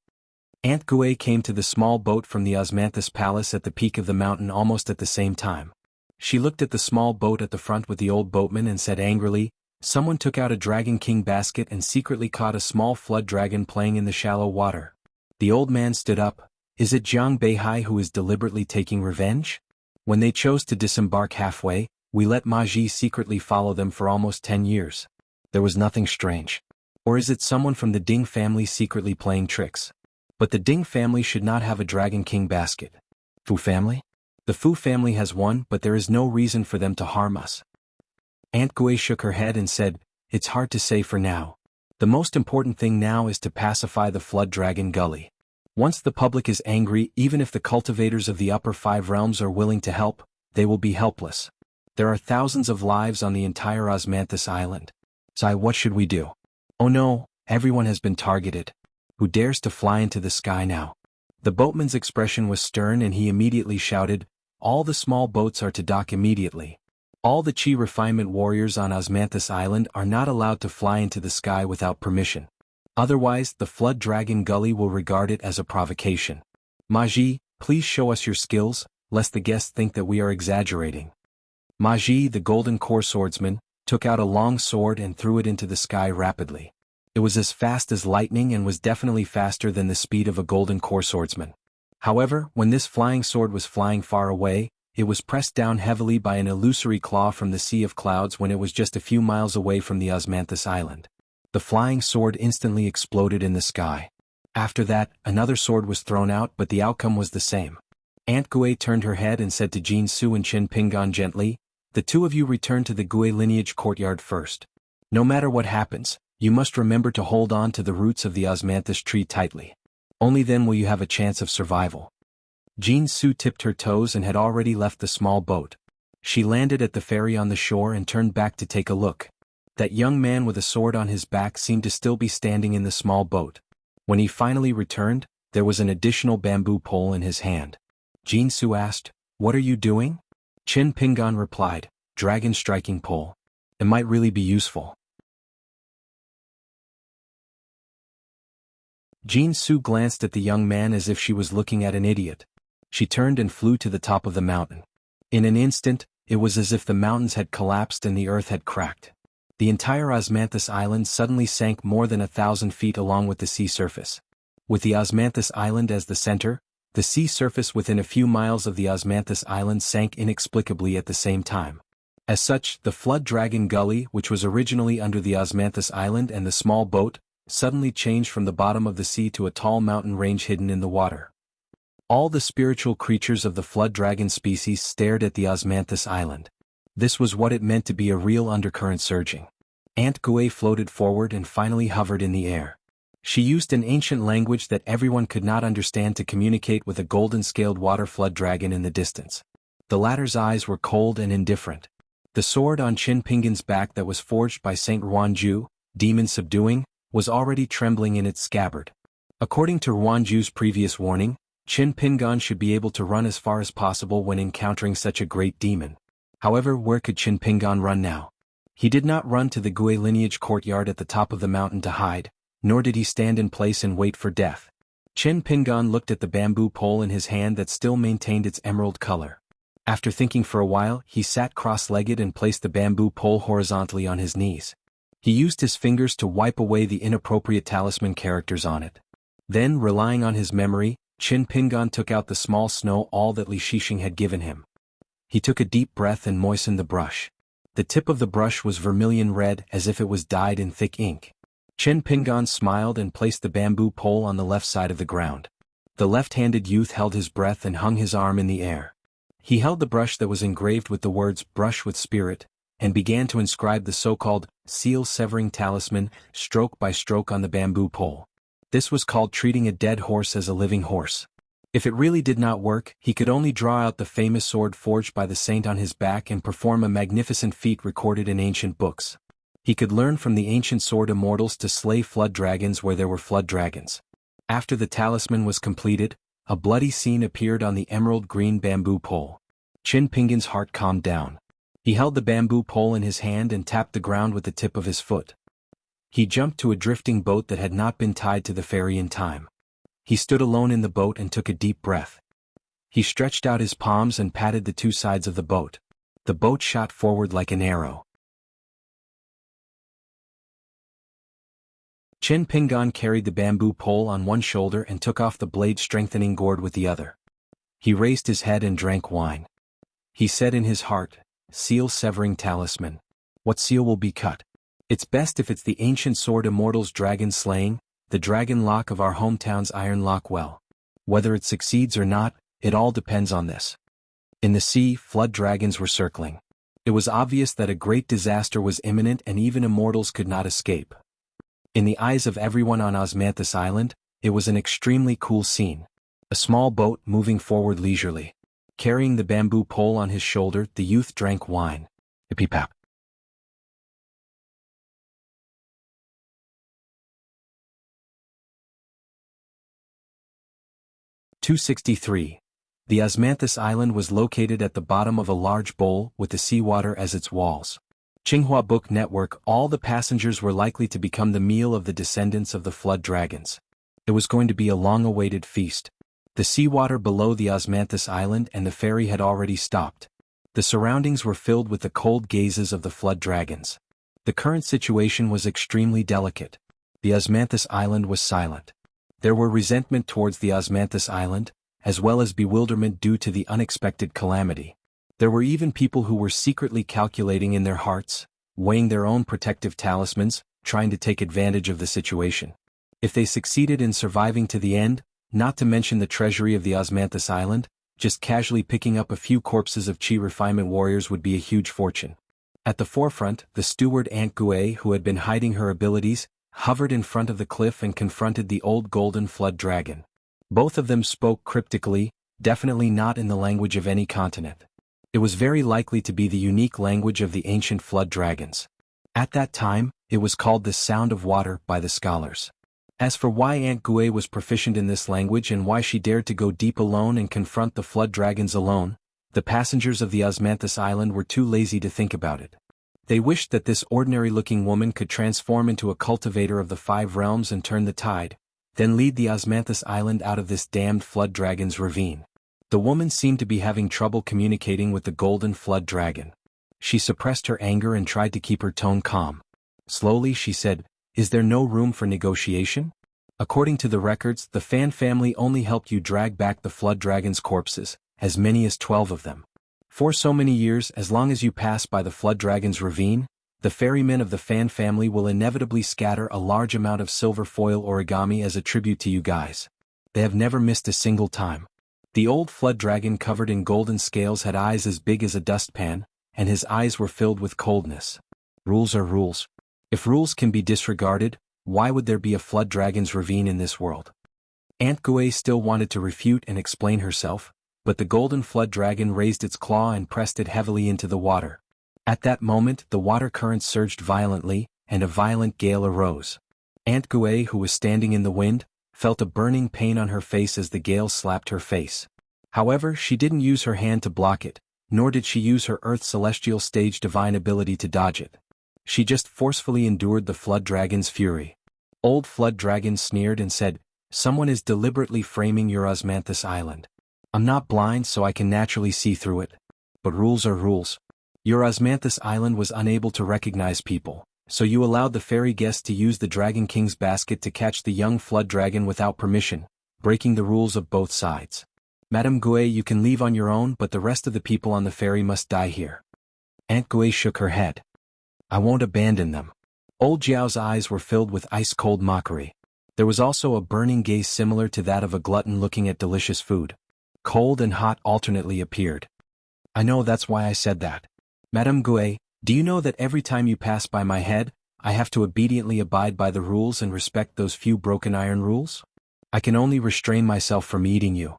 Aunt Gue came to the small boat from the Osmanthus Palace at the peak of the mountain almost at the same time. She looked at the small boat at the front with the old boatman and said angrily, "Someone took out a Dragon King basket and secretly caught a small flood dragon playing in the shallow water." The old man stood up. "Is it Jiang Beihai who is deliberately taking revenge? When they chose to disembark halfway, we let Ma Ji secretly follow them for almost 10 years. There was nothing strange. Or is it someone from the Ding family secretly playing tricks? But the Ding family should not have a Dragon King basket. Fu family? The Fu family has one, but there is no reason for them to harm us." Aunt Gue shook her head and said, "It's hard to say for now. The most important thing now is to pacify the Flood Dragon Gully. Once the public is angry, even if the cultivators of the upper 5 realms are willing to help, they will be helpless. There are thousands of lives on the entire Osmanthus Island. So what should we do? Oh no, everyone has been targeted. Who dares to fly into the sky now?" The boatman's expression was stern and he immediately shouted, "All the small boats are to dock immediately. All the Chi refinement warriors on Osmanthus Island are not allowed to fly into the sky without permission. Otherwise, the Flood Dragon Gully will regard it as a provocation. Ma Ji, please show us your skills, lest the guests think that we are exaggerating." Ma Ji, the golden core swordsman, took out a long sword and threw it into the sky rapidly. It was as fast as lightning and was definitely faster than the speed of a golden core swordsman. However, when this flying sword was flying far away, it was pressed down heavily by an illusory claw from the Sea of Clouds when it was just a few miles away from the Osmanthus Island. The flying sword instantly exploded in the sky. After that, another sword was thrown out, but the outcome was the same. Aunt Gue turned her head and said to Jin Su and Qin Pingan gently, "The two of you return to the Gue lineage courtyard first. No matter what happens, you must remember to hold on to the roots of the Osmanthus tree tightly. Only then will you have a chance of survival." Jin Su tipped her toes and had already left the small boat. She landed at the ferry on the shore and turned back to take a look. That young man with a sword on his back seemed to still be standing in the small boat. When he finally returned, there was an additional bamboo pole in his hand. Jin Su asked, "What are you doing?" Qin Pingan replied, "Dragon striking pole. It might really be useful." Jin Su glanced at the young man as if she was looking at an idiot. She turned and flew to the top of the mountain. In an instant, it was as if the mountains had collapsed and the earth had cracked. The entire Osmanthus Island suddenly sank more than 1,000 feet along with the sea surface. With the Osmanthus Island as the center, the sea surface within a few miles of the Osmanthus Island sank inexplicably at the same time. As such, the Flood Dragon Gully, which was originally under the Osmanthus Island and the small boat, suddenly changed from the bottom of the sea to a tall mountain range hidden in the water. All the spiritual creatures of the Flood Dragon species stared at the Osmanthus Island. This was what it meant to be a real undercurrent surging. Aunt Gue floated forward and finally hovered in the air. She used an ancient language that everyone could not understand to communicate with a golden-scaled water flood dragon in the distance. The latter's eyes were cold and indifferent. The sword on Qin Pingan's back that was forged by Saint Ruanju, demon subduing, was already trembling in its scabbard. According to Ruanju's previous warning, Qin Pingan should be able to run as far as possible when encountering such a great demon. However, where could Qin Pingan run now? He did not run to the Gue lineage courtyard at the top of the mountain to hide, nor did he stand in place and wait for death. Qin Pingan looked at the bamboo pole in his hand that still maintained its emerald color. After thinking for a while, he sat cross-legged and placed the bamboo pole horizontally on his knees. He used his fingers to wipe away the inappropriate talisman characters on it. Then, relying on his memory, Qin Pingan took out the small snow awl that Li Shixing had given him. He took a deep breath and moistened the brush. The tip of the brush was vermilion red as if it was dyed in thick ink. Qin Pingan smiled and placed the bamboo pole on the left side of the ground. The left-handed youth held his breath and hung his arm in the air. He held the brush that was engraved with the words "Brush with Spirit," and began to inscribe the so-called seal-severing talisman, stroke by stroke on the bamboo pole. This was called treating a dead horse as a living horse. If it really did not work, he could only draw out the famous sword forged by the saint on his back and perform a magnificent feat recorded in ancient books. He could learn from the ancient sword immortals to slay flood dragons where there were flood dragons. After the talisman was completed, a bloody scene appeared on the emerald green bamboo pole. Qin Pingan's heart calmed down. He held the bamboo pole in his hand and tapped the ground with the tip of his foot. He jumped to a drifting boat that had not been tied to the ferry in time. He stood alone in the boat and took a deep breath. He stretched out his palms and patted the two sides of the boat. The boat shot forward like an arrow. Chin Pingan carried the bamboo pole on one shoulder and took off the blade-strengthening gourd with the other. He raised his head and drank wine. He said in his heart, "Seal-severing talisman. What seal will be cut? It's best if it's the ancient sword Immortal's dragon slaying, the dragon lock of our hometown's iron lock well. Whether it succeeds or not, it all depends on this." In the sea, flood dragons were circling. It was obvious that a great disaster was imminent and even Immortals could not escape. In the eyes of everyone on Osmanthus Island, it was an extremely cool scene. A small boat moving forward leisurely. Carrying the bamboo pole on his shoulder, the youth drank wine. Hippy-pap. (263). The Osmanthus Island was located at the bottom of a large bowl with the seawater as its walls. Audiobook Network. All the passengers were likely to become the meal of the descendants of the flood dragons. It was going to be a long-awaited feast. The seawater below the Osmanthus Island and the ferry had already stopped. The surroundings were filled with the cold gazes of the flood dragons. The current situation was extremely delicate. The Osmanthus Island was silent. There were resentment towards the Osmanthus Island, as well as bewilderment due to the unexpected calamity. There were even people who were secretly calculating in their hearts, weighing their own protective talismans, trying to take advantage of the situation. If they succeeded in surviving to the end, not to mention the treasury of the Osmanthus Island, just casually picking up a few corpses of Chi refinement warriors would be a huge fortune. At the forefront, the steward Aunt Gue, who had been hiding her abilities, hovered in front of the cliff and confronted the old golden flood dragon. Both of them spoke cryptically, definitely not in the language of any continent. It was very likely to be the unique language of the ancient flood dragons. At that time, it was called the Sound of Water by the scholars. As for why Aunt Gue was proficient in this language and why she dared to go deep alone and confront the flood dragons alone, the passengers of the Osmanthus Island were too lazy to think about it. They wished that this ordinary-looking woman could transform into a cultivator of the 5 realms and turn the tide, then lead the Osmanthus Island out of this damned flood dragon's ravine. The woman seemed to be having trouble communicating with the golden flood dragon. She suppressed her anger and tried to keep her tone calm. Slowly she said, "Is there no room for negotiation? According to the records, the Fan family only helped you drag back the flood dragon's corpses, as many as 12 of them. For so many years, as long as you pass by the flood dragon's ravine, the ferrymen of the Fan family will inevitably scatter a large amount of silver foil origami as a tribute to you guys. They have never missed a single time." The old flood dragon covered in golden scales had eyes as big as a dustpan, and his eyes were filled with coldness. Rules are rules. If rules can be disregarded, why would there be a flood dragon's ravine in this world? Aunt Gue still wanted to refute and explain herself, but the golden flood dragon raised its claw and pressed it heavily into the water. At that moment, the water current surged violently, and a violent gale arose. Aunt Gue, who was standing in the wind, felt a burning pain on her face as the gale slapped her face. However, she didn't use her hand to block it, nor did she use her Earth Celestial Stage divine ability to dodge it. She just forcefully endured the flood dragon's fury. Old flood dragon sneered and said, "Someone is deliberately framing your Osmanthus Island. I'm not blind, so I can naturally see through it. But rules are rules. Your Osmanthus Island was unable to recognize people, so you allowed the fairy guests to use the Dragon King's basket to catch the young flood dragon without permission, breaking the rules of both sides. Madame Gue, you can leave on your own, but the rest of the people on the ferry must die here." Aunt Gue shook her head. "I won't abandon them." Old Jiao's eyes were filled with ice-cold mockery. There was also a burning gaze similar to that of a glutton looking at delicious food. Cold and hot alternately appeared. "I know, that's why I said that. Madame Gue, do you know that every time you pass by my head, I have to obediently abide by the rules and respect those few broken iron rules? I can only restrain myself from eating you."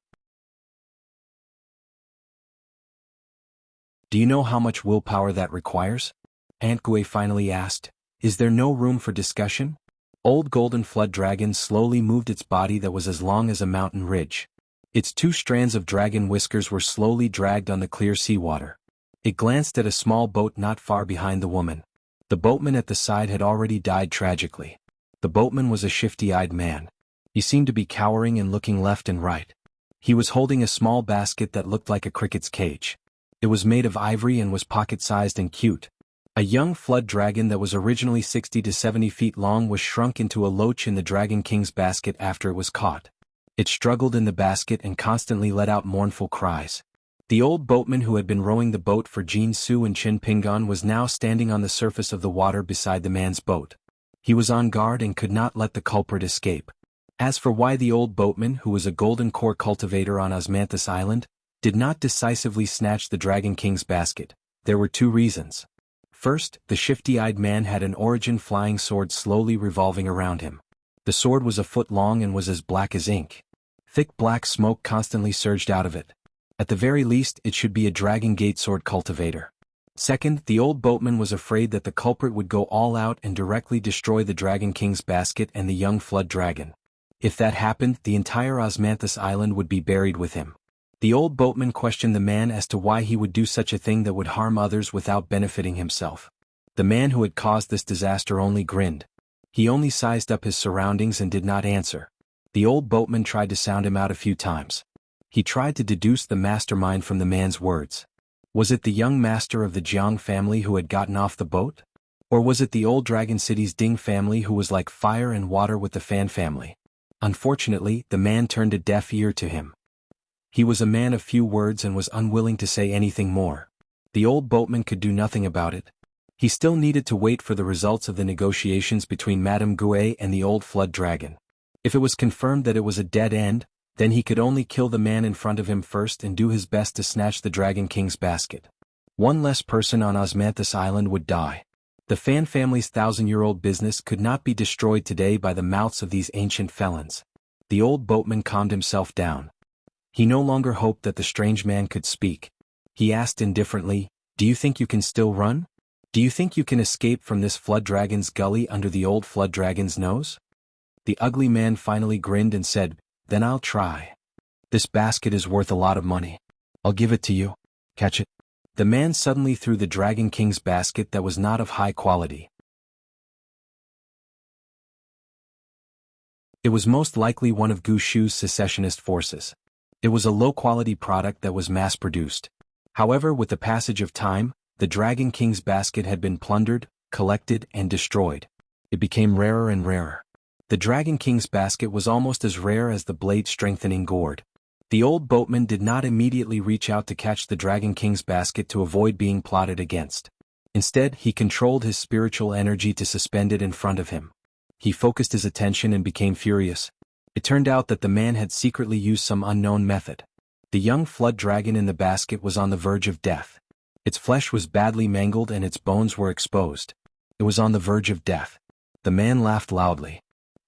"Do you know how much willpower that requires?" Aunt Gue finally asked. "Is there no room for discussion?" Old golden flood dragon slowly moved its body that was as long as a mountain ridge. Its 2 strands of dragon whiskers were slowly dragged on the clear seawater. It glanced at a small boat not far behind the woman. The boatman at the side had already died tragically. The boatman was a shifty-eyed man. He seemed to be cowering and looking left and right. He was holding a small basket that looked like a cricket's cage. It was made of ivory and was pocket-sized and cute. A young flood dragon that was originally 60 to 70 feet long was shrunk into a loach in the Dragon King's basket after it was caught. It struggled in the basket and constantly let out mournful cries. The old boatman who had been rowing the boat for Jin Su and Qin Pingan was now standing on the surface of the water beside the man's boat. He was on guard and could not let the culprit escape. As for why the old boatman, who was a golden core cultivator on Osmanthus Island, did not decisively snatch the Dragon King's basket, there were two reasons. First, the shifty-eyed man had an origin flying sword slowly revolving around him. The sword was a foot long and was as black as ink. Thick black smoke constantly surged out of it. At the very least, it should be a Dragon Gate sword cultivator. Second, the old boatman was afraid that the culprit would go all out and directly destroy the Dragon King's basket and the young flood dragon. If that happened, the entire Osmanthus Island would be buried with him. The old boatman questioned the man as to why he would do such a thing that would harm others without benefiting himself. The man who had caused this disaster only grinned. He only sized up his surroundings and did not answer. The old boatman tried to sound him out a few times. He tried to deduce the mastermind from the man's words. Was it the young master of the Jiang family who had gotten off the boat? Or was it the old Dragon City's Ding family who was like fire and water with the Fan family? Unfortunately, the man turned a deaf ear to him. He was a man of few words and was unwilling to say anything more. The old boatman could do nothing about it. He still needed to wait for the results of the negotiations between Madame Gouet and the old flood dragon. If it was confirmed that it was a dead end, then he could only kill the man in front of him first and do his best to snatch the Dragon King's basket. One less person on Osmanthus Island would die. The Fan family's 1,000-year-old business could not be destroyed today by the mouths of these ancient felons. The old boatman calmed himself down. He no longer hoped that the strange man could speak. He asked indifferently, "Do you think you can still run? Do you think you can escape from this flood dragon's gully under the old flood dragon's nose?" The ugly man finally grinned and said, "Then I'll try. This basket is worth a lot of money. I'll give it to you. Catch it." The man suddenly threw the Dragon King's basket that was not of high quality. It was most likely one of Gushu's secessionist forces. It was a low-quality product that was mass-produced. However, with the passage of time, the Dragon King's basket had been plundered, collected, and destroyed. It became rarer and rarer. The Dragon King's basket was almost as rare as the blade-strengthening gourd. The old boatman did not immediately reach out to catch the Dragon King's basket to avoid being plotted against. Instead, he controlled his spiritual energy to suspend it in front of him. He focused his attention and became furious. It turned out that the man had secretly used some unknown method. The young flood dragon in the basket was on the verge of death. Its flesh was badly mangled and its bones were exposed. It was on the verge of death. The man laughed loudly.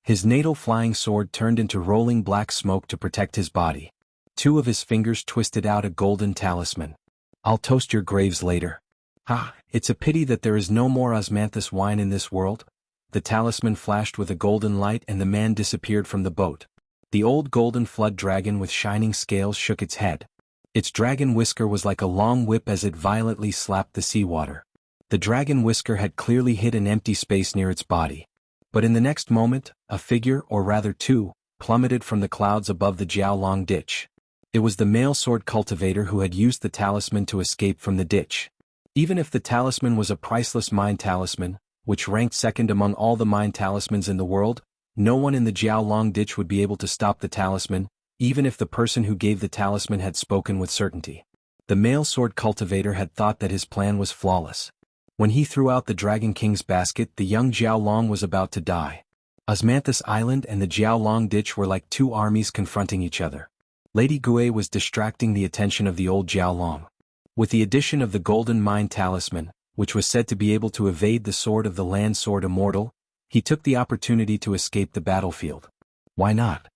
His natal flying sword turned into rolling black smoke to protect his body. Two of his fingers twisted out a golden talisman. "I'll toast your graves later." "Ah, it's a pity that there is no more osmanthus wine in this world." The talisman flashed with a golden light and the man disappeared from the boat. The old golden flood dragon with shining scales shook its head. Its dragon whisker was like a long whip as it violently slapped the seawater. The dragon whisker had clearly hit an empty space near its body. But in the next moment, a figure, or rather two, plummeted from the clouds above the Jiaolong ditch. It was the male sword cultivator who had used the talisman to escape from the ditch. Even if the talisman was a priceless mind talisman, which ranked second among all the mind talismans in the world, no one in the Jiaolong ditch would be able to stop the talisman, even if the person who gave the talisman had spoken with certainty. The male sword cultivator had thought that his plan was flawless. When he threw out the Dragon King's basket, the young Jiaolong was about to die. Osmanthus Island and the Jiaolong ditch were like two armies confronting each other. Lady Gouet was distracting the attention of the old Jiaolong. With the addition of the golden mind talisman, which was said to be able to evade the sword of the land sword immortal, he took the opportunity to escape the battlefield. Why not?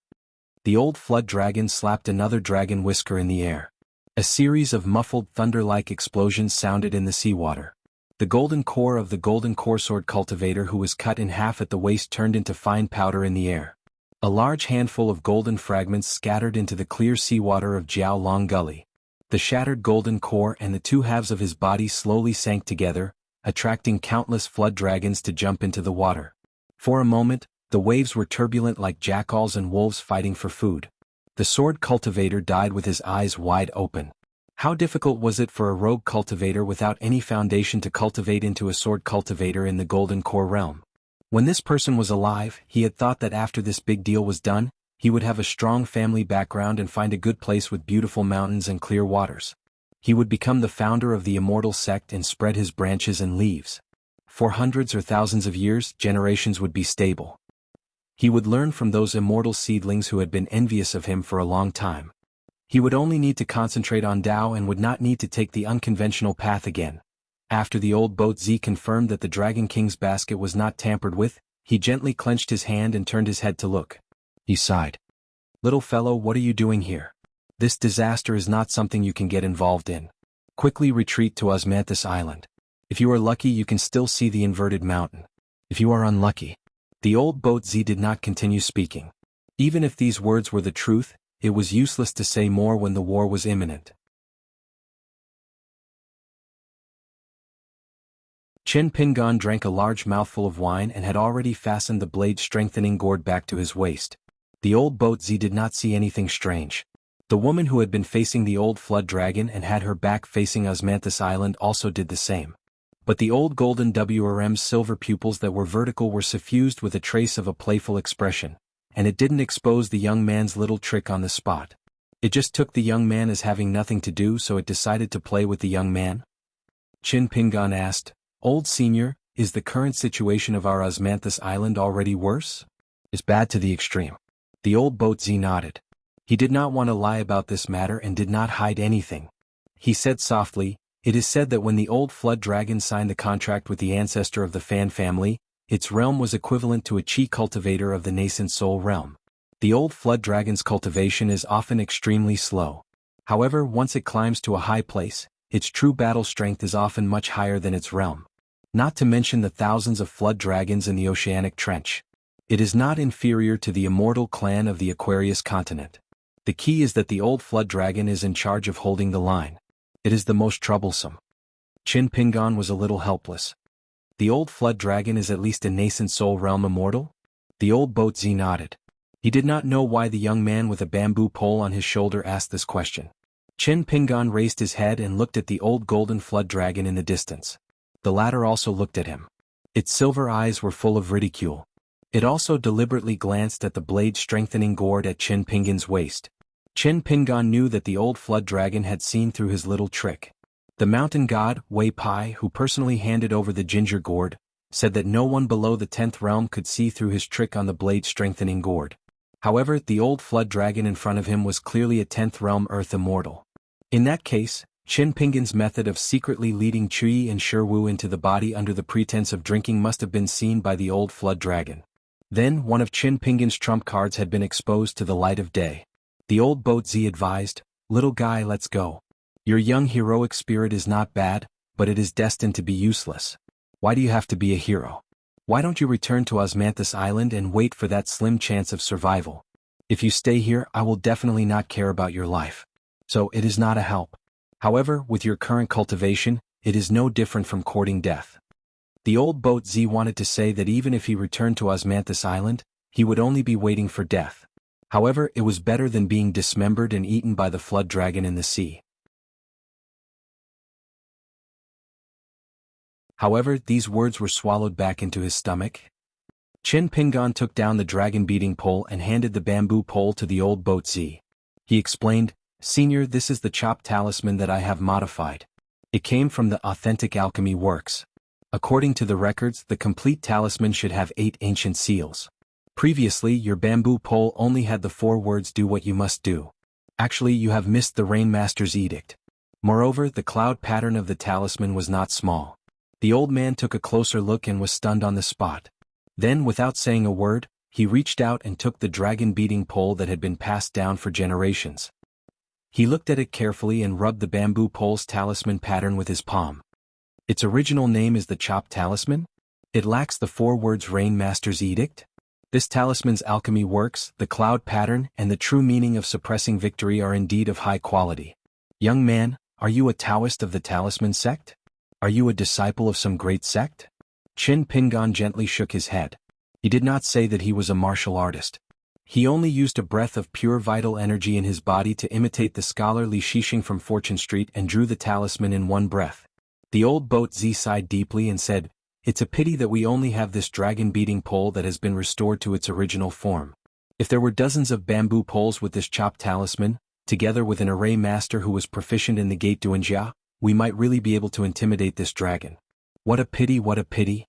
The old flood dragon slapped another dragon whisker in the air. A series of muffled thunder-like explosions sounded in the seawater. The golden core of the golden core sword cultivator who was cut in half at the waist turned into fine powder in the air. A large handful of golden fragments scattered into the clear seawater of Jiaolong Gully. The shattered golden core and the two halves of his body slowly sank together, attracting countless flood dragons to jump into the water. For a moment, The waves were turbulent like jackals and wolves fighting for food. The sword cultivator died with his eyes wide open. How difficult was it for a rogue cultivator without any foundation to cultivate into a sword cultivator in the Golden Core realm? When this person was alive, he had thought that after this big deal was done, he would have a strong family background and find a good place with beautiful mountains and clear waters. He would become the founder of the immortal sect and spread his branches and leaves. For hundreds or thousands of years, generations would be stable. He would learn from those immortal seedlings who had been envious of him for a long time. He would only need to concentrate on Tao and would not need to take the unconventional path again. After the old boat Z confirmed that the Dragon King's basket was not tampered with, he gently clenched his hand and turned his head to look. He sighed. Little fellow, what are you doing here? This disaster is not something you can get involved in. Quickly retreat to Osmanthus Island. If you are lucky, you can still see the inverted mountain. If you are unlucky. The old boat Z did not continue speaking. Even if these words were the truth, it was useless to say more when the war was imminent. Chen Pingan drank a large mouthful of wine and had already fastened the blade-strengthening gourd back to his waist. The old boat Z did not see anything strange. The woman who had been facing the old flood dragon and had her back facing Osmanthus Island also did the same. But the old golden WRM's silver pupils that were vertical were suffused with a trace of a playful expression, and it didn't expose the young man's little trick on the spot. It just took the young man as having nothing to do, so it decided to play with the young man. Chen Pingan asked, Old Senior, is the current situation of our Osmanthus Island already worse? It's bad to the extreme. The old boat Z nodded. He did not want to lie about this matter and did not hide anything. He said softly, It is said that when the old flood dragon signed the contract with the ancestor of the Fan family, its realm was equivalent to a chi cultivator of the nascent soul realm. The old flood dragon's cultivation is often extremely slow. However, once it climbs to a high place, its true battle strength is often much higher than its realm. Not to mention the thousands of flood dragons in the oceanic trench. It is not inferior to the immortal clan of the Aquarius continent. The key is that the old flood dragon is in charge of holding the line. It is the most troublesome. Chen Pingan was a little helpless. The old flood dragon is at least a nascent soul realm immortal? The old boat Z nodded. He did not know why the young man with a bamboo pole on his shoulder asked this question. Chen Pingan raised his head and looked at the old golden flood dragon in the distance. The latter also looked at him. Its silver eyes were full of ridicule. It also deliberately glanced at the blade-strengthening gourd at Chen Pingan's waist. Chen Pingan knew that the old flood dragon had seen through his little trick. The mountain god, Wei Pai, who personally handed over the ginger gourd, said that no one below the 10th realm could see through his trick on the blade-strengthening gourd. However, the old flood dragon in front of him was clearly a 10th realm earth immortal. In that case, Chen Pingan's method of secretly leading Chui and Sherwu into the body under the pretense of drinking must have been seen by the old flood dragon. Then one of Chen Pingan's trump cards had been exposed to the light of day. The old boat Z advised, Little guy, let's go. Your young heroic spirit is not bad, but it is destined to be useless. Why do you have to be a hero? Why don't you return to Osmanthus Island and wait for that slim chance of survival? If you stay here, I will definitely not care about your life. So it is not a help. However, with your current cultivation, it is no different from courting death. The old boat Z wanted to say that even if he returned to Osmanthus Island, he would only be waiting for death. However, it was better than being dismembered and eaten by the flood dragon in the sea. However, these words were swallowed back into his stomach. Chen Pingan took down the dragon-beating pole and handed the bamboo pole to the old boat Z. He explained, Senior, this is the chopped talisman that I have modified. It came from the authentic alchemy works. According to the records, the complete talisman should have 8 ancient seals. Previously, your bamboo pole only had the 4 words do what you must do. Actually, you have missed the Rainmaster's edict. Moreover, the cloud pattern of the talisman was not small. The old man took a closer look and was stunned on the spot. Then, without saying a word, he reached out and took the dragon-beating pole that had been passed down for generations. He looked at it carefully and rubbed the bamboo pole's talisman pattern with his palm. Its original name is the chopped talisman? It lacks the 4 words Rainmaster's edict? This talisman's alchemy works, the cloud pattern, and the true meaning of suppressing victory are indeed of high quality. Young man, are you a Taoist of the talisman sect? Are you a disciple of some great sect? Chen Pingan gently shook his head. He did not say that he was a martial artist. He only used a breath of pure vital energy in his body to imitate the scholarly Shishing from Fortune Street and drew the talisman in one breath. The old boat Z sighed deeply and said, "It's a pity that we only have this dragon-beating pole that has been restored to its original form. If there were dozens of bamboo poles with this chopped talisman, together with an array master who was proficient in the gate Duanjia, we might really be able to intimidate this dragon. What a pity, what a pity."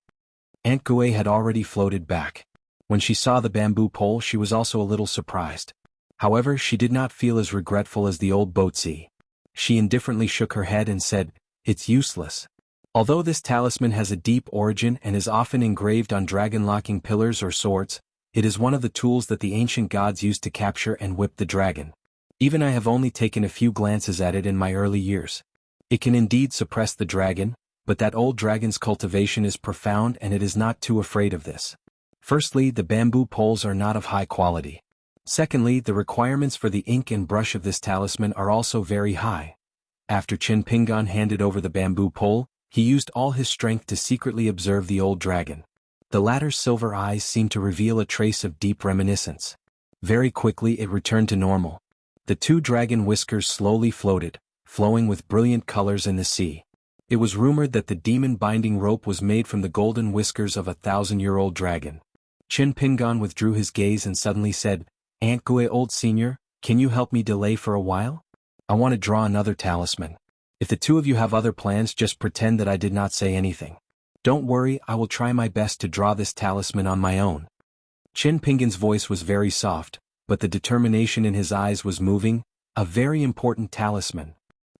Aunt Gui had already floated back. When she saw the bamboo pole, she was also a little surprised. However, she did not feel as regretful as the old boatsie. She indifferently shook her head and said, "It's useless. Although this talisman has a deep origin and is often engraved on dragon-locking pillars or swords, it is one of the tools that the ancient gods used to capture and whip the dragon. Even I have only taken a few glances at it in my early years. It can indeed suppress the dragon, but that old dragon's cultivation is profound and it is not too afraid of this. Firstly, the bamboo poles are not of high quality. Secondly, the requirements for the ink and brush of this talisman are also very high." After Qin Pingan handed over the bamboo pole, he used all his strength to secretly observe the old dragon. The latter's silver eyes seemed to reveal a trace of deep reminiscence. Very quickly it returned to normal. The two dragon whiskers slowly floated, flowing with brilliant colors in the sea. It was rumored that the demon-binding rope was made from the golden whiskers of a 1,000-year-old dragon. Qin Pingan withdrew his gaze and suddenly said, "Aunt Gui, old senior, can you help me delay for a while? I want to draw another talisman. If the two of you have other plans, just pretend that I did not say anything. Don't worry, I will try my best to draw this talisman on my own." Qin Pingan's voice was very soft, but the determination in his eyes was moving. "A very important talisman.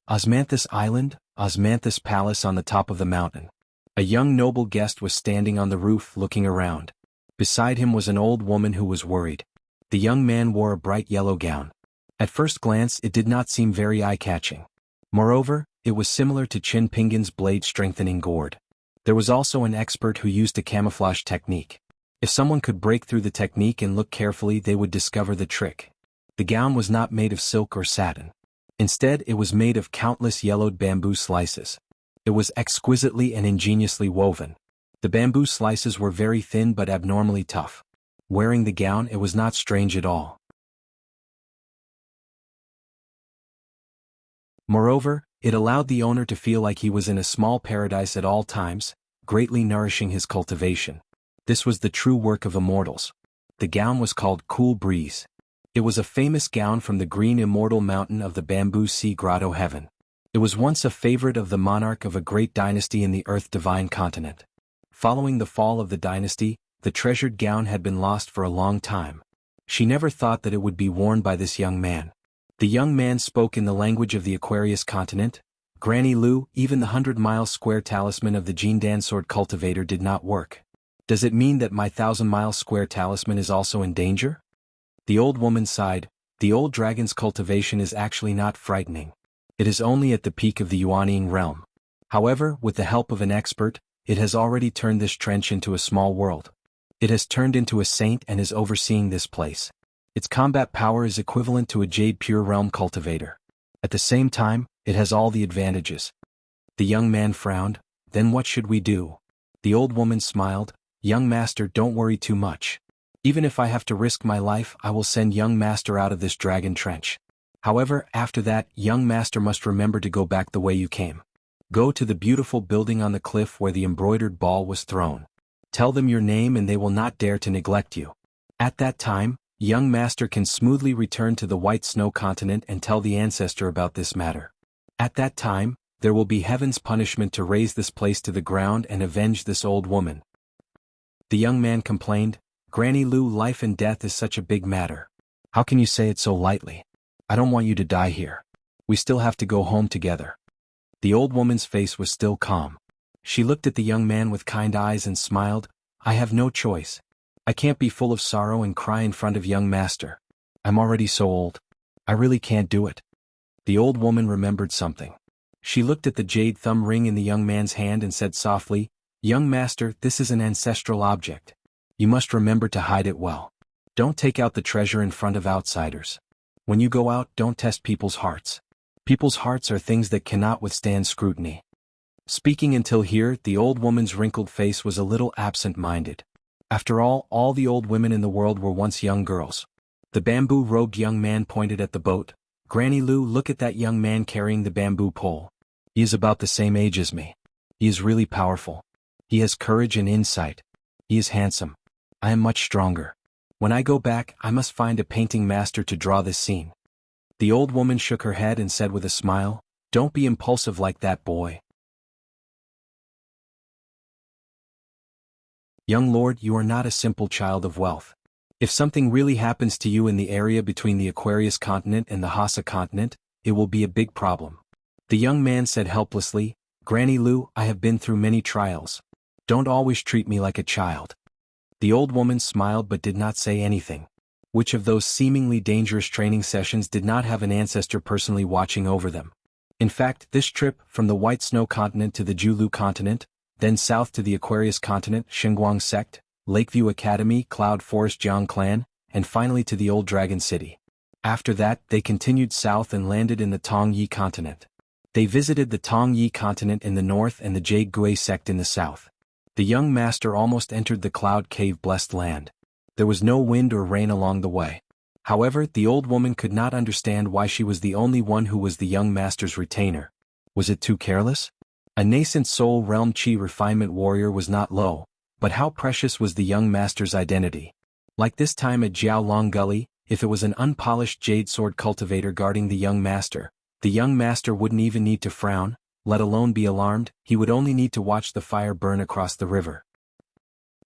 Osmanthus Island, Osmanthus Palace on the top of the mountain." A young noble guest was standing on the roof looking around. Beside him was an old woman who was worried. The young man wore a bright yellow gown. At first glance it did not seem very eye-catching. Moreover, it was similar to Qin Pingan's blade-strengthening gourd. There was also an expert who used a camouflage technique. If someone could break through the technique and look carefully, they would discover the trick. The gown was not made of silk or satin. Instead, it was made of countless yellowed bamboo slices. It was exquisitely and ingeniously woven. The bamboo slices were very thin but abnormally tough. Wearing the gown, it was not strange at all. Moreover, it allowed the owner to feel like he was in a small paradise at all times, greatly nourishing his cultivation. This was the true work of immortals. The gown was called Cool Breeze. It was a famous gown from the green immortal mountain of the Bamboo Sea Grotto Heaven. It was once a favorite of the monarch of a great dynasty in the Earth Divine continent. Following the fall of the dynasty, the treasured gown had been lost for a long time. She never thought that it would be worn by this young man. The young man spoke in the language of the Aquarius continent. "Granny Lu, even the 100-mile square talisman of the Jindan sword cultivator did not work. Does it mean that my 1,000-mile square talisman is also in danger?" The old woman sighed. "The old dragon's cultivation is actually not frightening. It is only at the peak of the Yuanying realm. However, with the help of an expert, it has already turned this trench into a small world. It has turned into a saint and is overseeing this place. Its combat power is equivalent to a Jade Pure Realm cultivator. At the same time, it has all the advantages." The young man frowned. "Then what should we do?" The old woman smiled. "Young master, don't worry too much. Even if I have to risk my life, I will send young master out of this dragon trench. However, after that, young master must remember to go back the way you came. Go to the beautiful building on the cliff where the embroidered ball was thrown. Tell them your name and they will not dare to neglect you. At that time, young master can smoothly return to the White Snow continent and tell the ancestor about this matter. At that time, there will be heaven's punishment to raze this place to the ground and avenge this old woman." The young man complained, "Granny Lu, life and death is such a big matter. How can you say it so lightly? I don't want you to die here. We still have to go home together." The old woman's face was still calm. She looked at the young man with kind eyes and smiled. "I have no choice. I can't be full of sorrow and cry in front of young master. I'm already so old. I really can't do it." The old woman remembered something. She looked at the jade thumb ring in the young man's hand and said softly, "Young master, this is an ancestral object. You must remember to hide it well. Don't take out the treasure in front of outsiders. When you go out, don't test people's hearts. People's hearts are things that cannot withstand scrutiny." Speaking until here, the old woman's wrinkled face was a little absent-minded. After all the old women in the world were once young girls. The bamboo-robed young man pointed at the boat. Granny Lou, look at that young man carrying the bamboo pole. He is about the same age as me. He is really powerful. He has courage and insight. He is handsome. I am much stronger. When I go back, I must find a painting master to draw this scene. The old woman shook her head and said with a smile, "Don't be impulsive like that, boy. Young lord, you are not a simple child of wealth. If something really happens to you in the area between the Aquarius continent and the Hassa continent, it will be a big problem." The young man said helplessly, "Granny Lou, I have been through many trials. Don't always treat me like a child." The old woman smiled but did not say anything. Which of those seemingly dangerous training sessions did not have an ancestor personally watching over them? In fact, this trip, from the White Snow continent to the Julu continent, then south to the Aquarius continent, Xinguang sect, Lakeview Academy, Cloud Forest Jiang clan, and finally to the Old Dragon City. After that, they continued south and landed in the Tong Yi continent. They visited the Tong Yi continent in the north and the Jade Gui sect in the south. The young master almost entered the Cloud Cave blessed land. There was no wind or rain along the way. However, the old woman could not understand why she was the only one who was the young master's retainer. Was it too careless? A nascent soul realm chi refinement warrior was not low, but how precious was the young master's identity? Like this time at Jiao Long Gully, if it was an unpolished jade sword cultivator guarding the young master wouldn't even need to frown, let alone be alarmed. He would only need to watch the fire burn across the river.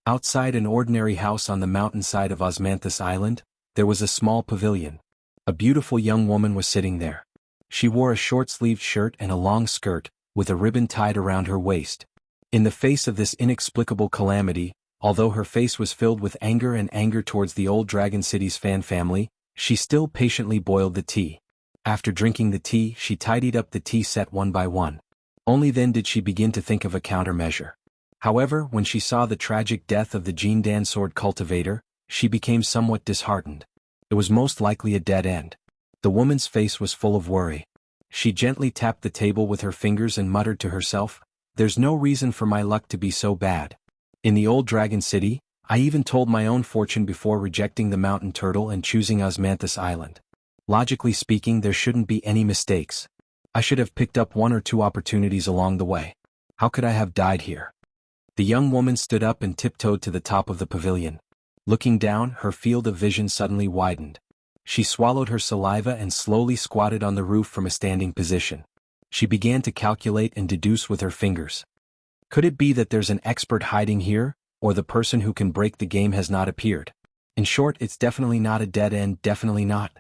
Outside an ordinary house on the mountainside of Osmanthus Island, there was a small pavilion. A beautiful young woman was sitting there. She wore a short-sleeved shirt and a long skirt, with a ribbon tied around her waist. In the face of this inexplicable calamity, although her face was filled with anger towards the Old Dragon City's fan family, she still patiently boiled the tea. After drinking the tea, she tidied up the tea set one by one. Only then did she begin to think of a countermeasure. However, when she saw the tragic death of the Jindan sword cultivator, she became somewhat disheartened. It was most likely a dead end. The woman's face was full of worry. She gently tapped the table with her fingers and muttered to herself, "There's no reason for my luck to be so bad. In the Old Dragon City, I even told my own fortune before rejecting the mountain turtle and choosing Osmanthus Island. Logically speaking, there shouldn't be any mistakes. I should have picked up one or two opportunities along the way. How could I have died here?" The young woman stood up and tiptoed to the top of the pavilion. Looking down, her field of vision suddenly widened. She swallowed her saliva and slowly squatted on the roof from a standing position. She began to calculate and deduce with her fingers. Could it be that there's an expert hiding here, or the person who can break the game has not appeared? In short, it's definitely not a dead end, definitely not.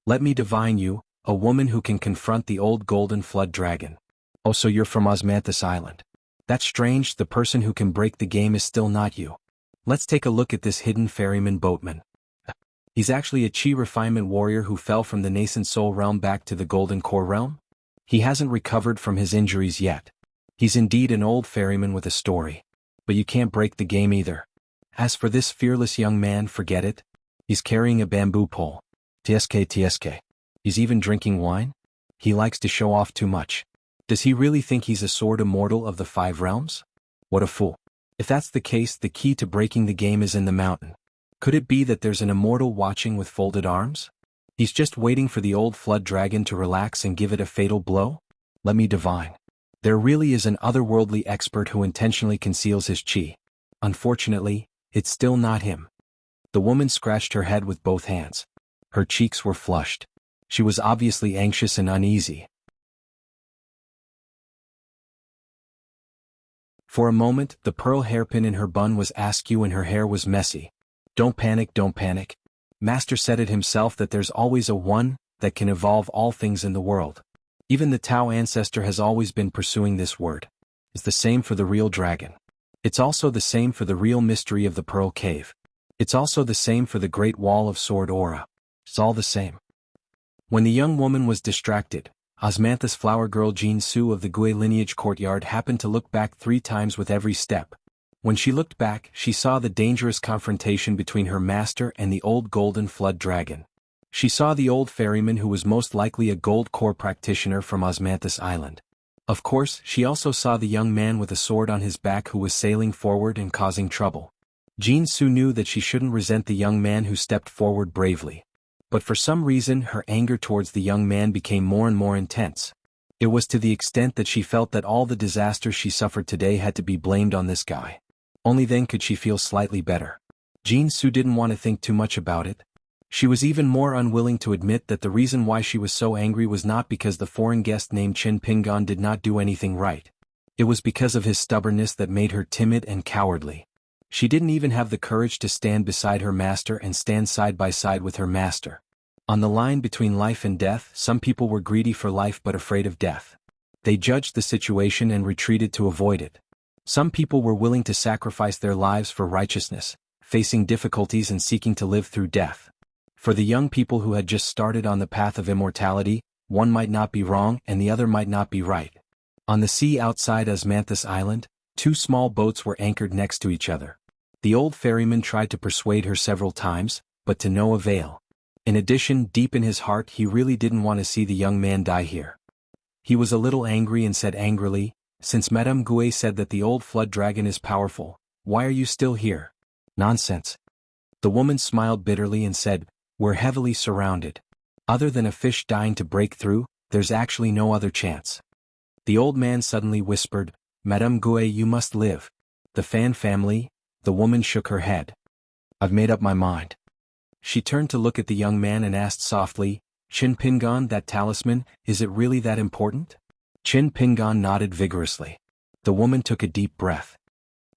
Let me divine you, a woman who can confront the old golden flood dragon. Oh, so you're from Osmanthus Island. That's strange, the person who can break the game is still not you. Let's take a look at this hidden ferryman boatman. He's actually a chi refinement warrior who fell from the nascent soul realm back to the golden core realm. He hasn't recovered from his injuries yet. He's indeed an old ferryman with a story. But you can't break the game either. As for this fearless young man, forget it. He's carrying a bamboo pole. TSK. He's even drinking wine? He likes to show off too much. Does he really think he's a sword immortal of the 5 realms? What a fool. If that's the case, the key to breaking the game is in the mountain. Could it be that there's an immortal watching with folded arms? He's just waiting for the old flood dragon to relax and give it a fatal blow? Let me divine. There really is an otherworldly expert who intentionally conceals his chi. Unfortunately, it's still not him. The woman scratched her head with both hands. Her cheeks were flushed. She was obviously anxious and uneasy. For a moment, the pearl hairpin in her bun was askew and her hair was messy. Don't panic. Master said it himself that there's always a one that can evolve all things in the world. Even the Tao ancestor has always been pursuing this word. It's the same for the real dragon. It's also the same for the real mystery of the Pearl Cave. It's also the same for the Great Wall of Sword Aura. It's all the same. When the young woman was distracted, Osmanthus flower girl Jean Su of the Gui lineage courtyard happened to look back 3 times with every step. When she looked back, she saw the dangerous confrontation between her master and the old golden flood dragon. She saw the old ferryman who was most likely a gold core practitioner from Osmanthus Island. Of course, she also saw the young man with a sword on his back who was sailing forward and causing trouble. Jin Su knew that she shouldn't resent the young man who stepped forward bravely. But for some reason her anger towards the young man became more and more intense. It was to the extent that she felt that all the disasters she suffered today had to be blamed on this guy. Only then could she feel slightly better. Jin Su didn't want to think too much about it. She was even more unwilling to admit that the reason why she was so angry was not because the foreign guest named Qin Pingan did not do anything right. It was because of his stubbornness that made her timid and cowardly. She didn't even have the courage to stand beside her master and stand side by side with her master. On the line between life and death, some people were greedy for life but afraid of death. They judged the situation and retreated to avoid it. Some people were willing to sacrifice their lives for righteousness, facing difficulties and seeking to live through death. For the young people who had just started on the path of immortality, one might not be wrong and the other might not be right. On the sea outside Osmanthus Island, two small boats were anchored next to each other. The old ferryman tried to persuade her several times, but to no avail. In addition, deep in his heart he really didn't want to see the young man die here. He was a little angry and said angrily, "Since Madame Gouet said that the old flood dragon is powerful, why are you still here?" "Nonsense." The woman smiled bitterly and said, "We're heavily surrounded. Other than a fish dying to break through, there's actually no other chance." The old man suddenly whispered, "Madame Gouet, you must live." "The Fan family?" The woman shook her head. "I've made up my mind." She turned to look at the young man and asked softly, "Qin Pingan, that talisman, is it really that important?" Qin Pingan nodded vigorously. The woman took a deep breath.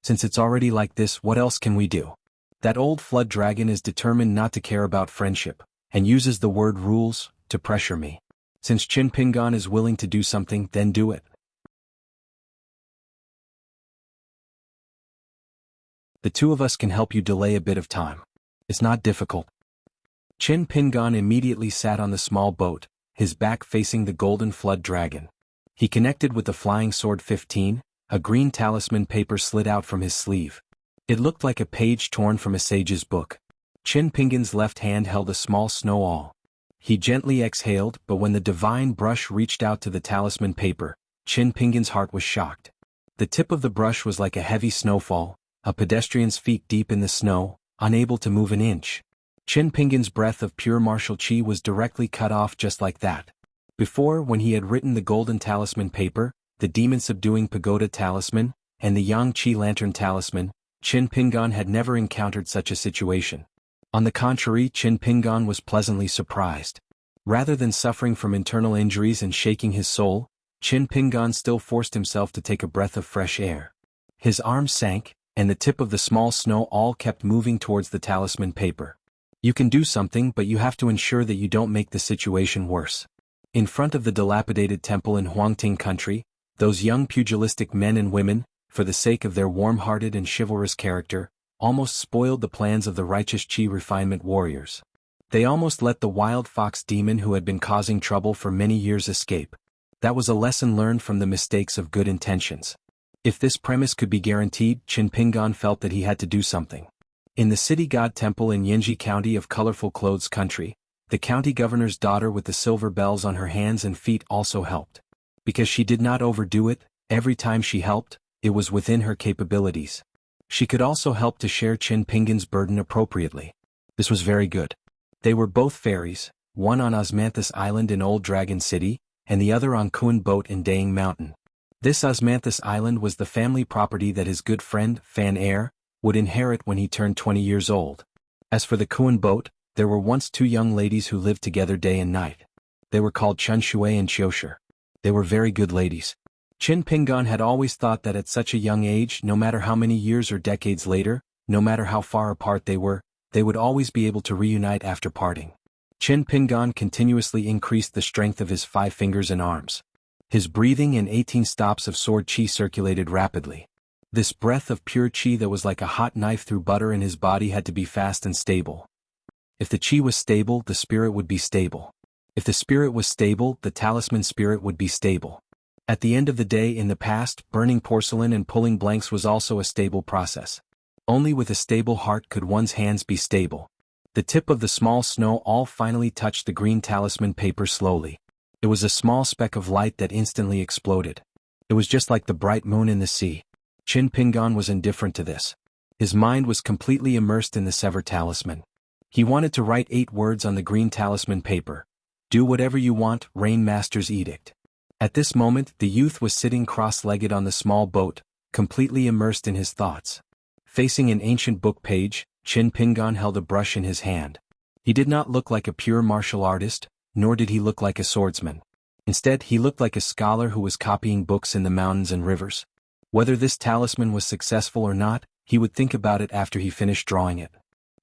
"Since it's already like this, what else can we do? That old flood dragon is determined not to care about friendship, and uses the word rules to pressure me. Since Qin Pingan is willing to do something, then do it." "The two of us can help you delay a bit of time. It's not difficult." Qin Pingan immediately sat on the small boat, his back facing the golden flood dragon. He connected with the flying sword 15, a green talisman paper slid out from his sleeve. It looked like a page torn from a sage's book. Qin Pingan's left hand held a small snow awl. He gently exhaled, but when the divine brush reached out to the talisman paper, Qin Pingan's heart was shocked. The tip of the brush was like a heavy snowfall, a pedestrian's feet deep in the snow, unable to move an inch. Qin Pingan's breath of pure martial qi was directly cut off just like that. Before, when he had written the golden talisman paper, the demon subduing pagoda talisman, and the yang qi lantern talisman, Qin Pingan had never encountered such a situation. On the contrary, Qin Pingan was pleasantly surprised. Rather than suffering from internal injuries and shaking his soul, Qin Pingan still forced himself to take a breath of fresh air. His arms sank, and the tip of the small snow awl kept moving towards the talisman paper. "You can do something, but you have to ensure that you don't make the situation worse." In front of the dilapidated temple in Huangting country, those young pugilistic men and women, for the sake of their warm-hearted and chivalrous character, almost spoiled the plans of the righteous Qi refinement warriors. They almost let the wild fox demon who had been causing trouble for many years escape. That was a lesson learned from the mistakes of good intentions. If this premise could be guaranteed, Qin Pingan felt that he had to do something. In the city god temple in Yinji County of Colorful Clothes Country, the county governor's daughter with the silver bells on her hands and feet also helped. Because she did not overdo it, every time she helped, it was within her capabilities. She could also help to share Qin Pingan's burden appropriately. This was very good. They were both fairies, one on Osmanthus Island in Old Dragon City, and the other on Kuan Boat in Daying Mountain. This Osmanthus Island was the family property that his good friend, Fan Air, would inherit when he turned 20 years old. As for the Kuan Boat, there were once two young ladies who lived together day and night. They were called Chun Shui and Qiushi. They were very good ladies. Qin Pingan had always thought that at such a young age, no matter how many years or decades later, no matter how far apart they would always be able to reunite after parting. Qin Pingan continuously increased the strength of his 5 fingers and arms. His breathing and 18 stops of sword qi circulated rapidly. This breath of pure qi that was like a hot knife through butter in his body had to be fast and stable. If the qi was stable, the spirit would be stable. If the spirit was stable, the talisman spirit would be stable. At the end of the day, in the past, burning porcelain and pulling blanks was also a stable process. Only with a stable heart could one's hands be stable. The tip of the small snow awl finally touched the green talisman paper slowly. It was a small speck of light that instantly exploded. It was just like the bright moon in the sea. Qin Pingan was indifferent to this. His mind was completely immersed in the severed talisman. He wanted to write 8 words on the green talisman paper. Do whatever you want, Rain Master's edict. At this moment, the youth was sitting cross-legged on the small boat, completely immersed in his thoughts. Facing an ancient book page, Chin Pingan held a brush in his hand. He did not look like a pure martial artist, nor did he look like a swordsman. Instead, he looked like a scholar who was copying books in the mountains and rivers. Whether this talisman was successful or not, he would think about it after he finished drawing it.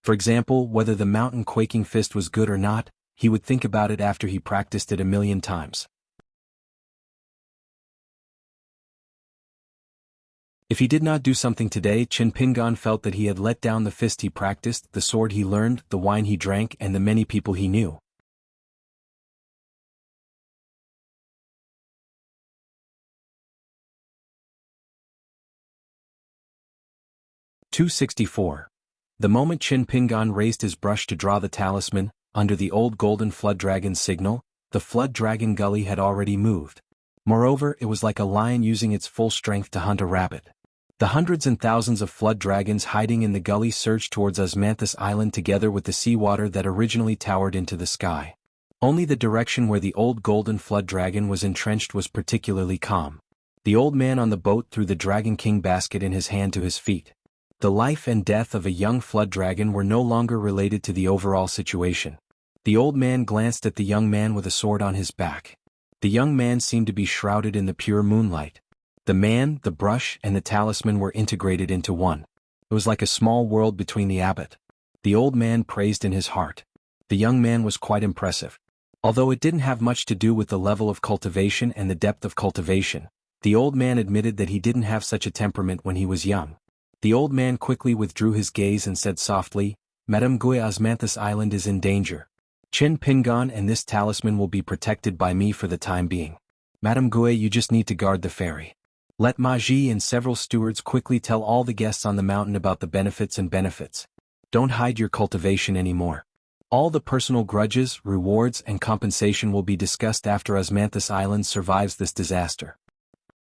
For example, whether the mountain quaking fist was good or not, he would think about it after he practiced it 1,000,000 times. If he did not do something today, Chin Pingan felt that he had let down the fist he practiced, the sword he learned, the wine he drank, and the many people he knew. "264. The moment Chin Pingan raised his brush to draw the talisman, under the old golden flood dragon's signal, the flood dragon gully had already moved. Moreover, it was like a lion using its full strength to hunt a rabbit. The hundreds and thousands of flood dragons hiding in the gully surged towards Osmanthus Island together with the seawater that originally towered into the sky. Only the direction where the old golden flood dragon was entrenched was particularly calm. The old man on the boat threw the Dragon King basket in his hand to his feet. The life and death of a young flood dragon were no longer related to the overall situation. The old man glanced at the young man with a sword on his back. The young man seemed to be shrouded in the pure moonlight. The man, the brush, and the talisman were integrated into one. It was like a small world between the abbot. The old man praised in his heart. The young man was quite impressive. Although it didn't have much to do with the level of cultivation and the depth of cultivation, the old man admitted that he didn't have such a temperament when he was young. The old man quickly withdrew his gaze and said softly, "Madame Gui, Osmanthus Island is in danger. Chin Pingan and this talisman will be protected by me for the time being. Madame Gui, you just need to guard the ferry. Let Maji and several stewards quickly tell all the guests on the mountain about the benefits. Don't hide your cultivation anymore. All the personal grudges, rewards, and compensation will be discussed after Osmanthus Island survives this disaster."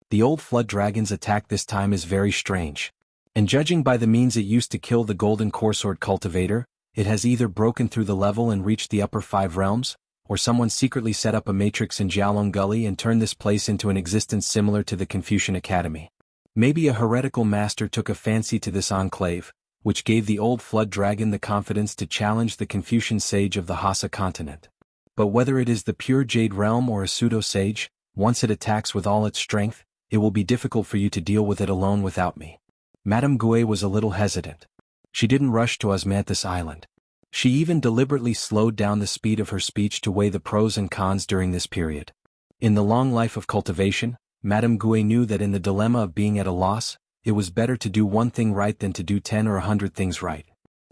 The old flood dragon's attack this time is very strange. And judging by the means it used to kill the golden coresword cultivator, it has either broken through the level and reached the upper 5 realms, or someone secretly set up a matrix in Jiaolong Gully and turned this place into an existence similar to the Confucian Academy. Maybe a heretical master took a fancy to this enclave, which gave the old flood dragon the confidence to challenge the Confucian sage of the Hassa continent. But whether it is the pure jade realm or a pseudo-sage, once it attacks with all its strength, it will be difficult for you to deal with it alone without me. Madame Gui was a little hesitant. She didn't rush to Osmanthus Island. She even deliberately slowed down the speed of her speech to weigh the pros and cons during this period. In the long life of cultivation, Madame Gui knew that in the dilemma of being at a loss, it was better to do one thing right than to do 10 or 100 things right.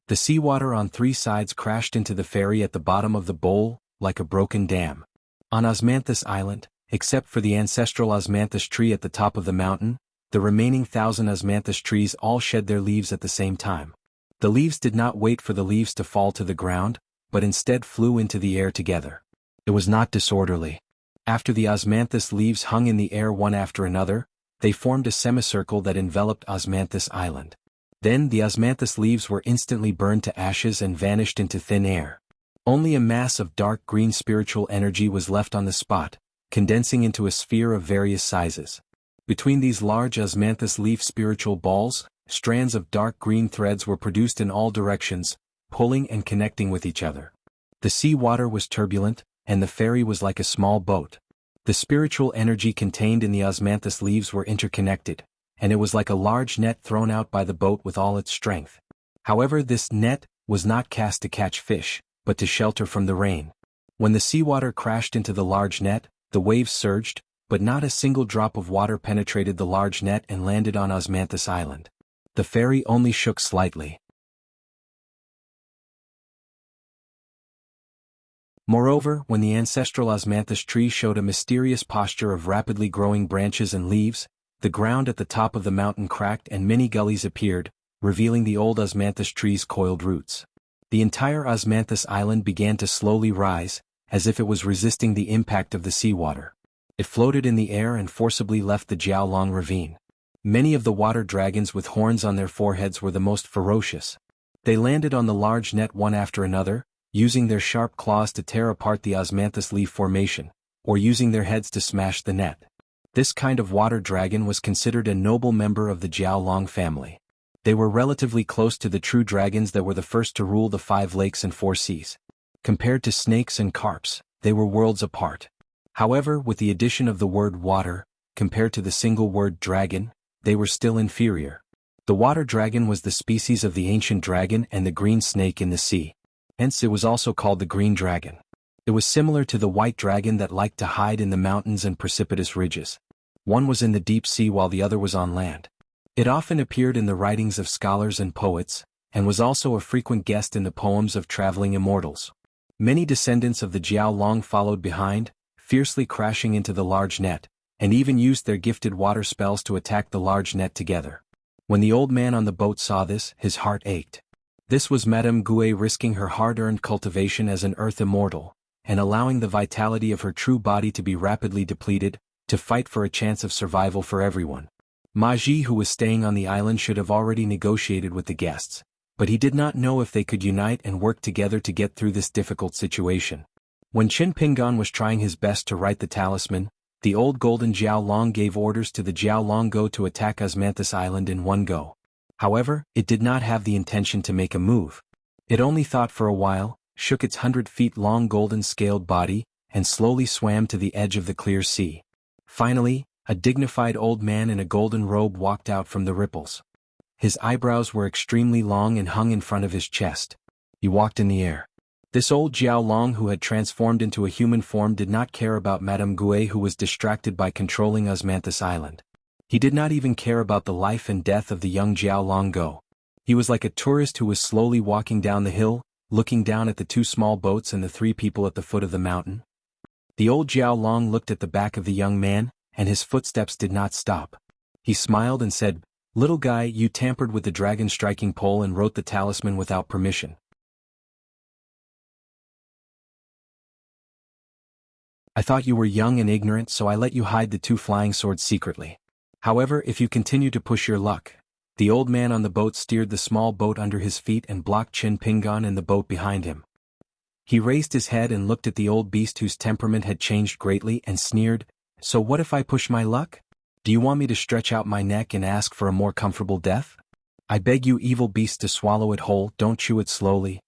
The seawater on 3 sides crashed into the ferry at the bottom of the bowl, like a broken dam. On Osmanthus Island, except for the ancestral Osmanthus tree at the top of the mountain, the remaining 1,000 Osmanthus trees all shed their leaves at the same time. The leaves did not wait for the leaves to fall to the ground, but instead flew into the air together. It was not disorderly. After the Osmanthus leaves hung in the air one after another, they formed a semicircle that enveloped Osmanthus Island. Then the Osmanthus leaves were instantly burned to ashes and vanished into thin air. Only a mass of dark green spiritual energy was left on the spot, condensing into a sphere of various sizes. Between these large Osmanthus leaf spiritual balls, strands of dark green threads were produced in all directions, pulling and connecting with each other. The sea water was turbulent, and the ferry was like a small boat. The spiritual energy contained in the Osmanthus leaves were interconnected, and it was like a large net thrown out by the boat with all its strength. However, this net was not cast to catch fish, but to shelter from the rain. When the seawater crashed into the large net, the waves surged, but not a single drop of water penetrated the large net and landed on Osmanthus Island. The ferry only shook slightly. Moreover, when the ancestral Osmanthus tree showed a mysterious posture of rapidly growing branches and leaves, the ground at the top of the mountain cracked and many gullies appeared, revealing the old Osmanthus tree's coiled roots. The entire Osmanthus Island began to slowly rise, as if it was resisting the impact of the seawater. It floated in the air and forcibly left the Jiaolong ravine. Many of the water dragons with horns on their foreheads were the most ferocious. They landed on the large net one after another, using their sharp claws to tear apart the osmanthus leaf formation, or using their heads to smash the net. This kind of water dragon was considered a noble member of the Jiaolong family. They were relatively close to the true dragons that were the first to rule the 5 lakes and 4 seas. Compared to snakes and carps, they were worlds apart. However, with the addition of the word water, compared to the single word dragon, they were still inferior. The water dragon was the species of the ancient dragon and the green snake in the sea. Hence it was also called the green dragon. It was similar to the white dragon that liked to hide in the mountains and precipitous ridges. One was in the deep sea while the other was on land. It often appeared in the writings of scholars and poets, and was also a frequent guest in the poems of traveling immortals. Many descendants of the Jiaolong followed behind, fiercely crashing into the large net, and even used their gifted water spells to attack the large net together. When the old man on the boat saw this, his heart ached. This was Madame Gouet risking her hard-earned cultivation as an earth immortal, and allowing the vitality of her true body to be rapidly depleted, to fight for a chance of survival for everyone. Ma Ji, who was staying on the island, should have already negotiated with the guests, but he did not know if they could unite and work together to get through this difficult situation. When Qin Pingan was trying his best to write the talisman, the old golden Jiaolong gave orders to the Jiaolong Go to attack Osmanthus Island in one go. However, it did not have the intention to make a move. It only thought for a while, shook its 100-feet-long golden-scaled body, and slowly swam to the edge of the clear sea. Finally, a dignified old man in a golden robe walked out from the ripples. His eyebrows were extremely long and hung in front of his chest. He walked in the air. This old Jiaolong, who had transformed into a human form, did not care about Madame Gouet, who was distracted by controlling Osmanthus Island. He did not even care about the life and death of the young Jiaolong Go. He was like a tourist who was slowly walking down the hill, looking down at the 2 small boats and the 3 people at the foot of the mountain. The old Jiaolong looked at the back of the young man, and his footsteps did not stop. He smiled and said, "Little guy, you tampered with the dragon striking pole and wrote the talisman without permission. I thought you were young and ignorant, so I let you hide the 2 flying swords secretly. However, if you continue to push your luck..." The old man on the boat steered the small boat under his feet and blocked Qin Pingan and the boat behind him. He raised his head and looked at the old beast, whose temperament had changed greatly, and sneered, "So what if I push my luck? Do you want me to stretch out my neck and ask for a more comfortable death? I beg you, evil beast, to swallow it whole, don't chew it slowly."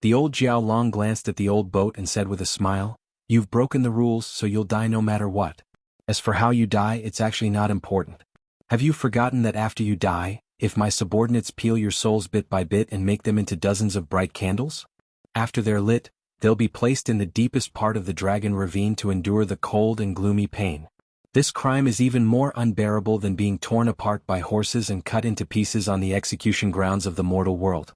The old Jiaolong glanced at the old boat and said with a smile, "You've broken the rules, so you'll die no matter what. As for how you die, it's actually not important. Have you forgotten that after you die, if my subordinates peel your souls bit by bit and make them into dozens of bright candles? After they're lit, they'll be placed in the deepest part of the dragon ravine to endure the cold and gloomy pain. This crime is even more unbearable than being torn apart by horses and cut into pieces on the execution grounds of the mortal world.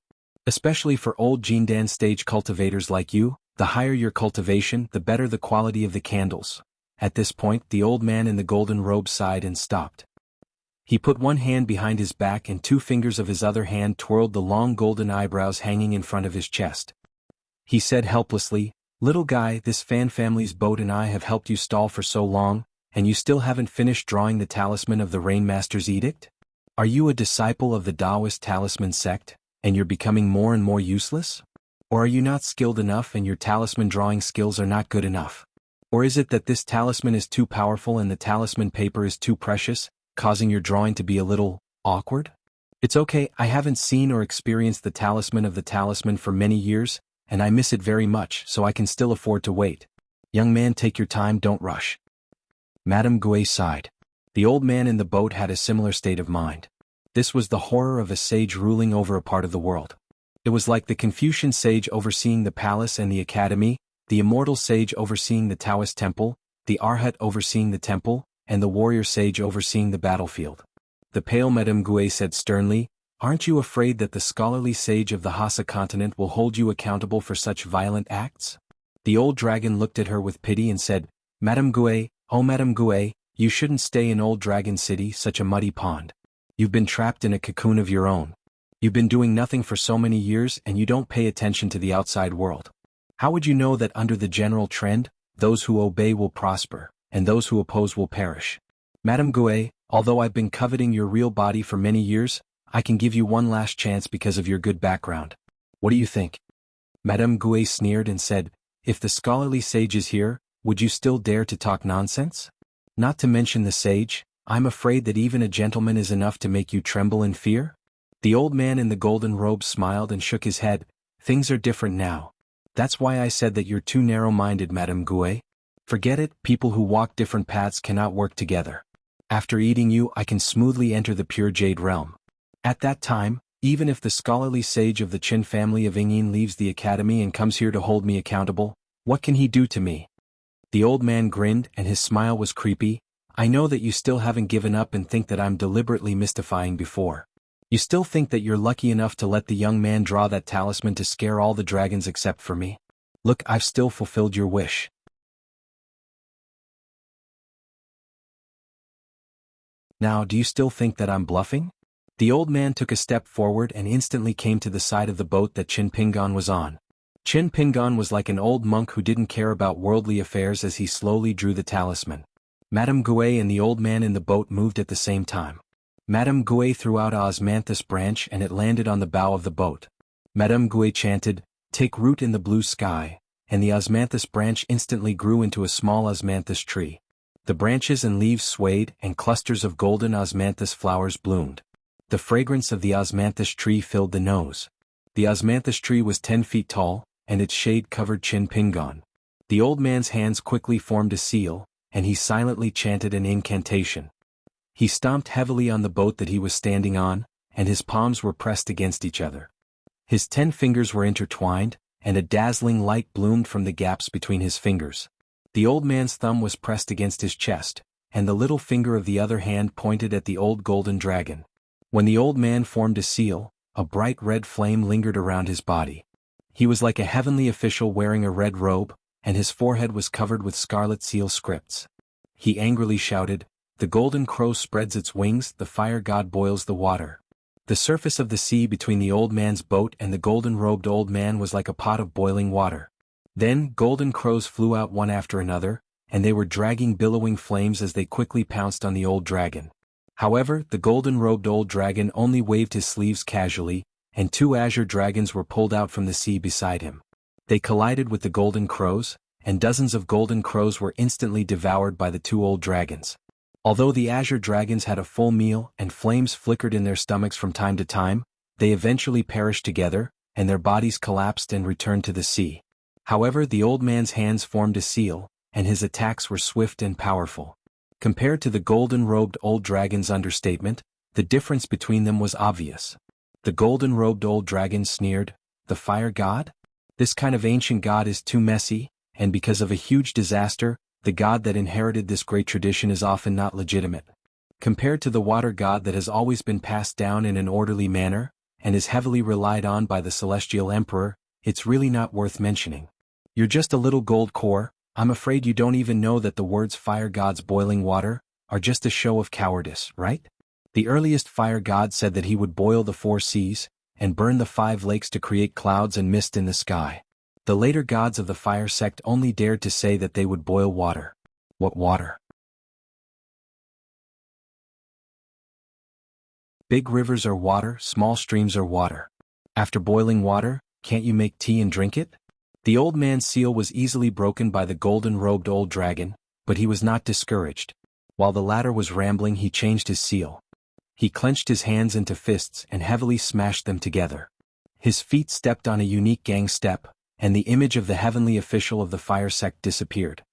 Especially for old Jindan stage cultivators like you, the higher your cultivation, the better the quality of the candles." At this point, the old man in the golden robe sighed and stopped. He put one hand behind his back and 2 fingers of his other hand twirled the long golden eyebrows hanging in front of his chest. He said helplessly, "Little guy, this Fan family's boat and I have helped you stall for so long, and you still haven't finished drawing the talisman of the Rainmaster's edict? Are you a disciple of the Taoist talisman sect, and you're becoming more and more useless? Or are you not skilled enough and your talisman drawing skills are not good enough? Or is it that this talisman is too powerful and the talisman paper is too precious, causing your drawing to be a little awkward? It's okay, I haven't seen or experienced the talisman of the talisman for many years, and I miss it very much, so I can still afford to wait. Young man, take your time, don't rush." Madame Gouet sighed. The old man in the boat had a similar state of mind. This was the horror of a sage ruling over a part of the world. It was like the Confucian sage overseeing the palace and the academy, the immortal sage overseeing the Taoist temple, the Arhat overseeing the temple, and the warrior sage overseeing the battlefield. The pale Madame Gouet said sternly, "Aren't you afraid that the scholarly sage of the Hassa continent will hold you accountable for such violent acts?" The old dragon looked at her with pity and said, "Madame Gouet, oh Madame Gouet, you shouldn't stay in Old Dragon City, such a muddy pond. You've been trapped in a cocoon of your own. You've been doing nothing for so many years and you don't pay attention to the outside world. How would you know that under the general trend, those who obey will prosper, and those who oppose will perish? Madame Gouet, Although I've been coveting your real body for many years, I can give you one last chance because of your good background. What do you think?" Madame Gouet sneered and said, "If the scholarly sage is here, would you still dare to talk nonsense? Not to mention the sage, I'm afraid that even a gentleman is enough to make you tremble in fear?" The old man in the golden robe smiled and shook his head. "Things are different now. That's why I said that you're too narrow-minded, Madame Gouet. Forget it, people who walk different paths cannot work together. After eating you, I can smoothly enter the pure jade realm. At that time, even if the scholarly sage of the Qin family of Yingyin leaves the academy and comes here to hold me accountable, what can he do to me?" The old man grinned and his smile was creepy. "I know that you still haven't given up and think that I'm deliberately mystifying before. You still think that you're lucky enough to let the young man draw that talisman to scare all the dragons except for me? Look, I've still fulfilled your wish. Now, do you still think that I'm bluffing?" The old man took a step forward and instantly came to the side of the boat that Qin Pingan was on. Qin Pingan was like an old monk who didn't care about worldly affairs as he slowly drew the talisman. Madame Gouet and the old man in the boat moved at the same time. Madame Gouet threw out a osmanthus branch and it landed on the bow of the boat. Madame Gouet chanted, "Take root in the blue sky," and the osmanthus branch instantly grew into a small osmanthus tree. The branches and leaves swayed and clusters of golden osmanthus flowers bloomed. The fragrance of the osmanthus tree filled the nose. The osmanthus tree was 10 feet tall, and its shade covered Qin Pingan. The old man's hands quickly formed a seal, and he silently chanted an incantation. He stomped heavily on the boat that he was standing on, and his palms were pressed against each other. His 10 fingers were intertwined, and a dazzling light bloomed from the gaps between his fingers. The old man's thumb was pressed against his chest, and the little finger of the other hand pointed at the old golden dragon. When the old man formed a seal, a bright red flame lingered around his body. He was like a heavenly official wearing a red robe, and his forehead was covered with scarlet seal scripts. He angrily shouted, "The golden crow spreads its wings, the fire god boils the water." The surface of the sea between the old man's boat and the golden-robed old man was like a pot of boiling water. Then golden crows flew out one after another, and they were dragging billowing flames as they quickly pounced on the old dragon. However, the golden-robed old dragon only waved his sleeves casually, and 2 azure dragons were pulled out from the sea beside him. They collided with the golden crows, and dozens of golden crows were instantly devoured by the 2 old dragons. Although the azure dragons had a full meal and flames flickered in their stomachs from time to time, they eventually perished together, and their bodies collapsed and returned to the sea. However, the old man's hands formed a seal, and his attacks were swift and powerful. Compared to the golden-robed old dragon's understatement, the difference between them was obvious. The golden-robed old dragon sneered, "The fire god? This kind of ancient god is too messy, and because of a huge disaster, the god that inherited this great tradition is often not legitimate. Compared to the water god that has always been passed down in an orderly manner, and is heavily relied on by the celestial emperor, it's really not worth mentioning. You're just a little gold core. I'm afraid you don't even know that the words fire god's boiling water are just a show of cowardice, right? The earliest fire god said that he would boil the 4 seas, and burn the 5 lakes to create clouds and mist in the sky. The later gods of the fire sect only dared to say that they would boil water. What water? Big rivers are water, small streams are water. After boiling water, can't you make tea and drink it? The old man's seal was easily broken by the golden-robed old dragon, but he was not discouraged. While the latter was rambling, he changed his seal. He clenched his hands into fists and heavily smashed them together. His feet stepped on a unique gang step, and the image of the heavenly official of the fire sect disappeared.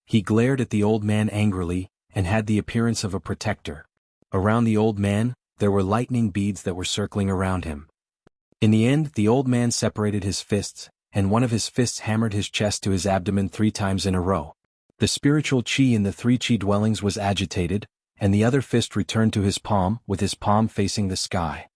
He glared at the old man angrily, and had the appearance of a protector. Around the old man, there were lightning beads that were circling around him. In the end, the old man separated his fists, and one of his fists hammered his chest to his abdomen 3 times in a row. The spiritual chi in the 3 chi dwellings was agitated, and the other fist returned to his palm, with his palm facing the sky.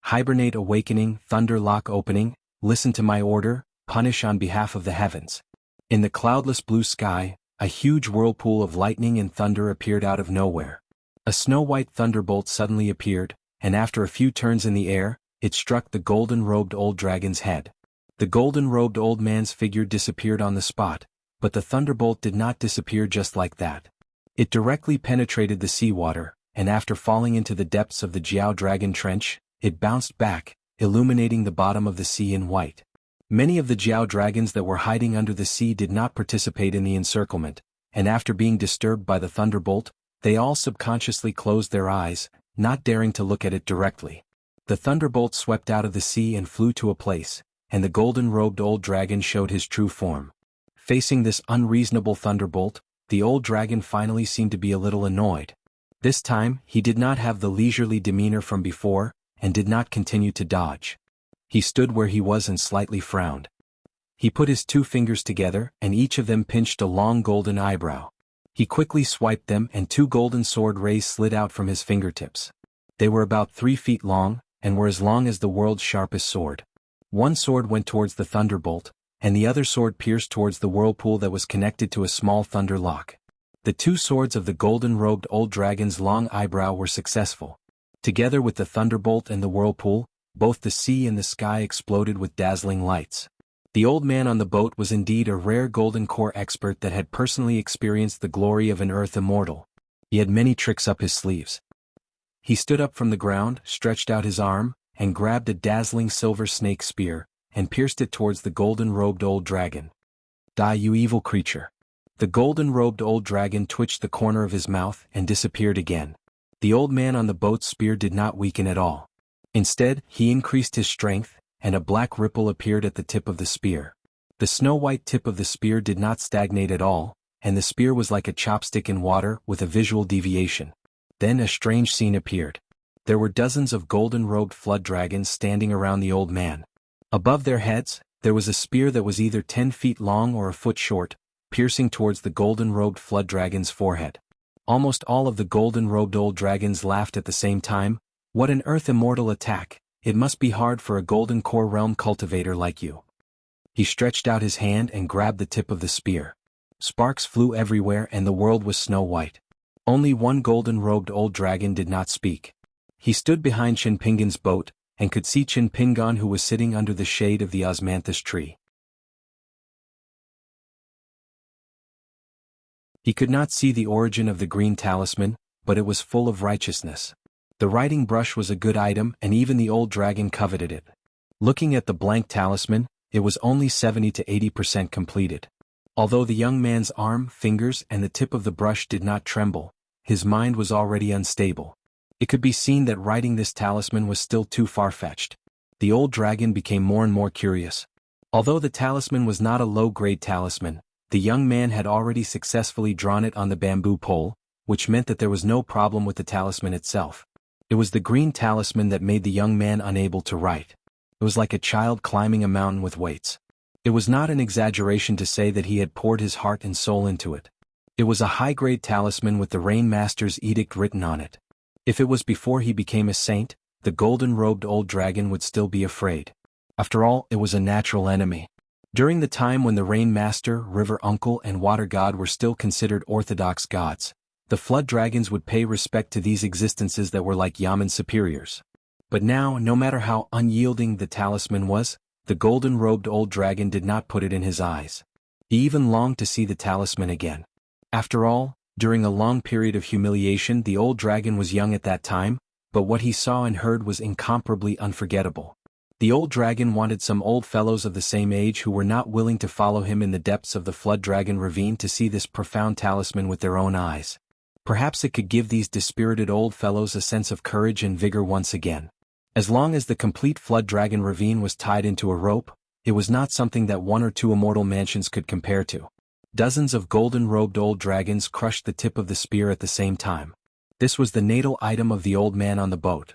Hibernate awakening, thunder lock opening, listen to my order, punish on behalf of the heavens. In the cloudless blue sky, a huge whirlpool of lightning and thunder appeared out of nowhere. A snow-white thunderbolt suddenly appeared, and after a few turns in the air, it struck the golden-robed old dragon's head. The golden-robed old man's figure disappeared on the spot, but the thunderbolt did not disappear just like that. It directly penetrated the seawater, and after falling into the depths of the Jiao Dragon Trench, it bounced back, illuminating the bottom of the sea in white. Many of the Jiao dragons that were hiding under the sea did not participate in the encirclement, and after being disturbed by the thunderbolt, they all subconsciously closed their eyes, not daring to look at it directly. The thunderbolt swept out of the sea and flew to a place, and the golden-robed old dragon showed his true form. Facing this unreasonable thunderbolt, the old dragon finally seemed to be a little annoyed. This time, he did not have the leisurely demeanor from before, and did not continue to dodge. He stood where he was and slightly frowned. He put his 2 fingers together, and each of them pinched a long golden eyebrow. He quickly swiped them, and 2 golden sword rays slid out from his fingertips. They were about 3 feet long, and were as long as the world's sharpest sword. One sword went towards the thunderbolt, and the other sword pierced towards the whirlpool that was connected to a small thunder lock. The 2 swords of the golden-robed old dragon's long eyebrow were successful. Together with the thunderbolt and the whirlpool, both the sea and the sky exploded with dazzling lights. The old man on the boat was indeed a rare golden core expert that had personally experienced the glory of an earth immortal. He had many tricks up his sleeves. He stood up from the ground, stretched out his arm, and grabbed a dazzling silver snake spear, and pierced it towards the golden-robed old dragon. "Die, you evil creature!" The golden-robed old dragon twitched the corner of his mouth and disappeared again. The old man on the boat's spear did not weaken at all. Instead, he increased his strength, and a black ripple appeared at the tip of the spear. The snow-white tip of the spear did not stagnate at all, and the spear was like a chopstick in water with a visual deviation. Then a strange scene appeared. There were dozens of golden-robed flood dragons standing around the old man. Above their heads, there was a spear that was either 10 feet long or a foot short, piercing towards the golden-robed flood dragon's forehead. Almost all of the golden-robed old dragons laughed at the same time. "What an earth immortal attack! It must be hard for a golden core realm cultivator like you." He stretched out his hand and grabbed the tip of the spear. Sparks flew everywhere and the world was snow-white. Only one golden-robed old dragon did not speak. He stood behind Chinpingan's boat, and could see Chinpingan who was sitting under the shade of the osmanthus tree. He could not see the origin of the green talisman, but it was full of righteousness. The writing brush was a good item and even the old dragon coveted it. Looking at the blank talisman, it was only 70 to 80% completed. Although the young man's arm, fingers, and the tip of the brush did not tremble, his mind was already unstable. It could be seen that writing this talisman was still too far-fetched. The old dragon became more and more curious. Although the talisman was not a low-grade talisman, the young man had already successfully drawn it on the bamboo pole, which meant that there was no problem with the talisman itself. It was the green talisman that made the young man unable to write. It was like a child climbing a mountain with weights. It was not an exaggeration to say that he had poured his heart and soul into it. It was a high-grade talisman with the Rain Master's edict written on it. If it was before he became a saint, the golden-robed old dragon would still be afraid. After all, it was a natural enemy. During the time when the Rain Master, River Uncle, and Water God were still considered orthodox gods, the flood dragons would pay respect to these existences that were like Yaman superiors. But now, no matter how unyielding the talisman was, the golden-robed old dragon did not put it in his eyes. He even longed to see the talisman again. After all, during a long period of humiliation, the old dragon was young at that time, but what he saw and heard was incomparably unforgettable. The old dragon wanted some old fellows of the same age who were not willing to follow him in the depths of the flood dragon ravine to see this profound talisman with their own eyes. Perhaps it could give these dispirited old fellows a sense of courage and vigor once again. As long as the complete flood dragon ravine was tied into a rope, it was not something that 1 or 2 immortal mansions could compare to. Dozens of golden-robed old dragons crushed the tip of the spear at the same time. This was the natal item of the old man on the boat.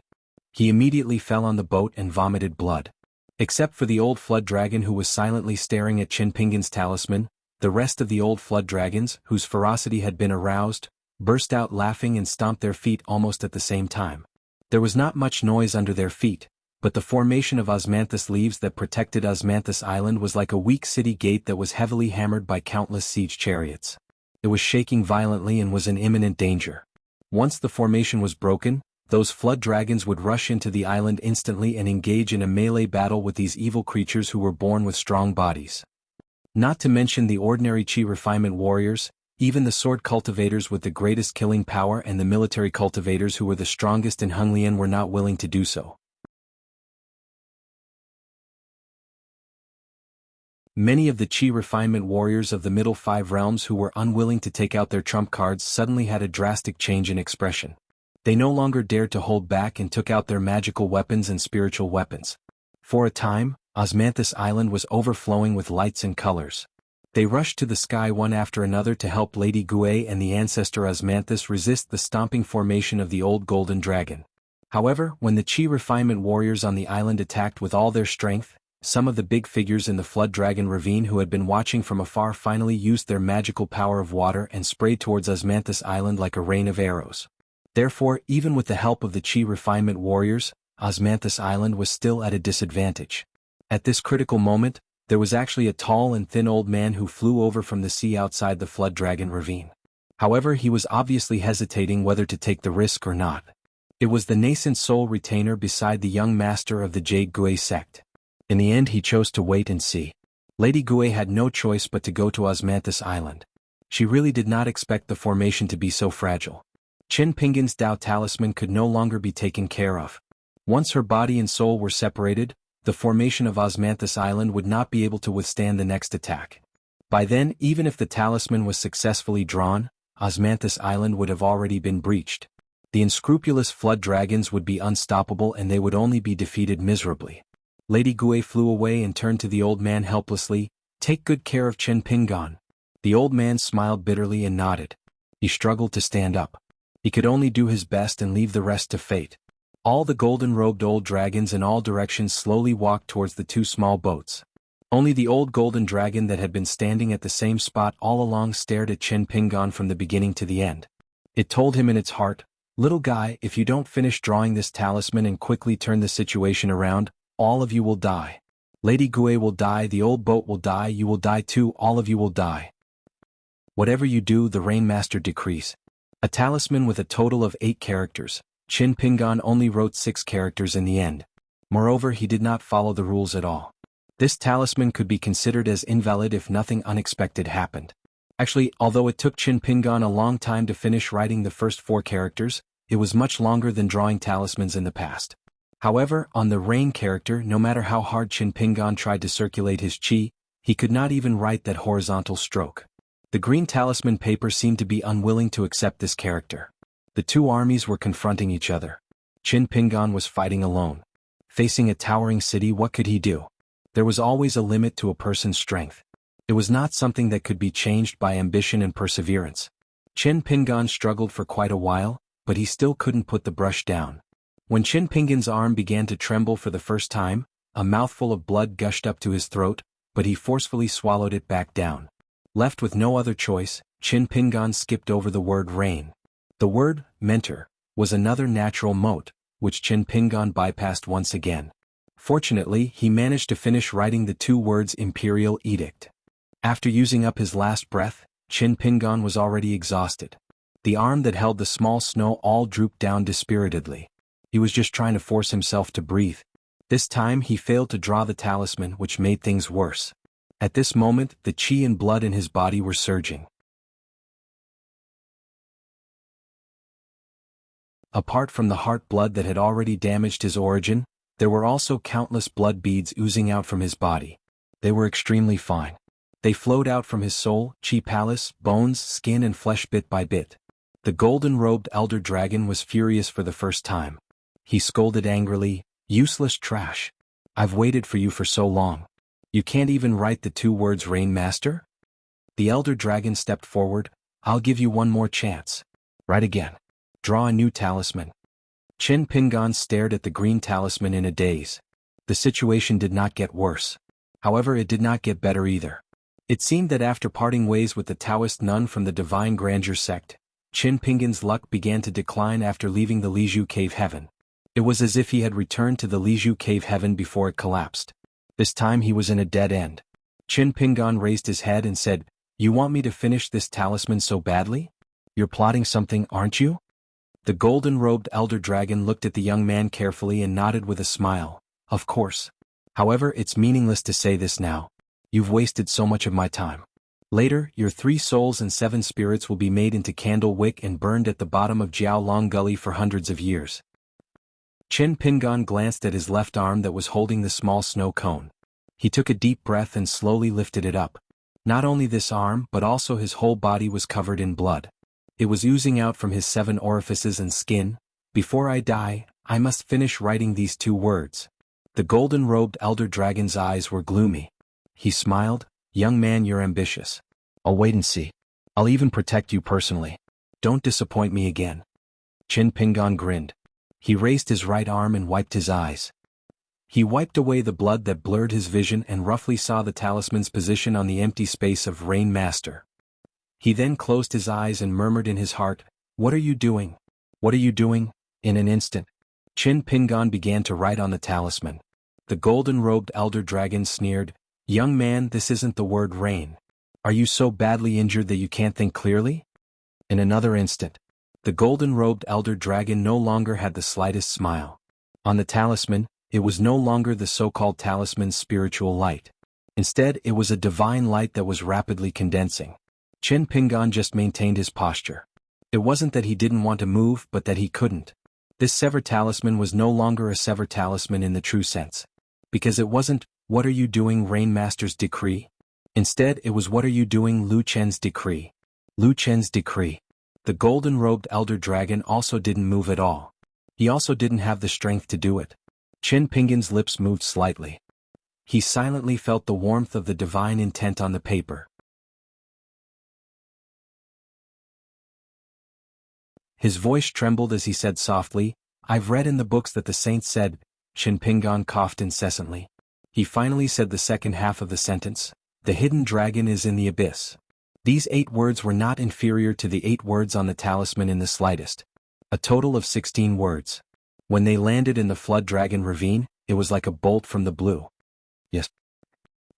He immediately fell on the boat and vomited blood. Except for the old flood dragon who was silently staring at Chinpingan's talisman, the rest of the old flood dragons, whose ferocity had been aroused, burst out laughing and stomped their feet almost at the same time. There was not much noise under their feet, but the formation of osmanthus leaves that protected Osmanthus Island was like a weak city gate that was heavily hammered by countless siege chariots. It was shaking violently and was in imminent danger. Once the formation was broken, those flood dragons would rush into the island instantly and engage in a melee battle with these evil creatures who were born with strong bodies. Not to mention the ordinary chi refinement warriors, even the sword cultivators with the greatest killing power and the military cultivators who were the strongest in Hunglian were not willing to do so. Many of the Qi refinement warriors of the middle 5 realms who were unwilling to take out their trump cards suddenly had a drastic change in expression. They no longer dared to hold back and took out their magical weapons and spiritual weapons. For a time, Osmanthus Island was overflowing with lights and colors. They rushed to the sky one after another to help Lady Gui and the ancestor Osmanthus resist the stomping formation of the old golden dragon. However, when the Qi refinement warriors on the island attacked with all their strength, some of the big figures in the Flood Dragon Ravine who had been watching from afar finally used their magical power of water and sprayed towards Osmanthus Island like a rain of arrows. Therefore, even with the help of the Qi refinement warriors, Osmanthus Island was still at a disadvantage. At this critical moment, there was actually a tall and thin old man who flew over from the sea outside the Flood Dragon Ravine. However, he was obviously hesitating whether to take the risk or not. It was the nascent soul retainer beside the young master of the Jade Gui sect. In the end he chose to wait and see. Lady Gui had no choice but to go to Osmanthus Island. She really did not expect the formation to be so fragile. Qin Pingan's Dao talisman could no longer be taken care of. Once her body and soul were separated, the formation of Osmanthus Island would not be able to withstand the next attack. By then, even if the talisman was successfully drawn, Osmanthus Island would have already been breached. The unscrupulous flood dragons would be unstoppable and they would only be defeated miserably. Lady Gui flew away and turned to the old man helplessly, "Take good care of Qin Pingan." The old man smiled bitterly and nodded. He struggled to stand up. He could only do his best and leave the rest to fate. All the golden-robed old dragons in all directions slowly walked towards the 2 small boats. Only the old golden dragon that had been standing at the same spot all along stared at Qin Pingan from the beginning to the end. It told him in its heart, "Little guy, if you don't finish drawing this talisman and quickly turn the situation around, all of you will die. Lady Gui will die, the old boat will die, you will die too, all of you will die. Whatever you do, the Rainmaster decrees." A talisman with a total of 8 characters. Qin Pingan only wrote 6 characters in the end. Moreover, he did not follow the rules at all. This talisman could be considered as invalid if nothing unexpected happened. Actually, although it took Qin Pingan a long time to finish writing the first 4 characters, it was much longer than drawing talismans in the past. However, on the Rain character, no matter how hard Qin Pingan tried to circulate his qi, he could not even write that horizontal stroke. The green talisman paper seemed to be unwilling to accept this character. The 2 armies were confronting each other. Qin Pingan was fighting alone. Facing a towering city, what could he do? There was always a limit to a person's strength. It was not something that could be changed by ambition and perseverance. Qin Pingan struggled for quite a while, but he still couldn't put the brush down. When Qin Pingan's arm began to tremble for the first time, a mouthful of blood gushed up to his throat, but he forcefully swallowed it back down. Left with no other choice, Qin Pingan skipped over the word rain. The word, mentor, was another natural mote, which Qin Pingan bypassed once again. Fortunately, he managed to finish writing the 2 words Imperial Edict. After using up his last breath, Qin Pingan was already exhausted. The arm that held the small snow all drooped down dispiritedly. He was just trying to force himself to breathe. This time he failed to draw the talisman, which made things worse. At this moment, the qi and blood in his body were surging. Apart from the heart blood that had already damaged his origin, there were also countless blood beads oozing out from his body. They were extremely fine. They flowed out from his soul, qi palace, bones, skin and flesh bit by bit. The golden-robed elder dragon was furious for the first time. He scolded angrily, "Useless trash. I've waited for you for so long. You can't even write the 2 words Rainmaster?" The elder dragon stepped forward, "I'll give you one more chance. Write again. Draw a new talisman." Qin Pingan stared at the green talisman in a daze. The situation did not get worse. However, it did not get better either. It seemed that after parting ways with the Taoist nun from the Divine Grandeur sect, Qin Pingan's luck began to decline after leaving the Liju Cave Heaven. It was as if he had returned to the Liju Cave Heaven before it collapsed. This time he was in a dead end. Qin Pingan raised his head and said, "You want me to finish this talisman so badly? You're plotting something, aren't you?" The golden-robed elder dragon looked at the young man carefully and nodded with a smile. "Of course. However, it's meaningless to say this now. You've wasted so much of my time. Later, your 3 souls and 7 spirits will be made into candle wick and burned at the bottom of Jiao Long Gully for hundreds of years. Qin Pingan glanced at his left arm that was holding the small snow cone. He took a deep breath and slowly lifted it up. Not only this arm but also his whole body was covered in blood. It was oozing out from his 7 orifices and skin. Before I die, I must finish writing these 2 words. The golden-robed elder dragon's eyes were gloomy. He smiled. Young man, you're ambitious. I'll wait and see. I'll even protect you personally. Don't disappoint me again. Qin Pingan grinned. He raised his right arm and wiped his eyes. He wiped away the blood that blurred his vision and roughly saw the talisman's position on the empty space of Rain Master. He then closed his eyes and murmured in his heart, "What are you doing? What are you doing?" In an instant, Qin Pingan began to write on the talisman. The golden-robed elder dragon sneered, "Young man, this isn't the word rain. Are you so badly injured that you can't think clearly?" In another instant, the golden-robed elder dragon no longer had the slightest smile. On the talisman, it was no longer the so-called talisman's spiritual light. Instead, it was a divine light that was rapidly condensing. Qin Pingan just maintained his posture. It wasn't that he didn't want to move but that he couldn't. This sever talisman was no longer a sever talisman in the true sense. Because it wasn't, "What are you doing, Rain Master's decree?" Instead, it was, "What are you doing, Lu Chen's decree?" Lu Chen's decree. The golden-robed elder dragon also didn't move at all. He also didn't have the strength to do it. Qin Pingan's lips moved slightly. He silently felt the warmth of the divine intent on the paper. His voice trembled as he said softly, "I've read in the books that the saints said." Qin Pingan coughed incessantly. He finally said the second half of the sentence, "The hidden dragon is in the abyss." These 8 words were not inferior to the 8 words on the talisman in the slightest. A total of 16 words. When they landed in the Flood Dragon Ravine, it was like a bolt from the blue. "Yes.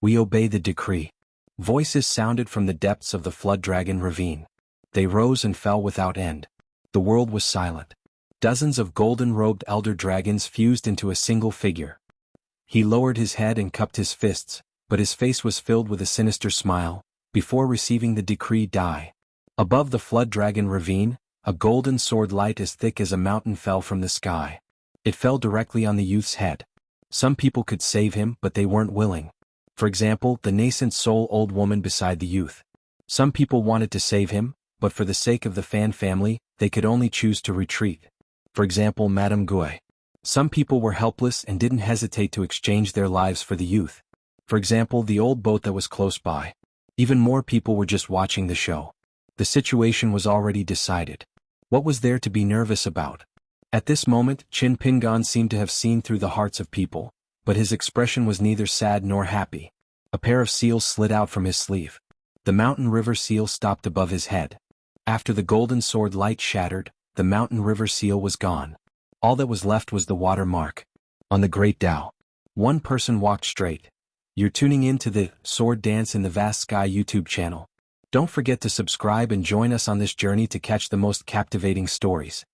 We obey the decree." Voices sounded from the depths of the Flood Dragon Ravine. They rose and fell without end. The world was silent. Dozens of golden-robed elder dragons fused into a single figure. He lowered his head and cupped his fists, but his face was filled with a sinister smile. Before receiving the decree, die. Above the Flood Dragon Ravine, a golden sword light as thick as a mountain fell from the sky. It fell directly on the youth's head. Some people could save him, but they weren't willing. For example, the nascent soul-old woman beside the youth. Some people wanted to save him, but for the sake of the Fan family, they could only choose to retreat. For example, Madame Gui. Some people were helpless and didn't hesitate to exchange their lives for the youth. For example, the old boat that was close by. Even more people were just watching the show. The situation was already decided. What was there to be nervous about? At this moment, Qin Pingan seemed to have seen through the hearts of people, but his expression was neither sad nor happy. A pair of seals slid out from his sleeve. The mountain river seal stopped above his head. After the golden sword light shattered, the mountain river seal was gone. All that was left was the watermark. On the Great Tao. One person walked straight. You're tuning in to the Sword Dance in the Vast Sky YouTube channel. Don't forget to subscribe and join us on this journey to catch the most captivating stories.